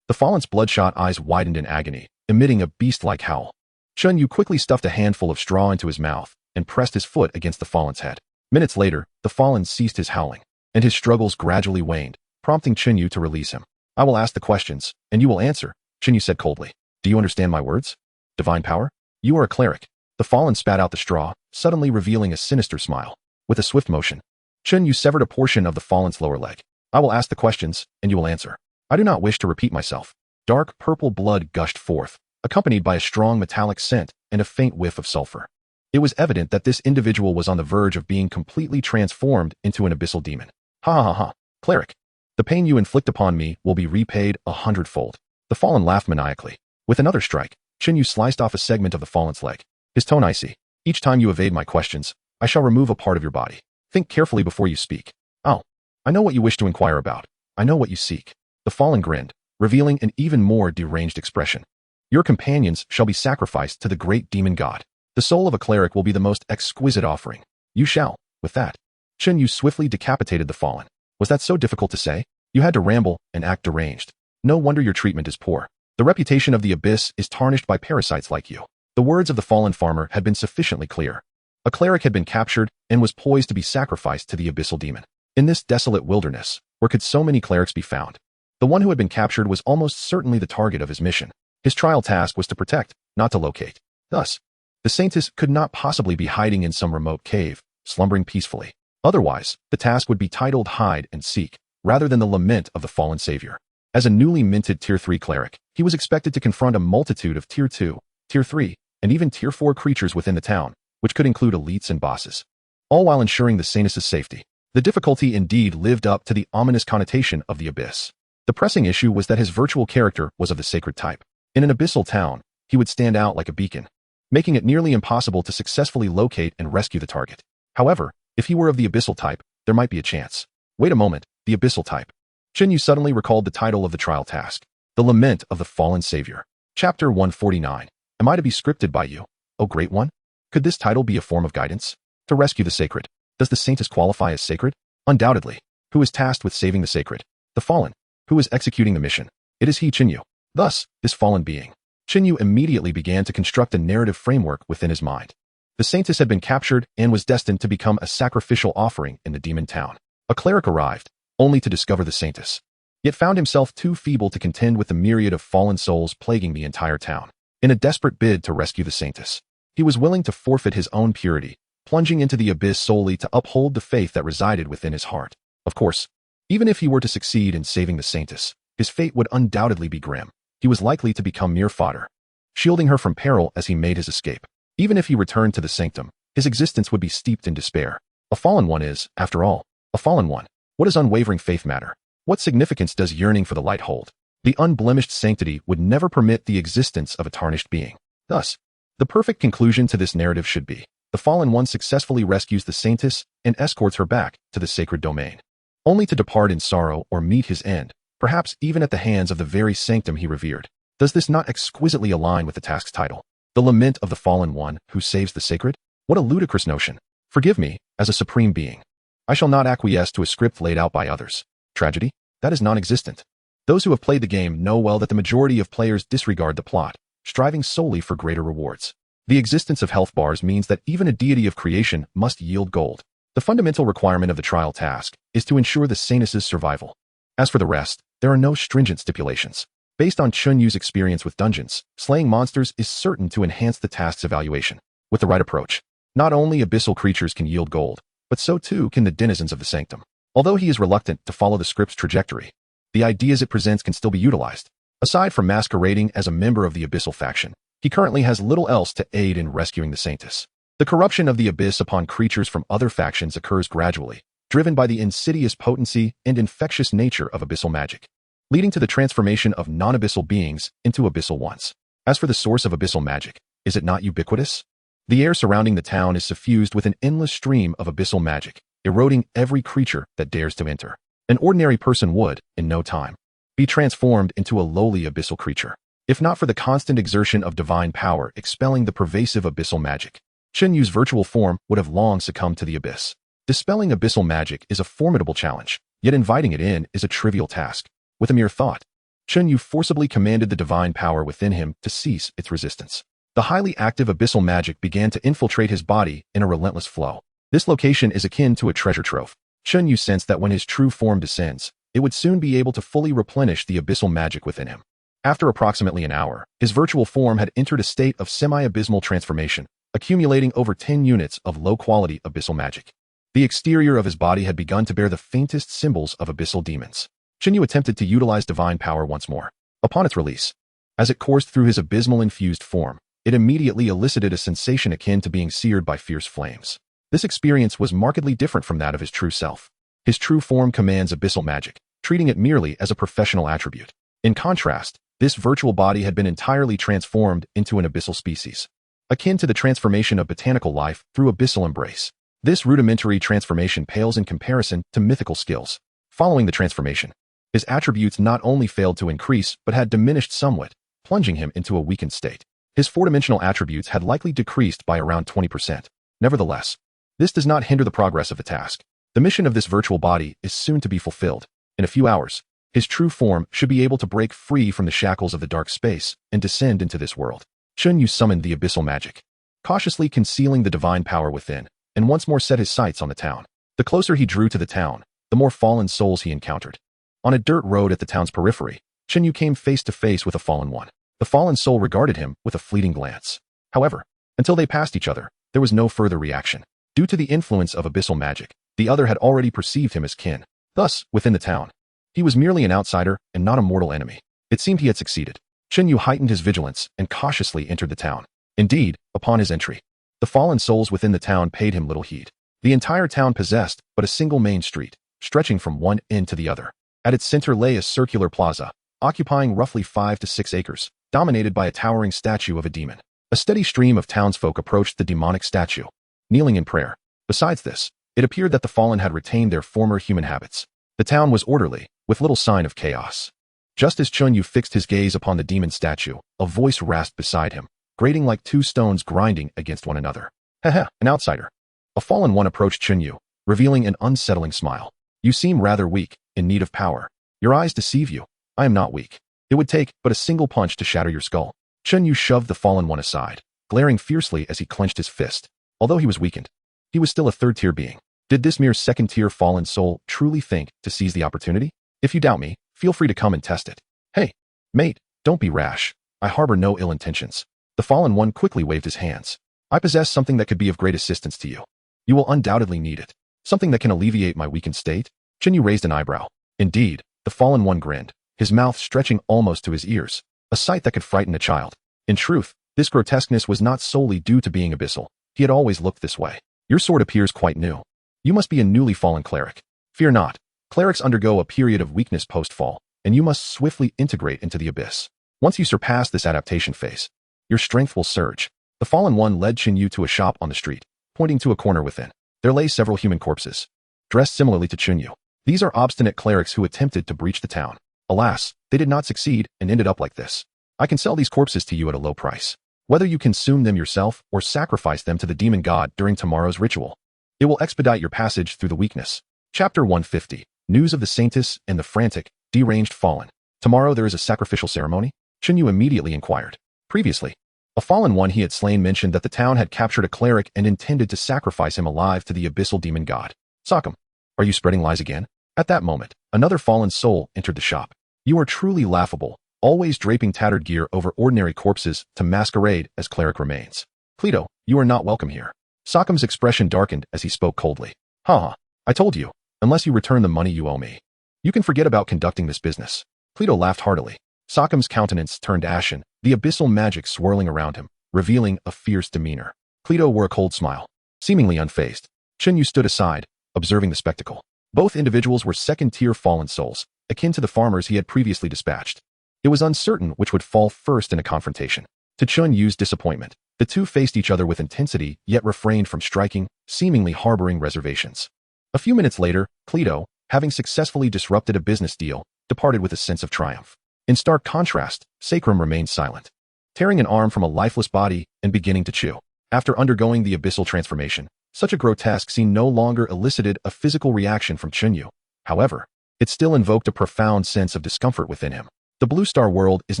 The fallen's bloodshot eyes widened in agony, emitting a beast-like howl. Chen Yu quickly stuffed a handful of straw into his mouth and pressed his foot against the fallen's head. Minutes later, the fallen ceased his howling, and his struggles gradually waned, prompting Chen Yu to release him. I will ask the questions, and you will answer, Chen Yu said coldly. Do you understand my words? Divine power? You are a cleric. The fallen spat out the straw, suddenly revealing a sinister smile. With a swift motion, Chen Yu severed a portion of the fallen's lower leg. I will ask the questions, and you will answer. I do not wish to repeat myself. Dark purple blood gushed forth, accompanied by a strong metallic scent and a faint whiff of sulfur. It was evident that this individual was on the verge of being completely transformed into an abyssal demon. Ha ha ha, cleric. The pain you inflict upon me will be repaid 100-fold. The fallen laughed maniacally. With another strike, Chen Yu sliced off a segment of the fallen's leg. His tone icy. Each time you evade my questions, I shall remove a part of your body. Think carefully before you speak. Oh, I know what you wish to inquire about. I know what you seek. The fallen grinned, revealing an even more deranged expression. Your companions shall be sacrificed to the great demon god. The soul of a cleric will be the most exquisite offering. You shall. With that, Chen Yu swiftly decapitated the fallen. Was that so difficult to say? You had to ramble and act deranged. No wonder your treatment is poor. The reputation of the abyss is tarnished by parasites like you. The words of the fallen farmer had been sufficiently clear. A cleric had been captured and was poised to be sacrificed to the abyssal demon. In this desolate wilderness, where could so many clerics be found? The one who had been captured was almost certainly the target of his mission. His trial task was to protect, not to locate. Thus, the saintess could not possibly be hiding in some remote cave, slumbering peacefully. Otherwise, the task would be titled Hide and Seek, rather than the lament of the fallen savior. As a newly minted Tier 3 cleric, he was expected to confront a multitude of Tier 2, Tier 3, and even Tier 4 creatures within the town, which could include elites and bosses, all while ensuring the saintess's safety. The difficulty indeed lived up to the ominous connotation of the abyss. The pressing issue was that his virtual character was of the sacred type. In an abyssal town, he would stand out like a beacon, making it nearly impossible to successfully locate and rescue the target. However, if he were of the abyssal type, there might be a chance. Wait a moment, the abyssal type. Chen Yu suddenly recalled the title of the trial task, The Lament of the Fallen Savior. Chapter 149. Am I to be scripted by you, O Great One? Could this title be a form of guidance? To rescue the sacred. Does the saintess qualify as sacred? Undoubtedly. Who is tasked with saving the sacred? The fallen. Who is executing the mission? It is he, Chen Yu. Thus, this fallen being. Chen Yu immediately began to construct a narrative framework within his mind. The saintess had been captured and was destined to become a sacrificial offering in the demon town. A cleric arrived, only to discover the saintess, yet found himself too feeble to contend with the myriad of fallen souls plaguing the entire town. In a desperate bid to rescue the saintess, he was willing to forfeit his own purity, plunging into the abyss solely to uphold the faith that resided within his heart. Of course, even if he were to succeed in saving the saintess, his fate would undoubtedly be grim. He was likely to become mere fodder, shielding her from peril as he made his escape. Even if he returned to the sanctum, his existence would be steeped in despair. A fallen one is, after all, a fallen one. What does unwavering faith matter? What significance does yearning for the light hold? The unblemished sanctity would never permit the existence of a tarnished being. Thus, the perfect conclusion to this narrative should be, the fallen one successfully rescues the saintess and escorts her back to the sacred domain, only to depart in sorrow or meet his end, perhaps even at the hands of the very sanctum he revered. Does this not exquisitely align with the task's title? The Lament of the Fallen One Who Saves the Sacred? What a ludicrous notion. Forgive me, as a supreme being. I shall not acquiesce to a script laid out by others. Tragedy? That is non-existent. Those who have played the game know well that the majority of players disregard the plot, striving solely for greater rewards. The existence of health bars means that even a deity of creation must yield gold. The fundamental requirement of the trial task is to ensure the saintess's survival. As for the rest, there are no stringent stipulations. Based on Chen Yu's experience with dungeons, slaying monsters is certain to enhance the task's evaluation. With the right approach, not only abyssal creatures can yield gold, but so too can the denizens of the sanctum. Although he is reluctant to follow the script's trajectory, the ideas it presents can still be utilized. Aside from masquerading as a member of the abyssal faction, he currently has little else to aid in rescuing the saintess. The corruption of the abyss upon creatures from other factions occurs gradually, driven by the insidious potency and infectious nature of abyssal magic, leading to the transformation of non-abyssal beings into abyssal ones. As for the source of abyssal magic, is it not ubiquitous? The air surrounding the town is suffused with an endless stream of abyssal magic, eroding every creature that dares to enter. An ordinary person would, in no time, be transformed into a lowly abyssal creature, if not for the constant exertion of divine power expelling the pervasive abyssal magic. Chen Yu's virtual form would have long succumbed to the abyss. Dispelling abyssal magic is a formidable challenge, yet inviting it in is a trivial task. With a mere thought, Chen Yu forcibly commanded the divine power within him to cease its resistance. The highly active abyssal magic began to infiltrate his body in a relentless flow. This location is akin to a treasure trove. Chen Yu sensed that when his true form descends, it would soon be able to fully replenish the abyssal magic within him. After approximately an hour, his virtual form had entered a state of semi-abysmal transformation, accumulating over 10 units of low-quality abyssal magic. The exterior of his body had begun to bear the faintest symbols of abyssal demons. Chen Yu attempted to utilize divine power once more. Upon its release, as it coursed through his abysmal-infused form, it immediately elicited a sensation akin to being seared by fierce flames. This experience was markedly different from that of his true self. His true form commands abyssal magic, treating it merely as a professional attribute. In contrast, this virtual body had been entirely transformed into an abyssal species, akin to the transformation of botanical life through abyssal embrace. This rudimentary transformation pales in comparison to mythical skills. Following the transformation, his attributes not only failed to increase but had diminished somewhat, plunging him into a weakened state. His four-dimensional attributes had likely decreased by around 20%. Nevertheless, this does not hinder the progress of the task. The mission of this virtual body is soon to be fulfilled. In a few hours, his true form should be able to break free from the shackles of the dark space and descend into this world. Chen Yu summoned the abyssal magic, cautiously concealing the divine power within, and once more set his sights on the town. The closer he drew to the town, the more fallen souls he encountered. On a dirt road at the town's periphery, Chen Yu came face to face with a fallen one. The fallen soul regarded him with a fleeting glance. However, until they passed each other, there was no further reaction. Due to the influence of abyssal magic, the other had already perceived him as kin. Thus, within the town, he was merely an outsider and not a mortal enemy. It seemed he had succeeded. Chen Yu heightened his vigilance and cautiously entered the town. Indeed, upon his entry, the fallen souls within the town paid him little heed. The entire town possessed but a single main street, stretching from one end to the other. At its center lay a circular plaza, occupying roughly 5 to 6 acres, dominated by a towering statue of a demon. A steady stream of townsfolk approached the demonic statue, kneeling in prayer. Besides this, it appeared that the fallen had retained their former human habits. The town was orderly, with little sign of chaos. Just as Chen Yu fixed his gaze upon the demon statue, a voice rasped beside him, grating like two stones grinding against one another. Haha, an outsider. A fallen one approached Chen Yu, revealing an unsettling smile. You seem rather weak, in need of power. Your eyes deceive you. I am not weak. It would take but a single punch to shatter your skull. Chen Yu shoved the fallen one aside, glaring fiercely as he clenched his fist. Although he was weakened, he was still a third-tier being. Did this mere second-tier fallen soul truly think to seize the opportunity? If you doubt me, feel free to come and test it. Hey, mate, don't be rash. I harbor no ill intentions. The fallen one quickly waved his hands. I possess something that could be of great assistance to you. You will undoubtedly need it. Something that can alleviate my weakened state? Chen Yu raised an eyebrow. Indeed, the fallen one grinned, his mouth stretching almost to his ears, a sight that could frighten a child. In truth, this grotesqueness was not solely due to being abyssal. He had always looked this way. Your sword appears quite new. You must be a newly fallen cleric. Fear not. Clerics undergo a period of weakness post-fall, and you must swiftly integrate into the abyss. Once you surpass this adaptation phase, your strength will surge. The fallen one led Chen Yu to a shop on the street, pointing to a corner within. There lay several human corpses, dressed similarly to Chen Yu. These are obstinate clerics who attempted to breach the town. Alas, they did not succeed and ended up like this. I can sell these corpses to you at a low price. Whether you consume them yourself or sacrifice them to the demon god during tomorrow's ritual, it will expedite your passage through the weakness. Chapter 150. News of the Saintess and the Frantic, Deranged Fallen. Tomorrow there is a sacrificial ceremony? Chen Yu immediately inquired. Previously, a fallen one he had slain mentioned that the town had captured a cleric and intended to sacrifice him alive to the abyssal demon god. Sokam, are you spreading lies again? At that moment, another fallen soul entered the shop. You are truly laughable, always draping tattered gear over ordinary corpses to masquerade as cleric remains. Cleto, you are not welcome here. Sokam's expression darkened as he spoke coldly. Haha, I told you, unless you return the money you owe me, you can forget about conducting this business. Cleto laughed heartily. Sokam's countenance turned ashen, the abyssal magic swirling around him, revealing a fierce demeanor. Cleto wore a cold smile. Seemingly unfazed, Chen Yu stood aside, observing the spectacle. Both individuals were second-tier fallen souls, akin to the farmers he had previously dispatched. It was uncertain which would fall first in a confrontation. To Chen Yu's disappointment, The two faced each other with intensity, yet refrained from striking, seemingly harboring reservations. A few minutes later, Cleto, having successfully disrupted a business deal, departed with a sense of triumph. In stark contrast, Sacrum remained silent, tearing an arm from a lifeless body and beginning to chew. After undergoing the abyssal transformation, such a grotesque scene no longer elicited a physical reaction from Chen Yu. However, it still invoked a profound sense of discomfort within him. The Blue Star world is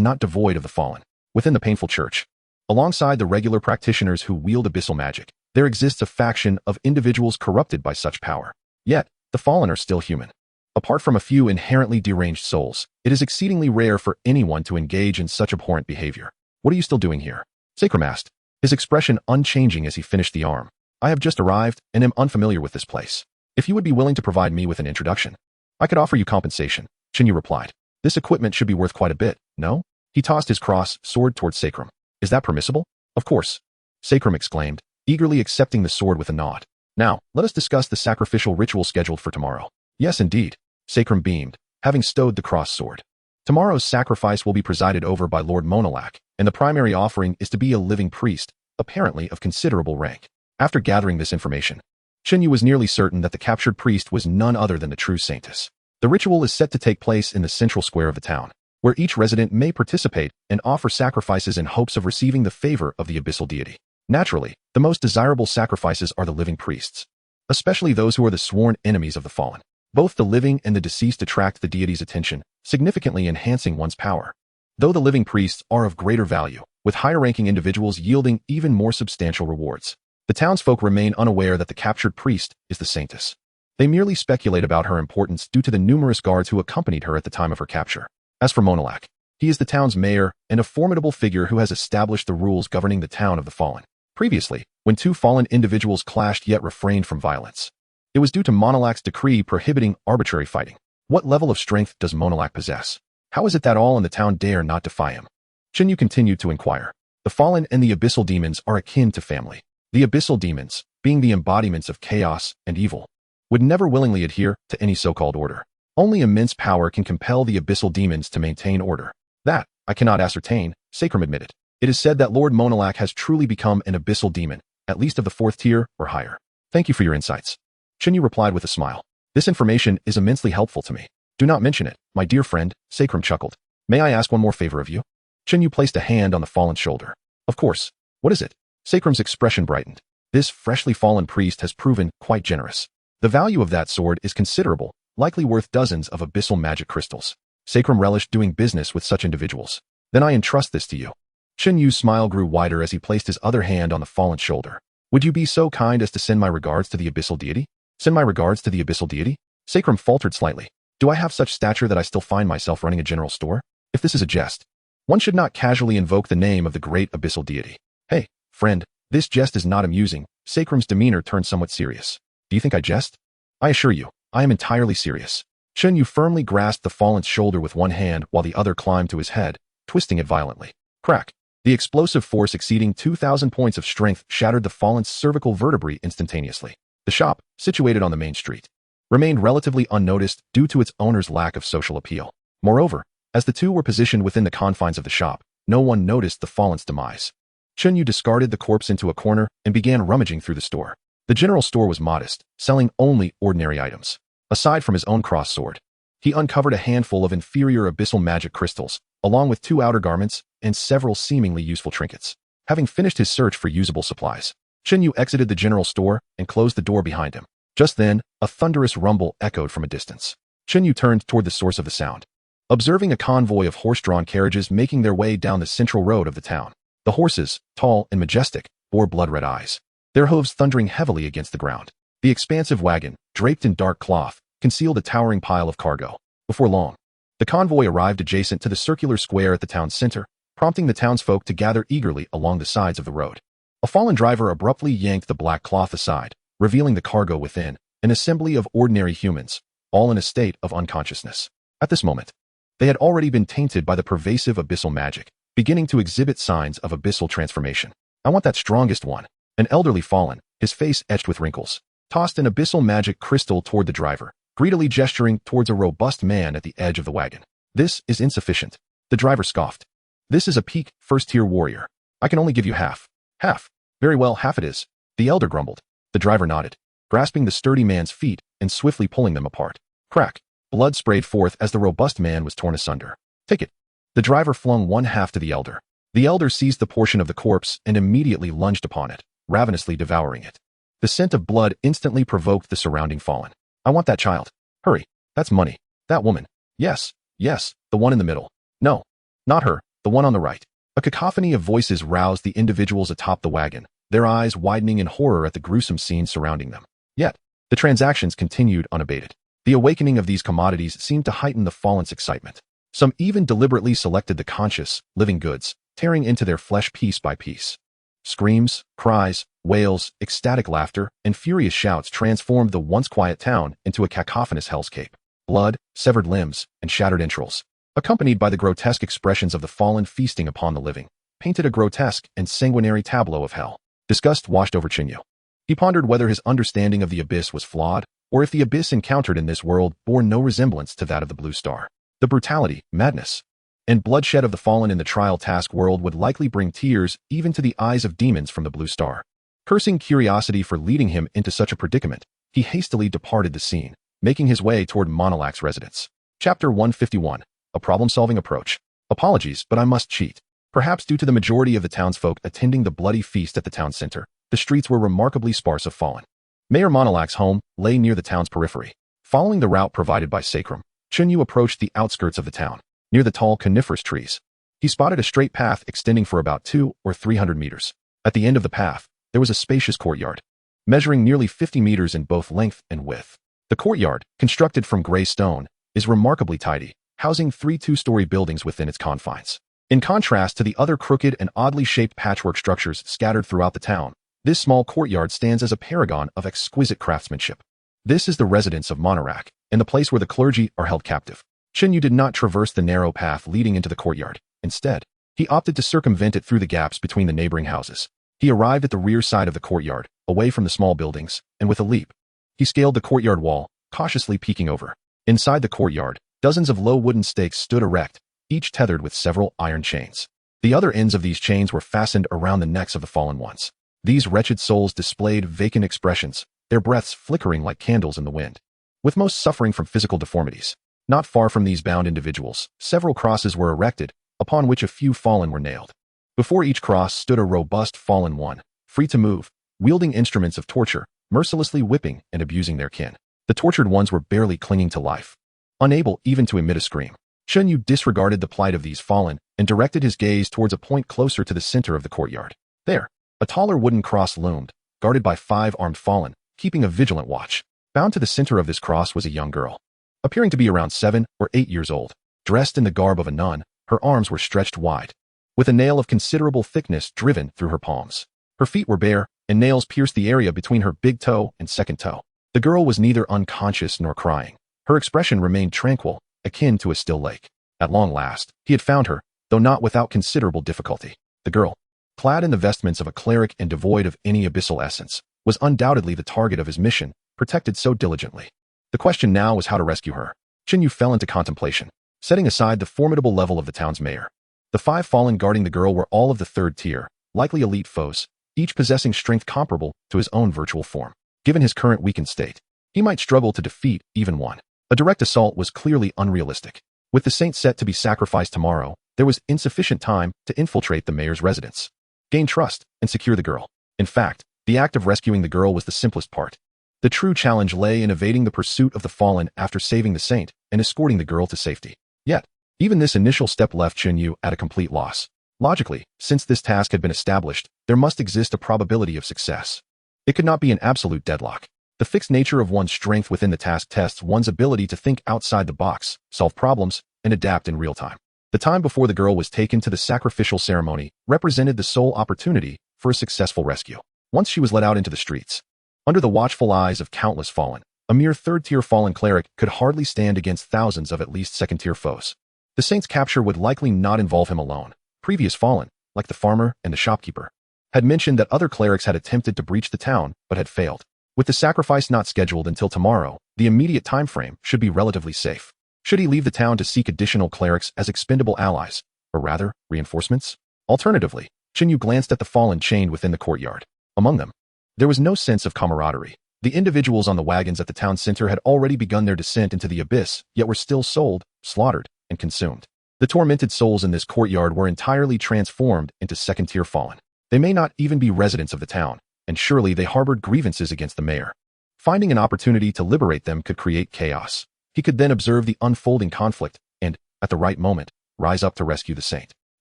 not devoid of the fallen. Within the painful church, alongside the regular practitioners who wield abyssal magic, there exists a faction of individuals corrupted by such power. Yet, the fallen are still human. Apart from a few inherently deranged souls, it is exceedingly rare for anyone to engage in such abhorrent behavior. What are you still doing here? Sacrum asked, his expression unchanging as he finished the arm. I have just arrived and am unfamiliar with this place. If you would be willing to provide me with an introduction, I could offer you compensation, Chen Yu replied. This equipment should be worth quite a bit, no? He tossed his cross sword towards Sacrum. Is that permissible? Of course, Sacrum exclaimed, eagerly accepting the sword with a nod. Now, let us discuss the sacrificial ritual scheduled for tomorrow. Yes, indeed, Sacrum beamed, having stowed the cross sword. Tomorrow's sacrifice will be presided over by Lord Monalak, and the primary offering is to be a living priest, apparently of considerable rank. After gathering this information, Chen Yu was nearly certain that the captured priest was none other than the true saintess. The ritual is set to take place in the central square of the town, where each resident may participate and offer sacrifices in hopes of receiving the favor of the abyssal deity. Naturally, the most desirable sacrifices are the living priests, especially those who are the sworn enemies of the fallen. Both the living and the deceased attract the deity's attention, significantly enhancing one's power. Though the living priests are of greater value, with higher-ranking individuals yielding even more substantial rewards, the townsfolk remain unaware that the captured priest is the saintess. They merely speculate about her importance due to the numerous guards who accompanied her at the time of her capture. As for Monalak, he is the town's mayor and a formidable figure who has established the rules governing the town of the fallen. Previously, when two fallen individuals clashed yet refrained from violence, it was due to Monalak's decree prohibiting arbitrary fighting. What level of strength does Monalak possess? How is it that all in the town dare not defy him? Chen Yu continued to inquire. The fallen and the abyssal demons are akin to family. The abyssal demons, being the embodiments of chaos and evil, would never willingly adhere to any so-called order. Only immense power can compel the abyssal demons to maintain order. That, I cannot ascertain, Sacrum admitted. It is said that Lord Monalak has truly become an abyssal demon, at least of the 4th tier or higher. Thank you for your insights, Chen Yu replied with a smile. This information is immensely helpful to me. Do not mention it, my dear friend, Sacrum chuckled. May I ask one more favor of you? Chen Yu placed a hand on the fallen's shoulder. Of course. What is it? Sacrum's expression brightened. This freshly fallen priest has proven quite generous. The value of that sword is considerable, likely worth dozens of abyssal magic crystals. Sacrum relished doing business with such individuals. Then I entrust this to you. Chen Yu's smile grew wider as he placed his other hand on the fallen's shoulder. Would you be so kind as to send my regards to the abyssal deity? Send my regards to the abyssal deity? Sacrum faltered slightly. Do I have such stature that I still find myself running a general store? If this is a jest, one should not casually invoke the name of the great abyssal deity. Hey, friend, this jest is not amusing. Sacrum's demeanor turned somewhat serious. Do you think I jest? I assure you, I am entirely serious. Chen Yu firmly grasped the fallen's shoulder with one hand while the other climbed to his head, twisting it violently. Crack. The explosive force exceeding 2,000 points of strength shattered the fallen's cervical vertebrae instantaneously. The shop, situated on the main street, remained relatively unnoticed due to its owner's lack of social appeal. Moreover, as the two were positioned within the confines of the shop, no one noticed the fallen's demise. Chen Yu discarded the corpse into a corner and began rummaging through the store. The general store was modest, selling only ordinary items. Aside from his own cross sword, he uncovered a handful of inferior abyssal magic crystals, along with 2 outer garments and several seemingly useful trinkets. Having finished his search for usable supplies, Chen Yu exited the general store and closed the door behind him. Just then, a thunderous rumble echoed from a distance. Chen Yu turned toward the source of the sound, observing a convoy of horse-drawn carriages making their way down the central road of the town. The horses, tall and majestic, bore blood-red eyes, their hooves thundering heavily against the ground. The expansive wagon, draped in dark cloth, concealed a towering pile of cargo. Before long, the convoy arrived adjacent to the circular square at the town's center, prompting the townsfolk to gather eagerly along the sides of the road. A fallen driver abruptly yanked the black cloth aside, revealing the cargo within, an assembly of ordinary humans, all in a state of unconsciousness. At this moment, they had already been tainted by the pervasive abyssal magic, beginning to exhibit signs of abyssal transformation. I want that strongest one. An elderly fallen, his face etched with wrinkles, tossed an abyssal magic crystal toward the driver, greedily gesturing towards a robust man at the edge of the wagon. This is insufficient. The driver scoffed. This is a peak, 1st-tier warrior. I can only give you half. Half. Very well, half it is, the elder grumbled. The driver nodded, grasping the sturdy man's feet and swiftly pulling them apart. Crack. Blood sprayed forth as the robust man was torn asunder. Take it. The driver flung one half to the elder. The elder seized the portion of the corpse and immediately lunged upon it, ravenously devouring it. The scent of blood instantly provoked the surrounding fallen. I want that child. Hurry. That's money. That woman. Yes, yes, the one in the middle. No, not her, the one on the right. A cacophony of voices roused the individuals atop the wagon, their eyes widening in horror at the gruesome scene surrounding them. Yet, the transactions continued unabated. The awakening of these commodities seemed to heighten the fallen's excitement. Some even deliberately selected the conscious, living goods, tearing into their flesh piece by piece. Screams, cries, wails, ecstatic laughter, and furious shouts transformed the once quiet town into a cacophonous hellscape. Blood, severed limbs, and shattered entrails, accompanied by the grotesque expressions of the fallen feasting upon the living, painted a grotesque and sanguinary tableau of hell. Disgust washed over Chen Yu. He pondered whether his understanding of the abyss was flawed, or if the abyss encountered in this world bore no resemblance to that of the Blue Star. The brutality, madness, and bloodshed of the fallen in the trial task world would likely bring tears even to the eyes of demons from the Blue Star. Cursing curiosity for leading him into such a predicament, he hastily departed the scene, making his way toward Manhwaedit's residence. Chapter 151. A problem-solving approach. Apologies, but I must cheat. Perhaps due to the majority of the townsfolk attending the bloody feast at the town center, the streets were remarkably sparse of fallen. Mayor Manhwaedit's home lay near the town's periphery. Following the route provided by Sacrum, Chen Yu approached the outskirts of the town, near the tall coniferous trees. He spotted a straight path extending for about 200 or 300 meters. At the end of the path, there was a spacious courtyard, measuring nearly 50 meters in both length and width. The courtyard, constructed from gray stone, is remarkably tidy, housing 3 two-story buildings within its confines. In contrast to the other crooked and oddly shaped patchwork structures scattered throughout the town, this small courtyard stands as a paragon of exquisite craftsmanship. This is the residence of Monarch, and the place where the clergy are held captive. Chen Yu did not traverse the narrow path leading into the courtyard. Instead, he opted to circumvent it through the gaps between the neighboring houses. He arrived at the rear side of the courtyard, away from the small buildings, and with a leap, he scaled the courtyard wall, cautiously peeking over. Inside the courtyard, dozens of low wooden stakes stood erect, each tethered with several iron chains. The other ends of these chains were fastened around the necks of the fallen ones. These wretched souls displayed vacant expressions, their breaths flickering like candles in the wind, with most suffering from physical deformities. Not far from these bound individuals, several crosses were erected, upon which a few fallen were nailed. Before each cross stood a robust fallen one, free to move, wielding instruments of torture, mercilessly whipping and abusing their kin. The tortured ones were barely clinging to life, unable even to emit a scream. Chen Yu disregarded the plight of these fallen and directed his gaze towards a point closer to the center of the courtyard. There, a taller wooden cross loomed, guarded by 5 armed fallen, keeping a vigilant watch. Bound to the center of this cross was a young girl, appearing to be around 7 or 8 years old. Dressed in the garb of a nun, her arms were stretched wide, with a nail of considerable thickness driven through her palms. Her feet were bare, and nails pierced the area between her big toe and second toe. The girl was neither unconscious nor crying. Her expression remained tranquil, akin to a still lake. At long last, he had found her, though not without considerable difficulty. The girl, clad in the vestments of a cleric and devoid of any abyssal essence, was undoubtedly the target of his mission, protected so diligently. The question now was how to rescue her. Chen Yu fell into contemplation, setting aside the formidable level of the town's mayor. The 5 fallen guarding the girl were all of the 3rd tier, likely elite foes, each possessing strength comparable to his own virtual form. Given his current weakened state, he might struggle to defeat even one. A direct assault was clearly unrealistic. With the saint set to be sacrificed tomorrow, there was insufficient time to infiltrate the mayor's residence, gain trust, and secure the girl. In fact, the act of rescuing the girl was the simplest part. The true challenge lay in evading the pursuit of the fallen after saving the saint and escorting the girl to safety. Yet, even this initial step left Chen Yu at a complete loss. Logically, since this task had been established, there must exist a probability of success. It could not be an absolute deadlock. The fixed nature of one's strength within the task tests one's ability to think outside the box, solve problems, and adapt in real time. The time before the girl was taken to the sacrificial ceremony represented the sole opportunity for a successful rescue. Once she was let out into the streets, under the watchful eyes of countless fallen, a mere 3rd-tier fallen cleric could hardly stand against thousands of at least 2nd-tier foes. The saint's capture would likely not involve him alone. Previous fallen, like the farmer and the shopkeeper, had mentioned that other clerics had attempted to breach the town but had failed. With the sacrifice not scheduled until tomorrow, the immediate time frame should be relatively safe. Should he leave the town to seek additional clerics as expendable allies, or rather, reinforcements? Alternatively, Chen Yu glanced at the fallen chained within the courtyard. Among them, there was no sense of camaraderie. The individuals on the wagons at the town center had already begun their descent into the abyss, yet were still sold, slaughtered, and consumed. The tormented souls in this courtyard were entirely transformed into second-tier fallen. They may not even be residents of the town, and surely they harbored grievances against the mayor. Finding an opportunity to liberate them could create chaos. He could then observe the unfolding conflict and, at the right moment, rise up to rescue the saint.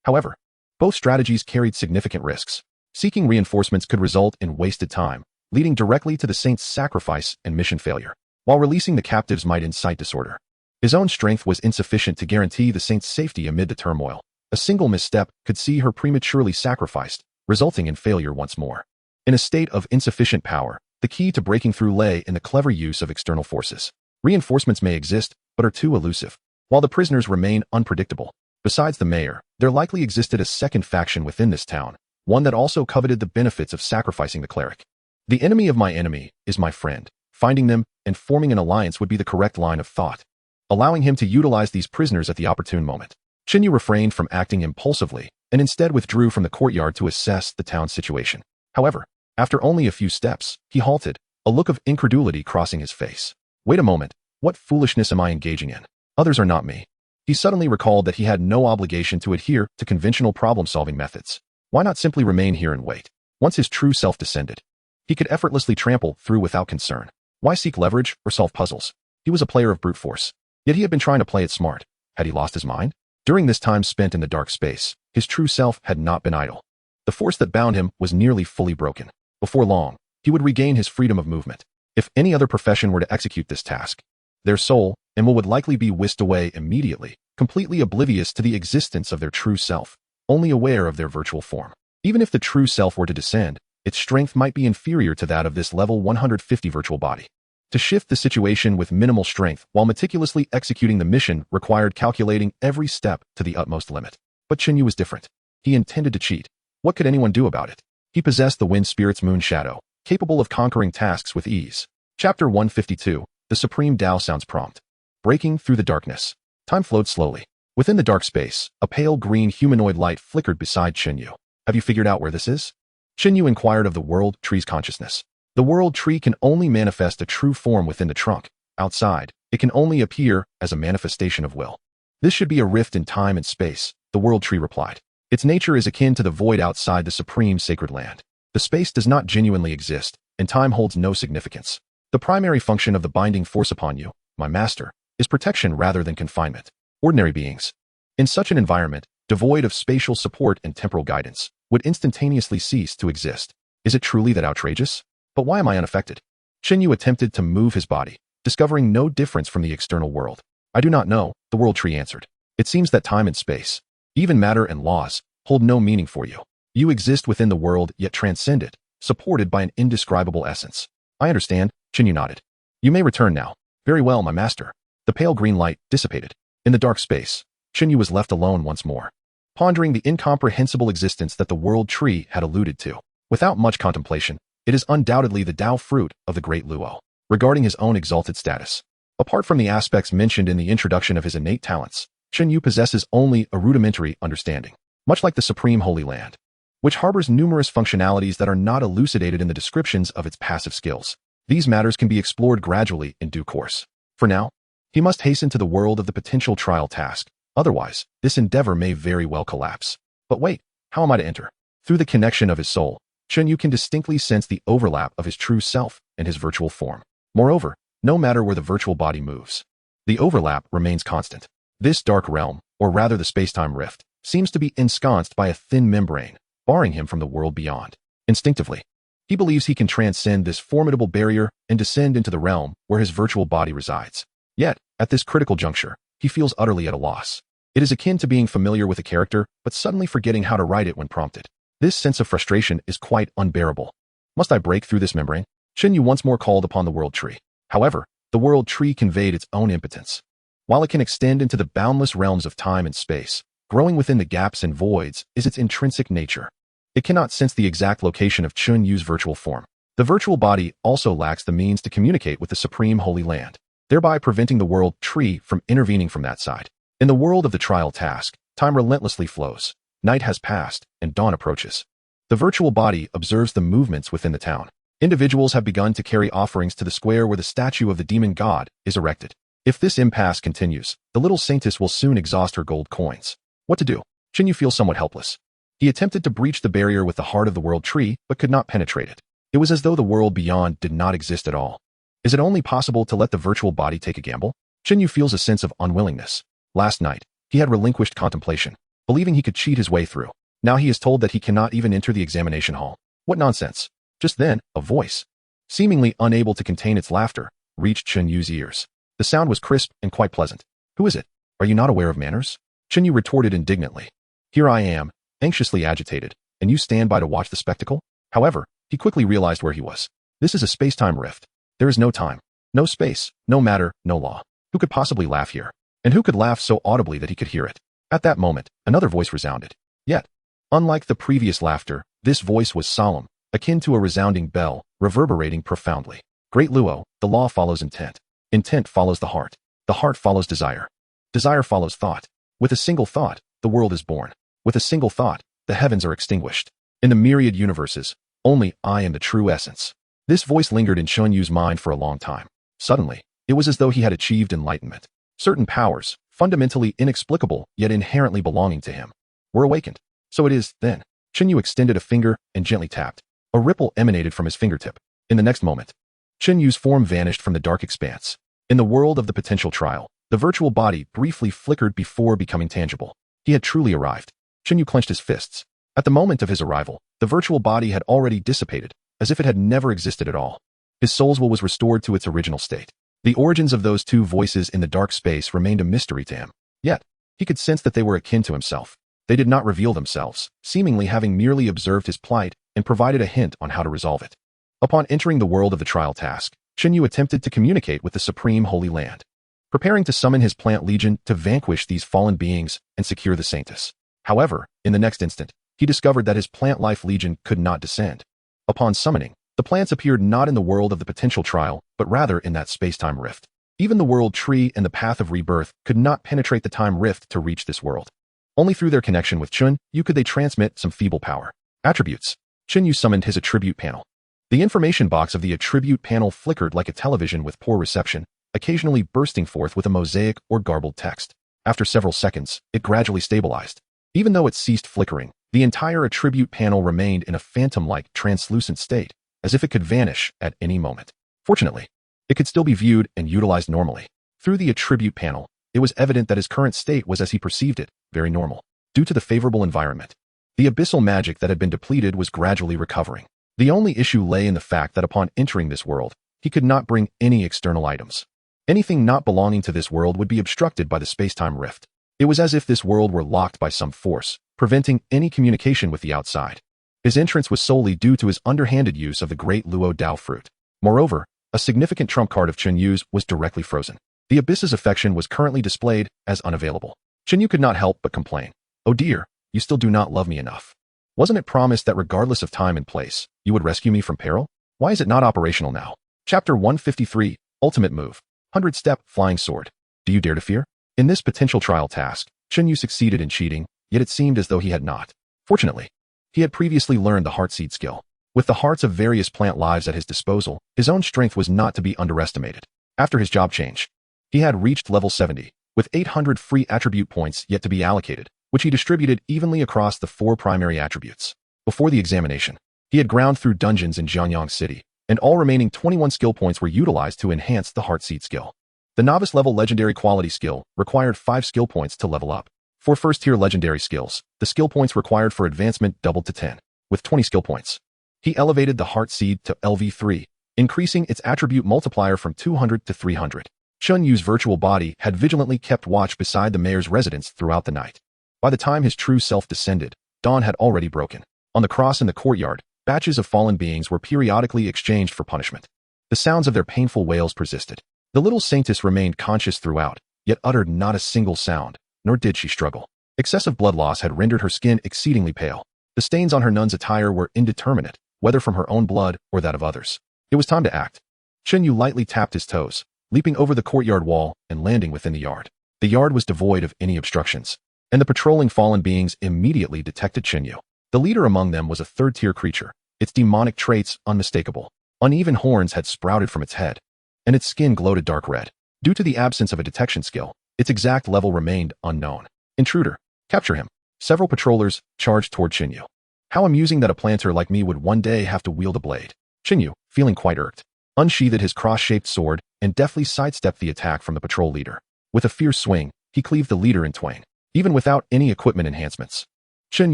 However, both strategies carried significant risks. Seeking reinforcements could result in wasted time, leading directly to the saint's sacrifice and mission failure, while releasing the captives might incite disorder. His own strength was insufficient to guarantee the saint's safety amid the turmoil. A single misstep could see her prematurely sacrificed, resulting in failure once more. In a state of insufficient power, the key to breaking through lay in the clever use of external forces. Reinforcements may exist, but are too elusive, while the prisoners remain unpredictable. Besides the mayor, there likely existed a second faction within this town, one that also coveted the benefits of sacrificing the cleric. The enemy of my enemy is my friend. Finding them and forming an alliance would be the correct line of thought, allowing him to utilize these prisoners at the opportune moment. Chen Yu refrained from acting impulsively and instead withdrew from the courtyard to assess the town's situation. However, after only a few steps, he halted, a look of incredulity crossing his face. Wait a moment, what foolishness am I engaging in? Others are not me. He suddenly recalled that he had no obligation to adhere to conventional problem-solving methods. Why not simply remain here and wait? Once his true self descended, he could effortlessly trample through without concern. Why seek leverage or solve puzzles? He was a player of brute force, yet he had been trying to play it smart. Had he lost his mind? During this time spent in the dark space, his true self had not been idle. The force that bound him was nearly fully broken. Before long, he would regain his freedom of movement. If any other profession were to execute this task, their soul and will would likely be whisked away immediately, completely oblivious to the existence of their true self, only aware of their virtual form. Even if the true self were to descend, its strength might be inferior to that of this level 150 virtual body. To shift the situation with minimal strength while meticulously executing the mission required calculating every step to the utmost limit. But Chen Yu was different. He intended to cheat. What could anyone do about it? He possessed the wind spirit's moon shadow, capable of conquering tasks with ease. Chapter 152, The Supreme Tao sounds prompt. Breaking through the darkness. Time flowed slowly. Within the dark space, a pale green humanoid light flickered beside Chen Yu. Have you figured out where this is? Chen Yu inquired of the world tree's consciousness. The world tree can only manifest a true form within the trunk. Outside, it can only appear as a manifestation of will. This should be a rift in time and space, the world tree replied. Its nature is akin to the void outside the supreme sacred land. The space does not genuinely exist, and time holds no significance. The primary function of the binding force upon you, my master, is protection rather than confinement. Ordinary beings, in such an environment, devoid of spatial support and temporal guidance, would instantaneously cease to exist. Is it truly that outrageous? But why am I unaffected? Chen Yu attempted to move his body, discovering no difference from the external world. I do not know, the world tree answered. It seems that time and space, even matter and laws, hold no meaning for you. You exist within the world yet transcend it, supported by an indescribable essence. I understand, Chen Yu nodded. You may return now. Very well, my master. The pale green light dissipated. In the dark space, Chen Yu was left alone once more, pondering the incomprehensible existence that the world tree had alluded to. Without much contemplation, it is undoubtedly the Tao fruit of the great Luo. Regarding his own exalted status, apart from the aspects mentioned in the introduction of his innate talents, Chen Yu possesses only a rudimentary understanding, much like the Supreme Holy Land, which harbors numerous functionalities that are not elucidated in the descriptions of its passive skills. These matters can be explored gradually in due course. For now, he must hasten to the world of the potential trial task. Otherwise, this endeavor may very well collapse. But wait, how am I to enter? Through the connection of his soul, Chen Yu can distinctly sense the overlap of his true self and his virtual form. Moreover, no matter where the virtual body moves, the overlap remains constant. This dark realm, or rather the space-time rift, seems to be ensconced by a thin membrane, barring him from the world beyond. Instinctively, he believes he can transcend this formidable barrier and descend into the realm where his virtual body resides. Yet, at this critical juncture, he feels utterly at a loss. It is akin to being familiar with a character, but suddenly forgetting how to write it when prompted. This sense of frustration is quite unbearable. Must I break through this membrane? Chen Yu once more called upon the world tree. However, the world tree conveyed its own impotence. While it can extend into the boundless realms of time and space, growing within the gaps and voids is its intrinsic nature. It cannot sense the exact location of Chen Yu's virtual form. The virtual body also lacks the means to communicate with the Supreme Holy Land, thereby preventing the world tree from intervening from that side. In the world of the trial task, time relentlessly flows. Night has passed, and dawn approaches. The virtual body observes the movements within the town. Individuals have begun to carry offerings to the square where the statue of the demon god is erected. If this impasse continues, the little saintess will soon exhaust her gold coins. What to do? Chen Yu feels somewhat helpless. He attempted to breach the barrier with the heart of the world tree, but could not penetrate it. It was as though the world beyond did not exist at all. Is it only possible to let the virtual body take a gamble? Chen Yu feels a sense of unwillingness. Last night, he had relinquished contemplation, believing he could cheat his way through. Now he is told that he cannot even enter the examination hall. What nonsense. Just then, a voice, seemingly unable to contain its laughter, reached Chen Yu's ears. The sound was crisp and quite pleasant. Who is it? Are you not aware of manners? Chen Yu retorted indignantly. Here I am, anxiously agitated, and you stand by to watch the spectacle? However, he quickly realized where he was. This is a space-time rift. There is no time, no space, no matter, no law. Who could possibly laugh here? And who could laugh so audibly that he could hear it? At that moment, another voice resounded. Yet, unlike the previous laughter, this voice was solemn, akin to a resounding bell, reverberating profoundly. Great Luo, the law follows intent. Intent follows the heart. The heart follows desire. Desire follows thought. With a single thought, the world is born. With a single thought, the heavens are extinguished. In the myriad universes, only I am the true essence. This voice lingered in Chen Yu's mind for a long time. Suddenly, it was as though he had achieved enlightenment. Certain powers, fundamentally inexplicable yet inherently belonging to him, were awakened. So it is, then. Chen Yu extended a finger and gently tapped. A ripple emanated from his fingertip. In the next moment, Chen Yu's form vanished from the dark expanse. In the world of the potential trial, the virtual body briefly flickered before becoming tangible. He had truly arrived. Chen Yu clenched his fists. At the moment of his arrival, the virtual body had already dissipated, as if it had never existed at all. His soul's will was restored to its original state. The origins of those two voices in the dark space remained a mystery to him. Yet, he could sense that they were akin to himself. They did not reveal themselves, seemingly having merely observed his plight and provided a hint on how to resolve it. Upon entering the world of the trial task, Chen Yu attempted to communicate with the Supreme Holy Land, preparing to summon his plant legion to vanquish these fallen beings and secure the saintess. However, in the next instant, he discovered that his plant life legion could not descend. Upon summoning, the plants appeared not in the world of the potential trial, but rather in that space-time rift. Even the world tree and the path of rebirth could not penetrate the time rift to reach this world. Only through their connection with Chen Yu could they transmit some feeble power. Attributes. Chen Yu summoned his attribute panel. The information box of the attribute panel flickered like a television with poor reception, occasionally bursting forth with a mosaic or garbled text. After several seconds, it gradually stabilized. Even though it ceased flickering, the entire attribute panel remained in a phantom-like translucent state, as if it could vanish at any moment. Fortunately, it could still be viewed and utilized normally. Through the attribute panel, it was evident that his current state was as he perceived it, very normal. Due to the favorable environment, the abyssal magic that had been depleted was gradually recovering. The only issue lay in the fact that upon entering this world, he could not bring any external items. Anything not belonging to this world would be obstructed by the space-time rift. It was as if this world were locked by some force, preventing any communication with the outside. His entrance was solely due to his underhanded use of the great Luo Dao fruit. Moreover, a significant trump card of Chen Yu's was directly frozen. The abyss's affection was currently displayed as unavailable. Chen Yu could not help but complain. Oh dear, you still do not love me enough. Wasn't it promised that regardless of time and place, you would rescue me from peril? Why is it not operational now? Chapter 153, Ultimate Move. 100-Step Flying Sword. Do you dare to fear? In this potential trial task, Chen Yu succeeded in cheating, yet it seemed as though he had not. Fortunately, he had previously learned the heart seed skill. With the hearts of various plant lives at his disposal, his own strength was not to be underestimated. After his job change, he had reached level 70, with 800 free attribute points yet to be allocated, which he distributed evenly across the 4 primary attributes. Before the examination, he had ground through dungeons in Jianyang City, and all remaining 21 skill points were utilized to enhance the heart seed skill. The novice level legendary quality skill required 5 skill points to level up. For first-tier legendary skills, the skill points required for advancement doubled to 10, with 20 skill points. He elevated the heart seed to LV3, increasing its attribute multiplier from 200 to 300. Chen Yu's virtual body had vigilantly kept watch beside the mayor's residence throughout the night. By the time his true self descended, dawn had already broken. On the cross in the courtyard, batches of fallen beings were periodically exchanged for punishment. The sounds of their painful wails persisted. The little saintess remained conscious throughout, yet uttered not a single sound, nor did she struggle. Excessive blood loss had rendered her skin exceedingly pale. The stains on her nun's attire were indeterminate, whether from her own blood or that of others. It was time to act. Chen Yu lightly tapped his toes, leaping over the courtyard wall and landing within the yard. The yard was devoid of any obstructions. and the patrolling fallen beings immediately detected Chen Yu. The leader among them was a third-tier creature, its demonic traits unmistakable. Uneven horns had sprouted from its head, and its skin glowed a dark red. Due to the absence of a detection skill, its exact level remained unknown. Intruder, capture him. Several patrollers charged toward Chen Yu. How amusing that a planter like me would one day have to wield a blade. Chen Yu, feeling quite irked, unsheathed his cross-shaped sword and deftly sidestepped the attack from the patrol leader. With a fierce swing, he cleaved the leader in twain, even without any equipment enhancements. Chen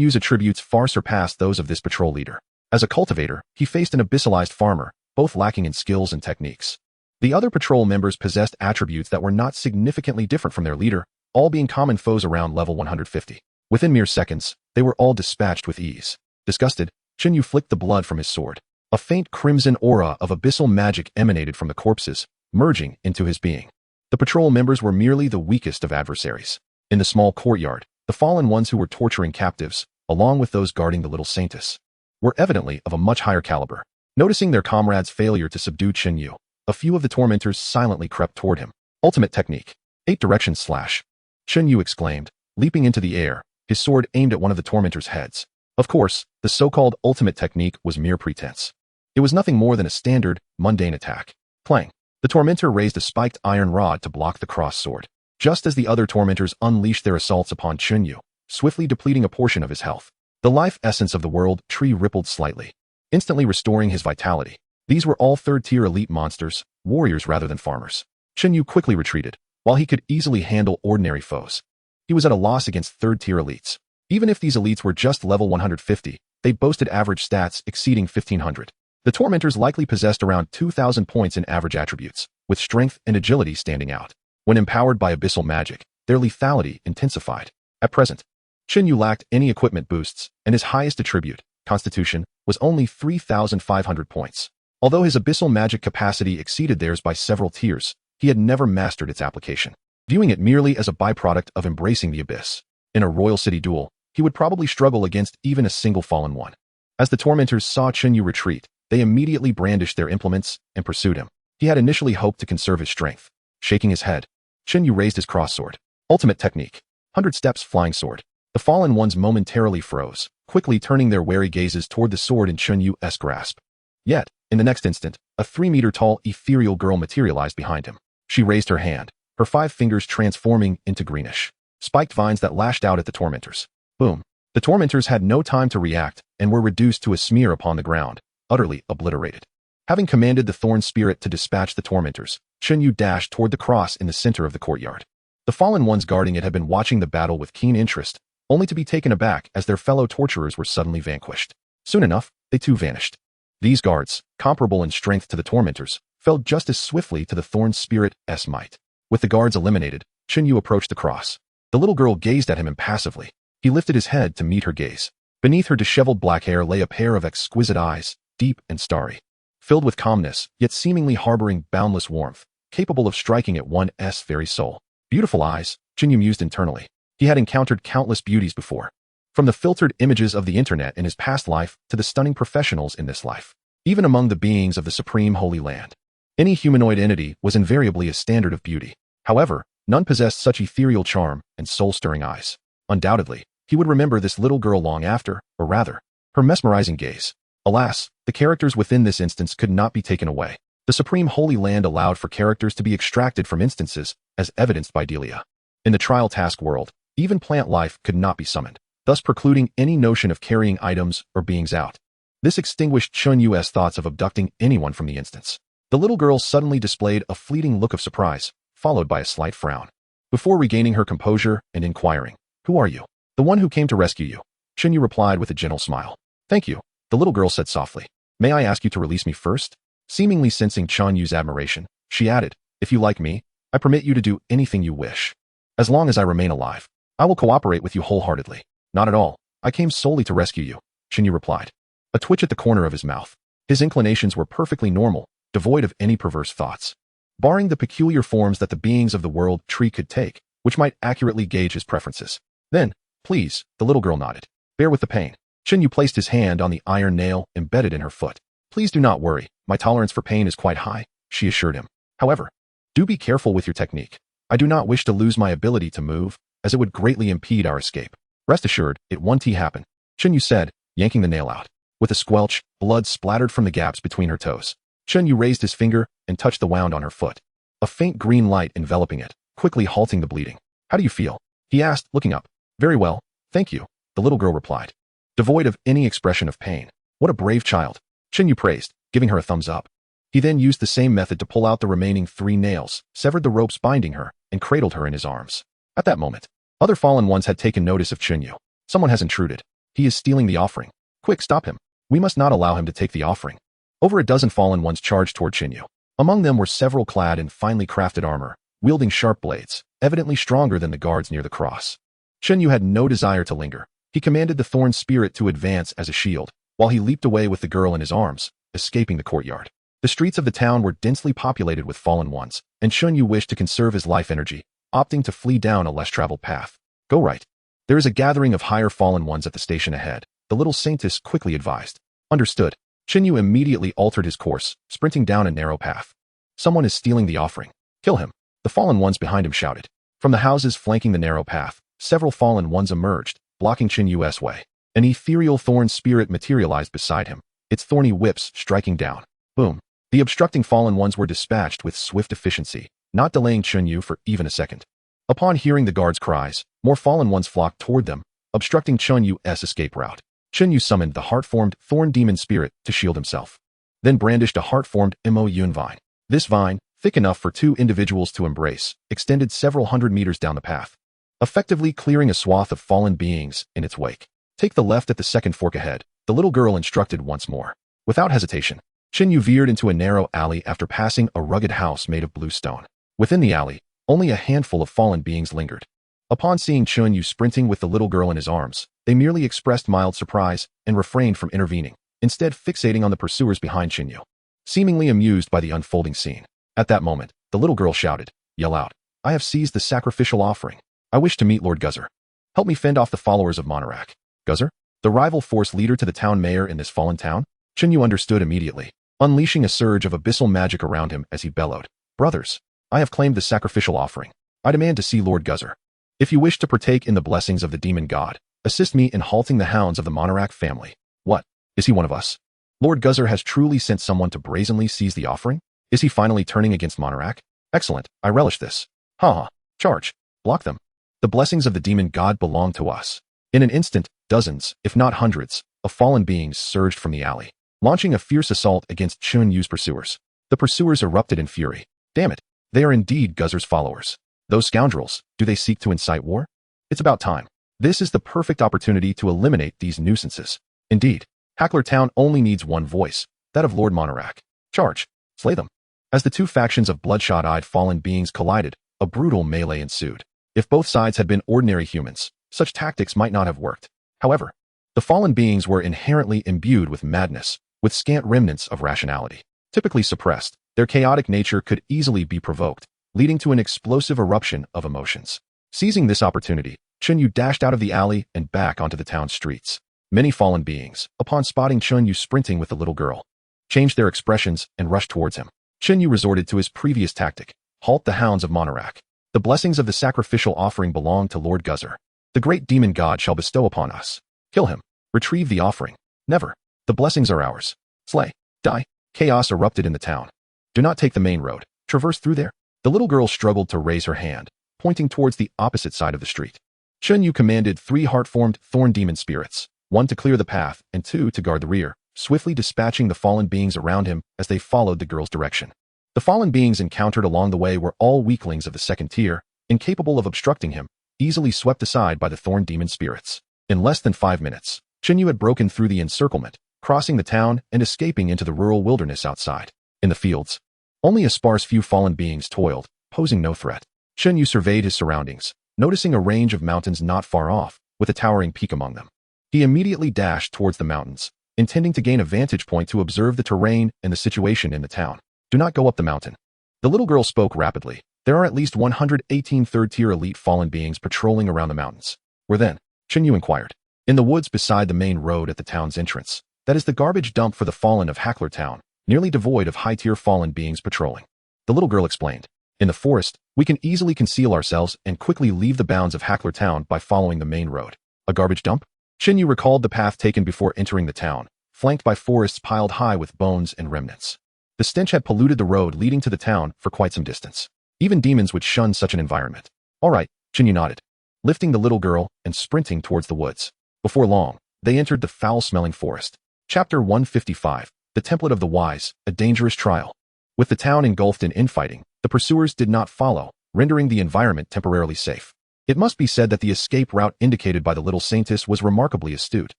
Yu's attributes far surpassed those of this patrol leader. As a cultivator, he faced an abyssalized farmer, both lacking in skills and techniques. The other patrol members possessed attributes that were not significantly different from their leader, all being common foes around level 150. Within mere seconds, they were all dispatched with ease. Disgusted, Chen Yu flicked the blood from his sword. A faint crimson aura of abyssal magic emanated from the corpses, merging into his being. The patrol members were merely the weakest of adversaries. In the small courtyard, the fallen ones who were torturing captives, along with those guarding the little saintess, were evidently of a much higher caliber. Noticing their comrades' failure to subdue Chen Yu, a few of the tormentors silently crept toward him. Ultimate technique. 8 direction slash. Chen Yu exclaimed, leaping into the air, his sword aimed at one of the tormentors' heads. Of course, the so-called ultimate technique was mere pretense. It was nothing more than a standard, mundane attack. Clang. The tormentor raised a spiked iron rod to block the cross sword. Just as the other tormentors unleashed their assaults upon Chen Yu, swiftly depleting a portion of his health, the life essence of the world tree rippled slightly, instantly restoring his vitality. These were all third-tier elite monsters, warriors rather than farmers. Chen Yu quickly retreated, while he could easily handle ordinary foes. He was at a loss against third-tier elites. Even if these elites were just level 150, they boasted average stats exceeding 1500. The tormentors likely possessed around 2000 points in average attributes, with strength and agility standing out. When empowered by abyssal magic, their lethality intensified. At present, Chen Yu lacked any equipment boosts, and his highest attribute, Constitution, was only 3,500 points. Although his abyssal magic capacity exceeded theirs by several tiers, he had never mastered its application, viewing it merely as a byproduct of embracing the abyss. In a royal city duel, he would probably struggle against even a single fallen one. As the tormentors saw Chen Yu retreat, they immediately brandished their implements and pursued him. He had initially hoped to conserve his strength. Shaking his head, Chen Yu raised his cross-sword. Ultimate technique. 100 steps flying sword. The fallen ones momentarily froze, quickly turning their wary gazes toward the sword in Chen Yu's grasp. Yet, in the next instant, a 3-meter-tall ethereal girl materialized behind him. She raised her hand, her 5 fingers transforming into greenish, spiked vines that lashed out at the tormentors. Boom. The tormentors had no time to react and were reduced to a smear upon the ground, utterly obliterated. Having commanded the thorn spirit to dispatch the tormentors, Chen Yu dashed toward the cross in the center of the courtyard. The fallen ones guarding it had been watching the battle with keen interest, only to be taken aback as their fellow torturers were suddenly vanquished. Soon enough, they too vanished. These guards, comparable in strength to the tormentors, fell just as swiftly to the thorn spirit's might. With the guards eliminated, Chen Yu approached the cross. The little girl gazed at him impassively. He lifted his head to meet her gaze. Beneath her disheveled black hair lay a pair of exquisite eyes, deep and starry, filled with calmness, yet seemingly harboring boundless warmth, capable of striking at one's very soul. Beautiful eyes, Chen Yu mused internally. He had encountered countless beauties before, from the filtered images of the internet in his past life to the stunning professionals in this life. Even among the beings of the supreme holy land, any humanoid entity was invariably a standard of beauty. However, none possessed such ethereal charm and soul-stirring eyes. Undoubtedly, he would remember this little girl long after, or rather, her mesmerizing gaze. Alas, the characters within this instance could not be taken away. The supreme holy land allowed for characters to be extracted from instances, as evidenced by Delia. In the trial task world, even plant life could not be summoned, thus precluding any notion of carrying items or beings out. This extinguished Chen Yu's thoughts of abducting anyone from the instance. The little girl suddenly displayed a fleeting look of surprise, followed by a slight frown. Before regaining her composure and inquiring, "Who are you?" "The one who came to rescue you," Chen Yu replied with a gentle smile. "Thank you," the little girl said softly. "May I ask you to release me first?" Seemingly sensing Chen Yu's admiration, she added, "If you like me, I permit you to do anything you wish. As long as I remain alive, I will cooperate with you wholeheartedly." "Not at all. I came solely to rescue you," Chen Yu replied. A twitch at the corner of his mouth. His inclinations were perfectly normal, devoid of any perverse thoughts. Barring the peculiar forms that the beings of the world tree could take, which might accurately gauge his preferences. "Then, please," the little girl nodded. "Bear with the pain." Chen Yu placed his hand on the iron nail embedded in her foot. "Please do not worry, my tolerance for pain is quite high," she assured him. "However, do be careful with your technique. I do not wish to lose my ability to move, as it would greatly impede our escape. Rest assured, it won't happen, Chen Yu said, yanking the nail out. With a squelch, blood splattered from the gaps between her toes. Chen Yu raised his finger and touched the wound on her foot. A faint green light enveloping it, quickly halting the bleeding. How do you feel? He asked, looking up. Very well, thank you, the little girl replied, devoid of any expression of pain. What a brave child, Chen Yu praised, giving her a thumbs up. He then used the same method to pull out the remaining 3 nails, severed the ropes binding her, and cradled her in his arms. At that moment, other fallen ones had taken notice of Chen Yu. Someone has intruded. He is stealing the offering. Quick, stop him. We must not allow him to take the offering. Over a dozen fallen ones charged toward Chen Yu. Among them were several clad in finely crafted armor, wielding sharp blades, evidently stronger than the guards near the cross. Chen Yu had no desire to linger. He commanded the thorn spirit to advance as a shield, while he leaped away with the girl in his arms, escaping the courtyard. The streets of the town were densely populated with fallen ones, and Chen Yu wished to conserve his life energy, opting to flee down a less traveled path. Go right. There is a gathering of higher fallen ones at the station ahead, the little saintess quickly advised. Understood. Chen Yu immediately altered his course, sprinting down a narrow path. Someone is stealing the offering. Kill him. The fallen ones behind him shouted. From the houses flanking the narrow path, several fallen ones emerged, blocking Chen Yu's way. An ethereal thorn spirit materialized beside him, its thorny whips striking down. Boom. The obstructing fallen ones were dispatched with swift efficiency, not delaying Chen Yu for even a second. Upon hearing the guards' cries, more fallen ones flocked toward them, obstructing Chen Yu's escape route. Chen Yu summoned the heart-formed thorn demon spirit to shield himself, then brandished a heart-formed yun vine. This vine, thick enough for 2 individuals to embrace, extended several hundred meters down the path, effectively clearing a swath of fallen beings in its wake. Take the left at the second fork ahead, the little girl instructed once more. Without hesitation, Chen Yu veered into a narrow alley after passing a rugged house made of blue stone. Within the alley, only a handful of fallen beings lingered. Upon seeing Chen Yu sprinting with the little girl in his arms, they merely expressed mild surprise and refrained from intervening, instead fixating on the pursuers behind Chen Yu, seemingly amused by the unfolding scene. At that moment, the little girl shouted, "Yell out. I have seized the sacrificial offering. I wish to meet Lord Guzzer. Help me fend off the followers of Monarach." Guzzer? The rival force leader to the town mayor in this fallen town? Chen Yu understood immediately, unleashing a surge of abyssal magic around him as he bellowed. "Brothers, I have claimed the sacrificial offering. I demand to see Lord Guzzer. If you wish to partake in the blessings of the demon god, assist me in halting the hounds of the Monarach family." What? Is he one of us? Lord Guzzer has truly sent someone to brazenly seize the offering? Is he finally turning against Monarach? Excellent, I relish this. Ha. Charge. Block them. The blessings of the demon god belong to us. In an instant, dozens, if not hundreds, of fallen beings surged from the alley, launching a fierce assault against Chen Yu's pursuers. The pursuers erupted in fury. Damn it, they are indeed Guzzer's followers. Those scoundrels, do they seek to incite war? It's about time. This is the perfect opportunity to eliminate these nuisances. Indeed, Hackler Town only needs one voice, that of Lord Monarach. Charge. Slay them. As the 2 factions of bloodshot-eyed fallen beings collided, a brutal melee ensued. If both sides had been ordinary humans, such tactics might not have worked. However, the fallen beings were inherently imbued with madness, with scant remnants of rationality. Typically suppressed, their chaotic nature could easily be provoked, leading to an explosive eruption of emotions. Seizing this opportunity, Chen Yu dashed out of the alley and back onto the town streets. Many fallen beings, upon spotting Chen Yu sprinting with the little girl, changed their expressions and rushed towards him. Chen Yu resorted to his previous tactic, halt the hounds of Monarach. The blessings of the sacrificial offering belong to Lord Guzzer. The great demon god shall bestow upon us. Kill him. Retrieve the offering. Never. The blessings are ours. Slay. Die. Chaos erupted in the town. Do not take the main road. Traverse through there. The little girl struggled to raise her hand, pointing towards the opposite side of the street. Chen Yu commanded 3 heart-formed thorn demon spirits, 1 to clear the path and 2 to guard the rear, swiftly dispatching the fallen beings around him as they followed the girl's direction. The fallen beings encountered along the way were all weaklings of the 2nd tier, incapable of obstructing him, easily swept aside by the thorn demon spirits. In less than 5 minutes, Chen Yu had broken through the encirclement, crossing the town and escaping into the rural wilderness outside. In the fields, only a sparse few fallen beings toiled, posing no threat. Chen Yu surveyed his surroundings, noticing a range of mountains not far off, with a towering peak among them. He immediately dashed towards the mountains, intending to gain a vantage point to observe the terrain and the situation in the town. Do not go up the mountain. The little girl spoke rapidly. There are at least 118 third-tier elite fallen beings patrolling around the mountains. Where then? Chen Yu inquired. In the woods beside the main road at the town's entrance. That is the garbage dump for the fallen of Hackler Town, nearly devoid of high-tier fallen beings patrolling. The little girl explained. In the forest, we can easily conceal ourselves and quickly leave the bounds of Hackler Town by following the main road. A garbage dump? Chen Yu recalled the path taken before entering the town, flanked by forests piled high with bones and remnants. The stench had polluted the road leading to the town for quite some distance. Even demons would shun such an environment. All right, Chen Yu nodded, lifting the little girl and sprinting towards the woods. Before long, they entered the foul-smelling forest. Chapter 155, The Template of the Wise, A Dangerous Trial. With the town engulfed in infighting, the pursuers did not follow, rendering the environment temporarily safe. It must be said that the escape route indicated by the little saintess was remarkably astute.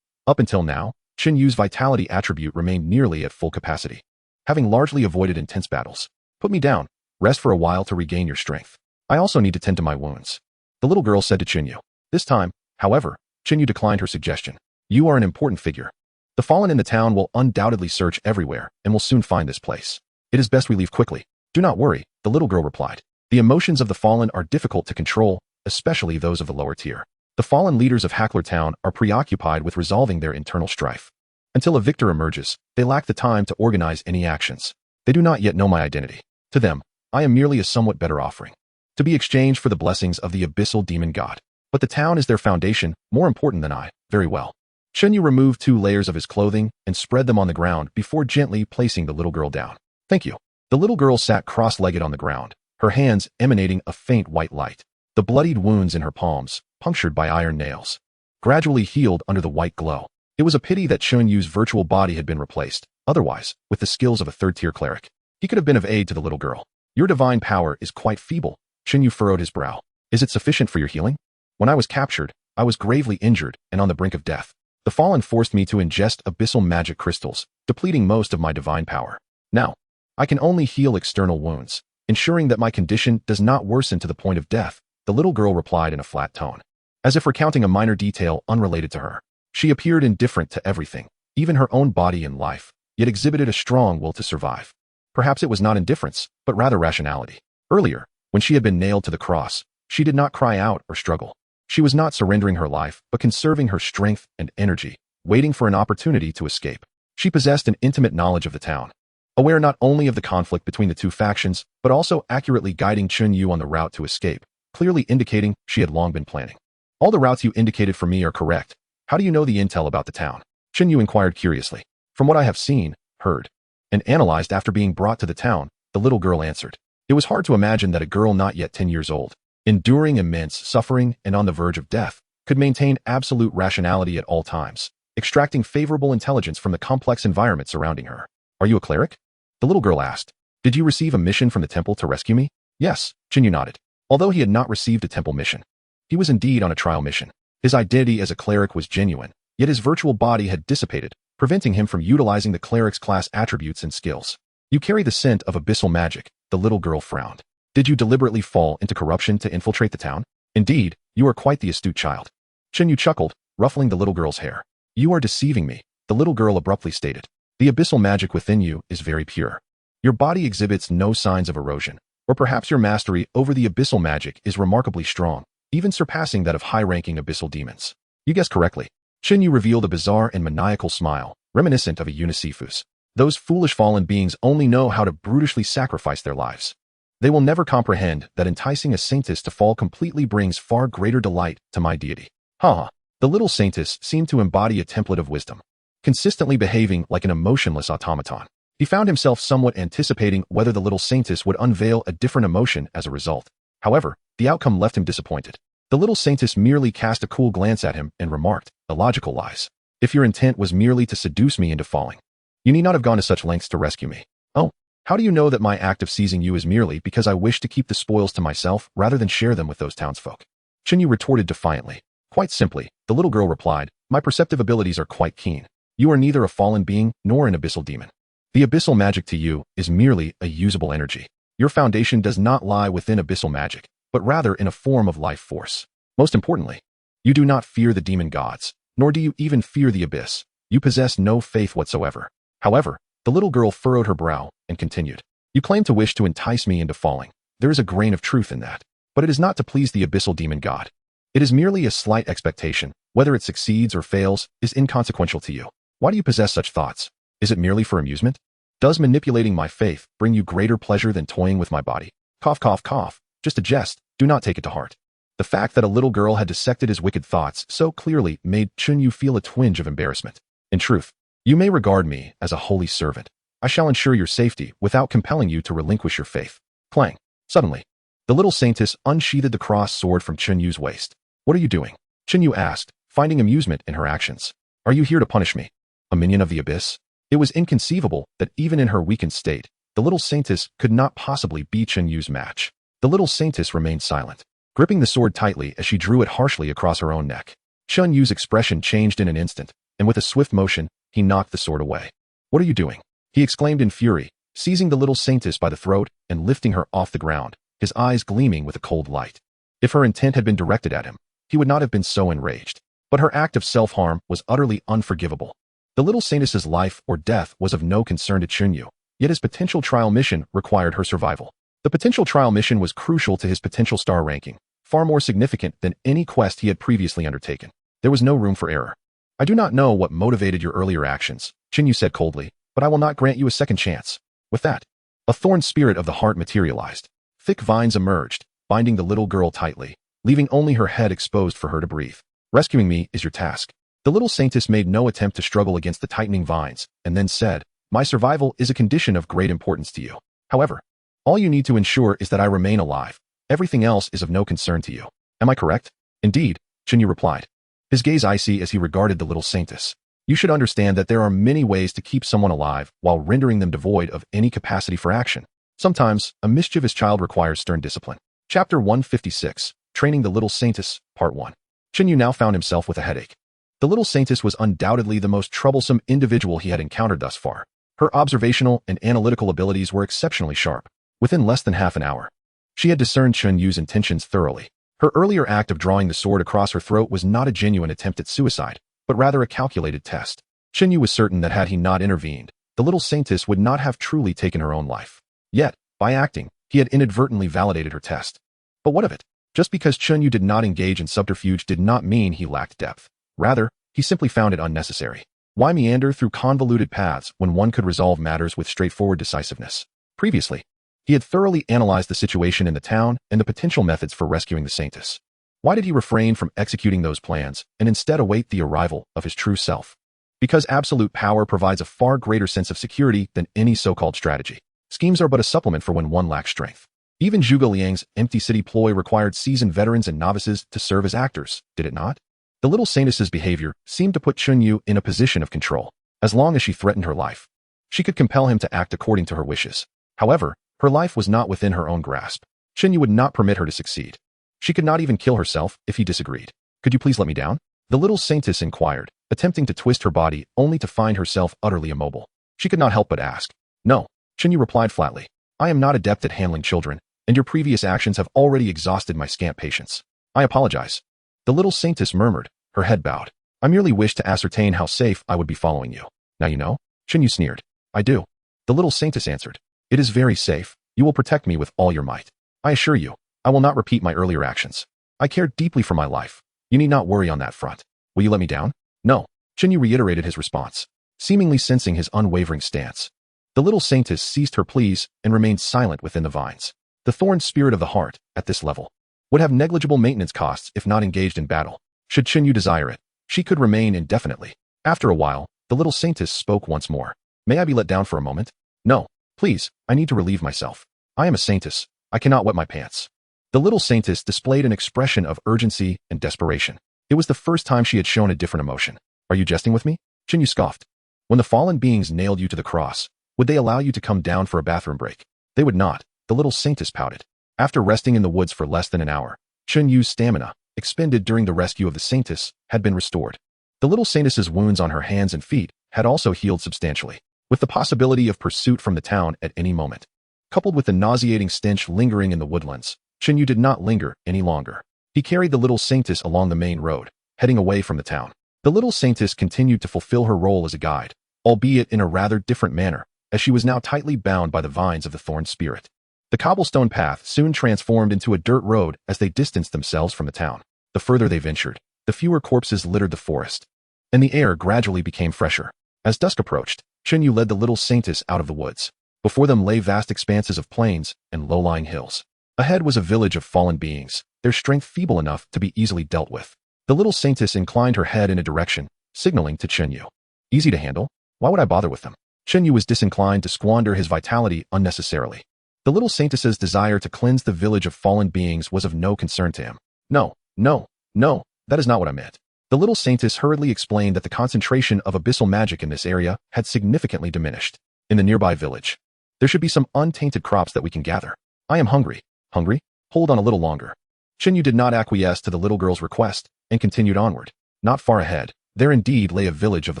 Up until now, Chen Yu's vitality attribute remained nearly at full capacity. Having largely avoided intense battles. Put me down. Rest for a while to regain your strength. I also need to tend to my wounds, the little girl said to Chen Yu. This time, however, Chen Yu declined her suggestion. You are an important figure. The fallen in the town will undoubtedly search everywhere and will soon find this place. It is best we leave quickly. Do not worry, the little girl replied. The emotions of the fallen are difficult to control, especially those of the lower tier. The fallen leaders of Hackler Town are preoccupied with resolving their internal strife. Until a victor emerges, they lack the time to organize any actions. They do not yet know my identity. To them, I am merely a somewhat better offering, to be exchanged for the blessings of the abyssal demon god. But the town is their foundation, more important than I. Very well. Chen Yu removed 2 layers of his clothing and spread them on the ground before gently placing the little girl down. Thank you. The little girl sat cross-legged on the ground, her hands emanating a faint white light. The bloodied wounds in her palms, punctured by iron nails, gradually healed under the white glow. It was a pity that Chen Yu's virtual body had been replaced. Otherwise, with the skills of a third-tier cleric, he could have been of aid to the little girl. Your divine power is quite feeble. Chen Yu furrowed his brow. Is it sufficient for your healing? When I was captured, I was gravely injured and on the brink of death. The fallen forced me to ingest abyssal magic crystals, depleting most of my divine power. Now, I can only heal external wounds, ensuring that my condition does not worsen to the point of death, the little girl replied in a flat tone, as if recounting a minor detail unrelated to her. She appeared indifferent to everything, even her own body and life, yet exhibited a strong will to survive. Perhaps it was not indifference, but rather rationality. Earlier, when she had been nailed to the cross, she did not cry out or struggle. She was not surrendering her life, but conserving her strength and energy, waiting for an opportunity to escape. She possessed an intimate knowledge of the town, aware not only of the conflict between the 2 factions, but also accurately guiding Chen Yu on the route to escape, clearly indicating she had long been planning. All the routes you indicated for me are correct. How do you know the intel about the town? Chen Yu inquired curiously. From what I have seen, heard, and analyzed after being brought to the town, the little girl answered. It was hard to imagine that a girl not yet 10 years old, enduring immense suffering and on the verge of death, could maintain absolute rationality at all times, extracting favorable intelligence from the complex environment surrounding her. Are you a cleric? The little girl asked. Did you receive a mission from the temple to rescue me? Yes, Chen Yu nodded. Although he had not received a temple mission, he was indeed on a trial mission. His identity as a cleric was genuine, yet his virtual body had dissipated, preventing him from utilizing the cleric's class attributes and skills. You carry the scent of abyssal magic, the little girl frowned. Did you deliberately fall into corruption to infiltrate the town? Indeed, you are quite the astute child. Chen Yu chuckled, ruffling the little girl's hair. You are deceiving me, the little girl abruptly stated. The abyssal magic within you is very pure. Your body exhibits no signs of erosion, or perhaps your mastery over the abyssal magic is remarkably strong, even surpassing that of high-ranking abyssal demons. You guessed correctly. Chen Yu revealed a bizarre and maniacal smile, reminiscent of a Unisifus. Those foolish fallen beings only know how to brutally sacrifice their lives. They will never comprehend that enticing a saintess to fall completely brings far greater delight to my deity. The little saintess seemed to embody a template of wisdom, consistently behaving like an emotionless automaton. He found himself somewhat anticipating whether the little saintess would unveil a different emotion as a result. However, the outcome left him disappointed. The little saintess merely cast a cool glance at him and remarked, illogical lies. If your intent was merely to seduce me into falling, you need not have gone to such lengths to rescue me. Oh, how do you know that my act of seizing you is merely because I wish to keep the spoils to myself rather than share them with those townsfolk? Chen Yu retorted defiantly. Quite simply, the little girl replied, my perceptive abilities are quite keen. You are neither a fallen being nor an abyssal demon. The abyssal magic to you is merely a usable energy. Your foundation does not lie within abyssal magic, but rather in a form of life force. Most importantly, you do not fear the demon gods, nor do you even fear the abyss. You possess no faith whatsoever. However, the little girl furrowed her brow and continued. You claim to wish to entice me into falling. There is a grain of truth in that, but it is not to please the abyssal demon god. It is merely a slight expectation. Whether it succeeds or fails is inconsequential to you. Why do you possess such thoughts? Is it merely for amusement? Does manipulating my faith bring you greater pleasure than toying with my body? Cough, cough, cough. Just a jest. Do not take it to heart. The fact that a little girl had dissected his wicked thoughts so clearly made Chen Yu feel a twinge of embarrassment. In truth, you may regard me as a holy servant. I shall ensure your safety without compelling you to relinquish your faith. Clang. Suddenly, the little saintess unsheathed the crossed sword from Chen Yu's waist. What are you doing? Chen Yu asked, finding amusement in her actions. Are you here to punish me? A minion of the abyss? It was inconceivable that even in her weakened state, the little saintess could not possibly be Chen Yu's match. The little saintess remained silent, gripping the sword tightly as she drew it harshly across her own neck. Chen Yu's expression changed in an instant, and with a swift motion, he knocked the sword away. What are you doing? He exclaimed in fury, seizing the little saintess by the throat and lifting her off the ground, his eyes gleaming with a cold light. If her intent had been directed at him, he would not have been so enraged. But her act of self-harm was utterly unforgivable. The little saintess's life or death was of no concern to Chen Yu, yet his potential trial mission required her survival. The potential trial mission was crucial to his potential star ranking, far more significant than any quest he had previously undertaken. There was no room for error. I do not know what motivated your earlier actions, Chen Yu said coldly, but I will not grant you a second chance. With that, a thorn spirit of the heart materialized. Thick vines emerged, binding the little girl tightly, leaving only her head exposed for her to breathe. Rescuing me is your task. The little saintess made no attempt to struggle against the tightening vines, and then said, my survival is a condition of great importance to you. However, all you need to ensure is that I remain alive. Everything else is of no concern to you. Am I correct? Indeed, Chen Yu replied, his gaze icy as he regarded the little saintess. You should understand that there are many ways to keep someone alive while rendering them devoid of any capacity for action. Sometimes, a mischievous child requires stern discipline. Chapter 156, Training the Little Saintess, Part 1. Chen Yu now found himself with a headache. The little saintess was undoubtedly the most troublesome individual he had encountered thus far. Her observational and analytical abilities were exceptionally sharp. Within less than half an hour, she had discerned Chen Yu's intentions thoroughly. Her earlier act of drawing the sword across her throat was not a genuine attempt at suicide, but rather a calculated test. Chen Yu was certain that had he not intervened, the little saintess would not have truly taken her own life. Yet, by acting, he had inadvertently validated her test. But what of it? Just because Chen Yu did not engage in subterfuge did not mean he lacked depth. Rather, he simply found it unnecessary. Why meander through convoluted paths when one could resolve matters with straightforward decisiveness? Previously, he had thoroughly analyzed the situation in the town and the potential methods for rescuing the saintess. Why did he refrain from executing those plans and instead await the arrival of his true self? Because absolute power provides a far greater sense of security than any so-called strategy. Schemes are but a supplement for when one lacks strength. Even Zhuge Liang's empty city ploy required seasoned veterans and novices to serve as actors, did it not? The little saintess's behavior seemed to put Chen Yu in a position of control. As long as she threatened her life, she could compel him to act according to her wishes. However, her life was not within her own grasp. Chen Yu would not permit her to succeed. She could not even kill herself if he disagreed. Could you please let me down? The little saintess inquired, attempting to twist her body only to find herself utterly immobile. She could not help but ask. No, Chen Yu replied flatly. I am not adept at handling children, and your previous actions have already exhausted my scant patience. I apologize. The little saintess murmured, her head bowed. I merely wished to ascertain how safe I would be following you. Now you know? Chen Yu sneered. I do. The little saintess answered. It is very safe. You will protect me with all your might. I assure you, I will not repeat my earlier actions. I care deeply for my life. You need not worry on that front. Will you let me down? No. Chen Yu reiterated his response, seemingly sensing his unwavering stance. The little saintess ceased her pleas and remained silent within the vines. The thorn spirit of the heart, at this level, would have negligible maintenance costs if not engaged in battle. Should Chen Yu desire it, she could remain indefinitely. After a while, the little saintess spoke once more. May I be let down for a moment? No. Please, I need to relieve myself. I am a saintess. I cannot wet my pants. The little saintess displayed an expression of urgency and desperation. It was the first time she had shown a different emotion. Are you jesting with me? Chen Yu scoffed. When the fallen beings nailed you to the cross, would they allow you to come down for a bathroom break? They would not. The little saintess pouted. After resting in the woods for less than an hour, Chen Yu's stamina, expended during the rescue of the saintess, had been restored. The little saintess's wounds on her hands and feet had also healed substantially, with the possibility of pursuit from the town at any moment. Coupled with the nauseating stench lingering in the woodlands, Chen Yu did not linger any longer. He carried the little saintess along the main road, heading away from the town. The little saintess continued to fulfill her role as a guide, albeit in a rather different manner, as she was now tightly bound by the vines of the thorn spirit. The cobblestone path soon transformed into a dirt road as they distanced themselves from the town. The further they ventured, the fewer corpses littered the forest, and the air gradually became fresher. As dusk approached, Chen Yu led the little saintess out of the woods. Before them lay vast expanses of plains and low-lying hills. Ahead was a village of fallen beings, their strength feeble enough to be easily dealt with. The little saintess inclined her head in a direction, signaling to Chen Yu. Easy to handle? Why would I bother with them? Chen Yu was disinclined to squander his vitality unnecessarily. The little saintess's desire to cleanse the village of fallen beings was of no concern to him. No, that is not what I meant. The little saintess hurriedly explained that the concentration of abyssal magic in this area had significantly diminished. In the nearby village, there should be some untainted crops that we can gather. I am hungry. Hungry? Hold on a little longer. Chen Yu did not acquiesce to the little girl's request and continued onward. Not far ahead, there indeed lay a village of the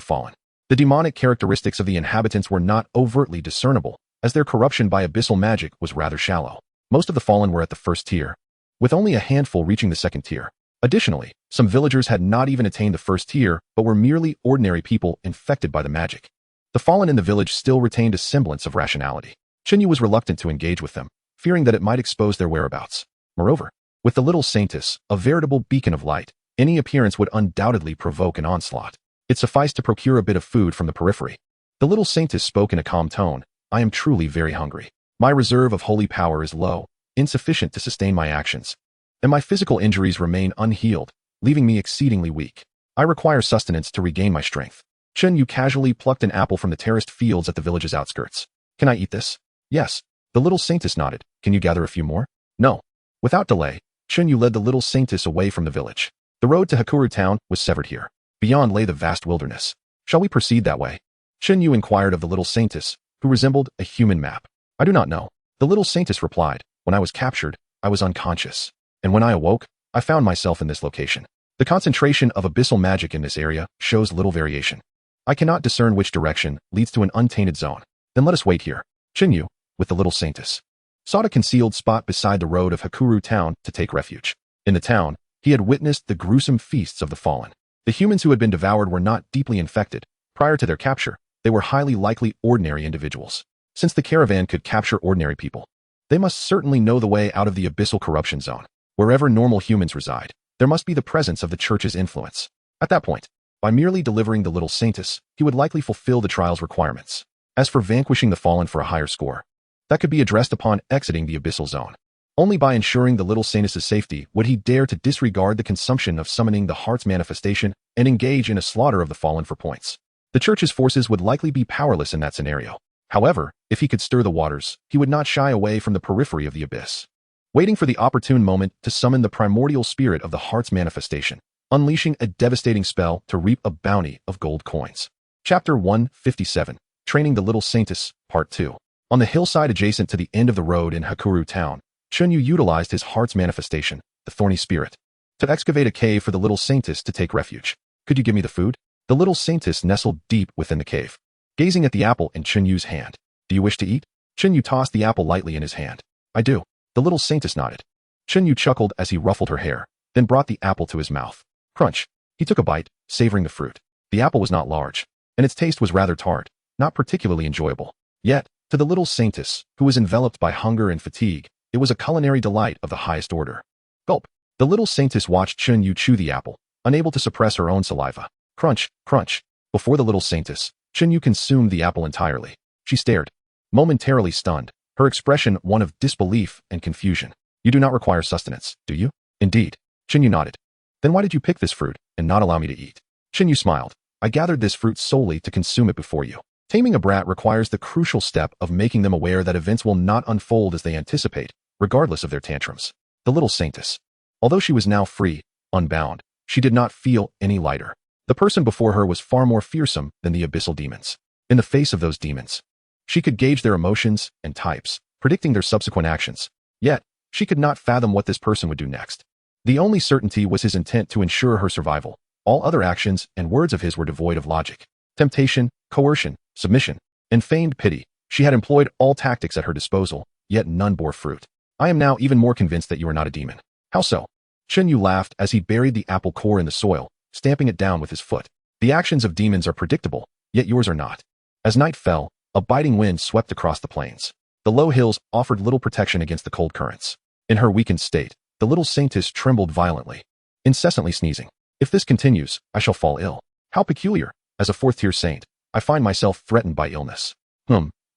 fallen. The demonic characteristics of the inhabitants were not overtly discernible, as their corruption by abyssal magic was rather shallow. Most of the fallen were at the first tier, with only a handful reaching the second tier. Additionally, some villagers had not even attained the first tier, but were merely ordinary people infected by the magic. The fallen in the village still retained a semblance of rationality. Chen Yu was reluctant to engage with them, fearing that it might expose their whereabouts. Moreover, with the little saintess, a veritable beacon of light, any appearance would undoubtedly provoke an onslaught. It sufficed to procure a bit of food from the periphery. The little saintess spoke in a calm tone. I am truly very hungry. My reserve of holy power is low, insufficient to sustain my actions, and my physical injuries remain unhealed, leaving me exceedingly weak. I require sustenance to regain my strength. Chen Yu casually plucked an apple from the terraced fields at the village's outskirts. Can I eat this? Yes. The little saintess nodded. Can you gather a few more? No. Without delay, Chen Yu led the little saintess away from the village. The road to Hakuru town was severed here. Beyond lay the vast wilderness. Shall we proceed that way? Chen Yu inquired of the little saintess, who resembled a human map. I do not know. The little saintess replied. When I was captured, I was unconscious. And when I awoke, I found myself in this location. The concentration of abyssal magic in this area shows little variation. I cannot discern which direction leads to an untainted zone. Then let us wait here. Chen Yu, with the little saintess, sought a concealed spot beside the road of Hakuru town to take refuge. In the town, he had witnessed the gruesome feasts of the fallen. The humans who had been devoured were not deeply infected. Prior to their capture, they were highly likely ordinary individuals. Since the caravan could capture ordinary people, they must certainly know the way out of the abyssal corruption zone. Wherever normal humans reside, there must be the presence of the church's influence. At that point, by merely delivering the little saintess, he would likely fulfill the trial's requirements. As for vanquishing the fallen for a higher score, that could be addressed upon exiting the abyssal zone. Only by ensuring the little saintess's safety would he dare to disregard the consumption of summoning the heart's manifestation and engage in a slaughter of the fallen for points. The church's forces would likely be powerless in that scenario. However, if he could stir the waters, he would not shy away from the periphery of the abyss, waiting for the opportune moment to summon the primordial spirit of the heart's manifestation, unleashing a devastating spell to reap a bounty of gold coins. Chapter 157, Training the Little Saintess, Part 2. On the hillside adjacent to the end of the road in Hakuru town, Chen Yu utilized his heart's manifestation, the thorny spirit, to excavate a cave for the little saintess to take refuge. Could you give me the food? The little saintess nestled deep within the cave, gazing at the apple in Chen Yu's hand. Do you wish to eat? Chen Yu tossed the apple lightly in his hand. I do. The little saintess nodded. Chen Yu chuckled as he ruffled her hair, then brought the apple to his mouth. Crunch. He took a bite, savoring the fruit. The apple was not large, and its taste was rather tart, not particularly enjoyable. Yet, to the little saintess, who was enveloped by hunger and fatigue, it was a culinary delight of the highest order. Gulp. The little saintess watched Chen Yu chew the apple, unable to suppress her own saliva. Crunch, crunch. Before the little saintess, Chen Yu consumed the apple entirely. She stared, momentarily stunned, her expression one of disbelief and confusion. You do not require sustenance, do you? Indeed. Chen Yu nodded. Then why did you pick this fruit and not allow me to eat? Chen Yu smiled. I gathered this fruit solely to consume it before you. Taming a brat requires the crucial step of making them aware that events will not unfold as they anticipate, regardless of their tantrums. The little saintess, although she was now free, unbound, she did not feel any lighter. The person before her was far more fearsome than the abyssal demons. In the face of those demons, she could gauge their emotions and types, predicting their subsequent actions. Yet, she could not fathom what this person would do next. The only certainty was his intent to ensure her survival. All other actions and words of his were devoid of logic. Temptation, coercion, submission, and feigned pity. She had employed all tactics at her disposal, yet none bore fruit. I am now even more convinced that you are not a demon. How so? Chen Yu laughed as he buried the apple core in the soil, stamping it down with his foot. The actions of demons are predictable, yet yours are not. As night fell, a biting wind swept across the plains. The low hills offered little protection against the cold currents. In her weakened state, the little saintess trembled violently, incessantly sneezing. If this continues, I shall fall ill. How peculiar. As a fourth-tier saint, I find myself threatened by illness.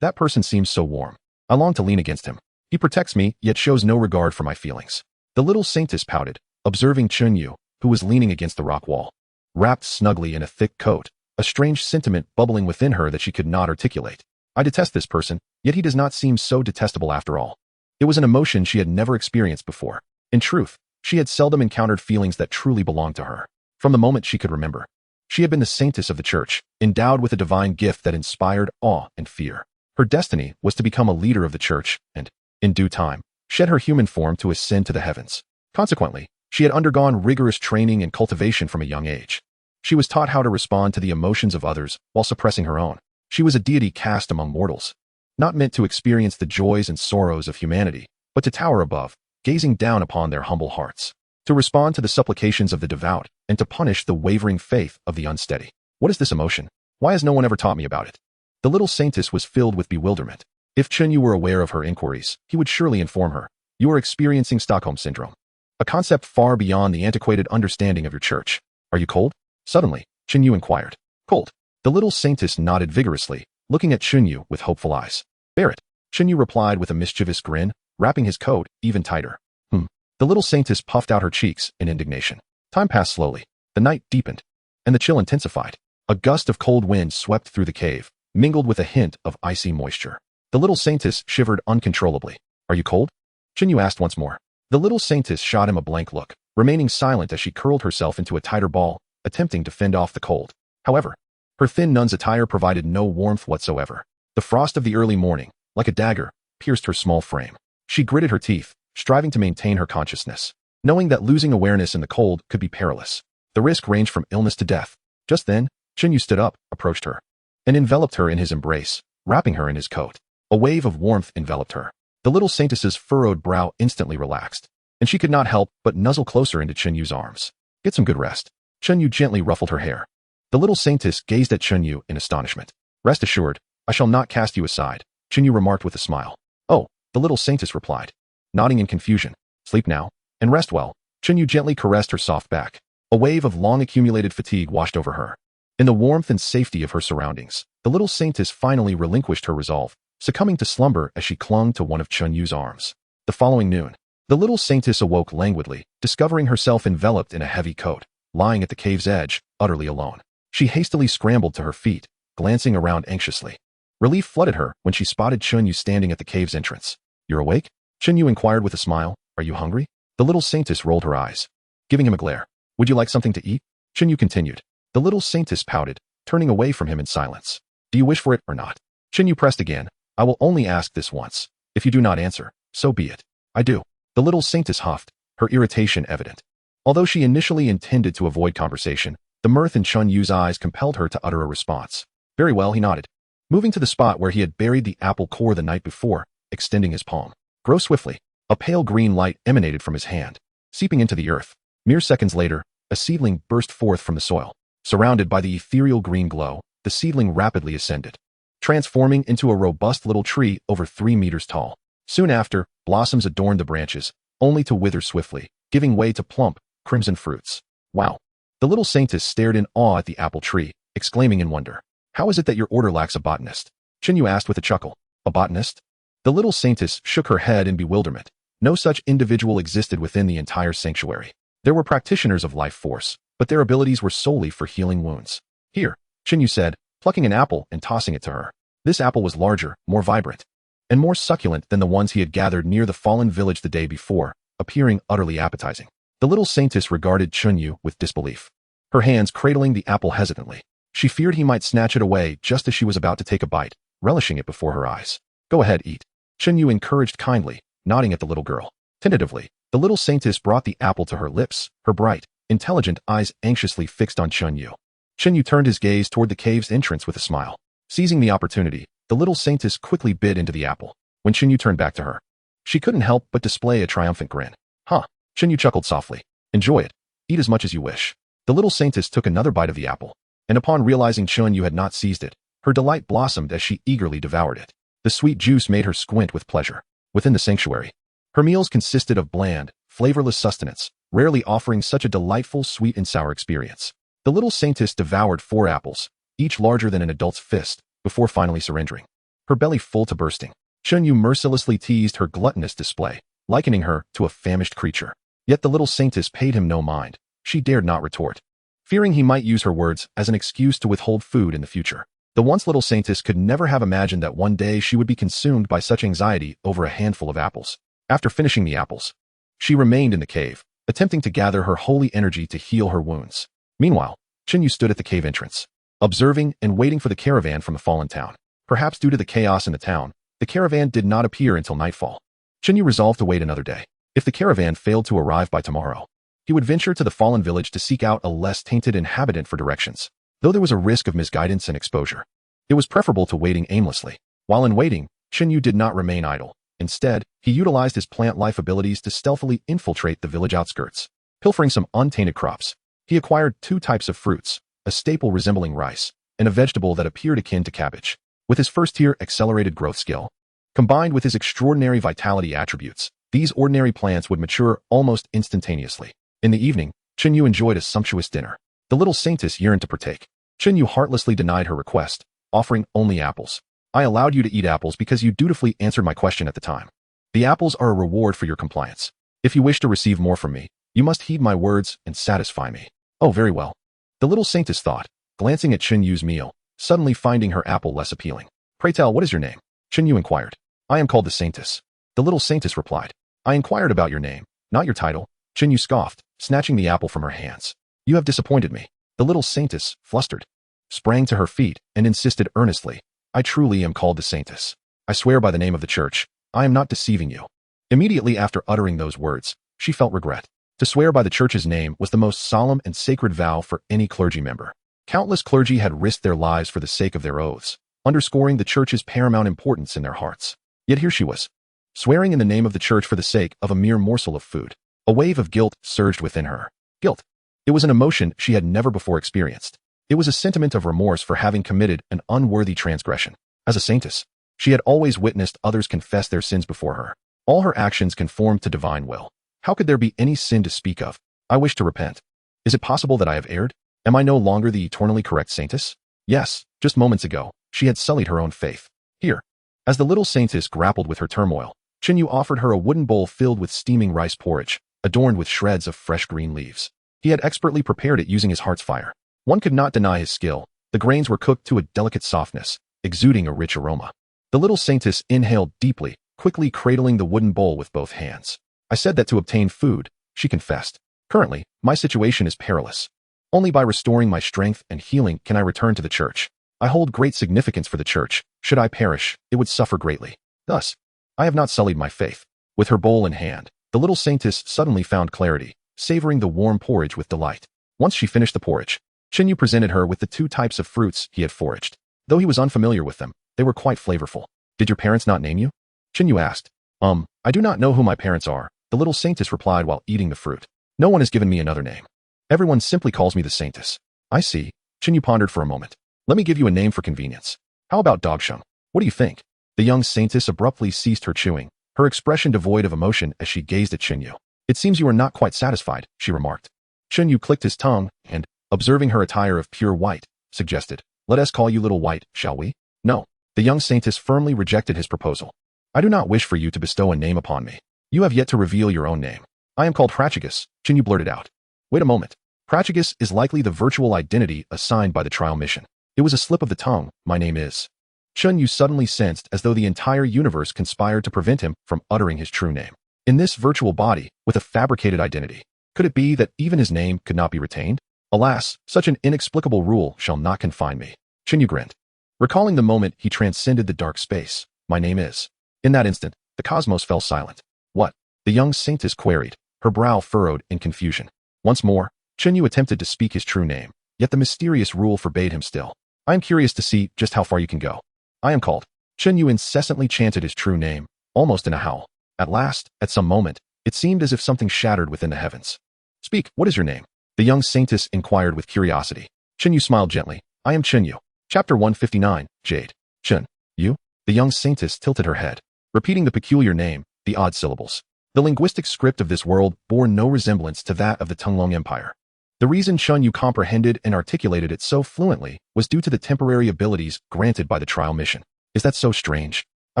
That person seems so warm. I long to lean against him. He protects me, yet shows no regard for my feelings. The little saintess pouted, observing Chen Yu, who was leaning against the rock wall. Wrapped snugly in a thick coat, a strange sentiment bubbling within her that she could not articulate. I detest this person, yet he does not seem so detestable after all. It was an emotion she had never experienced before. In truth, she had seldom encountered feelings that truly belonged to her. From the moment she could remember, she had been the saintess of the church, endowed with a divine gift that inspired awe and fear. Her destiny was to become a leader of the church and, in due time, shed her human form to ascend to the heavens. Consequently, she had undergone rigorous training and cultivation from a young age. She was taught how to respond to the emotions of others while suppressing her own. She was a deity cast among mortals, not meant to experience the joys and sorrows of humanity, but to tower above, gazing down upon their humble hearts, to respond to the supplications of the devout, and to punish the wavering faith of the unsteady. What is this emotion? Why has no one ever taught me about it? The little saintess was filled with bewilderment. If Chen Yu were aware of her inquiries, he would surely inform her. You are experiencing Stockholm Syndrome, a concept far beyond the antiquated understanding of your church. Are you cold? Suddenly, Chen Yu inquired. Cold. The little saintess nodded vigorously, looking at Chen Yu with hopeful eyes. Bear it. Chen Yu replied with a mischievous grin, wrapping his coat even tighter. The little saintess puffed out her cheeks in indignation. Time passed slowly. The night deepened, and the chill intensified. A gust of cold wind swept through the cave, mingled with a hint of icy moisture. The little saintess shivered uncontrollably. Are you cold? Chen Yu asked once more. The little saintess shot him a blank look, remaining silent as she curled herself into a tighter ball, attempting to fend off the cold. However, her thin nun's attire provided no warmth whatsoever. The frost of the early morning, like a dagger, pierced her small frame. She gritted her teeth, striving to maintain her consciousness, knowing that losing awareness in the cold could be perilous. The risk ranged from illness to death. Just then, Chen Yu stood up, approached her, and enveloped her in his embrace, wrapping her in his coat. A wave of warmth enveloped her. The little saintess's furrowed brow instantly relaxed, and she could not help but nuzzle closer into Chen Yu's arms. Get some good rest. Chen Yu gently ruffled her hair. The little saintess gazed at Chen Yu in astonishment. Rest assured, I shall not cast you aside, Chen Yu remarked with a smile. Oh, the little saintess replied, nodding in confusion. Sleep now, and rest well. Chen Yu gently caressed her soft back. A wave of long-accumulated fatigue washed over her. In the warmth and safety of her surroundings, the little saintess finally relinquished her resolve, succumbing to slumber as she clung to one of Chen Yu's arms. The following noon, the little saintess awoke languidly, discovering herself enveloped in a heavy coat, lying at the cave's edge, utterly alone. She hastily scrambled to her feet, glancing around anxiously. Relief flooded her when she spotted Chen Yu standing at the cave's entrance. You're awake? Chen Yu inquired with a smile. Are you hungry? The little saintess rolled her eyes, giving him a glare. Would you like something to eat? Chen Yu continued. The little saintess pouted, turning away from him in silence. Do you wish for it or not? Chen Yu pressed again. I will only ask this once. If you do not answer, so be it. I do. The little saintess huffed, her irritation evident. Although she initially intended to avoid conversation, the mirth in Chen Yu's eyes compelled her to utter a response. Very well, he nodded, moving to the spot where he had buried the apple core the night before, extending his palm. Grow swiftly. A pale green light emanated from his hand, seeping into the earth. Mere seconds later, a seedling burst forth from the soil. Surrounded by the ethereal green glow, the seedling rapidly ascended, transforming into a robust little tree over 3 meters tall. Soon after, blossoms adorned the branches, only to wither swiftly, giving way to plump, crimson fruits. Wow! The little saintess stared in awe at the apple tree, exclaiming in wonder. How is it that your order lacks a botanist? Chen Yu asked with a chuckle. A botanist? The little saintess shook her head in bewilderment. No such individual existed within the entire sanctuary. There were practitioners of life force, but their abilities were solely for healing wounds. Here, Chen Yu said, plucking an apple and tossing it to her. This apple was larger, more vibrant, and more succulent than the ones he had gathered near the fallen village the day before, appearing utterly appetizing. The little saintess regarded Chen Yu with disbelief, her hands cradling the apple hesitantly. She feared he might snatch it away just as she was about to take a bite, relishing it before her eyes. Go ahead, eat. Chen Yu encouraged kindly, nodding at the little girl. Tentatively, the little saintess brought the apple to her lips, her bright, intelligent eyes anxiously fixed on Chen Yu. Chen Yu turned his gaze toward the cave's entrance with a smile. Seizing the opportunity, the little saintess quickly bit into the apple. When Chen Yu turned back to her, she couldn't help but display a triumphant grin. Huh. Chen Yu chuckled softly. Enjoy it. Eat as much as you wish. The little saintess took another bite of the apple, and upon realizing Chen Yu had not seized it, her delight blossomed as she eagerly devoured it. The sweet juice made her squint with pleasure. Within the sanctuary, her meals consisted of bland, flavorless sustenance, rarely offering such a delightful sweet and sour experience. The little saintess devoured 4 apples, each larger than an adult's fist, before finally surrendering, her belly full to bursting. Chen Yu mercilessly teased her gluttonous display, likening her to a famished creature. Yet the little saintess paid him no mind. She dared not retort, fearing he might use her words as an excuse to withhold food in the future. The once little saintess could never have imagined that one day she would be consumed by such anxiety over a handful of apples. After finishing the apples, she remained in the cave, attempting to gather her holy energy to heal her wounds. Meanwhile, Chen Yu stood at the cave entrance, observing and waiting for the caravan from the fallen town. Perhaps due to the chaos in the town, the caravan did not appear until nightfall. Chen Yu resolved to wait another day. If the caravan failed to arrive by tomorrow, he would venture to the fallen village to seek out a less tainted inhabitant for directions. Though there was a risk of misguidance and exposure, it was preferable to waiting aimlessly. While in waiting, Chen Yu did not remain idle. Instead, he utilized his plant life abilities to stealthily infiltrate the village outskirts. Pilfering some untainted crops, he acquired 2 types of fruits, a staple resembling rice, and a vegetable that appeared akin to cabbage. With his first-tier accelerated growth skill, combined with his extraordinary vitality attributes, these ordinary plants would mature almost instantaneously. In the evening, Chen Yu enjoyed a sumptuous dinner. The little saintess yearned to partake. Chen Yu heartlessly denied her request, offering only apples. I allowed you to eat apples because you dutifully answered my question at the time. The apples are a reward for your compliance. If you wish to receive more from me, you must heed my words and satisfy me. Oh, very well. The little saintess thought, glancing at Chen Yu's meal, suddenly finding her apple less appealing. Pray tell, what is your name? Chen Yu inquired. I am called the saintess. The little saintess replied. I inquired about your name, not your title. Chen Yu scoffed, snatching the apple from her hands. You have disappointed me. The little saintess, flustered, sprang to her feet and insisted earnestly. I truly am called the saintess. I swear by the name of the church, I am not deceiving you. Immediately after uttering those words, she felt regret. To swear by the church's name was the most solemn and sacred vow for any clergy member. Countless clergy had risked their lives for the sake of their oaths, underscoring the church's paramount importance in their hearts. Yet here she was, swearing in the name of the church for the sake of a mere morsel of food. A wave of guilt surged within her. Guilt. It was an emotion she had never before experienced. It was a sentiment of remorse for having committed an unworthy transgression. As a saintess, she had always witnessed others confess their sins before her. All her actions conformed to divine will. How could there be any sin to speak of? I wish to repent. Is it possible that I have erred? Am I no longer the eternally correct saintess? Yes, just moments ago, she had sullied her own faith. Here. As the little saintess grappled with her turmoil, Chen Yu offered her a wooden bowl filled with steaming rice porridge, adorned with shreds of fresh green leaves. He had expertly prepared it using his heart's fire. One could not deny his skill. The grains were cooked to a delicate softness, exuding a rich aroma. The little saintess inhaled deeply, quickly cradling the wooden bowl with both hands. I said that to obtain food, she confessed. Currently, my situation is perilous. Only by restoring my strength and healing can I return to the church. I hold great significance for the church. Should I perish, it would suffer greatly. Thus, I have not sullied my faith. With her bowl in hand, the little saintess suddenly found clarity, savoring the warm porridge with delight. Once she finished the porridge, Chen Yu presented her with the 2 types of fruits he had foraged. Though he was unfamiliar with them, they were quite flavorful. Did your parents not name you? Chen Yu asked. I do not know who my parents are, the little saintess replied while eating the fruit. No one has given me another name. Everyone simply calls me the saintess. I see. Chen Yu pondered for a moment. Let me give you a name for convenience. How about Dogsheng? What do you think? The young saintess abruptly ceased her chewing, her expression devoid of emotion as she gazed at Chen Yu. It seems you are not quite satisfied, she remarked. Chen Yu clicked his tongue and, observing her attire of pure white, suggested, let us call you Little White, shall we? No. The young saintess firmly rejected his proposal. I do not wish for you to bestow a name upon me. You have yet to reveal your own name. I am called Prachigus, Chen Yu blurted out. Wait a moment. Prachigus is likely the virtual identity assigned by the trial mission. It was a slip of the tongue. My name is. Chen Yu suddenly sensed as though the entire universe conspired to prevent him from uttering his true name. In this virtual body, with a fabricated identity, could it be that even his name could not be retained? Alas, such an inexplicable rule shall not confine me. Chen Yu grinned. Recalling the moment he transcended the dark space, my name is. In that instant, the cosmos fell silent. What? The young saintess queried, her brow furrowed in confusion. Once more, Chen Yu attempted to speak his true name, yet the mysterious rule forbade him still. I am curious to see just how far you can go. I am called. Chen Yu incessantly chanted his true name, almost in a howl. At last, at some moment, it seemed as if something shattered within the heavens. Speak, what is your name? The young saintess inquired with curiosity. Chen Yu smiled gently. I am Chen Yu. Chapter 159, Jade. Chen Yu? The young saintess tilted her head, repeating the peculiar name, the odd syllables. The linguistic script of this world bore no resemblance to that of the Tunglong Empire. The reason Chen Yu comprehended and articulated it so fluently was due to the temporary abilities granted by the trial mission. Is that so strange? I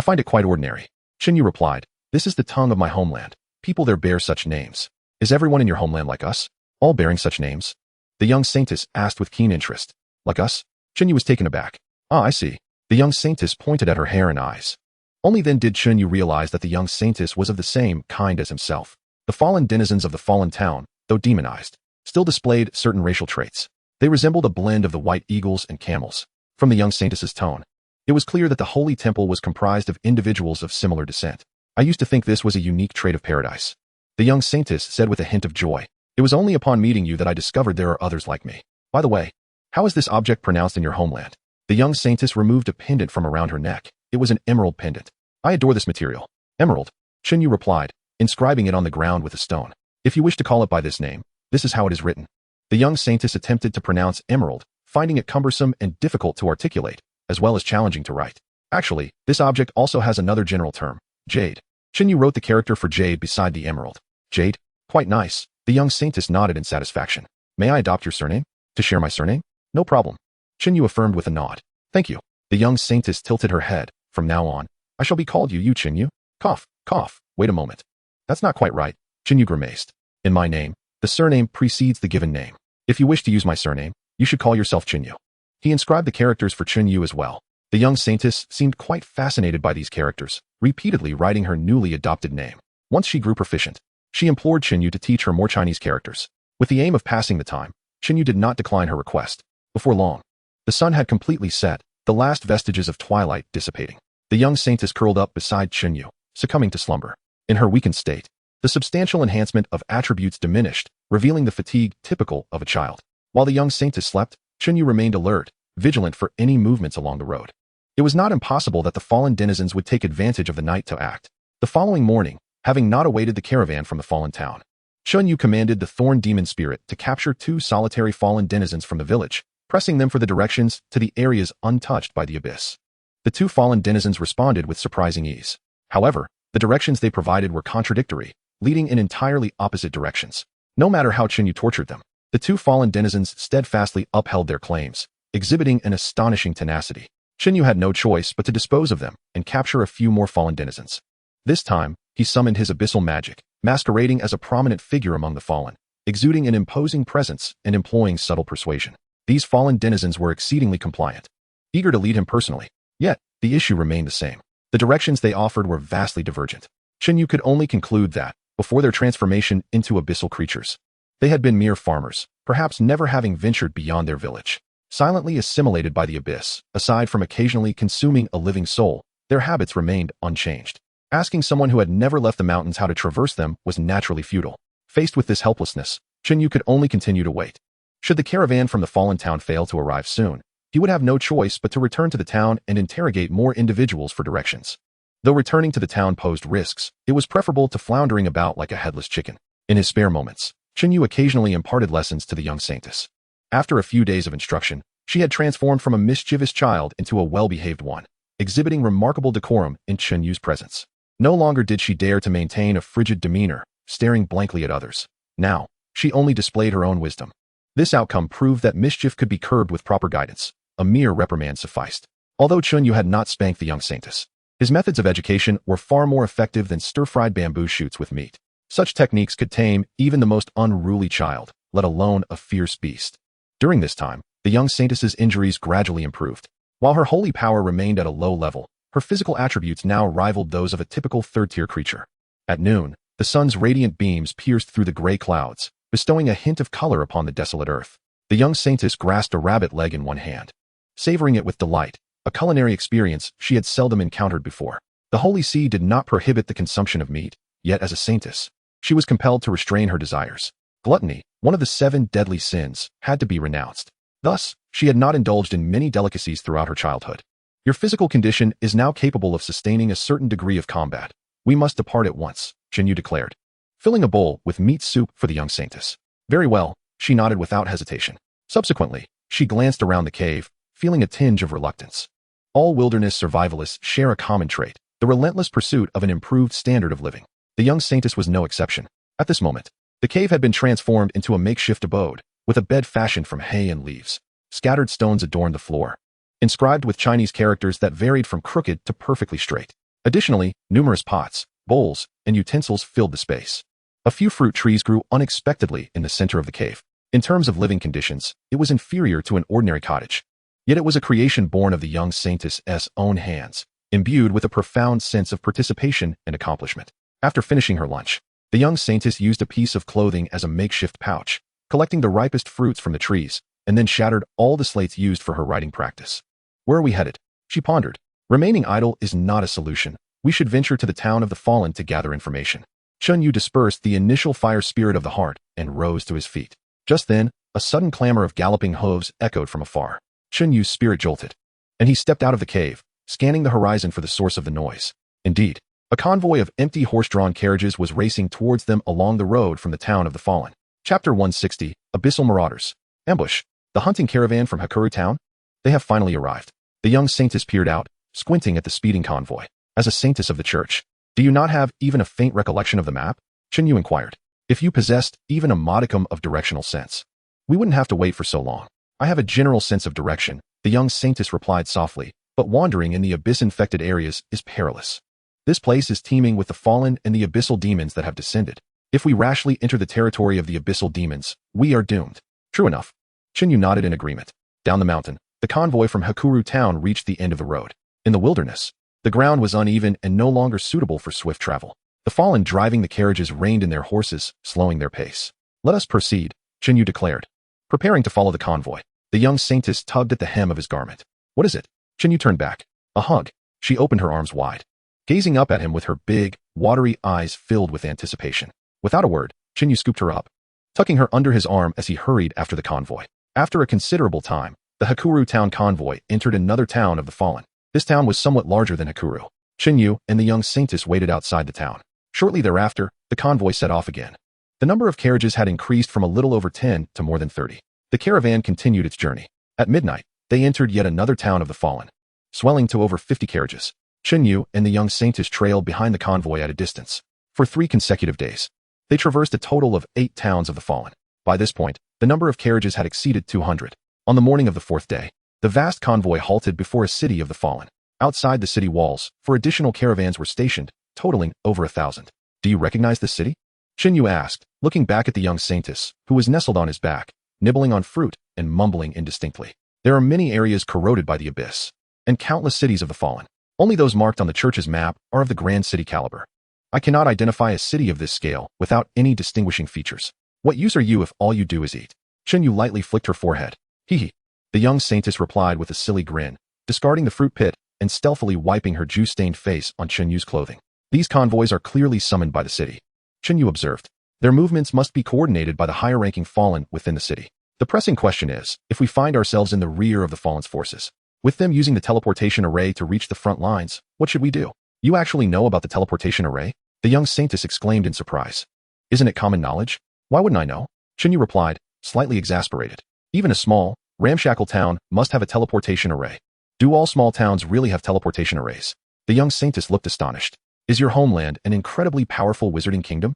find it quite ordinary. Chen Yu replied, this is the tongue of my homeland. People there bear such names. Is everyone in your homeland like us? All bearing such names? The young saintess asked with keen interest. Like us? Chen Yu was taken aback. Ah, I see. The young saintess pointed at her hair and eyes. Only then did Chen Yu realize that the young saintess was of the same kind as himself. The fallen denizens of the fallen town, though demonized, still displayed certain racial traits. They resembled a blend of the white eagles and camels. From the young saintess's tone, it was clear that the holy temple was comprised of individuals of similar descent. I used to think this was a unique trait of paradise. The young saintess said with a hint of joy. It was only upon meeting you that I discovered there are others like me. By the way, how is this object pronounced in your homeland? The young saintess removed a pendant from around her neck. It was an emerald pendant. I adore this material. Emerald, Chen Yu replied, inscribing it on the ground with a stone. If you wish to call it by this name, this is how it is written. The young saintess attempted to pronounce emerald, finding it cumbersome and difficult to articulate, as well as challenging to write. Actually, this object also has another general term, jade. Chen Yu wrote the character for jade beside the emerald. Jade? Quite nice. The young saintess nodded in satisfaction. May I adopt your surname? To share my surname? No problem. Chen Yu affirmed with a nod. Thank you. The young saintess tilted her head. From now on, I shall be called you Chen Yu. Cough, cough. Wait a moment. That's not quite right. Chen Yu grimaced. In my name, the surname precedes the given name. If you wish to use my surname, you should call yourself Chen Yu. He inscribed the characters for Chen Yu as well. The young saintess seemed quite fascinated by these characters, repeatedly writing her newly adopted name. Once she grew proficient, she implored Chen Yu to teach her more Chinese characters. With the aim of passing the time, Chen Yu did not decline her request. Before long, the sun had completely set, the last vestiges of twilight dissipating. The young saintess curled up beside Chen Yu, succumbing to slumber. In her weakened state, the substantial enhancement of attributes diminished, revealing the fatigue typical of a child. While the young saintess slept, Chen Yu remained alert, vigilant for any movements along the road. It was not impossible that the fallen denizens would take advantage of the night to act. The following morning, having not awaited the caravan from the fallen town, Chen Yu commanded the thorn demon spirit to capture 2 solitary fallen denizens from the village, pressing them for the directions to the areas untouched by the abyss. The 2 fallen denizens responded with surprising ease. However, the directions they provided were contradictory, leading in entirely opposite directions. No matter how Chen Yu tortured them, the 2 fallen denizens steadfastly upheld their claims, exhibiting an astonishing tenacity. Chen Yu had no choice but to dispose of them and capture a few more fallen denizens. This time, he summoned his abyssal magic, masquerading as a prominent figure among the fallen, exuding an imposing presence and employing subtle persuasion. These fallen denizens were exceedingly compliant, eager to lead him personally. Yet, the issue remained the same. The directions they offered were vastly divergent. Chen Yu could only conclude that, before their transformation into abyssal creatures, they had been mere farmers, perhaps never having ventured beyond their village. Silently assimilated by the abyss, aside from occasionally consuming a living soul, their habits remained unchanged. Asking someone who had never left the mountains how to traverse them was naturally futile. Faced with this helplessness, Chen Yu could only continue to wait. Should the caravan from the fallen town fail to arrive soon, he would have no choice but to return to the town and interrogate more individuals for directions. Though returning to the town posed risks, it was preferable to floundering about like a headless chicken. In his spare moments, Chen Yu occasionally imparted lessons to the young saintess. After a few days of instruction, she had transformed from a mischievous child into a well-behaved one, exhibiting remarkable decorum in Chen Yu's presence. No longer did she dare to maintain a frigid demeanor, staring blankly at others. Now, she only displayed her own wisdom. This outcome proved that mischief could be curbed with proper guidance. A mere reprimand sufficed. Although Chen Yu had not spanked the young saintess, his methods of education were far more effective than stir-fried bamboo shoots with meat. Such techniques could tame even the most unruly child, let alone a fierce beast. During this time, the young saintess's injuries gradually improved. While her holy power remained at a low level, her physical attributes now rivaled those of a typical third-tier creature. At noon, the sun's radiant beams pierced through the gray clouds, bestowing a hint of color upon the desolate earth. The young saintess grasped a rabbit leg in one hand, savoring it with delight, a culinary experience she had seldom encountered before. The Holy See did not prohibit the consumption of meat, yet as a saintess, she was compelled to restrain her desires. Gluttony, one of the 7 deadly sins, had to be renounced. Thus, she had not indulged in many delicacies throughout her childhood. Your physical condition is now capable of sustaining a certain degree of combat. We must depart at once, Chen Yu declared, filling a bowl with meat soup for the young saintess. Very well, she nodded without hesitation. Subsequently, she glanced around the cave, feeling a tinge of reluctance. All wilderness survivalists share a common trait, the relentless pursuit of an improved standard of living. The young saintess was no exception. At this moment, the cave had been transformed into a makeshift abode, with a bed fashioned from hay and leaves. Scattered stones adorned the floor, inscribed with Chinese characters that varied from crooked to perfectly straight. Additionally, numerous pots, bowls, and utensils filled the space. A few fruit trees grew unexpectedly in the center of the cave. In terms of living conditions, it was inferior to an ordinary cottage. Yet it was a creation born of the young saintess's own hands, imbued with a profound sense of participation and accomplishment. After finishing her lunch, the young saintess used a piece of clothing as a makeshift pouch, collecting the ripest fruits from the trees, and then shattered all the slates used for her writing practice. Where are we headed? She pondered. Remaining idle is not a solution. We should venture to the town of the fallen to gather information. Chen Yu dispersed the initial fire spirit of the heart and rose to his feet. Just then, a sudden clamor of galloping hooves echoed from afar. Chen Yu's spirit jolted, and he stepped out of the cave, scanning the horizon for the source of the noise. Indeed, a convoy of empty horse-drawn carriages was racing towards them along the road from the town of the fallen. Chapter 160, Abyssal Marauders. Ambush. The hunting caravan from Hakuru town? They have finally arrived. The young saintess peered out, squinting at the speeding convoy. As a saintess of the church, do you not have even a faint recollection of the map? Chen Yu inquired. If you possessed even a modicum of directional sense, we wouldn't have to wait for so long. I have a general sense of direction, the young saintess replied softly, but wandering in the abyss-infected areas is perilous. This place is teeming with the fallen and the abyssal demons that have descended. If we rashly enter the territory of the abyssal demons, we are doomed. True enough. Chen Yu nodded in agreement. Down the mountain, the convoy from Hakuru town reached the end of the road. In the wilderness, the ground was uneven and no longer suitable for swift travel. The fallen driving the carriages reined in their horses, slowing their pace. Let us proceed, Chen Yu declared. Preparing to follow the convoy, the young saintess tugged at the hem of his garment. What is it? Chen Yu turned back. A hug. She opened her arms wide, gazing up at him with her big, watery eyes filled with anticipation. Without a word, Chen Yu scooped her up, tucking her under his arm as he hurried after the convoy. After a considerable time, the Hakuru town convoy entered another town of the fallen. This town was somewhat larger than Hakuru. Chen Yu and the young saintess waited outside the town. Shortly thereafter, the convoy set off again. The number of carriages had increased from a little over 10 to more than 30. The caravan continued its journey. At midnight, they entered yet another town of the fallen, swelling to over 50 carriages. Chen Yu and the young saintess trailed behind the convoy at a distance. For 3 consecutive days, they traversed a total of 8 towns of the fallen. By this point, the number of carriages had exceeded 200. On the morning of the 4th day, the vast convoy halted before a city of the fallen. Outside the city walls, 4 additional caravans were stationed, totaling over 1,000. Do you recognize this city? Chen Yu asked, looking back at the young saintess, who was nestled on his back, nibbling on fruit and mumbling indistinctly. There are many areas corroded by the abyss, and countless cities of the fallen. Only those marked on the church's map are of the grand city caliber. I cannot identify a city of this scale without any distinguishing features. What use are you if all you do is eat? Chen Yu lightly flicked her forehead. Hee hee. The young saintess replied with a silly grin, discarding the fruit pit and stealthily wiping her juice-stained face on Chen Yu's clothing. These convoys are clearly summoned by the city, Chen Yu observed. Their movements must be coordinated by the higher-ranking fallen within the city. The pressing question is, if we find ourselves in the rear of the fallen's forces, with them using the teleportation array to reach the front lines, what should we do? You actually know about the teleportation array? The young saintess exclaimed in surprise. Isn't it common knowledge? Why wouldn't I know? Chen Yu replied, slightly exasperated. Even a small, ramshackle town must have a teleportation array. Do all small towns really have teleportation arrays? The young saintess looked astonished. Is your homeland an incredibly powerful wizarding kingdom?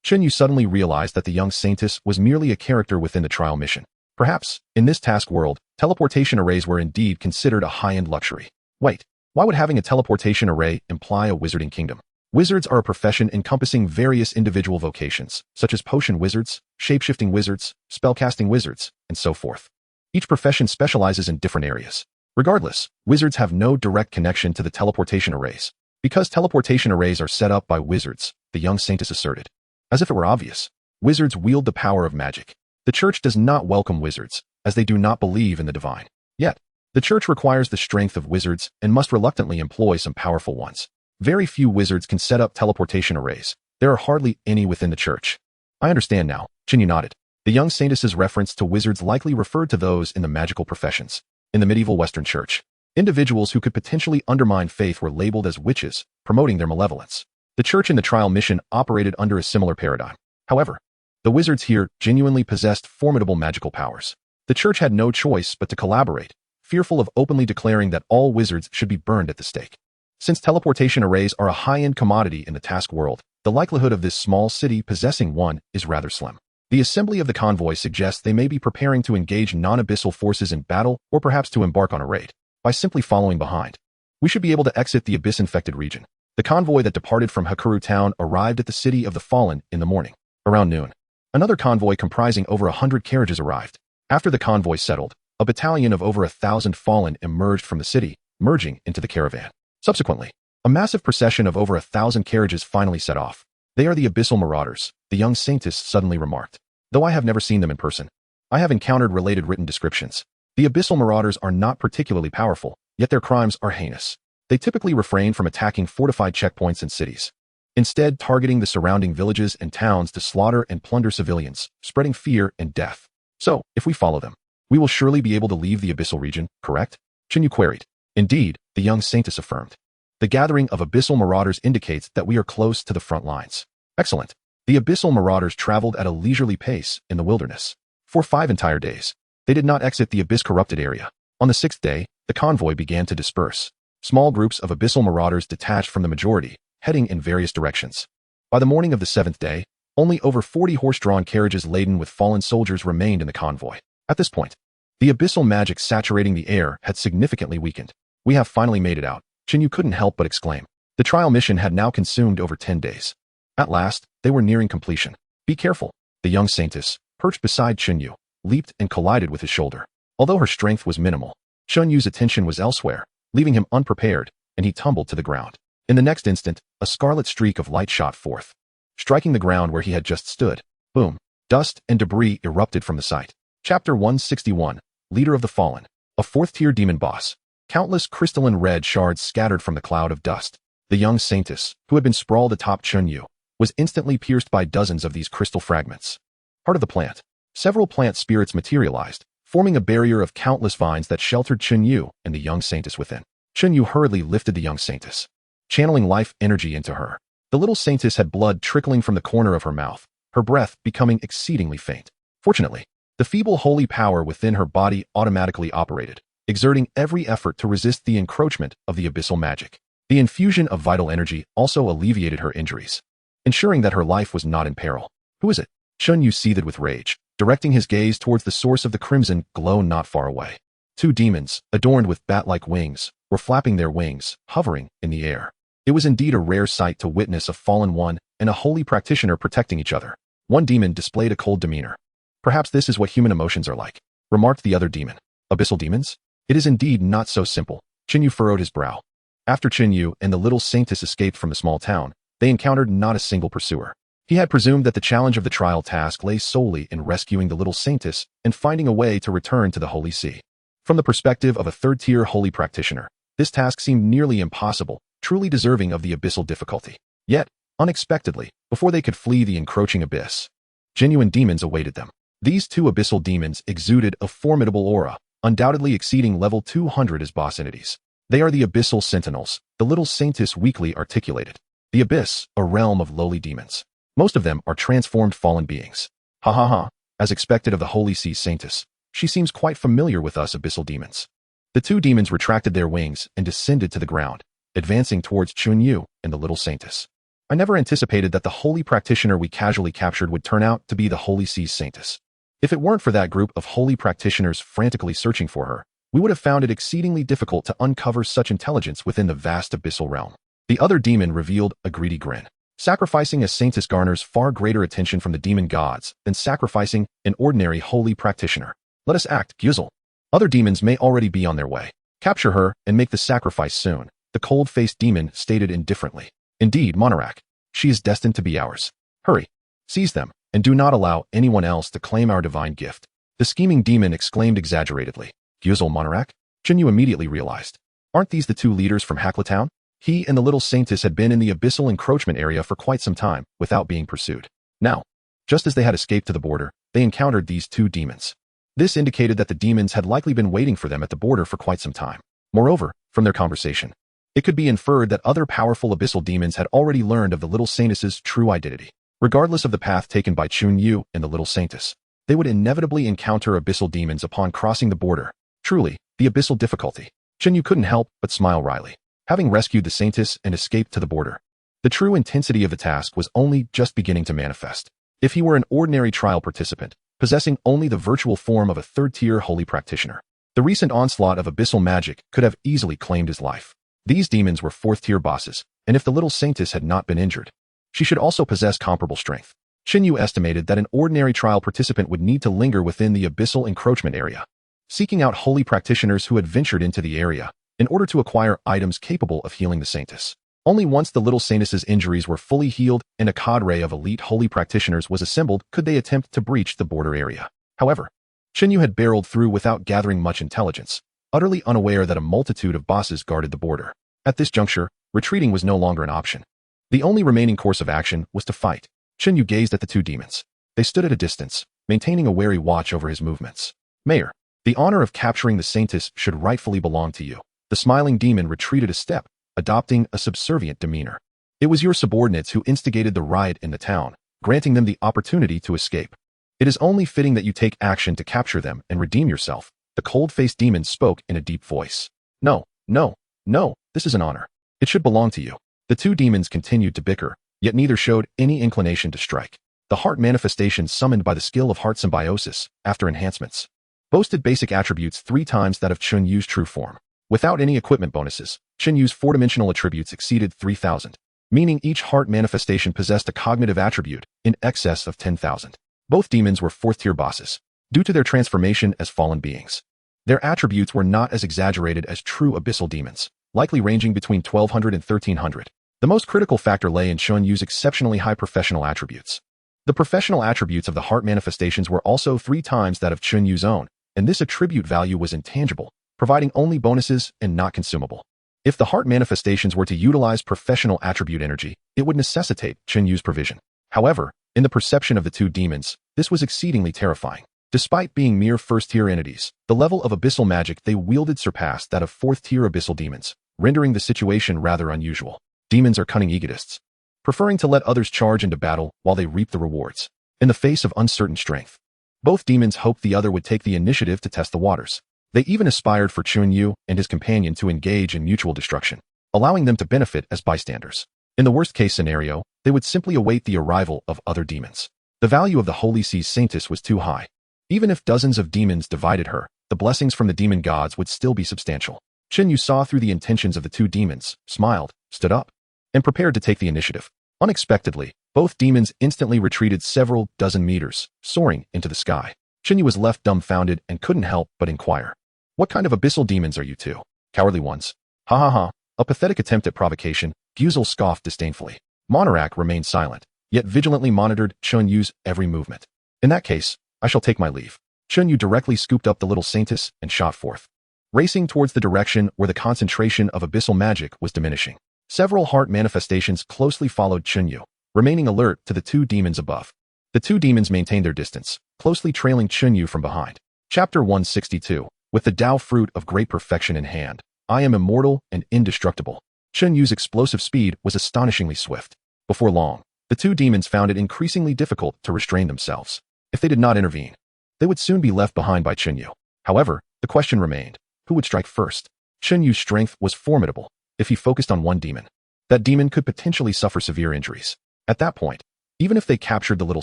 Chen Yu suddenly realized that the young saintess was merely a character within the trial mission. Perhaps, in this task world, teleportation arrays were indeed considered a high-end luxury. Wait, why would having a teleportation array imply a wizarding kingdom? Wizards are a profession encompassing various individual vocations, such as potion wizards, shape-shifting wizards, spellcasting wizards, and so forth. Each profession specializes in different areas. Regardless, wizards have no direct connection to the teleportation arrays. Because teleportation arrays are set up by wizards, the young saintess asserted. As if it were obvious, wizards wield the power of magic. The church does not welcome wizards, as they do not believe in the divine. Yet, the church requires the strength of wizards and must reluctantly employ some powerful ones. Very few wizards can set up teleportation arrays. There are hardly any within the church. I understand now, Chen Yu nodded. The young saintess's reference to wizards likely referred to those in the magical professions. In the medieval Western church, individuals who could potentially undermine faith were labeled as witches, promoting their malevolence. The church in the trial mission operated under a similar paradigm. However, the wizards here genuinely possessed formidable magical powers. The church had no choice but to collaborate, fearful of openly declaring that all wizards should be burned at the stake. Since teleportation arrays are a high-end commodity in the task world, the likelihood of this small city possessing one is rather slim. The assembly of the convoy suggests they may be preparing to engage non-abyssal forces in battle or perhaps to embark on a raid. By simply following behind, We should be able to exit the abyss-infected region. The convoy that departed from Hakuru town arrived at the city of the fallen in the morning, around noon. Another convoy comprising over 100 carriages arrived. After the convoy settled, a battalion of over 1,000 fallen emerged from the city, merging into the caravan. Subsequently, a massive procession of over 1,000 carriages finally set off. They are the abyssal marauders, the young saintess suddenly remarked. Though I have never seen them in person, I have encountered related written descriptions. The abyssal marauders are not particularly powerful, yet their crimes are heinous. They typically refrain from attacking fortified checkpoints and cities, instead targeting the surrounding villages and towns to slaughter and plunder civilians, spreading fear and death. So, if we follow them, we will surely be able to leave the abyssal region, correct? Chen Yu queried. Indeed, the young saintess affirmed. The gathering of abyssal marauders indicates that we are close to the front lines. Excellent. The abyssal marauders traveled at a leisurely pace in the wilderness. For 5 entire days, they did not exit the abyss-corrupted area. On the 6th day, the convoy began to disperse. Small groups of abyssal marauders detached from the majority, heading in various directions. By the morning of the 7th day, only over 40 horse-drawn carriages laden with fallen soldiers remained in the convoy. At this point, the abyssal magic saturating the air had significantly weakened. We have finally made it out, Chen Yu couldn't help but exclaim. The trial mission had now consumed over 10 days. At last, they were nearing completion. Be careful. The young saintess, perched beside Chen Yu, leaped and collided with his shoulder. Although her strength was minimal, Chen Yu's attention was elsewhere, leaving him unprepared, and he tumbled to the ground. In the next instant, a scarlet streak of light shot forth, striking the ground where he had just stood. Boom. Dust and debris erupted from the site. Chapter 161, Leader of the Fallen. A 4th-tier demon boss. Countless crystalline red shards scattered from the cloud of dust. The young saintess, who had been sprawled atop Chen Yu, was instantly pierced by dozens of these crystal fragments. Part of the plant. Several plant spirits materialized, forming a barrier of countless vines that sheltered Chen Yu and the young saintess within. Chen Yu hurriedly lifted the young saintess, channeling life energy into her. The little saintess had blood trickling from the corner of her mouth, her breath becoming exceedingly faint. Fortunately, the feeble holy power within her body automatically operated, exerting every effort to resist the encroachment of the abyssal magic. The infusion of vital energy also alleviated her injuries, ensuring that her life was not in peril. Who is it? Chen Yu seethed with rage, directing his gaze towards the source of the crimson glow not far away. 2 demons, adorned with bat-like wings, were flapping their wings, hovering in the air. It was indeed a rare sight to witness a fallen one and a holy practitioner protecting each other. One demon displayed a cold demeanor. Perhaps this is what human emotions are like, remarked the other demon. Abyssal demons? It is indeed not so simple. Chen Yu furrowed his brow. After Chen Yu and the little saintess escaped from the small town, they encountered not a single pursuer. He had presumed that the challenge of the trial task lay solely in rescuing the little saintess and finding a way to return to the Holy See. From the perspective of a 3rd-tier holy practitioner, this task seemed nearly impossible, truly deserving of the abyssal difficulty. Yet, unexpectedly, before they could flee the encroaching abyss, genuine demons awaited them. These 2 abyssal demons exuded a formidable aura, undoubtedly exceeding level 200 as boss entities. They are the abyssal sentinels, the little saintess weakly articulated. The abyss, a realm of lowly demons. Most of them are transformed fallen beings. Ha ha ha, as expected of the Holy See saintess, she seems quite familiar with us abyssal demons. The 2 demons retracted their wings and descended to the ground, advancing towards Chen Yu and the little saintess. I never anticipated that the holy practitioner we casually captured would turn out to be the Holy See's saintess. If it weren't for that group of holy practitioners frantically searching for her, we would have found it exceedingly difficult to uncover such intelligence within the vast abyssal realm. The other demon revealed a greedy grin. Sacrificing a saintess garners far greater attention from the demon gods than sacrificing an ordinary holy practitioner. Let us act, Gyuzel. Other demons may already be on their way. Capture her and make the sacrifice soon, the cold-faced demon stated indifferently. Indeed, Monarch, she is destined to be ours. Hurry, seize them, and do not allow anyone else to claim our divine gift. The scheming demon exclaimed exaggeratedly. Gyuzel Monarch? Chen Yu immediately realized. Aren't these the 2 leaders from Hakla Town? He and the little saintess had been in the abyssal encroachment area for quite some time, without being pursued. Now, just as they had escaped to the border, they encountered these 2 demons. This indicated that the demons had likely been waiting for them at the border for quite some time. Moreover, from their conversation, it could be inferred that other powerful abyssal demons had already learned of the little saintess's true identity. Regardless of the path taken by Chen Yu and the little saintess, they would inevitably encounter abyssal demons upon crossing the border. Truly, the abyssal difficulty. Chen Yu couldn't help but smile wryly. Having rescued the saintess and escaped to the border, the true intensity of the task was only just beginning to manifest. If he were an ordinary trial participant, possessing only the virtual form of a 3rd-tier holy practitioner, the recent onslaught of abyssal magic could have easily claimed his life. These demons were fourth-tier bosses, and if the little saintess had not been injured, she should also possess comparable strength. Chen Yu estimated that an ordinary trial participant would need to linger within the abyssal encroachment area, seeking out holy practitioners who had ventured into the area in order to acquire items capable of healing the saintess. Only once the little saintess's injuries were fully healed and a cadre of elite holy practitioners was assembled could they attempt to breach the border area. However, Chen Yu had barreled through without gathering much intelligence, utterly unaware that a multitude of bosses guarded the border. At this juncture, retreating was no longer an option. The only remaining course of action was to fight. Chen Yu gazed at the two demons. They stood at a distance, maintaining a wary watch over his movements. Mayor, the honor of capturing the saintess should rightfully belong to you. The smiling demon retreated a step, adopting a subservient demeanor. It was your subordinates who instigated the riot in the town, granting them the opportunity to escape. It is only fitting that you take action to capture them and redeem yourself. The cold-faced demon spoke in a deep voice. No, this is an honor. It should belong to you. The two demons continued to bicker, yet neither showed any inclination to strike. The heart manifestations summoned by the skill of heart symbiosis, after enhancements, boasted basic attributes 3 times that of Chen Yu's true form. Without any equipment bonuses, Chen Yu's 4-dimensional attributes exceeded 3,000, meaning each heart manifestation possessed a cognitive attribute in excess of 10,000. Both demons were fourth-tier bosses, due to their transformation as fallen beings. Their attributes were not as exaggerated as true abyssal demons, likely ranging between 1,200 and 1,300. The most critical factor lay in Chen Yu's exceptionally high professional attributes. The professional attributes of the heart manifestations were also 3 times that of Chen Yu's own, and this attribute value was intangible, providing only bonuses and not consumable. If the heart manifestations were to utilize professional attribute energy, it would necessitate Chen Yu's provision. However, in the perception of the two demons, this was exceedingly terrifying. Despite being mere first-tier entities, the level of abyssal magic they wielded surpassed that of fourth-tier abyssal demons, rendering the situation rather unusual. Demons are cunning egotists, preferring to let others charge into battle while they reap the rewards. In the face of uncertain strength, both demons hoped the other would take the initiative to test the waters. They even aspired for Chen Yu and his companion to engage in mutual destruction, allowing them to benefit as bystanders. In the worst-case scenario, they would simply await the arrival of other demons. The value of the Holy Sea's saintess was too high. Even if dozens of demons divided her, the blessings from the demon gods would still be substantial. Chen Yu saw through the intentions of the two demons, smiled, stood up, and prepared to take the initiative. Unexpectedly, both demons instantly retreated several dozen meters, soaring into the sky. Chen Yu was left dumbfounded and couldn't help but inquire. What kind of abyssal demons are you two? Cowardly ones. Ha ha ha. A pathetic attempt at provocation, Guzel scoffed disdainfully. Monarch remained silent, yet vigilantly monitored Chen Yu's every movement. In that case, I shall take my leave. Chen Yu directly scooped up the little saintess and shot forth, racing towards the direction where the concentration of abyssal magic was diminishing. Several heart manifestations closely followed Chen Yu, remaining alert to the two demons above. The two demons maintained their distance, closely trailing Chen Yu from behind. Chapter 162. With the Tao fruit of great perfection in hand, I am immortal and indestructible. Chen Yu's explosive speed was astonishingly swift. Before long, the two demons found it increasingly difficult to restrain themselves. If they did not intervene, they would soon be left behind by Chen Yu. However, the question remained, who would strike first? Chen Yu's strength was formidable. If he focused on one demon, that demon could potentially suffer severe injuries. At that point, even if they captured the little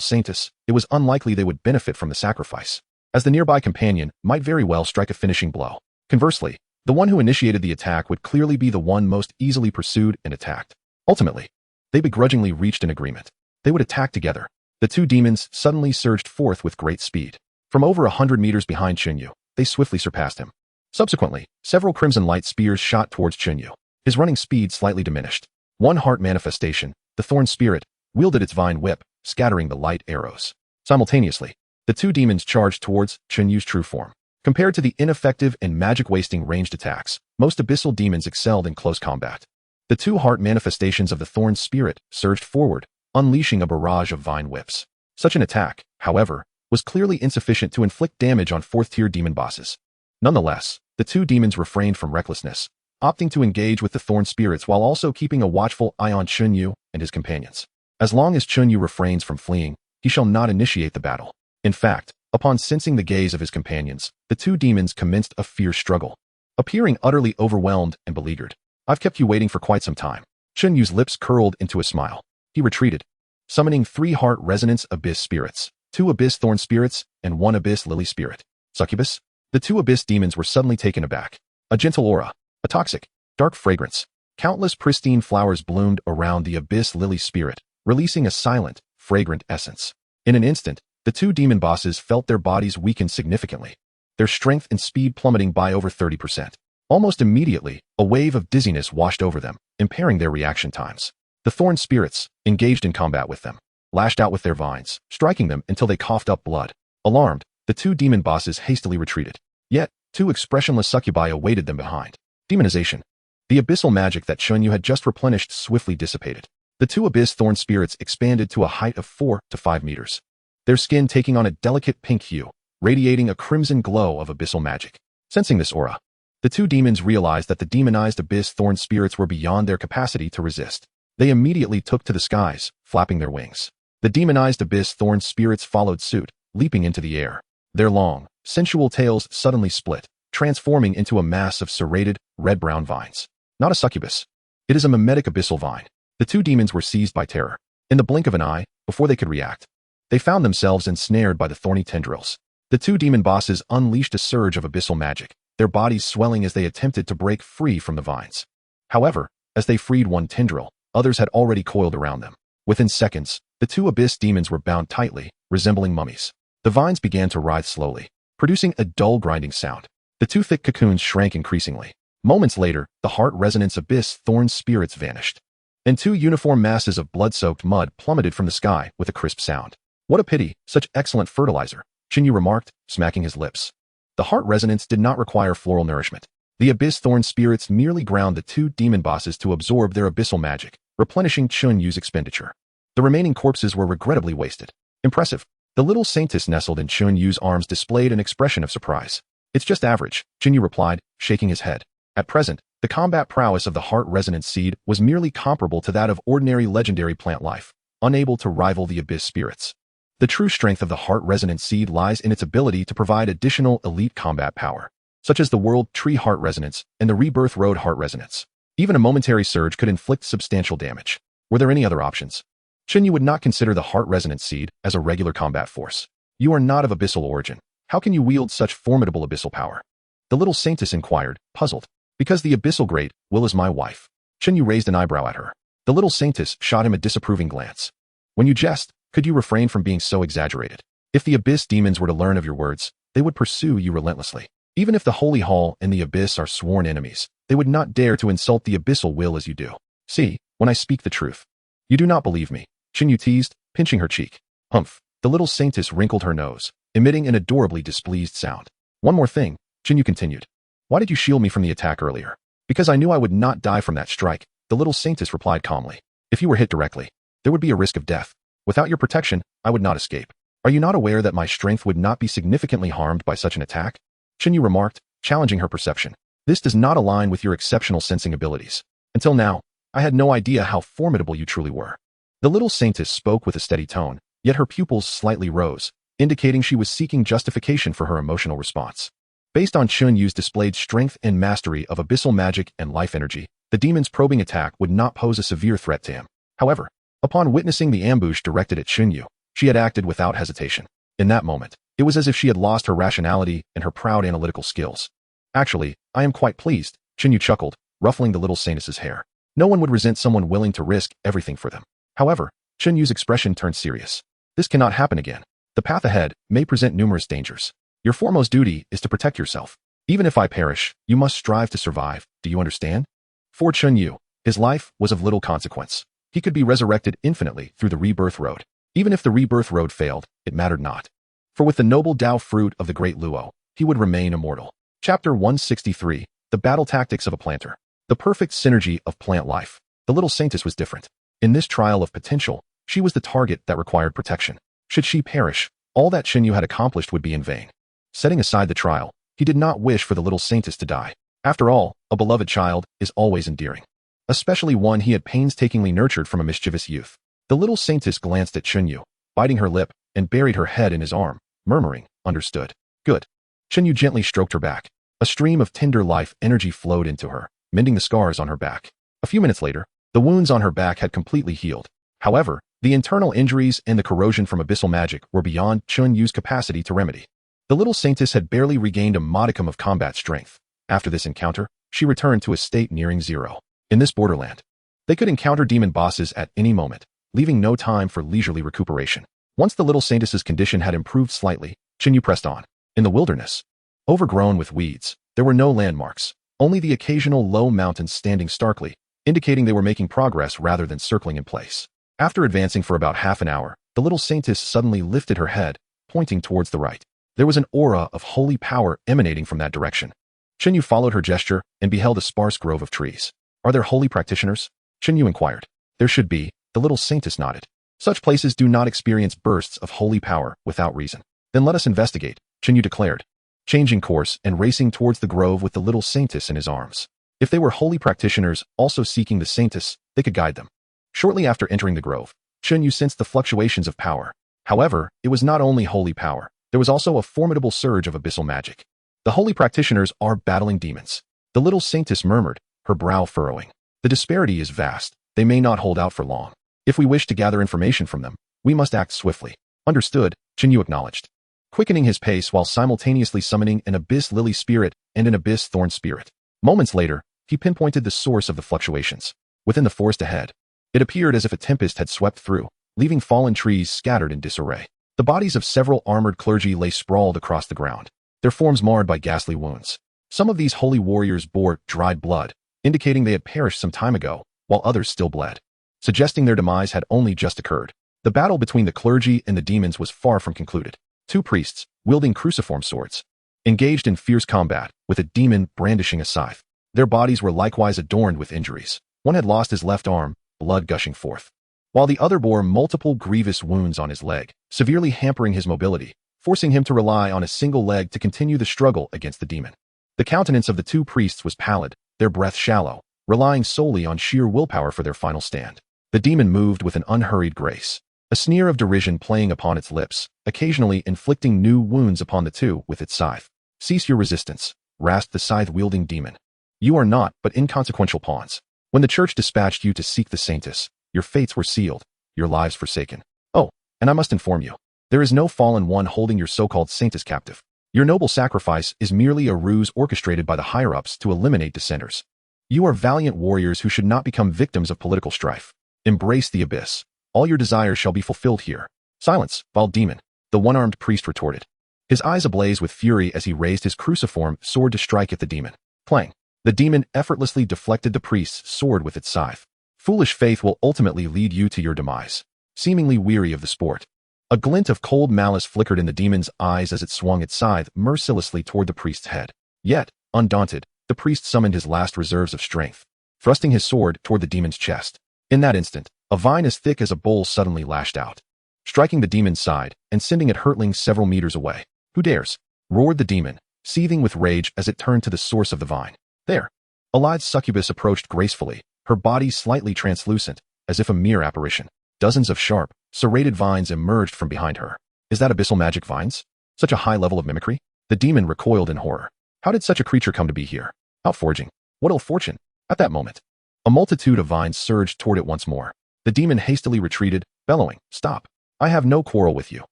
saintess, it was unlikely they would benefit from the sacrifice, as the nearby companion might very well strike a finishing blow. Conversely, the one who initiated the attack would clearly be the one most easily pursued and attacked. Ultimately, they begrudgingly reached an agreement. They would attack together. The two demons suddenly surged forth with great speed. From over 100 meters behind Chen Yu, they swiftly surpassed him. Subsequently, several crimson light spears shot towards Chen Yu. His running speed slightly diminished. One heart manifestation, the thorn spirit, wielded its vine whip, scattering the light arrows. Simultaneously, the two demons charged towards Chen Yu's true form. Compared to the ineffective and magic-wasting ranged attacks, most abyssal demons excelled in close combat. The two heart manifestations of the thorn spirit surged forward, unleashing a barrage of vine whips. Such an attack, however, was clearly insufficient to inflict damage on fourth-tier demon bosses. Nonetheless, the two demons refrained from recklessness, opting to engage with the thorn spirits while also keeping a watchful eye on Chen Yu and his companions. As long as Chen Yu refrains from fleeing, he shall not initiate the battle. In fact, upon sensing the gaze of his companions, the two demons commenced a fierce struggle, appearing utterly overwhelmed and beleaguered. I've kept you waiting for quite some time. Chen Yu's lips curled into a smile. He retreated, summoning 3 heart resonance abyss spirits, 2 abyss thorn spirits, and 1 abyss lily spirit. Succubus? The 2 abyss demons were suddenly taken aback. A gentle aura, a toxic, Dark fragrance. Countless pristine flowers bloomed around the abyss lily spirit, releasing a silent, fragrant essence. In an instant, the two demon bosses felt their bodies weaken significantly, their strength and speed plummeting by over 30%. Almost immediately, a wave of dizziness washed over them, impairing their reaction times. The thorn spirits, engaged in combat with them, lashed out with their vines, striking them until they coughed up blood. Alarmed, the two demon bosses hastily retreated. Yet, two expressionless succubi awaited them behind. Demonization. The abyssal magic that Chen Yu had just replenished swiftly dissipated. The two abyss thorn spirits expanded to a height of 4 to 5 meters, their skin taking on a delicate pink hue, radiating a crimson glow of abyssal magic. Sensing this aura, the two demons realized that the demonized abyss thorn spirits were beyond their capacity to resist. They immediately took to the skies, flapping their wings. The demonized abyss thorn spirits followed suit, leaping into the air. Their long, sensual tails suddenly split, transforming into a mass of serrated, red-brown vines. Not a succubus. It is a mimetic abyssal vine. The two demons were seized by terror. In the blink of an eye, before they could react, they found themselves ensnared by the thorny tendrils. The two demon bosses unleashed a surge of abyssal magic, their bodies swelling as they attempted to break free from the vines. However, as they freed one tendril, others had already coiled around them. Within seconds, the two abyss demons were bound tightly, resembling mummies. The vines began to writhe slowly, producing a dull grinding sound. The two thick cocoons shrank increasingly. Moments later, the heart-resonance abyss thorn spirits vanished, and two uniform masses of blood-soaked mud plummeted from the sky with a crisp sound. What a pity, such excellent fertilizer, Chen Yu remarked, smacking his lips. The heart resonance did not require floral nourishment. The abyss thorn spirits merely ground the two demon bosses to absorb their abyssal magic, replenishing Chen Yu's expenditure. The remaining corpses were regrettably wasted. Impressive. The little saintess nestled in Chen Yu's arms displayed an expression of surprise. It's just average, Chen Yu replied, shaking his head. At present, the combat prowess of the heart-resonance seed was merely comparable to that of ordinary legendary plant life, unable to rival the abyss spirits. The true strength of the heart-resonance seed lies in its ability to provide additional elite combat power, such as the World Tree Heart Resonance and the Rebirth Road Heart Resonance. Even a momentary surge could inflict substantial damage. Were there any other options? Chen Yu would not consider the heart-resonance seed as a regular combat force. You are not of abyssal origin. How can you wield such formidable abyssal power? The little saintess inquired, puzzled. Because the abyssal great, Will is my wife. Chen Yu raised an eyebrow at her. The little saintess shot him a disapproving glance. When you jest, could you refrain from being so exaggerated? If the abyss demons were to learn of your words, they would pursue you relentlessly. Even if the Holy Hall and the abyss are sworn enemies, they would not dare to insult the abyssal will as you do. See, when I speak the truth. You do not believe me, Chen Yu teased, pinching her cheek. Humph. The little saintess wrinkled her nose, emitting an adorably displeased sound. One more thing, Chen Yu continued. Why did you shield me from the attack earlier? Because I knew I would not die from that strike, the little saintess replied calmly. If you were hit directly, there would be a risk of death. Without your protection, I would not escape. Are you not aware that my strength would not be significantly harmed by such an attack? Chen Yu remarked, challenging her perception. This does not align with your exceptional sensing abilities. Until now, I had no idea how formidable you truly were. The little saintess spoke with a steady tone, yet her pupils slightly rose, indicating she was seeking justification for her emotional response. Based on Chen Yu's displayed strength and mastery of abyssal magic and life energy, the demon's probing attack would not pose a severe threat to him. However, upon witnessing the ambush directed at Chen Yu, she had acted without hesitation. In that moment, it was as if she had lost her rationality and her proud analytical skills. Actually, I am quite pleased, Chen Yu chuckled, ruffling the little saintess's hair. No one would resent someone willing to risk everything for them. However, Chen Yu's expression turned serious. This cannot happen again. The path ahead may present numerous dangers. Your foremost duty is to protect yourself. Even if I perish, you must strive to survive. Do you understand? For Chen Yu, his life was of little consequence. He could be resurrected infinitely through the rebirth road. Even if the rebirth road failed, it mattered not. For with the noble Tao fruit of the great Luo, he would remain immortal. Chapter 163, The Battle Tactics of a Planter. The perfect synergy of plant life. The little saintess was different. In this trial of potential, she was the target that required protection. Should she perish, all that Chen Yu had accomplished would be in vain. Setting aside the trial, he did not wish for the little saintess to die. After all, a beloved child is always endearing, especially one he had painstakingly nurtured from a mischievous youth. The little saintess glanced at Chen Yu, biting her lip, and buried her head in his arm, murmuring, understood. Good. Chen Yu gently stroked her back. A stream of tender life energy flowed into her, mending the scars on her back. A few minutes later, the wounds on her back had completely healed. However, the internal injuries and the corrosion from abyssal magic were beyond Chen Yu's capacity to remedy. The little saintess had barely regained a modicum of combat strength. After this encounter, she returned to a state nearing zero. In this borderland, they could encounter demon bosses at any moment, leaving no time for leisurely recuperation. Once the little saintess's condition had improved slightly, Chen Yu pressed on. In the wilderness, overgrown with weeds, there were no landmarks, only the occasional low mountains standing starkly, indicating they were making progress rather than circling in place. After advancing for about half an hour, the little saintess suddenly lifted her head, pointing towards the right. There was an aura of holy power emanating from that direction. Chen Yu followed her gesture and beheld a sparse grove of trees. Are there holy practitioners? Chen Yu inquired. There should be, the little saintess nodded. Such places do not experience bursts of holy power without reason. Then let us investigate, Chen Yu declared, changing course and racing towards the grove with the little saintess in his arms. If they were holy practitioners also seeking the saintess, they could guide them. Shortly after entering the grove, Chen Yu sensed the fluctuations of power. However, it was not only holy power, there was also a formidable surge of abyssal magic. The holy practitioners are battling demons. The little saintess murmured, her brow furrowing. The disparity is vast. They may not hold out for long. If we wish to gather information from them, we must act swiftly. Understood, Chen Yu acknowledged, quickening his pace while simultaneously summoning an abyss lily spirit and an abyss thorn spirit. Moments later, he pinpointed the source of the fluctuations. Within the forest ahead, it appeared as if a tempest had swept through, leaving fallen trees scattered in disarray. The bodies of several armored clergy lay sprawled across the ground, their forms marred by ghastly wounds. Some of these holy warriors bore dried blood, indicating they had perished some time ago, while others still bled, suggesting their demise had only just occurred. The battle between the clergy and the demons was far from concluded. Two priests, wielding cruciform swords, engaged in fierce combat, with a demon brandishing a scythe. Their bodies were likewise adorned with injuries. One had lost his left arm, blood gushing forth, while the other bore multiple grievous wounds on his leg, severely hampering his mobility, forcing him to rely on a single leg to continue the struggle against the demon. The countenance of the two priests was pallid, their breath shallow, relying solely on sheer willpower for their final stand. The demon moved with an unhurried grace, a sneer of derision playing upon its lips, occasionally inflicting new wounds upon the two with its scythe. Cease your resistance, rasped the scythe-wielding demon. You are naught but inconsequential pawns. When the church dispatched you to seek the saintess, your fates were sealed, your lives forsaken. Oh, and I must inform you, there is no fallen one holding your so-called saintess captive. Your noble sacrifice is merely a ruse orchestrated by the higher-ups to eliminate dissenters. You are valiant warriors who should not become victims of political strife. Embrace the abyss. All your desires shall be fulfilled here. Silence, vile demon, the one-armed priest retorted, his eyes ablaze with fury as he raised his cruciform sword to strike at the demon. Clang. The demon effortlessly deflected the priest's sword with its scythe. Foolish faith will ultimately lead you to your demise. Seemingly weary of the sport, a glint of cold malice flickered in the demon's eyes as it swung its scythe mercilessly toward the priest's head. Yet, undaunted, the priest summoned his last reserves of strength, thrusting his sword toward the demon's chest. In that instant, a vine as thick as a bowl suddenly lashed out, striking the demon's side and sending it hurtling several meters away. Who dares? Roared the demon, seething with rage as it turned to the source of the vine. There. A lithe succubus approached gracefully, her body slightly translucent, as if a mere apparition. Dozens of sharp, serrated vines emerged from behind her. Is that abyssal magic vines? Such a high level of mimicry? The demon recoiled in horror. How did such a creature come to be here? Outforging. What ill fortune? At that moment, a multitude of vines surged toward it once more. The demon hastily retreated, bellowing, Stop. I have no quarrel with you.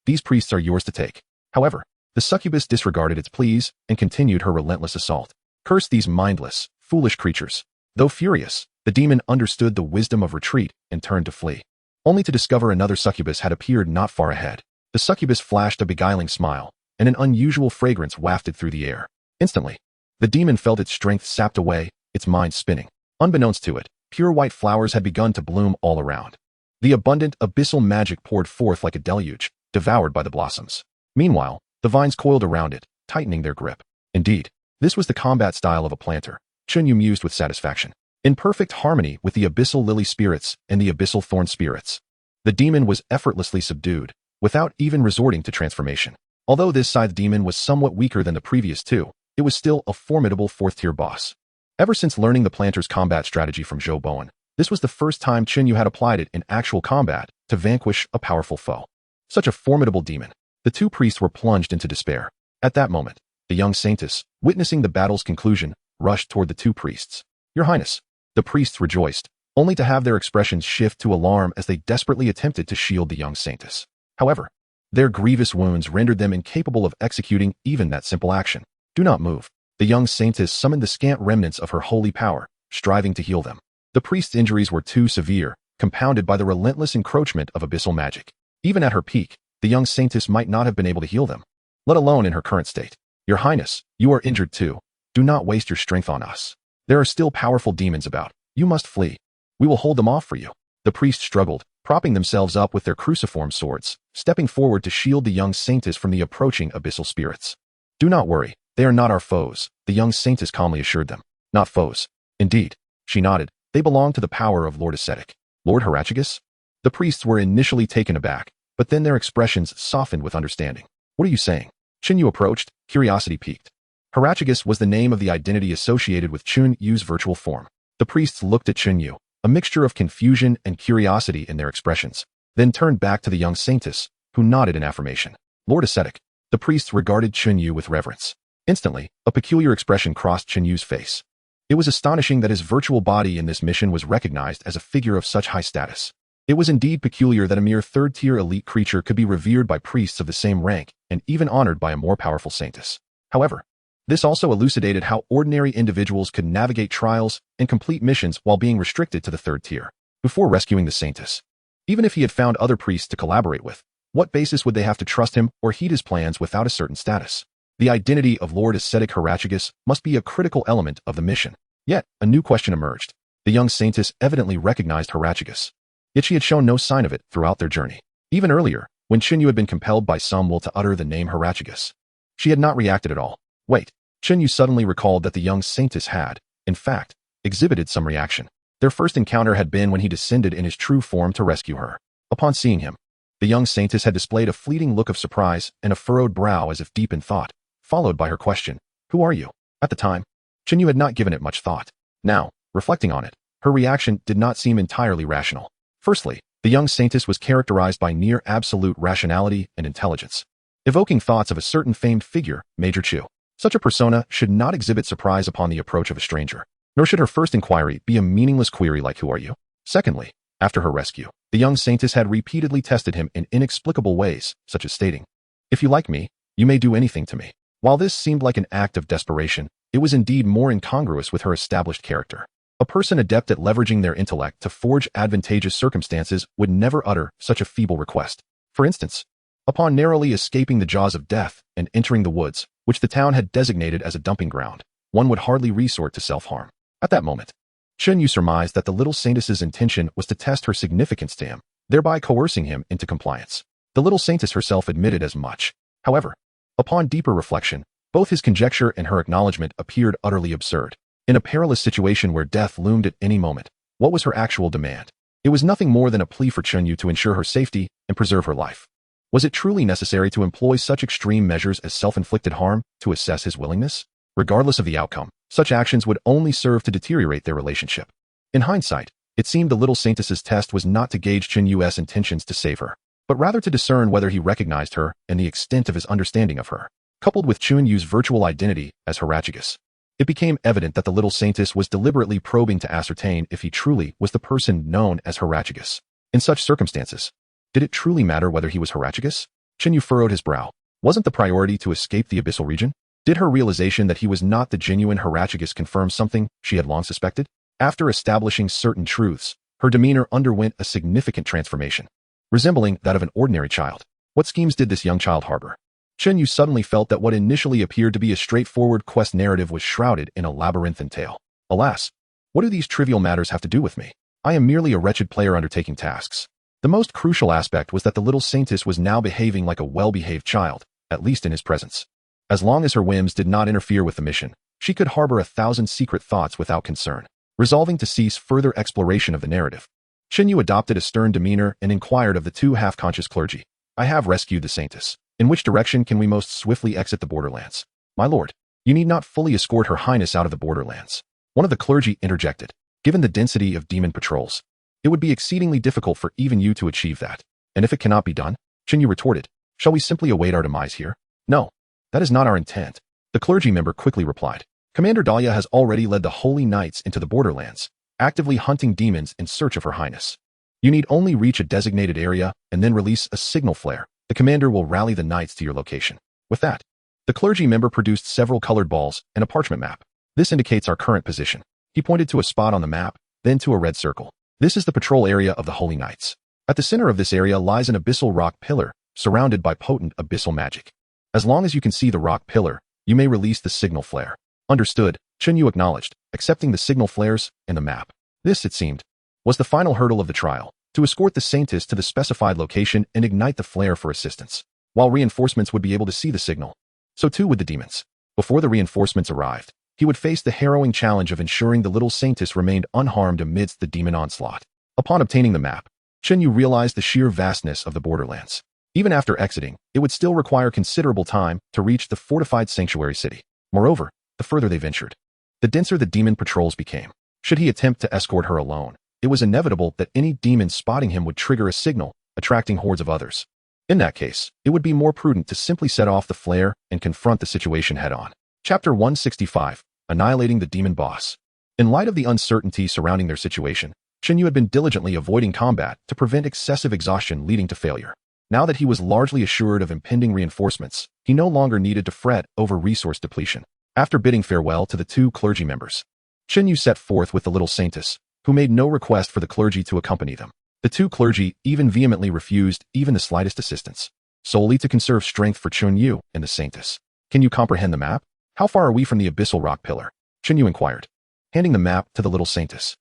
These priests are yours to take. However, the succubus disregarded its pleas and continued her relentless assault. Curse these mindless, foolish creatures. Though furious, the demon understood the wisdom of retreat and turned to flee, only to discover another succubus had appeared not far ahead. The succubus flashed a beguiling smile, and an unusual fragrance wafted through the air. Instantly, the demon felt its strength sapped away, its mind spinning. Unbeknownst to it, pure white flowers had begun to bloom all around. The abundant abyssal magic poured forth like a deluge, devoured by the blossoms. Meanwhile, the vines coiled around it, tightening their grip. Indeed, this was the combat style of a planter, Chen Yu mused with satisfaction. In perfect harmony with the abyssal lily spirits and the abyssal thorn spirits, the demon was effortlessly subdued, without even resorting to transformation. Although this scythe demon was somewhat weaker than the previous two, it was still a formidable fourth-tier boss. Ever since learning the planter's combat strategy from Zhou Bowen, this was the first time Chen Yu had applied it in actual combat to vanquish a powerful foe. Such a formidable demon. The two priests were plunged into despair. At that moment, the young saintess, witnessing the battle's conclusion, rushed toward the two priests. Your Highness. The priests rejoiced, only to have their expressions shift to alarm as they desperately attempted to shield the young saintess. However, their grievous wounds rendered them incapable of executing even that simple action. Do not move. The young saintess summoned the scant remnants of her holy power, striving to heal them. The priest's injuries were too severe, compounded by the relentless encroachment of abyssal magic. Even at her peak, the young saintess might not have been able to heal them, let alone in her current state. Your Highness, you are injured too. Do not waste your strength on us. There are still powerful demons about. You must flee. We will hold them off for you. The priest struggled, propping themselves up with their cruciform swords, stepping forward to shield the young saintess from the approaching abyssal spirits. Do not worry, they are not our foes, the young saintess calmly assured them. Not foes. Indeed. She nodded. They belong to the power of Lord Ascetic. Lord Harachagus? The priests were initially taken aback, but then their expressions softened with understanding. What are you saying? Chen Yu approached, curiosity piqued. Harachagus was the name of the identity associated with Chen Yu's virtual form. The priests looked at Chen Yu, a mixture of confusion and curiosity in their expressions, then turned back to the young saintess, who nodded in affirmation. Lord Ascetic. The priests regarded Chen Yu with reverence. Instantly, a peculiar expression crossed Chen Yu's face. It was astonishing that his virtual body in this mission was recognized as a figure of such high status. It was indeed peculiar that a mere third-tier elite creature could be revered by priests of the same rank and even honored by a more powerful saintess. However, this also elucidated how ordinary individuals could navigate trials and complete missions while being restricted to the third tier. Before rescuing the saintess, even if he had found other priests to collaborate with, what basis would they have to trust him or heed his plans without a certain status? The identity of Lord Ascetic Harachagus must be a critical element of the mission. Yet, a new question emerged. The young saintess evidently recognized Harachagus. Yet she had shown no sign of it throughout their journey. Even earlier, when Chen Yu had been compelled by some will to utter the name Harachagus, she had not reacted at all. Wait, Chen Yu suddenly recalled that the young saintess had, in fact, exhibited some reaction. Their first encounter had been when he descended in his true form to rescue her. Upon seeing him, the young saintess had displayed a fleeting look of surprise and a furrowed brow as if deep in thought, followed by her question, "Who are you?" At the time, Chen Yu had not given it much thought. Now, reflecting on it, her reaction did not seem entirely rational. Firstly, the young saintess was characterized by near absolute rationality and intelligence, evoking thoughts of a certain famed figure, Major Chu. Such a persona should not exhibit surprise upon the approach of a stranger, nor should her first inquiry be a meaningless query like "Who are you?" Secondly, after her rescue, the young saintess had repeatedly tested him in inexplicable ways, such as stating, "If you like me, you may do anything to me." While this seemed like an act of desperation, it was indeed more incongruous with her established character. A person adept at leveraging their intellect to forge advantageous circumstances would never utter such a feeble request. For instance, upon narrowly escaping the jaws of death and entering the woods, which the town had designated as a dumping ground, one would hardly resort to self-harm. At that moment, Chen Yu surmised that the little saintess's intention was to test her significance to him, thereby coercing him into compliance. The little saintess herself admitted as much. However, upon deeper reflection, both his conjecture and her acknowledgement appeared utterly absurd. In a perilous situation where death loomed at any moment, what was her actual demand? It was nothing more than a plea for Chen Yu to ensure her safety and preserve her life. Was it truly necessary to employ such extreme measures as self-inflicted harm to assess his willingness? Regardless of the outcome, such actions would only serve to deteriorate their relationship. In hindsight, it seemed the little saintess's test was not to gauge Chen Yu's intentions to save her, but rather to discern whether he recognized her and the extent of his understanding of her. Coupled with Chen Yu's virtual identity as Harachagus, it became evident that the little saintess was deliberately probing to ascertain if he truly was the person known as Harachagus. In such circumstances, did it truly matter whether he was Harachagus? Chen Yu furrowed his brow. Wasn't the priority to escape the abyssal region? Did her realization that he was not the genuine Harachagus confirm something she had long suspected? After establishing certain truths, her demeanor underwent a significant transformation, resembling that of an ordinary child. What schemes did this young child harbor? Chen Yu suddenly felt that what initially appeared to be a straightforward quest narrative was shrouded in a labyrinthine tale. Alas, what do these trivial matters have to do with me? I am merely a wretched player undertaking tasks. The most crucial aspect was that the little saintess was now behaving like a well-behaved child, at least in his presence. As long as her whims did not interfere with the mission, she could harbor 1,000 secret thoughts without concern. Resolving to cease further exploration of the narrative, Chen Yu adopted a stern demeanor and inquired of the two half-conscious clergy. "I have rescued the saintess. In which direction can we most swiftly exit the borderlands?" "My lord, you need not fully escort her highness out of the borderlands," one of the clergy interjected. "Given the density of demon patrols, it would be exceedingly difficult for even you to achieve that. And if it cannot be done," Chen Yu retorted, "shall we simply await our demise here?" "No, that is not our intent," the clergy member quickly replied. "Commander Dahlia has already led the holy knights into the borderlands, actively hunting demons in search of her highness. You need only reach a designated area and then release a signal flare. The commander will rally the knights to your location. With that, The clergy member produced several colored balls and a parchment map. This indicates our current position. He pointed to a spot on the map, then to a red circle. This is the patrol area of the Holy Knights. At the center of this area lies an abyssal rock pillar, surrounded by potent abyssal magic. As long as you can see the rock pillar, you may release the signal flare. Understood, Chen Yu acknowledged, accepting the signal flares and the map. This, it seemed, was the final hurdle of the trial, to escort the Saintess to the specified location and ignite the flare for assistance. While reinforcements would be able to see the signal, so too would the demons. Before the reinforcements arrived, he would face the harrowing challenge of ensuring the little Saintess remained unharmed amidst the demon onslaught. Upon obtaining the map, Chen Yu realized the sheer vastness of the borderlands. Even after exiting, it would still require considerable time to reach the fortified sanctuary city. Moreover, the further they ventured, the denser the demon patrols became. Should he attempt to escort her alone, it was inevitable that any demon spotting him would trigger a signal, attracting hordes of others. In that case, it would be more prudent to simply set off the flare and confront the situation head-on. Chapter 165, Annihilating the Demon Boss. In light of the uncertainty surrounding their situation, Chen Yu had been diligently avoiding combat to prevent excessive exhaustion leading to failure. Now that he was largely assured of impending reinforcements, he no longer needed to fret over resource depletion. After bidding farewell to the two clergy members, Chen Yu set forth with the little Saintess, who made no request for the clergy to accompany them. The two clergy even vehemently refused even the slightest assistance, solely to conserve strength for Chen Yu and the Saintess. Can you comprehend the map? How far are we from the abyssal rock pillar? Chen Yu inquired, handing the map to the little Saintess.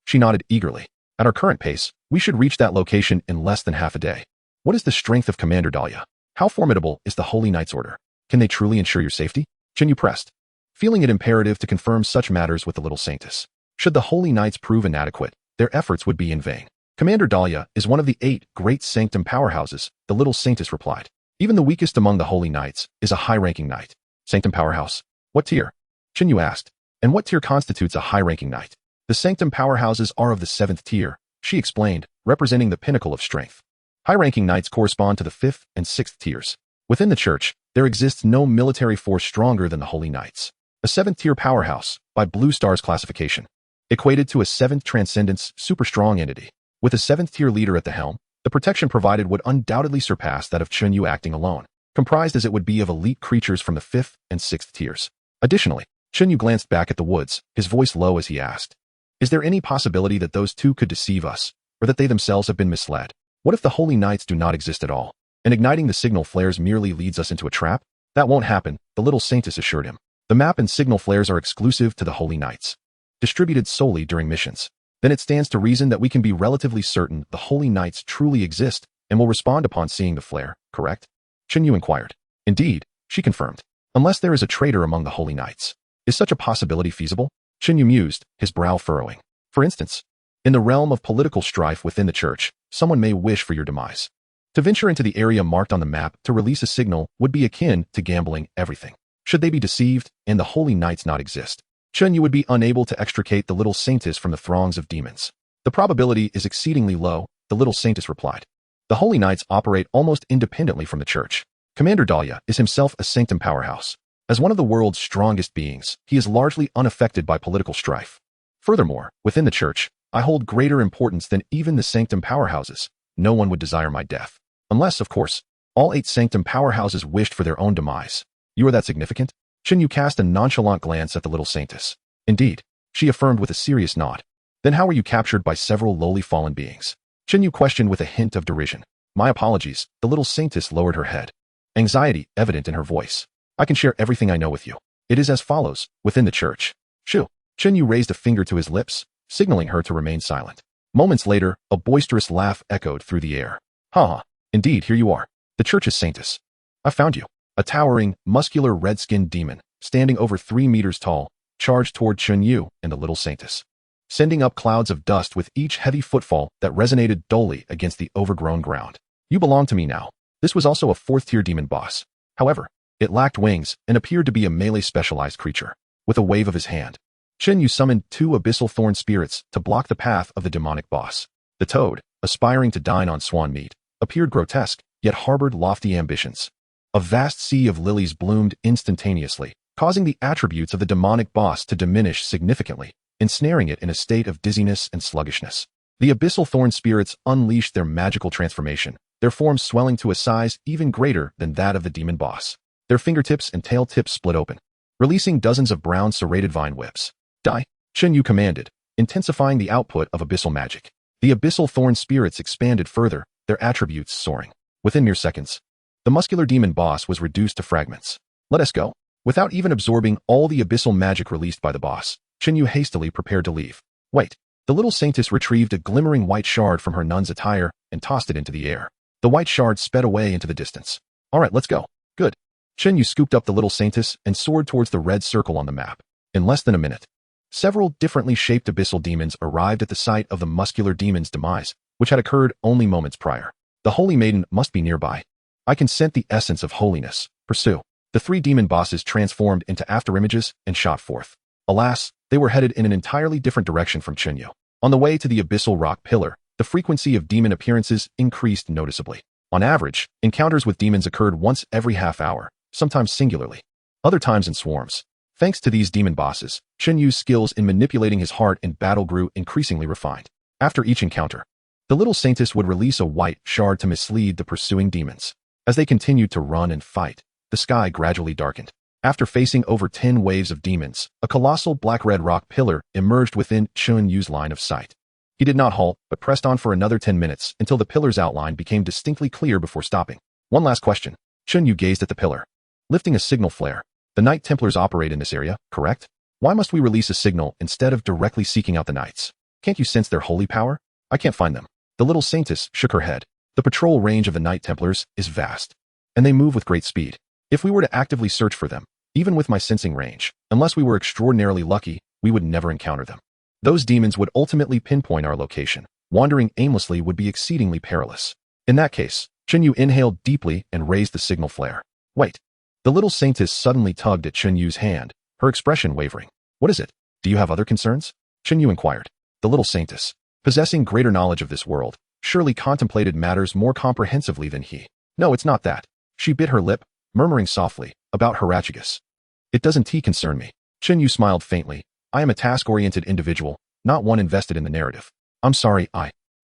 She nodded eagerly. At our current pace, we should reach that location in less than half a day. What is the strength of Commander Dahlia? How formidable is the Holy Knights Order? Can they truly ensure your safety? Chen Yu pressed, feeling it imperative to confirm such matters with the little Saintess. Should the Holy Knights prove inadequate, their efforts would be in vain. Commander Dahlia is one of the 8 great sanctum powerhouses, the little Saintess replied. Even the weakest among the Holy Knights is a high-ranking knight. Sanctum powerhouse? What tier? Chen Yu asked. And what tier constitutes a high-ranking knight? The sanctum powerhouses are of the 7th tier, she explained, representing the pinnacle of strength. High-ranking knights correspond to the 5th and 6th tiers. Within the church, there exists no military force stronger than the Holy Knights. A 7th-tier powerhouse, by Blue Star's classification, equated to a 7th transcendence super-strong entity. With a 7th-tier leader at the helm, the protection provided would undoubtedly surpass that of Chen Yu acting alone, comprised as it would be of elite creatures from the 5th and 6th tiers. Additionally, Chen Yu glanced back at the woods, his voice low as he asked, is there any possibility that those two could deceive us, or that they themselves have been misled? What if the Holy Knights do not exist at all, and igniting the signal flares merely leads us into a trap? That won't happen, the little Saintess assured him. The map and signal flares are exclusive to the Holy Knights, distributed solely during missions. Then it stands to reason that we can be relatively certain the Holy Knights truly exist and will respond upon seeing the flare, correct? Chen Yu inquired. Indeed, she confirmed. Unless there is a traitor among the Holy Knights. Is such a possibility feasible? Chen Yu mused, his brow furrowing. For instance, in the realm of political strife within the church, someone may wish for your demise. To venture into the area marked on the map to release a signal would be akin to gambling everything. Should they be deceived and the Holy Knights not exist, Chen Yu would be unable to extricate the little Saintess from the throngs of demons. The probability is exceedingly low, the little Saintess replied. The Holy Knights operate almost independently from the church. Commander Dahlia is himself a sanctum powerhouse. As one of the world's strongest beings, he is largely unaffected by political strife. Furthermore, within the church, I hold greater importance than even the sanctum powerhouses. No one would desire my death. Unless, of course, all 8 sanctum powerhouses wished for their own demise. You are that significant? Chen Yu cast a nonchalant glance at the little Saintess. Indeed, she affirmed with a serious nod. Then how were you captured by several lowly fallen beings? Chen Yu questioned with a hint of derision. My apologies, the little Saintess lowered her head, anxiety evident in her voice. I can share everything I know with you. It is as follows, within the church. Shoo. Chen Yu raised a finger to his lips, signaling her to remain silent. Moments later, a boisterous laugh echoed through the air. Ha! Indeed, here you are. The church's Saintess. I found you. A towering, muscular red-skinned demon, standing over 3 meters tall, charged toward Chen Yu and the little Saintess, sending up clouds of dust with each heavy footfall that resonated dully against the overgrown ground. You belong to me now. This was also a 4th-tier demon boss. However, it lacked wings and appeared to be a melee-specialized creature. With a wave of his hand, Chen Yu summoned 2 abyssal thorn spirits to block the path of the demonic boss. The toad, aspiring to dine on swan meat, appeared grotesque, yet harbored lofty ambitions. A vast sea of lilies bloomed instantaneously, causing the attributes of the demonic boss to diminish significantly, ensnaring it in a state of dizziness and sluggishness. The abyssal thorn spirits unleashed their magical transformation, their forms swelling to a size even greater than that of the demon boss. Their fingertips and tail tips split open, releasing dozens of brown serrated vine whips. Die, Chen Yu commanded, intensifying the output of abyssal magic. The abyssal thorn spirits expanded further, their attributes soaring. Within mere seconds, the muscular demon boss was reduced to fragments. Let us go. Without even absorbing all the abyssal magic released by the boss, Chen Yu hastily prepared to leave. Wait. The little saintess retrieved a glimmering white shard from her nun's attire and tossed it into the air. The white shard sped away into the distance. All right, let's go. Good. Chen Yu scooped up the little saintess and soared towards the red circle on the map. In less than a minute, several differently shaped abyssal demons arrived at the site of the muscular demon's demise, which had occurred only moments prior. The holy maiden must be nearby. I can scent the essence of holiness. Pursue. The 3 demon bosses transformed into afterimages and shot forth. Alas, they were headed in an entirely different direction from Chen Yu. On the way to the abyssal rock pillar, the frequency of demon appearances increased noticeably. On average, encounters with demons occurred once every half hour, sometimes singularly, other times in swarms. Thanks to these demon bosses, Chen Yu's skills in manipulating his heart in battle grew increasingly refined. After each encounter, the little saintess would release a white shard to mislead the pursuing demons. As they continued to run and fight, the sky gradually darkened. After facing over 10 waves of demons, a colossal black-red rock pillar emerged within Chen Yu's line of sight. He did not halt, but pressed on for another 10 minutes until the pillar's outline became distinctly clear before stopping. One last question. Chen Yu gazed at the pillar, lifting a signal flare. The Knight Templars operate in this area, correct? Why must we release a signal instead of directly seeking out the knights? Can't you sense their holy power? I can't find them. The little saintess shook her head. The patrol range of the Knight Templars is vast, and they move with great speed. If we were to actively search for them, even with my sensing range, unless we were extraordinarily lucky, we would never encounter them. Those demons would ultimately pinpoint our location. Wandering aimlessly would be exceedingly perilous. In that case, Chen Yu inhaled deeply and raised the signal flare. Wait. The little saintess suddenly tugged at Chen Yu's hand, her expression wavering. What is it? Do you have other concerns? Chen Yu inquired. The little saintess, possessing greater knowledge of this world, surely contemplated matters more comprehensively than he. No, it's not that. She bit her lip, murmuring softly, about Harachagus. It doesn't concern me. Chen Yu smiled faintly. I am a task-oriented individual, not one invested in the narrative. I'm sorry,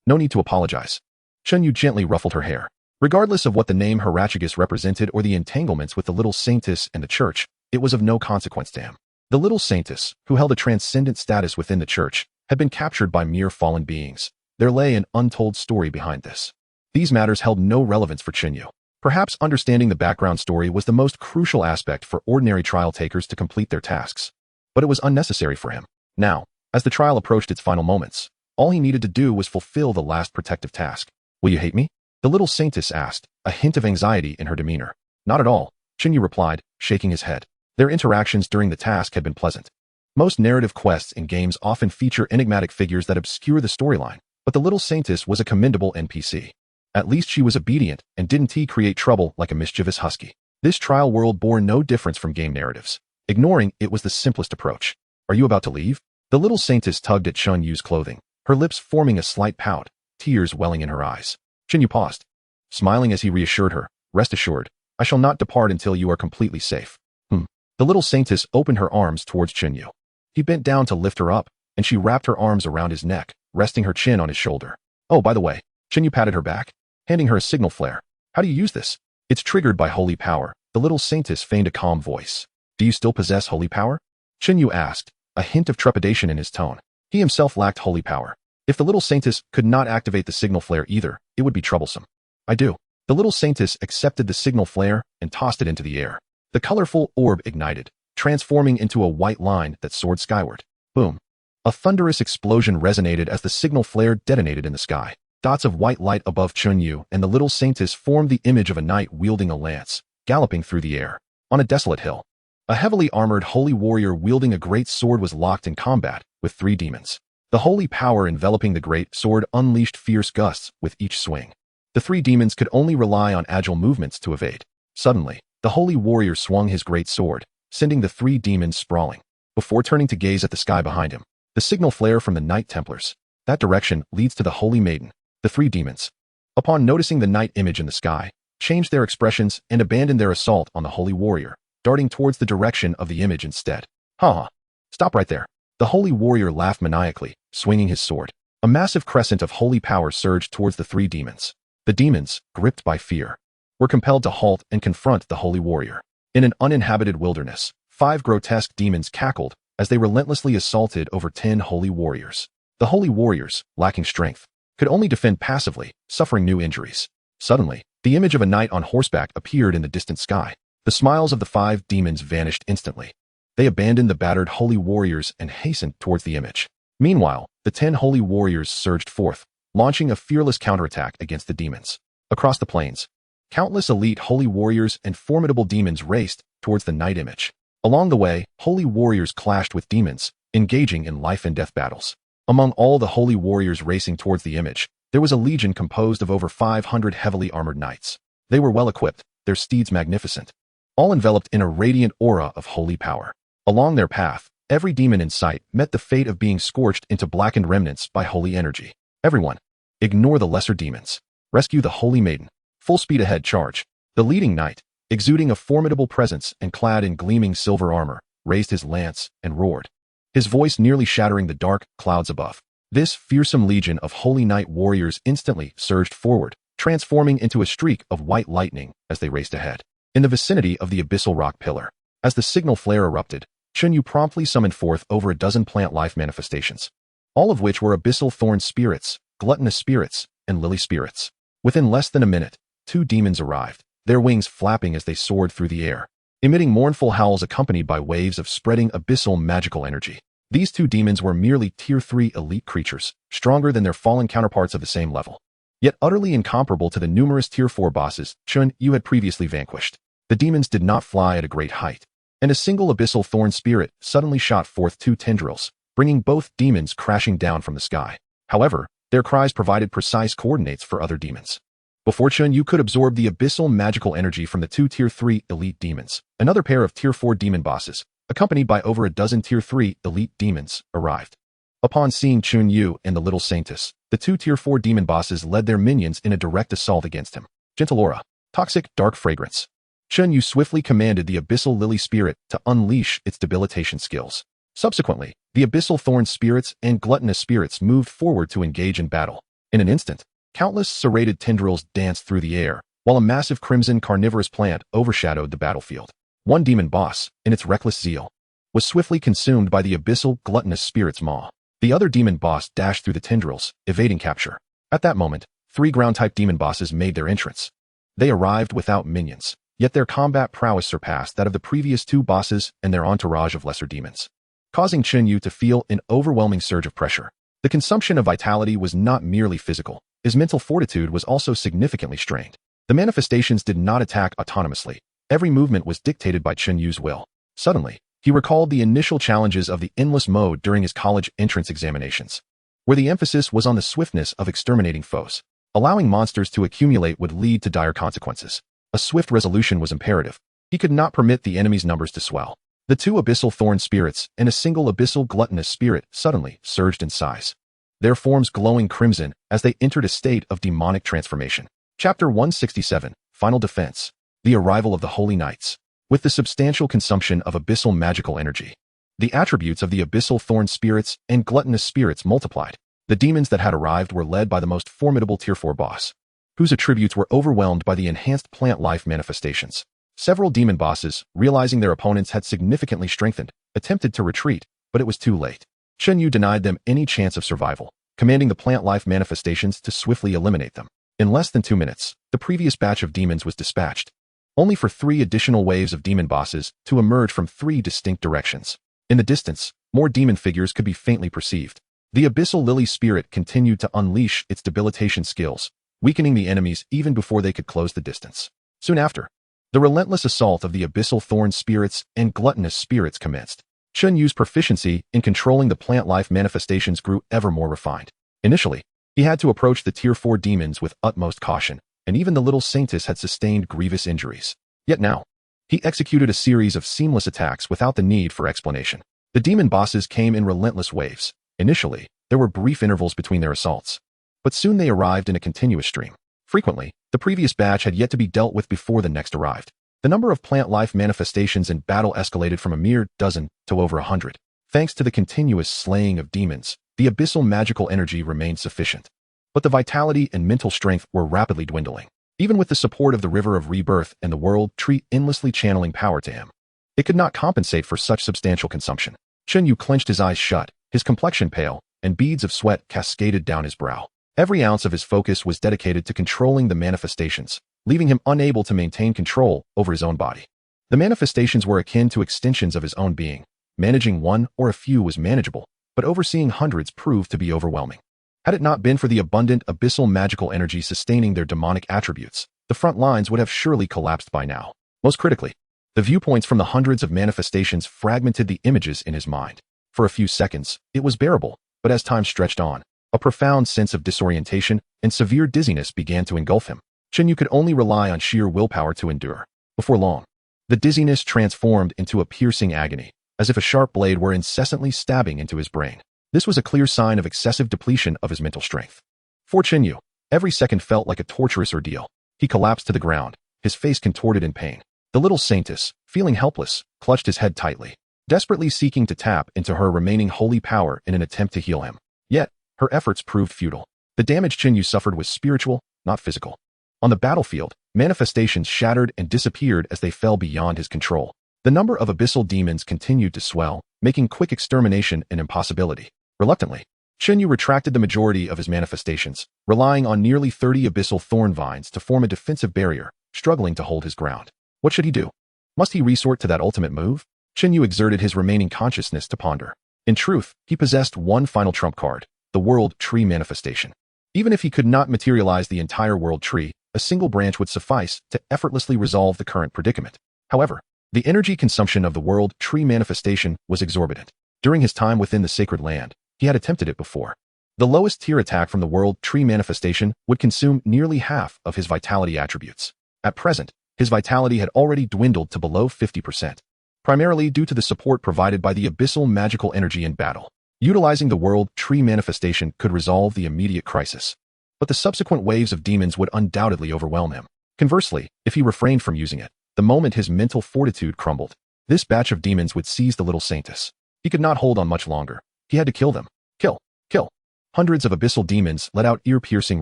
No need to apologize. Chen Yu gently ruffled her hair. Regardless of what the name Harachagus represented or the entanglements with the little saintess and the church, it was of no consequence to him. The little saintess, who held a transcendent status within the church, had been captured by mere fallen beings. There lay an untold story behind this. These matters held no relevance for Chen Yu. Perhaps understanding the background story was the most crucial aspect for ordinary trial takers to complete their tasks. But it was unnecessary for him. Now, as the trial approached its final moments, all he needed to do was fulfill the last protective task. Will you hate me? The little saintess asked, a hint of anxiety in her demeanor. Not at all, Chen Yu replied, shaking his head. Their interactions during the task had been pleasant. Most narrative quests in games often feature enigmatic figures that obscure the storyline, but the little saintess was a commendable NPC. At least she was obedient and didn't create trouble like a mischievous husky. This trial world bore no difference from game narratives. Ignoring it was the simplest approach. Are you about to leave? The little saintess tugged at Chen Yu's clothing, her lips forming a slight pout, tears welling in her eyes. Chen Yu paused, smiling as he reassured her. Rest assured, I shall not depart until you are completely safe. The little saintess opened her arms towards Chen Yu. He bent down to lift her up, and she wrapped her arms around his neck, resting her chin on his shoulder. Oh, by the way, Chen Yu patted her back, handing her a signal flare. How do you use this? It's triggered by holy power. The little saintess feigned a calm voice. Do you still possess holy power? Chen Yu asked, a hint of trepidation in his tone. He himself lacked holy power. If the little saintess could not activate the signal flare either, it would be troublesome. I do. The little saintess accepted the signal flare and tossed it into the air. The colorful orb ignited, transforming into a white line that soared skyward. Boom. A thunderous explosion resonated as the signal flare detonated in the sky. Dots of white light above Chen Yu and the little saintess formed the image of a knight wielding a lance, galloping through the air. On a desolate hill, a heavily armored holy warrior wielding a great sword was locked in combat with 3 demons. The holy power enveloping the great sword unleashed fierce gusts with each swing. The 3 demons could only rely on agile movements to evade. Suddenly, the holy warrior swung his great sword, sending the 3 demons sprawling. Before turning to gaze at the sky behind him, the signal flare from the Knight Templars. That direction leads to the Holy Maiden. The 3 demons, upon noticing the knight image in the sky, changed their expressions and abandoned their assault on the holy warrior, darting towards the direction of the image instead. Ha! Stop right there. The holy warrior laughed maniacally, swinging his sword. A massive crescent of holy power surged towards the 3 demons. The demons, gripped by fear, were compelled to halt and confront the holy warrior. In an uninhabited wilderness, 5 grotesque demons cackled as they relentlessly assaulted over 10 holy warriors. The holy warriors, lacking strength, could only defend passively, suffering new injuries. Suddenly, the image of a knight on horseback appeared in the distant sky. The smiles of the 5 demons vanished instantly. They abandoned the battered holy warriors and hastened towards the image. Meanwhile, the 10 holy warriors surged forth, launching a fearless counterattack against the demons. Across the plains, countless elite holy warriors and formidable demons raced towards the knight image. Along the way, holy warriors clashed with demons, engaging in life-and-death battles. Among all the holy warriors racing towards the image, there was a legion composed of over 500 heavily armored knights. They were well-equipped, their steeds magnificent, all enveloped in a radiant aura of holy power. Along their path, every demon in sight met the fate of being scorched into blackened remnants by holy energy. Everyone, ignore the lesser demons. Rescue the holy maiden. Full speed ahead charge. The leading knight, exuding a formidable presence and clad in gleaming silver armor, raised his lance and roared, his voice nearly shattering the dark clouds above. This fearsome legion of holy knight warriors instantly surged forward, transforming into a streak of white lightning as they raced ahead. In the vicinity of the abyssal rock pillar, as the signal flare erupted, Chen Yu promptly summoned forth over a dozen plant life manifestations, all of which were abyssal thorn spirits, gluttonous spirits, and lily spirits. Within less than a minute, 2 demons arrived, their wings flapping as they soared through the air, emitting mournful howls accompanied by waves of spreading abyssal magical energy. These 2 demons were merely Tier 3 elite creatures, stronger than their fallen counterparts of the same level, yet utterly incomparable to the numerous Tier 4 bosses Chen Yu had previously vanquished. The demons did not fly at a great height, and a single abyssal thorn spirit suddenly shot forth 2 tendrils, bringing both demons crashing down from the sky. However, their cries provided precise coordinates for other demons. Before Chen Yu could absorb the abyssal magical energy from the 2 Tier 3 elite demons, another pair of Tier 4 demon bosses, accompanied by over a dozen Tier 3 elite demons, arrived. Upon seeing Chen Yu and the little saintess, the 2 Tier 4 demon bosses led their minions in a direct assault against him. Gentle aura, toxic dark fragrance. Chen Yu swiftly commanded the abyssal lily spirit to unleash its debilitation skills. Subsequently, the abyssal thorn spirits and gluttonous spirits moved forward to engage in battle. In an instant, countless serrated tendrils danced through the air, while a massive crimson carnivorous plant overshadowed the battlefield. One demon boss, in its reckless zeal, was swiftly consumed by the abyssal gluttonous spirit's maw. The other demon boss dashed through the tendrils, evading capture. At that moment, 3 ground-type demon bosses made their entrance. They arrived without minions, yet their combat prowess surpassed that of the previous 2 bosses and their entourage of lesser demons, causing Chen Yu to feel an overwhelming surge of pressure. The consumption of vitality was not merely physical, his mental fortitude was also significantly strained. The manifestations did not attack autonomously. Every movement was dictated by Chen Yu's will. Suddenly, he recalled the initial challenges of the endless mode during his college entrance examinations, where the emphasis was on the swiftness of exterminating foes. Allowing monsters to accumulate would lead to dire consequences. A swift resolution was imperative. He could not permit the enemy's numbers to swell. The 2 abyssal thorn spirits and a single abyssal gluttonous spirit suddenly surged in size, their forms glowing crimson as they entered a state of demonic transformation. Chapter 167, Final Defense. The arrival of the Holy Knights. With the substantial consumption of abyssal magical energy, the attributes of the abyssal thorn spirits and gluttonous spirits multiplied. The demons that had arrived were led by the most formidable Tier 4 boss, whose attributes were overwhelmed by the enhanced plant life manifestations. Several demon bosses, realizing their opponents had significantly strengthened, attempted to retreat, but it was too late. Chen Yu denied them any chance of survival, commanding the plant life manifestations to swiftly eliminate them. In less than 2 minutes, the previous batch of demons was dispatched, only for 3 additional waves of demon bosses to emerge from 3 distinct directions. In the distance, more demon figures could be faintly perceived. The abyssal lily spirit continued to unleash its debilitation skills, weakening the enemies even before they could close the distance. Soon after, the relentless assault of the abyssal thorn spirits and gluttonous spirits commenced. Chen Yu's proficiency in controlling the plant life manifestations grew ever more refined. Initially, he had to approach the Tier 4 demons with utmost caution, and even the little saintess had sustained grievous injuries. Yet now, he executed a series of seamless attacks without the need for explanation. The demon bosses came in relentless waves. Initially, there were brief intervals between their assaults, but soon they arrived in a continuous stream. Frequently, the previous batch had yet to be dealt with before the next arrived. The number of plant life manifestations in battle escalated from a mere dozen to over 100. Thanks to the continuous slaying of demons, the abyssal magical energy remained sufficient, but the vitality and mental strength were rapidly dwindling. even with the support of the river of rebirth and the world tree endlessly channeling power to him. It could not compensate for such substantial consumption. Chen Yu clenched his eyes shut, his complexion pale, and beads of sweat cascaded down his brow. Every ounce of his focus was dedicated to controlling the manifestations, leaving him unable to maintain control over his own body. The manifestations were akin to extensions of his own being. Managing one or a few was manageable, but overseeing hundreds proved to be overwhelming. Had it not been for the abundant abyssal magical energy sustaining their demonic attributes, the front lines would have surely collapsed by now. Most critically, the viewpoints from the hundreds of manifestations fragmented the images in his mind. For a few seconds, it was bearable, but as time stretched on, a profound sense of disorientation and severe dizziness began to engulf him. Chen Yu could only rely on sheer willpower to endure. Before long, the dizziness transformed into a piercing agony, as if a sharp blade were incessantly stabbing into his brain. This was a clear sign of excessive depletion of his mental strength. For Chen Yu, every second felt like a torturous ordeal. He collapsed to the ground, his face contorted in pain. The little saintess, feeling helpless, clutched his head tightly, desperately seeking to tap into her remaining holy power in an attempt to heal him. Yet, her efforts proved futile. The damage Chen Yu suffered was spiritual, not physical. On the battlefield, manifestations shattered and disappeared as they fell beyond his control. The number of abyssal demons continued to swell, making quick extermination an impossibility. Reluctantly, Chen Yu retracted the majority of his manifestations, relying on nearly 30 abyssal thorn vines to form a defensive barrier, struggling to hold his ground. What should he do? Must he resort to that ultimate move? Chen Yu exerted his remaining consciousness to ponder. In truth, he possessed one final trump card, the world tree manifestation. Even if he could not materialize the entire world tree, a single branch would suffice to effortlessly resolve the current predicament. However, the energy consumption of the world tree manifestation was exorbitant. During his time within the sacred land, he had attempted it before. The lowest tier attack from the world tree manifestation would consume nearly half of his vitality attributes. At present, his vitality had already dwindled to below 50%, primarily due to the support provided by the abyssal magical energy in battle. Utilizing the world tree manifestation could resolve the immediate crisis, but the subsequent waves of demons would undoubtedly overwhelm him. Conversely, if he refrained from using it, the moment his mental fortitude crumbled, this batch of demons would seize the little saintess. He could not hold on much longer. He had to kill them. Kill! Kill! Hundreds of abyssal demons let out ear-piercing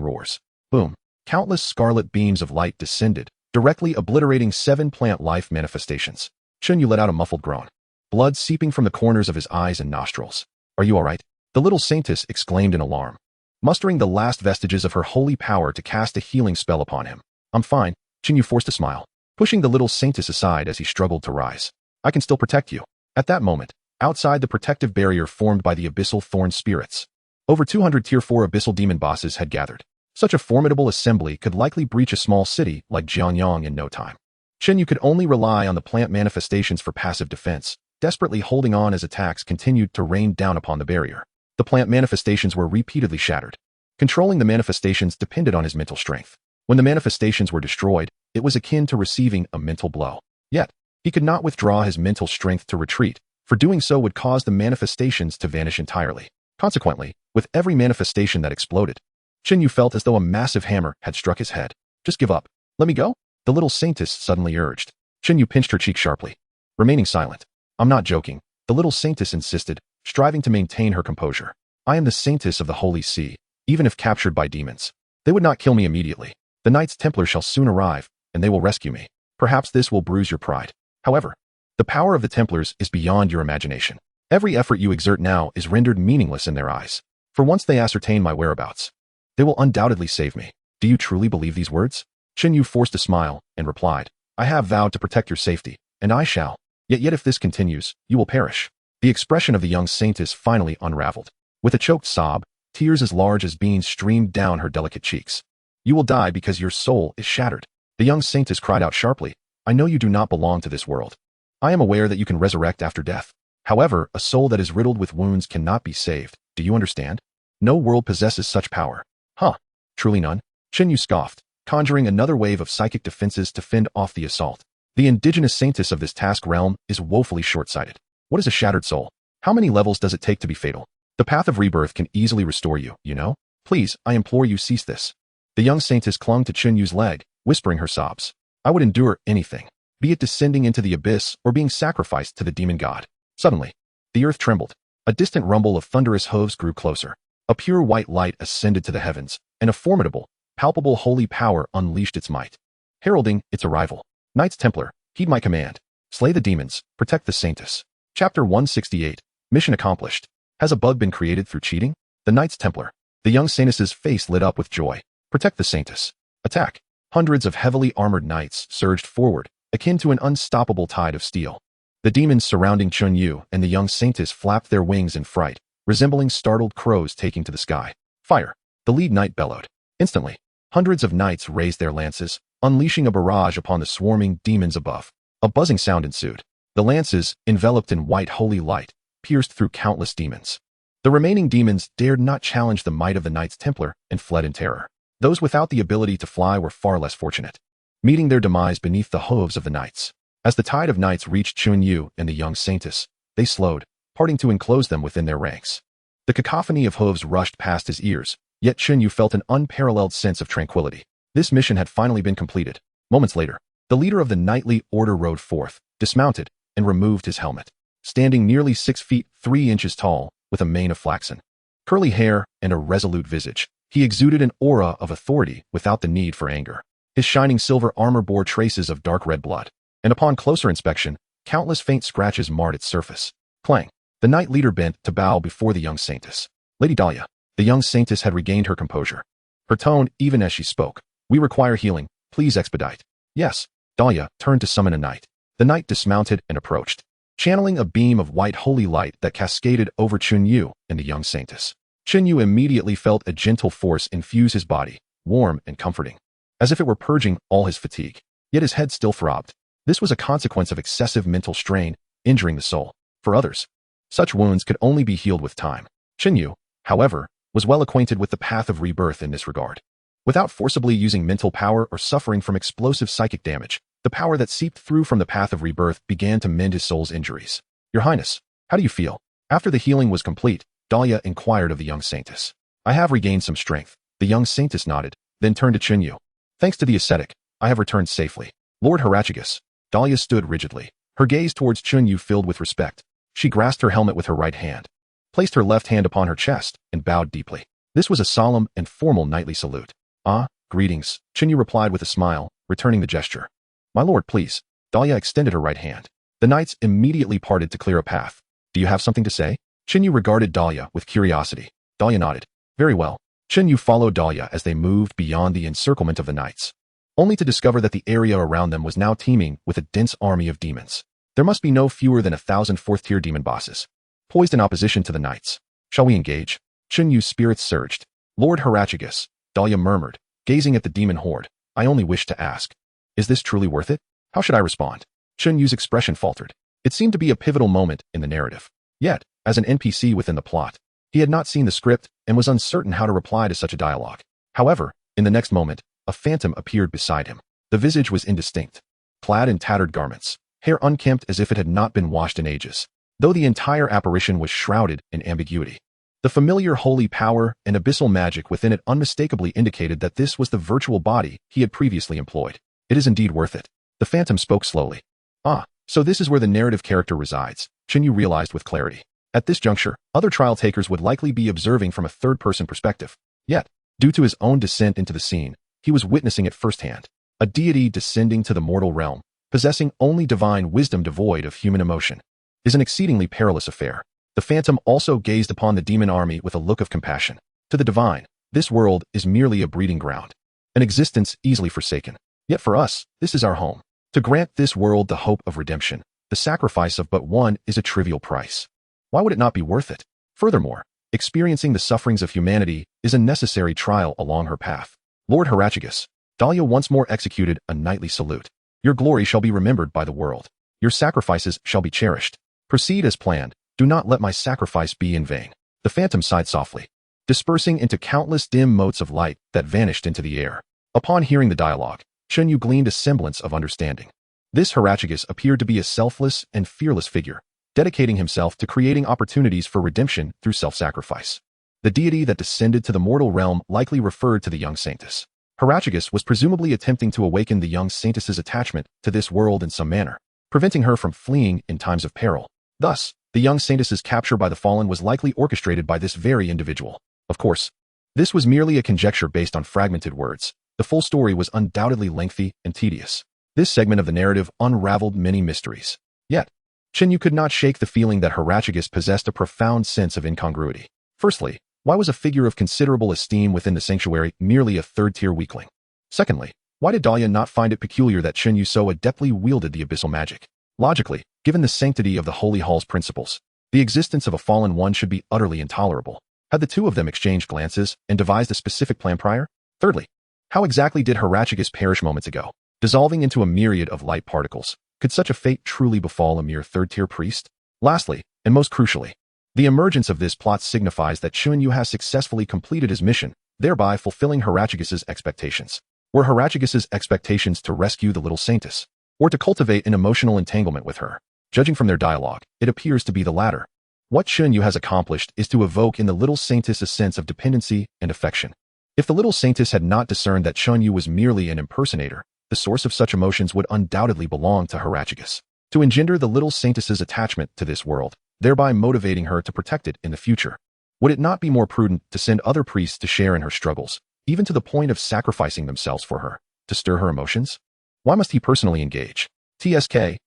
roars. Boom! Countless scarlet beams of light descended, directly obliterating 7 plant life manifestations. Chen Yu let out a muffled groan, blood seeping from the corners of his eyes and nostrils. Are you all right? The little saintess exclaimed in alarm, mustering the last vestiges of her holy power to cast a healing spell upon him. I'm fine, Chen Yu forced a smile, pushing the little saintess aside as he struggled to rise. I can still protect you. At that moment, outside the protective barrier formed by the abyssal thorn spirits, over 200 Tier 4 abyssal demon bosses had gathered. Such a formidable assembly could likely breach a small city like Jianyang in no time. Chen Yu could only rely on the plant manifestations for passive defense, desperately holding on as attacks continued to rain down upon the barrier. The plant manifestations were repeatedly shattered. Controlling the manifestations depended on his mental strength. When the manifestations were destroyed, it was akin to receiving a mental blow. Yet, he could not withdraw his mental strength to retreat, for doing so would cause the manifestations to vanish entirely. Consequently, with every manifestation that exploded, Chen Yu felt as though a massive hammer had struck his head. Just give up. Let me go? The little saintess suddenly urged. Chen Yu pinched her cheek sharply, remaining silent. I'm not joking, the little saintess insisted, striving to maintain her composure. I am the saintess of the Holy Sea, even if captured by demons. They would not kill me immediately. The Knights Templar shall soon arrive, and they will rescue me. Perhaps this will bruise your pride. However, the power of the Templars is beyond your imagination. Every effort you exert now is rendered meaningless in their eyes. For once they ascertain my whereabouts, they will undoubtedly save me. Do you truly believe these words? Chen Yu forced a smile and replied, I have vowed to protect your safety, and I shall. Yet if this continues, you will perish. The expression of the young saintess finally unraveled. With a choked sob, tears as large as beans streamed down her delicate cheeks. You will die because your soul is shattered. The young saintess cried out sharply, I know you do not belong to this world. I am aware that you can resurrect after death. However, a soul that is riddled with wounds cannot be saved. Do you understand? No world possesses such power. Huh? Truly none? Chen Yu scoffed, conjuring another wave of psychic defenses to fend off the assault. The indigenous saintess of this task realm is woefully short-sighted. What is a shattered soul? How many levels does it take to be fatal? The path of rebirth can easily restore you, you know? Please, I implore you, cease this. The young saintess clung to Chen Yu's leg, whispering her sobs. I would endure anything, be it descending into the abyss or being sacrificed to the demon god. Suddenly, the earth trembled. A distant rumble of thunderous hooves grew closer. A pure white light ascended to the heavens, and a formidable, palpable holy power unleashed its might, heralding its arrival. Knights Templar, heed my command. Slay the demons, protect the Saintus. Chapter 168. Mission accomplished. Has a bug been created through cheating? The Knights Templar. The young Saintus's face lit up with joy. Protect the Saintus. Attack. Hundreds of heavily armored knights surged forward, akin to an unstoppable tide of steel. The demons surrounding Chen Yu and the young Saintus flapped their wings in fright, resembling startled crows taking to the sky. Fire. The lead knight bellowed. Instantly, hundreds of knights raised their lances, unleashing a barrage upon the swarming demons above. A buzzing sound ensued. The lances, enveloped in white holy light, pierced through countless demons. The remaining demons dared not challenge the might of the Knights Templar and fled in terror. Those without the ability to fly were far less fortunate, meeting their demise beneath the hooves of the knights. As the tide of knights reached Chen Yu and the young Saintus, they slowed, parting to enclose them within their ranks. The cacophony of hooves rushed past his ears, yet Chen Yu felt an unparalleled sense of tranquility. This mission had finally been completed. Moments later, the leader of the knightly order rode forth, dismounted, and removed his helmet. Standing nearly 6 feet 3 inches tall, with a mane of flaxen, curly hair, and a resolute visage, he exuded an aura of authority without the need for anger. His shining silver armor bore traces of dark red blood, and upon closer inspection, countless faint scratches marred its surface. Clang! The knight leader bent to bow before the young Saintus. Lady Dahlia. The young Saintus had regained her composure. Her tone, even as she spoke. We require healing. Please expedite. Yes. Dahlia turned to summon a knight. The knight dismounted and approached, channeling a beam of white holy light that cascaded over Chen Yu and the young Saintus. Chen Yu immediately felt a gentle force infuse his body, warm and comforting, as if it were purging all his fatigue. Yet his head still throbbed. This was a consequence of excessive mental strain, injuring the soul. For others, such wounds could only be healed with time. Chen Yu, however, was well acquainted with the path of rebirth in this regard. Without forcibly using mental power or suffering from explosive psychic damage, the power that seeped through from the path of rebirth began to mend his soul's injuries. Your Highness, how do you feel? After the healing was complete, Dahlia inquired of the young Saintus. I have regained some strength. The young Saintus nodded, then turned to Chen Yu. Thanks to the ascetic, I have returned safely. Lord Herachigus. Dahlia stood rigidly, her gaze towards Chen Yu filled with respect. She grasped her helmet with her right hand, placed her left hand upon her chest, and bowed deeply. This was a solemn and formal knightly salute. Ah, greetings, Chen Yu replied with a smile, returning the gesture. My lord, please. Dahlia extended her right hand. The knights immediately parted to clear a path. Do you have something to say? Chen Yu regarded Dahlia with curiosity. Dahlia nodded. Very well. Chen Yu followed Dahlia as they moved beyond the encirclement of the knights, only to discover that the area around them was now teeming with a dense army of demons. There must be no fewer than 1,000 fourth-tier demon bosses, poised in opposition to the knights. Shall we engage? Chen Yu's spirits surged. Lord Herachigus, Dahlia murmured, gazing at the demon horde. I only wish to ask. Is this truly worth it? How should I respond? Chen Yu's expression faltered. It seemed to be a pivotal moment in the narrative. Yet, as an NPC within the plot, he had not seen the script and was uncertain how to reply to such a dialogue. However, in the next moment, a phantom appeared beside him. The visage was indistinct, clad in tattered garments, hair unkempt as if it had not been washed in ages, though the entire apparition was shrouded in ambiguity. The familiar holy power and abyssal magic within it unmistakably indicated that this was the virtual body he had previously employed. It is indeed worth it. The phantom spoke slowly. Ah, so this is where the narrative character resides, Chen Yu realized with clarity. At this juncture, other trial takers would likely be observing from a third-person perspective. Yet, due to his own descent into the scene, he was witnessing it firsthand. A deity descending to the mortal realm, possessing only divine wisdom devoid of human emotion, is an exceedingly perilous affair. The phantom also gazed upon the demon army with a look of compassion. To the divine, this world is merely a breeding ground, an existence easily forsaken. Yet for us, this is our home. To grant this world the hope of redemption, the sacrifice of but one is a trivial price. Why would it not be worth it? Furthermore, experiencing the sufferings of humanity is a necessary trial along her path. Lord Herachigus, Dahlia once more executed a knightly salute. Your glory shall be remembered by the world. Your sacrifices shall be cherished. Proceed as planned. Do not let my sacrifice be in vain. The phantom sighed softly, dispersing into countless dim motes of light that vanished into the air. Upon hearing the dialogue, Chen Yu gleaned a semblance of understanding. This Herachigus appeared to be a selfless and fearless figure, dedicating himself to creating opportunities for redemption through self-sacrifice. The deity that descended to the mortal realm likely referred to the young Saintus. Herachigus was presumably attempting to awaken the young Saintus's attachment to this world in some manner, preventing her from fleeing in times of peril. Thus, the young Saintus's capture by the fallen was likely orchestrated by this very individual. Of course, This was merely a conjecture based on fragmented words. The full story was undoubtedly lengthy and tedious. This segment of the narrative unraveled many mysteries. Yet, Chen Yu could not shake the feeling that Harachigus possessed a profound sense of incongruity. Firstly, why was a figure of considerable esteem within the sanctuary merely a third-tier weakling? Secondly, why did Dahlia not find it peculiar that Chen Yu so adeptly wielded the abyssal magic? Logically, given the sanctity of the Holy Hall's principles, the existence of a fallen one should be utterly intolerable. Had the two of them exchanged glances and devised a specific plan prior? Thirdly, how exactly did Harachigus perish moments ago, dissolving into a myriad of light particles? Could such a fate truly befall a mere third-tier priest? Lastly, and most crucially, the emergence of this plot signifies that Chen Yu has successfully completed his mission, thereby fulfilling Harachigus's expectations. Were Harachigus's expectations to rescue the little saintess, or to cultivate an emotional entanglement with her? Judging from their dialogue, it appears to be the latter. What Chen Yu has accomplished is to evoke in the little saintess a sense of dependency and affection. If the little saintess had not discerned that Chen Yu was merely an impersonator, the source of such emotions would undoubtedly belong to Harachigus. To engender the little saintess's attachment to this world, thereby motivating her to protect it in the future. Would it not be more prudent to send other priests to share in her struggles, even to the point of sacrificing themselves for her, to stir her emotions? Why must he personally engage? TSK,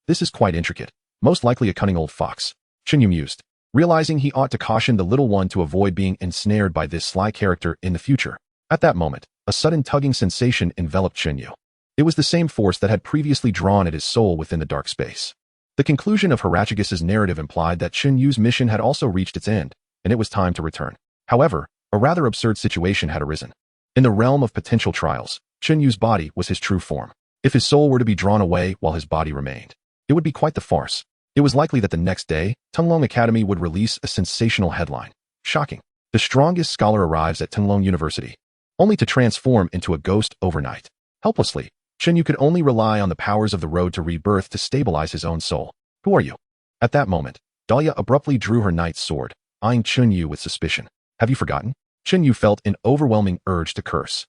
this is quite intricate, most likely a cunning old fox. Chen Yu mused, realizing he ought to caution the little one to avoid being ensnared by this sly character in the future. At that moment, a sudden tugging sensation enveloped Chen Yu. It was the same force that had previously drawn at his soul within the dark space. The conclusion of Harachigus's narrative implied that Chen Yu's mission had also reached its end, and it was time to return. However, a rather absurd situation had arisen. In the realm of potential trials, Chen Yu's body was his true form. If his soul were to be drawn away while his body remained, it would be quite the farce. It was likely that the next day, Tunglong Academy would release a sensational headline. Shocking. The strongest scholar arrives at Tunglong University, only to transform into a ghost overnight. Helplessly, Chen Yu could only rely on the powers of the road to rebirth to stabilize his own soul. Who are you? At that moment, Dahlia abruptly drew her knight's sword, eyeing Chen Yu with suspicion. Have you forgotten? Chen Yu felt an overwhelming urge to curse.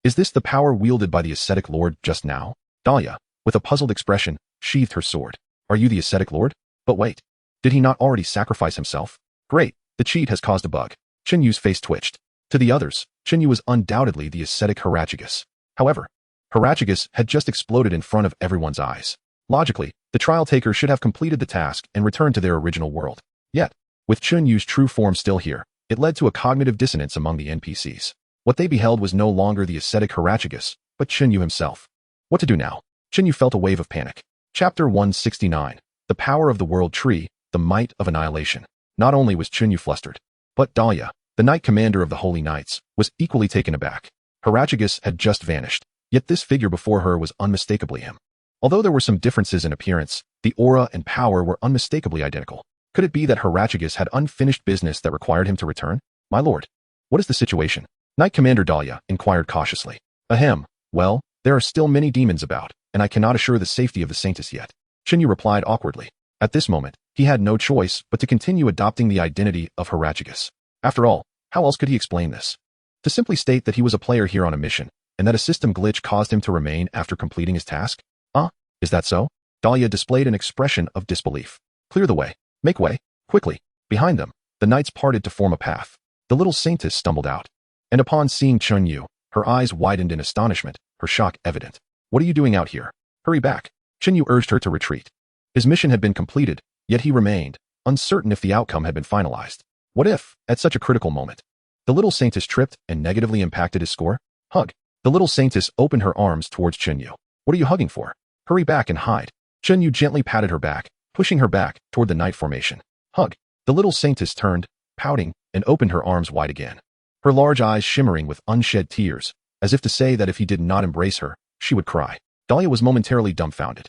Is this the power wielded by the ascetic lord just now? Dahlia, with a puzzled expression, sheathed her sword. Are you the ascetic lord? But wait, did he not already sacrifice himself? Great, the cheat has caused a bug. Chen Yu's face twitched. To the others, Chen Yu was undoubtedly the ascetic Harachigus. However, Harachigus had just exploded in front of everyone's eyes. Logically, the trial taker should have completed the task and returned to their original world. Yet, with Chen Yu's true form still here, it led to a cognitive dissonance among the NPCs. What they beheld was no longer the ascetic Harachigus, but Chen Yu himself. What to do now? Chen Yu felt a wave of panic. Chapter 169. The Power of the World Tree, the Might of Annihilation. Not only was Chen Yu flustered, but Dahlia, the Knight Commander of the Holy Knights, was equally taken aback. Harachigus had just vanished, yet this figure before her was unmistakably him. Although there were some differences in appearance, the aura and power were unmistakably identical. Could it be that Harachigus had unfinished business that required him to return? My lord, what is the situation? Knight Commander Dahlia inquired cautiously. Ahem, well, there are still many demons about, and I cannot assure the safety of the saintess yet. Chen Yu replied awkwardly. At this moment, he had no choice but to continue adopting the identity of Harachigus. After all, how else could he explain this? To simply state that he was a player here on a mission, and that a system glitch caused him to remain after completing his task? Is that so? Dahlia displayed an expression of disbelief. Clear the way. Make way. Quickly. Behind them, the knights parted to form a path. The little saintess stumbled out. And upon seeing Chen Yu, her eyes widened in astonishment, her shock evident. What are you doing out here? Hurry back. Chen Yu urged her to retreat. His mission had been completed, yet he remained, uncertain if the outcome had been finalized. What if, at such a critical moment, the little saintess tripped and negatively impacted his score? Hug. The little saintess opened her arms towards Chen Yu. What are you hugging for? Hurry back and hide. Chen Yu gently patted her back, pushing her back toward the knight formation. Hug. The little saintess turned, pouting, and opened her arms wide again. Her large eyes shimmering with unshed tears, as if to say that if he did not embrace her, she would cry. Dahlia was momentarily dumbfounded.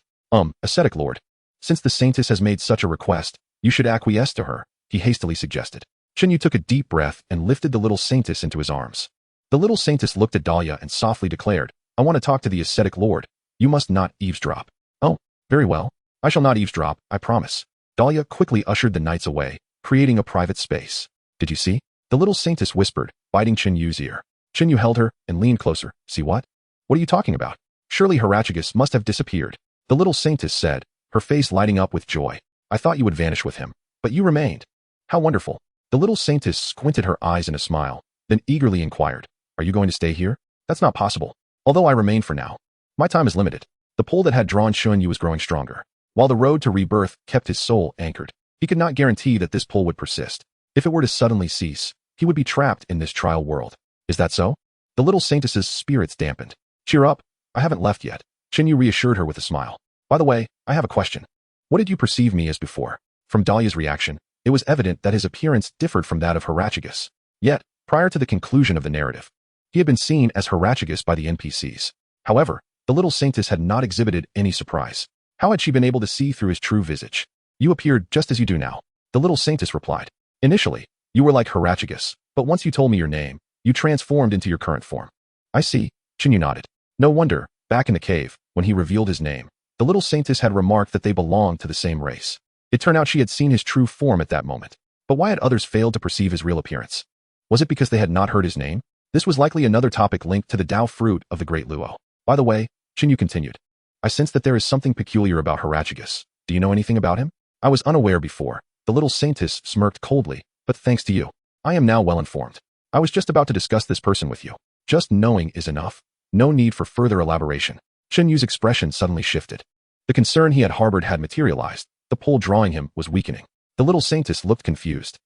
Ascetic lord. Since the saintess has made such a request, you should acquiesce to her, he hastily suggested. Chen Yu took a deep breath and lifted the little saintess into his arms. The little saintess looked at Dahlia and softly declared, I want to talk to the ascetic lord. You must not eavesdrop. Oh, very well. I shall not eavesdrop, I promise. Dahlia quickly ushered the knights away, creating a private space. Did you see? The little saintess whispered, biting Chen Yu's ear. Chen Yu held her and leaned closer. See what? What are you talking about? Surely Harachigus must have disappeared. The little saintess said, her face lighting up with joy. I thought you would vanish with him, but you remained. How wonderful. The little saintess squinted her eyes in a smile, then eagerly inquired, "Are you going to stay here?" "That's not possible. Although I remain for now. My time is limited." The pull that had drawn Chen Yu was growing stronger, while the road to rebirth kept his soul anchored. He could not guarantee that this pull would persist. If it were to suddenly cease, he would be trapped in this trial world. "Is that so?" The little saintess's spirits dampened. "Cheer up. I haven't left yet." Chen Yu reassured her with a smile. "By the way, I have a question. What did you perceive me as before?" From Dahlia's reaction, it was evident that his appearance differed from that of Harachagus. Yet, prior to the conclusion of the narrative, he had been seen as Harachagus by the NPCs. However, the little saintess had not exhibited any surprise. How had she been able to see through his true visage? "You appeared just as you do now," the little saintess replied. "Initially, you were like Harachagus, but once you told me your name, you transformed into your current form." "I see," Chen Yu nodded. No wonder, back in the cave, when he revealed his name, the little saintess had remarked that they belonged to the same race. It turned out she had seen his true form at that moment. But why had others failed to perceive his real appearance? Was it because they had not heard his name? This was likely another topic linked to the Tao fruit of the Great Luo. "By the way," Chen Yu continued, "I sense that there is something peculiar about Harachagus. Do you know anything about him?" "I was unaware before." The little saintess smirked coldly, "But thanks to you, I am now well informed. I was just about to discuss this person with you. Just knowing is enough. No need for further elaboration." Chen Yu's expression suddenly shifted. The concern he had harbored had materialized. The pull drawing him was weakening. The little saintess looked confused.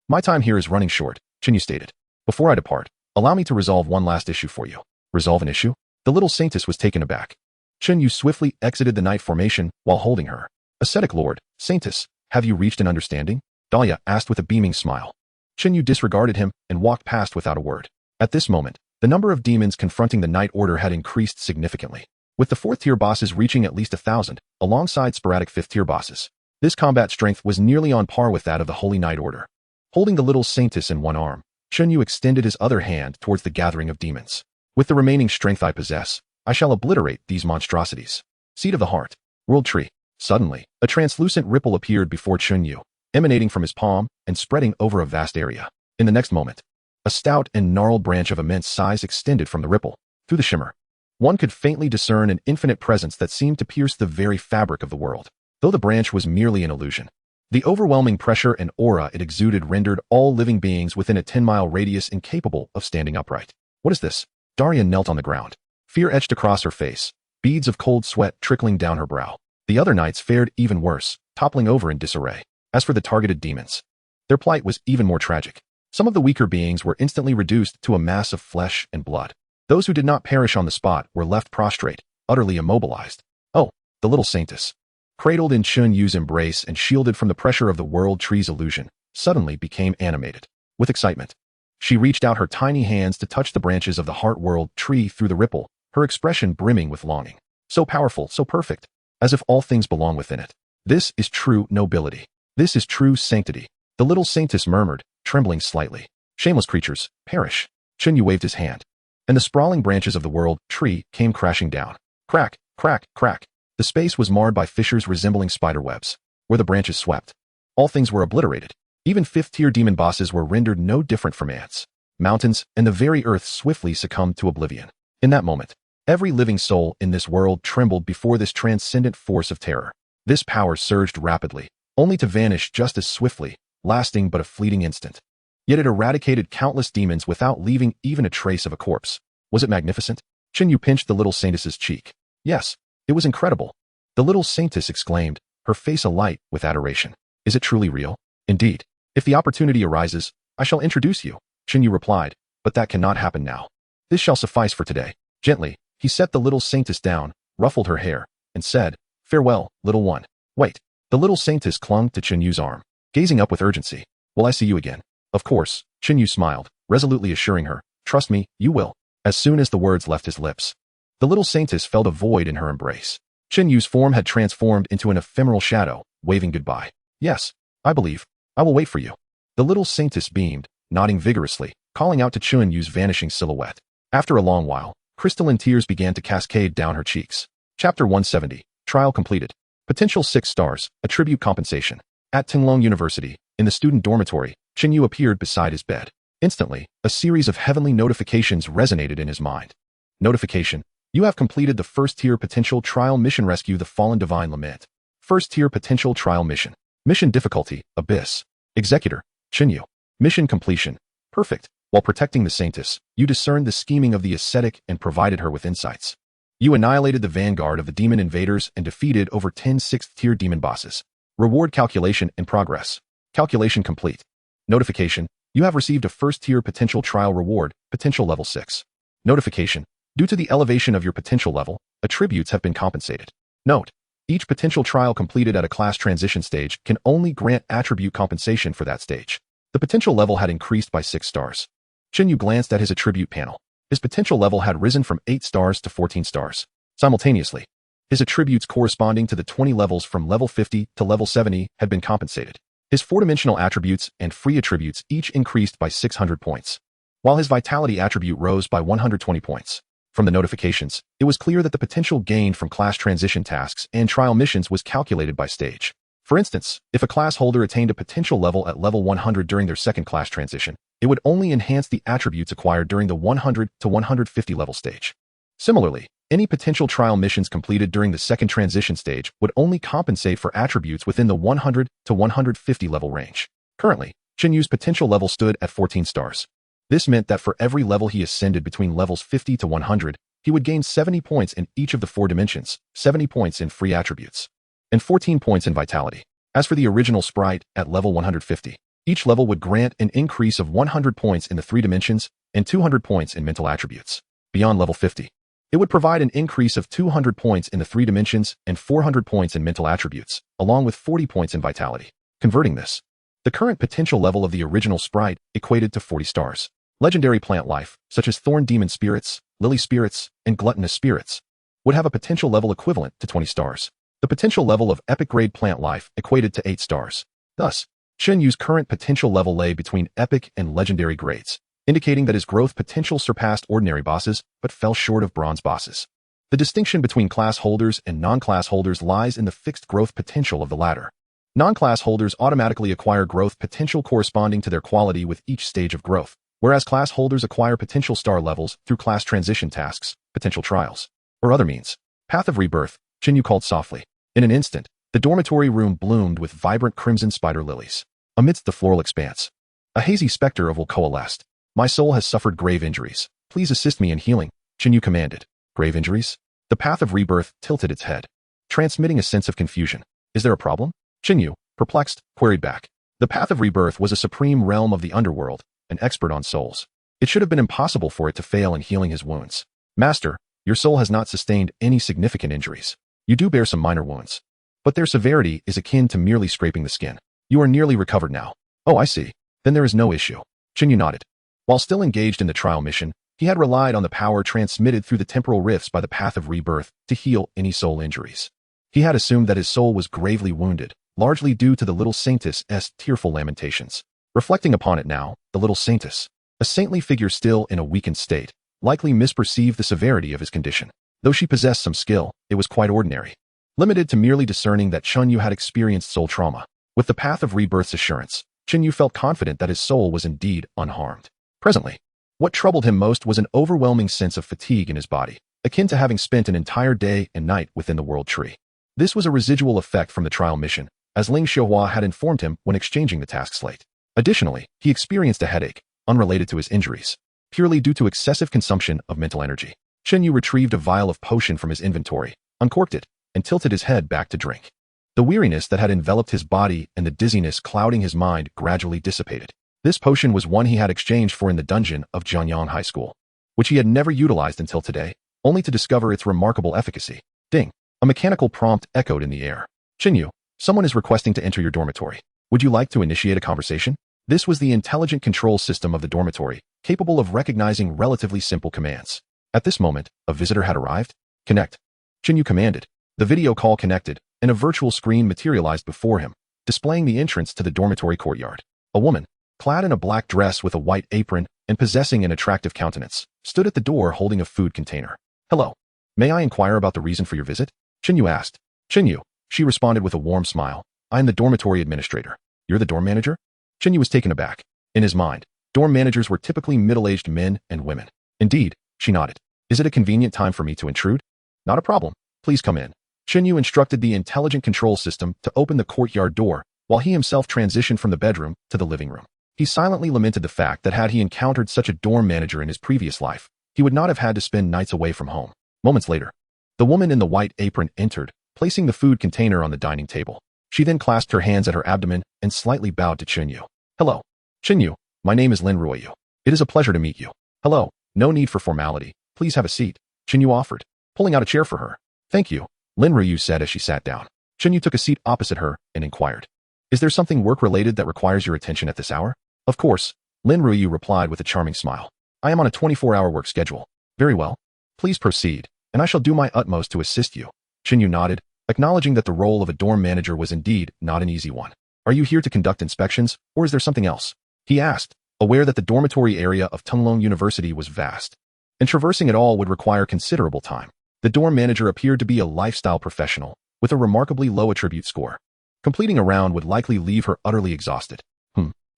My time here is running short," Chen Yu stated. "Before I depart, allow me to resolve one last issue for you." "Resolve an issue?" The little saintess was taken aback. Chen Yu swiftly exited the night formation while holding her. "Ascetic Lord, Saintess, have you reached an understanding?" Dahlia asked with a beaming smile. Chen Yu disregarded him and walked past without a word. At this moment, the number of demons confronting the Night Order had increased significantly, with the 4th-tier bosses reaching at least 1,000, alongside sporadic 5th-tier bosses. This combat strength was nearly on par with that of the Holy Night Order. Holding the little saintess in one arm, Chen Yu extended his other hand towards the gathering of demons. "With the remaining strength I possess, I shall obliterate these monstrosities." Seed of the Heart. World Tree. Suddenly, a translucent ripple appeared before Chen Yu, emanating from his palm and spreading over a vast area. In the next moment, a stout and gnarled branch of immense size extended from the ripple. Through the shimmer, one could faintly discern an infinite presence that seemed to pierce the very fabric of the world, though the branch was merely an illusion. The overwhelming pressure and aura it exuded rendered all living beings within a 10-mile radius incapable of standing upright. "What is this?" Daria knelt on the ground. Fear etched across her face, beads of cold sweat trickling down her brow. The other knights fared even worse, toppling over in disarray. As for the targeted demons, their plight was even more tragic. Some of the weaker beings were instantly reduced to a mass of flesh and blood. Those who did not perish on the spot were left prostrate, utterly immobilized. "Oh, the little saintess," cradled in Chen Yu's embrace and shielded from the pressure of the world tree's illusion, suddenly became animated. With excitement, she reached out her tiny hands to touch the branches of the Heart World tree through the ripple, her expression brimming with longing. So powerful, so perfect, as if all things belong within it. "This is true nobility. This is true sanctity," the little saintess murmured, trembling slightly. "Shameless creatures, perish." Chen Yu waved his hand, and the sprawling branches of the world tree came crashing down. Crack, crack, crack. The space was marred by fissures resembling spider webs. Where the branches swept, all things were obliterated. Even 5th-tier demon bosses were rendered no different from ants. Mountains and the very earth swiftly succumbed to oblivion. In that moment, every living soul in this world trembled before this transcendent force of terror. This power surged rapidly, only to vanish just as swiftly, lasting but a fleeting instant. Yet it eradicated countless demons without leaving even a trace of a corpse. Was it magnificent? Chen Yu pinched the little saintess's cheek. Yes, it was incredible. The little saintess exclaimed, her face alight with adoration. "Is it truly real?" "Indeed. If the opportunity arises, I shall introduce you," Chen Yu replied, "but that cannot happen now. This shall suffice for today." Gently, he set the little saintess down, ruffled her hair, and said, "Farewell, little one." "Wait." The little saintess clung to Chen Yu's arm, gazing up with urgency. "Will I see you again?" "Of course," Chen Yu smiled, resolutely assuring her, "Trust me, you will." As soon as the words left his lips, the little saintess felt a void in her embrace. Chen Yu's form had transformed into an ephemeral shadow, waving goodbye. "Yes, I believe. I will wait for you." The little saintess beamed, nodding vigorously, calling out to Chen Yu's vanishing silhouette. After a long while, crystalline tears began to cascade down her cheeks. Chapter 170, Trial completed. Potential 6 stars, attribute compensation. At Tinglong University, in the student dormitory, Chen Yu appeared beside his bed. Instantly, a series of heavenly notifications resonated in his mind. Notification: you have completed the 1st-tier potential trial mission. Rescue the fallen divine lament. 1st-tier potential trial mission. Mission difficulty: Abyss. Executor: Chen Yu. Mission completion. Perfect. While protecting the saintess, you discerned the scheming of the ascetic and provided her with insights. You annihilated the vanguard of the demon invaders and defeated over 10 6th-tier demon bosses. Reward calculation in progress. Calculation complete. Notification. You have received a first-tier potential trial reward, potential level 6. Notification. Due to the elevation of your potential level, attributes have been compensated. Note. Each potential trial completed at a class transition stage can only grant attribute compensation for that stage. The potential level had increased by 6 stars. Chen Yu glanced at his attribute panel. His potential level had risen from 8 stars to 14 stars. Simultaneously, his attributes corresponding to the 20 levels from level 50 to level 70 had been compensated. His 4-dimensional attributes and free attributes each increased by 600 points, while his vitality attribute rose by 120 points. From the notifications, it was clear that the potential gained from class transition tasks and trial missions was calculated by stage. For instance, if a class holder attained a potential level at level 100 during their second class transition, it would only enhance the attributes acquired during the 100 to 150 level stage. Similarly, any potential trial missions completed during the second transition stage would only compensate for attributes within the 100 to 150 level range. Currently, Chen Yu's potential level stood at 14 stars. This meant that for every level he ascended between levels 50 to 100, he would gain 70 points in each of the 4 dimensions, 70 points in free attributes, and 14 points in vitality. As for the original sprite, at level 150, each level would grant an increase of 100 points in the 3 dimensions and 200 points in mental attributes. Beyond level 50, it would provide an increase of 200 points in the 3 dimensions and 400 points in mental attributes, along with 40 points in vitality. Converting this, the current potential level of the original sprite equated to 40 stars. Legendary plant life, such as thorn demon spirits, lily spirits, and gluttonous spirits, would have a potential level equivalent to 20 stars. The potential level of epic grade plant life equated to 8 stars. Thus, Chen Yu's current potential level lay between epic and legendary grades, indicating that his growth potential surpassed ordinary bosses but fell short of bronze bosses. The distinction between class holders and non-class holders lies in the fixed growth potential of the latter. Non-class holders automatically acquire growth potential corresponding to their quality with each stage of growth, whereas class holders acquire potential star levels through class transition tasks, potential trials, or other means. Path of Rebirth, Chen Yu called softly. In an instant, the dormitory room bloomed with vibrant crimson spider lilies. Amidst the floral expanse, a hazy specter of will coalesced. My soul has suffered grave injuries. Please assist me in healing, Chen Yu commanded. Grave injuries? The Path of Rebirth tilted its head, transmitting a sense of confusion. Is there a problem? Chen Yu, perplexed, queried back. The Path of Rebirth was a supreme realm of the underworld, an expert on souls. It should have been impossible for it to fail in healing his wounds. Master, your soul has not sustained any significant injuries. You do bear some minor wounds, but their severity is akin to merely scraping the skin. You are nearly recovered now. Oh, I see. Then there is no issue. Chen Yu nodded. While still engaged in the trial mission, he had relied on the power transmitted through the temporal rifts by the Path of Rebirth to heal any soul injuries. He had assumed that his soul was gravely wounded, largely due to the little saintess's tearful lamentations. Reflecting upon it now, the little saintess, a saintly figure still in a weakened state, likely misperceived the severity of his condition. Though she possessed some skill, it was quite ordinary, limited to merely discerning that Chen Yu had experienced soul trauma. With the Path of Rebirth's assurance, Chen Yu felt confident that his soul was indeed unharmed. Presently, what troubled him most was an overwhelming sense of fatigue in his body, akin to having spent an entire day and night within the world tree. This was a residual effect from the trial mission, as Ling Xiuhua had informed him when exchanging the task slate. Additionally, he experienced a headache, unrelated to his injuries, purely due to excessive consumption of mental energy. Chen Yu retrieved a vial of potion from his inventory, uncorked it, and tilted his head back to drink. The weariness that had enveloped his body and the dizziness clouding his mind gradually dissipated. This potion was one he had exchanged for in the dungeon of Jianyang High School, which he had never utilized until today, only to discover its remarkable efficacy. Ding! A mechanical prompt echoed in the air. Chen Yu, someone is requesting to enter your dormitory. Would you like to initiate a conversation? This was the intelligent control system of the dormitory, capable of recognizing relatively simple commands. At this moment, a visitor had arrived. Connect. Chen Yu commanded. The video call connected, and a virtual screen materialized before him, displaying the entrance to the dormitory courtyard. A woman, clad in a black dress with a white apron and possessing an attractive countenance, stood at the door holding a food container. Hello. May I inquire about the reason for your visit? Chen Yu asked. Chen Yu, she responded with a warm smile. I am the dormitory administrator. You're the dorm manager? Chen Yu was taken aback. In his mind, dorm managers were typically middle-aged men and women. Indeed, she nodded. Is it a convenient time for me to intrude? Not a problem. Please come in. Chen Yu instructed the intelligent control system to open the courtyard door, while he himself transitioned from the bedroom to the living room. He silently lamented the fact that had he encountered such a dorm manager in his previous life, he would not have had to spend nights away from home. Moments later, the woman in the white apron entered, placing the food container on the dining table. She then clasped her hands at her abdomen and slightly bowed to Chen Yu. Hello, Chen Yu. My name is Lin Ruoyu. It is a pleasure to meet you. Hello. No need for formality. Please have a seat, Chen Yu offered, pulling out a chair for her. Thank you, Lin Ruoyu said as she sat down. Chen Yu took a seat opposite her and inquired. Is there something work-related that requires your attention at this hour? Of course, Lin Ruoyu replied with a charming smile. I am on a 24-hour work schedule. Very well. Please proceed, and I shall do my utmost to assist you. Chen Yu nodded, acknowledging that the role of a dorm manager was indeed not an easy one. Are you here to conduct inspections, or is there something else? He asked, aware that the dormitory area of Tunglong University was vast, and traversing it all would require considerable time. The dorm manager appeared to be a lifestyle professional, with a remarkably low attribute score. Completing a round would likely leave her utterly exhausted.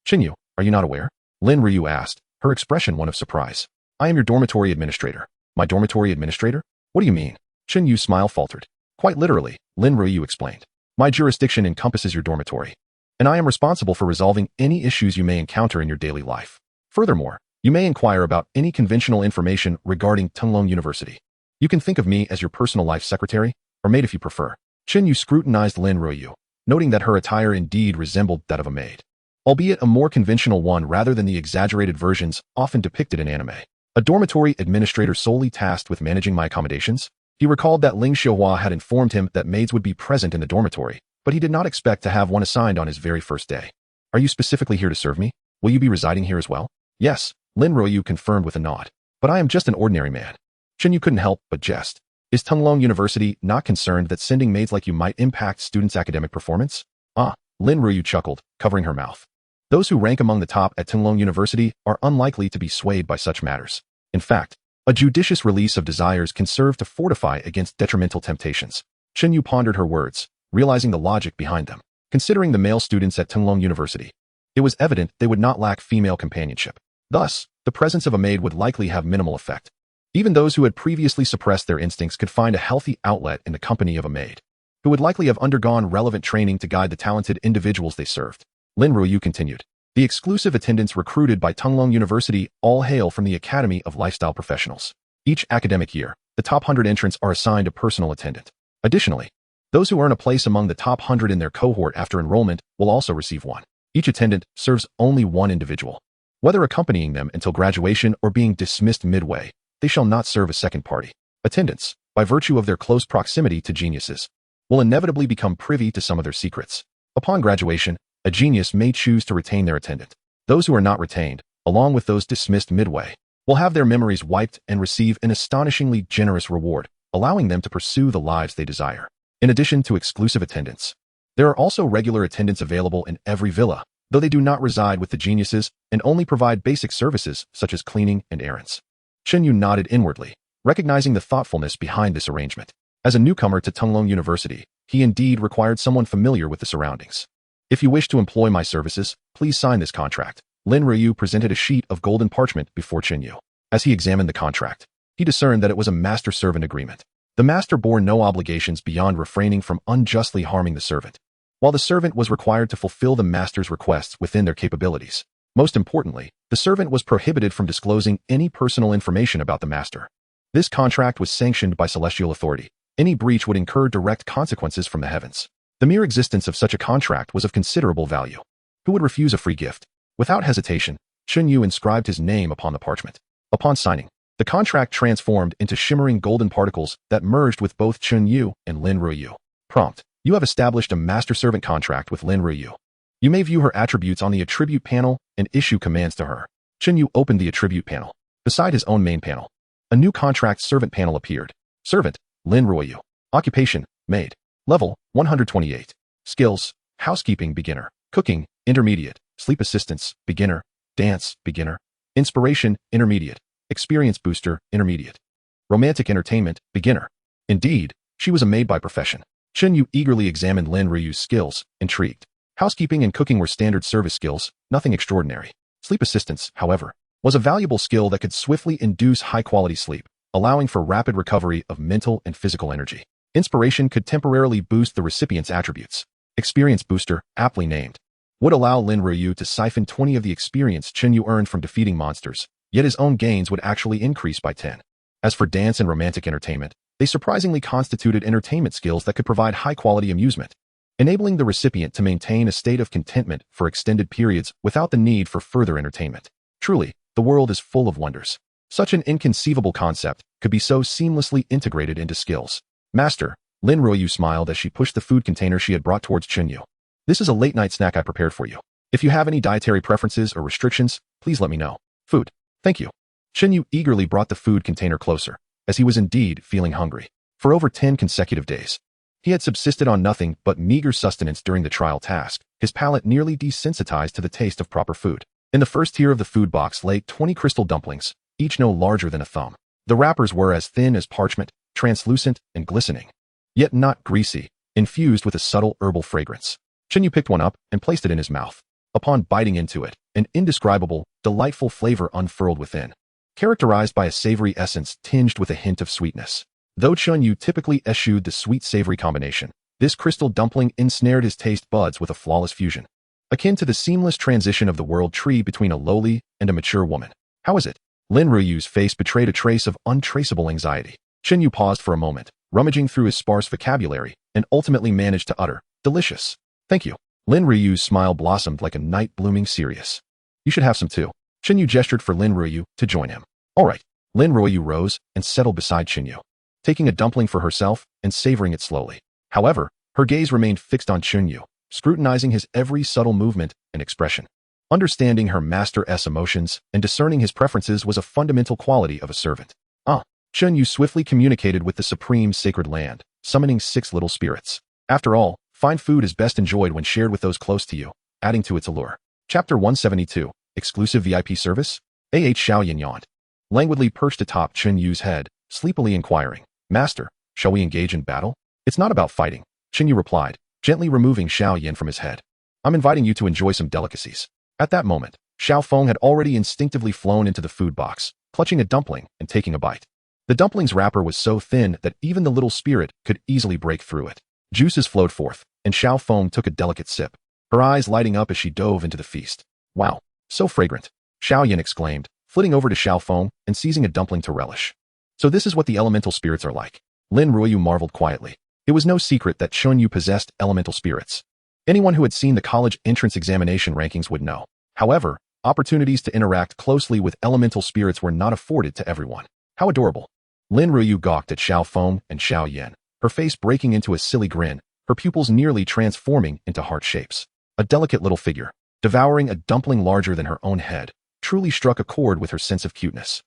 Chen Yu, are you not aware? Lin Ruoyu asked, her expression one of surprise. I am your dormitory administrator. My dormitory administrator? What do you mean? Chen Yu's smile faltered. Quite literally, Lin Ruoyu explained. My jurisdiction encompasses your dormitory, and I am responsible for resolving any issues you may encounter in your daily life. Furthermore, you may inquire about any conventional information regarding Tunglong University. You can think of me as your personal life secretary, or maid if you prefer. Chen Yu scrutinized Lin Ruoyu, noting that her attire indeed resembled that of a maid, albeit a more conventional one rather than the exaggerated versions often depicted in anime. A dormitory administrator solely tasked with managing my accommodations? He recalled that Ling Xiuhua had informed him that maids would be present in the dormitory, but he did not expect to have one assigned on his very first day. Are you specifically here to serve me? Will you be residing here as well? Yes, Lin Ruoyu confirmed with a nod. But I am just an ordinary man. Chen Yu couldn't help but jest. Is Tunglong University not concerned that sending maids like you might impact students' academic performance? Lin Ruoyu chuckled, covering her mouth. Those who rank among the top at Tunglong University are unlikely to be swayed by such matters. In fact, a judicious release of desires can serve to fortify against detrimental temptations. Chen Yu pondered her words, realizing the logic behind them. Considering the male students at Tunglong University, it was evident they would not lack female companionship. Thus, the presence of a maid would likely have minimal effect. Even those who had previously suppressed their instincts could find a healthy outlet in the company of a maid, who would likely have undergone relevant training to guide the talented individuals they served. Lin Ruoyu continued. The exclusive attendants recruited by Tunglong University all hail from the Academy of Lifestyle Professionals. Each academic year, the top 100 entrants are assigned a personal attendant. Additionally, those who earn a place among the top 100 in their cohort after enrollment will also receive one. Each attendant serves only one individual. Whether accompanying them until graduation or being dismissed midway, they shall not serve a second party. Attendants, by virtue of their close proximity to geniuses, will inevitably become privy to some of their secrets. Upon graduation, a genius may choose to retain their attendant. Those who are not retained, along with those dismissed midway, will have their memories wiped and receive an astonishingly generous reward, allowing them to pursue the lives they desire. In addition to exclusive attendants, there are also regular attendants available in every villa, though they do not reside with the geniuses and only provide basic services such as cleaning and errands. Chen Yu nodded inwardly, recognizing the thoughtfulness behind this arrangement. As a newcomer to Tunglong University, he indeed required someone familiar with the surroundings. If you wish to employ my services, please sign this contract. Lin Ruoyu presented a sheet of golden parchment before Chen Yu. As he examined the contract, he discerned that it was a master-servant agreement. The master bore no obligations beyond refraining from unjustly harming the servant, while the servant was required to fulfill the master's requests within their capabilities. Most importantly, the servant was prohibited from disclosing any personal information about the master. This contract was sanctioned by celestial authority. Any breach would incur direct consequences from the heavens. The mere existence of such a contract was of considerable value. Who would refuse a free gift? Without hesitation, Chen Yu inscribed his name upon the parchment. Upon signing, the contract transformed into shimmering golden particles that merged with both Chen Yu and Lin Ruoyu. Prompt. You have established a master-servant contract with Lin Ruoyu. You may view her attributes on the attribute panel and issue commands to her. Chen Yu opened the attribute panel. Beside his own main panel, a new contract servant panel appeared. Servant, Lin Ruoyu. Occupation, maid. Level, 128. Skills, housekeeping, beginner. Cooking, intermediate. Sleep assistance, beginner. Dance, beginner. Inspiration, intermediate. Experience booster, intermediate. Romantic entertainment, beginner. Indeed, she was a maid by profession. Chen Yu eagerly examined Lin Ruoyu's skills, intrigued. Housekeeping and cooking were standard service skills, nothing extraordinary. Sleep assistance, however, was a valuable skill that could swiftly induce high-quality sleep, allowing for rapid recovery of mental and physical energy. Inspiration could temporarily boost the recipient's attributes. Experience booster, aptly named. would allow Lin Ruoyu to siphon 20 of the experience Chen Yu earned from defeating monsters, yet his own gains would actually increase by 10. As for dance and romantic entertainment, they surprisingly constituted entertainment skills that could provide high-quality amusement, enabling the recipient to maintain a state of contentment for extended periods without the need for further entertainment. Truly, the world is full of wonders. Such an inconceivable concept could be so seamlessly integrated into skills. Master, Lin Ruoyu smiled as she pushed the food container she had brought towards Chen Yu. This is a late-night snack I prepared for you. If you have any dietary preferences or restrictions, please let me know. Food. Thank you. Chen Yu eagerly brought the food container closer, as he was indeed feeling hungry. For over 10 consecutive days, he had subsisted on nothing but meager sustenance during the trial task, his palate nearly desensitized to the taste of proper food. In the first tier of the food box lay 20 crystal dumplings, each no larger than a thumb. The wrappers were as thin as parchment, translucent and glistening, yet not greasy, infused with a subtle herbal fragrance. Chen Yu picked one up and placed it in his mouth. Upon biting into it, an indescribable, delightful flavor unfurled within, characterized by a savory essence tinged with a hint of sweetness. Though Chen Yu typically eschewed the sweet-savory combination, this crystal dumpling ensnared his taste buds with a flawless fusion, akin to the seamless transition of the world tree between a lowly and a mature woman. How is it? Lin Ruoyu's face betrayed a trace of untraceable anxiety. Chen Yu paused for a moment, rummaging through his sparse vocabulary, and ultimately managed to utter, "Delicious. Thank you." Lin Ruoyu's smile blossomed like a night blooming cereus. "You should have some too." Chen Yu gestured for Lin Ruoyu to join him. "All right." Lin Ruoyu rose and settled beside Chen Yu, taking a dumpling for herself and savoring it slowly. However, her gaze remained fixed on Chen Yu, scrutinizing his every subtle movement and expression. Understanding her master's emotions and discerning his preferences was a fundamental quality of a servant. Chen Yu swiftly communicated with the supreme sacred land, summoning 6 little spirits. After all, fine food is best enjoyed when shared with those close to you, adding to its allure. Chapter 172, Exclusive VIP Service? Xiaoyan yawned, languidly perched atop Chen Yu's head, sleepily inquiring, "Master, shall we engage in battle?" "It's not about fighting," Chen Yu replied, gently removing Xiao Yan from his head. "I'm inviting you to enjoy some delicacies." At that moment, Xiao Feng had already instinctively flown into the food box, clutching a dumpling and taking a bite. The dumpling's wrapper was so thin that even the little spirit could easily break through it. Juices flowed forth, and Xiao Feng took a delicate sip, her eyes lighting up as she dove into the feast. "Wow, so fragrant," Xiao Yan exclaimed, flitting over to Xiao Feng and seizing a dumpling to relish. "So this is what the elemental spirits are like." Lin Ruoyu marveled quietly. It was no secret that Chen Yu possessed elemental spirits. Anyone who had seen the college entrance examination rankings would know. However, opportunities to interact closely with elemental spirits were not afforded to everyone. How adorable. Lin Ruoyu gawked at Xiao Feng and Xiao Yan, her face breaking into a silly grin, her pupils nearly transforming into heart shapes. A delicate little figure, devouring a dumpling larger than her own head, truly struck a chord with her sense of cuteness.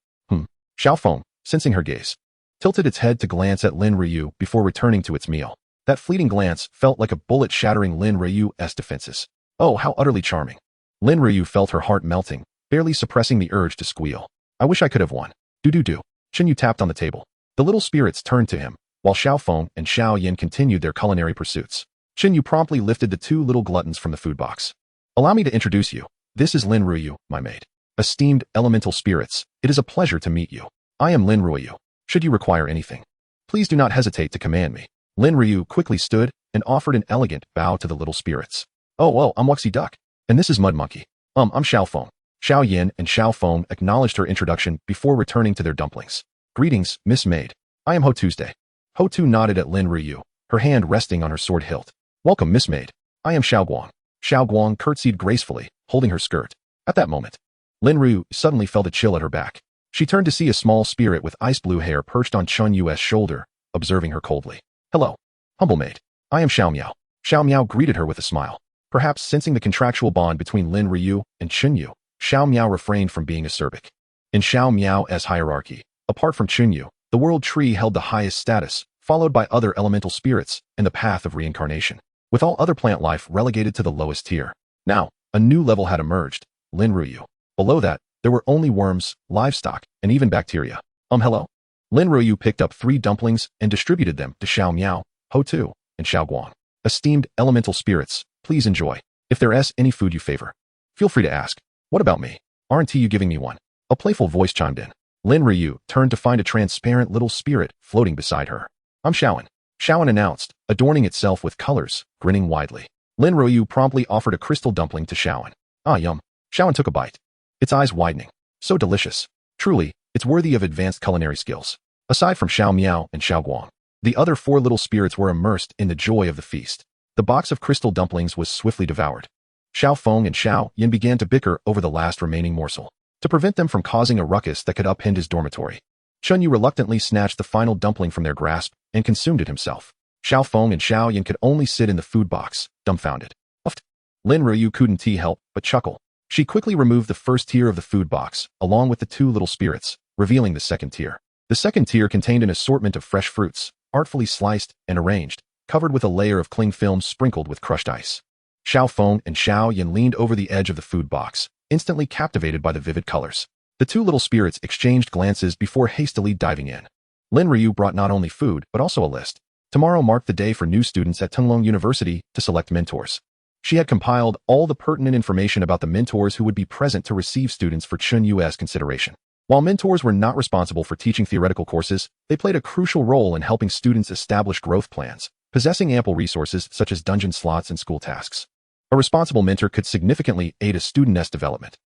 Xiao Feng, sensing her gaze, tilted its head to glance at Lin Ruoyu before returning to its meal. That fleeting glance felt like a bullet shattering Lin Ruoyu's defenses. Oh, how utterly charming. Lin Ruoyu felt her heart melting, barely suppressing the urge to squeal. "I wish I could have won." Do. Chen Yu tapped on the table. The little spirits turned to him, while Xiao Feng and Xiao Yan continued their culinary pursuits. Chen Yu promptly lifted the 2 little gluttons from the food box. "Allow me to introduce you. This is Lin Ruoyu, my maid. Esteemed elemental spirits, it is a pleasure to meet you. I am Lin Ruoyu. Should you require anything, please do not hesitate to command me." Lin Ruoyu quickly stood and offered an elegant bow to the little spirits. Oh, I'm Wuxi Duck. And this is Mud Monkey. I'm Xiao Feng." Xiao Yan and Xiao Feng acknowledged her introduction before returning to their dumplings. "Greetings, Miss Maid. I am Ho Tuesday." Ho Tu nodded at Lin Ruoyu, her hand resting on her sword hilt. "Welcome, Miss Maid. I am Xiao Guang." Xiao Guang curtsied gracefully, holding her skirt. At that moment, Lin Ruoyu suddenly felt a chill at her back. She turned to see a small spirit with ice blue hair perched on Chen Yu's shoulder, observing her coldly. "Hello, humble maid. I am Xiao Miao." Xiao Miao greeted her with a smile. Perhaps sensing the contractual bond between Lin Ruoyu and Chen Yu, Xiao Miao refrained from being acerbic. In Xiao Miao's hierarchy, apart from Chen Yu, the world tree held the highest status, followed by other elemental spirits and the path of reincarnation, with all other plant life relegated to the lowest tier. Now, a new level had emerged, Lin Ruoyu. Below that, there were only worms, livestock, and even bacteria. Hello? Lin Ruoyu picked up 3 dumplings and distributed them to Xiao Miao, Ho Tu, and Xiao Guang. "Esteemed elemental spirits, please enjoy. If there's any food you favor, feel free to ask. What about me? Aren't you giving me one?" A playful voice chimed in. Lin Ruoyu turned to find a transparent little spirit floating beside her. "I'm Xiaoan," Xiaoan announced, adorning itself with colors, grinning widely. Lin Ruoyu promptly offered a crystal dumpling to Xiaoan. Ah, yum. Xiaoan took a bite, its eyes widening. So delicious. Truly, it's worthy of advanced culinary skills. Aside from Xiao Miao and Xiao Guang, the other four little spirits were immersed in the joy of the feast. The box of crystal dumplings was swiftly devoured. Xiao Feng and Xiao Yin began to bicker over the last remaining morsel. To prevent them from causing a ruckus that could upend his dormitory, Chen Yu reluctantly snatched the final dumpling from their grasp and consumed it himself. Xiao Feng and Xiao Yin could only sit in the food box, dumbfounded. Uffed. Lin Ruoyu couldn't help but chuckle. She quickly removed the first tier of the food box, along with the two little spirits, revealing the second tier. The second tier contained an assortment of fresh fruits, artfully sliced and arranged, covered with a layer of cling film sprinkled with crushed ice. Xiao Feng and Xiao Yin leaned over the edge of the food box, instantly captivated by the vivid colors. The two little spirits exchanged glances before hastily diving in. Lin Ruoyu brought not only food, but also a list. Tomorrow marked the day for new students at Tunglong University to select mentors. She had compiled all the pertinent information about the mentors who would be present to receive students for Chen Yu's consideration. While mentors were not responsible for teaching theoretical courses, they played a crucial role in helping students establish growth plans, possessing ample resources such as dungeon slots and school tasks. A responsible mentor could significantly aid a student's development.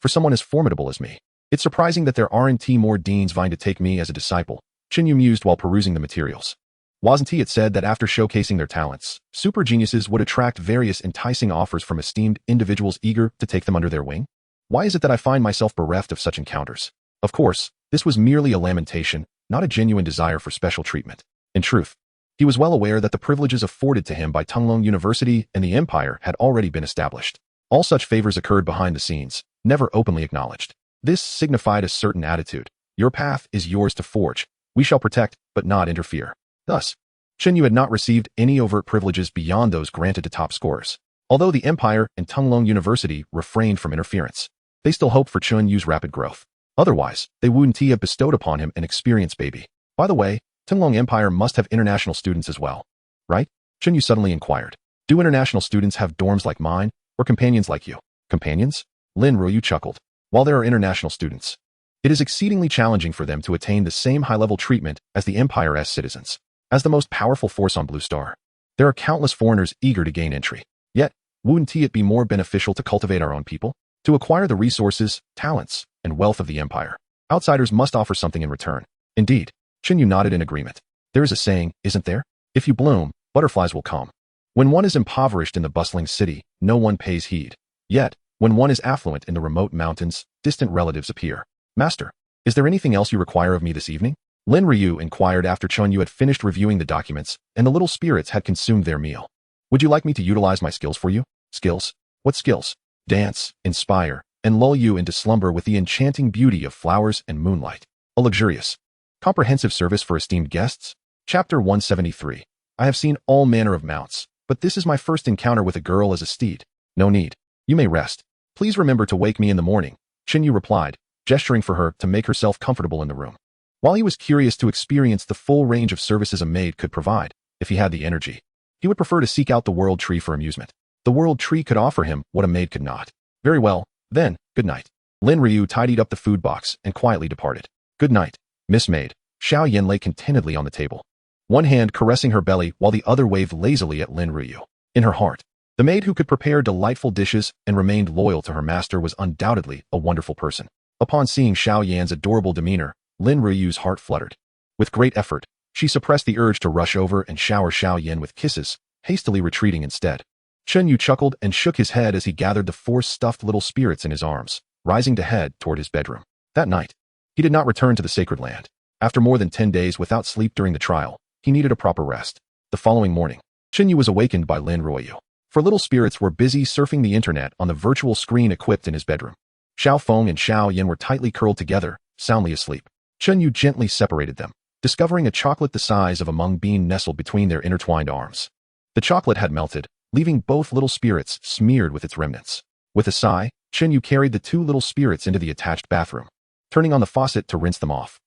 For someone as formidable as me, it's surprising that there aren't more deans vying to take me as a disciple, Chen Yu mused while perusing the materials. Wasn't it said that after showcasing their talents, super geniuses would attract various enticing offers from esteemed individuals eager to take them under their wing? Why is it that I find myself bereft of such encounters? Of course, this was merely a lamentation, not a genuine desire for special treatment. In truth, he was well aware that the privileges afforded to him by Tunglong University and the Empire had already been established. All such favors occurred behind the scenes, never openly acknowledged. This signified a certain attitude. Your path is yours to forge. We shall protect, but not interfere. Thus, Chen Yu had not received any overt privileges beyond those granted to top scorers. Although the Empire and Tunglong University refrained from interference, they still hoped for Chen Yu's rapid growth. Otherwise, they wouldn't have bestowed upon him an experienced baby. By the way, Tunglong Empire must have international students as well, right? Chen Yu suddenly inquired. Do international students have dorms like mine, or companions like you? Companions? Lin Ruoyu chuckled. While there are international students, it is exceedingly challenging for them to attain the same high-level treatment as the Empire's citizens. As the most powerful force on Blue Star, there are countless foreigners eager to gain entry. Yet, wouldn't it be more beneficial to cultivate our own people? To acquire the resources, talents, and wealth of the Empire, outsiders must offer something in return. Indeed, Chen Yu nodded in agreement. There is a saying, isn't there? If you bloom, butterflies will come. When one is impoverished in the bustling city, no one pays heed. Yet, when one is affluent in the remote mountains, distant relatives appear. Master, is there anything else you require of me this evening? Lin Ruoyu inquired after Chen Yu had finished reviewing the documents and the little spirits had consumed their meal. Would you like me to utilize my skills for you? Skills? What skills? Dance, inspire, and lull you into slumber with the enchanting beauty of flowers and moonlight. A luxurious, comprehensive service for esteemed guests? Chapter 173. I have seen all manner of mounts, but this is my first encounter with a girl as a steed. No need. You may rest. Please remember to wake me in the morning, Chen Yu replied, gesturing for her to make herself comfortable in the room. While he was curious to experience the full range of services a maid could provide, if he had the energy, he would prefer to seek out the world tree for amusement. The world tree could offer him what a maid could not. Very well, then, good night. Lin Ruoyu tidied up the food box and quietly departed. Good night, Miss Maid. Xiao Yin lay contentedly on the table, one hand caressing her belly while the other waved lazily at Lin Ruoyu. In her heart, the maid who could prepare delightful dishes and remained loyal to her master was undoubtedly a wonderful person. Upon seeing Xiao Yan's adorable demeanor, Lin Ruoyu's heart fluttered. With great effort, she suppressed the urge to rush over and shower Xiao Yan with kisses, hastily retreating instead. Chen Yu chuckled and shook his head as he gathered the four stuffed little spirits in his arms, rising to head toward his bedroom. That night, he did not return to the sacred land. After more than 10 days without sleep during the trial, he needed a proper rest. The following morning, Chen Yu was awakened by Lin Ruoyu. For little spirits were busy surfing the internet on the virtual screen equipped in his bedroom. Xiao Feng and Xiao Yin were tightly curled together, soundly asleep. Chen Yu gently separated them, discovering a chocolate the size of a mung bean nestled between their intertwined arms. The chocolate had melted, leaving both little spirits smeared with its remnants. With a sigh, Chen Yu carried the two little spirits into the attached bathroom, turning on the faucet to rinse them off.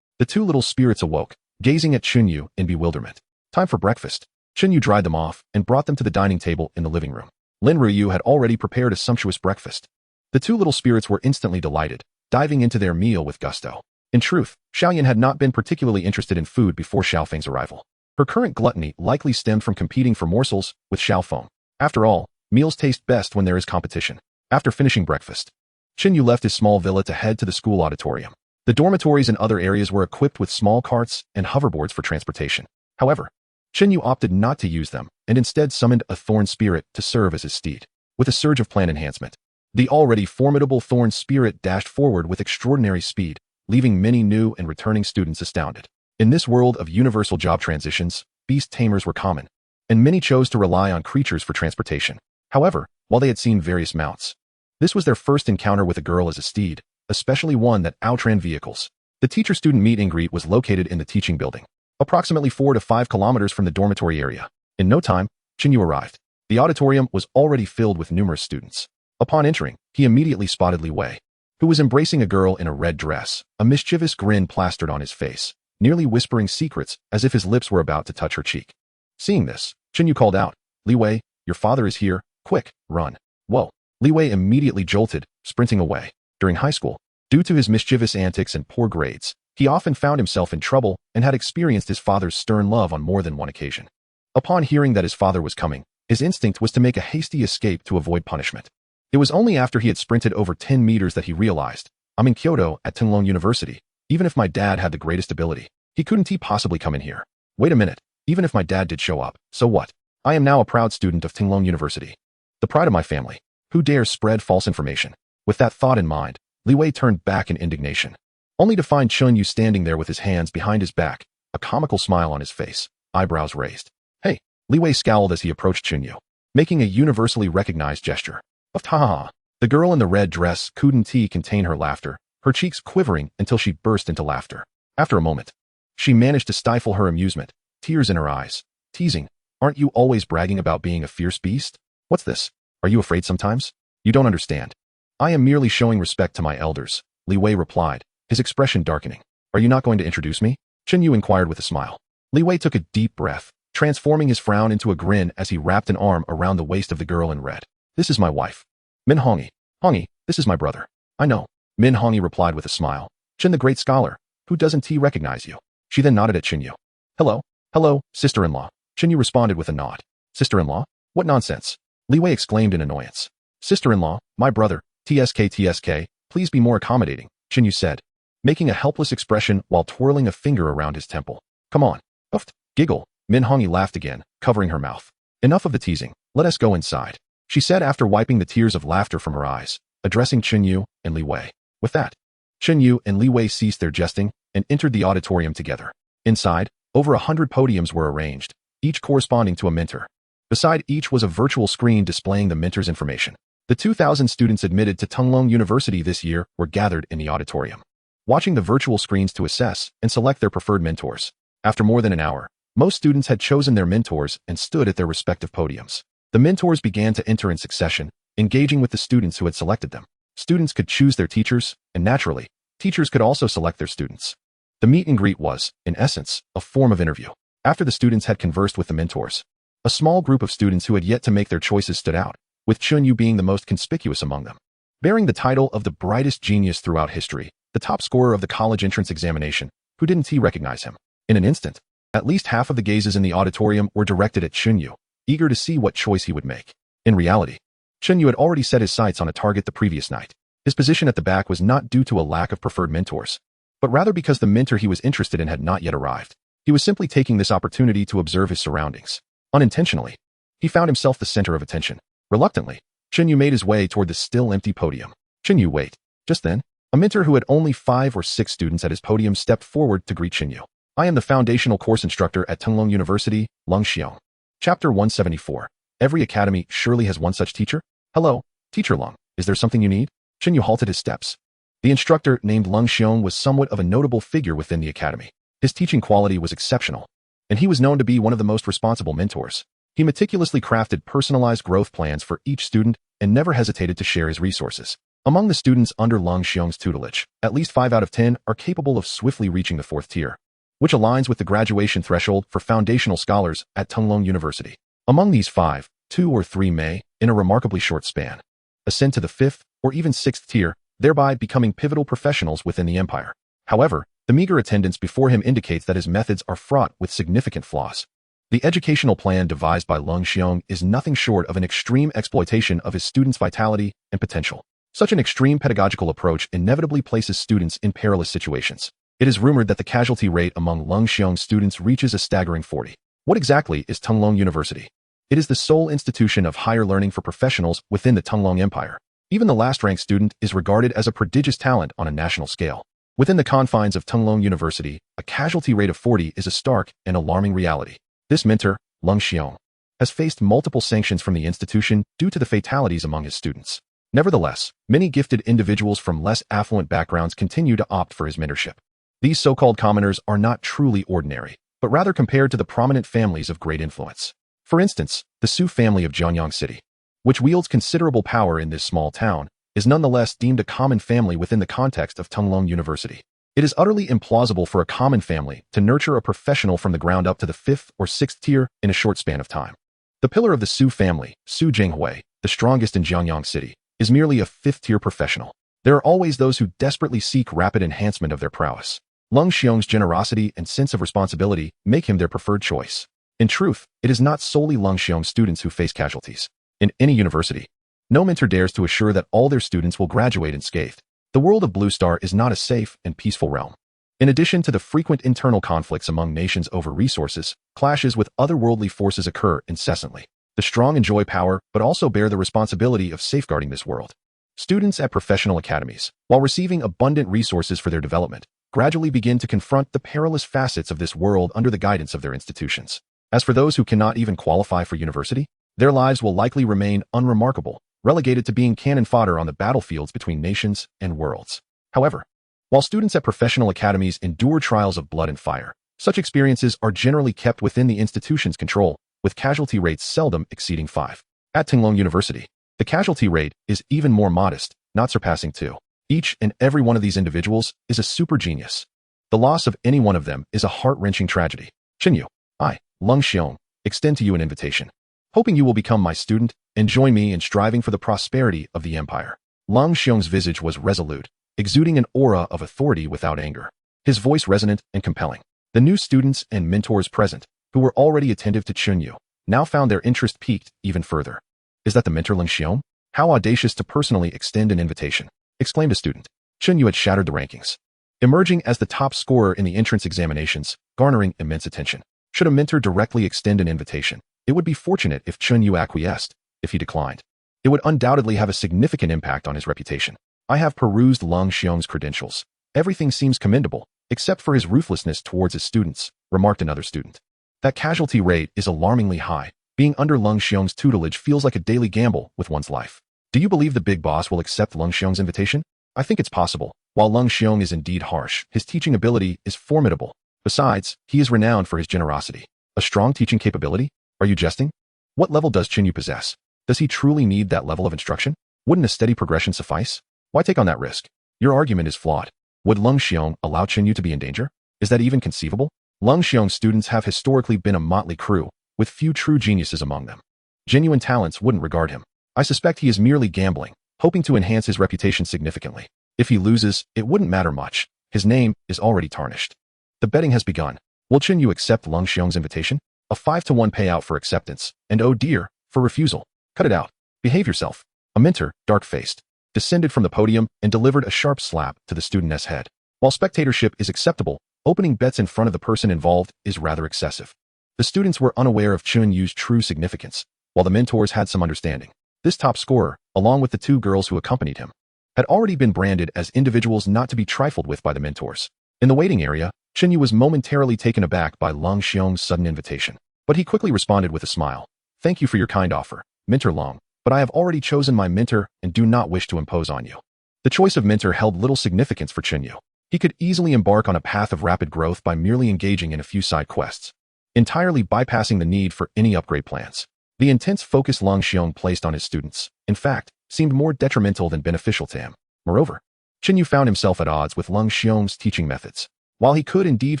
The two little spirits awoke, gazing at Chen Yu in bewilderment. Time for breakfast. Chen Yu dried them off and brought them to the dining table in the living room. Lin Ruoyu had already prepared a sumptuous breakfast. The two little spirits were instantly delighted, diving into their meal with gusto. In truth, Xiao Yan had not been particularly interested in food before Xiao Feng's arrival. Her current gluttony likely stemmed from competing for morsels with Xiao Feng. After all, meals taste best when there is competition. After finishing breakfast, Chen Yu left his small villa to head to the school auditorium. The dormitories and other areas were equipped with small carts and hoverboards for transportation. However, Chen Yu opted not to use them and instead summoned a thorn spirit to serve as his steed. With a surge of plan enhancement, the already formidable thorn spirit dashed forward with extraordinary speed, leaving many new and returning students astounded. In this world of universal job transitions, beast tamers were common, and many chose to rely on creatures for transportation. However, while they had seen various mounts, this was their first encounter with a girl as a steed, especially one that outran vehicles. The teacher-student meet and greet was located in the teaching building, approximately 4 to 5 kilometers from the dormitory area. In no time, Chen Yu arrived. The auditorium was already filled with numerous students. Upon entering, he immediately spotted Li Wei, who was embracing a girl in a red dress, a mischievous grin plastered on his face, nearly whispering secrets as if his lips were about to touch her cheek. Seeing this, Chen Yu called out, "Li Wei, your father is here, quick, run." Whoa! Li Wei immediately jolted, sprinting away. During high school, due to his mischievous antics and poor grades, he often found himself in trouble and had experienced his father's stern love on more than one occasion. Upon hearing that his father was coming, his instinct was to make a hasty escape to avoid punishment. It was only after he had sprinted over 10 meters that he realized, "I'm in Kyoto at Tinglong University. Even if my dad had the greatest ability, he couldn't possibly come in here. Wait a minute, even if my dad did show up, so what? I am now a proud student of Tinglong University, the pride of my family. Who dares spread false information?" With that thought in mind, Li Wei turned back in indignation, only to find Chen Yu standing there with his hands behind his back, a comical smile on his face, eyebrows raised. "Hey!" Li Wei scowled as he approached Chen Yu, making a universally recognized gesture of ta-ha-ha. The girl in the red dress couldn't contain her laughter, her cheeks quivering until she burst into laughter. After a moment, she managed to stifle her amusement, tears in her eyes, teasing, "Aren't you always bragging about being a fierce beast? What's this? Are you afraid sometimes? You don't understand. I am merely showing respect to my elders," Li Wei replied, his expression darkening. "Are you not going to introduce me?" Chen Yu inquired with a smile. Li Wei took a deep breath, transforming his frown into a grin as he wrapped an arm around the waist of the girl in red. "This is my wife, Min Hongi. Hongi, this is my brother." "I know," Min Hongi replied with a smile. "Chen the great scholar, who doesn't recognize you?" She then nodded at Chen Yu. Hello, sister-in-law," Chen Yu responded with a nod. "Sister-in-law? What nonsense?" Li Wei exclaimed in annoyance. "Sister-in-law, my brother, TSK, please be more accommodating," Chen Yu said, making a helpless expression while twirling a finger around his temple. "Come on." Uffed. Giggle. Min Hongi laughed again, covering her mouth. "Enough of the teasing. Let us go inside," she said after wiping the tears of laughter from her eyes, addressing Chen Yu and Li Wei. With that, Chen Yu and Li Wei ceased their jesting and entered the auditorium together. Inside, over 100 podiums were arranged, each corresponding to a mentor. Beside each was a virtual screen displaying the mentor's information. The 2,000 students admitted to Tinglong University this year were gathered in the auditorium, watching the virtual screens to assess and select their preferred mentors. After more than an hour, most students had chosen their mentors and stood at their respective podiums. The mentors began to enter in succession, engaging with the students who had selected them. Students could choose their teachers, and naturally, teachers could also select their students. The meet and greet was, in essence, a form of interview. After the students had conversed with the mentors, a small group of students who had yet to make their choices stood out, with Chen Yu being the most conspicuous among them. Bearing the title of the brightest genius throughout history, the top scorer of the college entrance examination, who didn't recognize him? In an instant, at least half of the gazes in the auditorium were directed at Chen Yu, eager to see what choice he would make. In reality, Chen Yu had already set his sights on a target the previous night. His position at the back was not due to a lack of preferred mentors, but rather because the mentor he was interested in had not yet arrived. He was simply taking this opportunity to observe his surroundings. Unintentionally, he found himself the center of attention. Reluctantly, Chen Yu made his way toward the still empty podium. "Chen Yu, wait." Just then, a mentor who had only 5 or 6 students at his podium stepped forward to greet Chen Yu. "I am the foundational course instructor at Tinglong University, Lung Xiong." Chapter 174. Every academy surely has one such teacher? "Hello, Teacher Lung. Is there something you need?" Chen Yu halted his steps. The instructor named Lung Xiong was somewhat of a notable figure within the academy. His teaching quality was exceptional, and he was known to be one of the most responsible mentors. He meticulously crafted personalized growth plans for each student and never hesitated to share his resources. Among the students under Lung Xiong's tutelage, at least 5 out of 10 are capable of swiftly reaching the 4th tier, which aligns with the graduation threshold for foundational scholars at Tinglong University. Among these 5, 2 or 3 may, in a remarkably short span, ascend to the 5th or even 6th tier, thereby becoming pivotal professionals within the empire. However, the meager attendance before him indicates that his methods are fraught with significant flaws. The educational plan devised by Lung Xiong is nothing short of an extreme exploitation of his students' vitality and potential. Such an extreme pedagogical approach inevitably places students in perilous situations. It is rumored that the casualty rate among Lung Xiong's students reaches a staggering 40. What exactly is Tunglong University? It is the sole institution of higher learning for professionals within the Tunglong Empire. Even the last-ranked student is regarded as a prodigious talent on a national scale. Within the confines of Tunglong University, a casualty rate of 40 is a stark and alarming reality. This mentor, Lung Xiong, has faced multiple sanctions from the institution due to the fatalities among his students. Nevertheless, many gifted individuals from less affluent backgrounds continue to opt for his mentorship. These so-called commoners are not truly ordinary, but rather compared to the prominent families of great influence. For instance, the Su family of Jianyang City, which wields considerable power in this small town, is nonetheless deemed a common family within the context of Tunglong University. It is utterly implausible for a common family to nurture a professional from the ground up to the 5th or 6th tier in a short span of time. The pillar of the Su family, Su Jinghui, the strongest in Jianyang City, is merely a 5th-tier professional. There are always those who desperately seek rapid enhancement of their prowess. Lung Xiong's generosity and sense of responsibility make him their preferred choice. In truth, it is not solely Lung Xiong's students who face casualties. In any university, no mentor dares to assure that all their students will graduate unscathed. The world of Blue Star is not a safe and peaceful realm. In addition to the frequent internal conflicts among nations over resources, clashes with otherworldly forces occur incessantly. The strong enjoy power, but also bear the responsibility of safeguarding this world. Students at professional academies, while receiving abundant resources for their development, gradually begin to confront the perilous facets of this world under the guidance of their institutions. As for those who cannot even qualify for university, their lives will likely remain unremarkable, relegated to being cannon fodder on the battlefields between nations and worlds. However, while students at professional academies endure trials of blood and fire, such experiences are generally kept within the institution's control, with casualty rates seldom exceeding 5. At Tunglong University, the casualty rate is even more modest, not surpassing 2. Each and every one of these individuals is a super genius. The loss of any one of them is a heart-wrenching tragedy. Chen Yu, I, Lung Xiong, extend to you an invitation, hoping you will become my student and join me in striving for the prosperity of the empire. Lung Xiong's visage was resolute, exuding an aura of authority without anger. His voice resonant and compelling. The new students and mentors present, who were already attentive to Chen Yu, now found their interest piqued even further. Is that the mentor Lung Xiong? How audacious to personally extend an invitation, exclaimed a student. Chen Yu had shattered the rankings, emerging as the top scorer in the entrance examinations, garnering immense attention. Should a mentor directly extend an invitation, it would be fortunate if Chen Yu acquiesced. If he declined, it would undoubtedly have a significant impact on his reputation. I have perused Lung Xiong's credentials. Everything seems commendable, except for his ruthlessness towards his students, remarked another student. That casualty rate is alarmingly high. Being under Lung Xiong's tutelage feels like a daily gamble with one's life. Do you believe the big boss will accept Lung Xiong's invitation? I think it's possible. While Lung Xiong is indeed harsh, his teaching ability is formidable. Besides, he is renowned for his generosity. A strong teaching capability? Are you jesting? What level does Chen Yu possess? Does he truly need that level of instruction? Wouldn't a steady progression suffice? Why take on that risk? Your argument is flawed. Would Lung Xiong allow Chen Yu to be in danger? Is that even conceivable? Lung Xiong's students have historically been a motley crew, with few true geniuses among them. Genuine talents wouldn't regard him. I suspect he is merely gambling, hoping to enhance his reputation significantly. If he loses, it wouldn't matter much. His name is already tarnished. The betting has begun. Will Chen Yu accept Lung Xiong's invitation? A 5-to-1 payout for acceptance, and oh dear, for refusal. Cut it out. Behave yourself. A mentor, dark-faced, descended from the podium and delivered a sharp slap to the student's head. While spectatorship is acceptable, opening bets in front of the person involved is rather excessive. The students were unaware of Chen Yu's true significance, while the mentors had some understanding. This top scorer, along with the 2 girls who accompanied him, had already been branded as individuals not to be trifled with by the mentors. In the waiting area, Chen Yu was momentarily taken aback by Lung Xiong's sudden invitation, but he quickly responded with a smile. Thank you for your kind offer, Mentor Lung, but I have already chosen my mentor and do not wish to impose on you. The choice of mentor held little significance for Chen Yu. He could easily embark on a path of rapid growth by merely engaging in a few side quests, entirely bypassing the need for any upgrade plans. The intense focus Lung Xiong placed on his students, in fact, seemed more detrimental than beneficial to him. Moreover, Chen Yu found himself at odds with Lung Xiong's teaching methods. While he could indeed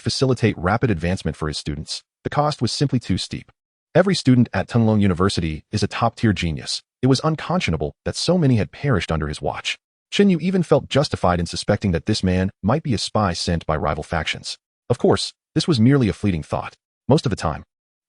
facilitate rapid advancement for his students, the cost was simply too steep. Every student at Tunglong University is a top-tier genius. It was unconscionable that so many had perished under his watch. Chen Yu even felt justified in suspecting that this man might be a spy sent by rival factions. Of course, this was merely a fleeting thought. Most of the time,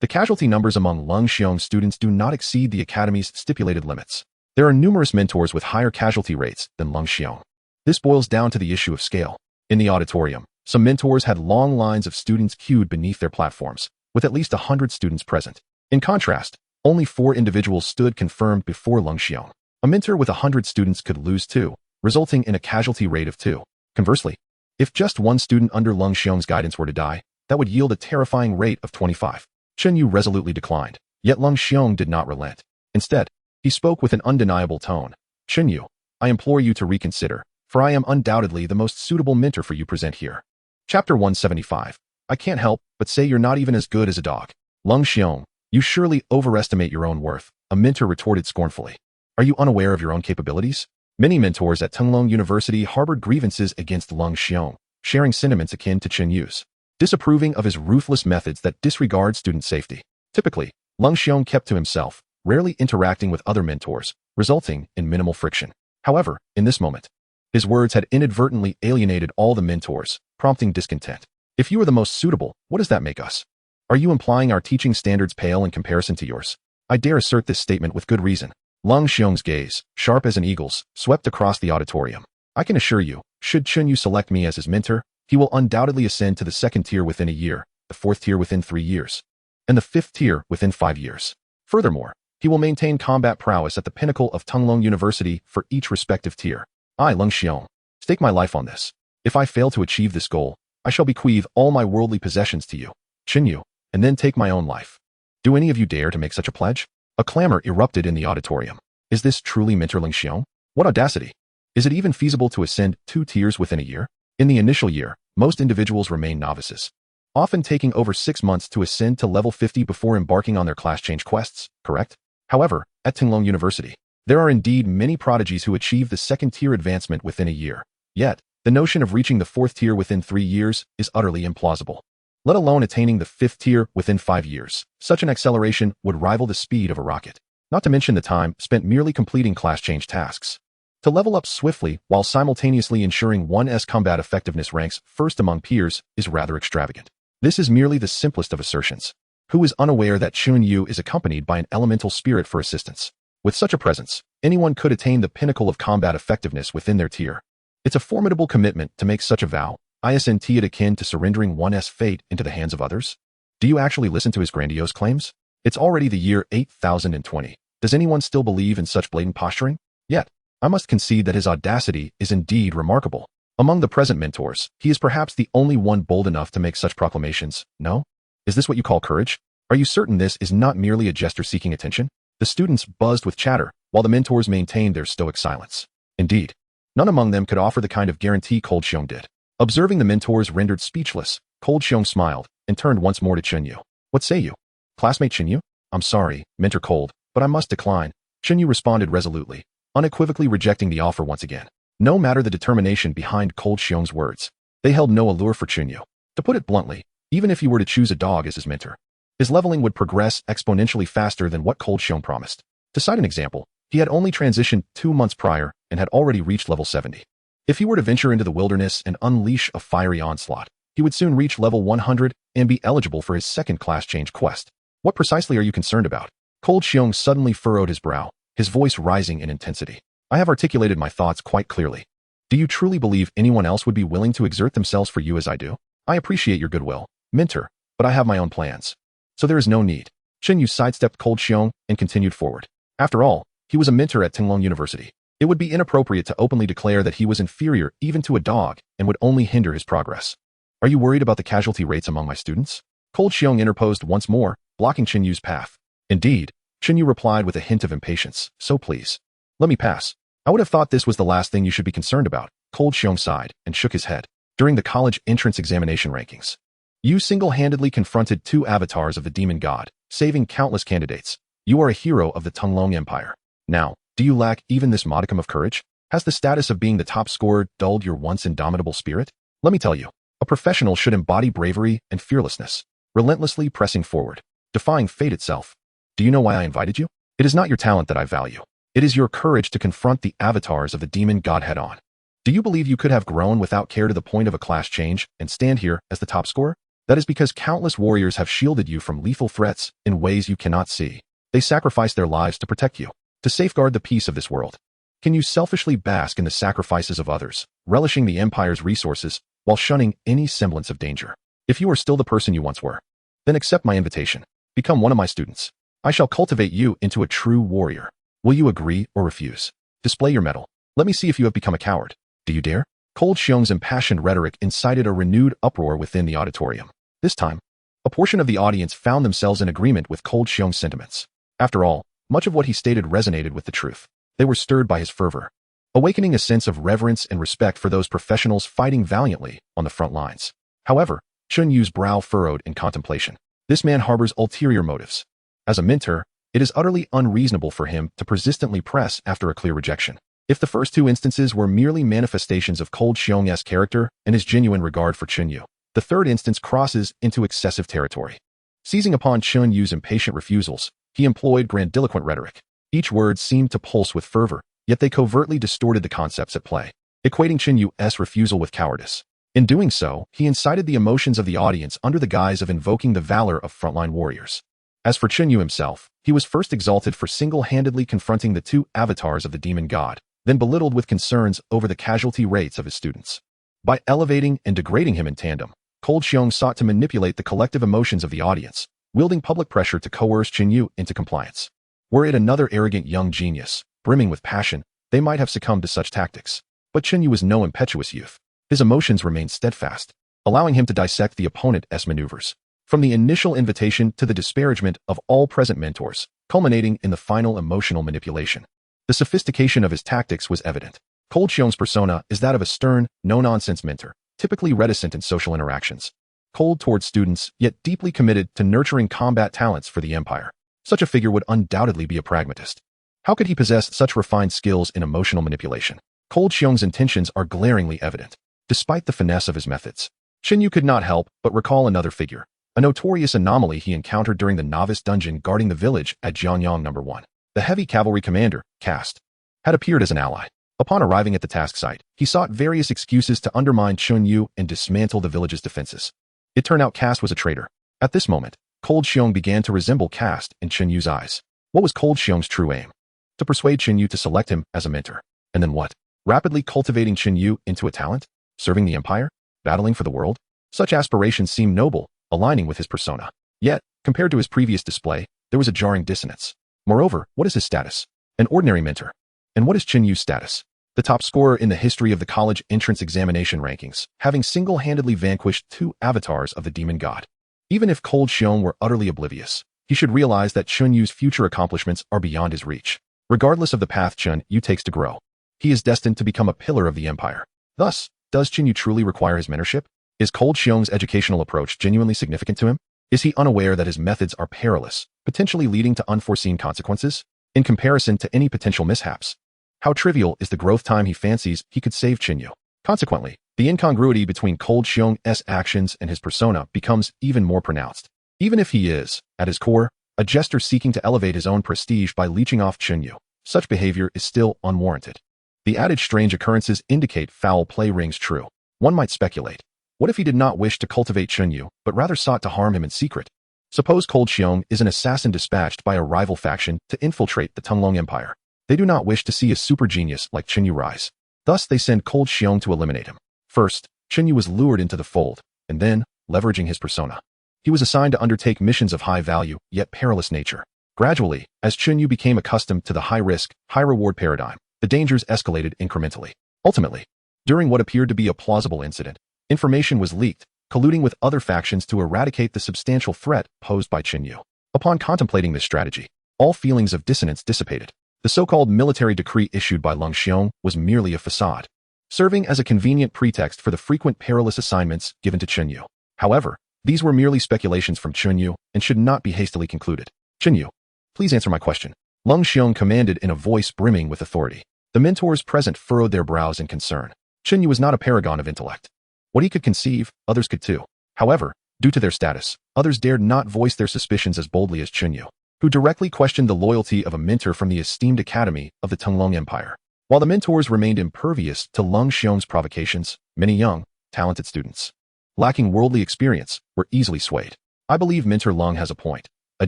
The casualty numbers among Lung Xiong students do not exceed the academy's stipulated limits. There are numerous mentors with higher casualty rates than Lung Xiong. This boils down to the issue of scale. In the auditorium, some mentors had long lines of students queued beneath their platforms, with at least 100 students present. In contrast, only 4 individuals stood confirmed before Lung Xiong. A mentor with 100 students could lose 2, resulting in a casualty rate of 2. Conversely, if just 1 student under Lung Xiong's guidance were to die, that would yield a terrifying rate of 25. Chen Yu resolutely declined, yet Lung Xiong did not relent. Instead, he spoke with an undeniable tone. Chen Yu, I implore you to reconsider, for I am undoubtedly the most suitable mentor for you present here. Chapter 175. I can't help but say you're not even as good as a dog. Lung Xiong, you surely overestimate your own worth, a mentor retorted scornfully. Are you unaware of your own capabilities? Many mentors at Tunglong University harbored grievances against Lung Xiong, sharing sentiments akin to Chen Yu's, disapproving of his ruthless methods that disregard student safety. Typically, Lung Xiong kept to himself, rarely interacting with other mentors, resulting in minimal friction. However, in this moment, his words had inadvertently alienated all the mentors, prompting discontent. If you are the most suitable, what does that make us? Are you implying our teaching standards pale in comparison to yours? I dare assert this statement with good reason. Lung Xiong's gaze, sharp as an eagle's, swept across the auditorium. I can assure you, should Chen Yu select me as his mentor, he will undoubtedly ascend to the 2nd tier within a year, the 4th tier within 3 years, and the 5th tier within 5 years. Furthermore, he will maintain combat prowess at the pinnacle of Tunglong University for each respective tier. I, Lung Xiong, stake my life on this. If I fail to achieve this goal, I shall bequeath all my worldly possessions to you, Chen Yu, and then take my own life. Do any of you dare to make such a pledge? A clamor erupted in the auditorium. Is this truly Mentor Lung Xiong? What audacity! Is it even feasible to ascend 2 tiers within a year? In the initial year, most individuals remain novices, often taking over 6 months to ascend to level 50 before embarking on their class change quests, correct? However, at Tunglong University, there are indeed many prodigies who achieve the 2nd tier advancement within a year. Yet, the notion of reaching the 4th tier within 3 years is utterly implausible. Let alone attaining the 5th tier within 5 years. Such an acceleration would rival the speed of a rocket, not to mention the time spent merely completing class change tasks. To level up swiftly while simultaneously ensuring one's combat effectiveness ranks first among peers is rather extravagant. This is merely the simplest of assertions. Who is unaware that Chen Yu is accompanied by an elemental spirit for assistance? With such a presence, anyone could attain the pinnacle of combat effectiveness within their tier. It's a formidable commitment to make such a vow. Isn't it akin to surrendering one's fate into the hands of others? Do you actually listen to his grandiose claims? It's already the year 8020. Does anyone still believe in such blatant posturing? Yet, I must concede that his audacity is indeed remarkable. Among the present mentors, he is perhaps the only one bold enough to make such proclamations. No? Is this what you call courage? Are you certain this is not merely a jester seeking attention? The students buzzed with chatter, while the mentors maintained their stoic silence. Indeed, none among them could offer the kind of guarantee Cold Xiong did. Observing the mentors rendered speechless, Cold Xiong smiled and turned once more to Chen Yu. What say you? Classmate Chen Yu? I'm sorry, Mentor Cold, but I must decline. Chen Yu responded resolutely, unequivocally rejecting the offer once again. No matter the determination behind Cold Xiong's words, they held no allure for Chen Yu. To put it bluntly, even if he were to choose a dog as his mentor, his leveling would progress exponentially faster than what Cold Xiong promised. To cite an example, he had only transitioned 2 months prior and had already reached level 70. If he were to venture into the wilderness and unleash a fiery onslaught, he would soon reach level 100 and be eligible for his 2nd class change quest. What precisely are you concerned about? Cold Xiong suddenly furrowed his brow, his voice rising in intensity. I have articulated my thoughts quite clearly. Do you truly believe anyone else would be willing to exert themselves for you as I do? I appreciate your goodwill, Mentor, but I have my own plans. So there is no need. Chen Yu sidestepped Cold Xiong and continued forward. After all, he was a mentor at Tunglong University. It would be inappropriate to openly declare that he was inferior even to a dog and would only hinder his progress. Are you worried about the casualty rates among my students? Cold Xiong interposed once more, blocking Chen Yu's path. Indeed, Chen Yu replied with a hint of impatience. So please, let me pass. I would have thought this was the last thing you should be concerned about. Cold Xiong sighed and shook his head. During the college entrance examination rankings, you single-handedly confronted 2 avatars of the demon god, saving countless candidates. You are a hero of the Tunglong Empire. Now, do you lack even this modicum of courage? Has the status of being the top scorer dulled your once indomitable spirit? Let me tell you, a professional should embody bravery and fearlessness, relentlessly pressing forward, defying fate itself. Do you know why I invited you? It is not your talent that I value. It is your courage to confront the avatars of the demon god head-on. Do you believe you could have grown without care to the point of a class change and stand here as the top scorer? That is because countless warriors have shielded you from lethal threats in ways you cannot see. They sacrificed their lives to protect you, to safeguard the peace of this world. Can you selfishly bask in the sacrifices of others, relishing the Empire's resources while shunning any semblance of danger? If you are still the person you once were, then accept my invitation. Become one of my students. I shall cultivate you into a true warrior. Will you agree or refuse? Display your mettle. Let me see if you have become a coward. Do you dare? Cold Xiong's impassioned rhetoric incited a renewed uproar within the auditorium. This time, a portion of the audience found themselves in agreement with Cold Xiong's sentiments. After all, much of what he stated resonated with the truth. They were stirred by his fervor, awakening a sense of reverence and respect for those professionals fighting valiantly on the front lines. However, Chen Yu's brow furrowed in contemplation. This man harbors ulterior motives. As a mentor, it is utterly unreasonable for him to persistently press after a clear rejection. If the first two instances were merely manifestations of Cold Xiong's character and his genuine regard for Chen Yu, the third instance crosses into excessive territory. Seizing upon Chen Yu's impatient refusals, he employed grandiloquent rhetoric. Each word seemed to pulse with fervor, yet they covertly distorted the concepts at play, equating Chen Yu's refusal with cowardice. In doing so, he incited the emotions of the audience under the guise of invoking the valor of frontline warriors. As for Chen Yu himself, he was first exalted for single-handedly confronting the two avatars of the demon god, then belittled with concerns over the casualty rates of his students. By elevating and degrading him in tandem, Cold Xiong sought to manipulate the collective emotions of the audience, wielding public pressure to coerce Chen Yu into compliance. Were it another arrogant young genius, brimming with passion, they might have succumbed to such tactics. But Chen Yu was no impetuous youth. His emotions remained steadfast, allowing him to dissect the opponent's maneuvers. From the initial invitation to the disparagement of all present mentors, culminating in the final emotional manipulation. The sophistication of his tactics was evident. Cold Xiong's persona is that of a stern, no-nonsense mentor, typically reticent in social interactions. Cold towards students, yet deeply committed to nurturing combat talents for the Empire. Such a figure would undoubtedly be a pragmatist. How could he possess such refined skills in emotional manipulation? Cold Xiong's intentions are glaringly evident. Despite the finesse of his methods, Chen Yu could not help but recall another figure, a notorious anomaly he encountered during the novice dungeon guarding the village at Jianyang No. 1. The heavy cavalry commander, Cast, had appeared as an ally. Upon arriving at the task site, he sought various excuses to undermine Chen Yu and dismantle the village's defenses. It turned out Cast was a traitor. At this moment, Cold Xiong began to resemble Cast in Chen Yu's eyes. What was Cold Xiong's true aim? To persuade Chen Yu to select him as a mentor. And then what? Rapidly cultivating Chen Yu into a talent? Serving the Empire? Battling for the world? Such aspirations seemed noble, aligning with his persona. Yet, compared to his previous display, there was a jarring dissonance. Moreover, what is his status? An ordinary mentor. And what is Chen Yu's status? The top scorer in the history of the college entrance examination rankings, having single-handedly vanquished two avatars of the demon god. Even if Cold Xiong were utterly oblivious, he should realize that Chen Yu's future accomplishments are beyond his reach. Regardless of the path Chen Yu takes to grow, he is destined to become a pillar of the Empire. Thus, does Chen Yu truly require his mentorship? Is Cold Xiong's educational approach genuinely significant to him? Is he unaware that his methods are perilous, potentially leading to unforeseen consequences? In comparison to any potential mishaps, how trivial is the growth time he fancies he could save Chen Yu? Consequently, the incongruity between Cold Xiong's actions and his persona becomes even more pronounced. Even if he is, at his core, a jester seeking to elevate his own prestige by leeching off Chen Yu, such behavior is still unwarranted. The adage strange occurrences indicate foul play rings true. One might speculate. What if he did not wish to cultivate Chen Yu, but rather sought to harm him in secret? Suppose Cold Xiong is an assassin dispatched by a rival faction to infiltrate the Tunglong Empire. They do not wish to see a super genius like Chen Yu rise. Thus, they send Cold Xiong to eliminate him. First, Chen Yu was lured into the fold, and then, leveraging his persona, he was assigned to undertake missions of high value, yet perilous nature. Gradually, as Chen Yu became accustomed to the high-risk, high-reward paradigm, the dangers escalated incrementally. Ultimately, during what appeared to be a plausible incident, information was leaked, colluding with other factions to eradicate the substantial threat posed by Chen Yu. Upon contemplating this strategy, all feelings of dissonance dissipated. The so-called military decree issued by Lung Xiong was merely a facade, serving as a convenient pretext for the frequent perilous assignments given to Chen Yu. However, these were merely speculations from Chen Yu and should not be hastily concluded. Chen Yu, please answer my question. Lung Xiong commanded in a voice brimming with authority. The mentors present furrowed their brows in concern. Chen Yu was not a paragon of intellect. What he could conceive, others could too. However, due to their status, others dared not voice their suspicions as boldly as Chen Yu, who directly questioned the loyalty of a mentor from the esteemed academy of the Tunglong Empire. While the mentors remained impervious to Lung Xiong's provocations, many young, talented students lacking worldly experience, were easily swayed. I believe Mentor Lung has a point. A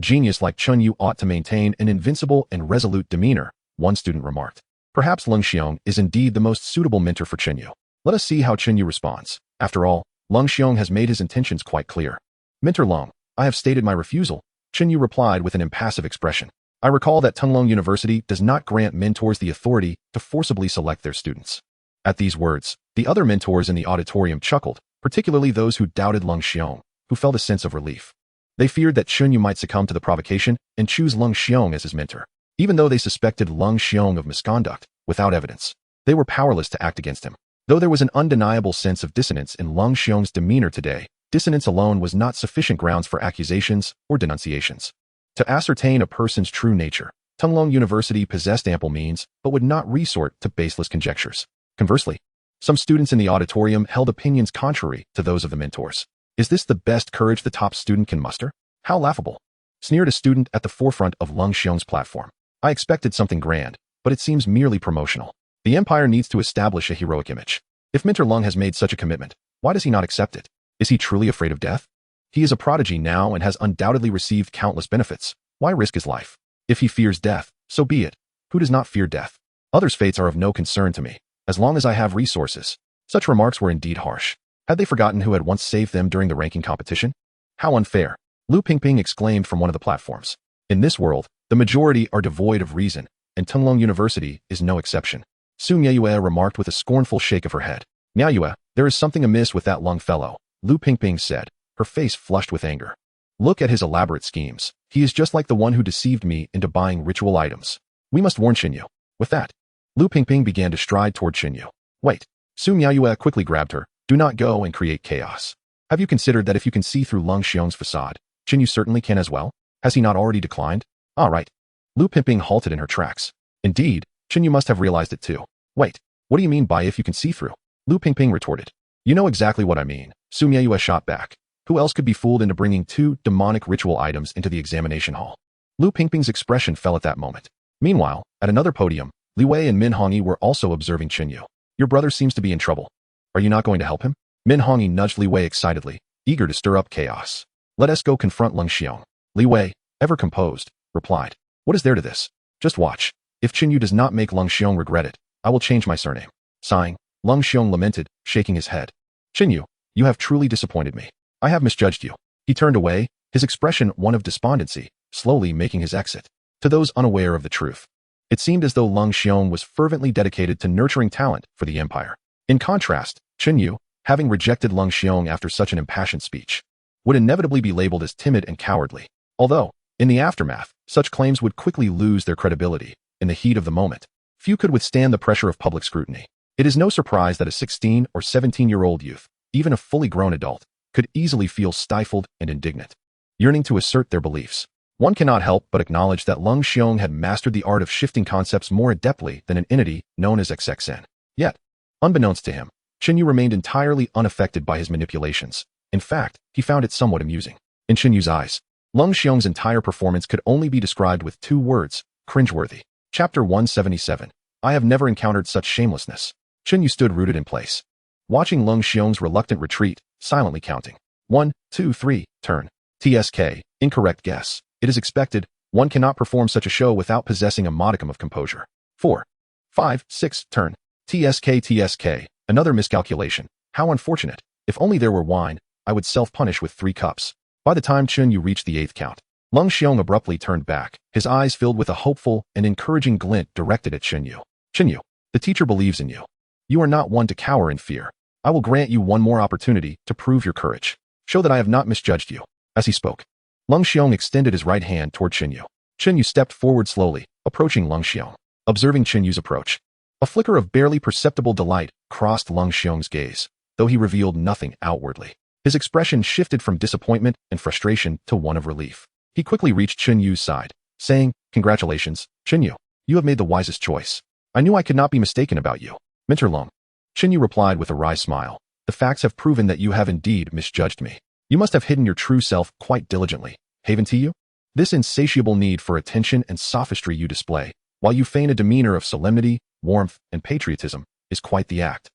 genius like Chen Yu ought to maintain an invincible and resolute demeanor, one student remarked. Perhaps Lung Xiong is indeed the most suitable mentor for Chen Yu. Let us see how Chen Yu responds. After all, Lung Xiong has made his intentions quite clear. Mentor Lung, I have stated my refusal, Chen Yu replied with an impassive expression. I recall that Tunglong University does not grant mentors the authority to forcibly select their students. At these words, the other mentors in the auditorium chuckled, particularly those who doubted Lung Xiong, who felt a sense of relief. They feared that Chen Yu might succumb to the provocation and choose Lung Xiong as his mentor. Even though they suspected Lung Xiong of misconduct, without evidence, they were powerless to act against him. Though there was an undeniable sense of dissonance in Lung Xiong's demeanor today, dissonance alone was not sufficient grounds for accusations or denunciations. To ascertain a person's true nature, Tunglong University possessed ample means, but would not resort to baseless conjectures. Conversely, some students in the auditorium held opinions contrary to those of the mentors. Is this the best courage the top student can muster? How laughable! Sneered a student at the forefront of Lung Xiong's platform. I expected something grand, but it seems merely promotional. The empire needs to establish a heroic image. If Mentor Lung has made such a commitment, why does he not accept it? Is he truly afraid of death? He is a prodigy now and has undoubtedly received countless benefits. Why risk his life? If he fears death, so be it. Who does not fear death? Others' fates are of no concern to me, as long as I have resources. Such remarks were indeed harsh. Had they forgotten who had once saved them during the ranking competition? How unfair! Lu Pingping exclaimed from one of the platforms. In this world, the majority are devoid of reason, and Tunglong University is no exception. Su Miaoyue remarked with a scornful shake of her head. Miaoyue, there is something amiss with that Lung fellow, Lu Pingping said, her face flushed with anger. Look at his elaborate schemes. He is just like the one who deceived me into buying ritual items. We must warn Chen Yu. With that, Lu Pingping began to stride toward Chen Yu. Wait. Su Miaoyue quickly grabbed her. Do not go and create chaos. Have you considered that if you can see through Lung Xiong's facade, Chen Yu certainly can as well? Has he not already declined? All right. Lu Pingping halted in her tracks. Indeed, Chen Yu must have realized it too. Wait, what do you mean by if you can see through? Lu Pingping retorted. You know exactly what I mean, Su Miaoyue shot back. Who else could be fooled into bringing 2 demonic ritual items into the examination hall? Lu Pingping's expression fell at that moment. Meanwhile, at another podium, Li Wei and Min Hongyi were also observing Chen Yu. Your brother seems to be in trouble. Are you not going to help him? Min Hongyi nudged Li Wei excitedly, eager to stir up chaos. Let us go confront Lung Xiong. Li Wei, ever composed, replied. What is there to this? Just watch. If Chen Yu does not make Lung Xiong regret it, I will change my surname. Sighing, Lung Xiong lamented, shaking his head. Chen Yu, you have truly disappointed me. I have misjudged you. He turned away, his expression one of despondency, slowly making his exit. To those unaware of the truth, it seemed as though Lung Xiong was fervently dedicated to nurturing talent for the empire. In contrast, Chen Yu, having rejected Lung Xiong after such an impassioned speech, would inevitably be labeled as timid and cowardly. Although, in the aftermath, such claims would quickly lose their credibility. In the heat of the moment, few could withstand the pressure of public scrutiny. It is no surprise that a 16 or 17-year-old youth, even a fully grown adult, could easily feel stifled and indignant, yearning to assert their beliefs. One cannot help but acknowledge that Lung Xiong had mastered the art of shifting concepts more adeptly than an entity known as XXN. Yet, unbeknownst to him, Chen Yu remained entirely unaffected by his manipulations. In fact, he found it somewhat amusing. In Chen Yu's eyes, Lung Xiong's entire performance could only be described with 2 words, cringeworthy. Chapter 177. I have never encountered such shamelessness. Chen Yu stood rooted in place, watching Lung Xiong's reluctant retreat, silently counting. 1, 2, 3, turn. TSK, incorrect guess. It is expected, one cannot perform such a show without possessing a modicum of composure. 4, 5, 6, turn. TSK, another miscalculation. How unfortunate. If only there were wine, I would self-punish with 3 cups. By the time Chen Yu reached the 8th count, Lung Xiong abruptly turned back, his eyes filled with a hopeful and encouraging glint directed at Chen Yu. Chen Yu, the teacher believes in you. You are not one to cower in fear. I will grant you one more opportunity to prove your courage. Show that I have not misjudged you. As he spoke, Lung Xiong extended his right hand toward Chen Yu. Chen Yu stepped forward slowly, approaching Lung Xiong. Observing Chen Yu's approach, a flicker of barely perceptible delight crossed Lung Xiong's gaze, though he revealed nothing outwardly. His expression shifted from disappointment and frustration to one of relief. He quickly reached Chen Yu's side, saying, Congratulations, Chen Yu. You have made the wisest choice. I knew I could not be mistaken about you. Mentor Lung. Chen Yu replied with a wry smile. The facts have proven that you have indeed misjudged me. You must have hidden your true self quite diligently, haven't you? This insatiable need for attention and sophistry you display, while you feign a demeanor of solemnity, warmth, and patriotism, is quite the act.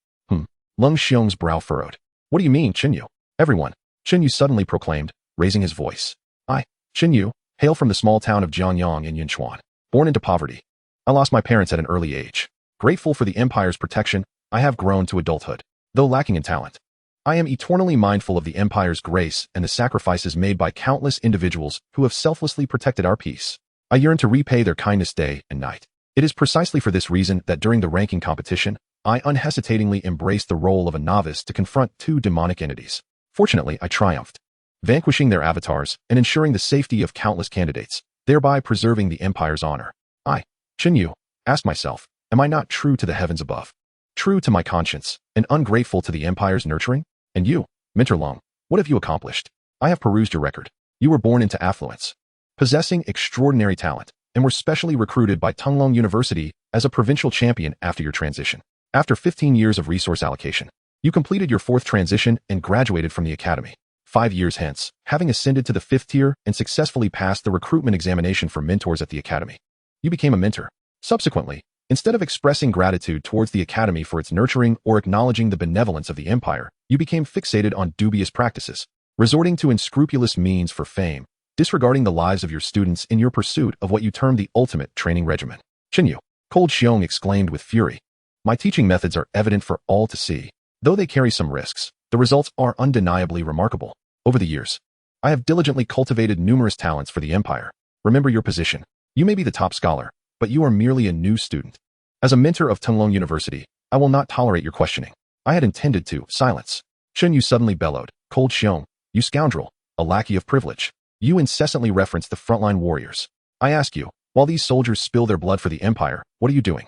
Lung Xiong's brow furrowed. What do you mean, Chen Yu? Everyone, Chen Yu suddenly proclaimed, raising his voice. I, Chen Yu, hail from the small town of Jianyang in Yinchuan. Born into poverty. I lost my parents at an early age. Grateful for the empire's protection, I have grown to adulthood. Though lacking in talent, I am eternally mindful of the empire's grace and the sacrifices made by countless individuals who have selflessly protected our peace. I yearn to repay their kindness day and night. It is precisely for this reason that during the ranking competition, I unhesitatingly embraced the role of a novice to confront two demonic entities. Fortunately, I triumphed, vanquishing their avatars and ensuring the safety of countless candidates, thereby preserving the empire's honor. I, Chen Yu, asked myself, am I not true to the heavens above? True to my conscience, and ungrateful to the empire's nurturing? And you, Minter Long, what have you accomplished? I have perused your record. You were born into affluence, possessing extraordinary talent, and were specially recruited by Tunglong University as a provincial champion after your transition. After 15 years of resource allocation, you completed your 4th transition and graduated from the academy. 5 years hence, having ascended to the 5th tier and successfully passed the recruitment examination for mentors at the academy, you became a mentor. Subsequently, instead of expressing gratitude towards the academy for its nurturing or acknowledging the benevolence of the empire, you became fixated on dubious practices, resorting to unscrupulous means for fame, disregarding the lives of your students in your pursuit of what you term the ultimate training regimen. Chen Yu, Cold Xiong exclaimed with fury. My teaching methods are evident for all to see. Though they carry some risks, the results are undeniably remarkable. Over the years, I have diligently cultivated numerous talents for the empire. Remember your position. You may be the top scholar, but you are merely a new student. As a mentor of Tunglong University, I will not tolerate your questioning. I had intended to silence. Chen Yu suddenly bellowed, Cold Xiong, you scoundrel, a lackey of privilege. You incessantly reference the frontline warriors. I ask you, while these soldiers spill their blood for the empire, what are you doing?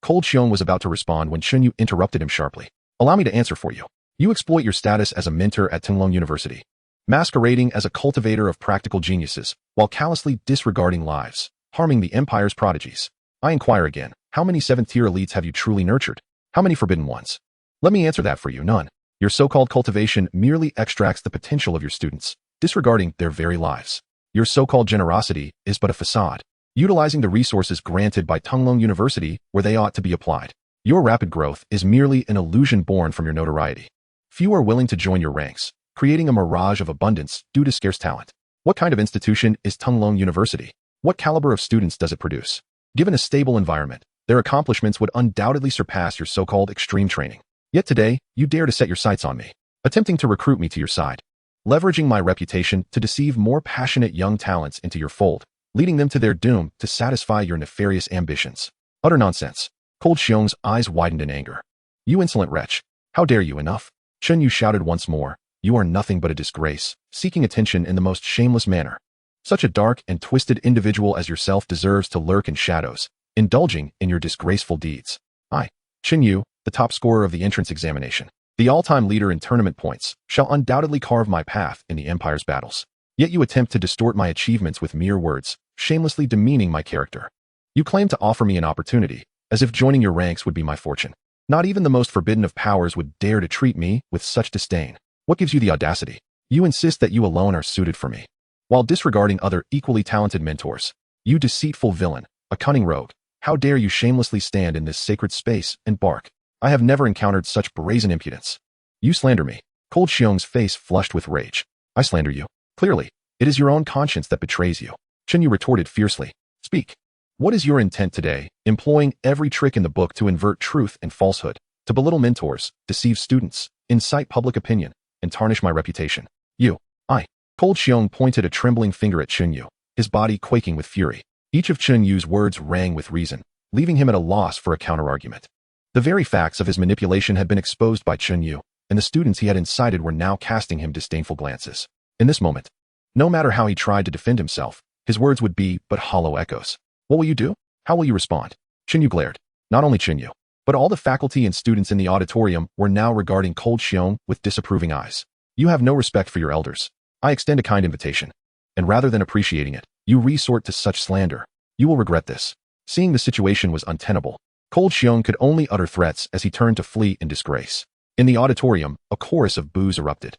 Cold Xiong was about to respond when Chen Yu interrupted him sharply. Allow me to answer for you. You exploit your status as a mentor at Tunglong University, masquerading as a cultivator of practical geniuses, while callously disregarding lives, harming the empire's prodigies. I inquire again, how many 7th-tier elites have you truly nurtured? How many forbidden ones? Let me answer that for you, none. Your so-called cultivation merely extracts the potential of your students, disregarding their very lives. Your so-called generosity is but a facade, utilizing the resources granted by Tunglong University where they ought to be applied. Your rapid growth is merely an illusion born from your notoriety. Few are willing to join your ranks, creating a mirage of abundance due to scarce talent. What kind of institution is Tunglong University? What caliber of students does it produce? Given a stable environment, their accomplishments would undoubtedly surpass your so-called extreme training. Yet today, you dare to set your sights on me, attempting to recruit me to your side, leveraging my reputation to deceive more passionate young talents into your fold, leading them to their doom to satisfy your nefarious ambitions. Utter nonsense. Cold Xiong's eyes widened in anger. You insolent wretch. How dare you? Enough. Chen Yu shouted once more. You are nothing but a disgrace, seeking attention in the most shameless manner. Such a dark and twisted individual as yourself deserves to lurk in shadows, indulging in your disgraceful deeds. I, Chen Yu, the top scorer of the entrance examination, the all-time leader in tournament points, shall undoubtedly carve my path in the empire's battles. Yet you attempt to distort my achievements with mere words, shamelessly demeaning my character. You claim to offer me an opportunity, as if joining your ranks would be my fortune. Not even the most forbidden of powers would dare to treat me with such disdain. What gives you the audacity? You insist that you alone are suited for me, while disregarding other equally talented mentors. You deceitful villain, a cunning rogue, how dare you shamelessly stand in this sacred space and bark? I have never encountered such brazen impudence. You slander me. Cold Xiong's face flushed with rage. I slander you. Clearly, it is your own conscience that betrays you. Chen Yu retorted fiercely. Speak. What is your intent today, employing every trick in the book to invert truth and falsehood, to belittle mentors, deceive students, incite public opinion, and tarnish my reputation? Cold Xiong pointed a trembling finger at Chen Yu, his body quaking with fury. Each of Chen Yu's words rang with reason, leaving him at a loss for a counterargument. The very facts of his manipulation had been exposed by Chen Yu, and the students he had incited were now casting him disdainful glances. In this moment, no matter how he tried to defend himself, his words would be but hollow echoes. What will you do? How will you respond? Chen Yu glared. Not only Chen Yu, but all the faculty and students in the auditorium were now regarding Cold Xiong with disapproving eyes. You have no respect for your elders. I extend a kind invitation, and rather than appreciating it, you resort to such slander. You will regret this. Seeing the situation was untenable, Cold Xiong could only utter threats as he turned to flee in disgrace. In the auditorium, a chorus of boos erupted.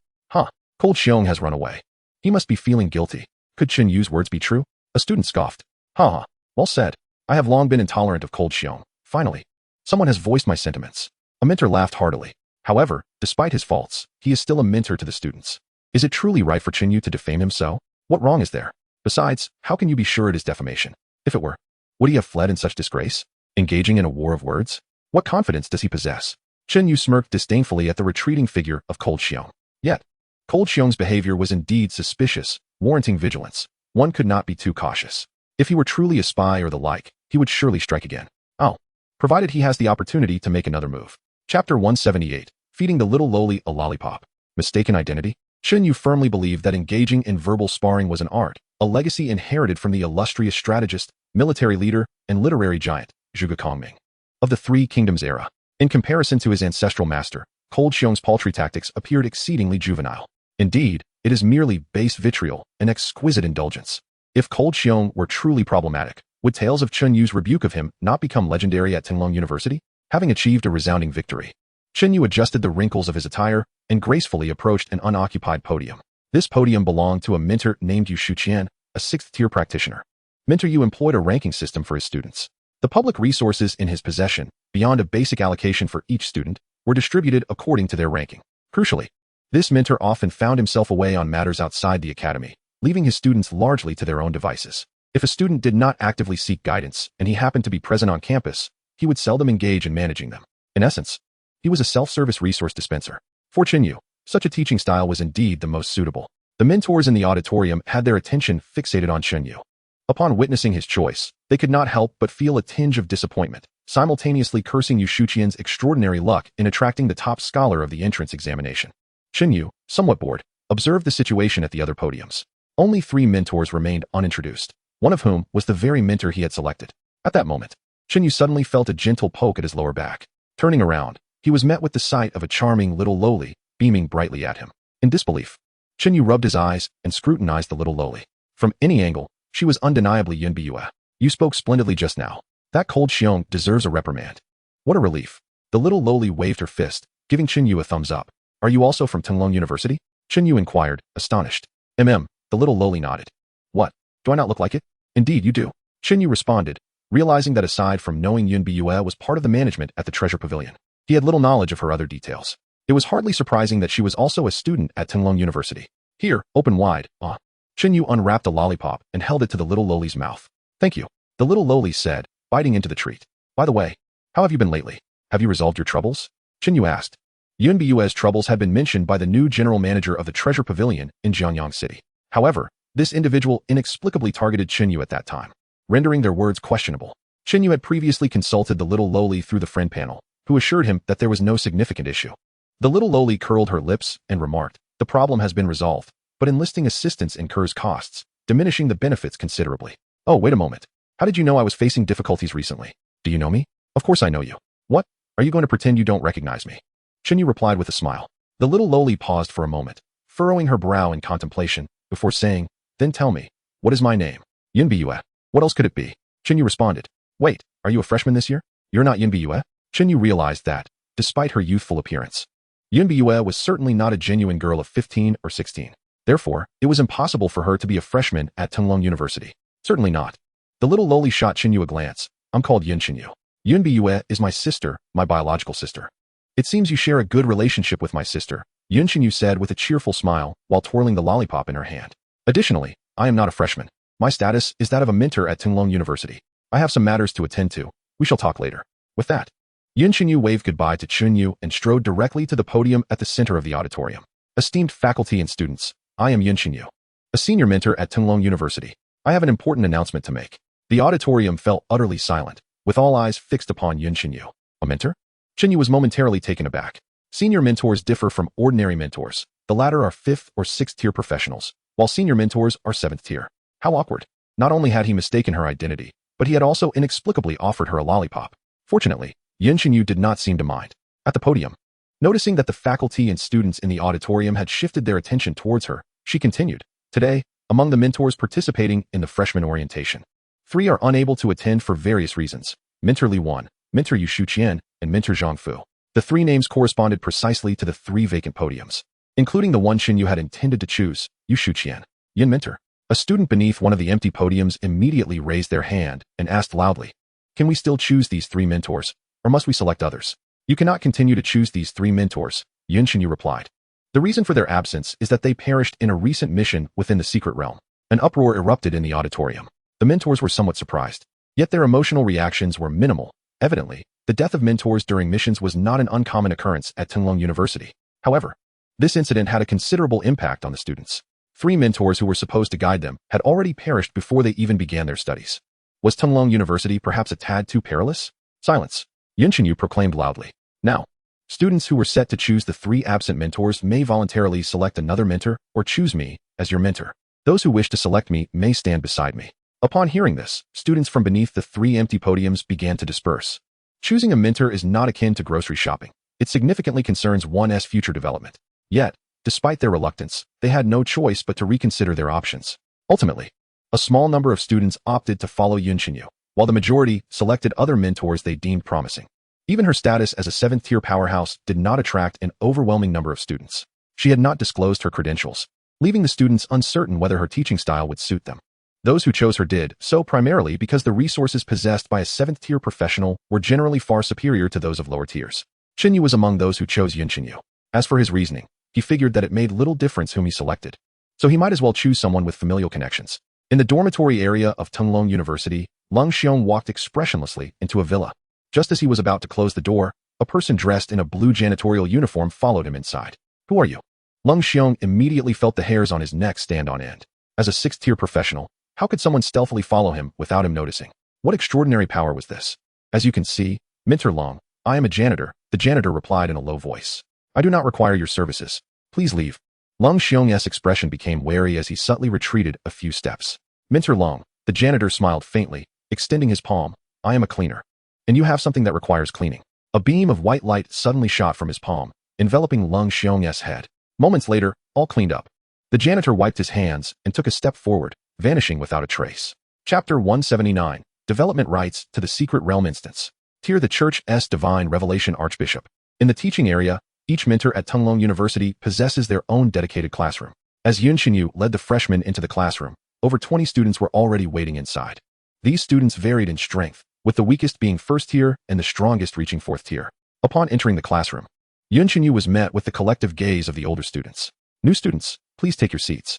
Cold Xiong has run away. He must be feeling guilty. Could Chen Yu's words be true? A student scoffed. Well said. I have long been intolerant of Cold Xiong. Finally, someone has voiced my sentiments. A mentor laughed heartily. However, despite his faults, he is still a mentor to the students. Is it truly right for Chen Yu to defame him so? What wrong is there? Besides, how can you be sure it is defamation? If it were, would he have fled in such disgrace? Engaging in a war of words? What confidence does he possess? Chen Yu smirked disdainfully at the retreating figure of Cold Xiong. Yet, Cold Xiong's behavior was indeed suspicious, warranting vigilance. One could not be too cautious. If he were truly a spy or the like, he would surely strike again. Oh, provided he has the opportunity to make another move. Chapter 178, Feeding the Little Loli a Lollipop. Mistaken identity? Chen Yu firmly believed that engaging in verbal sparring was an art, a legacy inherited from the illustrious strategist, military leader, and literary giant, Zhuge Kongming. Of the Three Kingdoms era, in comparison to his ancestral master, Cold Xiong's paltry tactics appeared exceedingly juvenile. Indeed, it is merely base vitriol, an exquisite indulgence. If Cold Xiong were truly problematic, would tales of Chen Yu's rebuke of him not become legendary at Tinglong University? Having achieved a resounding victory, Chen Yu adjusted the wrinkles of his attire and gracefully approached an unoccupied podium. This podium belonged to a mentor named Yu Shuqian, a 6th-tier practitioner. Mentor Yu employed a ranking system for his students. The public resources in his possession, beyond a basic allocation for each student, were distributed according to their ranking. Crucially, this mentor often found himself away on matters outside the academy, leaving his students largely to their own devices. If a student did not actively seek guidance and he happened to be present on campus, he would seldom engage in managing them. In essence, he was a self-service resource dispenser. For Chen Yu, such a teaching style was indeed the most suitable. The mentors in the auditorium had their attention fixated on Chen Yu. Upon witnessing his choice, they could not help but feel a tinge of disappointment, simultaneously cursing Yu Shuqian's extraordinary luck in attracting the top scholar of the entrance examination. Chen Yu, somewhat bored, observed the situation at the other podiums. Only 3 mentors remained unintroduced, one of whom was the very mentor he had selected. At that moment, Chen Yu suddenly felt a gentle poke at his lower back. Turning around, he was met with the sight of a charming little loli, beaming brightly at him. In disbelief, Chen Yu rubbed his eyes and scrutinized the little loli. From any angle, she was undeniably Yunbiyue. You spoke splendidly just now. That Cold Xiong deserves a reprimand. What a relief. The little loli waved her fist, giving Chen Yu a thumbs up. Are you also from Tinglong University? Chen Yu inquired, astonished. The little loli nodded. What? Do I not look like it? Indeed you do. Chen Yu responded, realizing that aside from knowing Yunbiyue was part of the management at the Treasure Pavilion, he had little knowledge of her other details. It was hardly surprising that she was also a student at Tinglong University. Here, open wide, Chen Yu unwrapped a lollipop and held it to the little loli's mouth. Thank you, the little loli said, biting into the treat. By the way, how have you been lately? Have you resolved your troubles? Chen Yu asked. Yunbiyue's troubles had been mentioned by the new general manager of the Treasure Pavilion in Jiangyang City. However, this individual inexplicably targeted Chen Yu at that time, rendering their words questionable. Chen Yu had previously consulted the little loli through the friend panel, who assured him that there was no significant issue. The little loli curled her lips and remarked, the problem has been resolved, but enlisting assistance incurs costs, diminishing the benefits considerably. Oh, wait a moment. How did you know I was facing difficulties recently? Do you know me? Of course I know you. What? Are you going to pretend you don't recognize me? Chen Yu replied with a smile. The little loli paused for a moment, furrowing her brow in contemplation, before saying, then tell me, what is my name? Yunbiyue. What else could it be? Chen Yu responded. Wait, are you a freshman this year? You're not Yunbiyue? Chen Yu realized that, despite her youthful appearance, Yunbiyue was certainly not a genuine girl of 15 or 16. Therefore, it was impossible for her to be a freshman at Tinglong University. Certainly not. The little loli shot Chen Yu a glance. I'm called Yun Chen Yu. Yunbiyue is my sister, my biological sister. It seems you share a good relationship with my sister, Yun Chen Yu said with a cheerful smile while twirling the lollipop in her hand. Additionally, I am not a freshman. My status is that of a mentor at Tinglong University. I have some matters to attend to. We shall talk later. With that, Yun Chen Yu waved goodbye to Chen Yu and strode directly to the podium at the center of the auditorium. Esteemed faculty and students, I am Yun Chen Yu, a senior mentor at Tinglong University. I have an important announcement to make. The auditorium fell utterly silent, with all eyes fixed upon Yun Chen Yu. A mentor? Chen Yu was momentarily taken aback. Senior mentors differ from ordinary mentors. The latter are 5th or 6th tier professionals, while senior mentors are 7th tier. How awkward. Not only had he mistaken her identity, but he had also inexplicably offered her a lollipop. Fortunately, Yun Chen Yu did not seem to mind. At the podium, noticing that the faculty and students in the auditorium had shifted their attention towards her, she continued. Today, among the mentors participating in the freshman orientation, 3 are unable to attend for various reasons. Mentor Li Wan, Mentor Yu Shuqian, and Mentor Zhang Fu. The 3 names corresponded precisely to the 3 vacant podiums, including the one Chen Yu had intended to choose, Yu Shuqian. Yin Mentor. A student beneath one of the empty podiums immediately raised their hand and asked loudly, can we still choose these 3 mentors, or must we select others? You cannot continue to choose these 3 mentors, Chen Yu replied. The reason for their absence is that they perished in a recent mission within the secret realm. An uproar erupted in the auditorium. The mentors were somewhat surprised. Yet their emotional reactions were minimal. Evidently, the death of mentors during missions was not an uncommon occurrence at Tenlong University. However, this incident had a considerable impact on the students. 3 mentors who were supposed to guide them had already perished before they even began their studies. Was Tenlong University perhaps a tad too perilous? Silence. Chen Yu proclaimed loudly. Now, students who were set to choose the 3 absent mentors may voluntarily select another mentor or choose me as your mentor. Those who wish to select me may stand beside me. Upon hearing this, students from beneath the 3 empty podiums began to disperse. Choosing a mentor is not akin to grocery shopping. It significantly concerns one's future development. Yet, despite their reluctance, they had no choice but to reconsider their options. Ultimately, a small number of students opted to follow Chen Yu, while the majority selected other mentors they deemed promising. Even her status as a 7th-tier powerhouse did not attract an overwhelming number of students. She had not disclosed her credentials, leaving the students uncertain whether her teaching style would suit them. Those who chose her did so primarily because the resources possessed by a 7th-tier professional were generally far superior to those of lower tiers. Chen Yu was among those who chose Chen Yu. As for his reasoning, he figured that it made little difference whom he selected, so he might as well choose someone with familial connections. In the dormitory area of Tenlong University, Lung Xiong walked expressionlessly into a villa. Just as he was about to close the door, a person dressed in a blue janitorial uniform followed him inside. Who are you? Lung Xiong immediately felt the hairs on his neck stand on end. As a 6th-tier professional, how could someone stealthily follow him without him noticing? What extraordinary power was this? As you can see, Mentor Long, I am a janitor, the janitor replied in a low voice. I do not require your services. Please leave. Lung Xiong's expression became wary as he subtly retreated a few steps. Mentor Long, the janitor smiled faintly, extending his palm. I am a cleaner. And you have something that requires cleaning. A beam of white light suddenly shot from his palm, enveloping Lung Xiong's head. Moments later, all cleaned up. The janitor wiped his hands and took a step forward, vanishing without a trace. Chapter 179, Development Rights to the Secret Realm Instance. Tier the Church's Divine Revelation Archbishop. In the teaching area, each mentor at Tenlong University possesses their own dedicated classroom. As Chen Yu led the freshmen into the classroom, over 20 students were already waiting inside. These students varied in strength, with the weakest being 1st tier and the strongest reaching 4th tier. Upon entering the classroom, Chen Yu was met with the collective gaze of the older students. New students, please take your seats.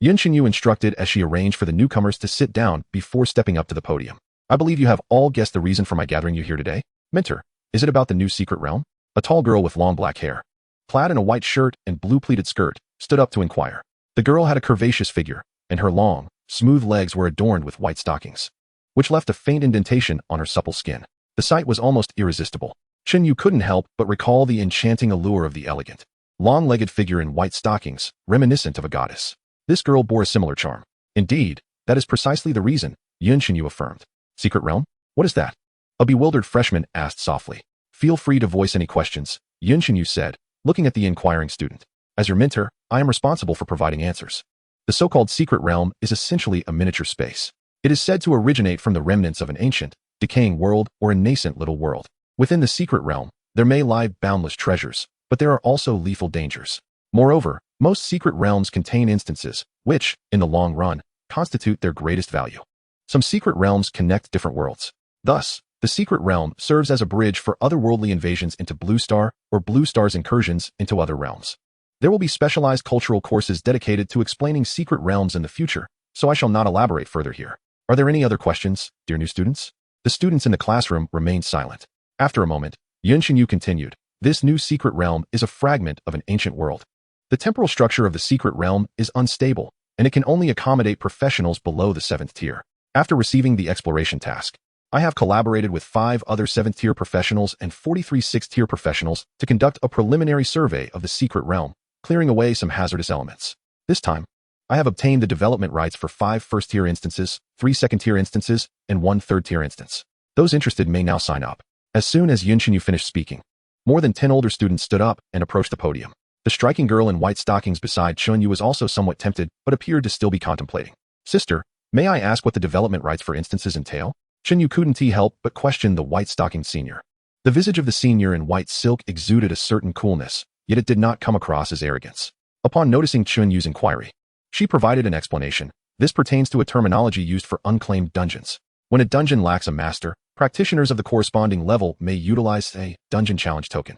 Chen Yu instructed as she arranged for the newcomers to sit down before stepping up to the podium. I believe you have all guessed the reason for my gathering you here today. Mentor, is it about the new secret realm? A tall girl with long black hair, clad in a white shirt and blue pleated skirt, stood up to inquire. The girl had a curvaceous figure, and her long, smooth legs were adorned with white stockings, which left a faint indentation on her supple skin. The sight was almost irresistible. Chen Yu couldn't help but recall the enchanting allure of the elegant, long-legged figure in white stockings, reminiscent of a goddess. This girl bore a similar charm. Indeed, that is precisely the reason, Chen Yu affirmed. Secret realm? What is that? A bewildered freshman asked softly. Feel free to voice any questions, Chen Yu said, looking at the inquiring student. As your mentor, I am responsible for providing answers. The so-called secret realm is essentially a miniature space. It is said to originate from the remnants of an ancient, decaying world or a nascent little world. Within the secret realm, there may lie boundless treasures, but there are also lethal dangers. Moreover, most secret realms contain instances, which, in the long run, constitute their greatest value. Some secret realms connect different worlds. Thus, the secret realm serves as a bridge for otherworldly invasions into Blue Star or Blue Star's incursions into other realms. There will be specialized cultural courses dedicated to explaining secret realms in the future, so I shall not elaborate further here. Are there any other questions, dear new students? The students in the classroom remained silent. After a moment, Chen Yu continued. This new secret realm is a fragment of an ancient world. The temporal structure of the secret realm is unstable, and it can only accommodate professionals below the 7th tier. After receiving the exploration task, I have collaborated with 5 other 7th tier professionals and 43 6th tier professionals to conduct a preliminary survey of the secret realm, clearing away some hazardous elements. This time, I have obtained the development rights for 5 1st tier instances, 3 2nd tier instances, and 1 3rd tier instance. Those interested may now sign up. As soon as Chen Yu finished speaking, more than 10 older students stood up and approached the podium. The striking girl in white stockings beside Chen Yu was also somewhat tempted, but appeared to still be contemplating. Sister, may I ask what the development rights for instances entail? Chen Yu couldn't help but question the white-stockinged senior. The visage of the senior in white silk exuded a certain coolness, yet it did not come across as arrogance. Upon noticing Chen Yu's inquiry, she provided an explanation. This pertains to a terminology used for unclaimed dungeons. When a dungeon lacks a master, Practitioners of the corresponding level may utilize a dungeon challenge token.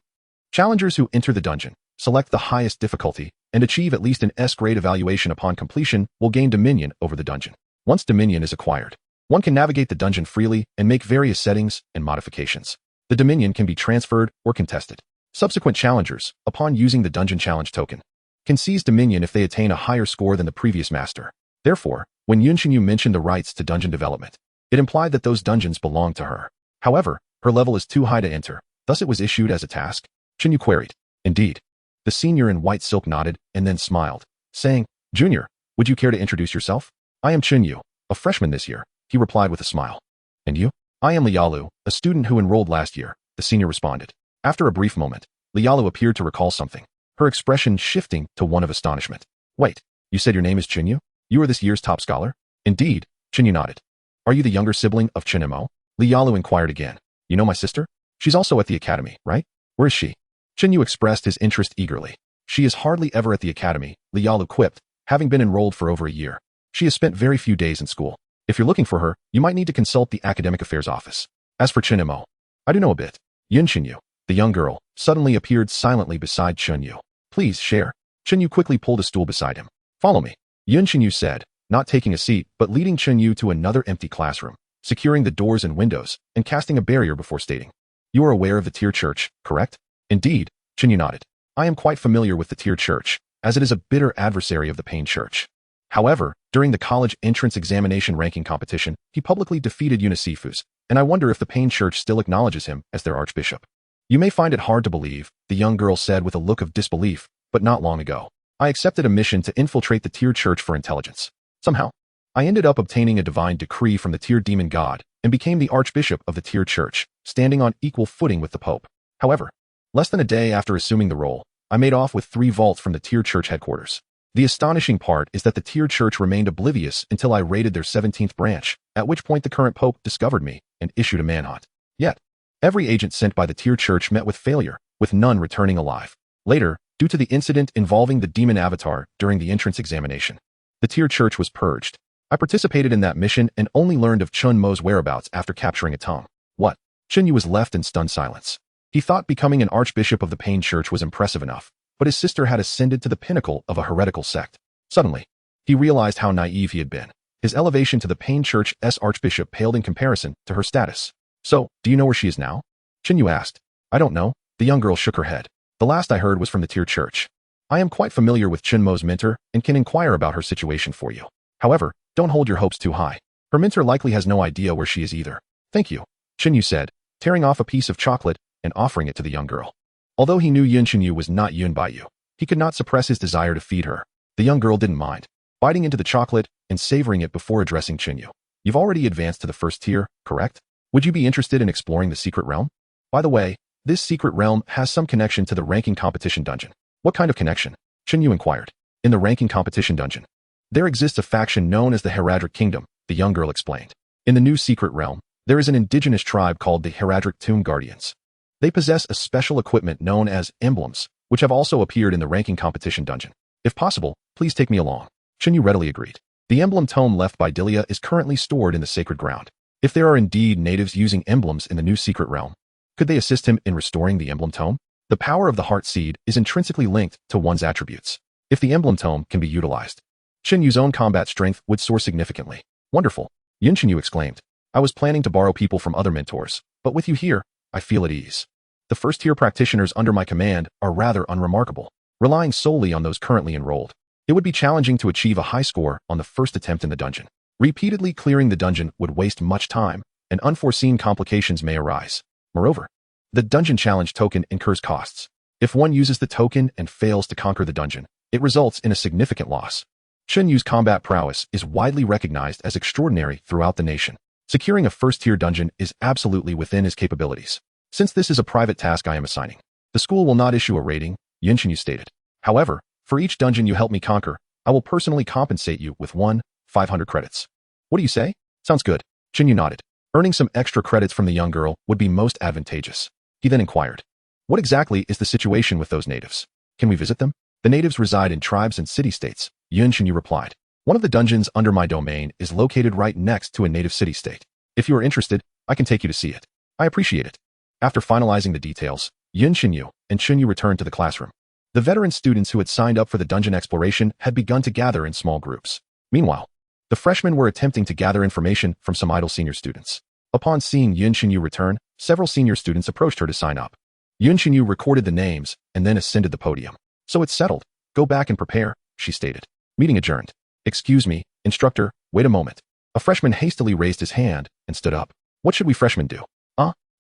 Challengers who enter the dungeon, select the highest difficulty, and achieve at least an S-grade evaluation upon completion will gain dominion over the dungeon. Once dominion is acquired, one can navigate the dungeon freely and make various settings and modifications. The dominion can be transferred or contested. Subsequent challengers, upon using the dungeon challenge token, can seize dominion if they attain a higher score than the previous master. Therefore, when Chen Yu mentioned the rights to dungeon development, it implied that those dungeons belonged to her. However, her level is too high to enter, thus it was issued as a task. Chen Yu queried. Indeed. The senior in white silk nodded and then smiled, saying, Junior, would you care to introduce yourself? I am Chen Yu, a freshman this year, he replied with a smile. And you? I am Lialu, a student who enrolled last year, the senior responded. After a brief moment, Lialu appeared to recall something, her expression shifting to one of astonishment. Wait, you said your name is Chen Yu? You are this year's top scholar? Indeed, Chen Yu nodded. Are you the younger sibling of Chen Mo? Lialu inquired again. You know my sister? She's also at the academy, right? Where is she? Chen Yu expressed his interest eagerly. She is hardly ever at the academy, Lialu quipped, having been enrolled for over a year. She has spent very few days in school. If you're looking for her, you might need to consult the academic affairs office. As for Chen Mo, I do know a bit. Chen Yu, the young girl, suddenly appeared silently beside Chen Yu. Please share. Chen Yu quickly pulled a stool beside him. Follow me. Chen Yu said, not taking a seat, but leading Chen Yu to another empty classroom, securing the doors and windows, and casting a barrier before stating. You are aware of the Tier Church, correct? Indeed, Chen Yu nodded. I am quite familiar with the Tier Church, as it is a bitter adversary of the Pain Church. However, during the college entrance examination ranking competition, he publicly defeated Unisifus, and I wonder if the Pain Church still acknowledges him as their archbishop. You may find it hard to believe, the young girl said with a look of disbelief, but not long ago, I accepted a mission to infiltrate the Tier Church for intelligence. Somehow, I ended up obtaining a divine decree from the Tier Demon God and became the archbishop of the Tier Church, standing on equal footing with the Pope. However, less than a day after assuming the role, I made off with 3 vaults from the Tier Church headquarters. The astonishing part is that the Tier Church remained oblivious until I raided their 17th branch, at which point the current Pope discovered me and issued a manhunt. Yet, every agent sent by the Tier Church met with failure, with none returning alive. Later, due to the incident involving the demon avatar during the entrance examination, the Tier Church was purged. I participated in that mission and only learned of Chun Mo's whereabouts after capturing a tongue. What? Chen Yu was left in stunned silence. He thought becoming an archbishop of the Pain Church was impressive enough, but his sister had ascended to the pinnacle of a heretical sect. Suddenly, he realized how naive he had been. His elevation to the Pain Church's archbishop paled in comparison to her status. So, do you know where she is now? Chen Yu asked. I don't know. The young girl shook her head. The last I heard was from the Tier Church. I am quite familiar with Chen Mo's mentor and can inquire about her situation for you. However, don't hold your hopes too high. Her mentor likely has no idea where she is either. Thank you, Chen Yu said, tearing off a piece of chocolate and offering it to the young girl. Although he knew Chen Yu was not Yun by Yu, he could not suppress his desire to feed her. The young girl didn't mind, biting into the chocolate and savoring it before addressing Chen Yu. You've already advanced to the first tier, correct? Would you be interested in exploring the secret realm? By the way, this secret realm has some connection to the ranking competition dungeon. What kind of connection? Chen Yu inquired. In the ranking competition dungeon, there exists a faction known as the Heraldric Kingdom, the young girl explained. In the new secret realm, there is an indigenous tribe called the Heraldric Tomb Guardians. They possess a special equipment known as emblems, which have also appeared in the ranking competition dungeon. If possible, please take me along. Chen Yu readily agreed. The emblem tome left by Dilia is currently stored in the sacred ground. If there are indeed natives using emblems in the new secret realm, could they assist him in restoring the emblem tome? The power of the heart seed is intrinsically linked to one's attributes. If the emblem tome can be utilized, Chen Yu's own combat strength would soar significantly. Wonderful, Chen Yu exclaimed. I was planning to borrow people from other mentors, but with you here, I feel at ease. The first-tier practitioners under my command are rather unremarkable, relying solely on those currently enrolled. It would be challenging to achieve a high score on the first attempt in the dungeon. Repeatedly clearing the dungeon would waste much time, and unforeseen complications may arise. Moreover, the dungeon challenge token incurs costs. If one uses the token and fails to conquer the dungeon, it results in a significant loss. Chen Yu's combat prowess is widely recognized as extraordinary throughout the nation. Securing a first-tier dungeon is absolutely within his capabilities. Since this is a private task I am assigning, the school will not issue a rating, Chen Yu stated. However, for each dungeon you help me conquer, I will personally compensate you with 500 credits. What do you say? Sounds good. Chen Yu nodded. Earning some extra credits from the young girl would be most advantageous. He then inquired, what exactly is the situation with those natives? Can we visit them? The natives reside in tribes and city-states, Chen Yu replied. One of the dungeons under my domain is located right next to a native city-state. If you are interested, I can take you to see it. I appreciate it. After finalizing the details, Chen Yu and Chen Yu returned to the classroom. The veteran students who had signed up for the dungeon exploration had begun to gather in small groups. Meanwhile, the freshmen were attempting to gather information from some idle senior students. Upon seeing Chen Yu return, several senior students approached her to sign up. Chen Yu recorded the names and then ascended the podium. So it's settled. Go back and prepare, she stated. Meeting adjourned. Excuse me, instructor, wait a moment. A freshman hastily raised his hand and stood up. What should we freshmen do?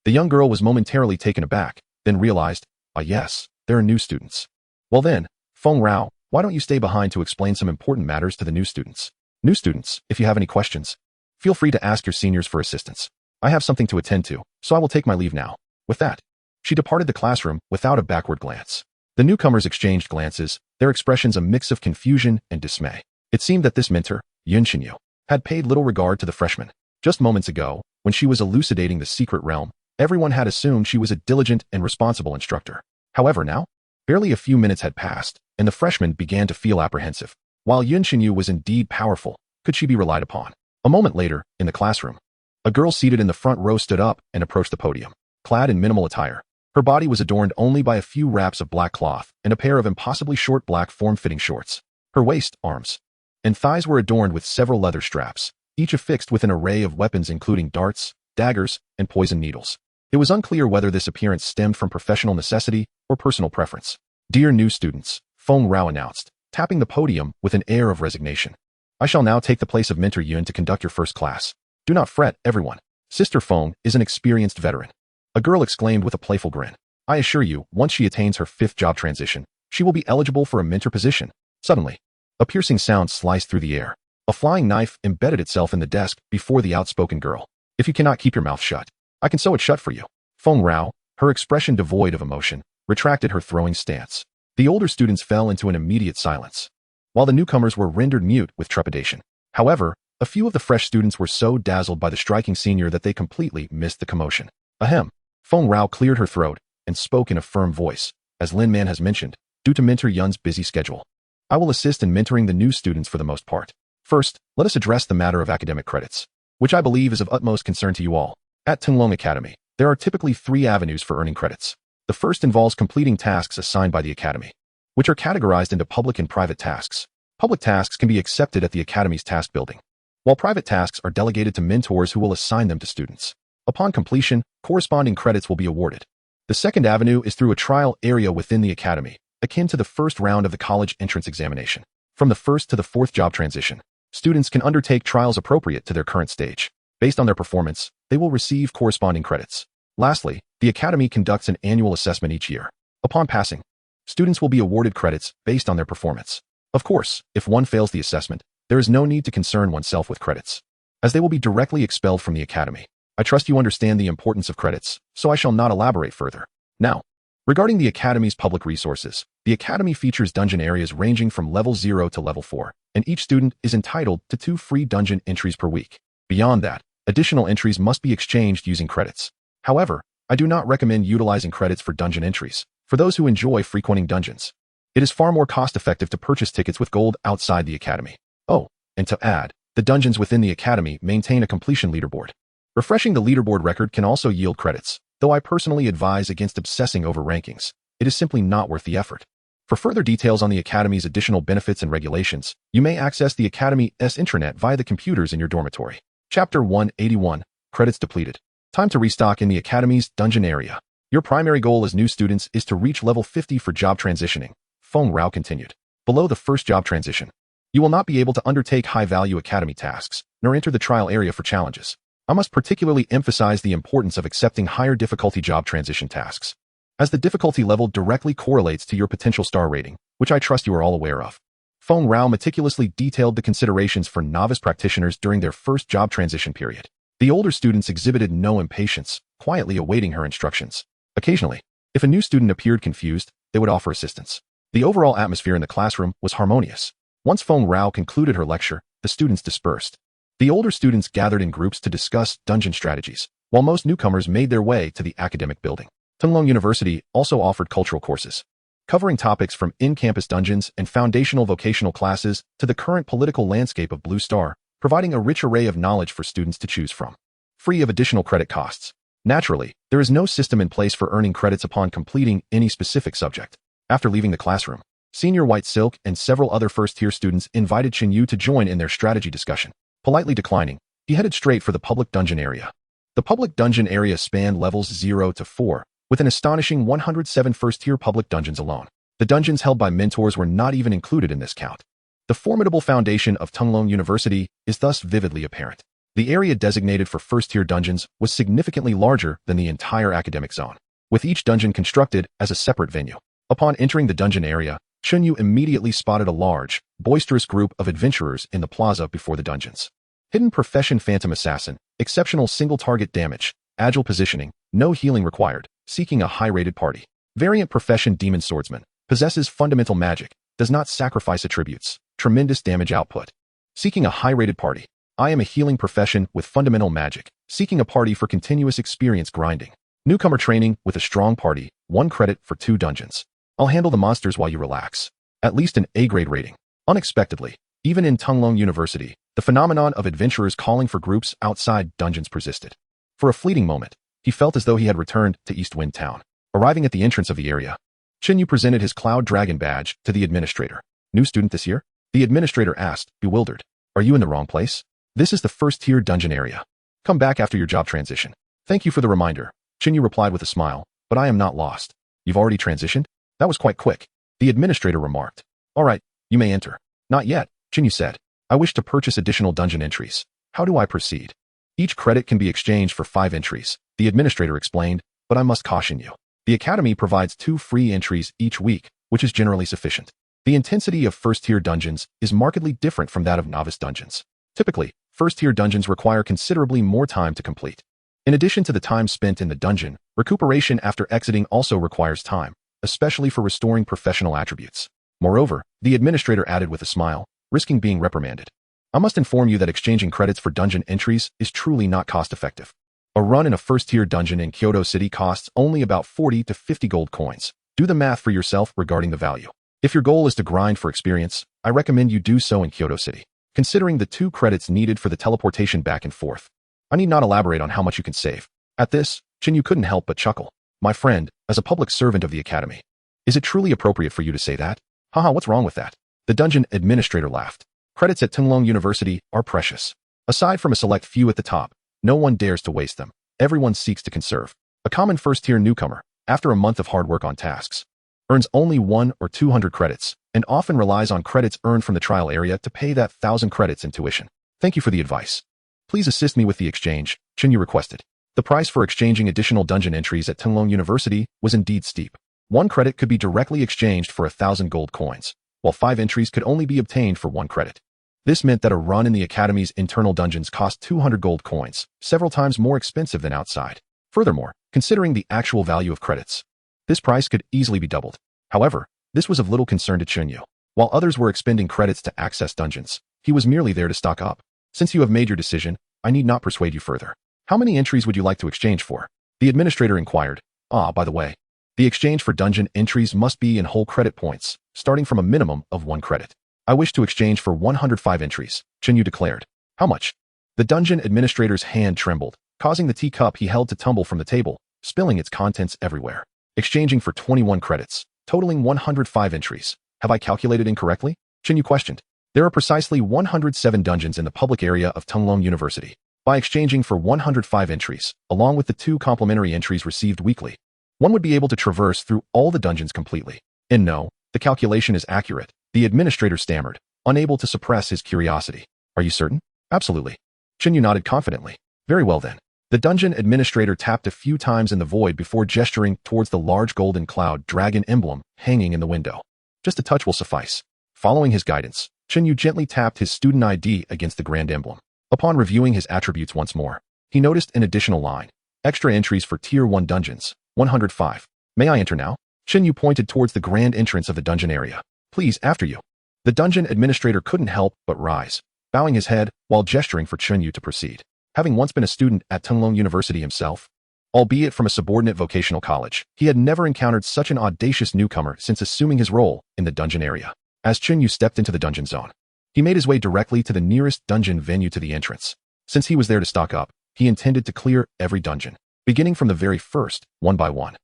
The young girl was momentarily taken aback, then realized, yes, there are new students. Well then, Feng Rao, why don't you stay behind to explain some important matters to the new students? New students, if you have any questions, feel free to ask your seniors for assistance. I have something to attend to, so I will take my leave now. With that, she departed the classroom without a backward glance. The newcomers exchanged glances, their expressions a mix of confusion and dismay. It seemed that this mentor, Chen Yu, had paid little regard to the freshmen. Just moments ago, when she was elucidating the secret realm, everyone had assumed she was a diligent and responsible instructor. However now, barely a few minutes had passed, and the freshmen began to feel apprehensive. While Chen Yu was indeed powerful, could she be relied upon? A moment later, in the classroom, a girl seated in the front row stood up and approached the podium. Clad in minimal attire, her body was adorned only by a few wraps of black cloth and a pair of impossibly short black form-fitting shorts. Her waist, arms, and thighs were adorned with several leather straps, each affixed with an array of weapons including darts, daggers, and poison needles. It was unclear whether this appearance stemmed from professional necessity or personal preference. Dear new students, Feng Rao announced, tapping the podium with an air of resignation. I shall now take the place of Mentor Yun to conduct your first class. Do not fret, everyone. Sister Feng is an experienced veteran. A girl exclaimed with a playful grin. I assure you, once she attains her 5th job transition, she will be eligible for a mentor position. Suddenly, a piercing sound sliced through the air. A flying knife embedded itself in the desk before the outspoken girl. If you cannot keep your mouth shut, I can sew it shut for you. Feng Rao, her expression devoid of emotion, retracted her throwing stance. The older students fell into an immediate silence, while the newcomers were rendered mute with trepidation. However, a few of the fresh students were so dazzled by the striking senior that they completely missed the commotion. Ahem. Feng Rao cleared her throat and spoke in a firm voice. As Lin Man has mentioned, due to Mentor Yun's busy schedule, I will assist in mentoring the new students for the most part. First, let us address the matter of academic credits, which I believe is of utmost concern to you all. At Tenglong Academy, there are typically 3 avenues for earning credits. The first involves completing tasks assigned by the Academy, which are categorized into public and private tasks. Public tasks can be accepted at the Academy's task building, while private tasks are delegated to mentors who will assign them to students. Upon completion, corresponding credits will be awarded. The second avenue is through a trial area within the Academy, akin to the first round of the college entrance examination. From the 1st to the 4th job transition, students can undertake trials appropriate to their current stage. Based on their performance, they will receive corresponding credits. Lastly, the Academy conducts an annual assessment each year. Upon passing, students will be awarded credits based on their performance. Of course, if one fails the assessment, there is no need to concern oneself with credits, as they will be directly expelled from the Academy. I trust you understand the importance of credits, so I shall not elaborate further. Now, regarding the Academy's public resources, the Academy features dungeon areas ranging from level 0 to level 4, and each student is entitled to 2 free dungeon entries per week. Beyond that, additional entries must be exchanged using credits. However, I do not recommend utilizing credits for dungeon entries. For those who enjoy frequenting dungeons, it is far more cost-effective to purchase tickets with gold outside the Academy. Oh, and to add, the dungeons within the Academy maintain a completion leaderboard. Refreshing the leaderboard record can also yield credits, though I personally advise against obsessing over rankings. It is simply not worth the effort. For further details on the Academy's additional benefits and regulations, you may access the Academy's intranet via the computers in your dormitory. Chapter 181, Credits Depleted. Time to restock in the Academy's dungeon area. Your primary goal as new students is to reach level 50 for job transitioning, Feng Rao continued. Below the first job transition, you will not be able to undertake high-value Academy tasks, nor enter the trial area for challenges. I must particularly emphasize the importance of accepting higher difficulty job transition tasks, as the difficulty level directly correlates to your potential star rating, which I trust you are all aware of. Feng Rao meticulously detailed the considerations for novice practitioners during their first job transition period. The older students exhibited no impatience, quietly awaiting her instructions. Occasionally, if a new student appeared confused, they would offer assistance. The overall atmosphere in the classroom was harmonious. Once Feng Rao concluded her lecture, the students dispersed. The older students gathered in groups to discuss dungeon strategies, while most newcomers made their way to the academic building. Tenglong University also offered cultural courses, covering topics from in-campus dungeons and foundational vocational classes to the current political landscape of Blue Star, providing a rich array of knowledge for students to choose from. free of additional credit costs. Naturally, there is no system in place for earning credits upon completing any specific subject. After leaving the classroom, Senior White Silk and several other first-tier students invited Chen Yu to join in their strategy discussion. Politely declining, he headed straight for the public dungeon area. The public dungeon area spanned levels 0 to 4, with an astonishing 107 first-tier public dungeons alone. The dungeons held by mentors were not even included in this count. The formidable foundation of Tunglong University is thus vividly apparent. The area designated for first-tier dungeons was significantly larger than the entire academic zone, with each dungeon constructed as a separate venue. Upon entering the dungeon area, Chen Yu immediately spotted a large, boisterous group of adventurers in the plaza before the dungeons. Hidden profession Phantom Assassin, exceptional single-target damage, agile positioning, no healing required, seeking a high-rated party. Variant profession Demon Swordsman, possesses fundamental magic, does not sacrifice attributes, tremendous damage output. Seeking a high-rated party. I am a healing profession with fundamental magic, seeking a party for continuous experience grinding. Newcomer training with a strong party, 1 credit for 2 dungeons. I'll handle the monsters while you relax. At least an A-grade rating. Unexpectedly, even in Tunglong University, the phenomenon of adventurers calling for groups outside dungeons persisted. For a fleeting moment, he felt as though he had returned to Eastwind Town. Arriving at the entrance of the area, Chen Yu presented his Cloud Dragon badge to the administrator. New student this year? The administrator asked, bewildered. Are you in the wrong place? This is the first-tier dungeon area. Come back after your job transition. Thank you for the reminder, Chen Yu replied with a smile, but I am not lost. You've already transitioned? That was quite quick. The administrator remarked. All right, you may enter. Not yet, Chen Yu said. I wish to purchase additional dungeon entries. How do I proceed? Each credit can be exchanged for 5 entries, the administrator explained, but I must caution you. The Academy provides 2 free entries each week, which is generally sufficient. The intensity of first-tier dungeons is markedly different from that of novice dungeons. Typically, first-tier dungeons require considerably more time to complete. In addition to the time spent in the dungeon, recuperation after exiting also requires time, especially for restoring professional attributes. Moreover, the administrator added with a smile, risking being reprimanded. I must inform you that exchanging credits for dungeon entries is truly not cost-effective. A run in a first-tier dungeon in Kyoto City costs only about 40 to 50 gold coins. Do the math for yourself regarding the value. If your goal is to grind for experience, I recommend you do so in Kyoto City. Considering the 2 credits needed for the teleportation back and forth, I need not elaborate on how much you can save. At this, Chen Yu couldn't help but chuckle. My friend, as a public servant of the Academy, is it truly appropriate for you to say that? Haha, what's wrong with that? The dungeon administrator laughed. Credits at Tunglong University are precious. Aside from a select few at the top, no one dares to waste them. Everyone seeks to conserve. A common first-tier newcomer, after a month of hard work on tasks, earns only 100 or 200 credits, and often relies on credits earned from the trial area to pay that 1,000 credits in tuition. Thank you for the advice. Please assist me with the exchange, Chen Yu requested. The price for exchanging additional dungeon entries at Tunglong University was indeed steep. 1 credit could be directly exchanged for 1,000 gold coins, while 5 entries could only be obtained for 1 credit. This meant that a run in the Academy's internal dungeons cost 200 gold coins, several times more expensive than outside. Furthermore, considering the actual value of credits, this price could easily be doubled. However, this was of little concern to Chen Yu. While others were expending credits to access dungeons, he was merely there to stock up. Since you have made your decision, I need not persuade you further. How many entries would you like to exchange for? The administrator inquired. By the way, the exchange for dungeon entries must be in whole credit points, starting from a minimum of 1 credit. I wish to exchange for 105 entries, Chen Yu declared. How much? The dungeon administrator's hand trembled, causing the teacup he held to tumble from the table, spilling its contents everywhere. Exchanging for 21 credits, totaling 105 entries. Have I calculated incorrectly? Chen Yu questioned. There are precisely 107 dungeons in the public area of Tunglong University. By exchanging for 105 entries, along with the 2 complimentary entries received weekly, one would be able to traverse through all the dungeons completely. And no, the calculation is accurate, the administrator stammered, unable to suppress his curiosity. Are you certain? Absolutely. Chen Yu nodded confidently. Very well then. The dungeon administrator tapped a few times in the void before gesturing towards the large golden cloud dragon emblem hanging in the window. Just a touch will suffice. Following his guidance, Chen Yu gently tapped his student ID against the grand emblem. Upon reviewing his attributes once more, he noticed an additional line. Extra entries for Tier 1 dungeons, 105. May I enter now? Chen Yu pointed towards the grand entrance of the dungeon area. Please, after you. The dungeon administrator couldn't help but rise, bowing his head while gesturing for Chen Yu to proceed. Having once been a student at Tunglong University himself, albeit from a subordinate vocational college, he had never encountered such an audacious newcomer since assuming his role in the dungeon area. As Chen Yu stepped into the dungeon zone, he made his way directly to the nearest dungeon venue to the entrance. Since he was there to stock up, He intended to clear every dungeon, beginning from the very first, one by one.